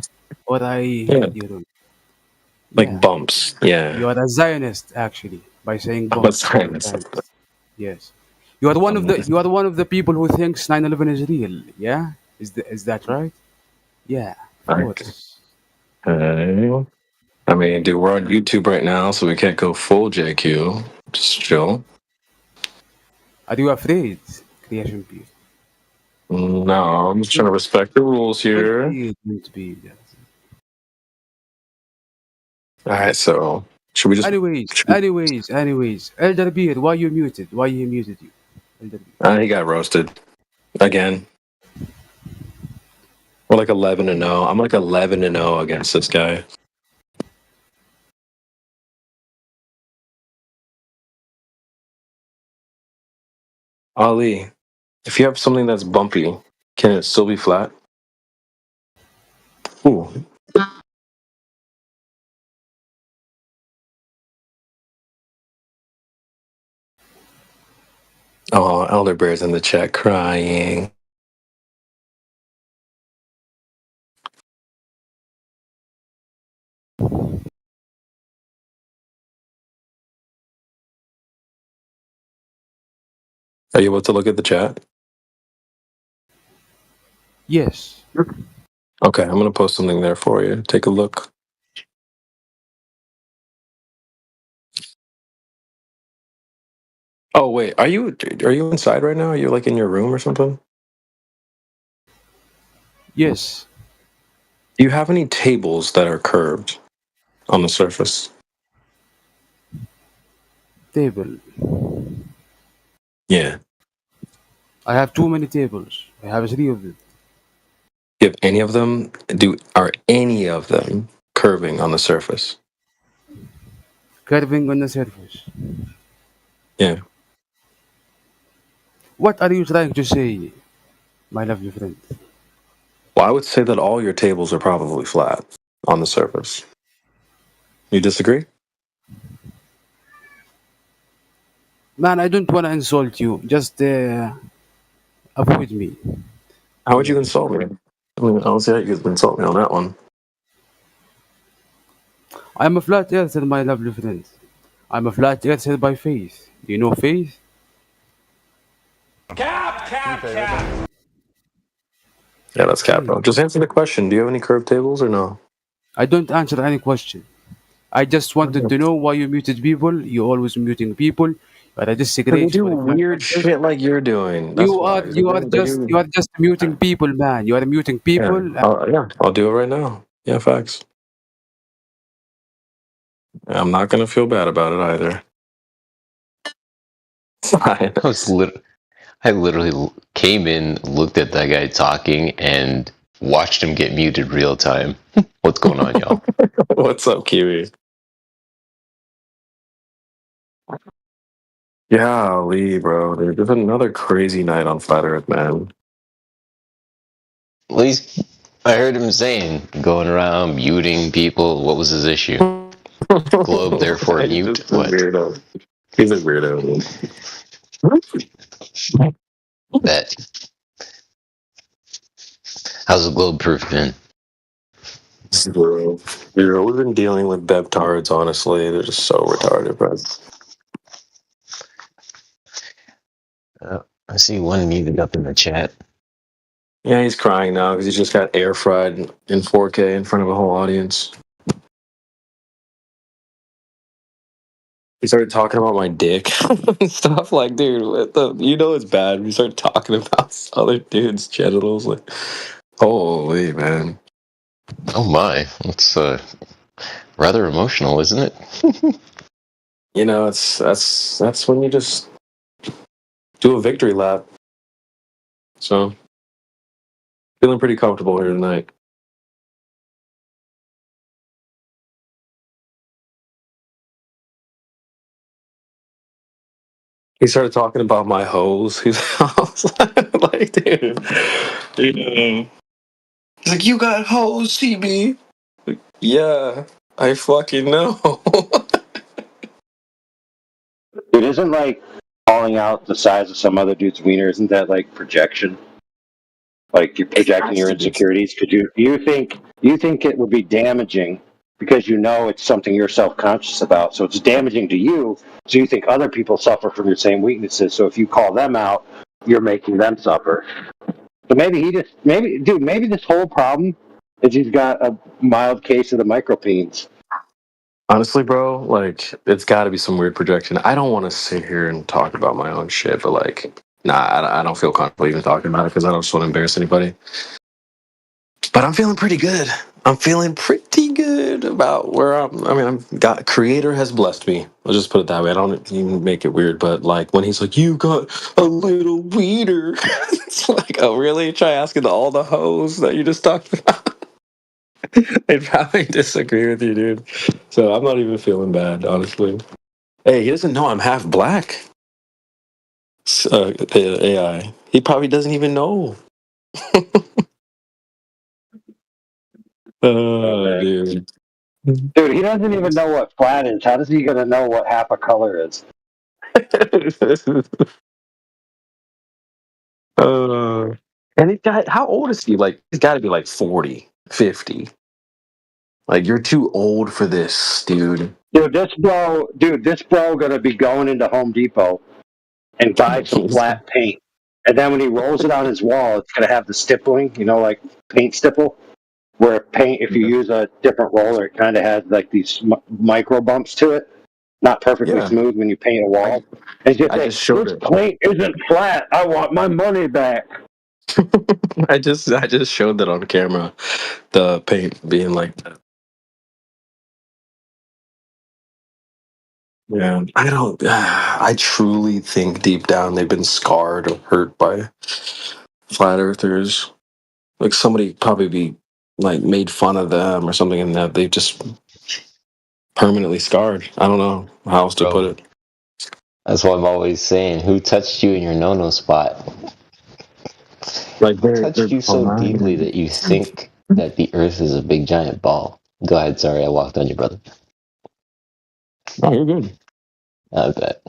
[SPEAKER 16] Or I heard you wrong?
[SPEAKER 15] Like bumps. Yeah.
[SPEAKER 16] You are a Zionist, actually, by saying
[SPEAKER 15] I'm a
[SPEAKER 16] bombs.
[SPEAKER 15] Zionist.
[SPEAKER 16] Yes. You are one of the people who thinks 9/11 is real. Yeah. Is that right? Yeah. Of course.
[SPEAKER 15] Okay. I mean, dude, we're on YouTube right now, so we can't go full JQ. Just chill.
[SPEAKER 16] Are you afraid, Creation Peace?
[SPEAKER 15] No, I'm just trying to respect the rules here.
[SPEAKER 16] Don't be.
[SPEAKER 15] All right, so should we just?
[SPEAKER 16] Anyways. Elder Beer, why you muted? Why he muted you? Elder Beer.
[SPEAKER 15] He got roasted again. We're like 11-0. I'm like 11-0 against this guy. Ali, if you have something that's bumpy, can it still be flat? Ooh. Oh, Elder Bear's in the chat crying. Are you able to look at the chat?
[SPEAKER 16] Yes.
[SPEAKER 15] Okay, I'm gonna post something there for you. Take a look. Oh wait, are you inside right now? Are you like in your room or something?
[SPEAKER 16] Yes.
[SPEAKER 15] Do you have any tables that are curved on the surface?
[SPEAKER 16] Table.
[SPEAKER 15] Yeah.
[SPEAKER 16] I have too many tables. I have 3 of them.
[SPEAKER 15] Do you have any of them? Are any of them curving on the surface?
[SPEAKER 16] Curving on the surface.
[SPEAKER 15] Yeah.
[SPEAKER 16] What are you trying to say, my lovely friend?
[SPEAKER 15] Well, I would say that all your tables are probably flat on the surface. You disagree?
[SPEAKER 16] Man, I don't want to insult you. Just avoid me.
[SPEAKER 15] How would you insult me? I mean, I don't see how you could insult me on that one.
[SPEAKER 16] I'm a flat earther, my lovely friend. I'm a flat earther by faith. Do you know faith?
[SPEAKER 8] Yeah, that's cap, bro. Just answer the question. Do you have any curved tables or no?
[SPEAKER 16] I don't answer any question. I just wanted to know why you muted people. You always muting people. But I
[SPEAKER 8] They
[SPEAKER 16] disagree
[SPEAKER 8] do
[SPEAKER 16] with my
[SPEAKER 8] weird
[SPEAKER 16] answers.
[SPEAKER 8] shit like you're doing. That's why. They do.
[SPEAKER 16] You are just muting people, man. You are muting people.
[SPEAKER 8] Yeah, I'll do it right now. Yeah, facts. I'm not gonna feel bad about it either.
[SPEAKER 5] I literally came in, looked at that guy talking, and watched him get muted real time. What's going on, y'all?
[SPEAKER 8] What's up, Kiwi? Yeah, Lee, bro. Dude, there's another crazy night on Flat Earth, man.
[SPEAKER 5] At least I heard him saying, going around muting people. What was his issue? Globe, therefore mute. What?
[SPEAKER 8] Weirdo. He's a weirdo.
[SPEAKER 5] Bet. How's the globe proof been?
[SPEAKER 8] Zero. We've been dealing with Beptards, honestly. They're just so retarded, bro.
[SPEAKER 5] I see one muted up in the chat.
[SPEAKER 8] Yeah, he's crying now because he just got air fried in 4K in front of a whole audience. He started talking about my dick and stuff. Like, dude, it's bad when you start talking about other dudes' genitals. Like, holy man.
[SPEAKER 5] Oh my, that's rather emotional, isn't it?
[SPEAKER 8] That's when you just do a victory lap. So, feeling pretty comfortable here tonight. He started talking about my hoes. He's like, dude, he's like, you got hoes, CB. Like, yeah, I fucking know.
[SPEAKER 3] Dude, isn't like calling out the size of some other dude's wiener? Isn't that like projection? Like you're projecting your insecurities? Could you think it would be damaging because you know it's something you're self-conscious about? So it's damaging to you. So you think other people suffer from your same weaknesses. So if you call them out, you're making them suffer. So maybe this whole problem is he's got a mild case of the micropenes.
[SPEAKER 8] Honestly, bro, like, it's got to be some weird projection. I don't want to sit here and talk about my own shit, but, like, I don't feel comfortable even talking about it because I don't just want to embarrass anybody. But I'm feeling pretty good. I'm feeling pretty good about where Creator has blessed me. I'll just put it that way. I don't even make it weird, but, like, when he's like, you got a little weeder, it's like, oh, really? Try asking all the hoes that you just talked about. They'd probably disagree with you, dude. So I'm not even feeling bad, honestly. Hey, he doesn't know I'm half black. AI. He probably doesn't even know. Dude.
[SPEAKER 3] Dude, he doesn't even know what flat is. How does he gonna know what half a color is?
[SPEAKER 8] And he's got, how old is he? Like, he's got to be like 40, 50. Like, you're too old for this, dude.
[SPEAKER 3] Dude, this bro gonna be going into Home Depot and buy some flat paint. And then when he rolls it on his wall, it's gonna have the stippling, like paint stipple, where paint, if you use a different roller, it kind of has like these micro bumps to it. Not perfectly smooth when you paint a wall. And just showed this paint isn't flat. I want my money back.
[SPEAKER 8] I just showed that on camera, the paint being like that. Yeah, I truly think deep down they've been scarred or hurt by flat earthers. Like, somebody probably be like made fun of them or something, and that they've just permanently scarred. I don't know how else to put it.
[SPEAKER 5] That's what I'm always saying. Who touched you in your no-no spot?
[SPEAKER 8] Like,
[SPEAKER 5] who touched you so deeply that you think that the earth is a big giant ball? Go ahead, sorry, I walked on you, brother.
[SPEAKER 8] Oh, you're good.
[SPEAKER 5] I bet.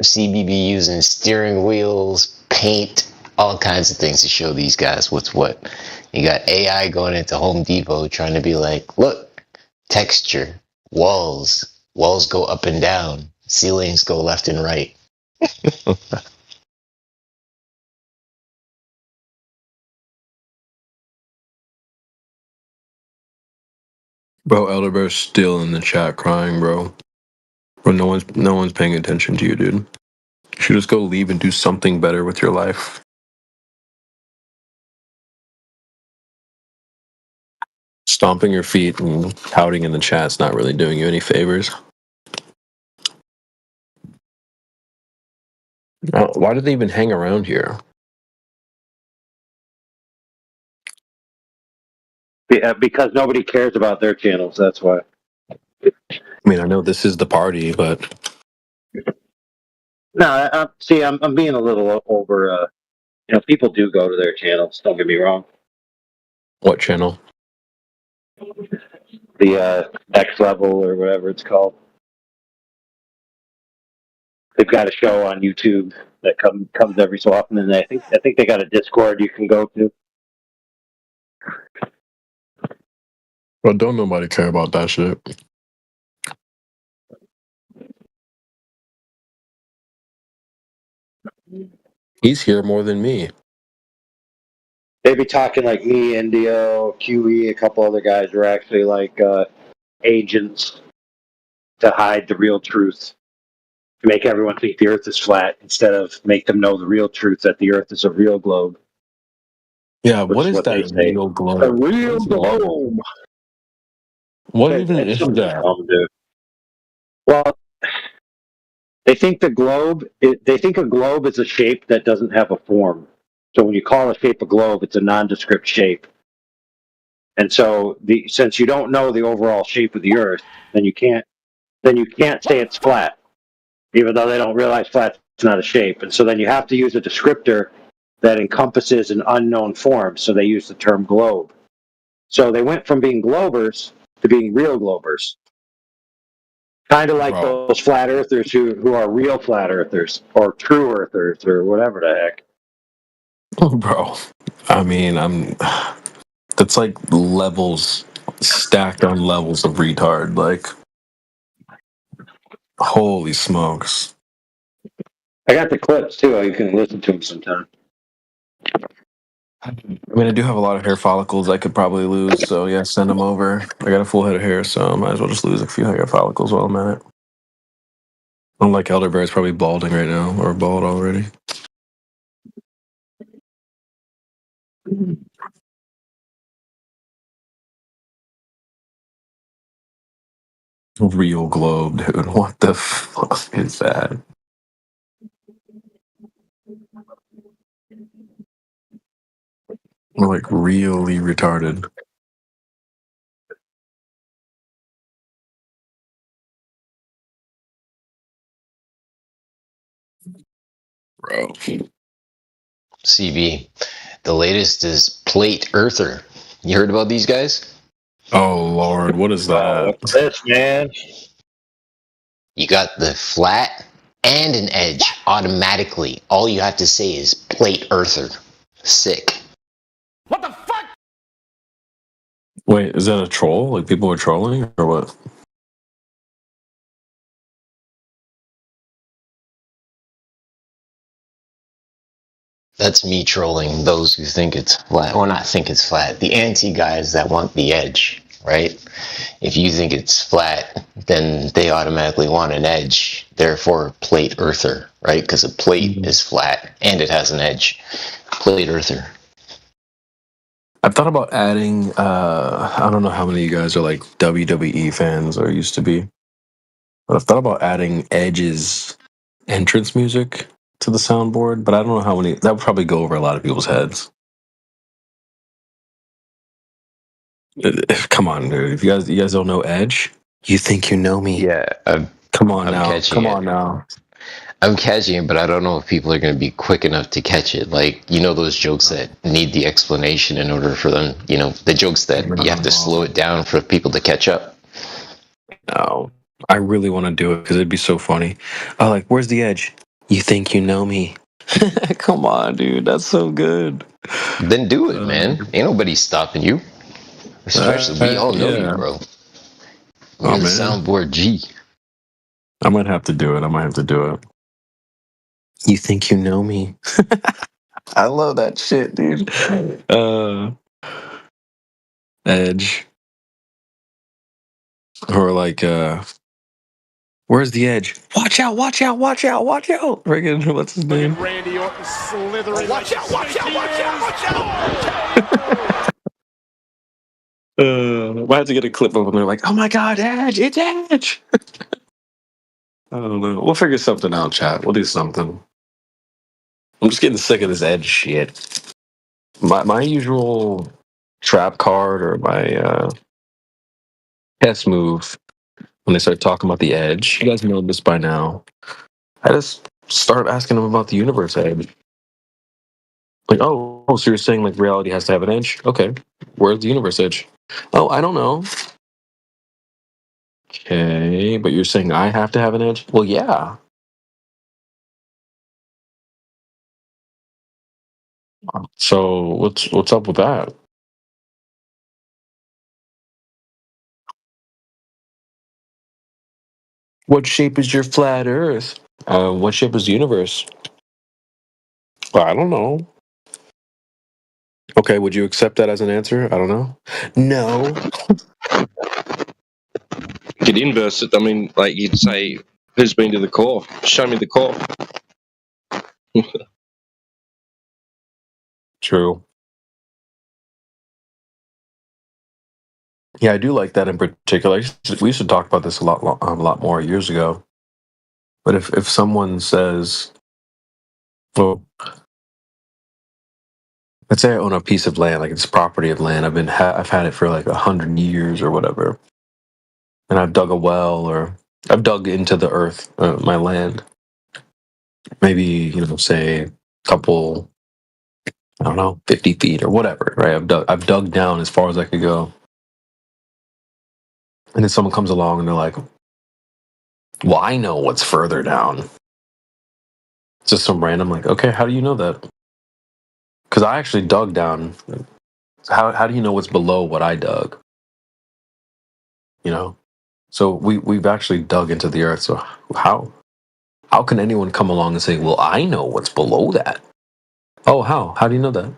[SPEAKER 5] CBB using steering wheels, paint, all kinds of things to show these guys what's what. You got AI going into Home Depot trying to be like, look, texture, walls go up and down, ceilings go left and right.
[SPEAKER 8] Bro, Elderbear's still in the chat crying, bro. Bro, no one's paying attention to you, dude. You should just go leave and do something better with your life. Stomping your feet and pouting in the chat's not really doing you any favors. Why do they even hang around here?
[SPEAKER 3] Yeah, because nobody cares about their channels. That's why.
[SPEAKER 8] I mean, I know this is the party, but
[SPEAKER 3] No, see, I'm being a little over. People do go to their channels. Don't get me wrong.
[SPEAKER 8] What channel?
[SPEAKER 3] The X Level or whatever it's called. They've got a show on YouTube that comes every so often, and I think they got a Discord you can go to.
[SPEAKER 8] Well, don't nobody care about that shit. He's here more than me.
[SPEAKER 3] They be talking like me, Indio, QE, a couple other guys are actually like agents to hide the real truth, to make everyone think the Earth is flat instead of make them know the real truth that the Earth is a real globe.
[SPEAKER 8] Yeah, what is that real globe?
[SPEAKER 3] A real globe.
[SPEAKER 8] What even is that?
[SPEAKER 3] Well, they think a globe is a shape that doesn't have a form. So when you call a shape a globe, it's a nondescript shape. And so since you don't know the overall shape of the Earth, then you can't say it's flat, even though they don't realize flat's not a shape. And so then you have to use a descriptor that encompasses an unknown form. So they use the term globe. So they went from being globers to being real globers. Kind of like those flat earthers who are real flat earthers or true earthers or whatever the heck.
[SPEAKER 8] Bro, I mean, that's like levels stacked on levels of retard. Like, holy smokes.
[SPEAKER 3] I got the clips too. You can listen to them sometime.
[SPEAKER 8] I mean, I do have a lot of hair follicles I could probably lose, so yeah, send them over. I got a full head of hair, so I might as well just lose a few hair follicles while I'm at it. Unlike Elderbear, is probably balding right now, or bald already. Real globe, dude. What the fuck is that? We're like really retarded. Bro.
[SPEAKER 5] CB, the latest is Plate Earther. You heard about these guys?
[SPEAKER 8] Oh Lord, what is that?
[SPEAKER 3] What's this, man?
[SPEAKER 5] You got the flat and an edge automatically. All you have to say is Plate Earther. Sick.
[SPEAKER 8] Wait, is that a troll? Like people are trolling or what?
[SPEAKER 5] That's me trolling those who think it's flat, or not think it's flat. The anti guys that want the edge, right? If you think it's flat, then they automatically want an edge. Therefore, Plate Earther, right? Because a plate is flat and it has an edge. Plate Earther.
[SPEAKER 8] I've thought about adding, I don't know how many of you guys are like WWE fans or used to be, but I've thought about adding Edge's entrance music to the soundboard, but I don't know how many, that would probably go over a lot of people's heads. Come on, dude. If you guys don't know Edge, you think you know me.
[SPEAKER 5] Yeah.
[SPEAKER 8] Come on now.
[SPEAKER 5] I'm catching it, but I don't know if people are going to be quick enough to catch it. Like, you know those jokes that need the explanation in order for them, the jokes that you have to slow it down for people to catch up.
[SPEAKER 8] No. I really want to do it because it'd be so funny. Like, where's the edge? You think you know me. Come on, dude. That's so good.
[SPEAKER 5] Then do it, man. Ain't nobody stopping you. Especially, we all know you,
[SPEAKER 8] yeah.
[SPEAKER 5] bro.
[SPEAKER 8] Oh,
[SPEAKER 5] You're the
[SPEAKER 8] man.
[SPEAKER 5] soundboard G.
[SPEAKER 8] I might have to do it. You think you know me? I love that shit, dude. Edge. Or like, where's the edge? Watch out, watch out, watch out, watch out. Friggin', what's his name?
[SPEAKER 14] Randy Orton slithering. Watch out, watch out, watch out, watch out.
[SPEAKER 8] I had to get a clip of them. They're like, oh my God, Edge, it's Edge. I don't know. We'll figure something out, chat. We'll do something. I'm just getting sick of this Edge shit. My usual trap card or my test move when they start talking about the Edge. You guys know this by now. I just start asking them about the universe Edge. Like, oh, so you're saying like reality has to have an edge? Okay, where's the universe edge? Oh, I don't know. Okay, but you're saying I have to have an edge? Well, yeah. So what's up with that? What shape is your flat Earth? What shape is the universe? Well, I don't know. Okay, would you accept that as an answer? I don't know. No.
[SPEAKER 13] You could inverse it. I mean, like you'd say, who's been to the core? Show me the core.
[SPEAKER 8] True. Yeah, I do like that in particular. We used to talk about this a lot more years ago. But if someone says, well, let's say I own a piece of land, like it's property of land. I've had it for like 100 years or whatever, and I've dug a well or I've dug into the earth, my land. Maybe say a couple, I don't know, 50 feet or whatever, right? I've dug down as far as I could go, and then someone comes along and they're like, "Well, I know what's further down." It's just some random like, okay, how do you know that? Because I actually dug down. How do you know what's below what I dug? So we've actually dug into the earth. So how can anyone come along and say, well, I know what's below that? Oh, how do you know that?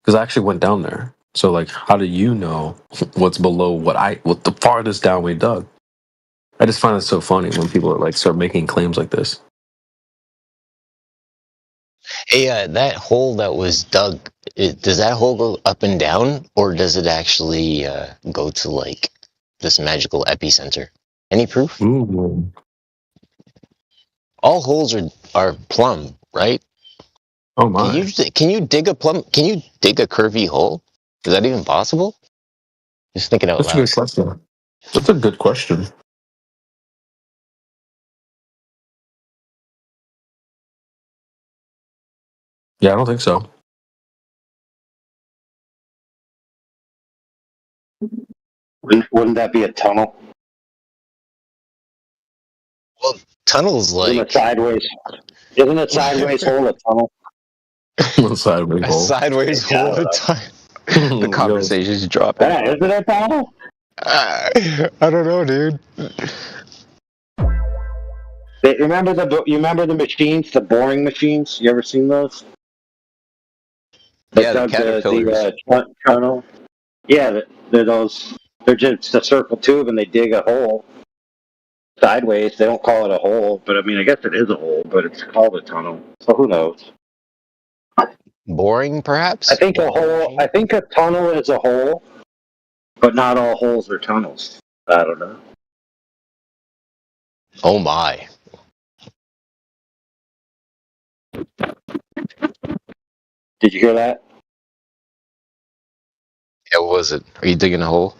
[SPEAKER 8] Because I actually went down there. So like, how do you know what's below what the farthest down we dug? I just find it so funny when people are like start making claims like this.
[SPEAKER 5] Hey, that hole that was dug, does that hole go up and down, or does it actually go to like this magical epicenter? Any proof?
[SPEAKER 8] Ooh.
[SPEAKER 5] All holes are plumb, right?
[SPEAKER 8] Oh my!
[SPEAKER 5] Can you dig a curvy hole? Is that even possible? Just thinking out
[SPEAKER 8] That's
[SPEAKER 5] loud.
[SPEAKER 8] a good question. That's a good question. Yeah, I don't think so.
[SPEAKER 26] Wouldn't that be a tunnel?
[SPEAKER 5] Well, tunnels like
[SPEAKER 26] Isn't a sideways hole a tunnel?
[SPEAKER 8] Sideways
[SPEAKER 5] a
[SPEAKER 8] hole.
[SPEAKER 5] sideways hole at a time. The conversation's dropping.
[SPEAKER 26] Yeah, isn't it a tunnel?
[SPEAKER 5] I don't know, dude.
[SPEAKER 26] You remember the machines, the boring machines? You ever seen those?
[SPEAKER 5] Yeah, the caterpillars.
[SPEAKER 26] Tunnel. Yeah, they're those. They're just a circle tube, and they dig a hole sideways. They don't call it a hole, but I mean, I guess it is a hole, but it's called a tunnel. So who knows?
[SPEAKER 5] Boring, perhaps.
[SPEAKER 26] I think a tunnel is a hole, but not all holes are tunnels. I don't know.
[SPEAKER 5] Oh my!
[SPEAKER 26] Did you hear that?
[SPEAKER 5] Yeah, what was it? Are you digging a hole?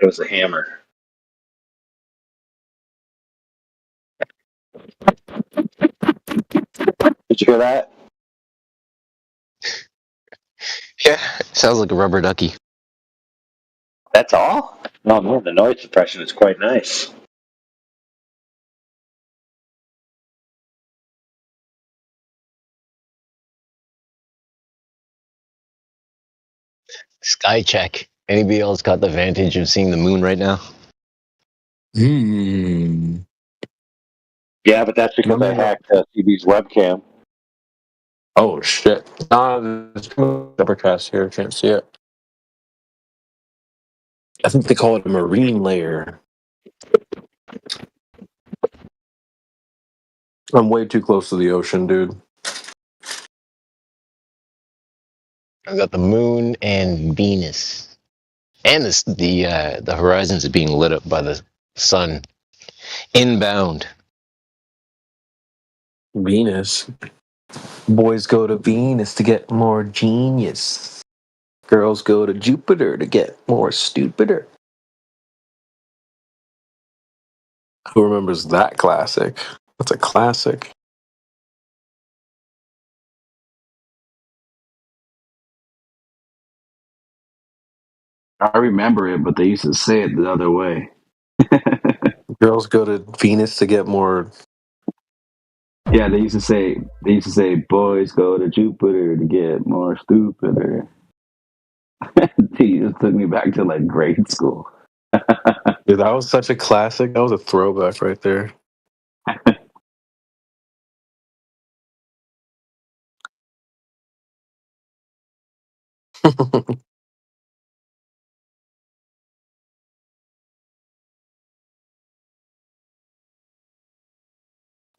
[SPEAKER 26] It was a hammer. Did you hear that?
[SPEAKER 5] Yeah, sounds like a rubber ducky.
[SPEAKER 26] That's all? No, man, the noise suppression is quite nice.
[SPEAKER 5] Sky check. Anybody else got the advantage of seeing the moon right now?
[SPEAKER 8] Hmm.
[SPEAKER 3] Yeah, but that's because I hacked CB's webcam.
[SPEAKER 8] Oh shit! There's Uppercast here. Can't see it. I think they call it a marine layer. I'm way too close to the ocean, dude.
[SPEAKER 5] I got the moon and Venus, and the horizons are being lit up by the sun. Inbound.
[SPEAKER 8] Venus. Boys go to Venus to get more genius. Girls go to Jupiter to get more stupider. Who remembers that classic? That's a classic.
[SPEAKER 1] I remember it, but they used to say it the other way.
[SPEAKER 8] Girls go to Venus to get more.
[SPEAKER 1] Yeah, they used to say boys go to Jupiter to get more stupider. It took me back to like grade school.
[SPEAKER 8] Dude, that was such a classic. That was a throwback right there.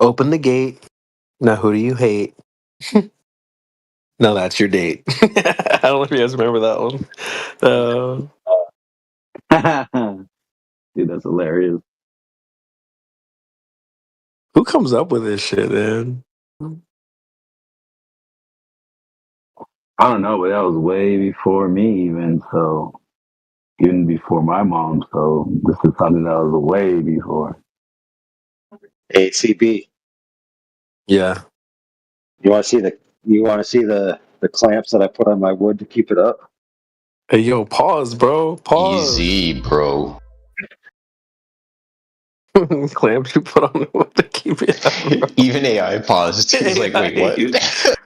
[SPEAKER 8] Open the gate. Now who do you hate? No, that's your date. I don't know if you guys remember that one.
[SPEAKER 1] Dude, that's hilarious.
[SPEAKER 8] Who comes up with this shit, man?
[SPEAKER 1] I don't know, but that was way before me, even before my mom. So this is something that was way before.
[SPEAKER 3] Hey, CB.
[SPEAKER 8] Yeah.
[SPEAKER 3] You want to see the clamps that I put on my wood to keep it up?
[SPEAKER 8] Hey, yo, pause, bro. Pause.
[SPEAKER 5] Easy, bro.
[SPEAKER 8] Clamps you put on the wood to keep it up, bro.
[SPEAKER 5] Even AI paused. He's like, wait, what?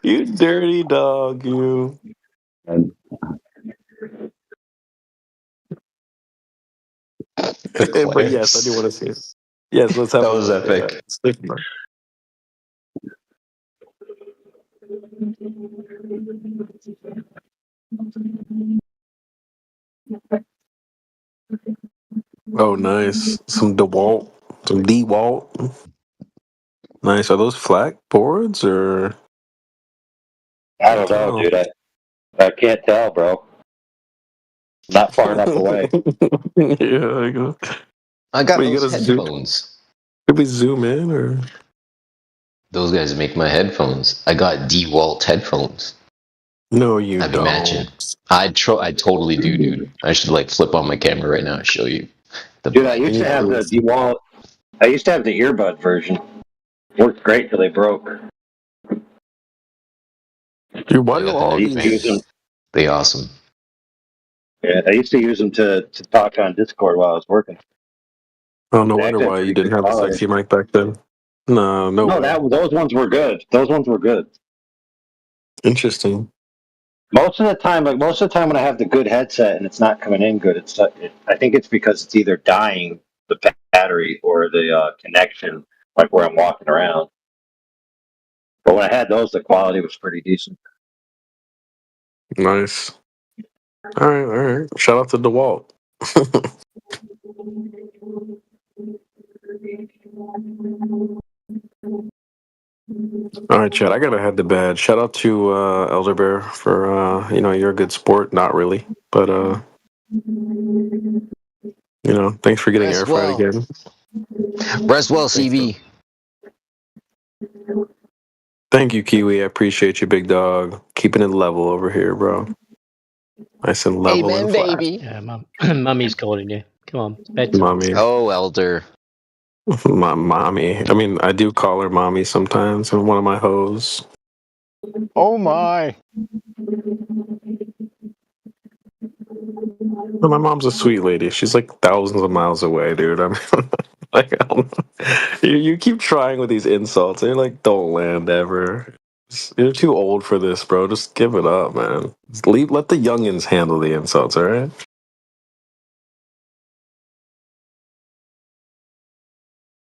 [SPEAKER 8] You dirty dog, you. But yes, I do want to see it. Yes, let's have
[SPEAKER 5] that was epic.
[SPEAKER 8] Oh, nice. Some DeWalt. Some DeWalt. Nice. Are those flat boards or?
[SPEAKER 3] I don't know, dude. I can't tell, bro. Not far enough away.
[SPEAKER 8] Yeah, I go.
[SPEAKER 5] I got those headphones.
[SPEAKER 8] Could we zoom in or?
[SPEAKER 5] Those guys make my headphones. I got DeWalt headphones.
[SPEAKER 8] No, you
[SPEAKER 5] I'd
[SPEAKER 8] don't.
[SPEAKER 5] imagine. I totally do, dude. I should like flip on my camera right now and show you.
[SPEAKER 3] Dude, I used to have the DeWalt. I used to have the earbud version. Worked great till they broke.
[SPEAKER 8] Dude, why do all
[SPEAKER 3] these?
[SPEAKER 5] They awesome.
[SPEAKER 3] Yeah, I used to use them to talk on Discord while I was working.
[SPEAKER 8] Oh, no wonder why you didn't have a sexy mic back then. No.
[SPEAKER 3] Those ones were good. Those ones were good.
[SPEAKER 8] Interesting.
[SPEAKER 3] Most of the time when I have the good headset and it's not coming in good, I think it's because it's either dying, the battery, or the connection, like where I'm walking around. But when I had those, the quality was pretty decent.
[SPEAKER 8] Nice. All right. Shout out to DeWalt. All right, Chad. I gotta head to bed. Shout out to Elder Bear for you're a good sport. Not really, but thanks for getting air fried again.
[SPEAKER 5] Rest well, CB.
[SPEAKER 8] Thank you, Kiwi. I appreciate you, big dog. Keeping it level over here, bro. Nice and level and flat.
[SPEAKER 10] Baby. Yeah, Mummy's calling you. Come on, it's bedtime.
[SPEAKER 8] Mommy.
[SPEAKER 5] Oh, Elder.
[SPEAKER 8] My mommy. I mean, I do call her mommy sometimes. And one of my hoes.
[SPEAKER 17] Oh my!
[SPEAKER 8] But my mom's a sweet lady. She's like thousands of miles away, dude. I mean, like, I don't know. You keep trying with these insults. They're like, don't land ever. You're too old for this, bro. Just give it up, man. Let the youngins handle the insults, all right?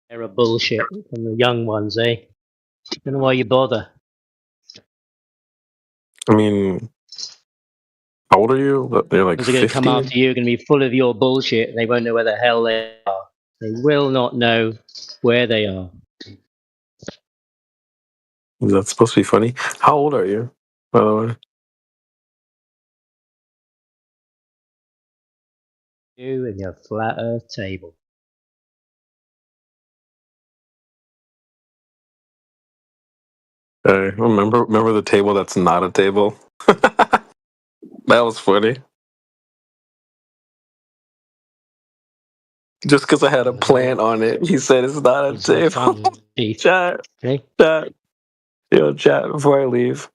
[SPEAKER 10] They're a bullshit from the young ones, eh? Don't know why you bother.
[SPEAKER 8] I mean, how old are you? You're like
[SPEAKER 10] Because they're going to come
[SPEAKER 8] 50?
[SPEAKER 10] after you, going to be full of your bullshit, and they won't know where the hell they are. They will not know where they are.
[SPEAKER 8] Is that supposed to be funny? How old are you, by the way?
[SPEAKER 10] You and your flat earth table.
[SPEAKER 8] Hey, remember the table that's not a table? That was funny. Just because I had a plant on it, he said it's not a table. Chat, chat, yo, chat. Before I leave,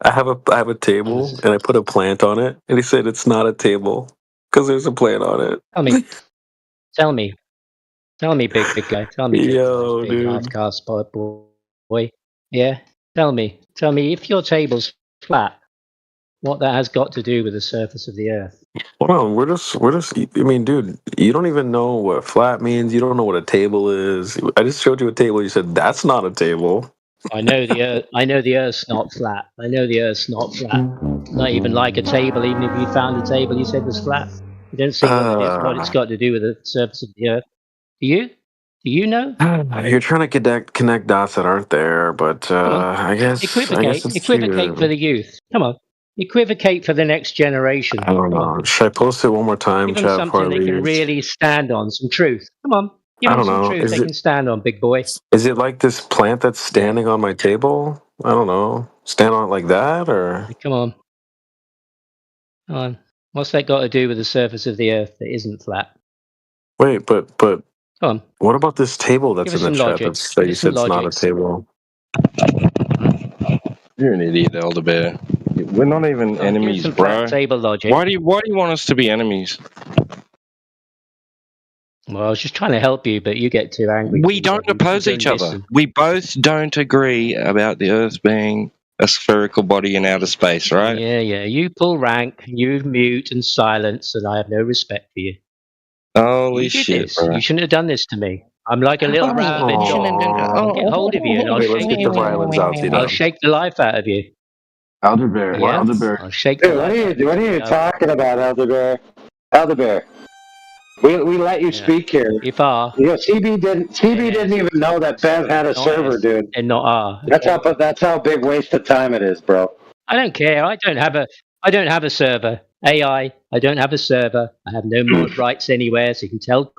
[SPEAKER 8] I have a table and I put a plant on it, and he said it's not a table because there's a plant on it.
[SPEAKER 10] Tell me, big guy. Tell me,
[SPEAKER 8] Yo,
[SPEAKER 10] big
[SPEAKER 8] dude.
[SPEAKER 10] hardcore spot boy. Yeah, tell me if your table's flat, what that has got to do with the surface of the earth.
[SPEAKER 8] Hold on, we're just. I mean, dude, you don't even know what flat means. You don't know what a table is. I just showed you a table. You said that's not a table.
[SPEAKER 10] I know the earth. I know the earth's not flat. I know the earth's not flat. Not even like a table. Even if you found a table you said was flat, you don't see what it's got to do with the surface of the earth. Do you? Do you know?
[SPEAKER 8] You're trying to connect dots that aren't there, but I guess
[SPEAKER 10] Equivocate
[SPEAKER 8] it's
[SPEAKER 10] for the youth. Come on, equivocate for the next generation.
[SPEAKER 8] I don't know. Should I post it one more time,
[SPEAKER 10] Give them
[SPEAKER 8] chat, before I
[SPEAKER 10] something they can
[SPEAKER 8] leave?
[SPEAKER 10] really stand on. Some truth. Come on, give
[SPEAKER 8] I
[SPEAKER 10] them
[SPEAKER 8] don't
[SPEAKER 10] some
[SPEAKER 8] know.
[SPEAKER 10] truth they can stand on, big boy.
[SPEAKER 8] Is it like this plant that's standing on my table? I don't know. Stand on it like that, or
[SPEAKER 10] Come on. Come on. What's that got to do with the surface of the earth that isn't flat?
[SPEAKER 8] wait, but
[SPEAKER 10] Come on.
[SPEAKER 8] what about this table that's
[SPEAKER 10] Give
[SPEAKER 8] in
[SPEAKER 10] us
[SPEAKER 8] the
[SPEAKER 10] some
[SPEAKER 8] chat
[SPEAKER 10] logic.
[SPEAKER 8] that
[SPEAKER 10] Give
[SPEAKER 8] you
[SPEAKER 10] us some
[SPEAKER 8] said it's not a
[SPEAKER 10] logic.
[SPEAKER 8] table?
[SPEAKER 13] You're an idiot, Elder Bear. We're not even enemies,
[SPEAKER 10] some
[SPEAKER 13] bro.
[SPEAKER 10] flat table logic.
[SPEAKER 13] Why do you want us to be enemies?
[SPEAKER 10] Well, I was just trying to help you, but you get too angry.
[SPEAKER 13] We don't oppose each other. We both don't agree about the Earth being a spherical body in outer space, right?
[SPEAKER 10] Yeah. You pull rank, you mute and silence, and I have no respect for you.
[SPEAKER 13] Holy
[SPEAKER 10] You did
[SPEAKER 13] shit,
[SPEAKER 10] this.
[SPEAKER 13] bro.
[SPEAKER 10] You shouldn't have done this to me. I'm like a little rabid dog. I'll get hold of you and I'll
[SPEAKER 8] Let's
[SPEAKER 10] shake
[SPEAKER 8] get the violence out, T-Dub.
[SPEAKER 10] I'll shake the life out of you.
[SPEAKER 1] Elder Bear.
[SPEAKER 10] Yeah?
[SPEAKER 1] Elder Bear.
[SPEAKER 10] I'll shake the
[SPEAKER 26] Dude,
[SPEAKER 10] life out of you.
[SPEAKER 26] what are you talking about, Elder Bear? Elder Bear. We let you speak here.
[SPEAKER 10] If are.
[SPEAKER 26] You know, CB didn't even know that Bev had a server, dude.
[SPEAKER 10] And not are.
[SPEAKER 26] That's how big waste of time it is, bro.
[SPEAKER 10] I don't care. I don't have a server. AI. I don't have a server. I have no mod rights anywhere, so you can tell.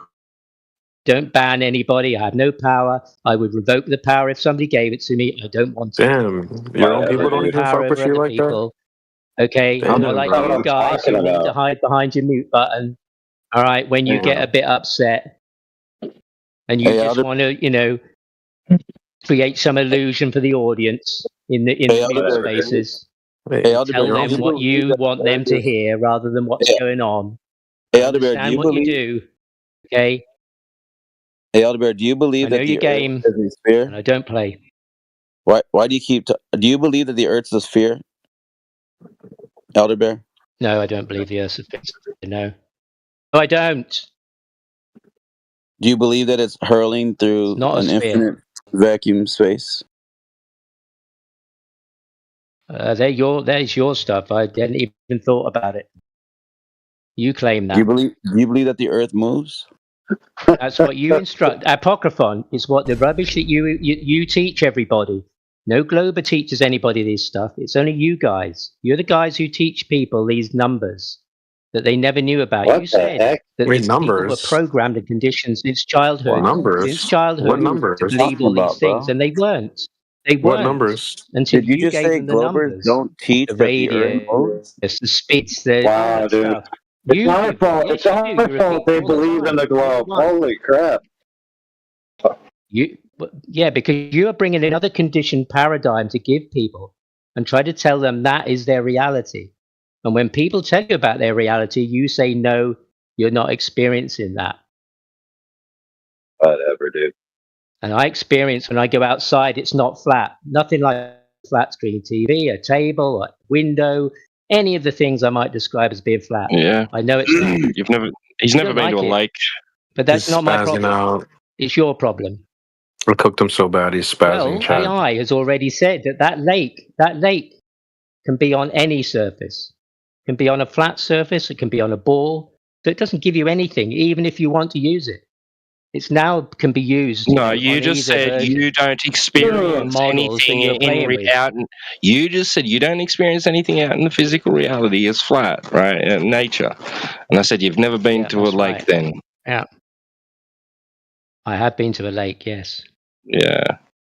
[SPEAKER 10] Don't ban anybody. I have no power. I would revoke the power if somebody gave it to me. I don't want it.
[SPEAKER 8] Damn, your own people don't even
[SPEAKER 10] Power
[SPEAKER 8] fuck with
[SPEAKER 10] over
[SPEAKER 8] you
[SPEAKER 10] other
[SPEAKER 8] like
[SPEAKER 10] people. Okay,
[SPEAKER 8] Damn,
[SPEAKER 10] not like
[SPEAKER 8] bro.
[SPEAKER 10] you guys who need to hide behind your mute button. All right, when you get a bit upset and you just want to, create some illusion for the audience in the mute spaces. Tell them what you want them to hear rather than what's going on.
[SPEAKER 6] Hey, Elder Bear, do
[SPEAKER 10] Understand
[SPEAKER 6] you
[SPEAKER 10] what
[SPEAKER 6] believe?
[SPEAKER 10] you do? Okay.
[SPEAKER 6] Hey, Elder Bear, do you believe
[SPEAKER 10] I know
[SPEAKER 6] that
[SPEAKER 10] your
[SPEAKER 6] the Earth
[SPEAKER 10] game,
[SPEAKER 6] is a sphere?
[SPEAKER 10] and I don't play.
[SPEAKER 6] Why do you keep? Do you believe that the Earth's a sphere, Elder Bear?
[SPEAKER 10] No, I don't believe the Earth's a sphere. No, I don't.
[SPEAKER 6] Do you believe that it's hurling through
[SPEAKER 10] not a
[SPEAKER 6] an
[SPEAKER 10] sphere.
[SPEAKER 6] infinite vacuum space?
[SPEAKER 10] That is your stuff. I didn't even thought about it. You claim that.
[SPEAKER 6] Do you believe that the Earth moves?
[SPEAKER 10] That's what you instruct. Apocryphon is what the rubbish that you teach everybody. No Glober teaches anybody this stuff. It's only you guys. You're the guys who teach people these numbers that they never knew about.
[SPEAKER 26] What
[SPEAKER 10] You said
[SPEAKER 26] the heck?
[SPEAKER 10] that
[SPEAKER 8] Wait,
[SPEAKER 10] these people were
[SPEAKER 8] numbers?
[SPEAKER 10] programmed and conditioned since childhood.
[SPEAKER 8] What numbers?
[SPEAKER 10] Since childhood,
[SPEAKER 8] What numbers?
[SPEAKER 10] to believe all these things, and they weren't. They
[SPEAKER 8] What
[SPEAKER 10] weren't
[SPEAKER 8] numbers?
[SPEAKER 10] until
[SPEAKER 6] Did you
[SPEAKER 10] you
[SPEAKER 6] just
[SPEAKER 10] gave
[SPEAKER 6] say
[SPEAKER 10] them the
[SPEAKER 6] Globers
[SPEAKER 10] numbers.
[SPEAKER 6] don't teach
[SPEAKER 10] The
[SPEAKER 6] that the Earth
[SPEAKER 10] radio,
[SPEAKER 6] moves?
[SPEAKER 10] the speeds, all
[SPEAKER 26] Wow,
[SPEAKER 10] that
[SPEAKER 26] dude.
[SPEAKER 10] stuff.
[SPEAKER 26] It's
[SPEAKER 10] You
[SPEAKER 26] our
[SPEAKER 10] do.
[SPEAKER 26] fault.
[SPEAKER 10] Yes,
[SPEAKER 26] It's
[SPEAKER 10] you
[SPEAKER 26] our
[SPEAKER 10] do. You
[SPEAKER 26] fault
[SPEAKER 10] repeat
[SPEAKER 26] they
[SPEAKER 10] all the
[SPEAKER 26] believe in
[SPEAKER 10] time.
[SPEAKER 26] the globe.
[SPEAKER 10] You're the one.
[SPEAKER 26] Holy crap.
[SPEAKER 10] Yeah, because you are bringing another conditioned paradigm to give people and try to tell them that is their reality. And when people tell you about their reality, you say, no, you're not experiencing that.
[SPEAKER 26] Whatever, dude.
[SPEAKER 10] And I experience when I go outside, it's not flat. Nothing like flat screen TV, a table, a window, any of the things I might describe as being flat.
[SPEAKER 13] Yeah.
[SPEAKER 10] I know it's not.
[SPEAKER 13] He's never been to a lake.
[SPEAKER 10] But that's
[SPEAKER 8] He's
[SPEAKER 10] not my
[SPEAKER 8] spazzing
[SPEAKER 10] problem.
[SPEAKER 8] out.
[SPEAKER 10] It's your problem.
[SPEAKER 8] I cooked him so bad he's spazzing.
[SPEAKER 10] Well,
[SPEAKER 8] Chad.
[SPEAKER 10] AI has already said that lake can be on any surface. It can be on a flat surface. It can be on a ball. So it doesn't give you anything, even if you want to use it. It's now can be used.
[SPEAKER 13] No, you just said you don't experience anything out. You just said you don't experience anything out in the physical reality as flat, right? In nature. And I said you've never been to a lake then.
[SPEAKER 10] Yeah. I have been to a lake, yes.
[SPEAKER 13] Yeah.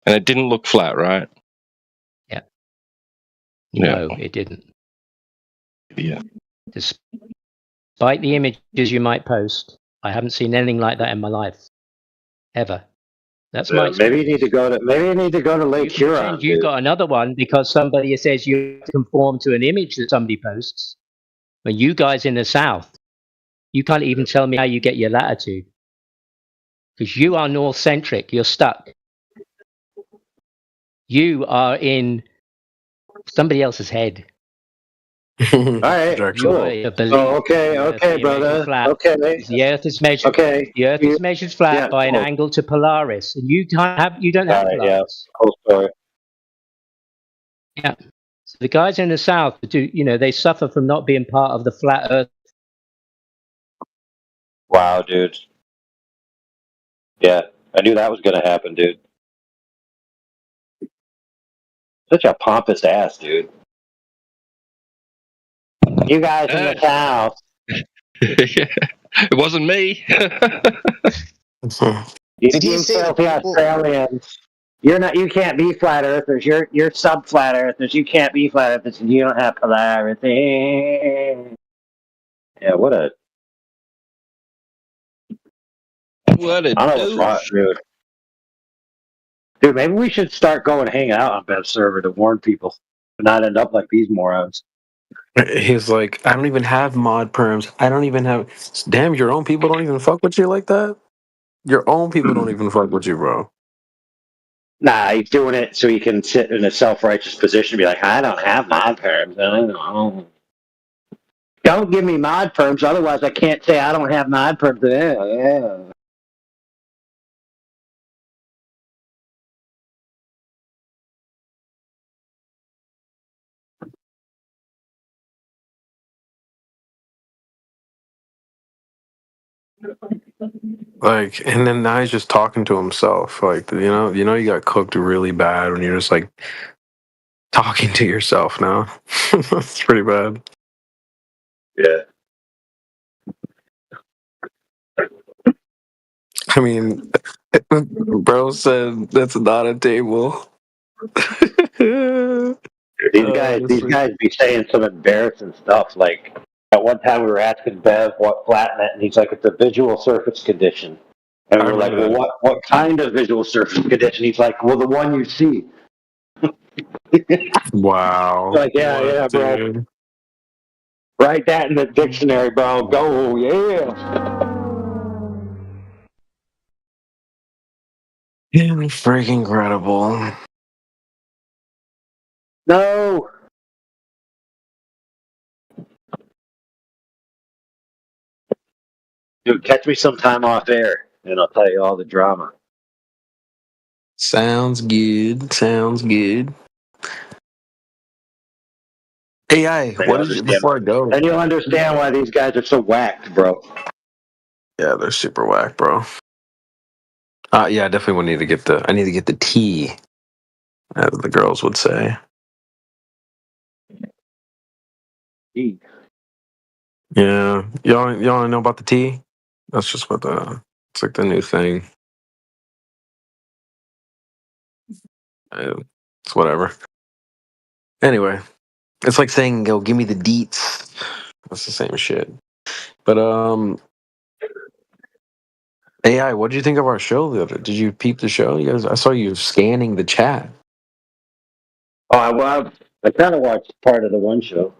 [SPEAKER 13] And it didn't look flat, right?
[SPEAKER 10] Yeah.
[SPEAKER 13] Yeah.
[SPEAKER 10] No, it didn't.
[SPEAKER 13] Yeah.
[SPEAKER 10] Despite the images you might post, I haven't seen anything like that in my life. Ever. That's my
[SPEAKER 3] maybe you need to go to Lake Huron.
[SPEAKER 10] You've got another one because somebody says you have to conform to an image that somebody posts. When you guys in the South, you can't even tell me how you get your latitude. Because you are north-centric. You're stuck. You are in somebody else's head.
[SPEAKER 3] All right, cool. Okay, brother. Okay,
[SPEAKER 10] the Earth is measured.
[SPEAKER 3] Okay,
[SPEAKER 10] the Earth is measured flat by an angle to Polaris, and you don't have Polaris.
[SPEAKER 3] Yeah, cool story.
[SPEAKER 10] Yeah. So the guys in the South do, they suffer from not being part of the flat Earth.
[SPEAKER 3] Wow, dude. Yeah, I knew that was going to happen, dude. Such a pompous ass, dude. You guys in the South.
[SPEAKER 13] It wasn't me.
[SPEAKER 3] You filthy Australians. You can't be flat earthers. You're sub flat earthers. You can't be flat earthers. You don't have polarity. Yeah, what a I don't know what's wrong, dude. Dude, maybe we should start going hang out on Bev server to warn people, but not end up like these morons.
[SPEAKER 8] He's like, I don't even have mod perms. I don't even have. Damn, your own people don't even fuck with you like that. Your own people don't even fuck with you, bro.
[SPEAKER 3] Nah, he's doing it so he can sit in a self-righteous position and be like, I don't have mod perms. Don't give me mod perms, otherwise I can't say I don't have mod perms. Yeah.
[SPEAKER 8] Like, and then now he's just talking to himself. Like, you got cooked really bad when you're just like talking to yourself now. It's pretty bad.
[SPEAKER 3] Yeah.
[SPEAKER 8] I mean, bro said that's not a table.
[SPEAKER 3] These guys be saying some embarrassing stuff. Like at one time we were asking Bev what flat meant, and he's like, "It's a visual surface condition." And we were like, "Well, what kind of visual surface condition?" He's like, "Well, the one you see."
[SPEAKER 8] Wow.
[SPEAKER 3] Like, yeah, bro.
[SPEAKER 8] Dude.
[SPEAKER 3] Write that in the dictionary, bro. Go, yeah.
[SPEAKER 8] Freaking incredible.
[SPEAKER 3] No. Dude, catch me sometime off air, and I'll tell you all the drama.
[SPEAKER 8] Sounds good. AI, what did you, before I go?
[SPEAKER 3] And you'll understand why these guys are so whacked, bro.
[SPEAKER 8] Yeah, they're super whack, bro. Yeah, I definitely need to get the tea, as the girls would say.
[SPEAKER 3] Tea.
[SPEAKER 8] Yeah, y'all know about the tea? That's just it's like the new thing. It's whatever. Anyway, it's like saying, "Yo, give me the deets." That's the same shit. But AI, what did you think of our show the other? Did you peep the show? You guys, I saw you scanning the chat.
[SPEAKER 3] Oh, I kind of watched part of the one show.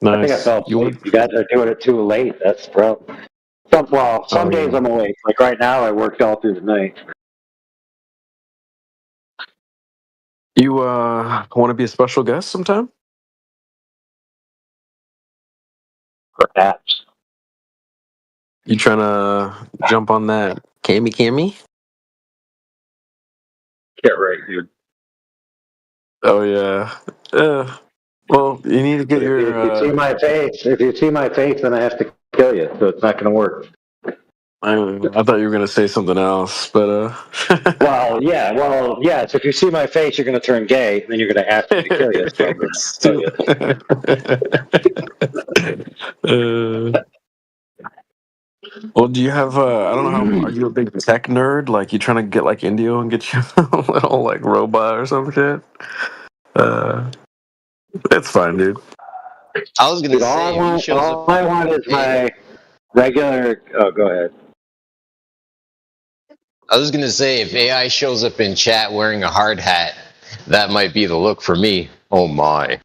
[SPEAKER 8] Nice.
[SPEAKER 3] I think I fell asleep. You guys are doing it too late. That's bro. Some days I'm awake. Like right now, I worked all through the night.
[SPEAKER 8] You want to be a special guest sometime?
[SPEAKER 3] Perhaps.
[SPEAKER 8] You trying to jump on that Cammy?
[SPEAKER 3] Get right, dude.
[SPEAKER 8] Oh yeah. Well, you need to get
[SPEAKER 3] If you,
[SPEAKER 8] your.
[SPEAKER 3] if you see my face, then I have to kill you. So it's not going to work.
[SPEAKER 8] I thought you were gonna say something else, but
[SPEAKER 3] Well, yes. If you see my face, you're going to turn gay, and then you're going to ask me to kill you. So I'm going to kill you.
[SPEAKER 8] Well, do you have? I don't know how. Are you a big tech nerd? Like, you trying to get like Indio and get you a little like robot or some shit? It's fine, dude.
[SPEAKER 5] I was gonna
[SPEAKER 3] Dude,
[SPEAKER 5] say, if he shows up,
[SPEAKER 3] all I want is my regular. Oh, go ahead.
[SPEAKER 5] I was gonna say, if AI shows up in chat wearing a hard hat, that might be the look for me. Oh my.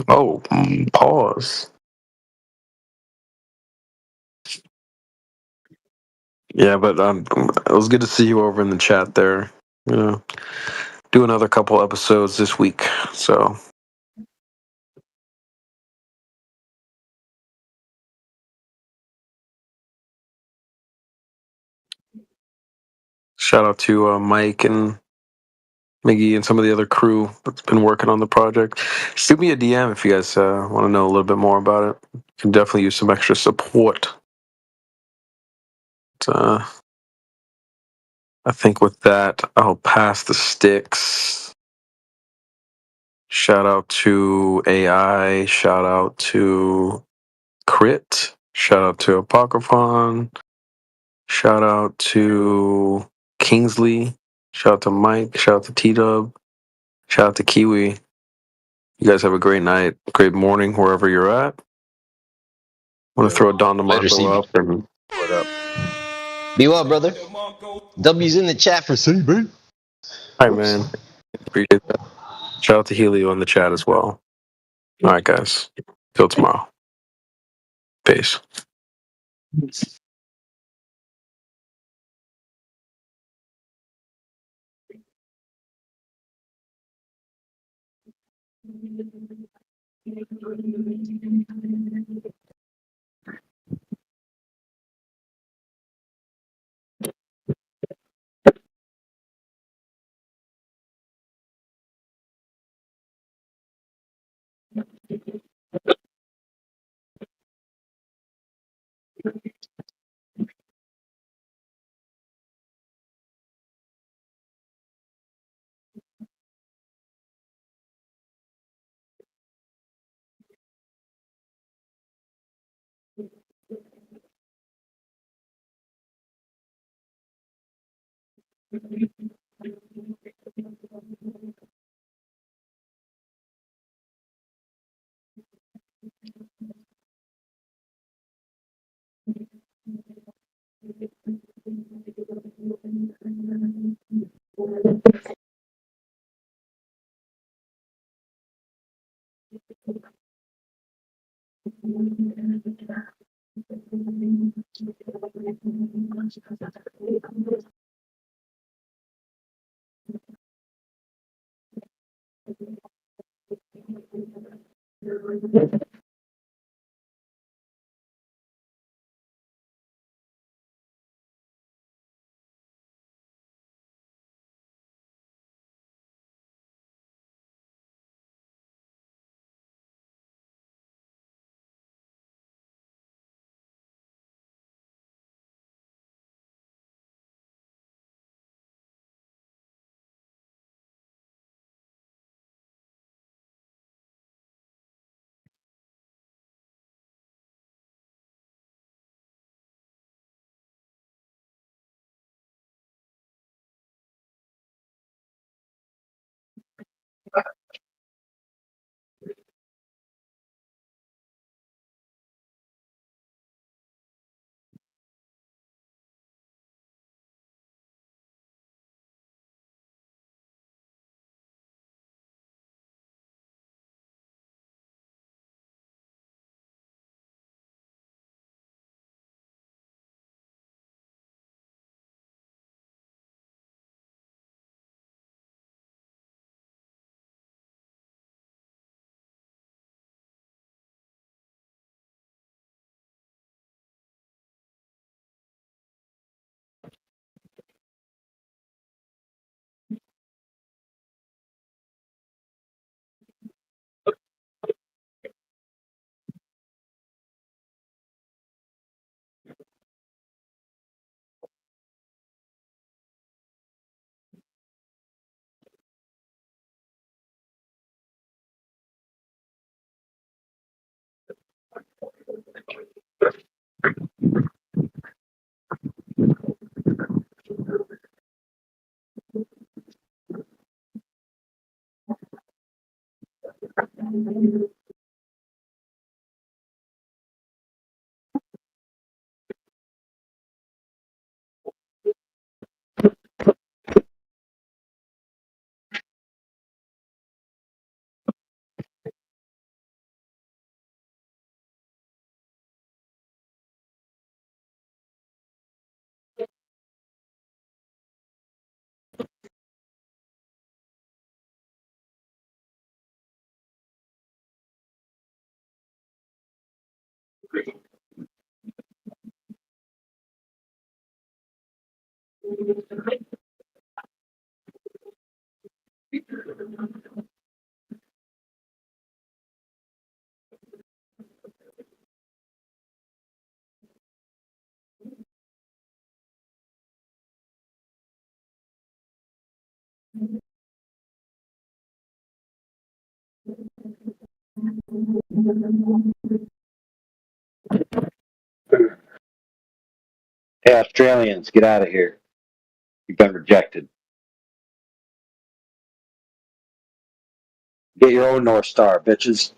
[SPEAKER 8] Oh, pause. Yeah, but it was good to see you over in the chat there. You know, do another couple episodes this week. So shout out to Mike and Miggy and some of the other crew that's been working on the project. Shoot me a DM if you guys want to know a little bit more about it. Can definitely use some extra support. I think with that, I'll pass the sticks. Shout out to AI. Shout out to Crit. Shout out to Apocryphon. Shout out to Kingsley. Shout out to Mike. Shout out to T-Dub. Shout out to Kiwi. You guys have a great night, great morning, wherever you're at. I want to throw Don
[SPEAKER 5] Later,
[SPEAKER 8] DeMarco
[SPEAKER 5] CB.
[SPEAKER 8] up. And
[SPEAKER 6] What up?
[SPEAKER 5] Be well, brother. W's in the chat for CB.
[SPEAKER 8] hi, man. Appreciate that. Shout out to Helio in the chat as well. All right, guys. Till tomorrow. Peace.
[SPEAKER 3] Hey, Australians, get out of here. You've been rejected. Get your own North Star, bitches.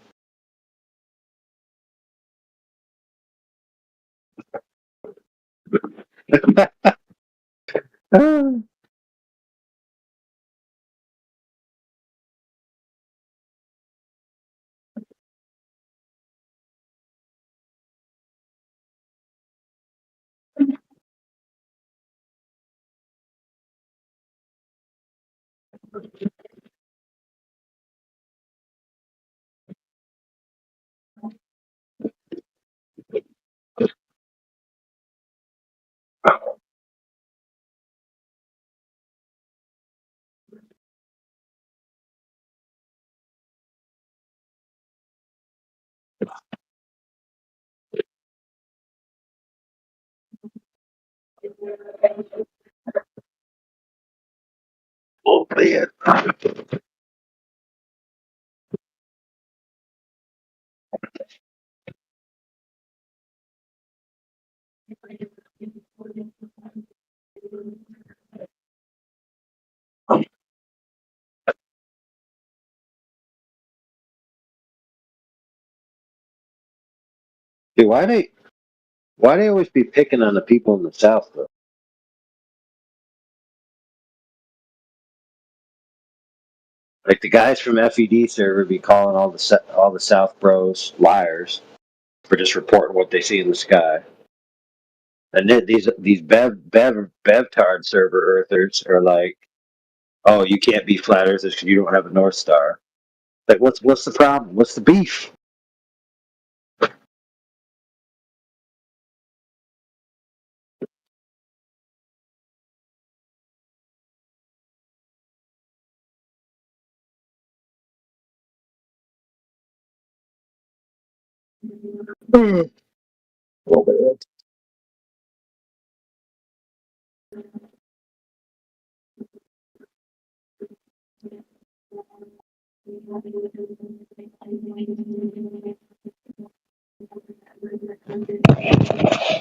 [SPEAKER 3] Oh, man. Dude, why they always be picking on the people in the South, though? Like the guys from FED server be calling all the South bros liars for just reporting what they see in the sky. And then these Bevtard server earthers are like, oh, you can't be flat earthers because you don't have a North Star. Like, what's the problem? What's the beef?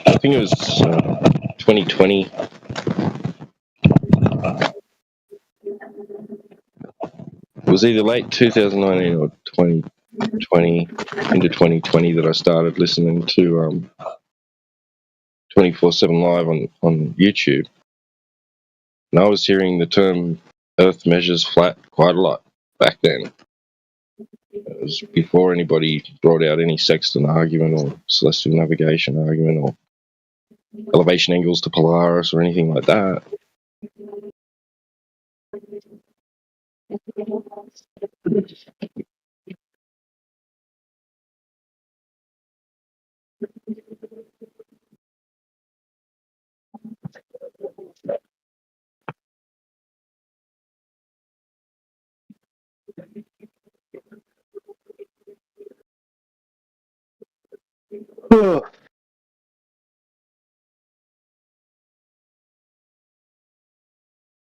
[SPEAKER 13] I think it was 2020. It was either late 2019 or 2020 into 2020 that I started listening to 24/7 Live on YouTube. And I was hearing the term Earth measures flat quite a lot back then. It was before anybody brought out any sextant argument or celestial navigation argument or elevation angles to Polaris or anything like that.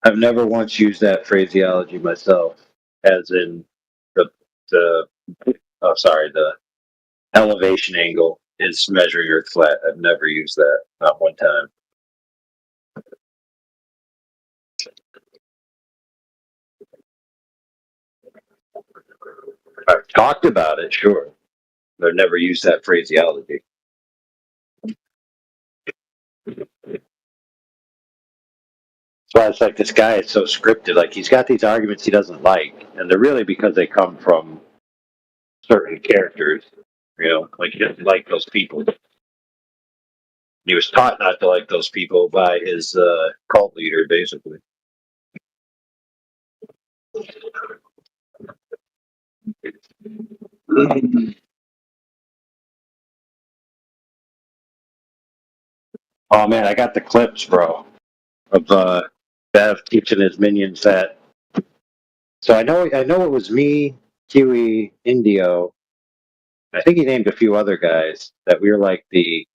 [SPEAKER 3] I've never once used that phraseology myself, as in the the elevation angle is measuring Earth flat. I've never used that, not one time. I've talked about it, sure. I've never used that phraseology. That's why it's like this guy is so scripted. Like, he's got these arguments he doesn't like, and they're really because they come from certain characters. You know, like he doesn't like those people. He was taught not to like those people by his cult leader, basically. Oh man, I got the clips, bro, of Bev teaching his minions that. So I know it was me, Kiwi, Indio. I think he named a few other guys that we were like the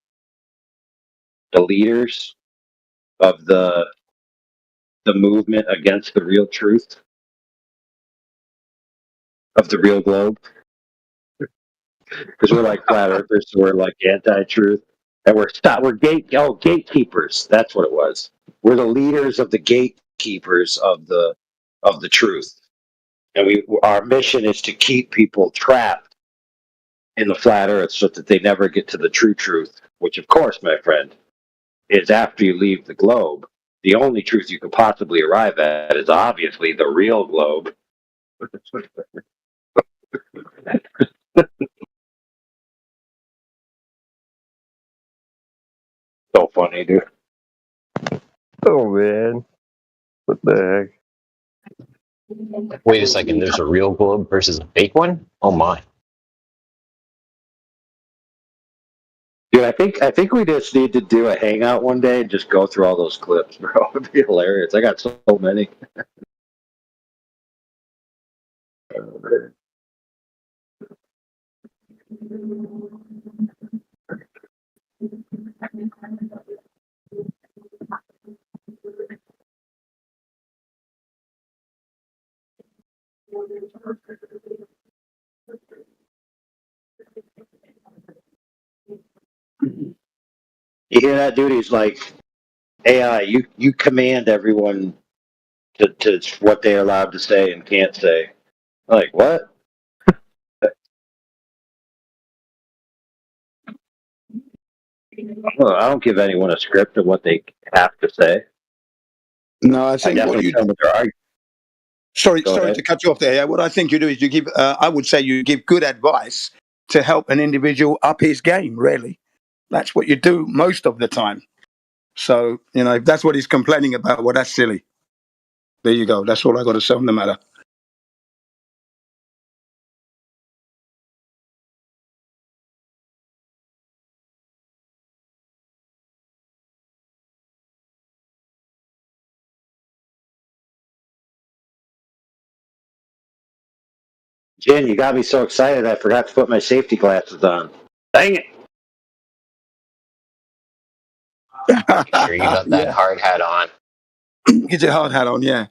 [SPEAKER 3] leaders of the movement against the real truth of the real globe. Because we're like flat earthers, so we're like anti-truth, and we're gatekeepers. That's what it was. We're the leaders of the gatekeepers of the truth, and our mission is to keep people trapped in the flat Earth so that they never get to the true truth. Which, of course, my friend, is after you leave the globe, the only truth you could possibly arrive at is obviously the real globe. So funny, dude.
[SPEAKER 4] Oh man, what the heck?
[SPEAKER 5] Wait a second. There's a real globe versus a fake one. Oh my.
[SPEAKER 3] Dude, I think we just need to do a hangout one day and just go through all those clips, bro. It'd be hilarious. I got so many. You hear that, dude? He's like, AI, you command everyone to what they're allowed to say and can't say. Like, what? Well, I don't give anyone a script of what they have to say.
[SPEAKER 18] No, I think what you sorry to cut you off there. Yeah, what I think you do is you give. I would say you give good advice to help an individual up his game. Really, that's what you do most of the time. So if that's what he's complaining about, well, that's silly. There you go. That's all I got to say on the matter.
[SPEAKER 3] Jen, you got me so excited I forgot to put my safety glasses on. Dang it!
[SPEAKER 5] Make sure you got that hard hat on.
[SPEAKER 18] Get your hard hat on, yeah.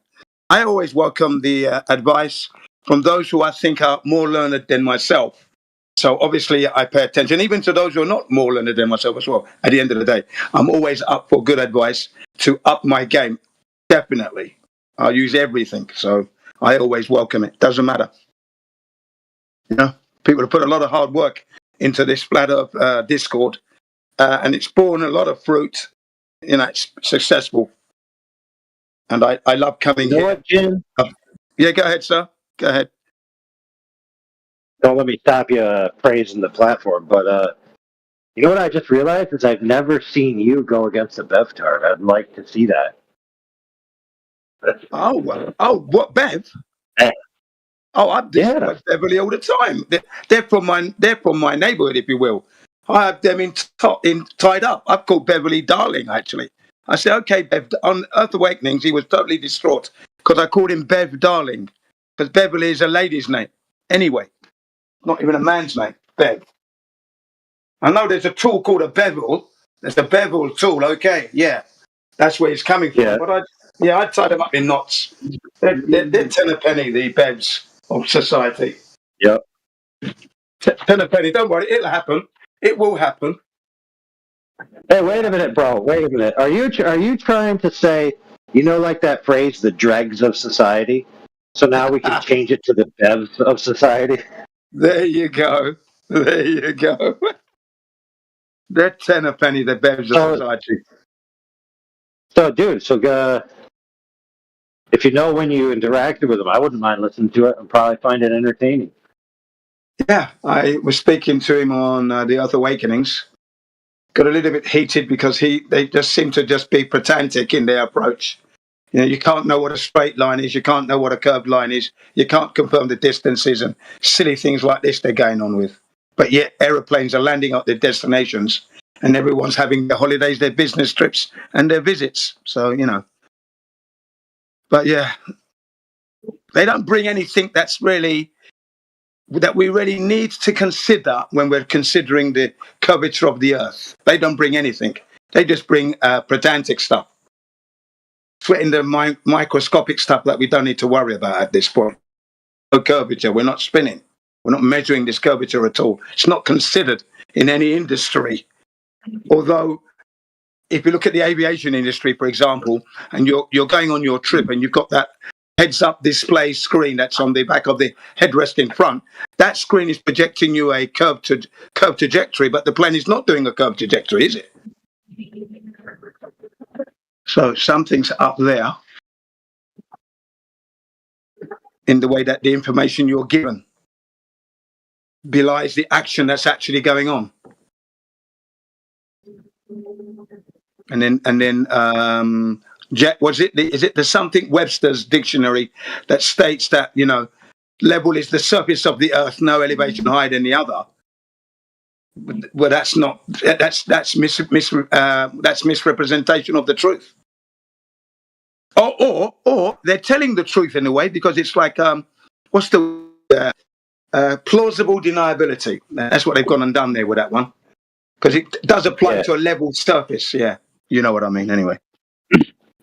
[SPEAKER 18] I always welcome the advice from those who I think are more learned than myself. So obviously I pay attention, even to those who are not more learned than myself as well. At the end of the day, I'm always up for good advice to up my game. Definitely. I'll use everything. So I always welcome it. Doesn't matter. People have put a lot of hard work into this flat earth Discord, and it's borne a lot of fruit. It's successful. And I love coming here.
[SPEAKER 3] What, Jim?
[SPEAKER 18] Yeah, go ahead, sir. Go ahead.
[SPEAKER 3] Don't let me stop you praising the platform, but you know what I just realized is I've never seen you go against a Bevtard. I'd like to see that.
[SPEAKER 18] What, Bev? I discuss Beverly all the time. They're from my neighborhood, if you will. I have them tied up. I've called Beverly darling, actually. I said, okay, Bev. On Earth Awakenings, he was totally distraught because I called him Bev darling, because Beverly is a lady's name. Anyway, not even a man's name, Bev. I know there's a tool called a bevel. There's a bevel tool, okay, yeah. That's where it's coming from. Yeah. But I tied them up in knots. They're 10 a penny, the Bevs of society.
[SPEAKER 3] Yep.
[SPEAKER 18] 10 a penny, don't worry, it'll happen. It will happen.
[SPEAKER 3] Hey, wait a minute, bro. Wait a minute. Are you trying to say, like that phrase, the dregs of society? So now we can change it to the Bevs of society?
[SPEAKER 18] There you go. There you go. They're 10 a penny, the Bev's of society.
[SPEAKER 26] So, dude, if you know when you interacted with them, I wouldn't mind listening to it and probably find it entertaining.
[SPEAKER 18] Yeah, I was speaking to him on the Earth Awakenings. Got a little bit heated because they just seem to just be pedantic in their approach. You know, you can't know what a straight line is. You can't know what a curved line is. You can't confirm the distances and silly things like this they're going on with. But yet aeroplanes are landing at their destinations and everyone's having their holidays, their business trips and their visits. So, you know. But yeah, they don't bring anything that we really need to consider when we're considering the curvature of the Earth. They don't bring anything. They just bring pedantic stuff. Sweating the microscopic stuff that we don't need to worry about at this point. No curvature. We're not spinning. We're not measuring this curvature at all. It's not considered in any industry. Although, if you look at the aviation industry, for example, and you're going on your trip and you've got that heads-up display screen that's on the back of the headrest in front, that screen is projecting you a curved trajectory, but the plane is not doing a curved trajectory, is it? So something's up there in the way that the information you're given belies the action that's actually going on. And then is it the something Webster's dictionary that states that, you know, level is the surface of the earth, no elevation higher than the other? Well, that's misrepresentation of the truth. Or they're telling the truth in a way, because it's like what's the plausible deniability. That's what they've gone and done there with that one, because it does apply to a level surface. Yeah, you know what I mean. Anyway,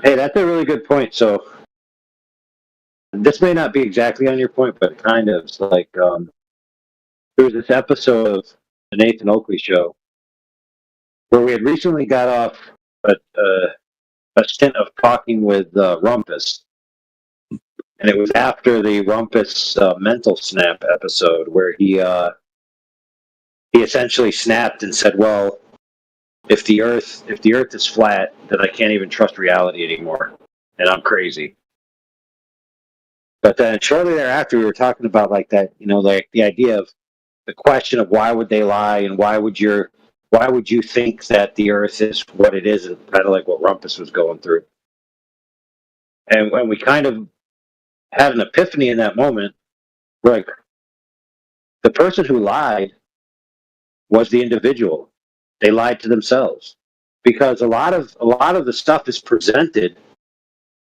[SPEAKER 26] hey, that's a really good point. So this may not be exactly on your point, but kind of. It's like there was this episode of the Nathan Oakley show where we had recently got off a stint of talking with Rumpus. And it was after the Rumpus mental snap episode where he essentially snapped and said, well, if the earth is flat, then I can't even trust reality anymore, and I'm crazy. But then shortly thereafter, we were talking about like that, you know, like the idea of the question of why would they lie, and why would you think that the earth is what it is, kind of like what Rumpus was going through. And when we kind of had an epiphany in that moment, we're like, the person who lied was the individual. They lied to themselves, because a lot of the stuff is presented.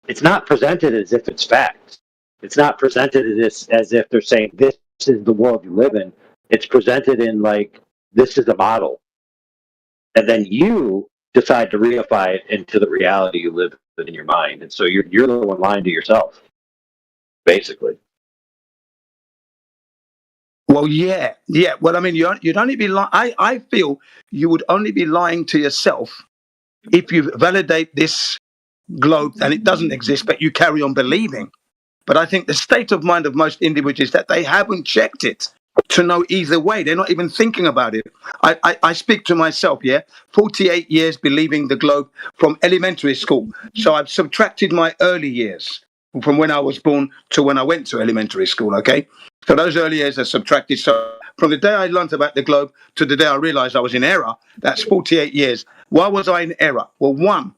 [SPEAKER 26] It's not presented as if it's fact. It's not presented as if they're saying this is the world you live in. It's presented in like, this is a model, and then you decide to reify it into the reality you live in your mind. And so you're the one lying to yourself, basically.
[SPEAKER 18] Well, yeah. Well, I mean, you'd only be lying. I feel you would only be lying to yourself if you validate this globe and it doesn't exist, but you carry on believing. But I think the state of mind of most individuals is that they haven't checked it to know either way. They're not even thinking about it. I speak to myself, 48 years believing the globe from elementary school. So I've subtracted my early years from when I was born to when I went to elementary school, okay? So those early years are subtracted. So from the day I learned about the globe to the day I realized I was in error, that's 48 years. Why was I in error? Well, one,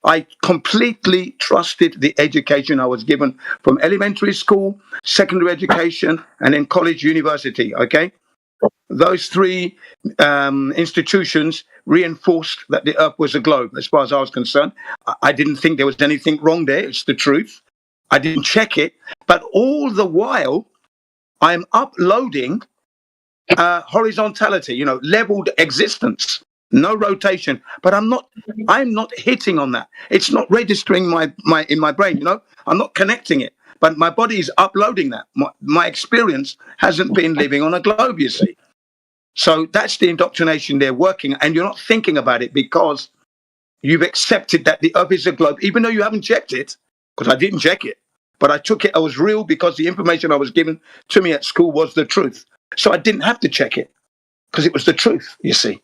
[SPEAKER 18] I completely trusted the education I was given from elementary school, secondary education, and then college, university, okay? Those three institutions reinforced that the earth was a globe, as far as I was concerned. I didn't think there was anything wrong there. It's the truth. I didn't check it. But all the while, I'm uploading horizontality, you know, leveled existence, no rotation. But I'm not hitting on that. It's not registering in my brain, you know. I'm not connecting it. But my body is uploading that. My experience hasn't been living on a globe, you see. So that's the indoctrination they're working, and you're not thinking about it because you've accepted that the earth is a globe, even though you haven't checked it, because I didn't check it. But I took it, I was real, because the information I was given to me at school was the truth. So I didn't have to check it because it was the truth, you see.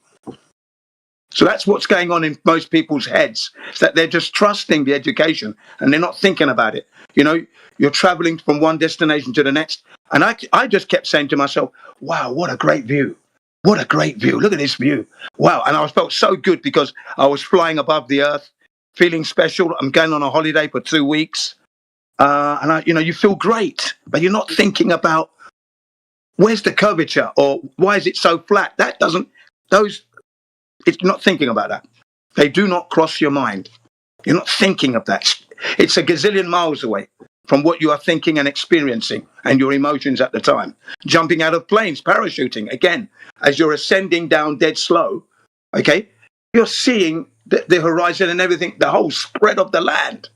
[SPEAKER 18] So that's what's going on in most people's heads, is that they're just trusting the education and they're not thinking about it. You know, you're traveling from one destination to the next. And I just kept saying to myself, wow, what a great view. What a great view. Look at this view. Wow. And I felt so good because I was flying above the earth, feeling special. I'm going on a holiday for 2 weeks. And you feel great, but you're not thinking about where's the curvature or why is it so flat? It's not thinking about that. They do not cross your mind. You're not thinking of that. It's a gazillion miles away from what you are thinking and experiencing and your emotions at the time. Jumping out of planes, parachuting, again, as you're ascending down dead slow, okay, you're seeing the horizon and everything, the whole spread of the land.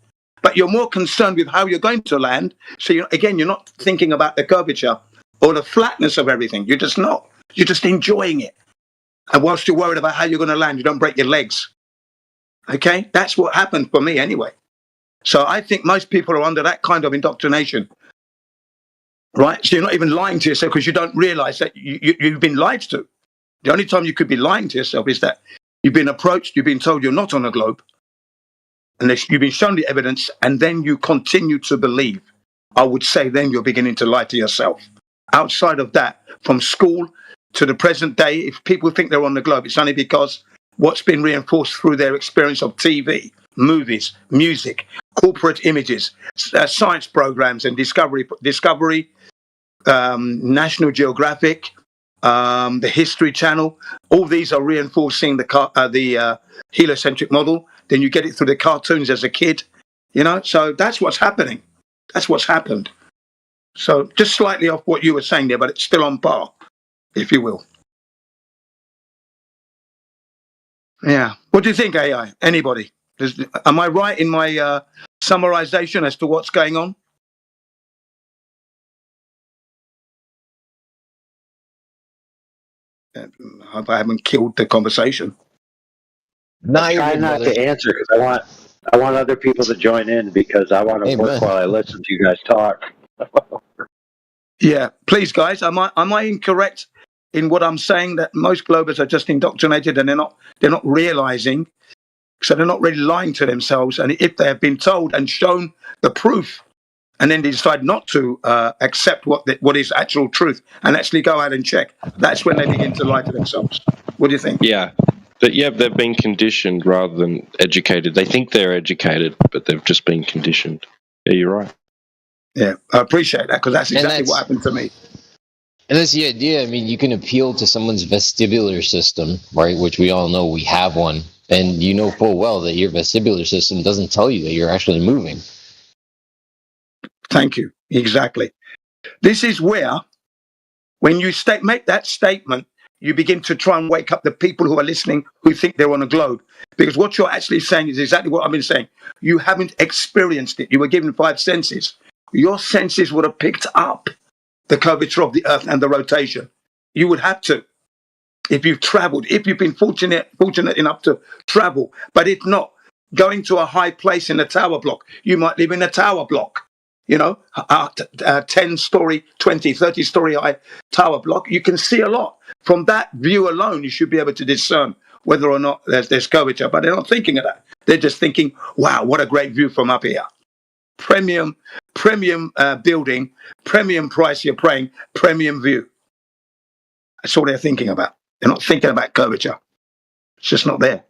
[SPEAKER 18] But you're more concerned with how you're going to land. So, you're not thinking about the curvature or the flatness of everything. You're just not. You're just enjoying it. And whilst you're worried about how you're going to land, you don't break your legs. Okay? That's what happened for me anyway. So I think most people are under that kind of indoctrination. Right? So you're not even lying to yourself because you don't realize that you've been lied to. The only time you could be lying to yourself is that you've been approached, you've been told you're not on a globe, unless you've been shown the evidence, and then you continue to believe. I would say then you're beginning to lie to yourself. Outside of that, from school to the present day, if people think they're on the globe, it's only because what's been reinforced through their experience of TV, movies, music, corporate images, science programs, and Discovery, National Geographic, the History Channel. All these are reinforcing the heliocentric model. Then you get it through the cartoons as a kid, So that's what's happening. That's what's happened. So just slightly off what you were saying there, but it's still on par, if you will. Yeah. What do you think, AI? Anybody? Am I right in my summarization as to what's going on? I hope I haven't killed the conversation.
[SPEAKER 26] I try not to answer because I want other people to join in because I want to work while I listen to you guys talk.
[SPEAKER 18] Yeah, please, guys. Am I incorrect in what I'm saying, that most globers are just indoctrinated and they're not realizing, so they're not really lying to themselves. And if they have been told and shown the proof, and then they decide not to accept what is actual truth and actually go out and check, that's when they begin to lie to themselves. What do you think?
[SPEAKER 13] Yeah. But yeah, they've been conditioned rather than educated. They think they're educated, but they've just been conditioned. Yeah, you're right.
[SPEAKER 18] Yeah, I appreciate that because that's exactly what happened to me.
[SPEAKER 5] And that's the idea. I mean, you can appeal to someone's vestibular system, right? Which we all know we have one. And you know full well that your vestibular system doesn't tell you that you're actually moving.
[SPEAKER 18] Thank you. Exactly. This is where, when you make that statement, you begin to try and wake up the people who are listening who think they're on a globe. Because what you're actually saying is exactly what I've been saying. You haven't experienced it. You were given 5 senses. Your senses would have picked up the curvature of the earth and the rotation. You would have to, if you've traveled, if you've been fortunate enough to travel. But if not, going to a high place in a tower block, you might live in a tower block. 10-story, 20, 30-story high tower block, you can see a lot. From that view alone, you should be able to discern whether or not there's curvature. But they're not thinking of that. They're just thinking, wow, what a great view from up here. Premium building, premium price you're paying, premium view. That's all they're thinking about. They're not thinking about curvature. It's just not there.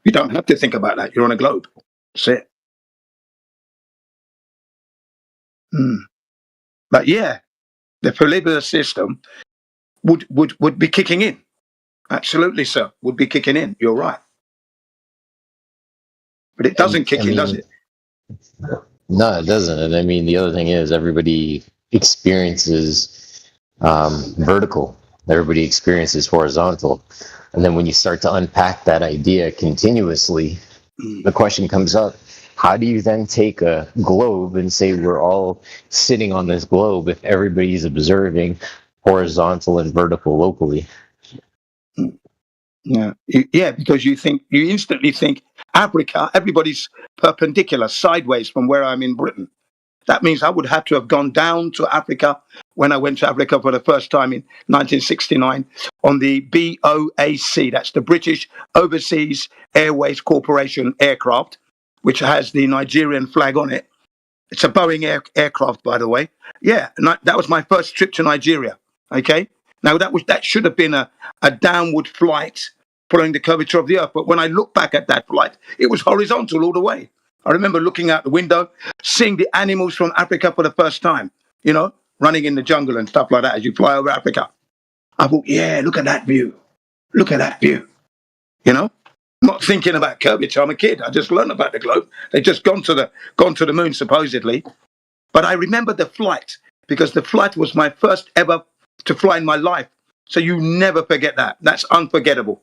[SPEAKER 18] You don't have to think about that. You're on a globe. That's it. But yeah, the follicular system would be kicking in. Absolutely, sir. Would be kicking in. You're right. But it doesn't kick in, does it?
[SPEAKER 5] No, it doesn't. And I mean, the other thing is everybody experiences vertical. Everybody experiences horizontal. And then when you start to unpack that idea continuously, the question comes up, how do you then take a globe and say we're all sitting on this globe if everybody's observing horizontal and vertical locally?
[SPEAKER 18] Yeah, because you instantly think Africa, everybody's perpendicular, sideways from where I'm in Britain. That means I would have to have gone down to Africa when I went to Africa for the first time in 1969 on the BOAC, that's the British Overseas Airways Corporation aircraft, which has the Nigerian flag on it. It's a Boeing aircraft, by the way. Yeah, and that was my first trip to Nigeria. Okay, now that should have been a downward flight following the curvature of the Earth. But when I look back at that flight, it was horizontal all the way. I remember looking out the window, seeing the animals from Africa for the first time, running in the jungle and stuff like that as you fly over Africa. I thought, yeah, look at that view. Look at that view. Not thinking about curvature. I'm a kid. I just learned about the globe. They've just gone to the moon, supposedly. But I remember the flight because the flight was my first ever to fly in my life. So you never forget that. That's unforgettable.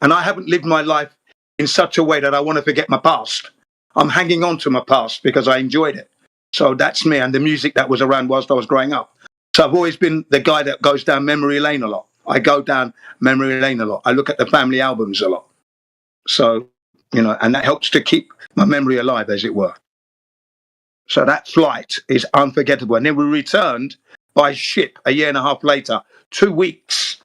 [SPEAKER 18] And I haven't lived my life in such a way that I want to forget my past. I'm hanging on to my past because I enjoyed it. So that's me and the music that was around whilst I was growing up. So I've always been the guy that goes down memory lane a lot. I go down memory lane a lot. I look at the family albums a lot. So, and that helps to keep my memory alive, as it were. So that flight is unforgettable. And then we returned by ship a year and a half later, 2 weeks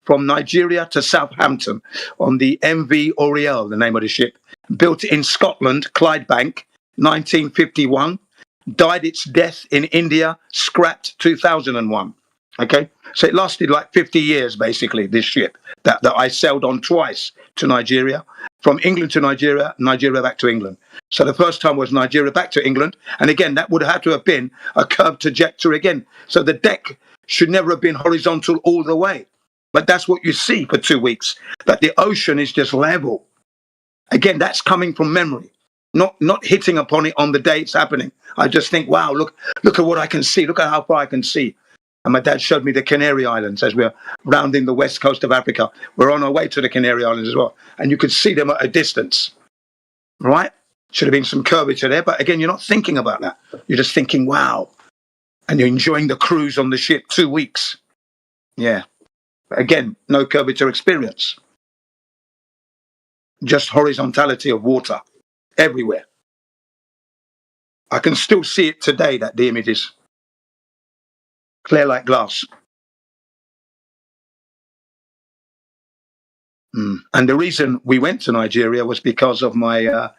[SPEAKER 18] from Nigeria to Southampton on the MV Oriel, the name of the ship, built in Scotland, Clydebank, 1951, died its death in India, scrapped 2001. Okay, so it lasted like 50 years, basically, this ship that I sailed on twice to Nigeria, from England to Nigeria, Nigeria back to England. So the first time was Nigeria back to England. And again, that would have had to have been a curved trajectory again. So the deck should never have been horizontal all the way. But that's what you see for 2 weeks, that the ocean is just level. Again, that's coming from memory, not hitting upon it on the day it's happening. I just think, wow, look at what I can see. Look at how far I can see. And my dad showed me the Canary Islands as we're rounding the west coast of Africa. We're on our way to the Canary Islands as well. And you could see them at a distance, right? Should have been some curvature there. But again, you're not thinking about that. You're just thinking, wow. And you're enjoying the cruise on the ship, 2 weeks. Yeah. But again, no curvature experience. Just horizontality of water everywhere. I can still see it today, that the image is clear like glass. And the reason we went to Nigeria was because of my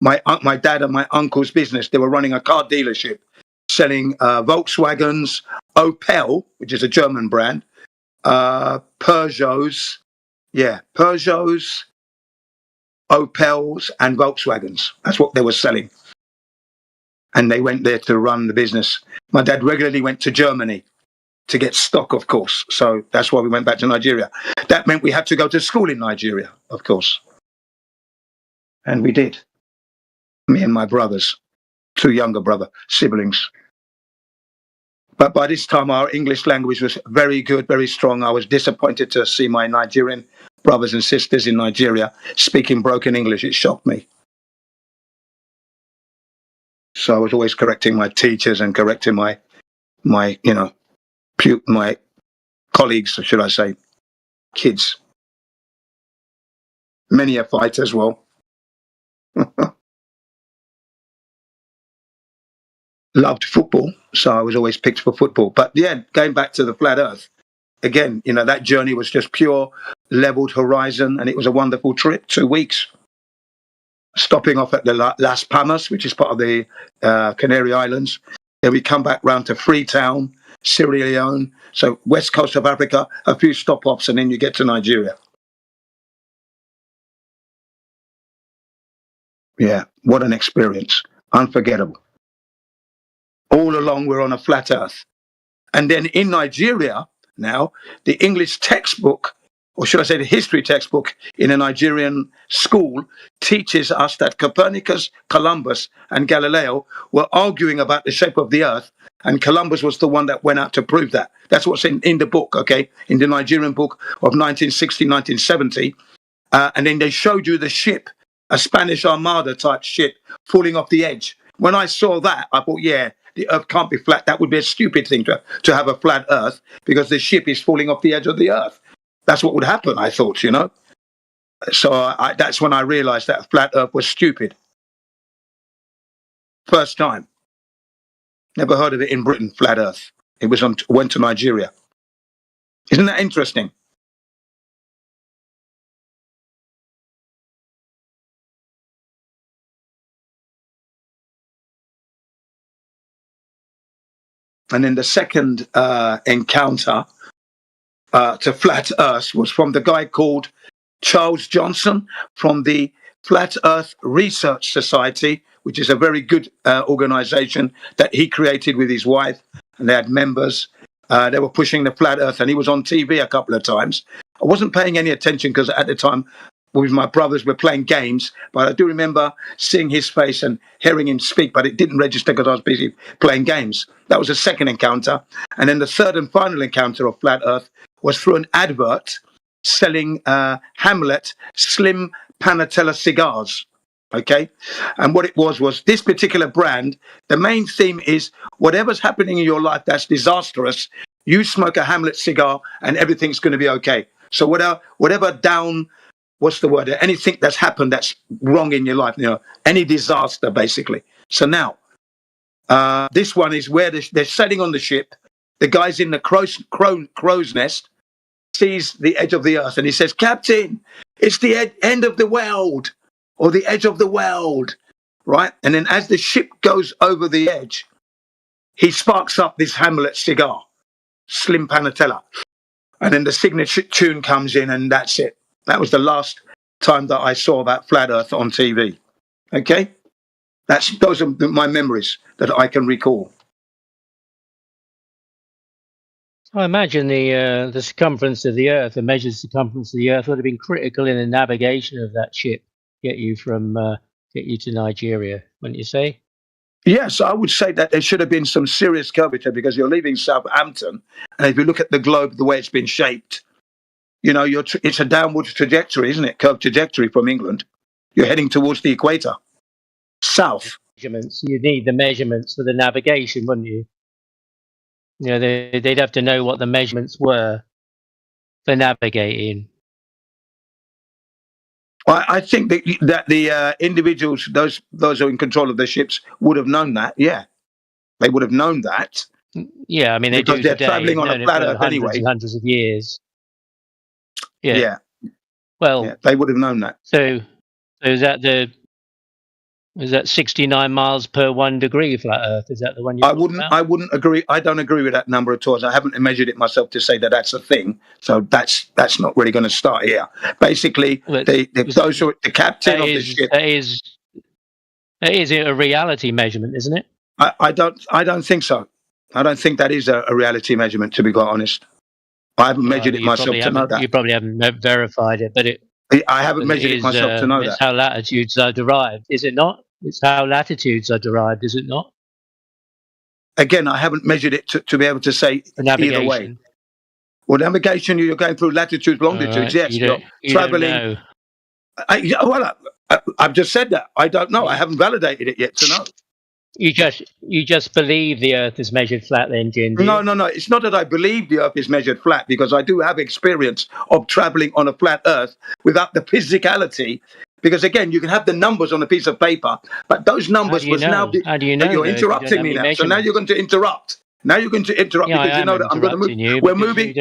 [SPEAKER 18] dad and my uncle's business. They were running a car dealership selling Volkswagens, Opel, which is a German brand, Peugeots, Opels, and Volkswagens. That's what they were selling. And they went there to run the business. My dad regularly went to Germany to get stock, of course. So that's why we went back to Nigeria. That meant we had to go to school in Nigeria, of course. And we did. Me and my brothers, 2 younger siblings. But by this time, our English language was very good, very strong. I was disappointed to see my Nigerian brothers and sisters in Nigeria speaking broken English. It shocked me. So I was always correcting my teachers and correcting my colleagues, should I say, kids. Many a fight as well. Loved football, so I was always picked for football. But yeah, going back to the flat Earth, again, that journey was just pure leveled horizon, and it was a wonderful trip, 2 weeks. Stopping off at the Las Palmas, which is part of the Canary Islands. Then we come back round to Freetown, Sierra Leone, so west coast of Africa, a few stop-offs, and then you get to Nigeria. Yeah, what an experience. Unforgettable. All along, we're on a flat Earth. And then in Nigeria, now, the English textbook, or should I say the history textbook in a Nigerian school, teaches us that Copernicus, Columbus, and Galileo were arguing about the shape of the Earth, and Columbus was the one that went out to prove that. That's what's in the book, okay? In the Nigerian book of 1960, 1970. And then they showed you the ship, a Spanish Armada type ship, falling off the edge. When I saw that, I thought, yeah, the Earth can't be flat. That would be a stupid thing to have a flat Earth, because the ship is falling off the edge of the Earth. That's what would happen, I thought, So that's when I realized that a flat Earth was stupid. First time. Never heard of it in Britain, flat Earth. It went to Nigeria. Isn't that interesting? And then the second encounter to flat Earth was from the guy called Charles Johnson from the Flat Earth Research Society, which is a very good organization that he created with his wife, and they had members. They were pushing the flat Earth, and he was on TV a couple of times. I wasn't paying any attention because at the time, with my brothers, we're playing games, but I do remember seeing his face and hearing him speak, but it didn't register because I was busy playing games. That was the second encounter. And then the third and final encounter of flat Earth was through an advert selling Hamlet Slim Panatella cigars. Okay. And what it was this particular brand, the main theme is whatever's happening in your life that's disastrous, you smoke a Hamlet cigar and everything's going to be okay. So whatever down, what's the word? Anything that's happened that's wrong in your life, any disaster basically. So now, this one is where they're sailing on the ship. The guy's in the crow's nest, sees the edge of the earth, and he says, "Captain, it's the end of the world, or the edge of the world," right? And then as the ship goes over the edge, he sparks up this Hamlet cigar, Slim Panatella, and then the signature tune comes in, and that's it. That was the last time that I saw that flat Earth on TV. Okay, those are my memories that I can recall.
[SPEAKER 10] I imagine the circumference of the Earth, the measured circumference of the Earth, would have been critical in the navigation of that ship, get you to Nigeria, wouldn't you say?
[SPEAKER 18] Yes, I would say that there should have been some serious curvature because you're leaving Southampton, and if you look at the globe, the way it's been shaped, it's a downward trajectory, isn't it? Curved trajectory from England. You're heading towards the equator, south.
[SPEAKER 10] Measurements. You'd need the measurements for the navigation, wouldn't you? They'd have to know what the measurements were for navigating.
[SPEAKER 18] Well, I think that the individuals, those who are in control of the ships, would have known that. Yeah, they would have known that.
[SPEAKER 10] Yeah, I mean
[SPEAKER 18] because they're traveling on a flat Earth anyway.
[SPEAKER 10] Hundreds of years.
[SPEAKER 18] Yeah.
[SPEAKER 10] Well,
[SPEAKER 18] yeah, they would have known that.
[SPEAKER 10] So is that 69 miles per 1 degree flat Earth? Is that the one?
[SPEAKER 18] I wouldn't agree. I don't agree with that number at all. I haven't measured it myself to say that that's a thing. So that's not really going to start here. Basically, those who are the captain of the ship.
[SPEAKER 10] That is a reality measurement, isn't it?
[SPEAKER 18] I don't think so. I don't think that is a reality measurement, to be quite honest. I haven't measured it myself to know that.
[SPEAKER 10] You probably haven't verified it, but
[SPEAKER 18] I haven't measured it myself to know that.
[SPEAKER 10] It's how latitudes are derived, is it not? It's how latitudes are derived, is it not?
[SPEAKER 18] Again, I haven't measured it to be able to say either way. Well, navigation, you're going through latitudes, longitudes. Yes, you're traveling. I've just said that. I don't know. I haven't validated it yet to know.
[SPEAKER 10] You just believe the Earth is measured flat, then, Jin?
[SPEAKER 18] No. It's not that I believe the Earth is measured flat, because I do have experience of traveling on a flat Earth without the physicality. Because again, you can have the numbers on a piece of paper, but those numbers
[SPEAKER 10] How do you know?
[SPEAKER 18] You're interrupting me now. So now you're going to interrupt. Now you're going to interrupt because you know that I'm going to move. We're moving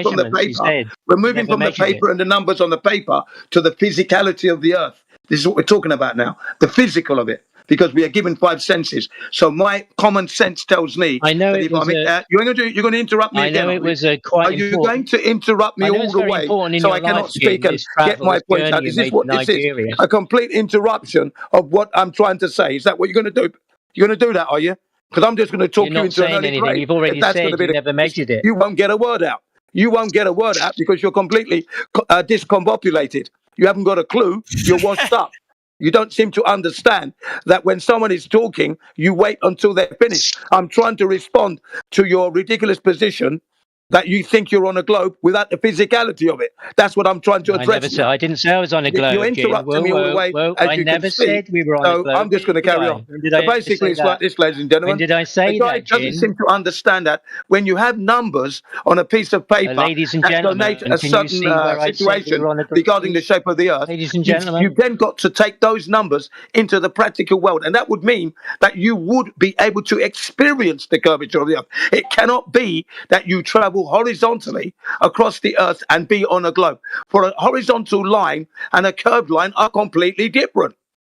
[SPEAKER 18] from the paper. We're moving from the paper and the numbers on the paper to the physicality of the Earth. This is what we're talking about now, the physical of it. Because we are given 5 senses, so my common sense tells me.
[SPEAKER 10] I know
[SPEAKER 18] that you're going to interrupt me again.
[SPEAKER 10] I know it was quite.
[SPEAKER 18] Are you going to interrupt me all the way so I cannot speak and get my point out? Is this what this is? A complete interruption of what I'm trying to say. Is that what you're going to do? You're going to do that, are you? Because I'm just going to talk you into an early grave.
[SPEAKER 10] You've already said you never measured it.
[SPEAKER 18] You won't get a word out. You won't get a word out because you're completely discombobulated. You haven't got a clue. You're washed up. You don't seem to understand that when someone is talking, you wait until they're finished. I'm trying to respond to your ridiculous position that you think you're on a globe without the physicality of it. That's what I'm trying to
[SPEAKER 10] I never
[SPEAKER 18] address
[SPEAKER 10] said.
[SPEAKER 18] now.
[SPEAKER 10] I didn't say I was on a globe.
[SPEAKER 18] You're
[SPEAKER 10] Jin.
[SPEAKER 18] interrupting me all the way,
[SPEAKER 10] Whoa!
[SPEAKER 18] as
[SPEAKER 10] I
[SPEAKER 18] you can
[SPEAKER 10] never
[SPEAKER 18] see.
[SPEAKER 10] said we were on a
[SPEAKER 18] So
[SPEAKER 10] globe.
[SPEAKER 18] I'm just going to
[SPEAKER 10] Did
[SPEAKER 18] carry
[SPEAKER 10] I?
[SPEAKER 18] on.
[SPEAKER 10] When did
[SPEAKER 18] So
[SPEAKER 10] I
[SPEAKER 18] basically,
[SPEAKER 10] say
[SPEAKER 18] it's like
[SPEAKER 10] that?
[SPEAKER 18] this, ladies and
[SPEAKER 10] When
[SPEAKER 18] gentlemen.
[SPEAKER 10] did I
[SPEAKER 18] The
[SPEAKER 10] say
[SPEAKER 18] guy
[SPEAKER 10] that,
[SPEAKER 18] doesn't
[SPEAKER 10] Jin?
[SPEAKER 18] seem to understand that when you have numbers on a piece of paper
[SPEAKER 10] Ladies and
[SPEAKER 18] that
[SPEAKER 10] gentlemen,
[SPEAKER 18] donate a
[SPEAKER 10] can you
[SPEAKER 18] certain
[SPEAKER 10] see where I said we
[SPEAKER 18] situation
[SPEAKER 10] were on a globe,
[SPEAKER 18] regarding the
[SPEAKER 10] please?
[SPEAKER 18] shape of the earth,
[SPEAKER 10] Ladies and
[SPEAKER 18] you've
[SPEAKER 10] gentlemen,
[SPEAKER 18] then got to take those numbers into the practical world. And that would mean that you would be able to experience the curvature of the earth. It cannot be that you travel horizontally across the earth and be on a globe. For a horizontal line and a curved line are completely different.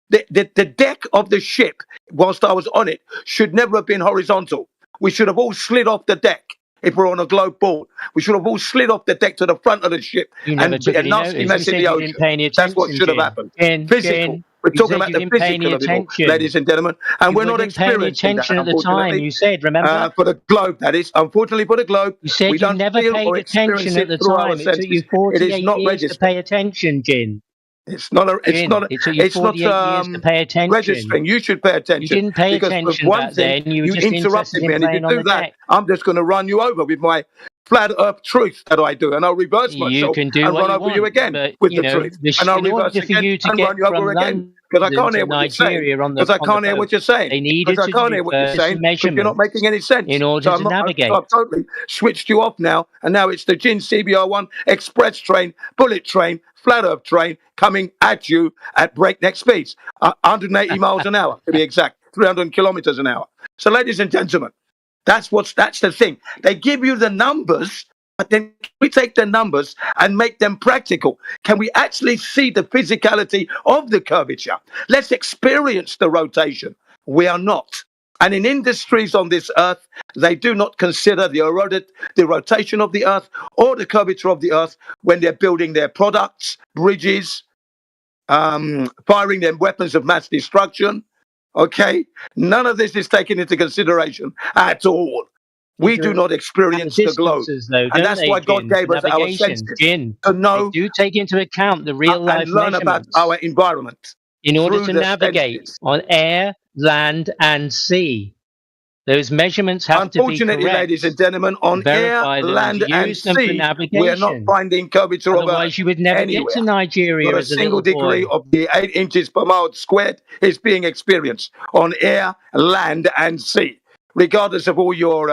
[SPEAKER 18] The deck of the ship, whilst I was on it, should never have been horizontal. We should have all slid off the deck if we're on a globe board. We should have all slid off the deck to the front of the ship
[SPEAKER 10] you never
[SPEAKER 18] and be
[SPEAKER 10] took
[SPEAKER 18] a
[SPEAKER 10] any
[SPEAKER 18] nasty
[SPEAKER 10] notice.
[SPEAKER 18] mess
[SPEAKER 10] You
[SPEAKER 18] in
[SPEAKER 10] said
[SPEAKER 18] the
[SPEAKER 10] you
[SPEAKER 18] ocean.
[SPEAKER 10] didn't pay any
[SPEAKER 18] That's what
[SPEAKER 10] attention,
[SPEAKER 18] should have
[SPEAKER 10] Jin.
[SPEAKER 18] happened.
[SPEAKER 10] Jin,
[SPEAKER 18] Physical. We're
[SPEAKER 10] you
[SPEAKER 18] talking
[SPEAKER 10] said
[SPEAKER 18] about
[SPEAKER 10] you
[SPEAKER 18] the
[SPEAKER 10] didn't pay any
[SPEAKER 18] physical of it all,
[SPEAKER 10] attention.
[SPEAKER 18] ladies and gentlemen. And
[SPEAKER 10] You
[SPEAKER 18] we're not
[SPEAKER 10] didn't pay any
[SPEAKER 18] experiencing that,
[SPEAKER 10] attention at the time.
[SPEAKER 18] unfortunately.
[SPEAKER 10] You said, remember?
[SPEAKER 18] For the globe, that is. Unfortunately for the globe,
[SPEAKER 10] You said
[SPEAKER 18] we
[SPEAKER 10] you
[SPEAKER 18] don't
[SPEAKER 10] never
[SPEAKER 18] feel or
[SPEAKER 10] paid
[SPEAKER 18] experience
[SPEAKER 10] attention at
[SPEAKER 18] it
[SPEAKER 10] the
[SPEAKER 18] through our
[SPEAKER 10] time. It took
[SPEAKER 18] senses.
[SPEAKER 10] you
[SPEAKER 18] It is
[SPEAKER 10] 48
[SPEAKER 18] not
[SPEAKER 10] years to
[SPEAKER 18] registered.
[SPEAKER 10] pay attention, Jin.
[SPEAKER 18] It's not.
[SPEAKER 10] Jin, it took you 48 years to pay attention.
[SPEAKER 18] Registering. You should pay
[SPEAKER 10] You
[SPEAKER 18] attention
[SPEAKER 10] didn't pay
[SPEAKER 18] because for
[SPEAKER 10] attention
[SPEAKER 18] one
[SPEAKER 10] back
[SPEAKER 18] thing,
[SPEAKER 10] then. You were
[SPEAKER 18] you
[SPEAKER 10] just interested
[SPEAKER 18] interrupted
[SPEAKER 10] in
[SPEAKER 18] me, and if you
[SPEAKER 10] playing on
[SPEAKER 18] do
[SPEAKER 10] the
[SPEAKER 18] that,
[SPEAKER 10] deck.
[SPEAKER 18] I'm just going to run you over with my flat Earth truth that I do, and I'll reverse
[SPEAKER 10] You
[SPEAKER 18] myself
[SPEAKER 10] can do
[SPEAKER 18] and
[SPEAKER 10] what
[SPEAKER 18] run
[SPEAKER 10] you
[SPEAKER 18] over you
[SPEAKER 10] want,
[SPEAKER 18] again
[SPEAKER 10] but
[SPEAKER 18] with
[SPEAKER 10] you
[SPEAKER 18] the
[SPEAKER 10] know,
[SPEAKER 18] truth, and I'll
[SPEAKER 10] in order
[SPEAKER 18] reverse
[SPEAKER 10] for
[SPEAKER 18] again
[SPEAKER 10] you to
[SPEAKER 18] and run
[SPEAKER 10] get
[SPEAKER 18] you
[SPEAKER 10] from
[SPEAKER 18] over again because I
[SPEAKER 10] London
[SPEAKER 18] can't
[SPEAKER 10] to
[SPEAKER 18] hear what you're saying.
[SPEAKER 10] Nigeria on
[SPEAKER 18] Because I can't hear
[SPEAKER 10] boat,
[SPEAKER 18] what you're saying.
[SPEAKER 10] they
[SPEAKER 18] Because
[SPEAKER 10] needed
[SPEAKER 18] I
[SPEAKER 10] to
[SPEAKER 18] can't
[SPEAKER 10] do
[SPEAKER 18] hear what you're
[SPEAKER 10] some
[SPEAKER 18] saying. Because you're not making any
[SPEAKER 10] measurements
[SPEAKER 18] sense.
[SPEAKER 10] in order
[SPEAKER 18] So
[SPEAKER 10] to navigate.
[SPEAKER 18] I've totally switched you off now, and now it's the Gin CBR1 express train, bullet train, flat Earth train coming at you at breakneck speeds, 180 miles an hour to be exact, 300 kilometers an hour. So, ladies and gentlemen, that's the thing. They give you the numbers, but then we take the numbers and make them practical. Can we actually see the physicality of the curvature? Let's experience the rotation. We are not. And in industries on this earth, they do not consider the rotation of the earth or the curvature of the earth when they're building their products, bridges, firing their weapons of mass destruction. Okay? None of this is taken into consideration at all. We do not experience the globe.
[SPEAKER 10] Though,
[SPEAKER 18] And that's why God gave us our senses to know
[SPEAKER 10] they do take into account the real life
[SPEAKER 18] and learn about our environment
[SPEAKER 10] in order
[SPEAKER 18] through
[SPEAKER 10] to
[SPEAKER 18] the
[SPEAKER 10] navigate
[SPEAKER 18] senses.
[SPEAKER 10] on air, land, and sea. Those measurements have to be
[SPEAKER 18] Unfortunately,
[SPEAKER 10] correct.
[SPEAKER 18] ladies and gentlemen, on air, land, and sea, we're not finding curvature of
[SPEAKER 10] Otherwise,
[SPEAKER 18] Earth
[SPEAKER 10] you would never
[SPEAKER 18] anywhere.
[SPEAKER 10] get to Nigeria
[SPEAKER 18] Not a
[SPEAKER 10] as a
[SPEAKER 18] single
[SPEAKER 10] little boy.
[SPEAKER 18] degree of the 8 inches per mile squared is being experienced on air, land, and sea, regardless of all your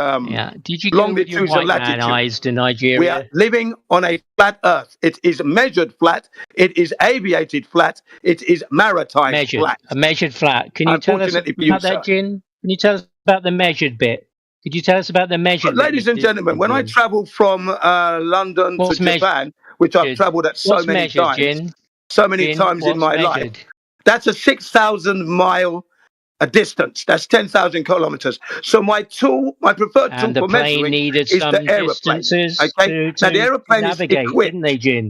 [SPEAKER 10] Did you go with your
[SPEAKER 18] longitudes
[SPEAKER 10] white
[SPEAKER 18] and
[SPEAKER 10] man
[SPEAKER 18] latitudes.
[SPEAKER 10] eyes to Nigeria?
[SPEAKER 18] We are living on a flat Earth. It is measured flat. It is aviated flat. It is maritime flat.
[SPEAKER 10] A measured flat. Can you tell us about that, Jin? Can you tell us about the measured bit? Could you tell us about the measured bit?
[SPEAKER 18] Ladies and gentlemen, when I travel from London to Japan, which I've traveled at so many times, in my life, that's a 6,000 mile distance. That's 10,000 kilometers. So my preferred tool for measuring is the aeroplane. Okay, now the aeroplane is equipped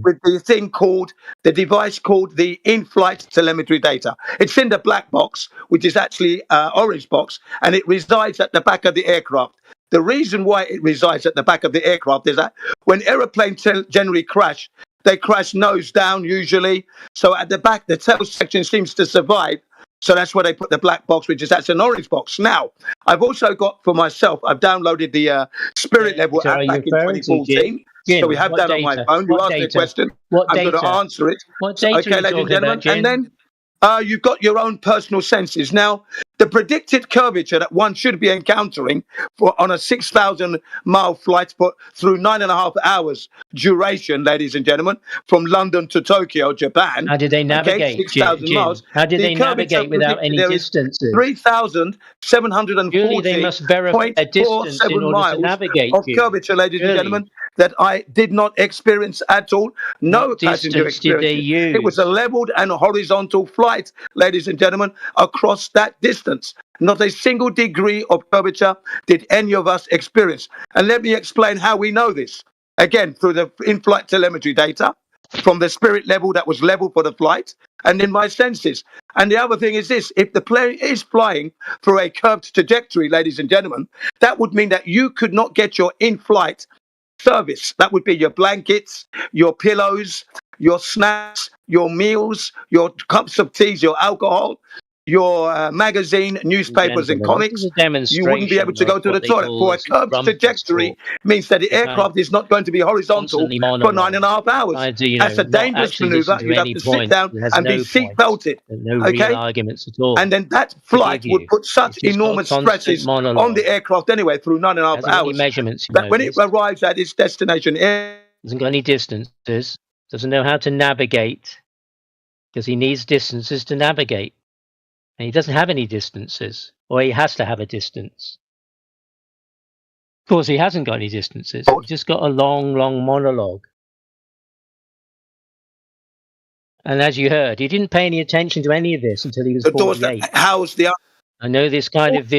[SPEAKER 18] with the device called the in-flight telemetry data. It's in the black box, which is actually orange box, and it resides at the back of the aircraft. The reason why it resides at the back of the aircraft is that when aeroplanes generally crash, they crash nose down usually. So at the back, the tail section seems to survive. So that's where they put the black box, that's an orange box. Now, I've also got for myself, I've downloaded the Spirit Level app back in 2014. So we have that on my phone. You asked me a question. I'm going to answer it. Okay, ladies and gentlemen. And then you've got your own personal senses. Now, the predicted curvature that one should be encountering on a 6,000 mile flight through 9.5 hours duration, ladies and gentlemen, from London to Tokyo, Japan.
[SPEAKER 10] How did they navigate?
[SPEAKER 18] 6,000 miles.
[SPEAKER 10] How did they navigate without any distances?
[SPEAKER 18] 3,740.47
[SPEAKER 10] Surely they must verify a distance in order to navigate.
[SPEAKER 18] Of curvature, ladies and gentlemen, that I did not experience at all. No passenger experience. It was a leveled and horizontal flight, ladies and gentlemen, across that distance. Not a single degree of curvature did any of us experience. And let me explain how we know this. Again, through the in-flight telemetry data, from the spirit level that was level for the flight, and in my senses. And the other thing is this: if the plane is flying through a curved trajectory, ladies and gentlemen, that would mean that you could not get your in-flight service. That would be your blankets, your pillows, your snacks, your meals, your cups of tea, your alcohol, your magazine, newspapers, and
[SPEAKER 10] Gentlemen, this
[SPEAKER 18] comics,
[SPEAKER 10] is a
[SPEAKER 18] you wouldn't be able
[SPEAKER 10] demonstration
[SPEAKER 18] to go
[SPEAKER 10] of
[SPEAKER 18] to the
[SPEAKER 10] what they
[SPEAKER 18] toilet.
[SPEAKER 10] call
[SPEAKER 18] For a
[SPEAKER 10] as
[SPEAKER 18] curved
[SPEAKER 10] rumpus
[SPEAKER 18] trajectory
[SPEAKER 10] talk.
[SPEAKER 18] means that the
[SPEAKER 10] They kind
[SPEAKER 18] aircraft is not going to be horizontal
[SPEAKER 10] constantly
[SPEAKER 18] for
[SPEAKER 10] monologue,
[SPEAKER 18] 9.5 hours.
[SPEAKER 10] trying to,
[SPEAKER 18] That's a
[SPEAKER 10] not
[SPEAKER 18] dangerous
[SPEAKER 10] actually
[SPEAKER 18] maneuver.
[SPEAKER 10] listen to
[SPEAKER 18] You'd have
[SPEAKER 10] any
[SPEAKER 18] to sit
[SPEAKER 10] point.
[SPEAKER 18] down
[SPEAKER 10] It has
[SPEAKER 18] and be
[SPEAKER 10] no
[SPEAKER 18] seat
[SPEAKER 10] point.
[SPEAKER 18] belted.
[SPEAKER 10] There's no real
[SPEAKER 18] Okay?
[SPEAKER 10] arguments at all
[SPEAKER 18] And then that
[SPEAKER 10] to
[SPEAKER 18] flight
[SPEAKER 10] give
[SPEAKER 18] would
[SPEAKER 10] you.
[SPEAKER 18] put such
[SPEAKER 10] It's just got a
[SPEAKER 18] enormous
[SPEAKER 10] constant
[SPEAKER 18] stresses on
[SPEAKER 10] monologue.
[SPEAKER 18] the aircraft anyway through 9.5
[SPEAKER 10] Hasn't got any
[SPEAKER 18] hours
[SPEAKER 10] measurements, you
[SPEAKER 18] that when it
[SPEAKER 10] noticed.
[SPEAKER 18] arrives at its destination,
[SPEAKER 10] Hasn't got any distances. Doesn't know how to navigate because he needs distances to navigate. And he doesn't have any distances, or he has to have a distance. Of course, he hasn't got any distances. He's just got a long, long monologue. And as you heard, he didn't pay any attention to any of this until he was
[SPEAKER 18] the doors that
[SPEAKER 10] 48.
[SPEAKER 18] house the
[SPEAKER 10] I know this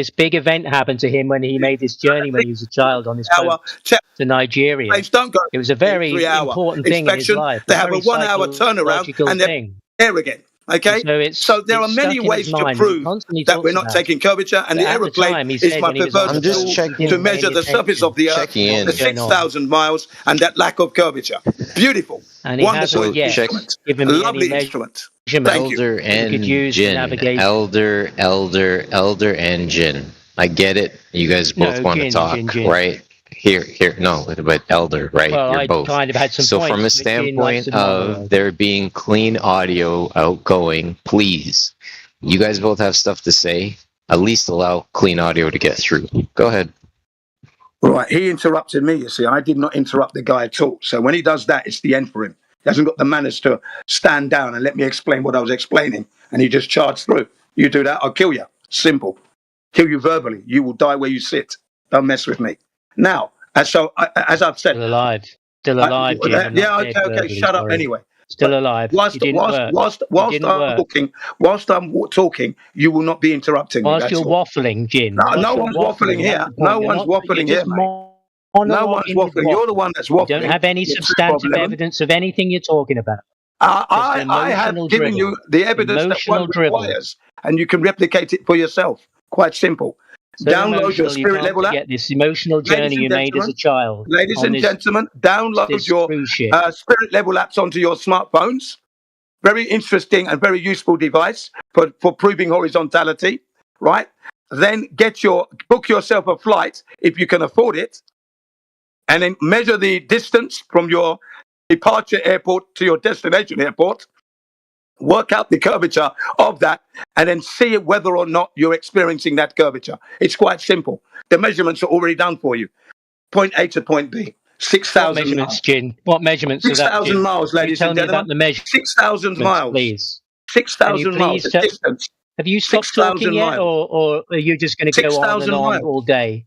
[SPEAKER 10] big event happened to him when he made this journey when he was a child on his boat to Nigeria.
[SPEAKER 18] planes don't go
[SPEAKER 10] It was a very
[SPEAKER 18] 3-hour
[SPEAKER 10] important thing in his
[SPEAKER 18] inspection.
[SPEAKER 10] life.
[SPEAKER 18] They
[SPEAKER 10] A
[SPEAKER 18] have a
[SPEAKER 10] very
[SPEAKER 18] 1 hour turnaround
[SPEAKER 10] psychological
[SPEAKER 18] and they're
[SPEAKER 10] thing.
[SPEAKER 18] there again. Okay, so there are many ways to prove that we're not taking curvature, and the aeroplane is my preferred tool to measure the surface of the Earth, the 6,000 miles, and that lack of curvature. Beautiful,
[SPEAKER 10] and he
[SPEAKER 18] wonderful
[SPEAKER 10] hasn't yet
[SPEAKER 18] instrument,
[SPEAKER 10] given me
[SPEAKER 18] lovely
[SPEAKER 10] any
[SPEAKER 18] instrument. Thank you.
[SPEAKER 5] Elder Engine. Elder Engine. I get it. You guys both want to talk, right? Here, no, but Elder, right?
[SPEAKER 10] Well,
[SPEAKER 5] You're
[SPEAKER 10] I
[SPEAKER 5] both.
[SPEAKER 10] kind of had some
[SPEAKER 5] So
[SPEAKER 10] points,
[SPEAKER 5] from a
[SPEAKER 10] but Gin likes
[SPEAKER 5] standpoint
[SPEAKER 10] to monologue.
[SPEAKER 5] of there being clean audio outgoing, please, you guys both have stuff to say. At least allow clean audio to get through. Go ahead.
[SPEAKER 18] Right, he interrupted me, you see. I did not interrupt the guy at all. So when he does that, it's the end for him. He hasn't got the manners to stand down and let me explain what I was explaining. And he just charged through. You do that, I'll kill you. Simple. Kill you verbally. You will die where you sit. Don't mess with me. Now, as I've said...
[SPEAKER 10] Still alive, Jim.
[SPEAKER 18] Yeah, okay, shut up anyway.
[SPEAKER 10] Still alive.
[SPEAKER 18] Whilst I'm talking, you will not be interrupting me.
[SPEAKER 10] Whilst you're waffling, Jim.
[SPEAKER 18] No one's waffling here. No one's waffling here, mate. No one's waffling. You're the one that's waffling.
[SPEAKER 10] You don't have any substantive evidence of anything you're talking about.
[SPEAKER 18] I have given you the evidence that one requires, and you can replicate it for yourself. Quite simple.
[SPEAKER 10] So
[SPEAKER 18] download your spirit level app.
[SPEAKER 10] Get this emotional journey you made as a child.
[SPEAKER 18] Ladies and gentlemen, download your spirit level apps onto your smartphones. Very interesting and very useful device for proving horizontality, right? Then book yourself a flight if you can afford it, and then measure the distance from your departure airport to your destination airport. Work out the curvature of that, and then see whether or not you're experiencing that curvature. It's quite simple. The measurements are already done for you. Point A to point B. 6,000
[SPEAKER 10] measurements, Gin? What measurements?
[SPEAKER 18] 6,000 miles, ladies and gentlemen.
[SPEAKER 10] Tell me about the measurements.
[SPEAKER 18] 6,000 miles,
[SPEAKER 10] please.
[SPEAKER 18] 6,000 miles distance.
[SPEAKER 10] Have you stopped talking yet, or are you just going to go on and on all day?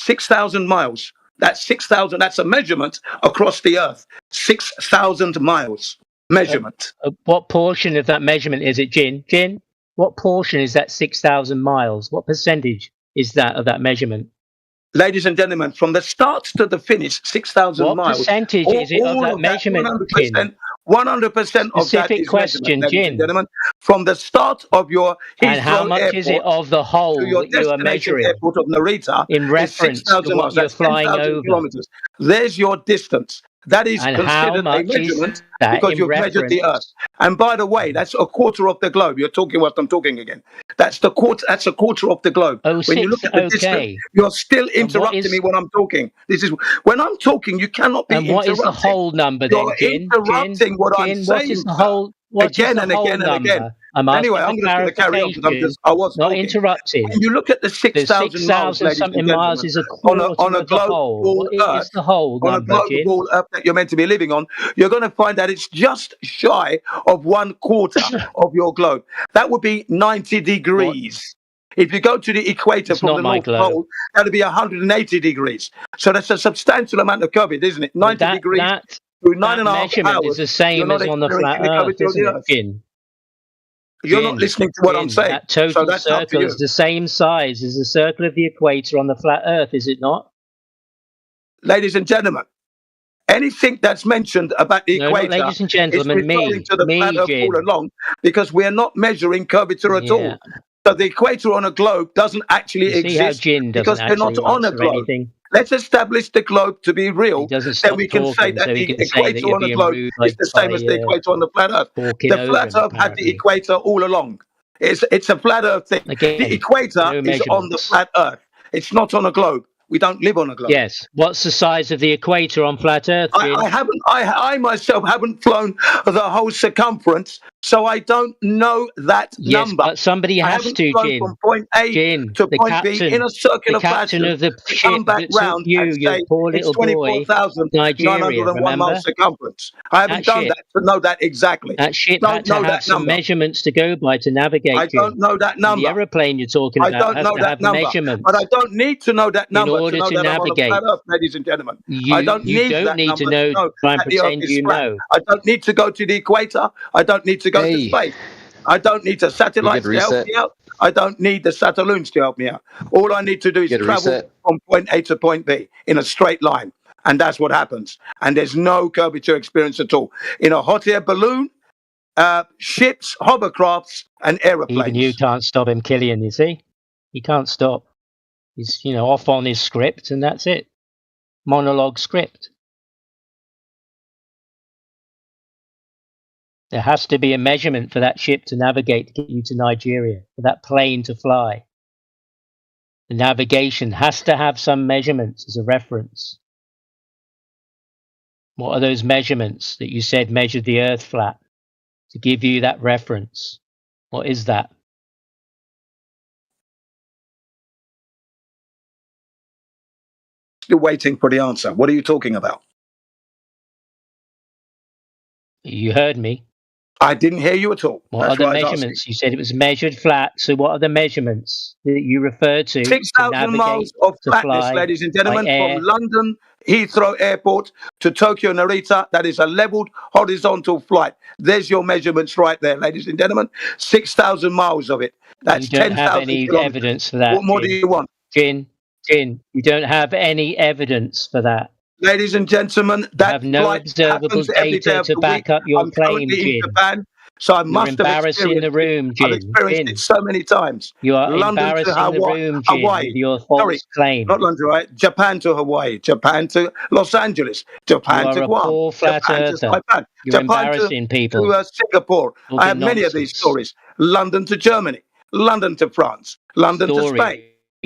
[SPEAKER 18] 6,000 miles. That's 6,000. That's a measurement across the Earth. 6,000 miles. Measurement.
[SPEAKER 10] What portion of that measurement is it, Gin? Gin, what portion is that 6,000 miles? What percentage is that of that measurement?
[SPEAKER 18] Ladies and gentlemen, from the start to the finish, 6,000 miles.
[SPEAKER 10] What percentage is it of that measurement?
[SPEAKER 18] 100% of that is
[SPEAKER 10] question,
[SPEAKER 18] ladies and gentlemen. From the start of your Heathrow
[SPEAKER 10] and how much
[SPEAKER 18] airport
[SPEAKER 10] is it of the whole
[SPEAKER 18] to your
[SPEAKER 10] that you are measuring?
[SPEAKER 18] Airport of Narita
[SPEAKER 10] in reference to what you're flying over?
[SPEAKER 18] Kilometers. There's your distance. That is considered a measurement because you've measured the Earth. And by the way, that's a quarter of the globe. You're talking what I'm talking again. That's a quarter of the globe. When you look at the distance, you're still interrupting me when I'm talking. This is when I'm talking, you cannot be interrupting.
[SPEAKER 10] What is the whole number then,
[SPEAKER 18] You're interrupting what I'm saying.
[SPEAKER 10] What is the whole
[SPEAKER 18] again and again and again. Anyway, I'm just going to carry on because I was
[SPEAKER 10] not interrupting.
[SPEAKER 18] And you look at the 6,000 miles,
[SPEAKER 10] something miles is a quarter
[SPEAKER 18] on a global Earth,
[SPEAKER 10] the whole
[SPEAKER 18] on a global Earth that you're meant to be living on, you're going to find that it's just shy of 1/4 of your globe. That would be 90 degrees. If you go to the equator from the North Pole, that would be 180 degrees. So that's a substantial amount of curvature, isn't it? 90 degrees through 9.5 hours.
[SPEAKER 10] Is the same as on the flat Earth, isn't it?
[SPEAKER 18] You're not listening to what I'm saying.
[SPEAKER 10] That total circle is the same size as the circle of the equator on the flat Earth, is it not?
[SPEAKER 18] Ladies and gentlemen, anything that's mentioned about the equator
[SPEAKER 10] ladies and gentlemen,
[SPEAKER 18] is referring to the flat Earth all along, because we're not measuring curvature at all. So the equator on a globe doesn't actually exist because we're not on a globe. Let's establish the globe to be real, then we can say that the equator on the globe is the same as the equator on the flat Earth. The flat Earth had the equator all along. It's a flat Earth thing.
[SPEAKER 10] Again,
[SPEAKER 18] the equator
[SPEAKER 10] no
[SPEAKER 18] is on the
[SPEAKER 10] measurements.
[SPEAKER 18] flat Earth. It's not on a globe. We don't live on a globe.
[SPEAKER 10] Yes. What's the size of the equator on flat Earth, Jim?
[SPEAKER 18] I myself haven't flown the whole circumference, so I don't know that
[SPEAKER 10] Yes,
[SPEAKER 18] number.
[SPEAKER 10] but somebody
[SPEAKER 18] I
[SPEAKER 10] has
[SPEAKER 18] haven't
[SPEAKER 10] to,
[SPEAKER 18] flown
[SPEAKER 10] Jim.
[SPEAKER 18] from point A
[SPEAKER 10] Jim,
[SPEAKER 18] to
[SPEAKER 10] the
[SPEAKER 18] point
[SPEAKER 10] captain,
[SPEAKER 18] B in a circular
[SPEAKER 10] the captain
[SPEAKER 18] fashion
[SPEAKER 10] of the
[SPEAKER 18] to
[SPEAKER 10] ship
[SPEAKER 18] come back
[SPEAKER 10] that took
[SPEAKER 18] round
[SPEAKER 10] you,
[SPEAKER 18] and
[SPEAKER 10] your
[SPEAKER 18] say
[SPEAKER 10] poor
[SPEAKER 18] it's
[SPEAKER 10] little boy,
[SPEAKER 18] 24,901
[SPEAKER 10] Nigeria, remember?
[SPEAKER 18] miles circumference. I haven't done that to know that exactly.
[SPEAKER 10] That ship
[SPEAKER 18] Don't
[SPEAKER 10] had to
[SPEAKER 18] know
[SPEAKER 10] have
[SPEAKER 18] that
[SPEAKER 10] some
[SPEAKER 18] number.
[SPEAKER 10] measurements to go by to navigate.
[SPEAKER 18] I don't know that
[SPEAKER 10] The
[SPEAKER 18] number.
[SPEAKER 10] aeroplane you're talking
[SPEAKER 18] I
[SPEAKER 10] about
[SPEAKER 18] don't
[SPEAKER 10] has
[SPEAKER 18] know
[SPEAKER 10] to
[SPEAKER 18] that
[SPEAKER 10] have
[SPEAKER 18] number,
[SPEAKER 10] measurements
[SPEAKER 18] but I don't need to know that
[SPEAKER 10] in
[SPEAKER 18] number to
[SPEAKER 10] order
[SPEAKER 18] know
[SPEAKER 10] to
[SPEAKER 18] that I'm on a
[SPEAKER 10] navigate.
[SPEAKER 18] flat Earth, ladies and gentlemen. I
[SPEAKER 10] You
[SPEAKER 18] don't need
[SPEAKER 10] don't
[SPEAKER 18] that
[SPEAKER 10] need
[SPEAKER 18] number
[SPEAKER 10] to know
[SPEAKER 18] know
[SPEAKER 10] try and
[SPEAKER 18] that the Earth
[SPEAKER 10] pretend
[SPEAKER 18] is
[SPEAKER 10] you
[SPEAKER 18] flat.
[SPEAKER 10] know.
[SPEAKER 18] I don't need to go to the equator. I don't need to go to space. I don't need the satellites to help
[SPEAKER 7] reset.
[SPEAKER 18] me out. I don't need the satelloons to help me out. All I need to do is
[SPEAKER 7] Get a
[SPEAKER 18] travel
[SPEAKER 7] reset.
[SPEAKER 18] from point A to point B in a straight line. And that's what happens. And there's no curvature experience at all. In a hot air balloon, ships, hovercrafts, and aeroplanes.
[SPEAKER 10] Even you can't stop him, Killian, you see? He can't stop. He's, off on his script, and that's it. Monologue script. There has to be a measurement for that ship to navigate to get you to Nigeria, for that plane to fly. The navigation has to have some measurements as a reference. What are those measurements that you said measured the Earth flat to give you that reference? What is that?
[SPEAKER 18] Still waiting for the answer. What are you talking about?
[SPEAKER 10] You heard me.
[SPEAKER 18] I didn't hear you at all.
[SPEAKER 10] What
[SPEAKER 18] That's
[SPEAKER 10] are the
[SPEAKER 18] why I was
[SPEAKER 10] measurements?
[SPEAKER 18] asking.
[SPEAKER 10] You said it was measured flat. So what are the measurements that you referred to
[SPEAKER 18] 6,000
[SPEAKER 10] navigate,
[SPEAKER 18] miles of
[SPEAKER 10] to
[SPEAKER 18] flatness,
[SPEAKER 10] fly
[SPEAKER 18] ladies and
[SPEAKER 10] by
[SPEAKER 18] gentlemen, from
[SPEAKER 10] air?
[SPEAKER 18] London Heathrow Airport to Tokyo Narita. That is a leveled horizontal flight. There's your measurements right there, ladies and gentlemen. 6,000 miles of it. That's
[SPEAKER 10] You don't have
[SPEAKER 18] 10,000
[SPEAKER 10] any
[SPEAKER 18] kilometers.
[SPEAKER 10] evidence for that.
[SPEAKER 18] What more do you want?
[SPEAKER 10] Jin, you don't have any evidence for that.
[SPEAKER 18] Ladies and gentlemen,
[SPEAKER 10] You
[SPEAKER 18] that
[SPEAKER 10] have no
[SPEAKER 18] flight
[SPEAKER 10] observable
[SPEAKER 18] happens every day
[SPEAKER 10] data
[SPEAKER 18] of
[SPEAKER 10] to
[SPEAKER 18] the
[SPEAKER 10] back
[SPEAKER 18] week.
[SPEAKER 10] up your
[SPEAKER 18] I'm
[SPEAKER 10] claim,
[SPEAKER 18] currently in
[SPEAKER 10] Jin.
[SPEAKER 18] Japan, so I
[SPEAKER 10] You're
[SPEAKER 18] must have
[SPEAKER 10] embarrassing the
[SPEAKER 18] experienced it.
[SPEAKER 10] room,
[SPEAKER 18] I've
[SPEAKER 10] Jin.
[SPEAKER 18] experienced it so many times.
[SPEAKER 10] You are
[SPEAKER 18] London to
[SPEAKER 10] embarrassing the room, Jin,
[SPEAKER 18] Hawaii.
[SPEAKER 10] with your
[SPEAKER 18] Sorry,
[SPEAKER 10] false claim.
[SPEAKER 18] not London, right? Japan to Hawaii, Japan to Los Angeles,
[SPEAKER 10] You
[SPEAKER 18] Japan
[SPEAKER 10] are
[SPEAKER 18] to
[SPEAKER 10] a
[SPEAKER 18] Guam,
[SPEAKER 10] poor flat
[SPEAKER 18] Japan to
[SPEAKER 10] earther.
[SPEAKER 18] Saipan,
[SPEAKER 10] You're
[SPEAKER 18] Japan
[SPEAKER 10] embarrassing
[SPEAKER 18] to
[SPEAKER 10] people.
[SPEAKER 18] Singapore. I
[SPEAKER 10] Talking
[SPEAKER 18] have many of these
[SPEAKER 10] nonsense.
[SPEAKER 18] stories. London to Germany, London to France, London to
[SPEAKER 10] Story,
[SPEAKER 18] Spain,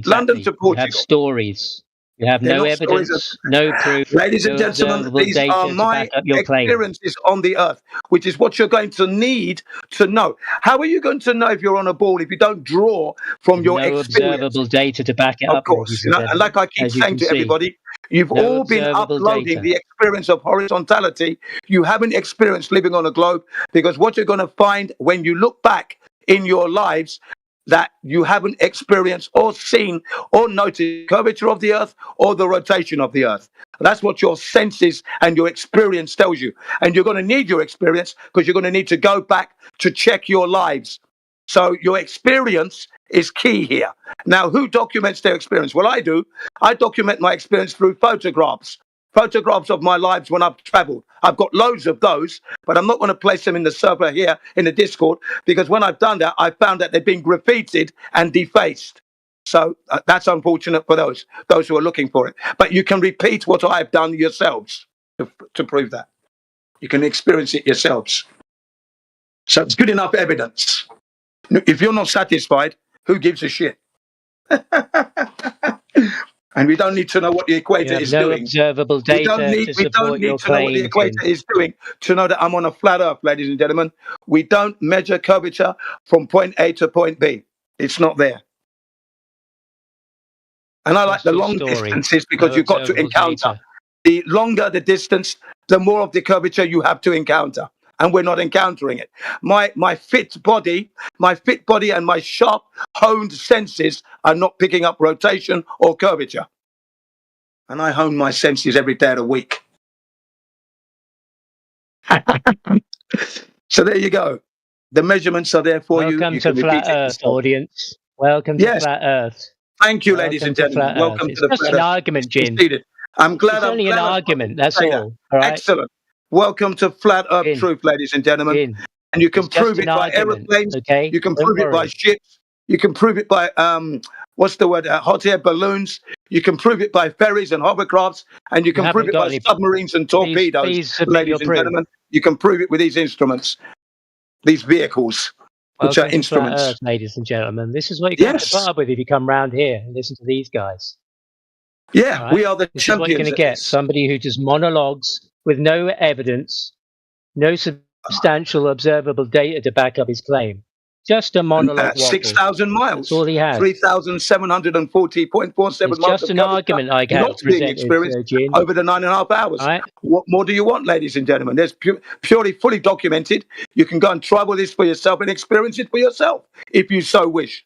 [SPEAKER 18] London
[SPEAKER 10] exactly.
[SPEAKER 18] to
[SPEAKER 10] You have
[SPEAKER 18] Portugal.
[SPEAKER 10] stories. You have
[SPEAKER 18] They're
[SPEAKER 10] no
[SPEAKER 18] not stories.
[SPEAKER 10] evidence, no proof,
[SPEAKER 18] Ladies and
[SPEAKER 10] no
[SPEAKER 18] gentlemen,
[SPEAKER 10] observable
[SPEAKER 18] these are
[SPEAKER 10] data to
[SPEAKER 18] my
[SPEAKER 10] back up your claim.
[SPEAKER 18] experiences on the earth, which is what you're going to need to know. How are you going to know if you're on a ball if you don't draw from your
[SPEAKER 10] No
[SPEAKER 18] experience?
[SPEAKER 10] observable data to back it
[SPEAKER 18] Of
[SPEAKER 10] up,
[SPEAKER 18] course,
[SPEAKER 10] ladies
[SPEAKER 18] you
[SPEAKER 10] and
[SPEAKER 18] know, and
[SPEAKER 10] gentlemen.
[SPEAKER 18] like I keep
[SPEAKER 10] As you
[SPEAKER 18] saying
[SPEAKER 10] can
[SPEAKER 18] to
[SPEAKER 10] see,
[SPEAKER 18] everybody, you've
[SPEAKER 10] no
[SPEAKER 18] all been
[SPEAKER 10] observable
[SPEAKER 18] uploading
[SPEAKER 10] data.
[SPEAKER 18] the experience of horizontality. You haven't experienced living on a globe, because what you're going to find when you look back in your lives, that you haven't experienced or seen or noticed curvature of the earth or the rotation of the earth. That's what your senses and your experience tells you. And you're going to need your experience, because you're going to need to go back to check your lives. So your experience is key here. Now, who documents their experience? Well, I do. I document my experience through photographs. Photographs of my lives when I've traveled. I've got loads of those, but I'm not going to place them in the server here in the Discord, because when I've done that, I found that they've been graffitied and defaced. So that's unfortunate for those who are looking for it. But you can repeat what I've done yourselves to prove that. You can experience it yourselves. So it's good enough evidence. If you're not satisfied, who gives a shit? And we don't need to know what the equator
[SPEAKER 10] You have
[SPEAKER 18] is
[SPEAKER 10] no
[SPEAKER 18] doing.
[SPEAKER 10] observable
[SPEAKER 18] We don't
[SPEAKER 10] data
[SPEAKER 18] need
[SPEAKER 10] to
[SPEAKER 18] to
[SPEAKER 10] support your
[SPEAKER 18] know what the
[SPEAKER 10] claim,
[SPEAKER 18] equator
[SPEAKER 10] Jin.
[SPEAKER 18] is doing to know that I'm on a flat earth, ladies and gentlemen. We don't measure curvature from point A to point B. It's not there. And I like the long distances, because
[SPEAKER 10] No
[SPEAKER 18] you've got to
[SPEAKER 10] observable
[SPEAKER 18] encounter.
[SPEAKER 10] data.
[SPEAKER 18] The longer the distance, the more of the curvature you have to encounter. And we're not encountering it. My fit body and my sharp, honed senses are not picking up rotation or curvature. And I hone my senses every day of the week. So there you go. The measurements are there for you.
[SPEAKER 10] Welcome
[SPEAKER 18] You
[SPEAKER 10] to
[SPEAKER 18] can
[SPEAKER 10] Flat
[SPEAKER 18] repeat it
[SPEAKER 10] Earth,
[SPEAKER 18] yourself.
[SPEAKER 10] audience. Welcome to
[SPEAKER 18] Yes.
[SPEAKER 10] Flat Earth.
[SPEAKER 18] Thank you, ladies and gentlemen.
[SPEAKER 10] Flat Earth.
[SPEAKER 18] Welcome
[SPEAKER 10] It's
[SPEAKER 18] to the
[SPEAKER 10] just
[SPEAKER 18] Flat
[SPEAKER 10] an
[SPEAKER 18] Earth.
[SPEAKER 10] argument, Jin.
[SPEAKER 18] Conceded. I'm glad.
[SPEAKER 10] It's only an argument. That's
[SPEAKER 18] say
[SPEAKER 10] all.
[SPEAKER 18] that.
[SPEAKER 10] All right.
[SPEAKER 18] Excellent. Welcome to Flat Earth
[SPEAKER 10] Jin.
[SPEAKER 18] Truth, ladies and gentlemen.
[SPEAKER 10] Jin.
[SPEAKER 18] And you can
[SPEAKER 10] It's just
[SPEAKER 18] prove it
[SPEAKER 10] an
[SPEAKER 18] by
[SPEAKER 10] argument,
[SPEAKER 18] aeroplanes.
[SPEAKER 10] okay?
[SPEAKER 18] You can
[SPEAKER 10] Don't
[SPEAKER 18] prove it by
[SPEAKER 10] worry.
[SPEAKER 18] ships. You can prove it by what's the word? Hot air balloons. You can prove it by ferries and hovercrafts, and you can prove
[SPEAKER 10] haven't
[SPEAKER 18] it
[SPEAKER 10] got
[SPEAKER 18] by
[SPEAKER 10] any-
[SPEAKER 18] submarines and torpedoes,
[SPEAKER 10] please submit
[SPEAKER 18] ladies
[SPEAKER 10] your
[SPEAKER 18] and
[SPEAKER 10] proof.
[SPEAKER 18] gentlemen. You can prove it with these instruments, these vehicles.
[SPEAKER 3] which are
[SPEAKER 10] Welcome to Flat
[SPEAKER 3] instruments.
[SPEAKER 10] Earth, ladies and gentlemen. This is what you have to put
[SPEAKER 3] Yes.
[SPEAKER 10] up with if you come round here and listen to these guys.
[SPEAKER 3] Yeah,
[SPEAKER 10] All right?
[SPEAKER 3] we are the
[SPEAKER 10] This is what you're
[SPEAKER 3] champions
[SPEAKER 10] going to
[SPEAKER 3] at
[SPEAKER 10] get.
[SPEAKER 3] this.
[SPEAKER 10] Somebody who just monologues with no evidence, no substantial observable data to back up his claim. Just a monologue waffle.
[SPEAKER 3] 6,000 miles.
[SPEAKER 10] That's all he has.
[SPEAKER 3] 3,740.47
[SPEAKER 10] It's
[SPEAKER 3] miles
[SPEAKER 10] just
[SPEAKER 3] of
[SPEAKER 10] an
[SPEAKER 3] coverage.
[SPEAKER 10] argument I had
[SPEAKER 3] Not being
[SPEAKER 10] presented,
[SPEAKER 3] experienced
[SPEAKER 10] Jin.
[SPEAKER 3] over the 9.5 hours.
[SPEAKER 10] Right.
[SPEAKER 3] What more do you want, ladies and gentlemen? There's purely fully documented. You can go and travel this for yourself and experience it for yourself if you so wish.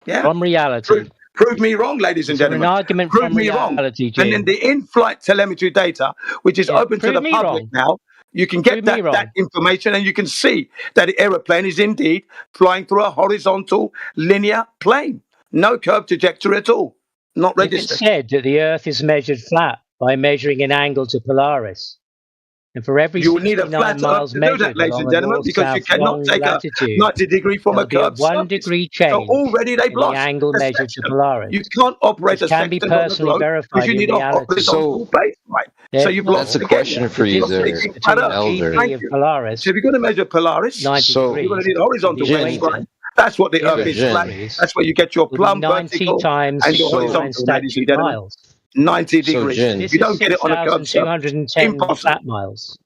[SPEAKER 3] Yeah.
[SPEAKER 10] From reality.
[SPEAKER 3] Prove me wrong, ladies and
[SPEAKER 10] Is there
[SPEAKER 3] gentlemen.
[SPEAKER 10] an argument
[SPEAKER 3] Prove
[SPEAKER 10] from
[SPEAKER 3] me wrong.
[SPEAKER 10] reality,
[SPEAKER 3] And then
[SPEAKER 10] Jin?
[SPEAKER 3] the in-flight telemetry data, which is open to
[SPEAKER 10] prove
[SPEAKER 3] the
[SPEAKER 10] me
[SPEAKER 3] public
[SPEAKER 10] wrong.
[SPEAKER 3] now, you can get that information and you can see that the aeroplane is indeed flying through a horizontal linear plane. No curved trajectory at all. Not
[SPEAKER 10] If
[SPEAKER 3] registered.
[SPEAKER 10] it's said that the Earth is measured flat by measuring an angle to Polaris, and for every
[SPEAKER 3] You will need a
[SPEAKER 10] 69
[SPEAKER 3] flat Earth
[SPEAKER 10] miles
[SPEAKER 3] to do that,
[SPEAKER 10] measured
[SPEAKER 3] ladies
[SPEAKER 10] along
[SPEAKER 3] and
[SPEAKER 10] a
[SPEAKER 3] gentlemen, because you
[SPEAKER 10] north-south
[SPEAKER 3] cannot
[SPEAKER 10] long
[SPEAKER 3] take a
[SPEAKER 10] latitude,
[SPEAKER 3] 90 degree from a
[SPEAKER 10] there'll be a
[SPEAKER 3] curved
[SPEAKER 10] 1
[SPEAKER 3] surface.
[SPEAKER 10] degree
[SPEAKER 3] So
[SPEAKER 10] change
[SPEAKER 3] already they've
[SPEAKER 10] in the
[SPEAKER 3] lost
[SPEAKER 10] angle
[SPEAKER 3] a
[SPEAKER 10] measured to
[SPEAKER 3] section.
[SPEAKER 10] Polaris.
[SPEAKER 3] You can't operate
[SPEAKER 10] Which
[SPEAKER 3] a
[SPEAKER 10] can be
[SPEAKER 3] section on the
[SPEAKER 10] personally
[SPEAKER 3] globe because
[SPEAKER 10] verified
[SPEAKER 3] you
[SPEAKER 10] in
[SPEAKER 3] need a
[SPEAKER 10] reality.
[SPEAKER 3] horizontal base, right? So you've
[SPEAKER 10] Therefore,
[SPEAKER 3] lost
[SPEAKER 5] That's a
[SPEAKER 3] again.
[SPEAKER 5] question for
[SPEAKER 10] the
[SPEAKER 5] you
[SPEAKER 3] You're
[SPEAKER 5] there,
[SPEAKER 10] distance
[SPEAKER 3] speaking
[SPEAKER 10] between
[SPEAKER 3] flat
[SPEAKER 10] the
[SPEAKER 3] Earth.
[SPEAKER 5] Elder.
[SPEAKER 10] GP
[SPEAKER 3] Thank
[SPEAKER 10] of
[SPEAKER 3] you.
[SPEAKER 10] Polaris,
[SPEAKER 3] So if you're going to measure Polaris,
[SPEAKER 10] 90
[SPEAKER 5] So,
[SPEAKER 3] you're going
[SPEAKER 10] degrees,
[SPEAKER 3] to need a
[SPEAKER 10] and
[SPEAKER 3] horizontal
[SPEAKER 10] the
[SPEAKER 3] base,
[SPEAKER 10] equator,
[SPEAKER 3] right? That's what the Earth is
[SPEAKER 10] 200
[SPEAKER 3] flat.
[SPEAKER 10] degrees,
[SPEAKER 3] That's where you get your
[SPEAKER 10] will be
[SPEAKER 3] plumb
[SPEAKER 10] 90
[SPEAKER 3] vertical
[SPEAKER 10] times
[SPEAKER 3] and your
[SPEAKER 10] 69
[SPEAKER 3] horizontal, ladies and
[SPEAKER 10] statute
[SPEAKER 3] gentlemen.
[SPEAKER 10] miles.
[SPEAKER 3] 90
[SPEAKER 5] So,
[SPEAKER 3] degrees.
[SPEAKER 5] Jin.
[SPEAKER 10] This
[SPEAKER 3] You
[SPEAKER 10] is
[SPEAKER 3] don't get it on a curved surface.
[SPEAKER 10] 6,210
[SPEAKER 3] Impossible.
[SPEAKER 10] flat miles.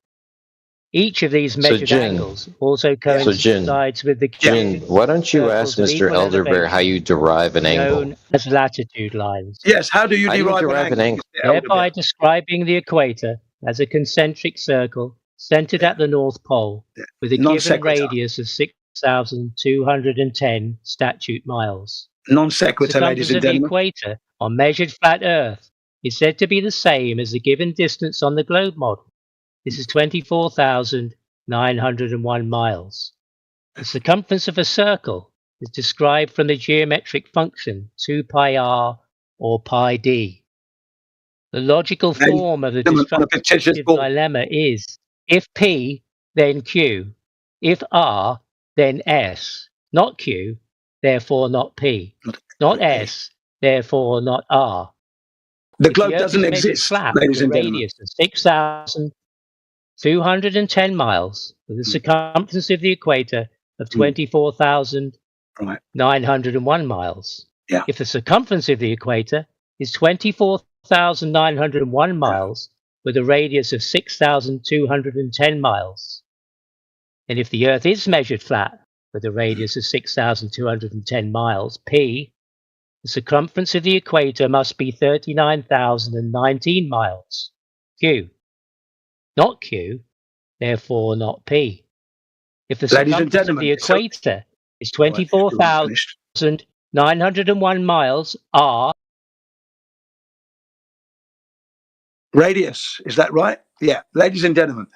[SPEAKER 10] Each of these
[SPEAKER 5] So,
[SPEAKER 10] measured
[SPEAKER 5] Jin.
[SPEAKER 10] angles also
[SPEAKER 5] So, Jin.
[SPEAKER 10] coincides with the
[SPEAKER 5] Jin, why don't you ask
[SPEAKER 10] circles of
[SPEAKER 5] Mr.
[SPEAKER 10] equal
[SPEAKER 5] Elderbear how you derive an angle?
[SPEAKER 10] known as latitude lines.
[SPEAKER 3] Yes, how do you
[SPEAKER 5] How do you
[SPEAKER 3] derive
[SPEAKER 5] derive
[SPEAKER 3] an
[SPEAKER 5] an
[SPEAKER 3] angle?
[SPEAKER 5] angle?
[SPEAKER 10] Thereby describing the equator as a concentric circle centered at the North Pole with a
[SPEAKER 3] Non
[SPEAKER 10] given
[SPEAKER 3] sequitur.
[SPEAKER 10] radius of 6,210 statute miles.
[SPEAKER 3] Non
[SPEAKER 10] The
[SPEAKER 3] sequitur, ladies
[SPEAKER 10] circumference
[SPEAKER 3] and
[SPEAKER 10] of the
[SPEAKER 3] gentlemen.
[SPEAKER 10] equator on measured flat Earth is said to be the same as the given distance on the globe model. This is 24,901 miles. The circumference of a circle is described from the geometric function 2 pi r or pi d. The logical form of the destructive dilemma is if P, then Q. If R, then S. Not Q, therefore not P. Not S, therefore not R.
[SPEAKER 3] The
[SPEAKER 10] If
[SPEAKER 3] globe
[SPEAKER 10] Earth
[SPEAKER 3] doesn't
[SPEAKER 10] is measured
[SPEAKER 3] exist,
[SPEAKER 10] flat
[SPEAKER 3] ladies
[SPEAKER 10] with a
[SPEAKER 3] and gentlemen.
[SPEAKER 10] radius of 6,210 miles, with a circumference of the equator of 24,901 miles.
[SPEAKER 3] Yeah.
[SPEAKER 10] If the circumference of the equator is 24,901 miles with a radius of 6,210 miles, and if the Earth is measured flat with a radius of 6,210 miles, P, the circumference of the equator must be 39,019 miles, Q. Not Q, therefore not P. If the circumference of the equator is 24,901 miles, R.
[SPEAKER 3] Radius, is that right? Yeah, ladies and gentlemen.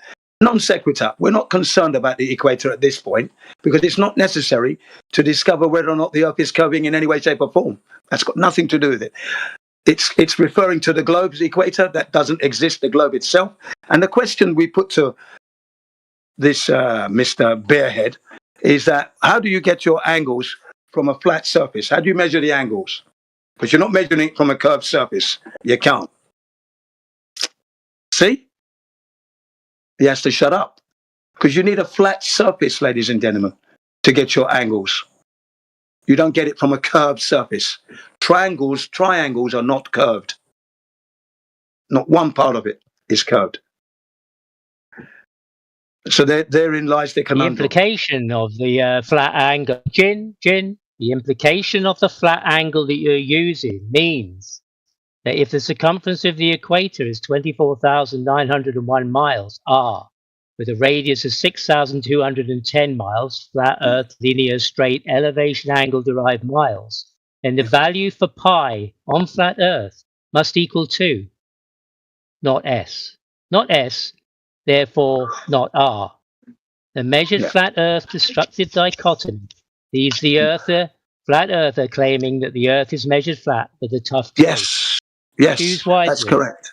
[SPEAKER 3] Non sequitur. We're not concerned about the equator at this point because it's not necessary to discover whether or not the Earth is curving in any way, shape, or form. That's got nothing to do with it. It's referring to the globe's equator that doesn't exist, the globe itself. And the question we put to this Mr. Bearhead is that how do you get your angles from a flat surface? How do you measure the angles? Because you're not measuring it from a curved surface. You can't. See? He has to shut up. Because you need a flat surface, ladies and gentlemen, to get your angles. You don't get it from a curved surface. Triangles are not curved. Not one part of it is curved. So therein lies the conundrum.
[SPEAKER 10] The implication of the flat angle, Jin, the implication of the flat angle that you're using means that if the circumference of the equator is 24,901 miles, R, with a radius of 6,210 miles, flat Earth, linear, straight, elevation angle derived miles, then the value for pi on flat Earth must equal 2, not S. Not S, therefore not R. The measured flat Earth destructive dichotomy leaves the flat earther claiming that the Earth is measured flat with a tough case.
[SPEAKER 3] Yes,
[SPEAKER 10] Choose wisely.
[SPEAKER 3] that's correct.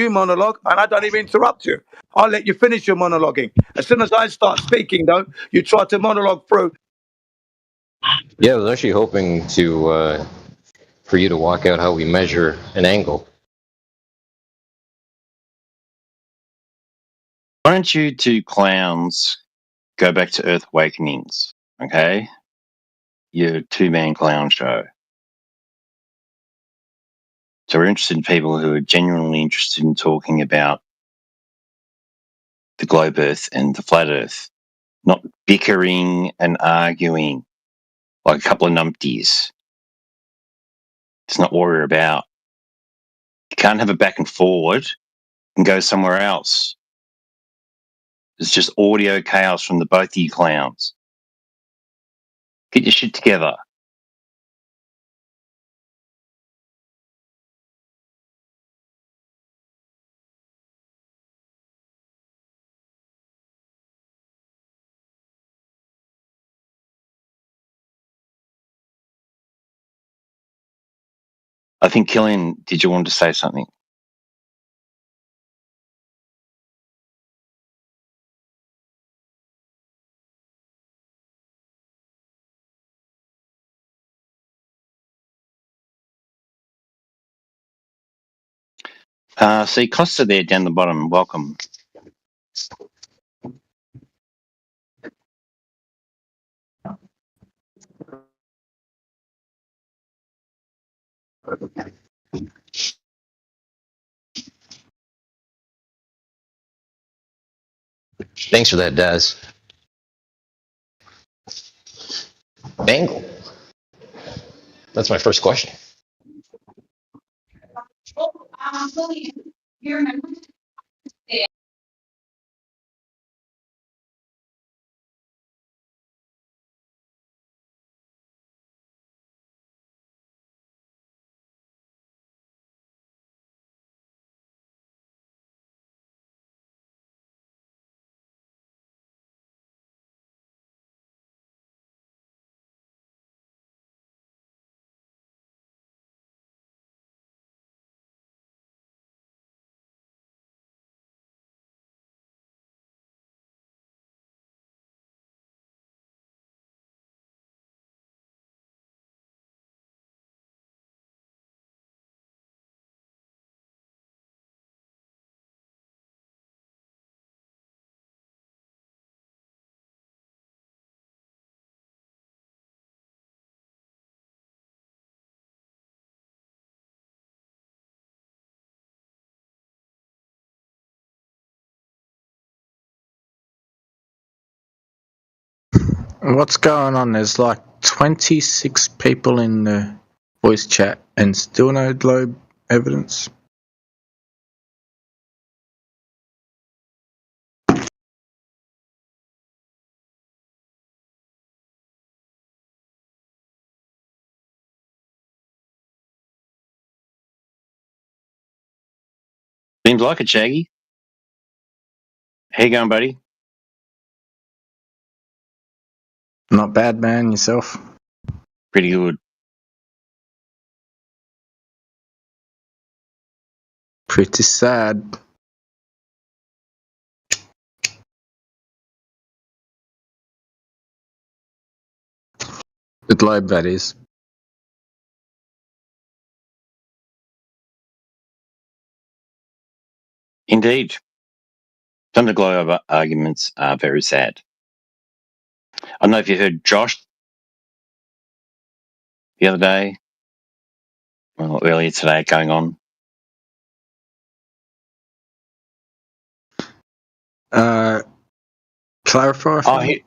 [SPEAKER 18] you monologue, and I don't even interrupt you. I'll let you finish your monologuing. As soon as I start speaking, though, you try to monologue through.
[SPEAKER 5] Yeah, I was actually hoping to for you to walk out how we measure an angle.
[SPEAKER 7] don't you two clowns go back to Earth Awakenings, okay? Your two-man clown show. So we're interested in people who are genuinely interested in talking about the globe Earth and the flat Earth, not bickering and arguing like a couple of numpties. It's not what we're about. You can't have a back and forward and go somewhere else. It's just audio chaos from the both of you clowns. Get your shit together. I think, Killian, did you want to say something? See Costa there down the bottom. Welcome.
[SPEAKER 5] Thanks for that, Daz. Bangle. That's my first question.
[SPEAKER 12] What's going on? There's like 26 people in the voice chat and still no globe evidence.
[SPEAKER 7] Seems like it, Shaggy. How you going, buddy?
[SPEAKER 12] Not bad, man. Yourself?
[SPEAKER 7] Pretty good.
[SPEAKER 12] Pretty sad. The globe, that is.
[SPEAKER 7] Indeed. Some of the globe arguments are very sad. I don't know if you heard Josh the other day, well, earlier today, going on.
[SPEAKER 12] Clarify.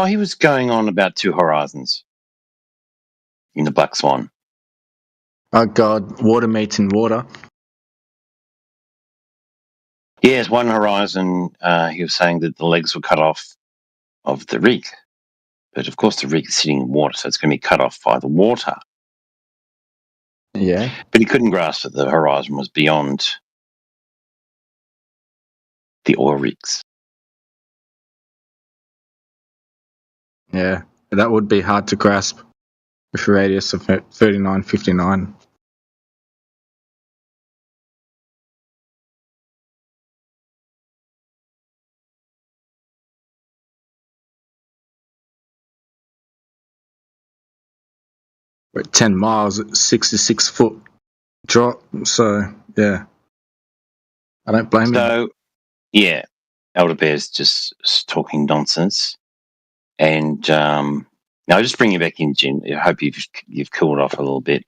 [SPEAKER 7] He was going on about Two Horizons in the Black Swan.
[SPEAKER 12] Oh God, water meets in water.
[SPEAKER 7] Yes, one horizon, he was saying that the legs were cut off of the rig. But of course the rig is sitting in water, so it's going to be cut off by the water.
[SPEAKER 12] Yeah.
[SPEAKER 7] But he couldn't grasp that the horizon was beyond the oil rigs.
[SPEAKER 12] Yeah, that would be hard to grasp with a radius of 3959. We're at 10 miles at 66 foot drop, so yeah. I don't blame him.
[SPEAKER 7] So, yeah. Elder Bear's just talking nonsense. And now I'll just bring you back in, Jim. I hope you've cooled off a little bit.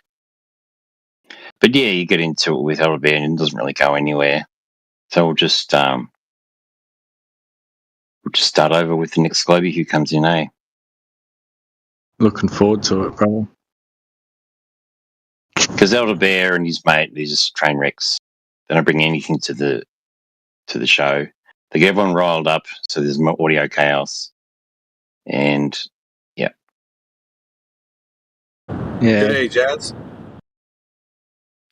[SPEAKER 7] But yeah, you get into it with Elder Bear and it doesn't really go anywhere. So we'll just start over with the next Globie who comes in, eh?
[SPEAKER 12] Looking forward to it, brother.
[SPEAKER 7] Because Elder Bear and his mate, they're just train wrecks. They don't bring anything to the show. They get everyone riled up, so there's more audio chaos. And yeah.
[SPEAKER 12] Yeah.
[SPEAKER 9] G'day, Jazz.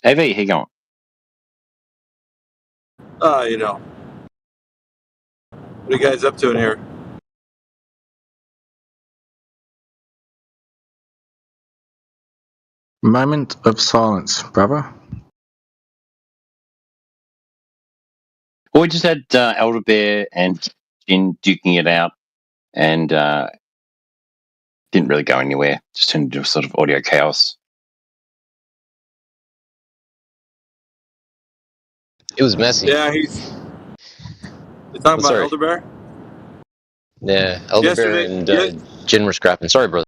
[SPEAKER 7] AV, how you going?
[SPEAKER 9] You know. What are you guys up to in here?
[SPEAKER 12] Moment of silence, brother.
[SPEAKER 7] Well, we just had Elder Bear and Jin duking it out, and didn't really go anywhere. Just turned into a sort of audio chaos.
[SPEAKER 5] It was messy.
[SPEAKER 9] Yeah, he's talking about
[SPEAKER 5] Sorry.
[SPEAKER 9] Elder Bear?
[SPEAKER 5] Yeah, Elder Bear and Jin were scrapping. Sorry, brother.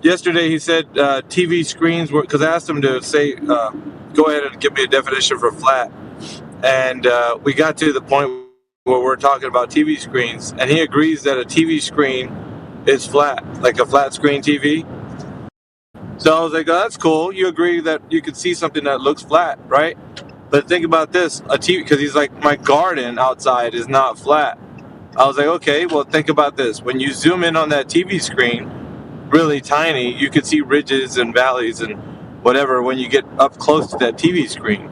[SPEAKER 9] Yesterday he said TV screens were, because I asked him to say, go ahead and give me a definition for flat. And we got to the point where we're talking about TV screens, and he agrees that a TV screen is flat, like a flat screen TV. So I was like, oh, that's cool. You agree that you can see something that looks flat, right? But think about this, a TV, because he's like, my garden outside is not flat. I was like, okay, well, think about this. When you zoom in on that TV screen, really tiny, you can see ridges and valleys and whatever when you get up close to that TV screen.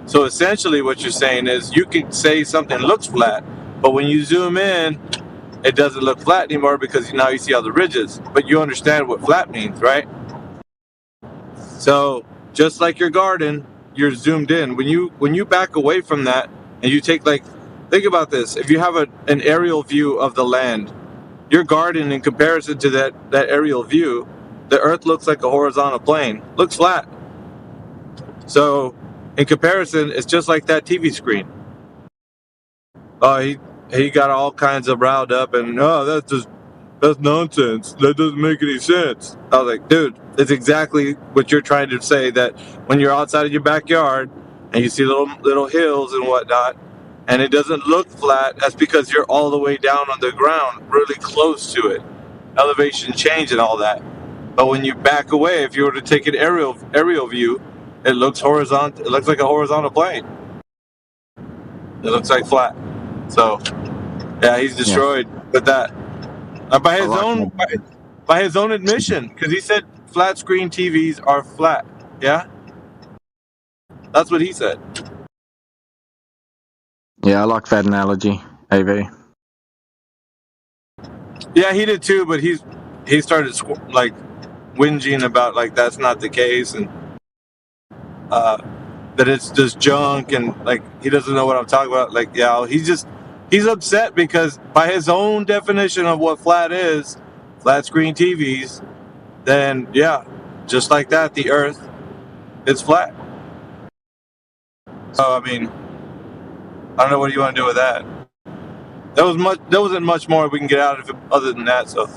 [SPEAKER 9] So essentially what you're saying is you can say something looks flat, but when you zoom in, it doesn't look flat anymore because now you see all the ridges. But you understand what flat means, right? So just like your garden, you're zoomed in. When you back away from that and you take, like, think about this. If you have an aerial view of the land, your garden in comparison to that aerial view, the earth looks like a horizontal plane, looks flat. So in comparison, it's just like that TV screen. He got all kinds of riled up and that's nonsense. That doesn't make any sense. I was like, dude, it's exactly what you're trying to say, that when you're outside of your backyard and you see little hills and whatnot, and it doesn't look flat, that's because you're all the way down on the ground, really close to it. Elevation change and all that. But when you back away, if you were to take an aerial view, it looks horizontal. It looks like a horizontal plane. It looks like flat. So, yeah, he's destroyed with that. By his own admission, because he said flat screen TVs are flat. Yeah, that's what he said.
[SPEAKER 12] Yeah, I like that analogy, AV.
[SPEAKER 9] Yeah, he did too, but he started like whinging about like that's not the case, and that it's just junk, and like he doesn't know what I'm talking about. Like, yeah, he's upset because by his own definition of what flat is, flat screen TVs, then yeah, just like that, the earth is flat. So I mean, I don't know what you want to do with that. There wasn't much more we can get out of it other than that. So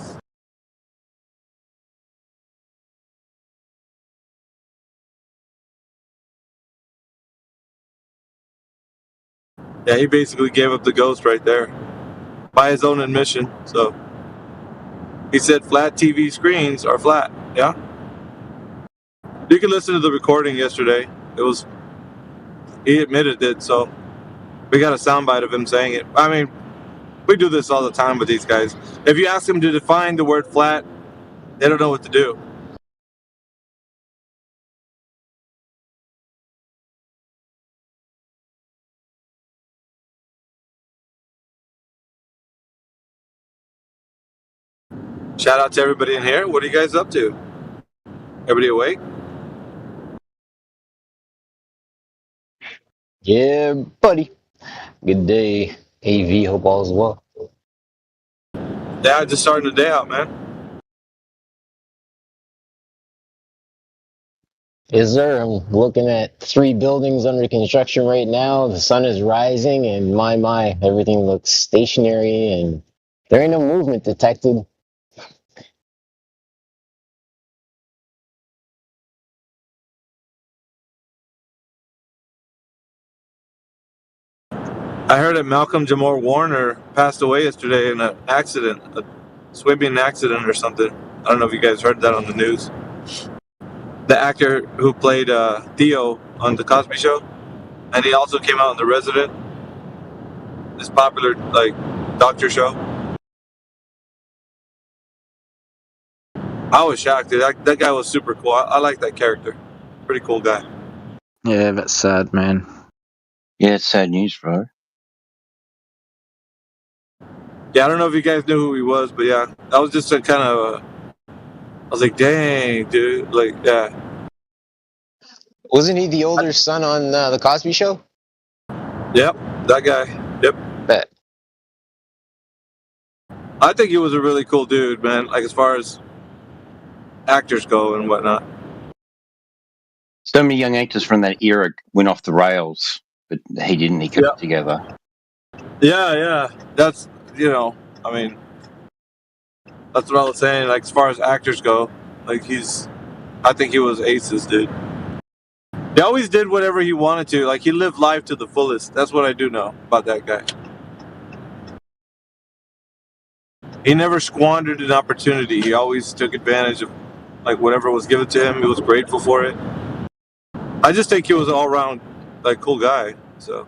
[SPEAKER 9] yeah, he basically gave up the ghost right there by his own admission. So he said flat TV screens are flat. Yeah, you can listen to the recording yesterday. He admitted it. So we got a soundbite of him saying it. I mean, we do this all the time with these guys. If you ask them to define the word flat, they don't know what to do. Shout out to everybody in here. What are you guys up to? Everybody awake?
[SPEAKER 5] Yeah, buddy. Good day, AV. Hope all is well.
[SPEAKER 9] Yeah, just starting the day out, man.
[SPEAKER 5] Is there? I'm looking at 3 buildings under construction right now. The sun is rising, and my, everything looks stationary, and there ain't no movement detected.
[SPEAKER 9] I heard that Malcolm Jamore Warner passed away yesterday in an accident, a swimming accident or something. I don't know if you guys heard that on the news. The actor who played Theo on The Cosby Show, and he also came out in The Resident, this popular like doctor show. I was shocked, dude. That guy was super cool. I like that character. Pretty cool guy.
[SPEAKER 12] Yeah, that's sad, man.
[SPEAKER 7] Yeah, it's sad news, bro.
[SPEAKER 9] Yeah, I don't know if you guys knew who he was, but yeah, that was just a kind of. I was like, dang, dude. Like, yeah.
[SPEAKER 5] Wasn't he the older son on The Cosby Show?
[SPEAKER 9] Yep, that guy. Yep.
[SPEAKER 5] Bet.
[SPEAKER 9] I think he was a really cool dude, man. Like as far as actors go and whatnot.
[SPEAKER 7] So many young actors from that era went off the rails, but he didn't. He kept it together.
[SPEAKER 9] Yeah. That's, I mean, that's what I was saying. Like as far as actors go, like I think he was aces, dude. He always did whatever he wanted to. Like he lived life to the fullest. That's what I do know about that guy. He never squandered an opportunity. He always took advantage of like whatever was given to him. He was grateful for it. I just think he was an all-around like cool guy. So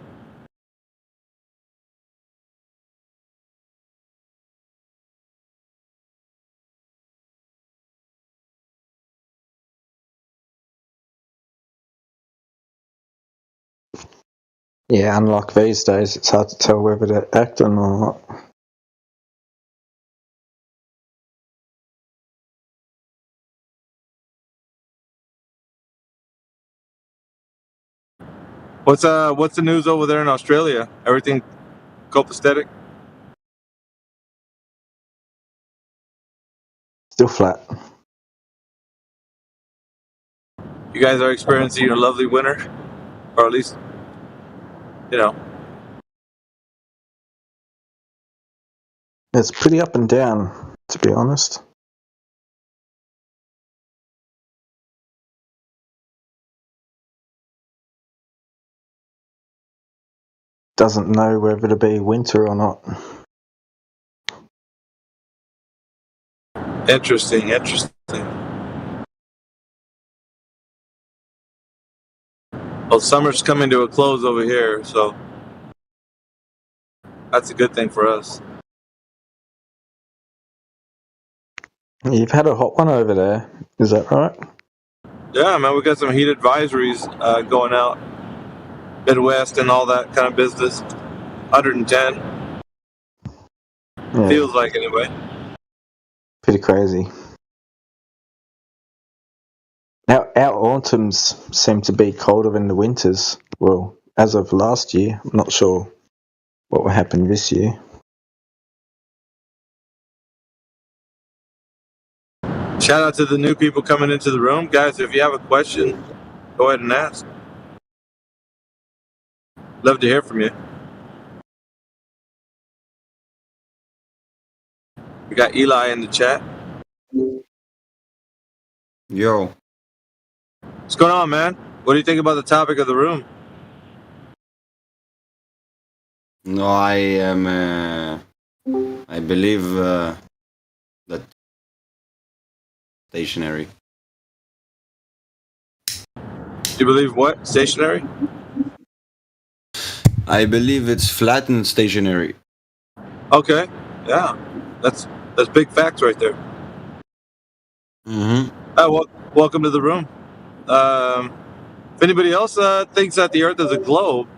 [SPEAKER 12] Yeah, unlike these days, it's hard to tell whether they're acting or not.
[SPEAKER 9] what's the news over there in Australia? Everything copacetic?
[SPEAKER 12] Still flat.
[SPEAKER 9] You guys are experiencing a lovely winter, or at least,
[SPEAKER 12] It's pretty up and down, to be honest. Doesn't know whether to be winter or not.
[SPEAKER 9] Interesting. Well, summer's coming to a close over here, so that's a good thing for us.
[SPEAKER 12] You've had a hot one over there, is that right?
[SPEAKER 9] Yeah, man, we got some heat advisories going out, Midwest and all that kind of business. 110.
[SPEAKER 12] Yeah.
[SPEAKER 9] Feels like anyway.
[SPEAKER 12] Pretty crazy. Our autumns seem to be colder than the winters. Well, as of last year, I'm not sure what will happen this year.
[SPEAKER 9] Shout out to the new people coming into the room. Guys, if you have a question, go ahead and ask. Love to hear from you. We got Eli in the chat.
[SPEAKER 2] Yo.
[SPEAKER 9] What's going on, man? What do you think about the topic of the room?
[SPEAKER 2] No, I am. I believe that stationary.
[SPEAKER 9] You believe what? Stationary?
[SPEAKER 2] I believe it's flat and stationary.
[SPEAKER 9] Okay. Yeah. That's big facts right there.
[SPEAKER 2] Mm-hmm.
[SPEAKER 9] Welcome to the room. If anybody else thinks that the Earth is a globe,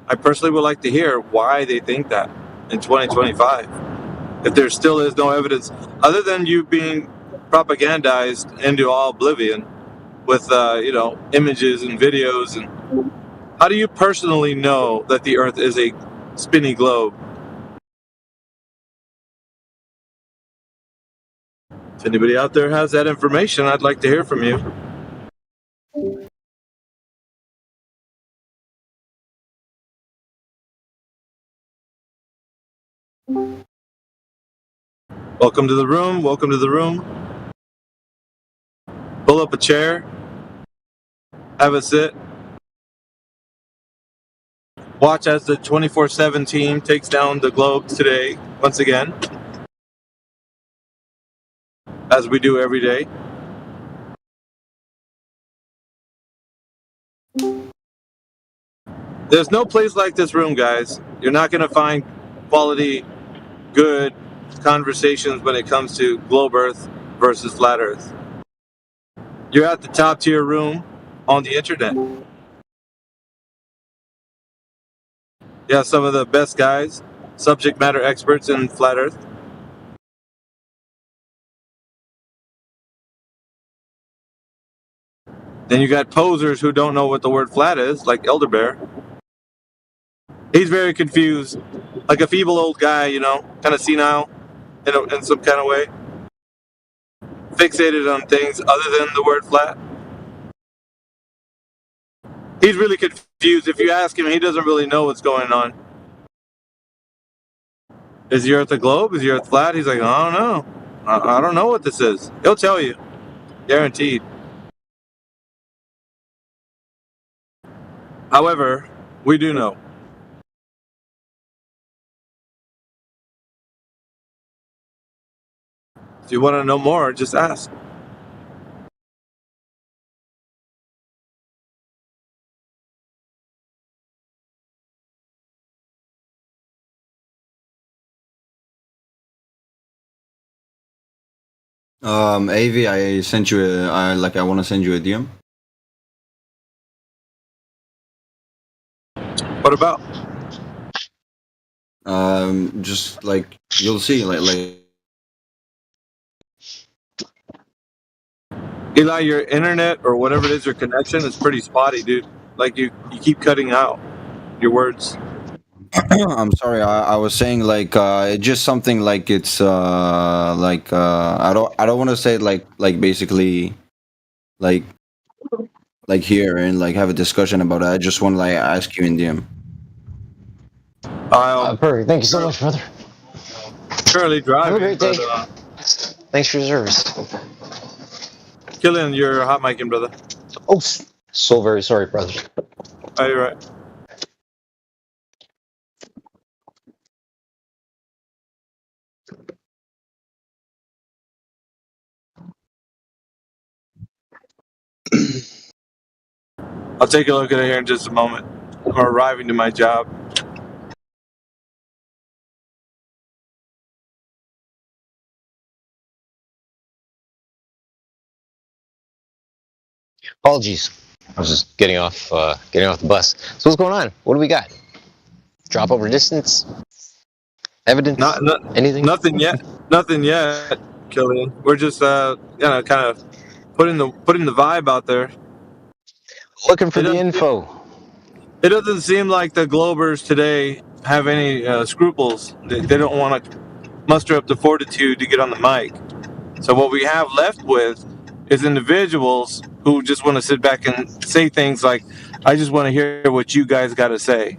[SPEAKER 9] I personally would like to hear why they think that in 2025. If there still is no evidence, other than you being propagandized into all oblivion with, images and videos, and how do you personally know that the Earth is a spinny globe? If anybody out there has that information, I'd like to hear from you. Welcome to the room. Welcome to the room. Pull up a chair. Have a sit. Watch as the 24/7 team takes down the globe today, once again, as we do every day. There's no place like this room, guys. You're not going to find quality, good conversations when it comes to globe Earth versus flat Earth. You're at the top tier room on the internet. Yeah, some of the best guys, subject matter experts in flat Earth. Then you got posers who don't know what the word flat is, like Elder Bear. He's very confused, like a feeble old guy, you know, kind of senile in some kind of way. Fixated on things other than the word flat. He's really confused. If you ask him, he doesn't really know what's going on. Is the Earth a globe? Is the Earth flat? He's like, I don't know. I don't know what this is. He'll tell you. Guaranteed. However, we do know. If you want to know more, just ask.
[SPEAKER 2] AV, I sent you I want to send you a DM.
[SPEAKER 9] What about?
[SPEAKER 2] Just like you'll see, like
[SPEAKER 9] Eli, your internet or whatever it is, your connection is pretty spotty, dude. Like you keep cutting out your words.
[SPEAKER 2] I'm sorry. I was saying like it's just something like it's I don't want to say like basically like here and like have a discussion about it. I just want to like ask you in DM.
[SPEAKER 5] Perfect. Thank you so much, brother.
[SPEAKER 9] Currently driving.
[SPEAKER 5] Have a great day.
[SPEAKER 9] But,
[SPEAKER 5] Thanks for your service.
[SPEAKER 9] Killian, you're hot micing, brother.
[SPEAKER 5] Oh, so very sorry, brother.
[SPEAKER 9] Oh, you're right. I'll take a look at it here in just a moment. I'm arriving to my job.
[SPEAKER 5] Apologies. I was just getting off the bus. So what's going on? What do we got? Drop over distance? Evidence? Anything?
[SPEAKER 9] Nothing yet. Nothing yet, Killian. We're just kind of putting the vibe out there.
[SPEAKER 5] Looking for the info.
[SPEAKER 9] It doesn't seem like the Globers today have any scruples. They don't want to muster up the fortitude to get on the mic. So what we have left with is individuals who just want to sit back and say things like, I just want to hear what you guys got to say,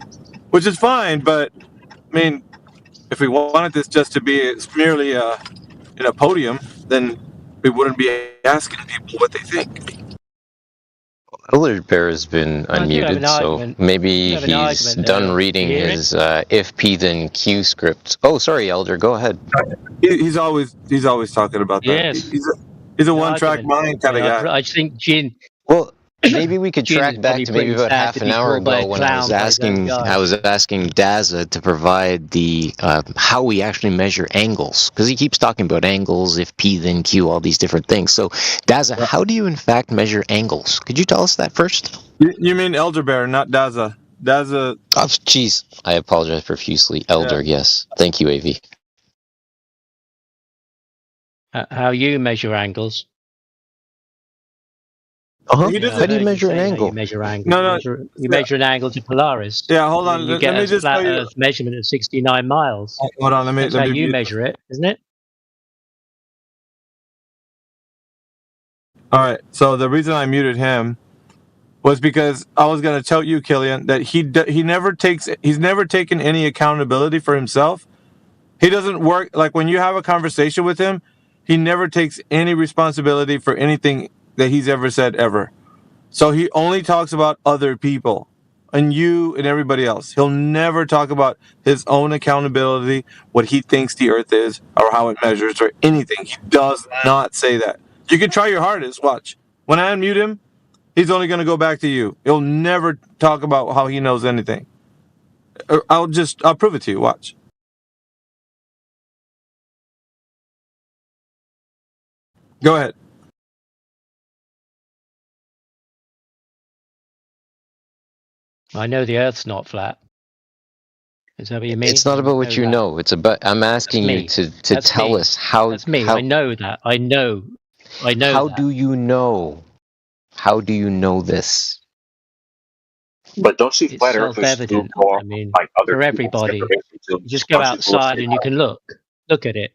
[SPEAKER 9] which is fine. But I mean, if we wanted this just to be merely in a podium, then we wouldn't be asking people what they think.
[SPEAKER 5] Elder Bear has been unmuted, so maybe he's done reading his if P then Q script. Oh, sorry, Elder, go ahead.
[SPEAKER 9] He's always talking about that.
[SPEAKER 10] Yes.
[SPEAKER 9] He's a one-track mind kind of guy.
[SPEAKER 10] I think Jin.
[SPEAKER 5] Well, maybe we could track back to maybe about half an hour ago when I was asking Daza to provide the how we actually measure angles, because he keeps talking about angles, if P then Q, all these different things. So Daza, how do you in fact measure angles? Could you tell us that first?
[SPEAKER 9] You mean Elder Bear, not Daza. Daza.
[SPEAKER 5] Oh, jeez. I apologize profusely. Elder, yes. Thank you, AV.
[SPEAKER 10] How you measure angles?
[SPEAKER 5] How do you measure an angle?
[SPEAKER 10] You measure angles.
[SPEAKER 9] No.
[SPEAKER 10] You measure an angle to Polaris.
[SPEAKER 9] Yeah, hold on.
[SPEAKER 10] You get a flat Earth measurement of 69 miles.
[SPEAKER 9] Hold on.
[SPEAKER 10] That's how you measure it, isn't it?
[SPEAKER 9] All right. So the reason I muted him was because I was going to tell you, Killian, that he's never taken any accountability for himself. He doesn't work, like when you have a conversation with him, he never takes any responsibility for anything that he's ever said ever. So he only talks about other people and you and everybody else. He'll never talk about his own accountability, what he thinks the earth is, or how it measures, or anything. He does not say that. You can try your hardest, watch. When I unmute him, he's only going to go back to you. He'll never talk about how he knows anything. I'll prove it to you, watch. Go ahead.
[SPEAKER 10] I know the Earth's not flat. Is that what you mean?
[SPEAKER 5] It's not about what you know. It's about. I'm asking you to tell us how.
[SPEAKER 10] That's me.
[SPEAKER 5] How,
[SPEAKER 10] I know that. I know.
[SPEAKER 5] How
[SPEAKER 10] that.
[SPEAKER 5] do you know? How do you know this?
[SPEAKER 19] But don't see
[SPEAKER 10] It's
[SPEAKER 19] flat earthers
[SPEAKER 10] self-evident.
[SPEAKER 19] more
[SPEAKER 10] I mean,
[SPEAKER 19] like other
[SPEAKER 10] for everybody. You just go outside and you can look at it.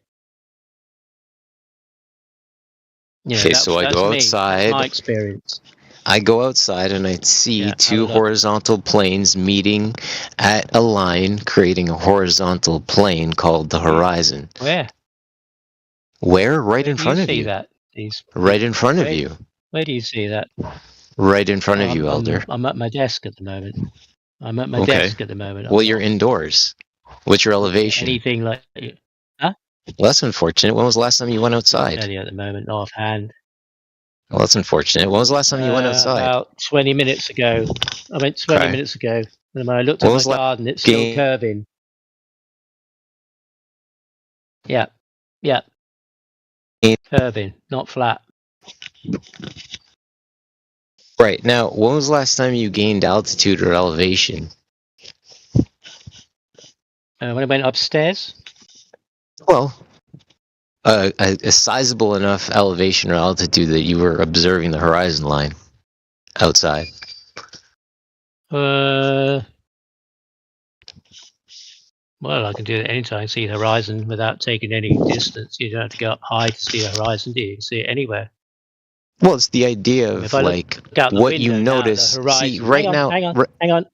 [SPEAKER 10] Yeah,
[SPEAKER 5] Okay, so I go outside.
[SPEAKER 10] That's my experience.
[SPEAKER 5] I go outside and I see two horizontal planes meeting at a line, creating a horizontal plane called the horizon.
[SPEAKER 10] Where?
[SPEAKER 5] Where? Right in front of you.
[SPEAKER 10] That?
[SPEAKER 5] Right in front of you.
[SPEAKER 10] Where do you see that?
[SPEAKER 5] Right in front of you, Elder.
[SPEAKER 10] I'm at my desk at the moment.
[SPEAKER 5] Well, you're indoors. What's your elevation?
[SPEAKER 10] Anything like... Huh?
[SPEAKER 5] Well, that's unfortunate. When was the last time you went outside?
[SPEAKER 10] At the moment, offhand.
[SPEAKER 5] Well, that's unfortunate. When was the last time you went outside?
[SPEAKER 10] About 20 minutes ago. I went 20 minutes ago. And when I looked at my garden, it's still curving. Yeah. Curving, not flat.
[SPEAKER 5] Right. Now, when was the last time you gained altitude or elevation?
[SPEAKER 10] When I went upstairs?
[SPEAKER 5] Well, a sizable enough elevation or altitude that you were observing the horizon line outside.
[SPEAKER 10] Well, I can do it anytime. See the horizon without taking any distance. You don't have to go up high to see the horizon, do you? You can see it anywhere.
[SPEAKER 5] Well, it's the idea of like what you notice. See, right now.
[SPEAKER 10] Hang on.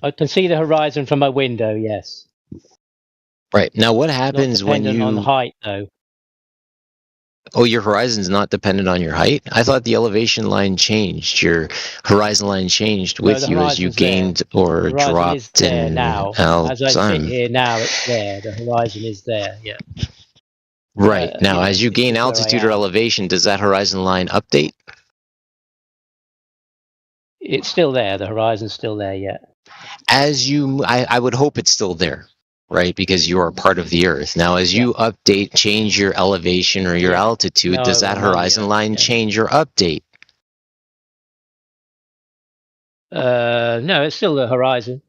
[SPEAKER 10] I can see the horizon from my window. Yes.
[SPEAKER 5] Right. Now, what happens when you...
[SPEAKER 10] on height, though.
[SPEAKER 5] Oh, your horizon's not dependent on your height? I thought the elevation line changed. Your horizon line changed with you as you gained or dropped in
[SPEAKER 10] now. As I sit here now, it's there. The horizon is there, yeah.
[SPEAKER 5] Right. Now, as you gain altitude or elevation, does that horizon line update?
[SPEAKER 10] It's still there. The horizon's still there, yeah.
[SPEAKER 5] As you... I would hope it's still there. Right, because you are part of the Earth. Now, as you update, change your elevation or your altitude, does that horizon line change or update?
[SPEAKER 10] No, it's still the horizon.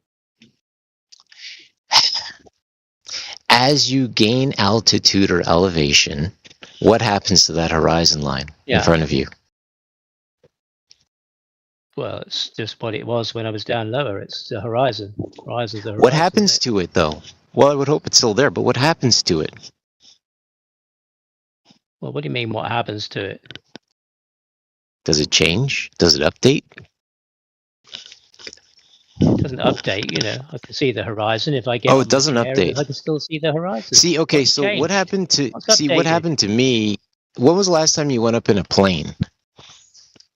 [SPEAKER 5] As you gain altitude or elevation, what happens to that horizon line in front of you?
[SPEAKER 10] Well, it's just what it was when I was down lower. It's the horizon. Horizon's the horizon.
[SPEAKER 5] What happens to it, though? Well, I would hope it's still there, but what happens to it?
[SPEAKER 10] Well, what do you mean, what happens to it?
[SPEAKER 5] Does it change? Does it update?
[SPEAKER 10] It doesn't update, you know. I can see the horizon if I get...
[SPEAKER 5] Oh, it doesn't update.
[SPEAKER 10] I can still see the horizon.
[SPEAKER 5] See, okay, so what happened to... See, what happened to me... When was the last time you went up in a plane?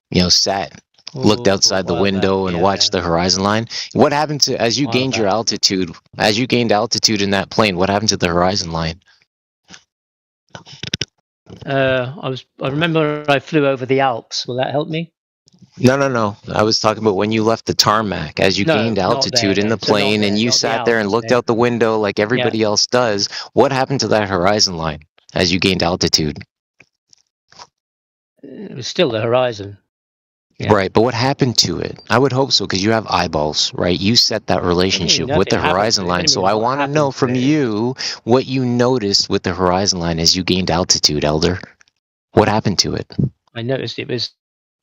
[SPEAKER 5] You know, sat... looked outside the window and watched the horizon line. What happened to, as you gained your altitude, as you gained altitude in that plane, what happened to the horizon line?
[SPEAKER 10] I remember I flew over the Alps. Will that help me?
[SPEAKER 5] No. I was talking about when you left the tarmac, as you gained altitude in the plane and you sat there and looked out the window like everybody else does. What happened to that horizon line as you gained altitude?
[SPEAKER 10] It was still the horizon. Yeah.
[SPEAKER 5] Right, but what happened to it? I would hope so, because you have eyeballs, right? You set that relationship with the horizon line. So I want to know from you what you noticed with the horizon line as you gained altitude, Elder. What happened to it?
[SPEAKER 10] I noticed it was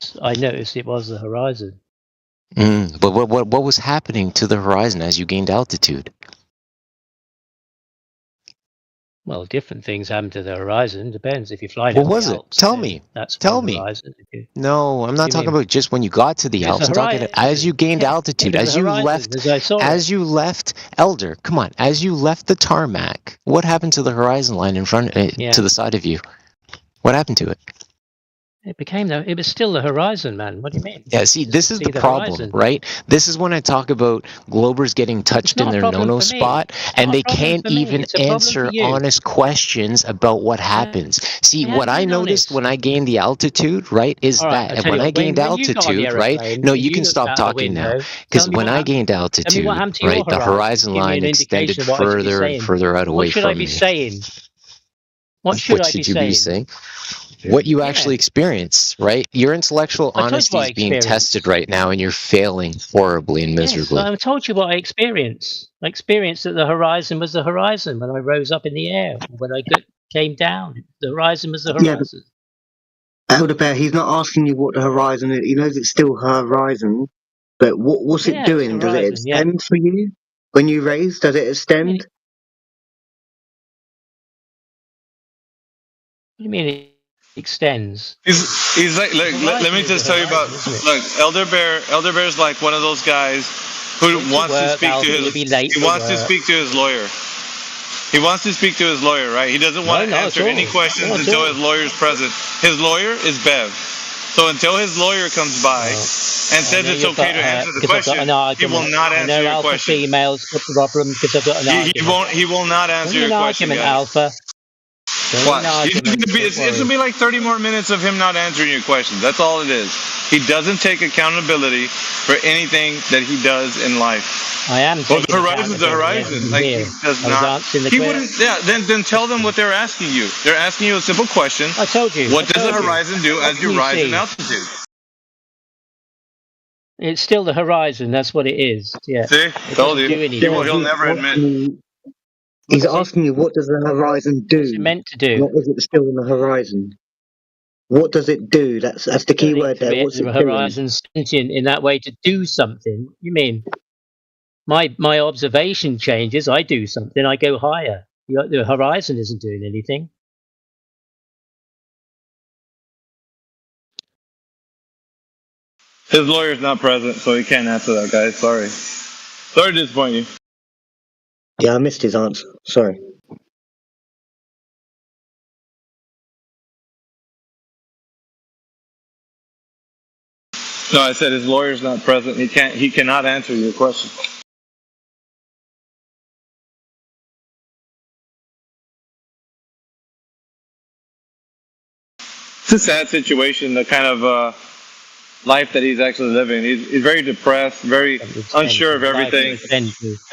[SPEAKER 10] the horizon.
[SPEAKER 5] But what was happening to the horizon as you gained altitude?
[SPEAKER 10] Well, different things happen to the horizon. Depends if you're flying
[SPEAKER 5] What
[SPEAKER 10] over
[SPEAKER 5] was
[SPEAKER 10] the
[SPEAKER 5] it?
[SPEAKER 10] Alps.
[SPEAKER 5] Tell
[SPEAKER 10] Then
[SPEAKER 5] me.
[SPEAKER 10] that's
[SPEAKER 5] Tell
[SPEAKER 10] one
[SPEAKER 5] me.
[SPEAKER 10] horizon.
[SPEAKER 5] No, I'm not
[SPEAKER 10] you
[SPEAKER 5] talking
[SPEAKER 10] mean?
[SPEAKER 5] about just when you got to the
[SPEAKER 10] There's
[SPEAKER 5] Alps.
[SPEAKER 10] a
[SPEAKER 5] I'm talking as you gained
[SPEAKER 10] horizon.
[SPEAKER 5] altitude,
[SPEAKER 10] There's
[SPEAKER 5] as
[SPEAKER 10] a
[SPEAKER 5] you
[SPEAKER 10] horizon,
[SPEAKER 5] left,
[SPEAKER 10] as I saw
[SPEAKER 5] as
[SPEAKER 10] it.
[SPEAKER 5] you left Elder. Come on, as you left the tarmac, what happened to the horizon line in front, to the side of you? What happened to it?
[SPEAKER 10] It was still the horizon, man. What do you mean?
[SPEAKER 5] Yeah, see, this is the problem,
[SPEAKER 10] horizon.
[SPEAKER 5] right? This is when I talk about Globers getting touched in their no-no spot, and they can't even answer honest questions about what happens. See, what I noticed when I gained the altitude, right, is that when I gained altitude, right? No, you can stop talking now, because when I gained altitude, right, the horizon line extended further and further out away from me.
[SPEAKER 10] What should I be saying? What should I be saying?
[SPEAKER 5] What you actually experience, right? Your intellectual honesty is being tested right now, and you're failing horribly and miserably.
[SPEAKER 10] Yes, I told you what I experienced. I experienced that the horizon was the horizon when I rose up in the air. When I came down, the horizon was the horizon.
[SPEAKER 11] Elder Bear, he's not asking you what the horizon is. He knows it's still horizon, but what's it doing? Does it extend for you when you raise? Does it extend?
[SPEAKER 10] What do you mean it extends?
[SPEAKER 9] He's like, look, let me just tell you about, look, Elder Bear's like one of those guys who wants to speak to his lawyer. He wants to speak to his lawyer, right? He doesn't want to answer any questions until his lawyer's present. His lawyer is Bev. So until his lawyer comes by and says it's okay to answer the question, he will not answer your question.
[SPEAKER 10] Females got the problem because I've got an argument.
[SPEAKER 9] He will not answer your question, guys.
[SPEAKER 10] Alpha.
[SPEAKER 9] Watch. It's gonna be like 30 more minutes of him not answering your questions. That's all it is. He doesn't take accountability for anything that he does in life.
[SPEAKER 10] I am.
[SPEAKER 9] Well, the horizon's the horizon. Like he does not. He wouldn't. Yeah. Then tell them what they're asking you. They're asking you a simple question.
[SPEAKER 10] I told you.
[SPEAKER 9] What does the horizon do as you rise in altitude?
[SPEAKER 10] It's still the horizon. That's what it is. Yeah.
[SPEAKER 9] See, told you. He'll never admit.
[SPEAKER 11] He's asking you, what does the horizon do?
[SPEAKER 10] What's it meant to do?
[SPEAKER 11] What is it still in the horizon? What does it do? That's the key word there. What's
[SPEAKER 10] the horizon's sentient in that way to do something? You mean my observation changes? I do something. I go higher. The horizon isn't doing anything.
[SPEAKER 9] His lawyer's not present, so he can't answer that, guys. Sorry to disappoint you.
[SPEAKER 11] Yeah, I missed his answer. Sorry.
[SPEAKER 9] No, I said his lawyer's not present. He cannot answer your question. It's a sad situation, the kind of life that he's actually living. He's very depressed, very unsure of everything.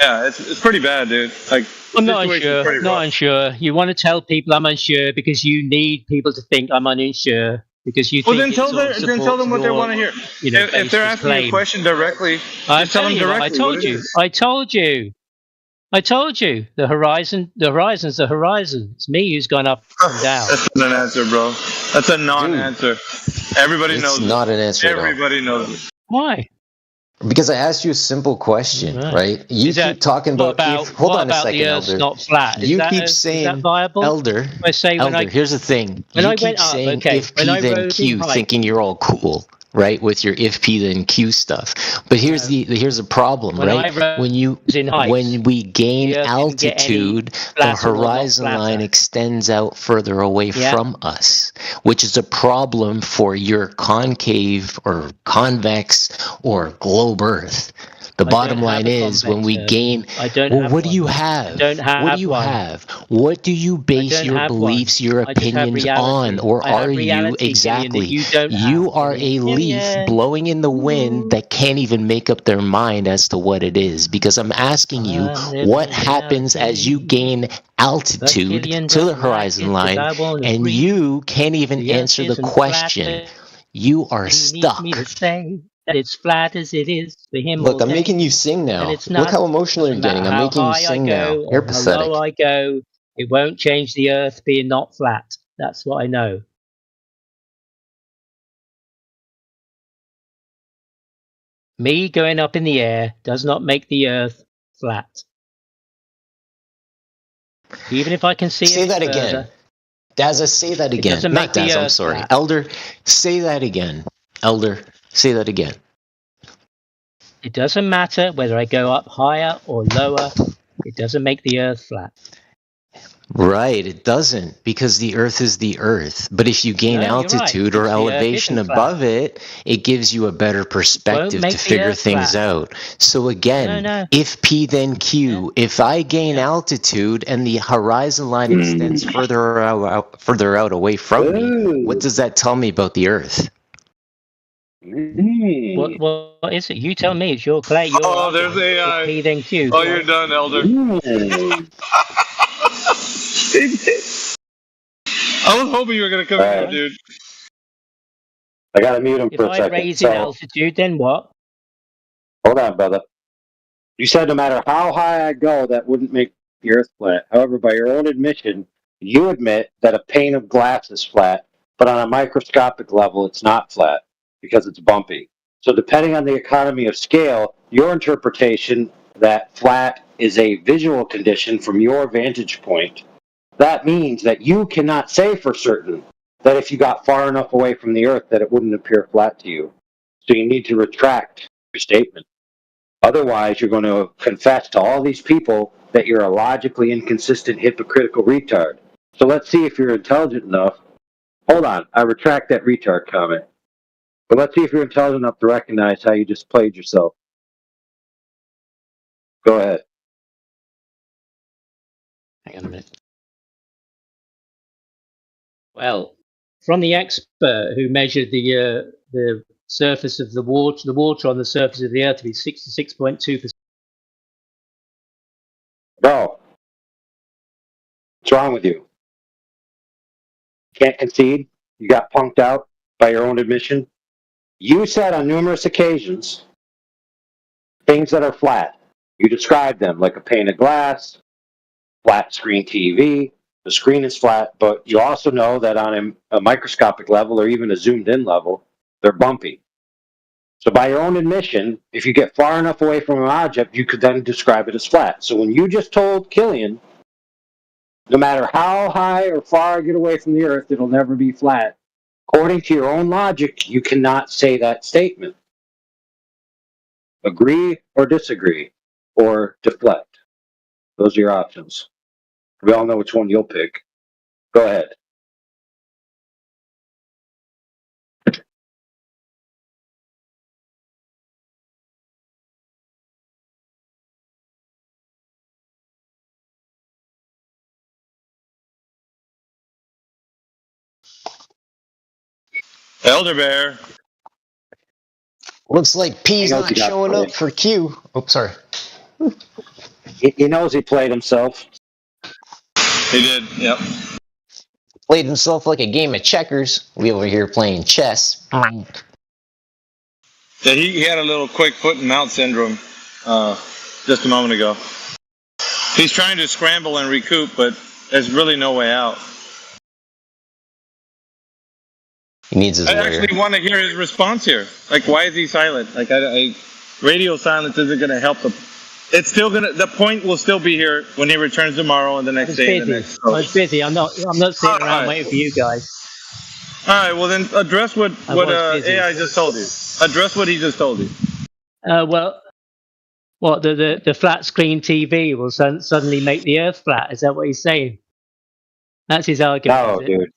[SPEAKER 9] Yeah, it's pretty bad, dude. Like,
[SPEAKER 10] I'm not unsure. Not unsure. You want to tell people I'm unsure because you need people to think I'm unsure because you.
[SPEAKER 9] Well, then tell them what they want to hear. If they're asking you a question directly, just tell them directly.
[SPEAKER 10] I told you. The horizon's the horizon. It's me who's gone up and down.
[SPEAKER 9] That's not an answer, bro. That's a non-answer. Everybody knows.
[SPEAKER 5] It's not an answer.
[SPEAKER 9] Everybody knows it.
[SPEAKER 10] Why?
[SPEAKER 5] Because I asked you a simple question, right? You keep talking about. Hold on a second, Elder.
[SPEAKER 10] Not flat.
[SPEAKER 5] You keep saying, Elder. Elder. Here's the thing. You keep saying if P then Q, thinking you're all cool, right? With your if P then Q stuff. But here's the problem, right? When we gain altitude, the horizon line extends out further away from us, which is a problem for your concave or convex or globe Earth. The bottom line is when we gain. Well, what do you have? What do you have? What do you base your beliefs, your opinions on, or are you exactly? You are a leaf blowing in the wind that can't even make up their mind as to what it is. Because I'm asking you, what happens as you gain altitude to the horizon line, and you can't even answer the question? You are stuck.
[SPEAKER 10] That it's flat as it is for him.
[SPEAKER 5] Look, I'm making you sing now. Look how emotional you're getting. I'm making you sing now. You're pathetic.
[SPEAKER 10] How low I go, it won't change the Earth being not flat. That's what I know. Me going up in the air does not make the Earth flat.
[SPEAKER 20] Even if I can see
[SPEAKER 5] Say
[SPEAKER 20] it
[SPEAKER 5] that
[SPEAKER 20] further,
[SPEAKER 5] again. Daza, say that
[SPEAKER 20] it
[SPEAKER 5] again.
[SPEAKER 20] doesn't
[SPEAKER 5] Not
[SPEAKER 20] make the
[SPEAKER 5] Daza, I'm
[SPEAKER 20] Earth
[SPEAKER 5] sorry.
[SPEAKER 20] flat.
[SPEAKER 5] Elder, say that again. Elder, say that again.
[SPEAKER 20] It doesn't matter whether I go up higher or lower. It doesn't make the Earth flat.
[SPEAKER 5] Right, it doesn't, because the Earth is the Earth. But if you gain
[SPEAKER 20] No, you're right.
[SPEAKER 5] altitude or
[SPEAKER 20] The Earth
[SPEAKER 5] elevation
[SPEAKER 20] isn't flat.
[SPEAKER 5] above it, it gives you a better perspective to
[SPEAKER 20] make the
[SPEAKER 5] figure
[SPEAKER 20] Earth
[SPEAKER 5] things
[SPEAKER 20] flat.
[SPEAKER 5] out. So again,
[SPEAKER 20] No.
[SPEAKER 5] if P then Q, if I gain altitude and the horizon line extends further out away from me, what does that tell me about the Earth?
[SPEAKER 20] What is it? You tell me. It's your clay. Your
[SPEAKER 9] Oh, there's
[SPEAKER 20] argument.
[SPEAKER 9] AI.
[SPEAKER 20] It's P then Q.
[SPEAKER 9] Oh, you're done, Elder. I was hoping you were going to come in, dude.
[SPEAKER 3] I gotta mute him
[SPEAKER 20] If
[SPEAKER 3] for a
[SPEAKER 20] I
[SPEAKER 3] second.
[SPEAKER 20] raise in altitude, then what?
[SPEAKER 3] Hold on, brother. You said no matter how high I go, that wouldn't make the Earth flat. However, by your own admission, you admit that a pane of glass is flat, but on a microscopic level, it's not flat because it's bumpy. So depending on the economy of scale, your interpretation that flat is a visual condition from your vantage point, that means that you cannot say for certain that if you got far enough away from the Earth that it wouldn't appear flat to you. So you need to retract your statement. Otherwise, you're going to confess to all these people that you're a logically inconsistent, hypocritical retard. So let's see if you're intelligent enough. Hold on, I retract that retard comment. But let's see if you're intelligent enough to recognize how you just played yourself. Go ahead.
[SPEAKER 20] Hang on a minute. Well, from the expert who measured the surface of the water on the surface of the Earth to be 66.2%.
[SPEAKER 3] Bro, what's wrong with you? Can't concede? You got punked out by your own admission? You said on numerous occasions things that are flat. You described them like a pane of glass, flat screen TV. The screen is flat, but you also know that on a microscopic level or even a zoomed in level, they're bumpy. So by your own admission, if you get far enough away from an object, you could then describe it as flat. So when you just told Killian, no matter how high or far I get away from the Earth, it'll never be flat. According to your own logic, you cannot say that statement. Agree or disagree, or deflect. Those are your options. We all know which one you'll pick. Go ahead.
[SPEAKER 9] Elder Bear.
[SPEAKER 5] Looks like P's not showing up for Q. Oh, sorry.
[SPEAKER 3] He knows he played himself.
[SPEAKER 9] He did, yep.
[SPEAKER 5] Played himself like a game of checkers. We over here playing chess.
[SPEAKER 9] Yeah, he had a little quick foot and mouth syndrome just a moment ago. He's trying to scramble and recoup, but there's really no way out.
[SPEAKER 5] He needs his
[SPEAKER 9] I
[SPEAKER 5] lawyer.
[SPEAKER 9] actually want to hear his response here. Like, why is he silent? Like, radio silence isn't going to help him. It's still gonna. The point will still be here when he returns tomorrow and the next day. And the next
[SPEAKER 20] I was busy. I'm not sitting around waiting for you guys.
[SPEAKER 9] All right. Well, then address what AI just told you. Address what he just told you.
[SPEAKER 20] Well, what the flat screen TV will suddenly make the Earth flat? Is that what he's saying? That's his argument.
[SPEAKER 3] No, dude.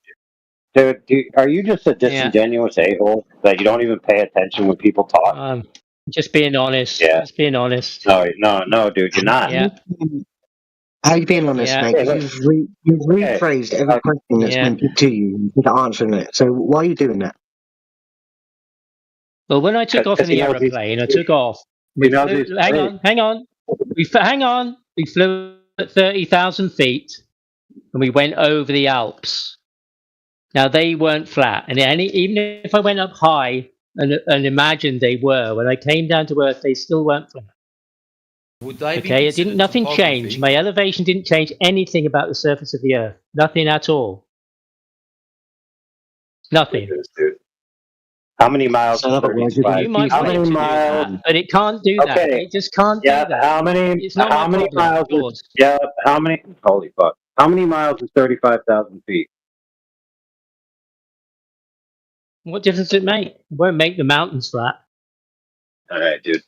[SPEAKER 3] Dude, are you just a disingenuous a-hole that you don't even pay attention when people talk?
[SPEAKER 20] Just being honest.
[SPEAKER 3] Yeah.
[SPEAKER 20] Just being honest.
[SPEAKER 3] No, dude, you're not.
[SPEAKER 20] Yeah.
[SPEAKER 11] How are you being honest,
[SPEAKER 20] Yeah.
[SPEAKER 11] mate? You've rephrased every question that's meant to you instead of answering it. So why are you doing that?
[SPEAKER 20] Well, when I took off in the aeroplane, I took off. Hang on. We flew at 30,000 feet, and we went over the Alps. Now, they weren't flat. And even if I went up high and imagined they were, when I came down to Earth, they still weren't flat. Nothing changed. My elevation didn't change anything about the surface of the Earth. Nothing at all. Nothing.
[SPEAKER 3] How many miles?
[SPEAKER 20] You might
[SPEAKER 3] how many miles?
[SPEAKER 20] But it can't do that. It just can't do that.
[SPEAKER 3] How many?
[SPEAKER 20] It's not
[SPEAKER 3] how many
[SPEAKER 20] problem,
[SPEAKER 3] miles? Yeah. How many? Holy fuck!
[SPEAKER 26] How many miles is 35,000 feet?
[SPEAKER 20] What difference does it make? It won't make the mountains flat.
[SPEAKER 26] All right, dude.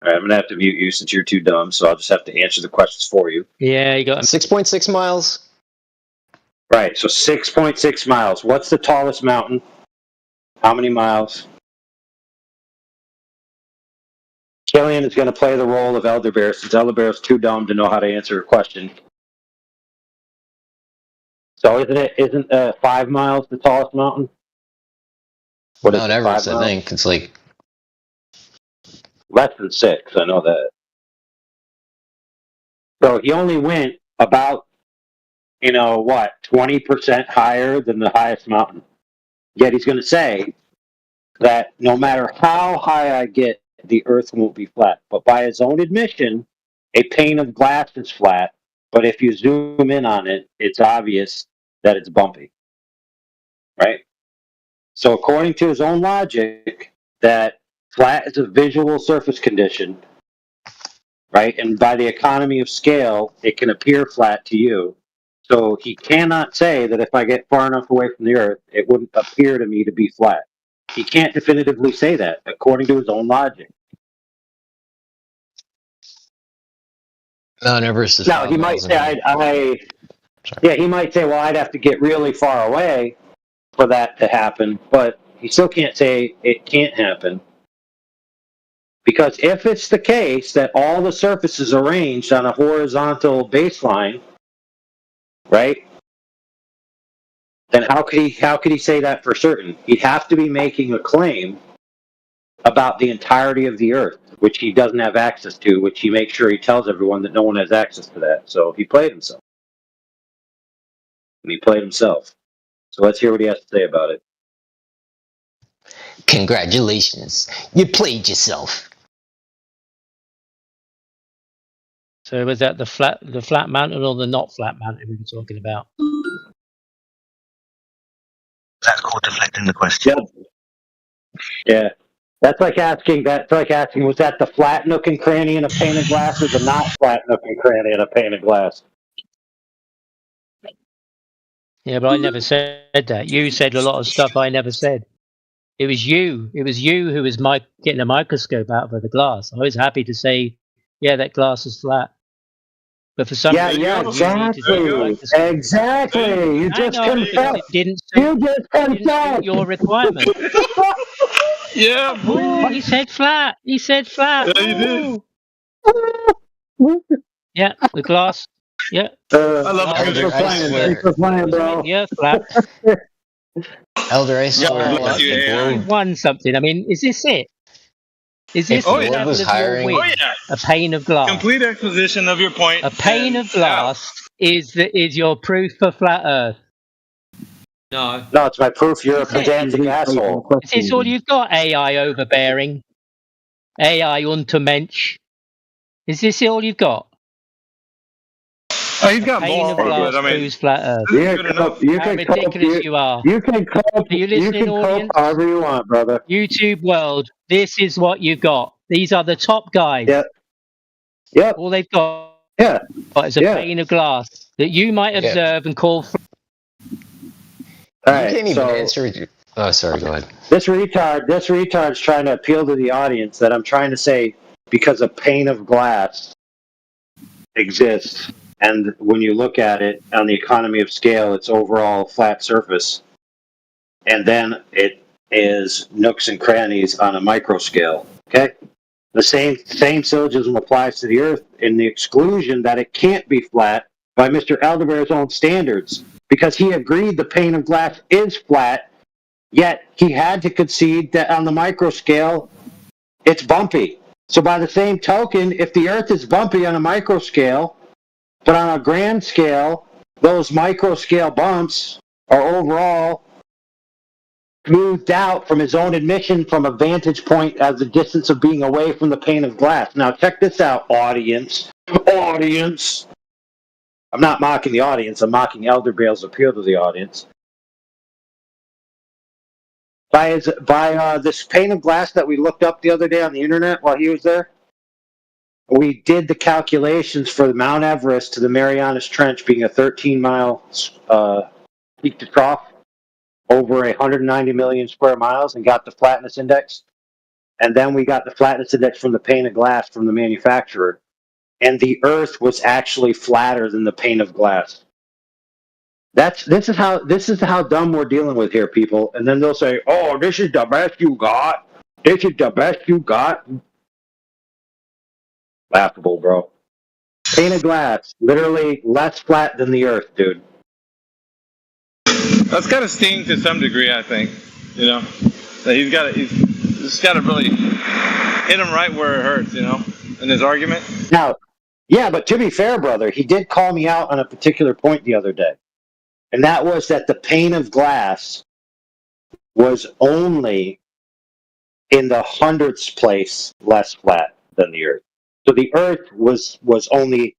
[SPEAKER 26] All right, I'm gonna have to mute you since you're too dumb. So I'll just have to answer the questions for you.
[SPEAKER 20] Yeah, you got
[SPEAKER 5] 6.6 miles.
[SPEAKER 26] Right. So 6.6 miles. What's the tallest mountain? How many miles? Killian is going to play the role of Elder Bear since Elder Bear is too dumb to know how to answer a question. So isn't 5 miles the tallest mountain?
[SPEAKER 5] Mount Everest, I think. It's like
[SPEAKER 26] less than 6. I know that. So he only went about, 20% higher than the highest mountain. Yet he's going to say that no matter how high I get, the earth won't be flat. But by his own admission, a pane of glass is flat. But if you zoom in on it, it's obvious that it's bumpy. Right? So according to his own logic, that flat is a visual surface condition, right? And by the economy of scale, it can appear flat to you. So he cannot say that if I get far enough away from the earth, it wouldn't appear to me to be flat. He can't definitively say that, according to his own logic.
[SPEAKER 5] Mount Everest is.
[SPEAKER 26] Now, he might say, he might say, well, I'd have to get really far away for that to happen, but he still can't say it can't happen. Because if it's the case that all the surfaces are arranged on a horizontal baseline, right, then how could he say that for certain? He'd have to be making a claim about the entirety of the earth, which he doesn't have access to, which he makes sure he tells everyone that no one has access to that. So he played himself. And he played himself. So let's hear what he has to say about it.
[SPEAKER 5] Congratulations. You played yourself.
[SPEAKER 20] So was that the flat mountain or the not flat mountain we were talking about?
[SPEAKER 15] That's called deflecting the question.
[SPEAKER 26] Yeah. That's like asking, was that the flat nook and cranny in a pane of glass or the not flat nook and cranny in a pane of glass?
[SPEAKER 20] Yeah, but I never said that. You said a lot of stuff I never said. It was you. It was you who was getting a microscope out of the glass. I was happy to say, yeah, that glass is flat. But for some reason,
[SPEAKER 26] exactly. You just confessed.
[SPEAKER 20] Didn't suit your requirement.
[SPEAKER 14] Yeah,
[SPEAKER 20] boy. He said flat. He said flat.
[SPEAKER 14] Yeah, you
[SPEAKER 20] did. Yeah, the glass. Yeah.
[SPEAKER 26] I love
[SPEAKER 5] Elder,
[SPEAKER 26] it. Thanks for playing, bro.
[SPEAKER 20] Yeah, flat.
[SPEAKER 5] Elder, I swear.
[SPEAKER 20] You won something. I mean, is this it? Is this
[SPEAKER 5] the level of your win?
[SPEAKER 20] A pane of glass.
[SPEAKER 14] Complete exposition of your point.
[SPEAKER 20] A pane of glass is your proof for flat Earth.
[SPEAKER 26] No, it's my proof you're a pedantic asshole.
[SPEAKER 20] Is this all you've got? AI overbearing, AI untermensch. Is this all you've got?
[SPEAKER 14] Oh, he's got more.
[SPEAKER 20] But I mean, flat Earth. How ridiculous you are.
[SPEAKER 26] You can cope.
[SPEAKER 20] You listening, audience?
[SPEAKER 26] However you want, brother.
[SPEAKER 20] YouTube world. This is what you've got. These are the top guys.
[SPEAKER 26] Yep.
[SPEAKER 20] All they've got.
[SPEAKER 26] Yeah.
[SPEAKER 20] Is a pane of glass that you might observe and call.
[SPEAKER 26] All right,
[SPEAKER 5] you can't even answer it. Oh, sorry. Go ahead.
[SPEAKER 26] This retard's trying to appeal to the audience that I'm trying to say because a pane of glass exists, and when you look at it on the economy of scale, it's overall flat surface, and then it is nooks and crannies on a micro scale. Okay, the same syllogism applies to the Earth in the exclusion that it can't be flat by Mr. Elderbear's own standards. Because he agreed the pane of glass is flat, yet he had to concede that on the micro scale, it's bumpy. So by the same token, if the Earth is bumpy on a micro scale, but on a grand scale, those micro scale bumps are overall smoothed out from his own admission from a vantage point as the distance of being away from the pane of glass. Now check this out, audience. Audience! I'm not mocking the audience. I'm mocking Elderbear's appeal to the audience. By this pane of glass that we looked up the other day on the internet while he was there, we did the calculations for the Mount Everest to the Marianas Trench being a 13-mile peak to trough over 190 million square miles and got the flatness index. And then we got the flatness index from the pane of glass from the manufacturer. And the Earth was actually flatter than the pane of glass. This is how dumb we're dealing with here, people. And then they'll say, "Oh, this is the best you got. This is the best you got." Laughable, bro. Pane of glass, literally less flat than the Earth, dude.
[SPEAKER 9] That's got to sting to some degree, I think. You know, he's got to really hit him right where it hurts. You know, in his argument.
[SPEAKER 26] Now, yeah, but to be fair, brother, he did call me out on a particular point the other day. And that was that the pane of glass was only in the 100th place less flat than the Earth. So the Earth was only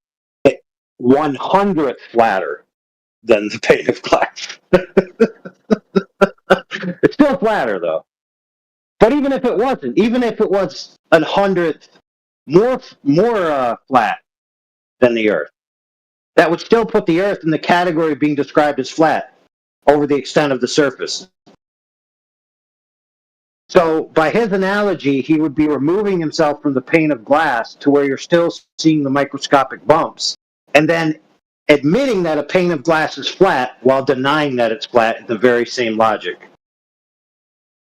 [SPEAKER 26] 100th flatter than the pane of glass. It's still flatter, though. But even if it wasn't, even if it was 100th more flat than the Earth, that would still put the Earth in the category of being described as flat over the extent of the surface. So, by his analogy, he would be removing himself from the pane of glass to where you're still seeing the microscopic bumps, and then admitting that a pane of glass is flat while denying that it's flat in the very same logic.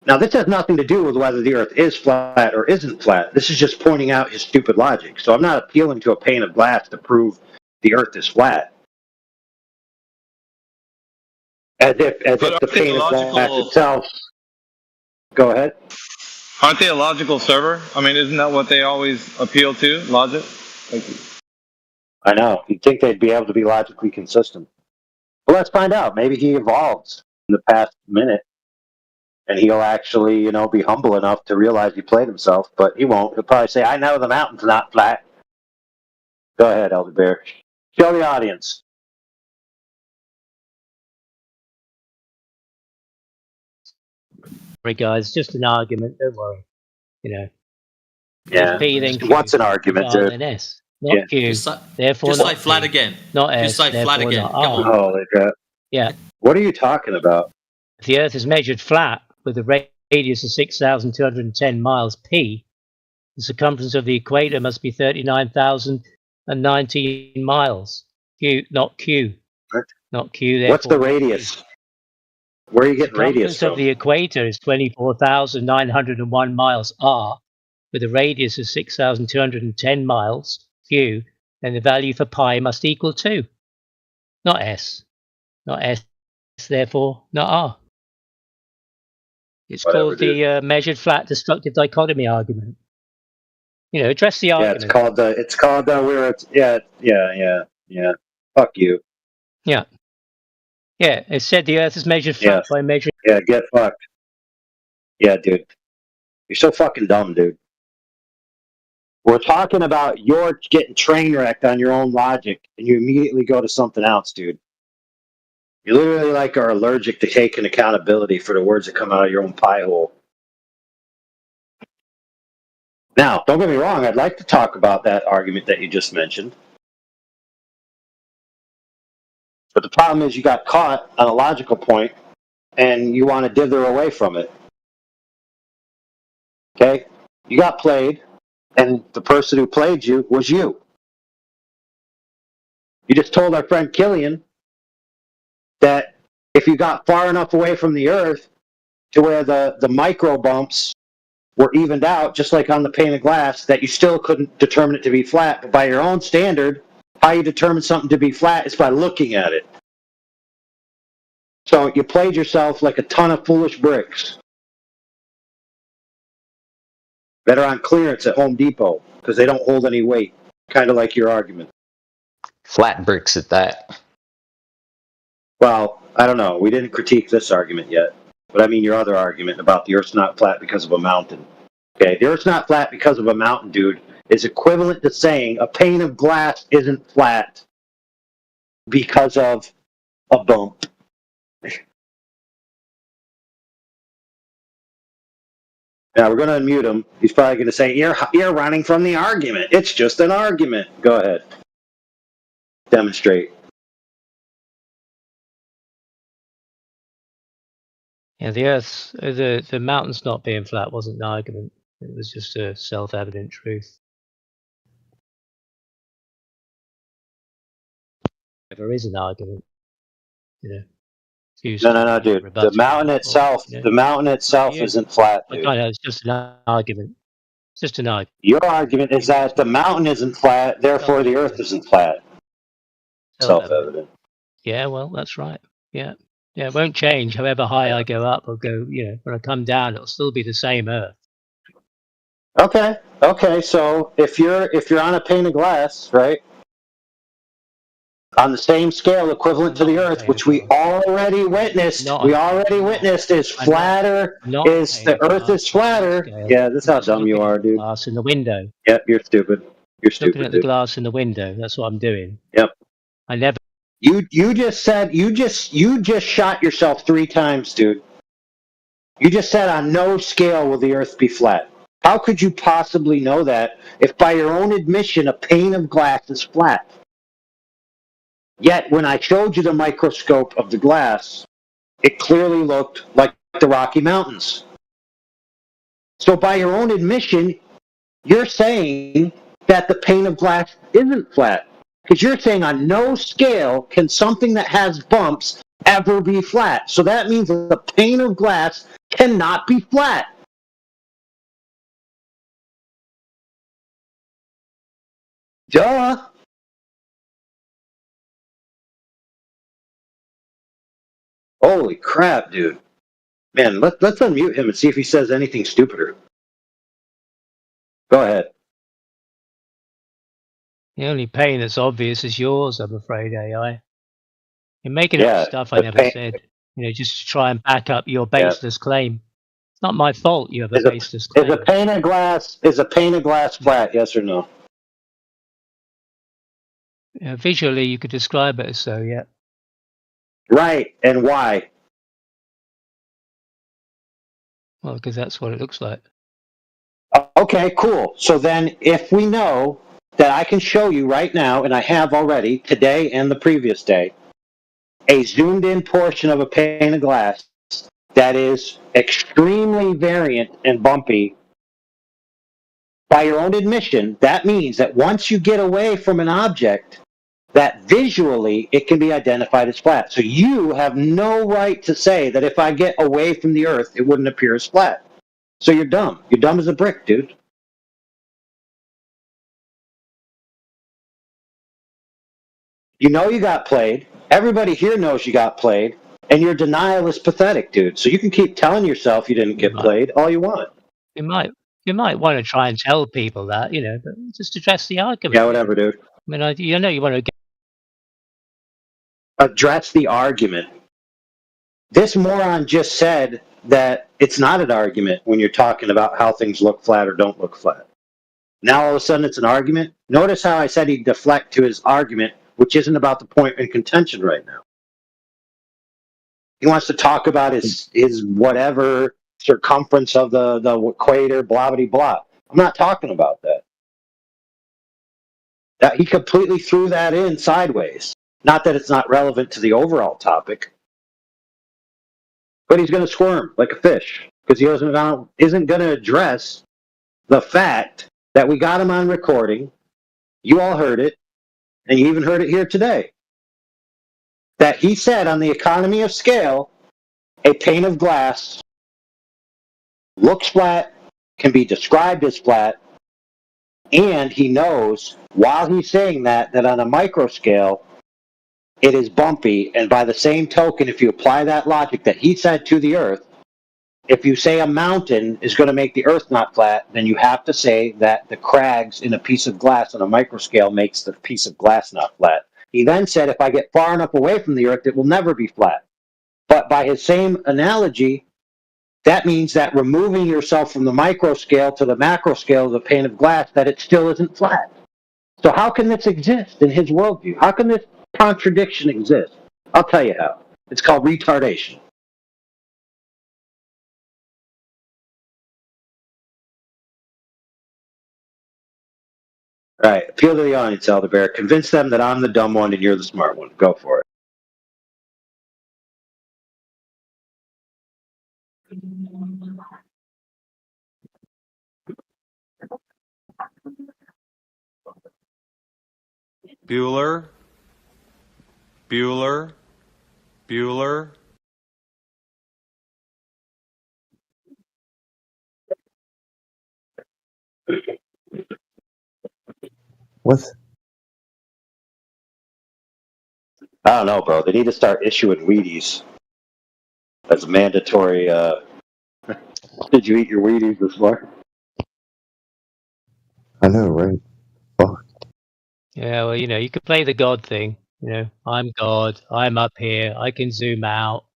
[SPEAKER 26] Now, this has nothing to do with whether the Earth is flat or isn't flat. This is just pointing out his stupid logic. So I'm not appealing to a pane of glass to prove the Earth is flat. As if the pane of glass itself. Go ahead.
[SPEAKER 9] Aren't they a logical server? I mean, isn't that what they always appeal to? Logic?
[SPEAKER 26] I know. You'd think they'd be able to be logically consistent. Well, let's find out. Maybe he evolved in the past minute, and he'll actually, be humble enough to realize he played himself, but he won't. He'll probably say, "I know the mountain's not flat." Go ahead, Elder Bear. Show the audience.
[SPEAKER 20] Sorry, guys, just an argument. Don't worry.
[SPEAKER 26] Yeah. What's an argument, dude?
[SPEAKER 20] Then S, not Q. Therefore,
[SPEAKER 16] just
[SPEAKER 20] not
[SPEAKER 16] say flat
[SPEAKER 20] P.
[SPEAKER 16] again.
[SPEAKER 20] Not S.
[SPEAKER 16] Just say flat again.
[SPEAKER 20] Not
[SPEAKER 16] Come on.
[SPEAKER 26] Holy crap.
[SPEAKER 20] Yeah.
[SPEAKER 26] What are you talking about?
[SPEAKER 20] If the Earth is measured flat with a radius of 6,210 miles P, the circumference of the equator must be 39,019 miles. Q, not Q.
[SPEAKER 26] What?
[SPEAKER 20] Not Q.
[SPEAKER 26] What's the radius? Where are you getting radius from?
[SPEAKER 20] The circumference of the equator is 24,901 miles R, with a radius of 6,210 miles Q, then the value for pi must equal 2. Not S. Not S, therefore not R. It's called the measured flat destructive dichotomy argument. Address the argument.
[SPEAKER 26] Yeah, it's called yeah. Fuck you.
[SPEAKER 20] Yeah. Yeah, it said the Earth is measured flat by measuring.
[SPEAKER 26] Yeah, get fucked. Yeah, dude. You're so fucking dumb, dude. We're talking about you're getting train wrecked on your own logic, and you immediately go to something else, dude. You literally are allergic to taking accountability for the words that come out of your own pie hole. Now, don't get me wrong, I'd like to talk about that argument that you just mentioned. But the problem is you got caught on a logical point, and you want to dither away from it. Okay? You got played, and the person who played you was you. You just told our friend Killian that if you got far enough away from the Earth to where the micro bumps were evened out, just like on the pane of glass, that you still couldn't determine it to be flat. But by your own standard, how you determine something to be flat is by looking at it. So you played yourself like a ton of foolish bricks that are on clearance at Home Depot because they don't hold any weight, kind of like your argument.
[SPEAKER 5] Flat bricks at that.
[SPEAKER 26] Well, I don't know. We didn't critique this argument yet. But I mean your other argument about the Earth's not flat because of a mountain. Okay, the Earth's not flat because of a mountain, dude, is equivalent to saying a pane of glass isn't flat because of a bump. Now we're going to unmute him. He's probably going to say, "You're running from the argument. It's just an argument." Go ahead. Demonstrate.
[SPEAKER 20] Yeah, the Earth, the mountains not being flat wasn't an argument. It was just a self-evident truth. There is an argument,
[SPEAKER 26] No, dude. The mountain itself, isn't flat, dude.
[SPEAKER 20] I know, it's just an argument. It's just an argument.
[SPEAKER 26] Your argument is that the mountain isn't flat, therefore the Earth isn't flat. Self-evident.
[SPEAKER 20] Yeah, well, that's right. Yeah. Yeah, it won't change. However high I go up or go, when I come down, it'll still be the same Earth.
[SPEAKER 26] Okay. So if you're on a pane of glass, right, on the same scale equivalent to the Earth, which we already witnessed, is flatter. The Earth is flatter. Yeah, that's how dumb you are, dude.
[SPEAKER 20] Glass in the window.
[SPEAKER 26] Yep, you're stupid.
[SPEAKER 20] Looking at the glass in the window. That's what I'm doing.
[SPEAKER 26] Yep.
[SPEAKER 20] I never.
[SPEAKER 26] You just said you just shot yourself 3 times, dude. You just said on no scale will the Earth be flat. How could you possibly know that if by your own admission a pane of glass is flat? Yet when I showed you the microscope of the glass, it clearly looked like the Rocky Mountains. So by your own admission, you're saying that the pane of glass isn't flat. Because you're saying on no scale can something that has bumps ever be flat. So that means the pane of glass cannot be flat. Duh. Holy crap, dude. Man, let's unmute him and see if he says anything stupider. Go ahead.
[SPEAKER 20] The only pain that's obvious is yours, I'm afraid, AI. You're making up stuff I never said, just to try and back up your baseless claim. It's not my fault you have a baseless claim.
[SPEAKER 26] Is a pane of glass flat, yes or no?
[SPEAKER 20] Visually, you could describe it as so, yeah.
[SPEAKER 26] Right, and why?
[SPEAKER 20] Well, because that's what it looks like.
[SPEAKER 26] Okay, cool. So then if we know that I can show you right now, and I have already, today and the previous day, a zoomed-in portion of a pane of glass that is extremely variant and bumpy, by your own admission, that means that once you get away from an object, that visually it can be identified as flat. So you have no right to say that if I get away from the Earth, it wouldn't appear as flat. So you're dumb. You're dumb as a brick, dude. You know you got played. Everybody here knows you got played. And your denial is pathetic, dude. So you can keep telling yourself you didn't get played all you want.
[SPEAKER 20] You might want to try and tell people that, but just address the argument.
[SPEAKER 26] Yeah, whatever, dude.
[SPEAKER 20] I mean, you want to
[SPEAKER 26] address the argument. This moron just said that it's not an argument when you're talking about how things look flat or don't look flat. Now all of a sudden it's an argument. Notice how I said he'd deflect to his argument, which isn't about the point in contention right now. He wants to talk about his whatever circumference of the equator, blah, blah, blah. I'm not talking about that. He completely threw that in sideways. Not that it's not relevant to the overall topic, but he's going to squirm like a fish because he isn't going to address the fact that we got him on recording. You all heard it, and you even heard it here today. That he said on the economy of scale, a pane of glass looks flat, can be described as flat, and he knows while he's saying that on a micro scale, it is bumpy, and by the same token, if you apply that logic that he said to the Earth, if you say a mountain is going to make the Earth not flat, then you have to say that the crags in a piece of glass on a microscale makes the piece of glass not flat. He then said if I get far enough away from the Earth, it will never be flat. But by his same analogy, that means that removing yourself from the microscale to the macroscale of the pane of glass, that it still isn't flat. So how can this exist in his worldview? How can this contradiction exist? I'll tell you how. It's called retardation. All right, appeal to the audience, Elder Bear. Convince them that I'm the dumb one and you're the smart one. Go for it.
[SPEAKER 16] Bueller. Bueller. Bueller.
[SPEAKER 17] What?
[SPEAKER 26] I don't know, bro. They need to start issuing Wheaties as mandatory. Did you eat your Wheaties this morning?
[SPEAKER 17] I know, right? Fuck.
[SPEAKER 20] Yeah, well, you could play the God thing. I'm God. I'm up here. I can zoom out.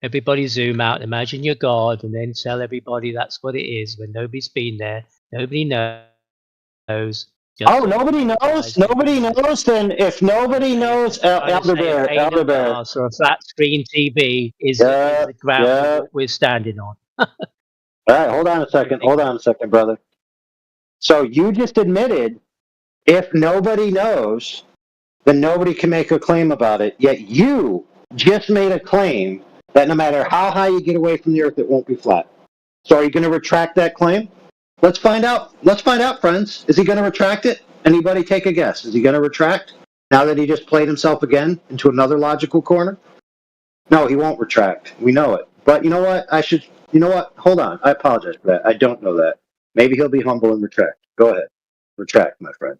[SPEAKER 20] Everybody zoom out. Imagine you're God, and then tell everybody that's what it is when nobody's been there. Nobody knows.
[SPEAKER 26] Oh, nobody knows. Nobody knows. Then if nobody knows, Elder Bear,
[SPEAKER 20] Pane
[SPEAKER 26] Elder
[SPEAKER 20] of
[SPEAKER 26] Bear.
[SPEAKER 20] glass or a flat screen TV is the ground of what we're standing on.
[SPEAKER 26] All right, hold on a second. Hold on a second, brother. So you just admitted if nobody knows, then nobody can make a claim about it. Yet you just made a claim that no matter how high you get away from the earth, it won't be flat. So are you going to retract that claim? Let's find out. Let's find out, friends. Is he going to retract it? Anybody take a guess? Is he going to retract now that he just played himself again into another logical corner? No, he won't retract. We know it. But you know what? You know what? Hold on. I apologize for that. I don't know that. Maybe he'll be humble and retract. Go ahead. Retract, my friend.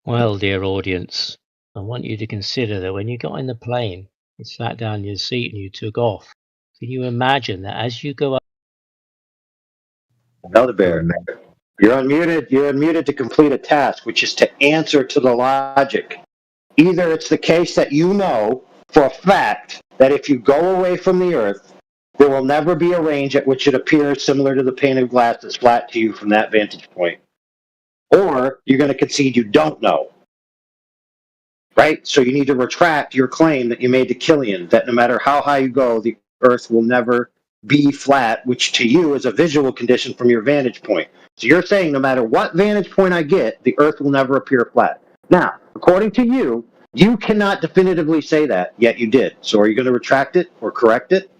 [SPEAKER 20] Well, dear audience, I want you to consider that when you got in the plane, you sat down in your seat and you took off. Can you imagine that as you go up?
[SPEAKER 26] Elder Bear, you're unmuted. You're unmuted to complete a task, which is to answer to the logic. Either it's the case that you know for a fact that if you go away from the earth, there will never be a range at which it appears similar to the pane of glass that's flat to you from that vantage point. Or you're going to concede you don't know. Right? So you need to retract your claim that you made to Killian that no matter how high you go, the earth will never be flat, which to you is a visual condition from your vantage point. So you're saying no matter what vantage point I get, the earth will never appear flat. Now, according to you, you cannot definitively say that, yet you did. So are you going to retract it or correct it?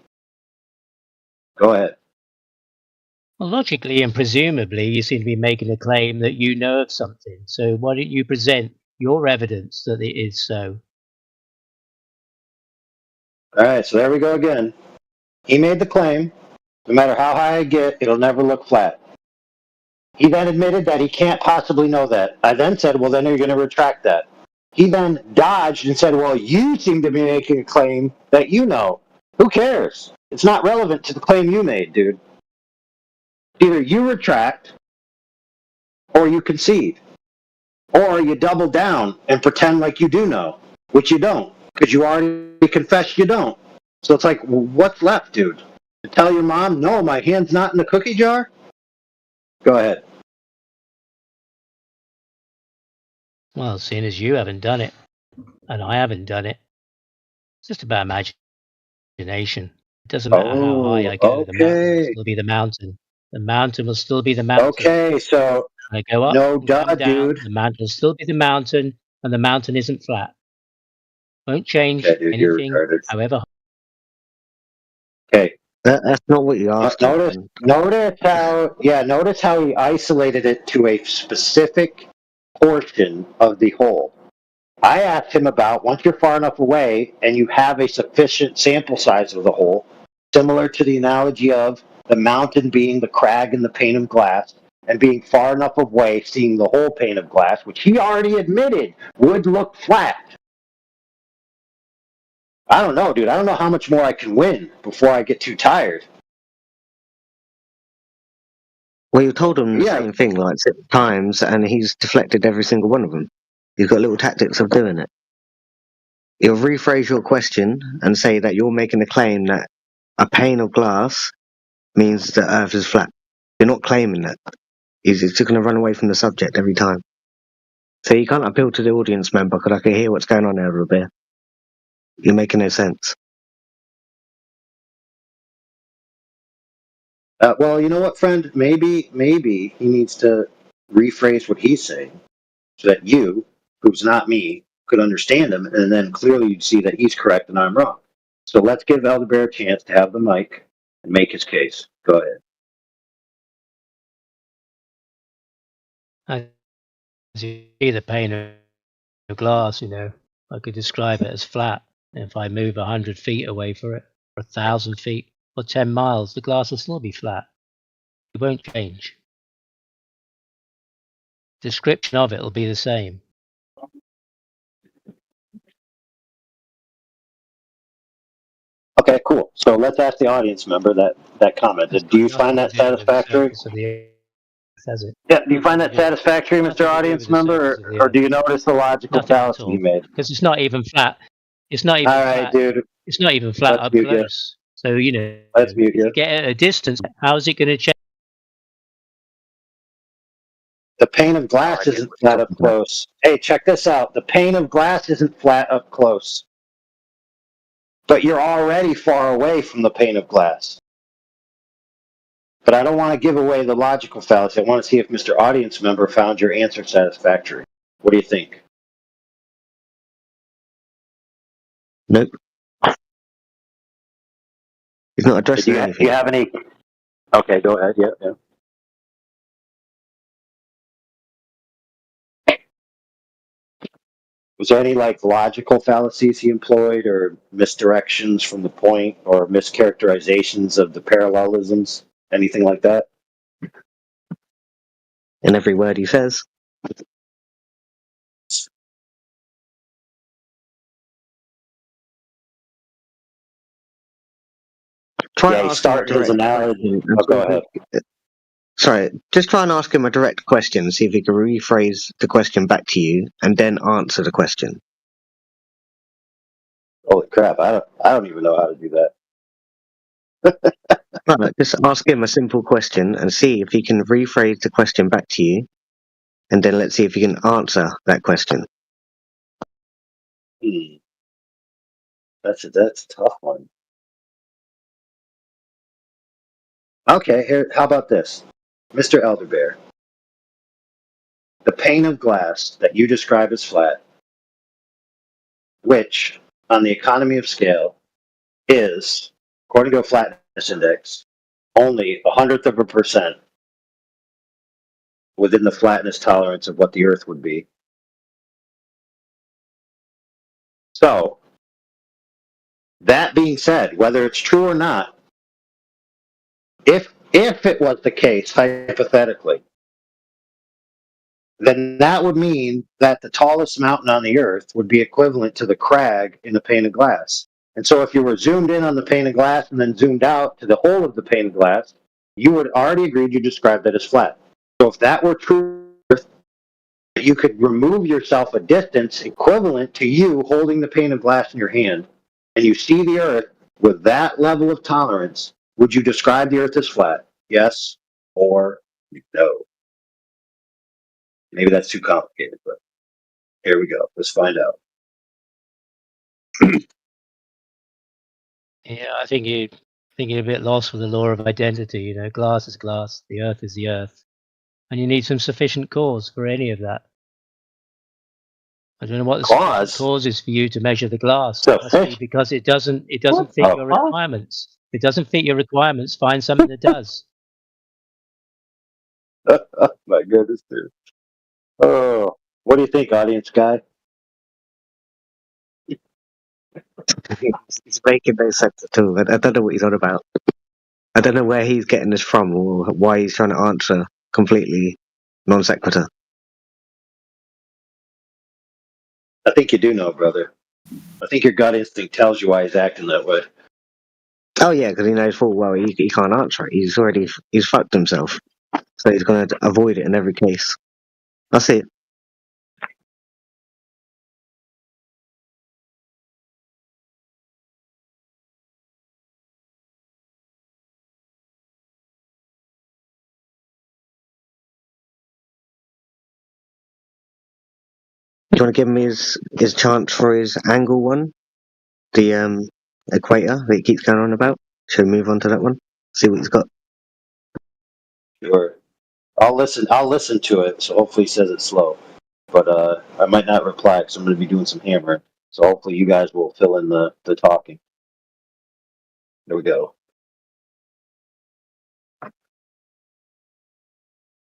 [SPEAKER 26] Go ahead.
[SPEAKER 20] Well, logically and presumably, you seem to be making a claim that you know of something. So why don't you present your evidence that it is so?
[SPEAKER 26] All right, so there we go again. He made the claim, no matter how high I get, it'll never look flat. He then admitted that he can't possibly know that. I then said, well, then you're going to retract that. He then dodged and said, well, you seem to be making a claim that you know. Who cares? It's not relevant to the claim you made, dude. Either you retract or you concede. Or you double down and pretend like you do know, which you don't, because you already confessed you don't. So it's like, what's left, dude? To tell your mom, no, my hand's not in the cookie jar? Go ahead.
[SPEAKER 20] Well, seeing as you haven't done it, and I haven't done it, it's just about imagination. It doesn't matter how high I go, the mountain will still be the mountain. The mountain will still be the mountain.
[SPEAKER 26] Okay, so
[SPEAKER 20] I go up,
[SPEAKER 26] no
[SPEAKER 20] and come
[SPEAKER 26] duh,
[SPEAKER 20] down,
[SPEAKER 26] dude.
[SPEAKER 20] the mountain will still be the mountain, and the mountain isn't flat. Won't change
[SPEAKER 26] dude, you're
[SPEAKER 20] anything,
[SPEAKER 26] retarded.
[SPEAKER 20] however.
[SPEAKER 26] Okay.
[SPEAKER 11] That's not what you asked.
[SPEAKER 26] Notice how he isolated it to a specific portion of the whole. I asked him about once you're far enough away and you have a sufficient sample size of the whole, similar to the analogy of the mountain being the crag in the pane of glass and being far enough away, seeing the whole pane of glass, which he already admitted would look flat. I don't know, dude. I don't know how much more I can win before I get too tired.
[SPEAKER 11] Well, you told him the same thing like 6 times, and he's deflected every single one of them. You've got little tactics of doing it. You'll rephrase your question and say that you're making a claim that a pane of glass means the Earth is flat. You're not claiming that. He's just going to run away from the subject every time. So you can't appeal to the audience member because I can hear what's going on there, Robert. You're making no sense.
[SPEAKER 26] Well, you know what, friend? Maybe he needs to rephrase what he's saying so that you, who's not me, could understand him, and then clearly you'd see that he's correct and I'm wrong. So let's give Elder Bear a chance to have the mic and make his case. Go ahead.
[SPEAKER 20] I see the pane of glass, I could describe it as flat. If I move 100 feet away from it, or 1,000 feet, or 10 miles, the glass will still be flat. It won't change. Description of it will be the same.
[SPEAKER 26] Okay, cool. So let's ask the audience member that commented. Do you find that satisfactory? Yeah, do you find that satisfactory, Mr. Audience member, or do you notice the logical fallacy he made?
[SPEAKER 20] Because it's not even flat. It's not even
[SPEAKER 26] All right,
[SPEAKER 20] flat.
[SPEAKER 26] dude.
[SPEAKER 20] It's not even flat up close. So,
[SPEAKER 26] Let's mute you.
[SPEAKER 20] get at a distance, how is it going to change?
[SPEAKER 26] The pane of glass isn't flat up close. Hey, check this out. The pane of glass isn't flat up close. But you're already far away from the pane of glass. But I don't want to give away the logical fallacy. I want to see if Mr. Audience Member found your answer satisfactory. What do you think?
[SPEAKER 11] Nope. He's not addressing anything.
[SPEAKER 26] Do you have any? Okay, go ahead. Yeah. Was there any logical fallacies he employed, or misdirections from the point, or mischaracterizations of the parallelisms? Anything like that?
[SPEAKER 11] In every word he says. Try and ask him a direct question.
[SPEAKER 26] Go ahead.
[SPEAKER 11] Sorry, just try and ask him a direct question, see if he can rephrase the question back to you, and then answer the question.
[SPEAKER 26] Holy crap! I don't even know how to do that.
[SPEAKER 11] Right, just ask him a simple question and see if he can rephrase the question back to you, and then let's see if he can answer that question.
[SPEAKER 26] That's a tough one. Okay, here. How about this, Mr. Elder Bear? The pane of glass that you describe as flat, which on the economy of scale is, according to a flatness index, only 0.01% within the flatness tolerance of what the Earth would be. So, that being said, whether it's true or not, if it was the case, hypothetically, then that would mean that the tallest mountain on the Earth would be equivalent to the crag in the pane of glass. And so if you were zoomed in on the pane of glass and then zoomed out to the whole of the pane of glass, you would already agreed you described that as flat. So if that were true, you could remove yourself a distance equivalent to you holding the pane of glass in your hand, and you see the Earth with that level of tolerance, would you describe the Earth as flat? Yes or no? Maybe that's too complicated, but here we go. Let's find out.
[SPEAKER 20] Yeah, I think you're a bit lost with the law of identity. Glass is glass, the Earth is the Earth, and you need some sufficient cause for any of that. I don't know what the sufficient cause is for you to measure the glass. It must be because it doesn't fit your requirements. If it doesn't fit your requirements, find something that does.
[SPEAKER 26] My goodness, dude. Oh, what do you think, audience guy?
[SPEAKER 11] He's making no sense at all. I don't know what he's on about. I don't know where he's getting this from or why he's trying to answer completely non sequitur.
[SPEAKER 26] I think you do know, brother. I think your gut instinct tells you why he's acting that way.
[SPEAKER 11] Oh yeah, because he knows full well he can't answer it. He's fucked himself, so he's going to avoid it in every case. I see it. Do you want to give him his chance for his angle one? The equator that he keeps going on about? Should we move on to that one? See what he's got?
[SPEAKER 3] Sure. I'll listen to it. So hopefully he says it slow. But I might not reply because I'm going to be doing some hammering. So hopefully you guys will fill in the talking. There we go.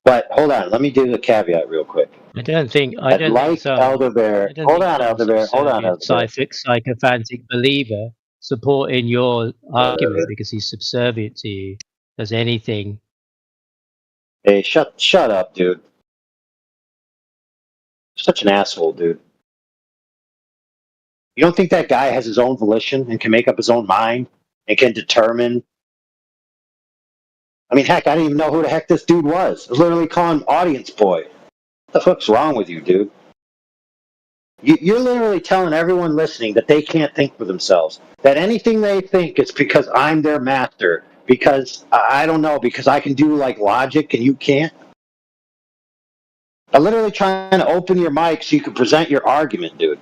[SPEAKER 3] But hold on, let me do the caveat real quick.
[SPEAKER 20] I don't think so.
[SPEAKER 3] Elder Bear. Hold on, Elder Bear. Hold on, Elder Bear.
[SPEAKER 20] Sycophantic believer supporting your argument because he's subservient to you. Does anything?
[SPEAKER 3] Hey, shut up, dude. Such an asshole, dude. You don't think that guy has his own volition and can make up his own mind and can determine? I mean, heck, I didn't even know who the heck this dude was. I was literally calling him audience boy. What the fuck's wrong with you, dude? You're literally telling everyone listening that they can't think for themselves. That anything they think is because I'm their master. Because, I don't know, because I can do, like, logic and you can't. I'm literally trying to open your mic so you can present your argument, dude.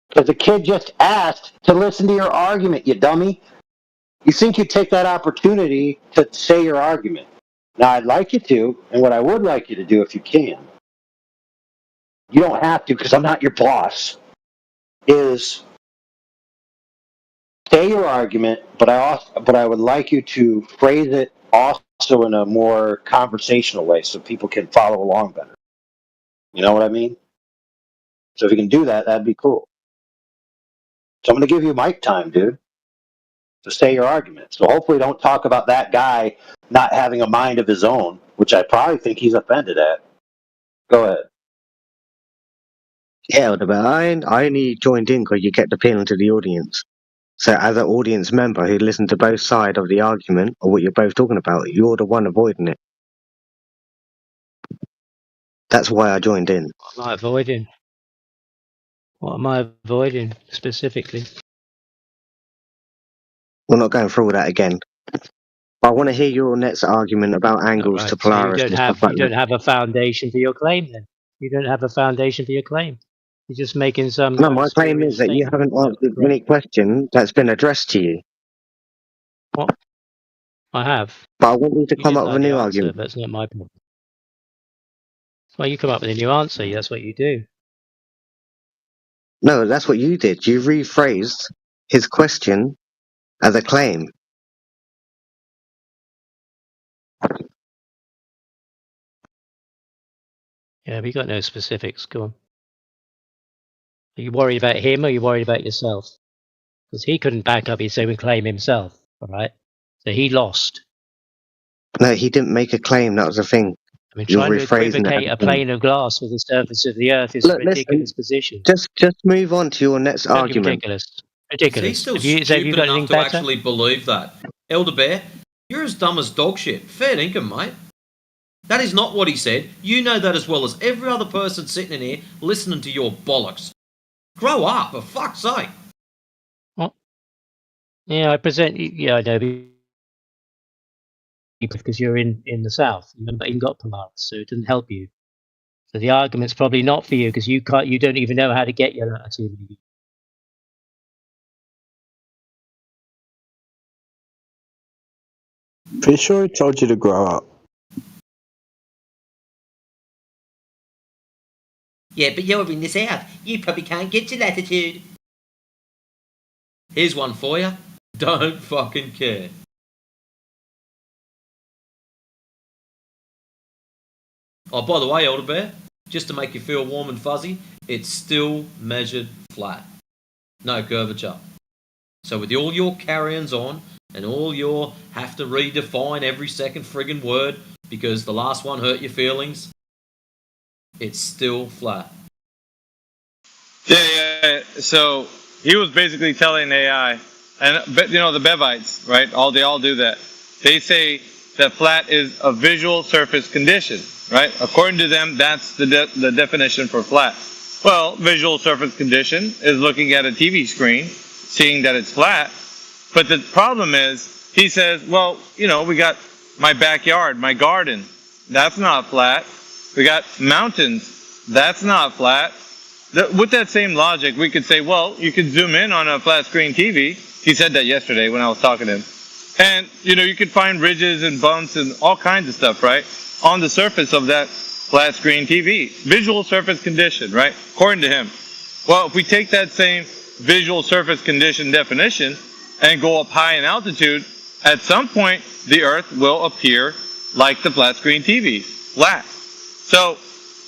[SPEAKER 3] Because the kid just asked to listen to your argument, you dummy. You think you'd take that opportunity to say your argument. Now, I'd like you to, and what I would like you to do if you can, you don't have to because I'm not your boss, is say your argument, but I would like you to phrase it also in a more conversational way so people can follow along better. You know what I mean? So if you can do that, that'd be cool. So I'm going to give you mic time, dude, to say your argument. So hopefully don't talk about that guy not having a mind of his own, which I probably think he's offended at. Go ahead.
[SPEAKER 11] Yeah, but I only joined in because you kept appealing to the audience. So as an audience member who listened to both sides of the argument or what you're both talking about, you're the one avoiding it. That's why I joined in.
[SPEAKER 20] What am I avoiding? What am I avoiding specifically?
[SPEAKER 11] We're not going through all that again. I want to hear your next argument about angles to Polaris.
[SPEAKER 20] So you don't have a foundation for your claim then. You don't have a foundation for your claim. You're just making some.
[SPEAKER 11] No, my claim is that you haven't answered any question that's been addressed to you.
[SPEAKER 20] What? I have.
[SPEAKER 11] But I want you to come up with a new argument.
[SPEAKER 20] That's not my problem. Well, you come up with a new answer. That's what you do.
[SPEAKER 11] No, that's what you did. You rephrased his question as a claim.
[SPEAKER 20] Yeah, we got no specifics. Go on. Are you worried about him or are you worried about yourself? Because he couldn't back up his own claim himself, all right? So he lost.
[SPEAKER 11] No, he didn't make a claim. That was the thing.
[SPEAKER 20] I mean, trying to equivocate a plane of glass with the surface of the Earth is a ridiculous position.
[SPEAKER 11] Just move on to your next argument.
[SPEAKER 20] Ridiculous.
[SPEAKER 1] He's still stupid enough to actually believe that. Elder Bear, you're as dumb as dog shit. Fair income, mate. That is not what he said. You know that as well as every other person sitting in here listening to your bollocks. Grow up, for fuck's sake.
[SPEAKER 20] What? Yeah, I present. Yeah, I know. Because you're in the south, you haven't got Polaris, so it doesn't help you. So the argument's probably not for you because you don't even know how to get your latitude.
[SPEAKER 12] Pretty sure he told you to grow up.
[SPEAKER 1] Yeah, but you're in the south. You probably can't get your latitude. Here's one for you. Don't fucking care. Oh, by the way, Elder Bear, just to make you feel warm and fuzzy, it's still measured flat. No curvature. So with all your carry-ons on, and all your have to redefine every second friggin' word, because the last one hurt your feelings, it's still flat.
[SPEAKER 9] Yeah. So he was basically telling AI, and the Bevites, right? They all do that. They say that flat is a visual surface condition, right? According to them, that's the definition for flat. Well, visual surface condition is looking at a TV screen, seeing that it's flat. But the problem is, he says, well, we got my backyard, my garden. That's not flat. We got mountains. That's not flat. With that same logic, we could say, well, you could zoom in on a flat screen TV. He said that yesterday when I was talking to him. And, you can find ridges and bumps and all kinds of stuff, right, on the surface of that flat screen TV. Visual surface condition, right, according to him. Well, if we take that same visual surface condition definition and go up high in altitude, at some point the Earth will appear like the flat screen TV, flat. So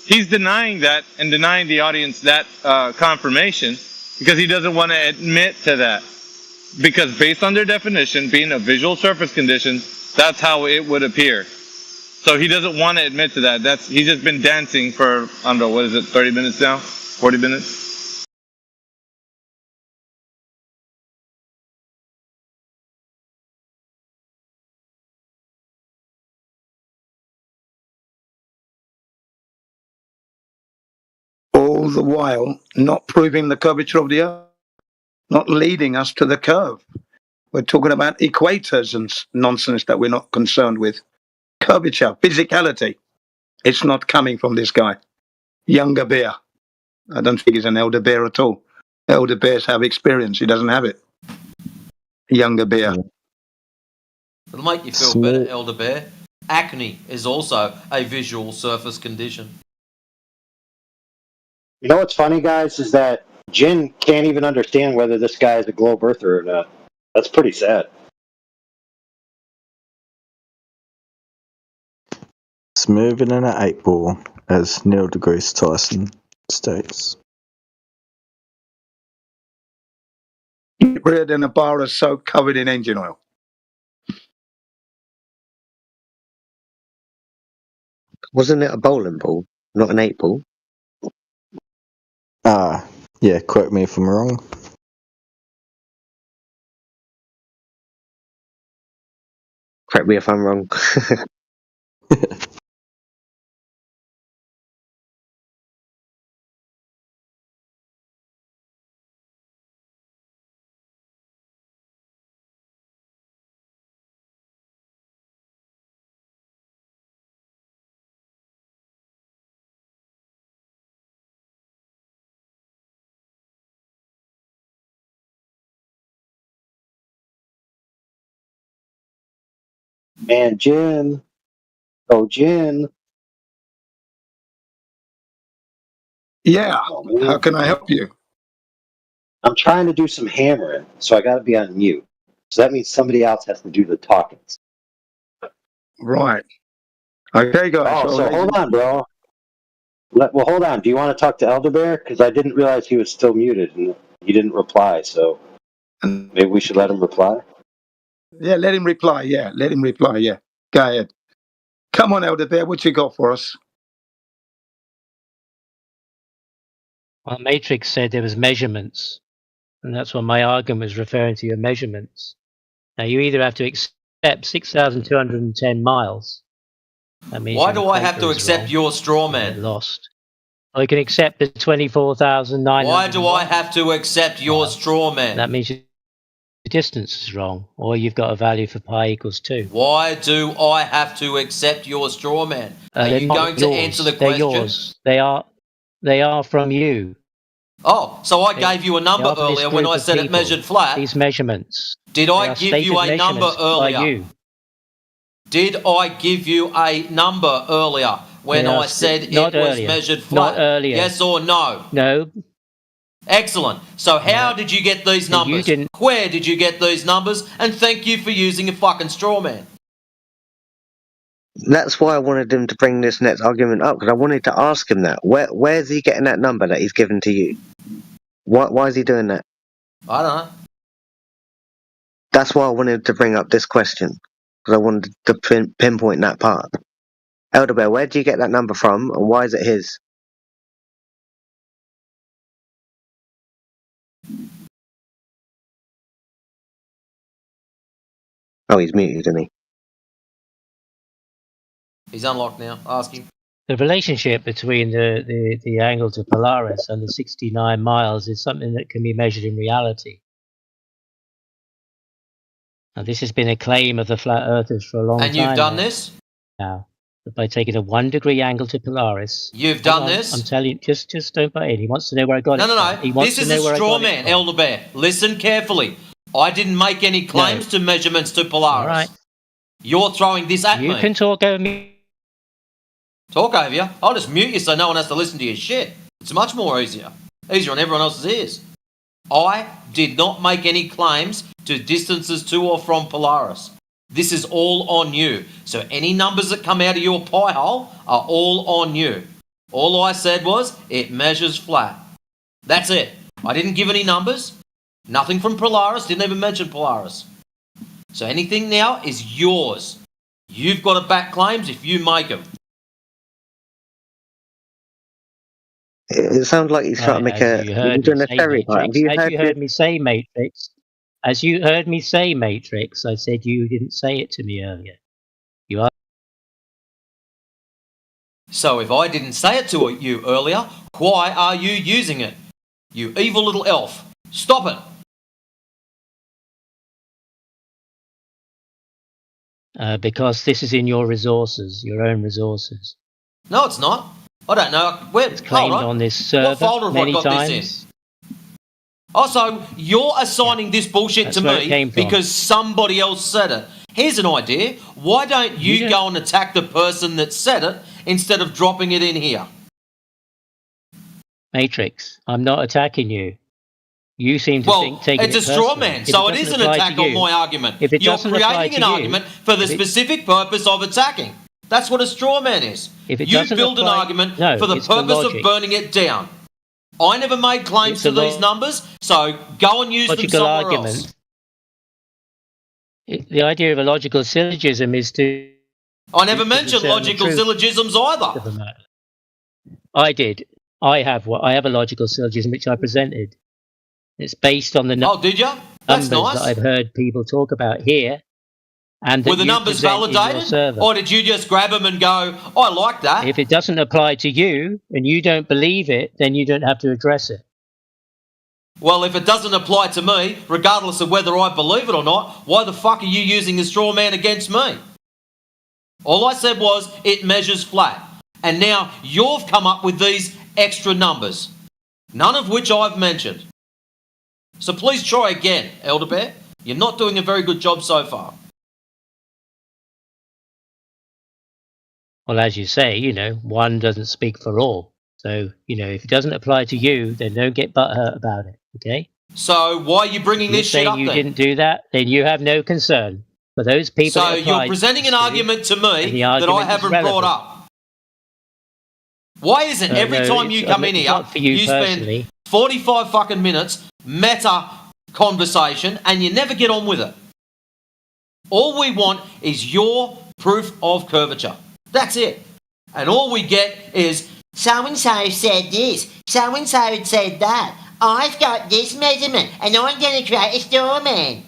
[SPEAKER 9] he's denying that and denying the audience that confirmation because he doesn't want to admit to that. Because based on their definition, being a visual surface condition, that's how it would appear. So he doesn't want to admit to that. He's just been dancing for, I don't know, what is it, 30 minutes now? 40 minutes?
[SPEAKER 18] All the while not proving the curvature of the Earth, not leading us to the curve. We're talking about equators and nonsense that we're not concerned with. Curvature, physicality. It's not coming from this guy. Younger bear. I don't think he's an elder bear at all. Elder bears have experience. He doesn't have it. Younger bear.
[SPEAKER 1] It'll make you feel better, Elder Bear. Acne is also a visual surface condition.
[SPEAKER 26] You know what's funny, guys, is that Jin can't even understand whether this guy is a globe earther or not. That's pretty sad.
[SPEAKER 12] It's moving in an 8-ball, as Neil deGrasse Tyson states.
[SPEAKER 18] Bread in a bar of soap covered in engine oil.
[SPEAKER 11] Wasn't it a bowling ball, not an 8-ball?
[SPEAKER 12] Yeah, correct me if I'm wrong.
[SPEAKER 11] Correct me if I'm wrong.
[SPEAKER 26] Man, Jin. Oh, Jin.
[SPEAKER 18] Yeah. How can I help you?
[SPEAKER 26] I'm trying to do some hammering, so I got to be on mute. So that means somebody else has to do the talking.
[SPEAKER 18] Right. Okay, guys.
[SPEAKER 26] Oh, so hold on, bro. Well, hold on. Do you want to talk to Elder Bear? Because I didn't realize he was still muted and he didn't reply. So maybe we should let him reply.
[SPEAKER 18] Yeah, let him reply. Yeah, let him reply. Yeah. Go ahead. Come on, Elder Bear. What you got for us?
[SPEAKER 20] Well, Matrix said there was measurements, and that's what my argument was referring to, your measurements. Now, you either have to accept 6,210 miles. That means
[SPEAKER 1] why do I have to accept your straw man?
[SPEAKER 20] Lost. Or you can accept the 24,900.
[SPEAKER 1] Why do I have to accept your straw man?
[SPEAKER 20] That means your distance is wrong, or you've got a value for pi equals 2.
[SPEAKER 1] Why do I have to accept your straw man? Are you going to answer the question?
[SPEAKER 20] They're yours. They are from you.
[SPEAKER 1] Oh, so I gave you a number earlier when I said it measured flat.
[SPEAKER 20] These measurements.
[SPEAKER 1] Did I give you a number earlier? Did I give you a number earlier when I said it was measured flat?
[SPEAKER 20] Not earlier.
[SPEAKER 1] Yes or no?
[SPEAKER 20] No.
[SPEAKER 1] Excellent. So how did you get these numbers? Where did you get these numbers? And thank you for using a fucking straw man.
[SPEAKER 11] That's why I wanted him to bring this next argument up, because I wanted to ask him that. Where's he getting that number that he's given to you? Why is he doing that?
[SPEAKER 1] I don't know.
[SPEAKER 11] That's why I wanted to bring up this question, because I wanted to pinpoint that part. Elder Bear, where do you get that number from, and why is it his? Oh, he's muted, isn't he?
[SPEAKER 1] He's unlocked now. Ask him.
[SPEAKER 20] The relationship between the angle to Polaris and the 69 miles is something that can be measured in reality. Now, this has been a claim of the flat earthers for a long time.
[SPEAKER 1] And you've done this?
[SPEAKER 20] Now, by taking a 1 degree angle to Polaris.
[SPEAKER 1] You've done this?
[SPEAKER 20] I'm telling you, just don't buy it. He wants to know where I got it.
[SPEAKER 1] No. This is a straw man, Elder Bear. Listen carefully. I didn't make any claims to measurements to Polaris.
[SPEAKER 20] All right.
[SPEAKER 1] You're throwing this at me.
[SPEAKER 20] You can talk over me.
[SPEAKER 1] Talk over you. I'll just mute you so no one has to listen to your shit. It's much more easier. Easier on everyone else's ears. I did not make any claims to distances to or from Polaris. This is all on you. So any numbers that come out of your pie hole are all on you. All I said was it measures flat. That's it. I didn't give any numbers. Nothing from Polaris. Didn't even mention Polaris. So anything now is yours. You've got to back claims if you make them.
[SPEAKER 11] It sounds like he's trying to make doing a stereotype. Have you heard
[SPEAKER 20] me say Matrix? As you heard me say Matrix, I said you didn't say it to me earlier. You are.
[SPEAKER 1] So if I didn't say it to you earlier, why are you using it? You evil little elf. Stop
[SPEAKER 20] it. Because this is in your resources, your own resources.
[SPEAKER 1] No, it's not. I don't know.
[SPEAKER 20] It's claimed on this server
[SPEAKER 1] what folder have
[SPEAKER 20] many
[SPEAKER 1] I got
[SPEAKER 20] times.
[SPEAKER 1] This in? Also, you're assigning this bullshit to me because somebody else said it. Here's an idea. Why don't you go and attack the person that said it instead of dropping it in here?
[SPEAKER 20] Matrix, I'm not attacking you. You seem to think
[SPEAKER 1] it's a straw man, so it is an attack on my argument.
[SPEAKER 20] If it
[SPEAKER 1] You're
[SPEAKER 20] doesn't apply
[SPEAKER 1] creating
[SPEAKER 20] to
[SPEAKER 1] an
[SPEAKER 20] you,
[SPEAKER 1] argument for the specific purpose of attacking. That's what a straw man is.
[SPEAKER 20] If it
[SPEAKER 1] You
[SPEAKER 20] doesn't
[SPEAKER 1] build an
[SPEAKER 20] apply-
[SPEAKER 1] argument
[SPEAKER 20] No,
[SPEAKER 1] for the
[SPEAKER 20] it's the
[SPEAKER 1] purpose of
[SPEAKER 20] logic.
[SPEAKER 1] burning it down. I never made claims
[SPEAKER 20] It's
[SPEAKER 1] to
[SPEAKER 20] a
[SPEAKER 1] these numbers, so go and use them
[SPEAKER 20] Logical
[SPEAKER 1] somewhere
[SPEAKER 20] argument.
[SPEAKER 1] else.
[SPEAKER 20] The idea of a logical syllogism is to.
[SPEAKER 1] I never mentioned logical syllogisms either.
[SPEAKER 20] I did. I have a logical syllogism which I presented. It's based on the
[SPEAKER 1] Oh, did you? That's
[SPEAKER 20] numbers
[SPEAKER 1] nice.
[SPEAKER 20] that I've heard people talk about here. And that
[SPEAKER 1] Were the
[SPEAKER 20] you
[SPEAKER 1] numbers
[SPEAKER 20] present in your
[SPEAKER 1] validated?
[SPEAKER 20] server.
[SPEAKER 1] Or did you just grab them and go, I like that?
[SPEAKER 20] If it doesn't apply to you and you don't believe it, then you don't have to address it.
[SPEAKER 1] Well, if it doesn't apply to me, regardless of whether I believe it or not, why the fuck are you using the straw man against me? All I said was it measures flat. And now you've come up with these extra numbers, none of which I've mentioned. So please try again, Elder Bear. You're not doing a very good job so far.
[SPEAKER 20] Well, as you say, one doesn't speak for all. So, if it doesn't apply to you, then don't get butthurt about it, okay?
[SPEAKER 1] So why are you bringing this shit up
[SPEAKER 20] you
[SPEAKER 1] then?
[SPEAKER 20] didn't do that, then you have no concern. For those people
[SPEAKER 1] So
[SPEAKER 20] it
[SPEAKER 1] you're
[SPEAKER 20] applies
[SPEAKER 1] presenting an
[SPEAKER 20] to,
[SPEAKER 1] argument to me
[SPEAKER 20] and the
[SPEAKER 1] that I
[SPEAKER 20] argument is
[SPEAKER 1] haven't brought
[SPEAKER 20] relevant.
[SPEAKER 1] up. Why is it every
[SPEAKER 20] No,
[SPEAKER 1] time you come in
[SPEAKER 20] it's
[SPEAKER 1] here,
[SPEAKER 20] not for you
[SPEAKER 1] spend
[SPEAKER 20] personally.
[SPEAKER 1] 45 fucking minutes meta conversation and you never get on with it? All we want is your proof of curvature. That's it. And all we get is, so-and-so said this, so-and-so said that. I've got this measurement and I'm going to create a straw man.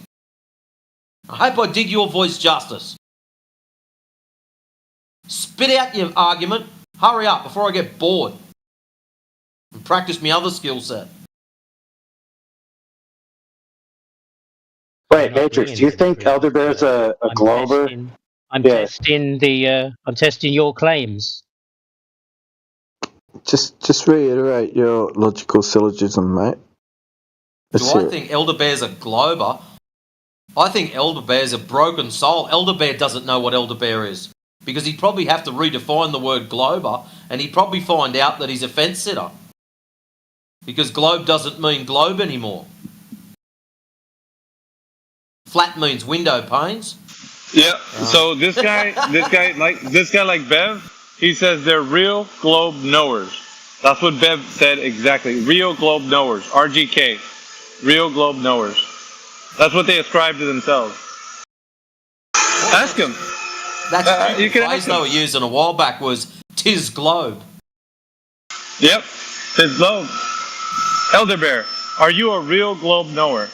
[SPEAKER 1] I hope I did your voice justice. Spit out your argument. Hurry up before I get bored. And practice my other skill set.
[SPEAKER 3] Wait, Matrix, do you think Elder Bear's a glober?
[SPEAKER 20] I'm testing your claims.
[SPEAKER 12] Just reiterate your logical syllogism, mate.
[SPEAKER 1] Do I think Elder Bear's a glober? I think Elder Bear's a broken soul. Elder Bear doesn't know what Elder Bear is. Because he'd probably have to redefine the word glober, and he'd probably find out that he's a fence sitter. Because globe doesn't mean globe anymore. Flat means window panes.
[SPEAKER 9] Yeah. So this guy like Bev, he says they're real globe knowers. That's what Bev said exactly. Real globe knowers. RGK. Real globe knowers. That's what they ascribe to themselves. Ask him.
[SPEAKER 1] That's
[SPEAKER 9] you
[SPEAKER 1] the
[SPEAKER 9] can
[SPEAKER 1] phrase
[SPEAKER 9] ask
[SPEAKER 1] they
[SPEAKER 9] him.
[SPEAKER 1] were using a while back was "tis globe."
[SPEAKER 9] Yep. His globe. Elder Bear, are you a real globe knower?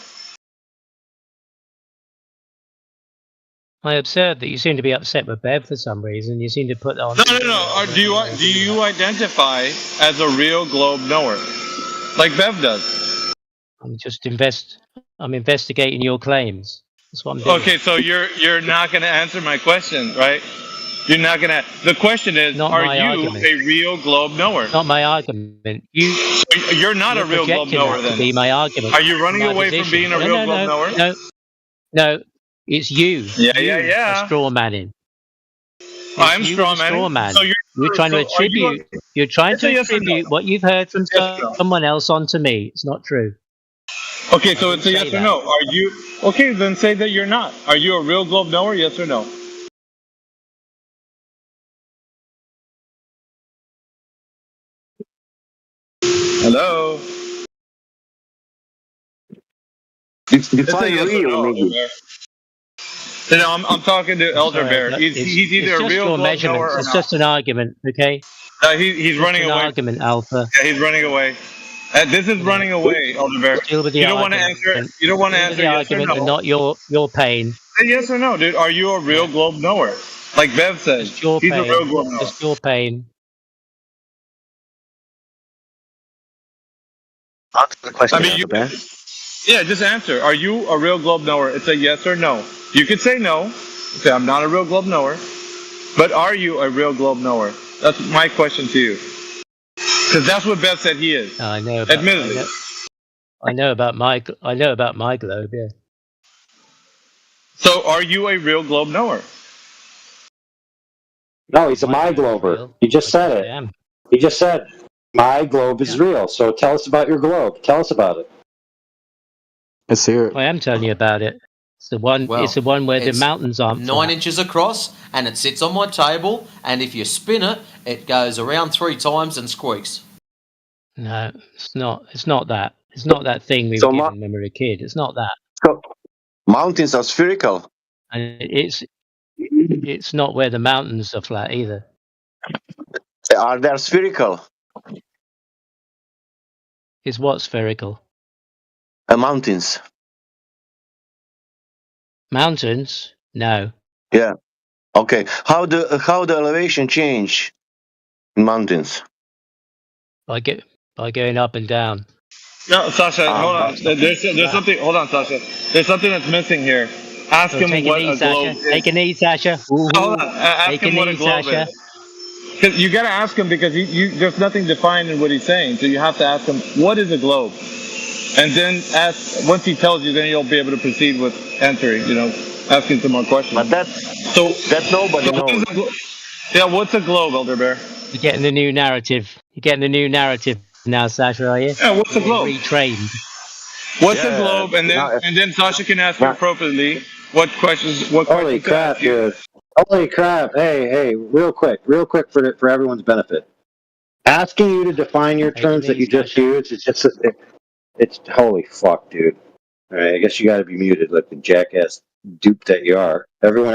[SPEAKER 20] I observed that you seem to be upset with Bev for some reason. You seem to put on.
[SPEAKER 9] No. Do you identify as a real globe knower, like Bev does?
[SPEAKER 20] I'm investigating your claims. That's what I'm doing.
[SPEAKER 9] Okay, so you're not going to answer my question, right? You're not gonna. The question is,
[SPEAKER 20] Not
[SPEAKER 9] are
[SPEAKER 20] my
[SPEAKER 9] you
[SPEAKER 20] argument.
[SPEAKER 9] a real globe knower?
[SPEAKER 20] Not my argument.
[SPEAKER 9] You're not a real globe
[SPEAKER 20] projecting
[SPEAKER 9] knower
[SPEAKER 20] that
[SPEAKER 9] then.
[SPEAKER 20] to be my argument.
[SPEAKER 9] Are you running
[SPEAKER 20] my
[SPEAKER 9] away
[SPEAKER 20] position.
[SPEAKER 9] from being a real globe knower?
[SPEAKER 20] No. It's you.
[SPEAKER 9] Yeah,
[SPEAKER 20] you
[SPEAKER 9] yeah.
[SPEAKER 20] Are straw manning.
[SPEAKER 9] I'm straw manning.
[SPEAKER 20] Man.
[SPEAKER 9] So
[SPEAKER 20] you're trying to attribute. You're trying to attribute what you've heard from someone else onto me. It's not true.
[SPEAKER 9] Okay, so it's a yes or no. Are you okay? Then say that you're not. Are you a real globe knower? Yes or no? Hello.
[SPEAKER 19] Define
[SPEAKER 9] yes
[SPEAKER 19] real,
[SPEAKER 9] no,
[SPEAKER 19] maybe.
[SPEAKER 9] I'm talking to Elder Bear. He's either a real globe knower or
[SPEAKER 20] it's
[SPEAKER 9] not.
[SPEAKER 20] just an argument, okay?
[SPEAKER 9] He's running away.
[SPEAKER 20] Argument, Alpha.
[SPEAKER 9] Yeah, he's running away. This is running away, Elder Bear.
[SPEAKER 20] Deal with the
[SPEAKER 9] you don't want to answer. You don't want to answer
[SPEAKER 20] the
[SPEAKER 9] yes
[SPEAKER 20] argument
[SPEAKER 9] or no.
[SPEAKER 20] and not your pain.
[SPEAKER 9] Say yes or no, dude. Are you a real globe knower? Like Bev says,
[SPEAKER 20] Just your
[SPEAKER 9] he's
[SPEAKER 20] pain.
[SPEAKER 9] a real globe knower.
[SPEAKER 20] Just your pain.
[SPEAKER 11] Answer the question, Bear.
[SPEAKER 9] Yeah, just answer. Are you a real globe knower? It's a yes or no. You could say no. Say I'm not a real globe knower. But are you a real globe knower? That's my question to you. Because that's what Bev said he is.
[SPEAKER 20] I know. Admittedly. I know about my globe. Yeah.
[SPEAKER 9] So, are you a real globe knower?
[SPEAKER 3] No, he's a my glober. He just said it. He just said my globe is real. So tell us about your globe. Tell us about it.
[SPEAKER 12] Let's hear it.
[SPEAKER 20] I am telling you about it. It's the one.
[SPEAKER 1] Well,
[SPEAKER 20] it's the one where the
[SPEAKER 1] it's
[SPEAKER 20] mountains aren't
[SPEAKER 1] 9 inches across, and it sits on my table. And if you spin it, it goes around 3 times and squeaks.
[SPEAKER 20] No, it's not. It's not that. It's not that thing we were given when we were a kid. It's not that.
[SPEAKER 19] So mountains are spherical.
[SPEAKER 20] And it's not where the mountains are flat either.
[SPEAKER 19] Are they spherical?
[SPEAKER 20] Is what spherical?
[SPEAKER 19] Mountains.
[SPEAKER 20] Mountains? No.
[SPEAKER 19] Yeah. Okay. How the elevation change in mountains?
[SPEAKER 20] By going up and down.
[SPEAKER 9] No, Sasha, hold on. There's something. Hold on, Sasha. There's something that's missing here. Ask him what a globe is.
[SPEAKER 20] Take a knee, Sasha.
[SPEAKER 9] Hold on. Ask him what a globe is. Because you got to ask him because there's nothing defined in what he's saying. So you have to ask him what is a globe, and then once he tells you, then you'll be able to proceed with answering. Asking some more questions.
[SPEAKER 19] But that nobody knows.
[SPEAKER 9] Yeah, what's a globe, Elder Bear?
[SPEAKER 20] You're getting the new narrative. You're getting the new narrative now, Sasha, are you?
[SPEAKER 9] Yeah, what's a globe?
[SPEAKER 20] Retrained.
[SPEAKER 9] What's a globe? And then Sasha can ask you appropriately what questions.
[SPEAKER 3] Holy crap, dude! Holy crap! Hey, real quick for everyone's benefit. Asking you to define your terms that you just used, it's holy fuck, dude. All right, I guess you got to be muted, like the jackass dupe that you are. Everyone